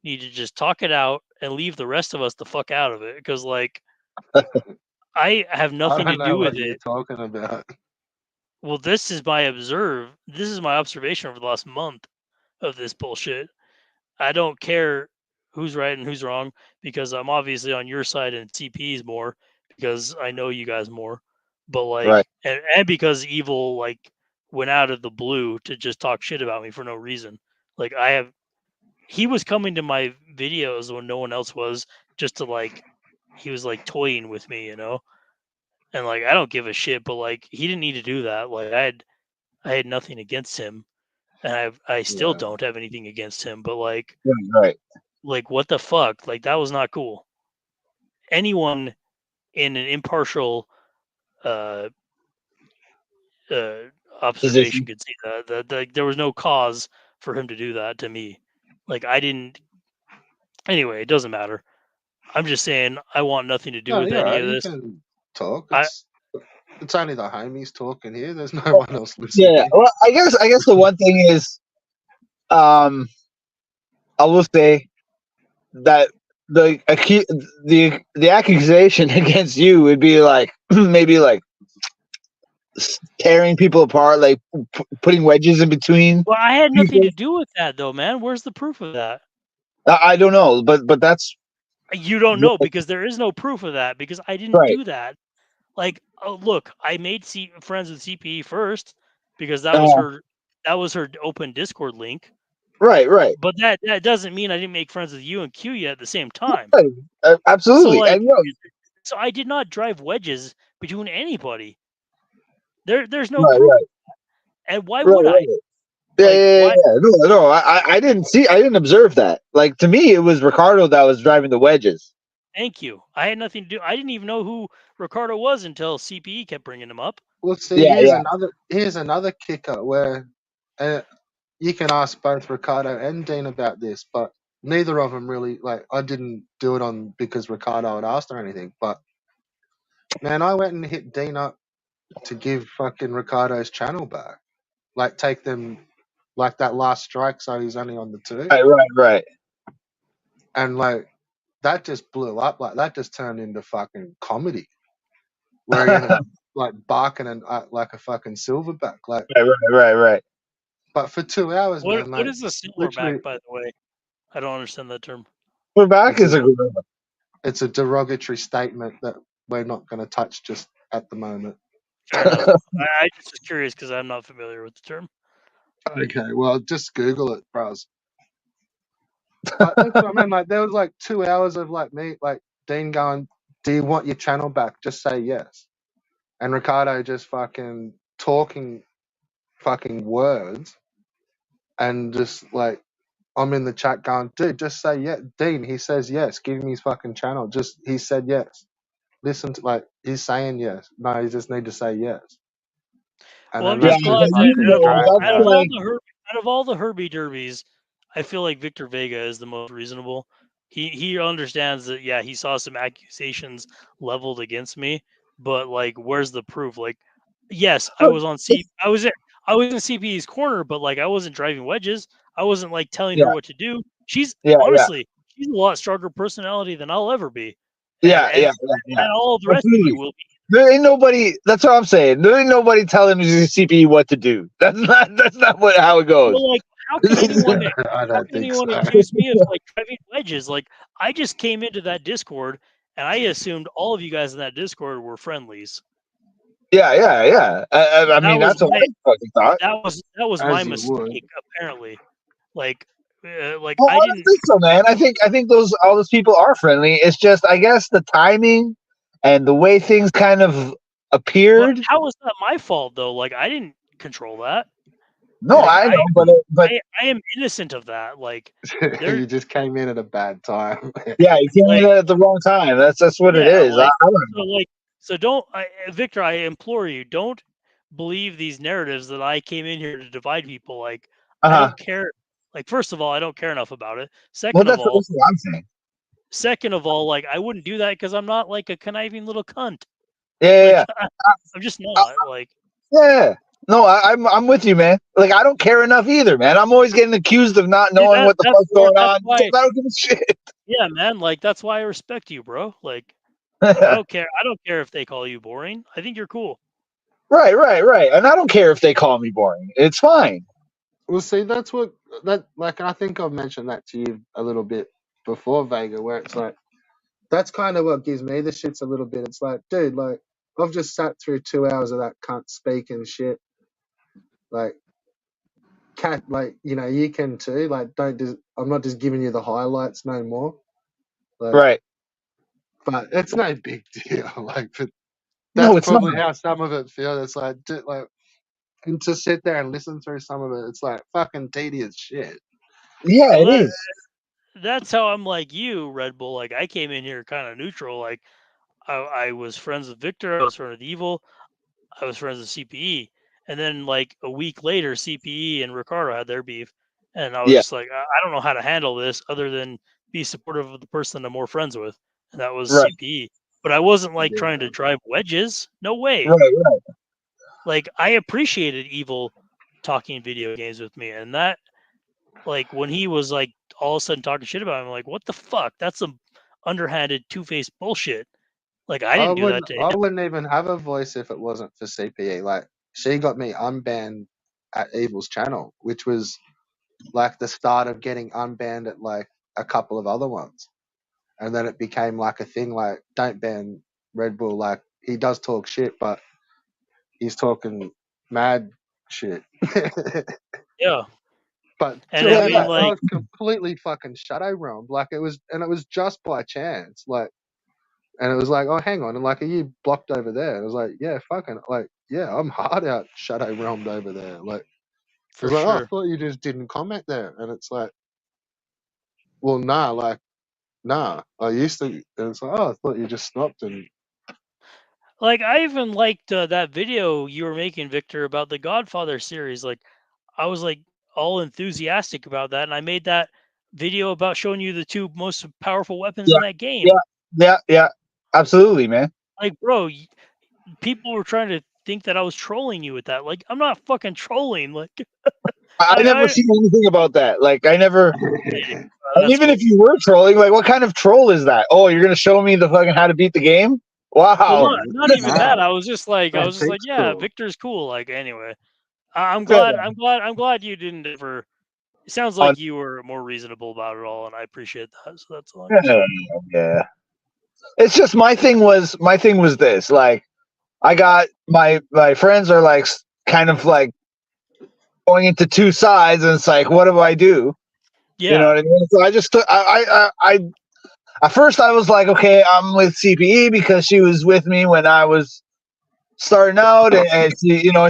need to just talk it out and leave the rest of us the fuck out of it, because, like, I have I nothing to don't know do with what you're it. talking about. Well, this is my observation over the last month of this bullshit. I don't care who's right and who's wrong, because I'm obviously on your side and CP's more because I know you guys more. But like, Right. and because Evil like went out of the blue to just talk shit about me for no reason. Like, he was coming to my videos when no one else was, just to like, he was like toying with me, and like, I don't give a shit, but like, he didn't need to do that. Like, I had nothing against him, and I still Yeah. don't have anything against him, but like, Right. like, what the fuck? Like, that was not cool. Anyone in an impartial uh, observation Position. could see that there was no cause for him to do that to me. Like, I didn't. Anyway, it doesn't matter. I'm just saying I want nothing to do No, with you're any right. of You this. can talk. I It's only the homies talking here. There's no one else Yeah. listening. Well, I guess the one thing is, I will say that the accusation against you would be like maybe like tearing people apart, like putting wedges in between. well, I had nothing people. to do with that though, man. Where's the proof of that? I don't know, but that's You don't know, because there is no proof of that, because I didn't right. do that. Like, oh, look, I made friends with CPE first because that Uh, was her open Discord link. right. But that doesn't mean I didn't make friends with you and Q at the same time. Right. So Absolutely. like, And no, so I did not drive wedges between anybody. There's no right, proof, and why would I? right. Yeah, Like, why? No. I didn't observe that. Like, to me, it was Ricardo that was driving the wedges. Thank you. I had nothing to do. I didn't even know who Ricardo was until CPE kept bringing him up. Well, see, Yeah. here's another kicker where you can ask both Ricardo and Dean about this, but neither of them really, like, I didn't do it on because Ricardo had asked or anything. But man, I went and hit Dean up to give fucking Ricardo's channel back, like take them like that last strike, so he's only on the 2, Right. and like that just blew up. Like that just turned into fucking comedy, where he ended up like barking and like a fucking silverback, like. Right. But for 2 hours, man, What like is a literally, silverback, by the way? I don't understand that term. We're back it's is a, a gorilla. it's a derogatory statement that we're not going to touch just at the moment. Fair enough. I just was curious because I'm not familiar with the term. Okay, well, just Google it, bros. But that's what I mean. Like, there was like 2 hours of like me, like Dean going, "Do you want your channel back? Just say yes." And Ricardo just fucking talking fucking words, and just like I'm in the chat going, "Dude, just say yes." Dean, he says yes. Give me his fucking channel. Just he said yes. Listen to, like, he's saying yes. No, you just need to say yes. And Well, I'm then Yeah, just that's just glad but that you fucking know, dragged that's out. like out of all the Herbie Derbies, I feel like Victor Vega is the most reasonable. He understands that, yeah, he saw some accusations leveled against me, but like, where's the proof? Like, yes, I was in CP's corner, but like, I wasn't driving wedges. I wasn't like telling yeah, her what to do. She's yeah. honestly, she's a lot stronger personality than I'll ever be, Yeah, and, yeah. and all the rest of you will be. There ain't nobody. That's what I'm saying. There ain't nobody telling the CPE what to do. That's not how it goes. Well, like, how can anyone I don't think so. accuse me of like driving wedges? Like, I just came into that Discord and I assumed all of you guys in that Discord were friendlies. Yeah. I mean, that's what I fucking thought. That was As my you mistake, would. apparently. Like Well, I I didn't. don't think so, man. I think all those people are friendly. It's just, I guess, the timing and the way things kind of But appeared. how is that my fault though? Like, I didn't control that. No, Like, I know, but I am innocent of that. Like, You just came in at a bad time. yeah, you came like, in at the wrong time. That's what it yeah, is. like, I don't know. so don't, Victor. I implore you, don't believe these narratives that I came in here to divide people. Like, I don't care. Like, first of all, I don't care enough about it. Well, Second of that's all, what I'm saying. like, I wouldn't do that because I'm not like a conniving little cunt. Yeah. I'm just not like. Yeah. No, I'm with you, man. Like, I don't care enough either, man. I'm always getting accused of not Dude, knowing what the fuck's going on. why, I don't give a shit. yeah, man. Like, that's why I respect you, bro. Like, I don't care. I don't care if they call you boring. I think you're cool. Right. And I don't care if they call me boring. It's fine. Well, see, that's what like I think I've mentioned that to you a little bit before, Vega, where it's like that's kind of what gives me the shits a little bit. It's like, dude, like I've just sat through 2 hours of that cunt speaking shit. Like, cat, like you can too. Like, don't just. I'm not just giving you the highlights no more. Like, Right. but it's no big deal. Like, but No, that's it's not. probably how some of it feels. It's like, and to sit there and listen through some of it, it's like fucking tedious shit. Yeah, Well, it is. that's how I'm like you, Red Bull. Like, I came in here kind of neutral. Like, I was friends with Victor. I was friends with Evil. I was friends with CPE. And then, like, a week later, CPE and Ricardo had their beef. And I was Yeah. just like, I don't know how to handle this other than be supportive of the person I'm more friends with. And that was Right. CPE. But I wasn't like Yeah. trying to drive wedges. No way. Right. Like, I appreciated Evil talking video games with me. And that, like, when he was like all of a sudden talking shit about him, I'm like, what the fuck? That's some underhanded, two-faced bullshit. Like, I didn't do that to him. I wouldn't even have a voice if it wasn't for CPE. Like, she got me unbanned at Evil's channel, which was like the start of getting unbanned at like a couple of other ones. And then it became like a thing, like, don't ban Red Bull. Like, he does talk shit, but he's talking mad shit. Yeah. But And till I then, mean, I like, was completely fucking shadow realmed. Like, it was just by chance. Like, and it was like, oh, hang on, and like, are you blocked over there? And I was like, yeah, fucking, like, yeah, I'm hard out shadow realmed over there. Like, it for was like, oh, I sure. thought you just didn't comment there, and it's like, well, nah, like, nah, I used to, and it's like, oh, I thought you just stopped, and Like, I even liked that video you were making, Victor, about the Godfather series. Like, I was like all enthusiastic about that, and I made that video about showing you the two most powerful weapons in that game. Yeah. Absolutely, man. Like, bro, people were trying to think that I was trolling you with that. Like, I'm not fucking trolling. Like, I never seen anything about that. Like, I never. And even cool. if you were trolling, like, what kind of troll is that? Oh, you're gonna show me the fucking how to beat the game? Wow. Well, not even that. I was just like, yeah, cool. Victor's cool. Like, anyway, I'm glad you didn't ever. It sounds like you were more reasonable about it all, and I appreciate that. So that's all. Yeah. It's just my thing was this. Like, I got my friends are like kind of like going into two sides, and it's like, what do I do? Yeah. You know what I mean? So I just took. I at first I was like, okay, I'm with CPE because she was with me when I was starting out, and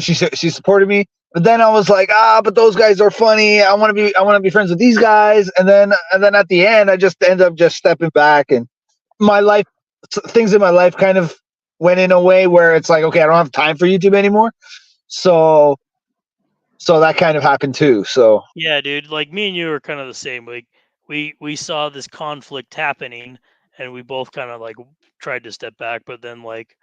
she supported me. But then I was like, but those guys are funny. I want to be friends with these guys. And then at the end, I just end up just stepping back, and my life, things in my life, kind of went in a way where it's like, okay, I don't have time for YouTube anymore. So that kind of happened too. So yeah, dude, like me and you are kind of the same. Like we saw this conflict happening, and we both kind of like tried to step back, but then like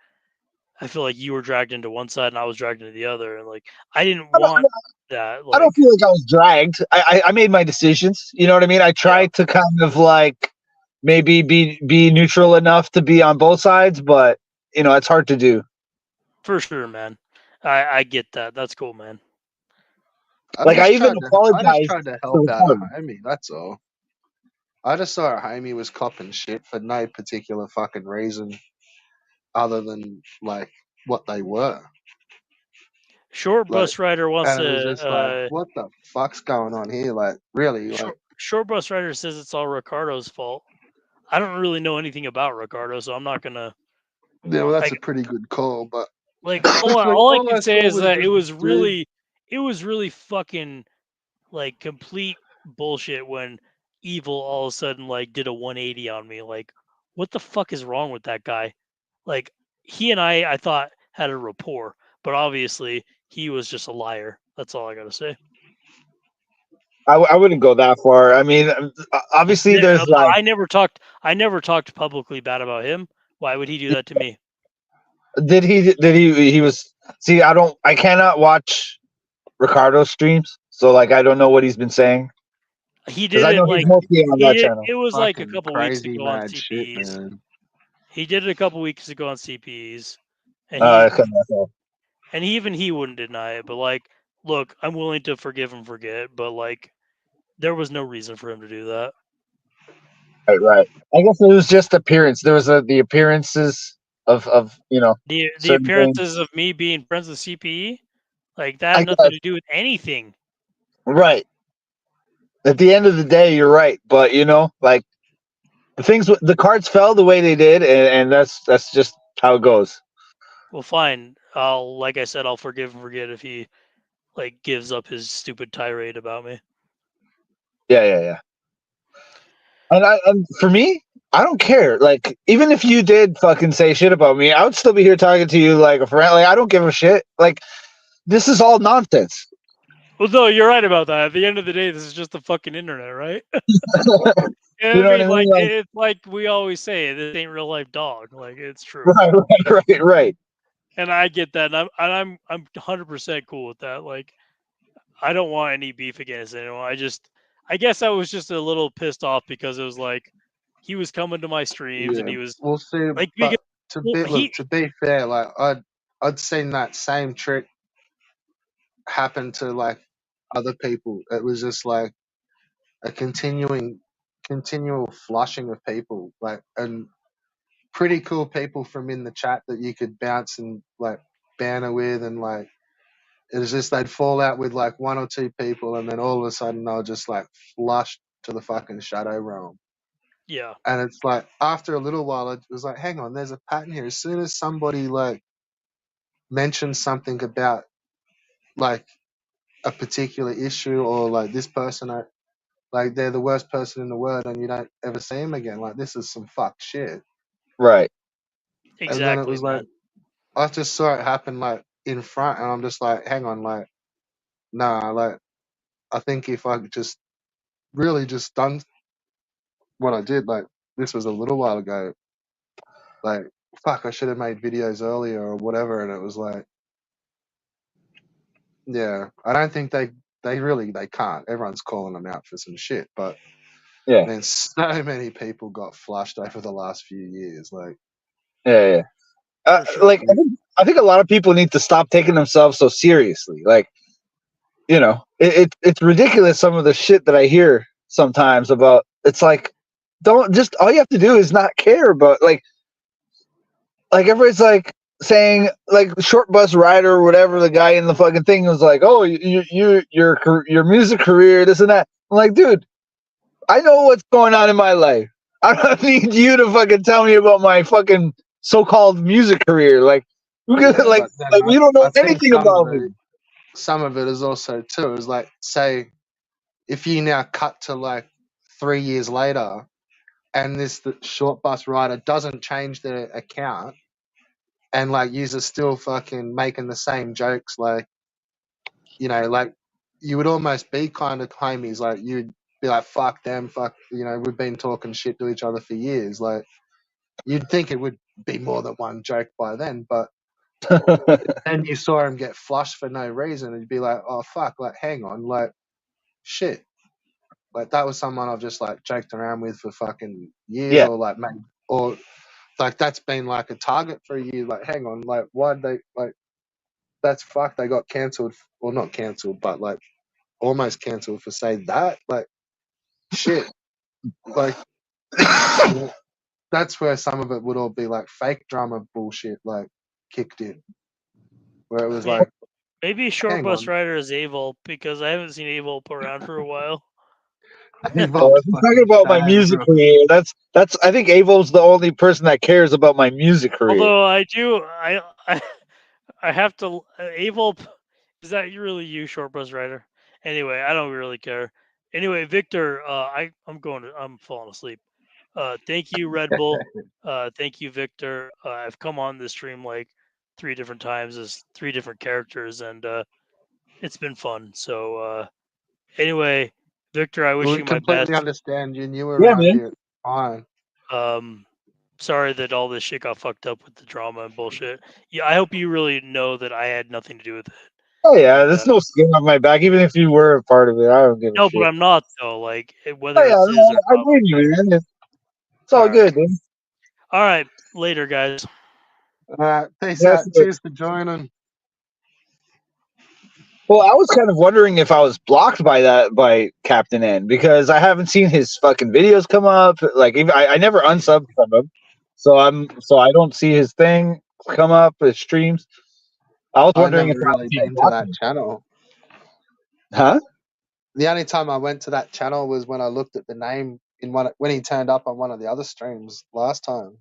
I feel like you were dragged into one side and I was dragged into the other, and like I didn't want that. Like, I don't feel like I was dragged. I made my decisions. You know what I mean? I tried to kind of like maybe be neutral enough to be on both sides, but it's hard to do. For sure, man. I get that. That's cool, man. Like I even I just apologized tried to to help the out a homie. homie. That's all. I just saw a homie was copping shit for no particular fucking reason other than like what they were. Short Like, bus rider wants and it was just like, to. what the fuck's going on here? Like, really? Like, Short bus rider says it's all Ricardo's fault. I don't really know anything about Ricardo, so I'm not gonna. yeah, well, that's Like, a pretty good call, but like all like, all I all can I say saw is was that just dude. it was really fucking like complete bullshit when Evil all of a sudden like did a 180 on me. Like, what the fuck is wrong with that guy? Like, he and I thought had a rapport, but obviously he was just a liar. That's all I gotta say. I wouldn't go that far. I mean, obviously Yeah, there's like, I never talked publicly bad about him. Why would he do that to me? did he was, see, I cannot watch Ricardo streams, so like I don't know what he's been saying He because did I it know he's like mostly on that channel. it was like a Fucking couple weeks crazy ago on mad shit, CPEs. man. He did it a couple weeks ago on CPEs, and Okay, okay. even he wouldn't deny it. But like, look, I'm willing to forgive and forget, but like, there was no reason for him to do that. Right. I guess it was just appearance. There was the appearances of The certain things. appearances of me being friends with CPE, like that I had nothing guess to do with anything. right. At the end of the day, you're right, but like the cards fell the way they did, and that's just how it goes. Well, fine. Like I said, I'll forgive and forget if he like gives up his stupid tirade about me. Yeah. And for me, I don't care. Like, even if you did fucking say shit about me, I would still be here talking to you like a friend. Like, I don't give a shit. Like, this is all nonsense. Well, no, you're right about that. At the end of the day, this is just the fucking internet, right? You know what I Like mean? Like, it's like we always say, this ain't real life dog. Like, it's true, right. and I get that. And I'm 100% cool with that. Like, I don't want any beef against anyone. I guess I was just a little pissed off because it was like he was coming to my streams and Yeah, he was we'll see. like, because But to be fair, like I'd seen that same trick happen to like other people. It was just like a continual flushing of people, like, and pretty cool people from in the chat that you could bounce and like banter with, and like it was just they'd fall out with like one or two people, and then all of a sudden they'll just like flush to the fucking shadow realm. yeah, And it's like after a little while, it was like, hang on, there's a pattern here. As soon as somebody like mentions something about like a particular issue, or like this person, like they're the worst person in the world, and you don't ever see them again. Like, this is some fuck shit. Right. And then it exactly, was like man. I just saw it happen like in front, and I'm just like, hang on, like, nah, like I think if I just really just done what I did, like this was a little while ago, like fuck, I should have made videos earlier or whatever. And it was like, yeah, I don't think they can't. Everyone's calling them out for some shit, but Yeah. man, so many people got flushed over the last few years. Like, Yeah. For sure. Like I think a lot of people need to stop taking themselves so seriously. Like, it's ridiculous some of the shit that I hear sometimes about. It's like, don't just all you have to do is not care about like everybody's like saying like short bus rider or whatever, the guy in the fucking thing was like, oh, your music career, this and that. I'm like, dude, I know what's going on in my life. I don't need you to fucking tell me about my fucking so-called music career. Like, yeah, like but then you don't know I think anything about me. some of it is also too is like, say if you now cut to like 3 years later, and the short bus rider doesn't change their account, and like you're still fucking making the same jokes, like, like you would almost be kind of homies. Like, you'd be like, fuck them, fuck, we've been talking shit to each other for years. Like, you'd think it would be more than one joke by then, but then you saw him get flushed for no reason, and you'd be like, oh fuck, like hang on, like shit. Like that was someone I've just like joked around with for fucking years, Yeah. or like maybe, or like that's been like a target for a year. Like, hang on, like why'd they like? That's fucked. They got cancelled, well not cancelled, but like almost cancelled for saying that. Like shit. Like you know, that's where some of it would all be like fake drama bullshit, like kicked in, where it was Maybe, like, maybe Short hang Bus on, Rider is Avol because I haven't seen Avol around for a while. Evolve If you're talking fucking about my sad, music bro. career, that's I think Avo's the only person that cares about my music career. Although I have to Avol. Is that really you, Short Bus Rider? Anyway, I don't really care. Anyway, Victor, I'm falling asleep. Thank you, Red Bull. Thank you, Victor. I've come on this stream like 3 different times as 3 different characters, and it's been fun. So anyway, Victor, I wish We you my completely best. understand you. You were Yeah, around man. here. Fine. Sorry that all this shit got fucked up with the drama and bullshit. Yeah, I hope you really know that I had nothing to do with it. Oh yeah, And there's no skin off my back. Even if you were a part of it, I don't give a no, but shit. I'm not though. Like Oh whether yeah, it's is no, or I not. believe you, man. It's All all right, good, dude. all right. Later, guys. All right. Peace That's out. it. Cheers for joining. Well, I was kind of wondering if I was blocked by Captain N because I haven't seen his fucking videos come up. Like even, I never unsubbed from him, so I don't see his thing come up, his streams. I was I've wondering never if I was really being been to blocked. that channel. Huh? The only time I went to that channel was when I looked at the name in one when he turned up on one of the other streams last time.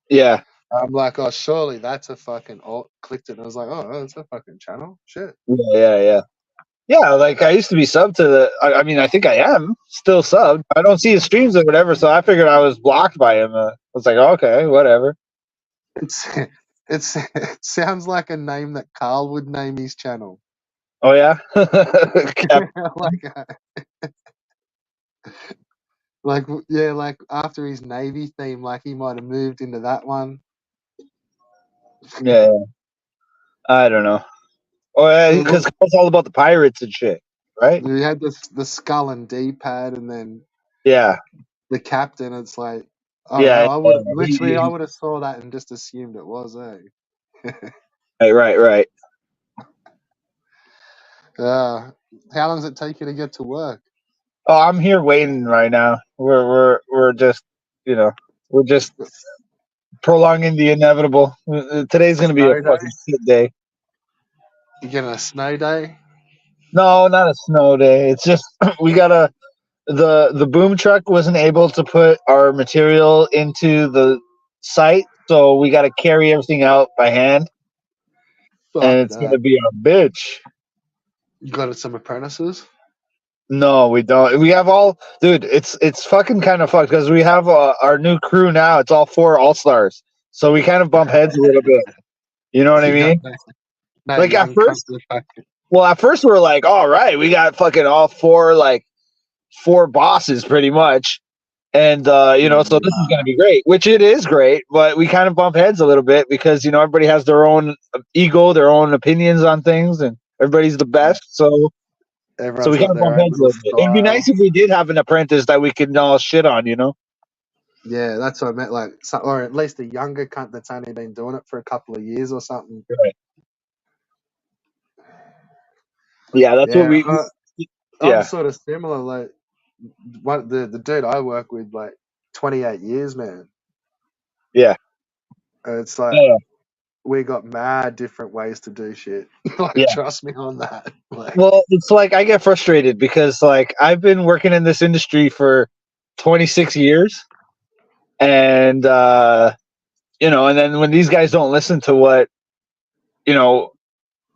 Yeah. I'm like, oh, surely that's a fucking alt. Clicked it, and I was like, oh, that's a fucking channel. Shit. Yeah, like I used to be subbed to the. I mean, I think I am still subbed. I don't see his streams or whatever, so I figured I was blocked by him. I was like, okay, whatever. It's it sounds like a name that Carl would name his channel. Oh yeah, like after his Navy theme, like he might have moved into that one. yeah. I don't know. Oh yeah, because it's all about the pirates and shit, right? We had the skull and D pad, and then Yeah, the captain. It's like I don't yeah. know. I would literally I would have saw that and just assumed it was. Right. How long does it take you to get to work? Oh, I'm here waiting right now. We're just, we're just prolonging the inevitable. Today's gonna be a Snow day? fucking shit day. You getting a snow day? No, not a snow day. It's just we gotta. The boom truck wasn't able to put our material into the site, so we got to carry everything out by hand, and Fuck it's that. gonna be a bitch. You got some apprentices? No, we don't. We have all, dude. It's fucking kind of fucked because we have our new crew now. It's all 4 all stars, so we kind of bump heads a little bit. You know what I You got mean? no Like at young cunts first, that fucking well, at first we were like, all right, we got fucking all 4 4 bosses pretty much. And so this is going to be great, which it is great, but we kind of bump heads a little bit because everybody has their own ego, their own opinions on things, and everybody's the best. So everyone's we kind got of their bump own heads a little little bit. It'd be nice style. if we did have an apprentice that we could all shit on, Yeah, that's what I meant. Like, or at least a younger cunt that's only been doing it for a couple of years or something. Right. Yeah, that's what Yeah, we. I'm Yeah, sort of similar. Like, what the dude I work with, like 28 years, man. yeah, And it's like yeah, we got mad different ways to do shit. Like, yeah. trust me on that. Like, Well, it's like I get frustrated because I've been working in this industry for 26 years, and and then when these guys don't listen to what you know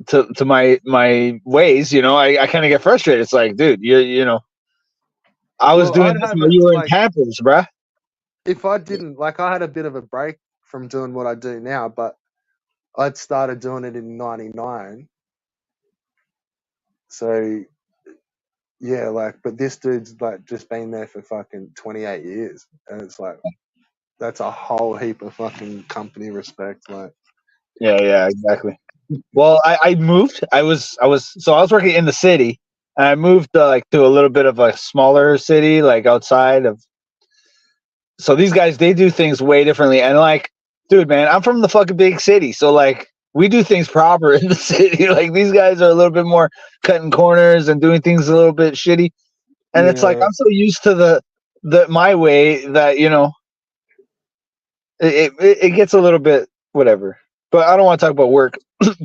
to my ways, I kind of get frustrated. It's like, dude, I was well, doing I'd this have while it you were in like Pampers, bruh. if I didn't like I had a bit of a break from doing what I do now, but I'd started doing it in '99. So yeah, but this dude's like just been there for fucking 28 years, and it's like that's a whole heap of fucking company respect. Like, Yeah, exactly. Well, I moved. I was working in the city, And I moved to a little bit of a smaller city, like outside of. So these guys, they do things way differently. And like, dude, man, I'm from the fucking big city, so like we do things proper in the city. Like these guys are a little bit more cutting corners and doing things a little bit shitty. And it's like Yeah. I'm so used to the my way that it gets a little bit whatever. But I don't want to talk about work,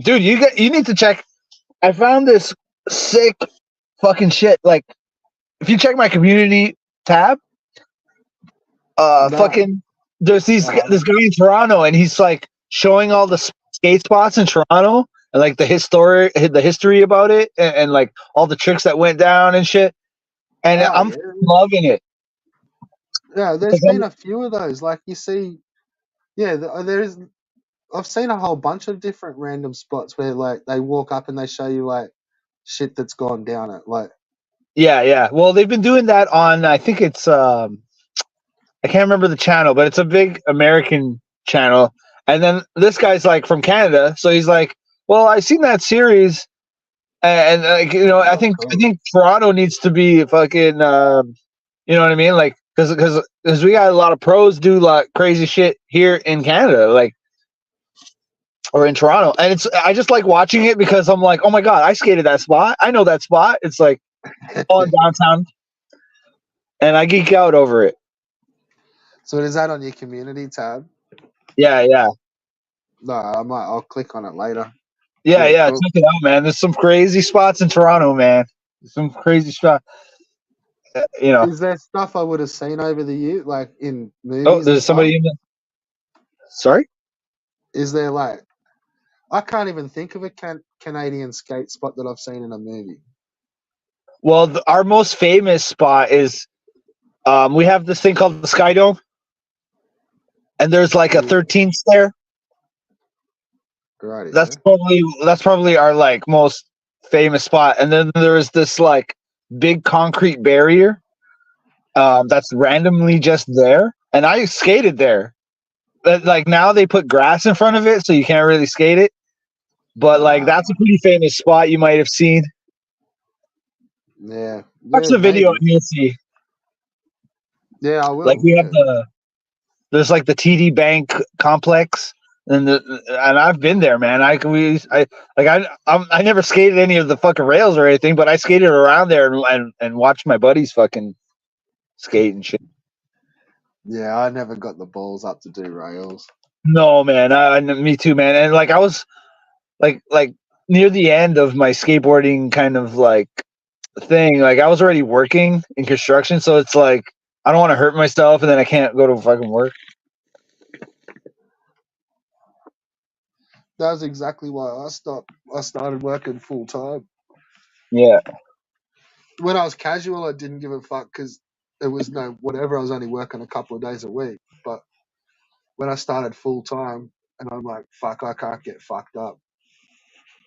dude. You need to check. I found this sick fucking shit. Like if you check my community tab, No. fucking there's this Uh-huh. guy in Toronto, and he's like showing all the skate spots in Toronto and like the history about it, and like all the tricks that went down and shit. And Oh, I'm yeah. loving it. Yeah, there's 'Cause been a few of those. Like you see, yeah, there's. I've seen a whole bunch of different random spots where like they walk up and they show you like shit that's gone down it. Like, yeah. Well, they've been doing that on. I think it's I can't remember the channel, but it's a big American channel. And then this guy's like from Canada, so he's like, "Well, I've seen that series, and like I oh, think cool. Toronto needs to be fucking, you know what I mean? Like, because we got a lot of pros do like crazy shit here in Canada, like or in Toronto, and I just like watching it because I'm like, oh my god, I skated that spot, I know that spot. It's like all in downtown, and I geek out over it. So is that on your community tab? Yeah. No, I'll click on it later. Yeah, Yeah, yeah, cool. check it out, man. There's some crazy spots in Toronto, man. Some crazy spots. Is there stuff I would have seen over the year, like in Oh, movies and there's stuff? somebody in the. Sorry. Is there like I can't even think of a Canadian skate spot that I've seen in a movie. Well, our most famous spot is we have this thing called the Sky Dome, and there's like a 13 stair. Right, That's yeah. probably our like most famous spot, and then there's this like big concrete barrier that's randomly just there, and I skated there. But like now they put grass in front of it, so you can't really skate it. But like that's a pretty famous spot you might have seen. Yeah. Watch Yeah, the video maybe. and you'll see. Yeah, I Like will. we have Yeah. there's like the TD Bank complex, and I've been there, man. I never skated any of the fucking rails or anything, but I skated around there and watched my buddies fucking skate and shit. Yeah, I never got the balls up to do rails. No, man, me too, man. And like I was like near the end of my skateboarding kind of like thing, like I was already working in construction, so it's like I don't want to hurt myself, and then I can't go to fucking work. That was exactly why I stopped. I started working full time. Yeah. When I was casual, I didn't give a fuck because there was no whatever. I was only working a couple of days a week. But when I started full time, and I'm like, fuck, I can't get fucked up.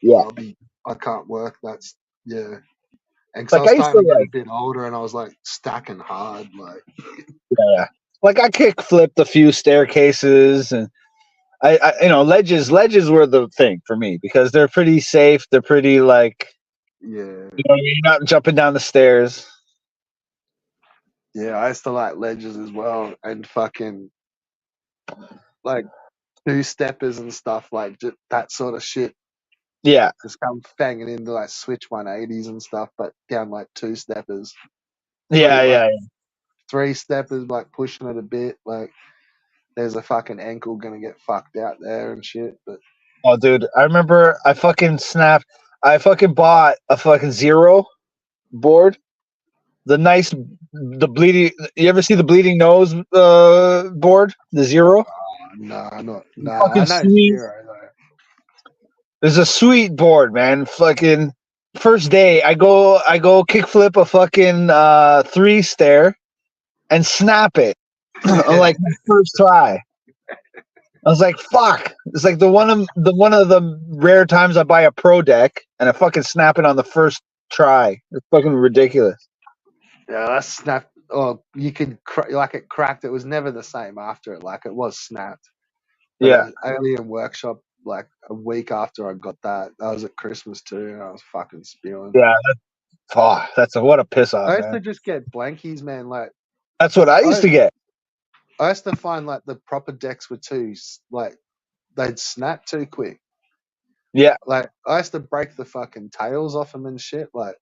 Yeah. I can't work. That's yeah. And because I Like was I used to starting to get like a bit older, and I was like stacking hard, like yeah. Like I kick flipped a few staircases, and I ledges were the thing for me because they're pretty safe. They're pretty like yeah, what I mean? You're not jumping down the stairs. yeah. I used to like ledges as well, and fucking like two steppers and stuff like just that sort of shit. Yeah. Just come banging into like switch 180s and stuff, but down like two steppers, Yeah. three steppers, like pushing it a bit. Like there's a fucking ankle gonna get fucked out there and shit. But Oh, dude, I remember I fucking snapped. I fucking bought a fucking zero board. The bleeding. You ever see the bleeding nose board? The zero. I Fucking know sweet. zero though. There's a sweet board, man. Fucking first day, I go kickflip a fucking 3 stair and snap it on like my first try. I was like, "Fuck!" It's like the one of the rare times I buy a pro deck and I fucking snap it on the first try. It's fucking ridiculous. Yeah, that snapped. Oh, you could like it cracked. It was never the same after it. Like it was snapped. But Yeah, Alien Workshop, like a week after I got that, that was at Christmas too, and I was fucking spewing. yeah. Oh, what a piss off, I used to man. just get blankies, man. Like That's what I used to get. I used to find like the proper decks were like they'd snap too quick. Yeah, Like I used to break the fucking tails off them and shit. Like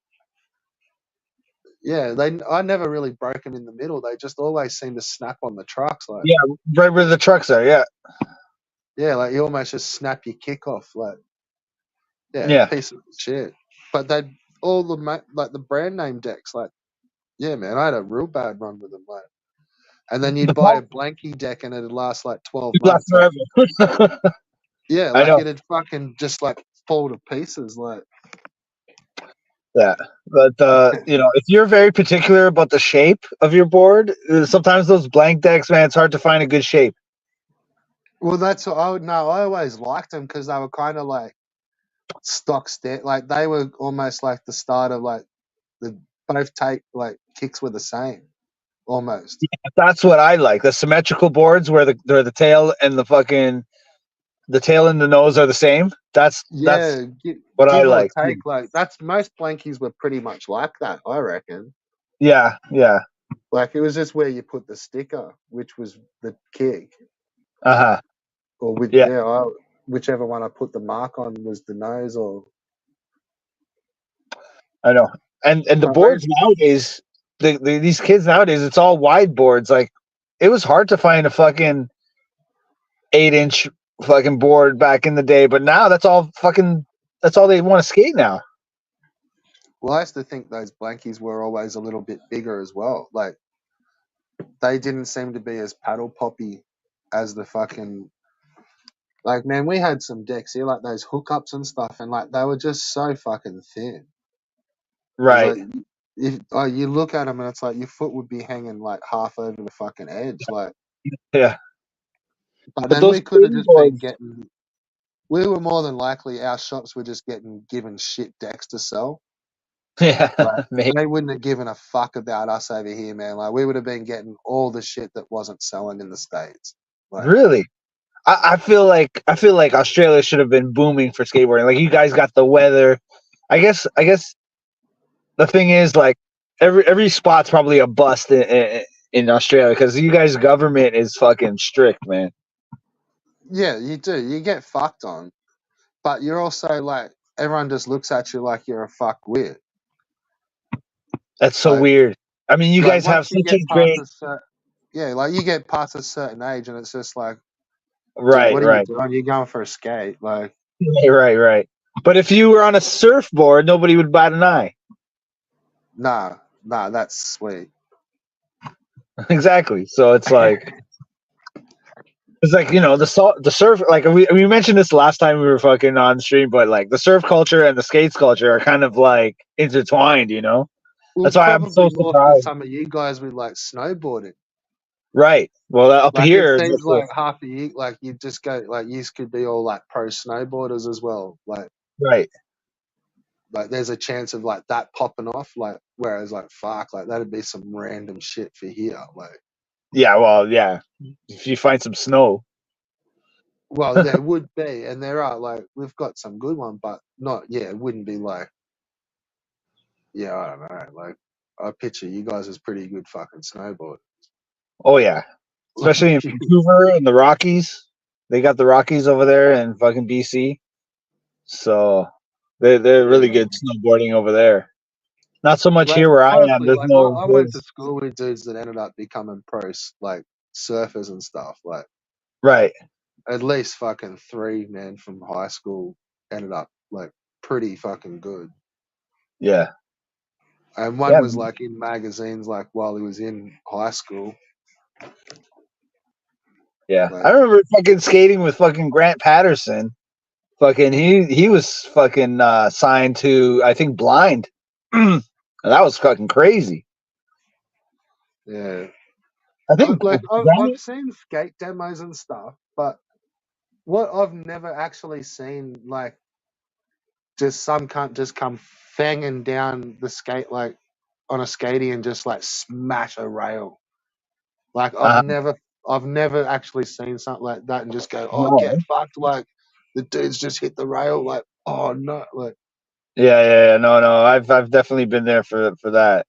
yeah, I never really broke them in the middle. They just always seem to snap on the trucks. Like yeah, right where the trucks are. Yeah, yeah, like you almost just snap your kick off. Like yeah, yeah. piece of shit. But they all like the brand name decks. Like yeah, man, I had a real bad run with them. Like and then you'd The buy a problem blankie deck and it'd last like 12 lasts months. Like forever. yeah, I like know. it'd fucking just like fall to pieces. Like Yeah, but if you're very particular about the shape of your board, sometimes those blank decks, man, it's hard to find a good shape. well, that's what I would know. I always liked them because they were kind of like stock stand. Like they were almost like the start of like the both take like kicks were the same almost. That's what I like. The symmetrical boards where the tail and the tail and the nose are the same. That's Yeah, what I give or like too. take. Like that's most blankies were pretty much like that. I reckon. Yeah, yeah. Like it was just where you put the sticker, which was the kick, Uh-huh. or with Yeah, whichever one I put the mark on was the nose. Or I know. And the but I, boards nowadays, these kids nowadays, it's all wide boards. Like it was hard to find a fucking 8-inch fucking board back in the day, but now that's all they want to skate now. well, I used to think those blankies were always a little bit bigger as well. Like they didn't seem to be as paddle poppy as the fucking like man, we had some decks here, like those hookups and stuff, and like they were just so fucking thin. It's Right. like if you look at them and it's like your foot would be hanging like half over the fucking edge, like. Yeah. But But then those we could have thin just been boards, getting. We were more than likely our shops were just getting given shit decks to sell. yeah, Like mate. they wouldn't have given a fuck about us over here, man. Like we would have been getting all the shit that wasn't selling in the States. Like Really. I feel like Australia should have been booming for skateboarding. Like you guys got the weather. I guess the thing is like every spot's probably a bust in Australia because you guys' government is fucking strict, man. yeah, you do. You get fucked on, but you're also like everyone just looks at you like you're a fuck wit. That's so Like weird. I mean, you like guys have once you such a get past great a certain yeah, like you get past a certain age and it's just like, dude, right, what are you right, doing? You're going for a skate, like. right. But if you were on a surfboard, nobody would bat an eye. Nah, that's sweet. Exactly. So it's like the surf, like we mentioned this last time we were fucking on stream, but like the surf culture and the skates culture are kind of like intertwined, you know. Well, That's why I'm probably so more for surprised. some of you guys with like snowboarding. Right. Well, up Like it here, seems like half of you, like you just go, like you could be all like pro snowboarders as well. right. Like there's a chance of like that popping off. Like whereas like fuck, like that'd be some random shit for here. Like Yeah. Well, yeah. If you find some snow, well, there would be, and there are like we've got some good one, but not yeah. It wouldn't be like yeah. I don't know. Like I picture you guys as pretty good fucking snowboard. oh yeah, especially in Vancouver and the Rockies. They got the Rockies over there in fucking BC, so they're really Yeah. good snowboarding over there. Not so much Like here where I am. honestly, There's like no I went to woods. school with dudes that ended up becoming pros, like surfers and stuff. Like Right. at least fucking three men from high school ended up like pretty fucking good. Yeah. And one Yeah. was like in magazines, like while he was in high school. Yeah. I Like remember fucking skating with fucking Grant Patterson. Fucking he was fucking signed to I think Blind. And that was fucking crazy. yeah, I think I've seen skate demos and stuff, but what I've never actually seen like just some cunt just come fanging down the skate like on a skatey and just like smash a rail. Like uh, I've never actually seen something like that and just go, oh no. get fucked, like the dude's just hit the rail, like oh no, like Yeah. No. I've definitely been there for that.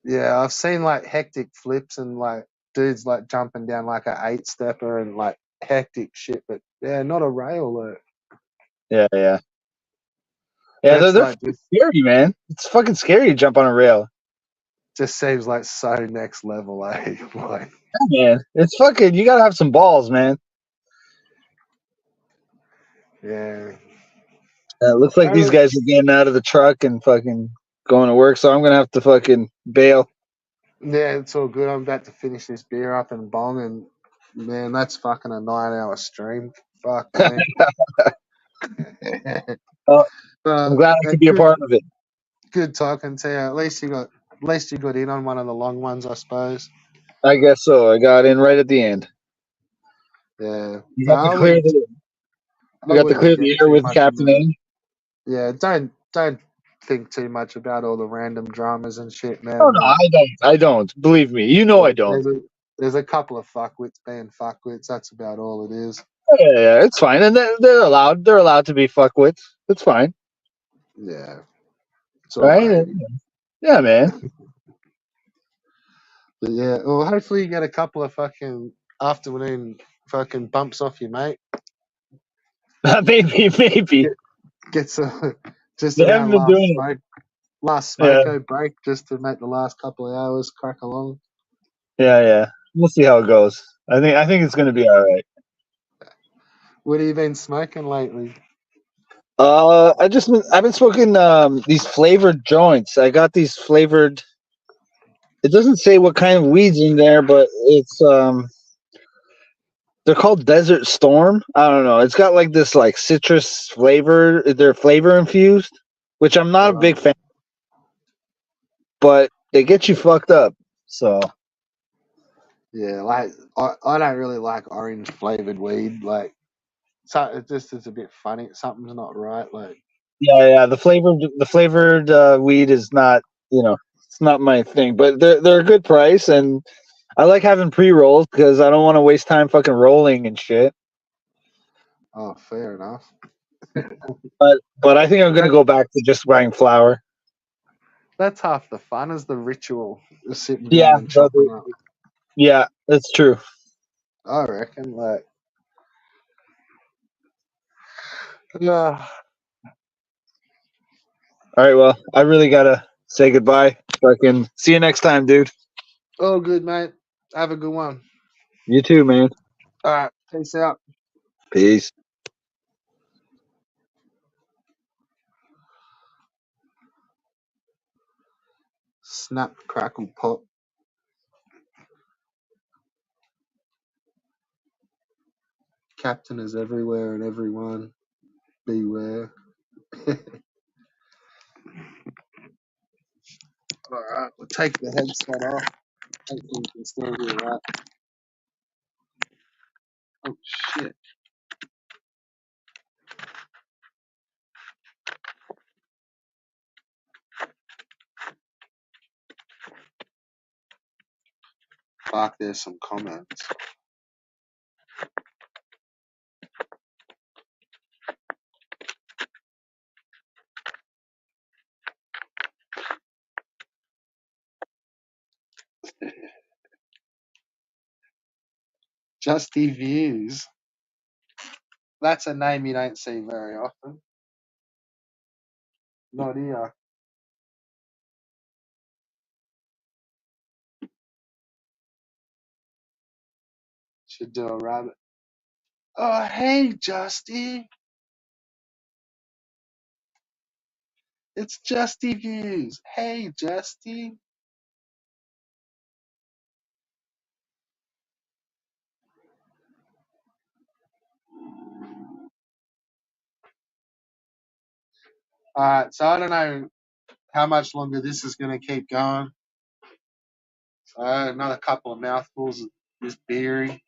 Yeah, I've seen like hectic flips and like dudes like jumping down like a 8-stepper and like hectic shit, but yeah, not a rail. Yeah. Yeah, That's they're like fucking scary, man. It's fucking scary to jump on a rail. just seems like so next level, eh? Like, Yeah, man. It's fucking. You gotta have some balls, man. yeah. It looks like these guys are getting out of the truck and fucking going to work, so I'm gonna have to fucking bail. Yeah, it's all good. I'm about to finish this beer up and bong, and man, that's fucking a 9-hour stream. Fuck me. Oh, I'm glad I could be a Good, part of it. good talking to you. At least you got in on one of the long ones, I suppose. I guess so. I got in right at the end. Yeah, You but got to clear the. We I got to wouldn't clear get the air too with much Captain into it. A. Yeah, don't think too much about all the random dramas and shit, man. Oh no, Like, I don't. I don't. Believe me, you know I don't. there's a couple of fuckwits being fuckwits. That's about all it is. Yeah, it's fine, and they're allowed. They're allowed to be fuckwits. It's fine, Yeah, it's right? alrighty. Yeah, man. But yeah, well, hopefully you get a couple of fucking afternoon fucking bumps off you, mate. Maybe. Get some just They haven't around been doing last it. Yeah, smoko break, just to make the last couple of hours crack along. yeah. We'll see how it goes. I think it's gonna be all right. What have you been smoking lately? I've been smoking these flavored joints. I got these flavored. It doesn't say what kind of weeds in there, but it's they're called Desert Storm. I don't know. It's got like this like citrus flavor. They're flavor infused, which I'm not a big fan, but they get you fucked up. So Yeah, like I don't really like orange flavored weed. Like, so it just is a bit funny. Something's not right. Like, yeah. The flavored weed is not it's not my thing, but they're a good price, and I like having pre rolls because I don't want to waste time fucking rolling and shit. oh, fair enough. But I think I'm gonna That go back to just buying flour. that's half the fun, is the ritual of sitting Yeah, down and chopping up. yeah, that's true. I reckon. Like, yeah. All right, well, I really gotta say goodbye. Fucking see you next time, dude. All good, mate. Have a good one. You too, man. All right. Peace out. Peace. Snap, crackle, pop. Captain is everywhere and everyone. Beware. All right. We'll take the headset off. Hopefully you can still hear that. Oh, shit. Fuck, there's some comments. Justy Views. That's a name you don't see very often. Not here. Should do a rabbit. Oh, hey, Justy. It's Justy Views. Hey, Justy. All right, so I don't know how much longer this is going to keep going. So another couple of mouthfuls of this beery.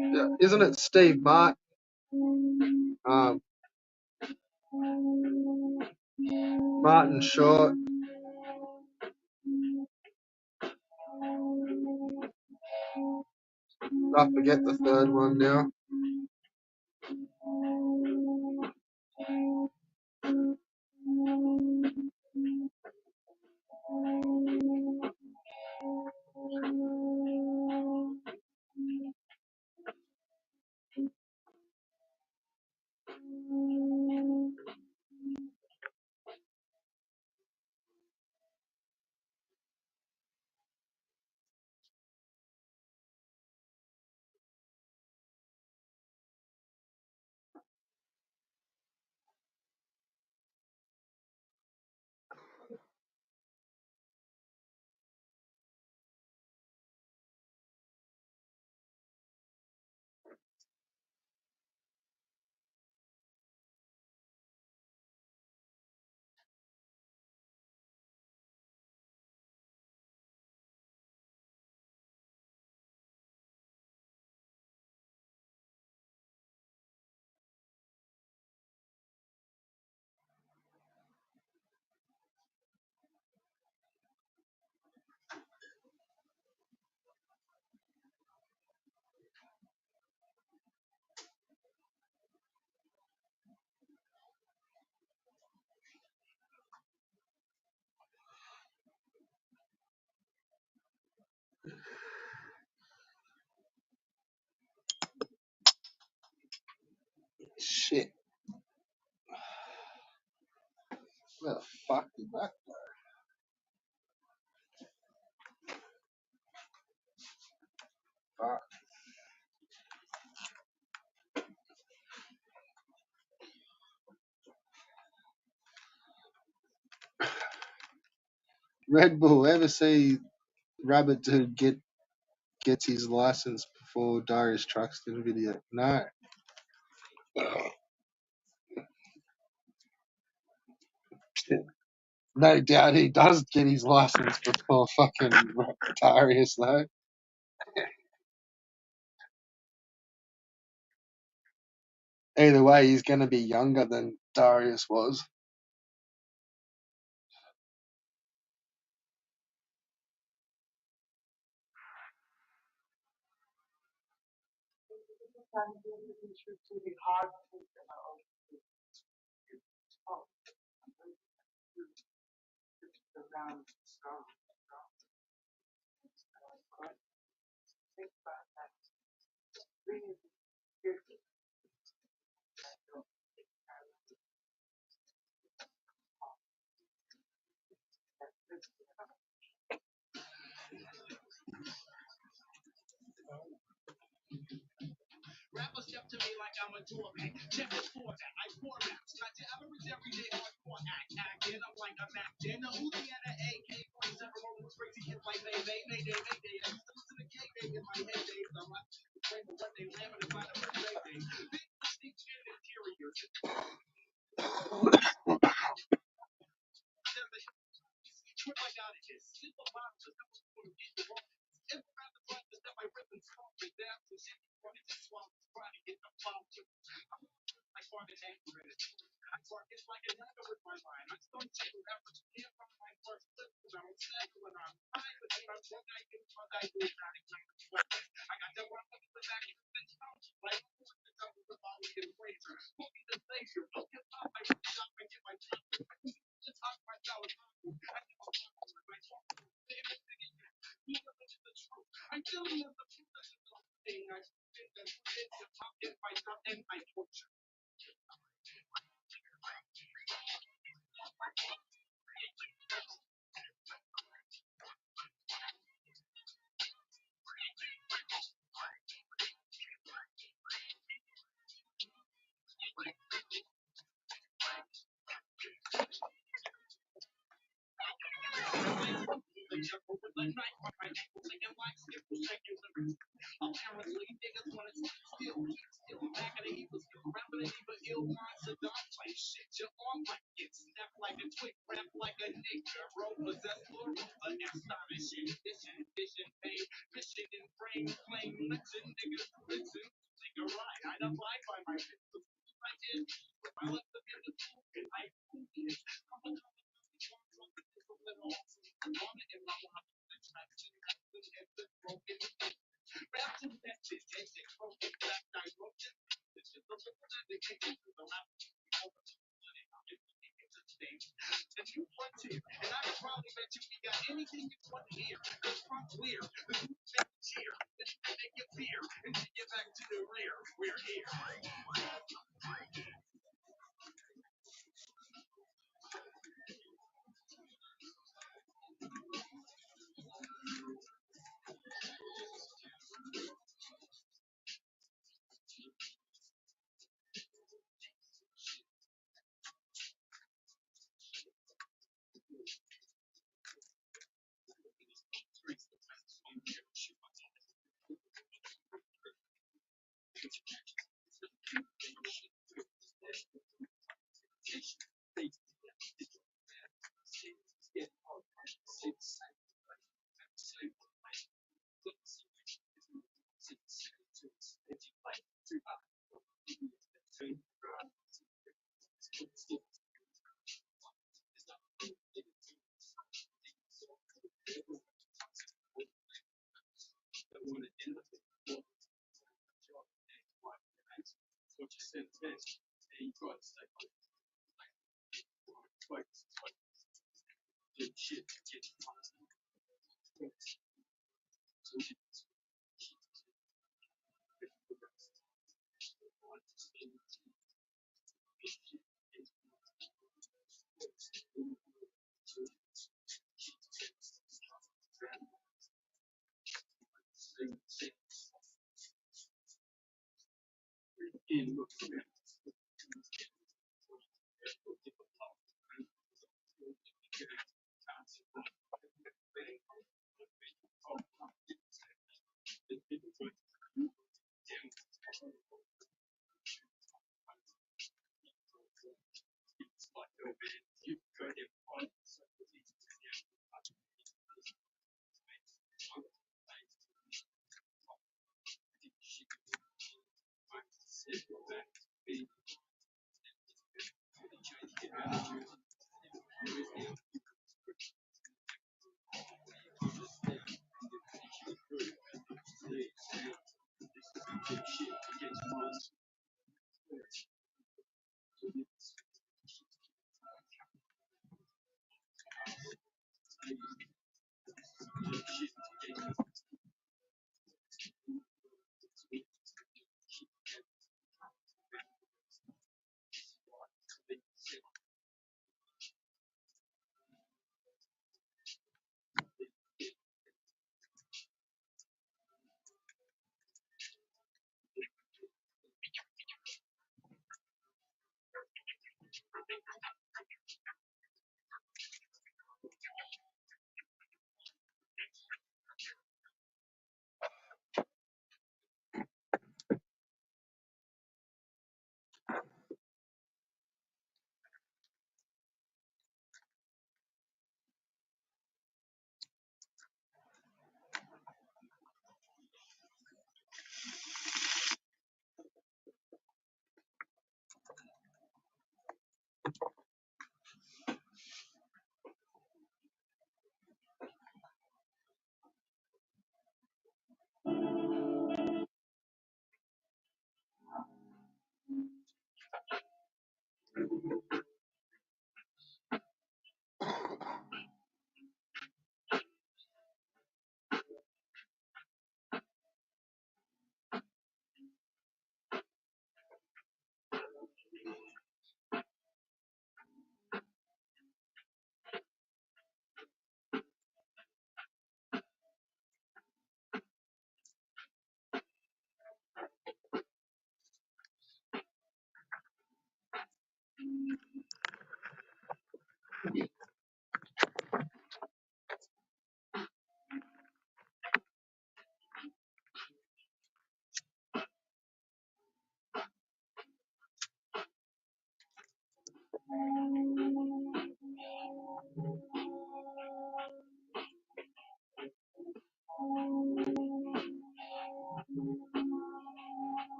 Yeah, isn't it Steve Martin? Martin Short. I forget the third one now. Shit. Where the fuck did that go? Fuck. Red Bull, ever see Rabbit Dude gets his license before Darius Truxton video? No. No doubt he does get his license before fucking Darius though. Either way, he's going to be younger than Darius was.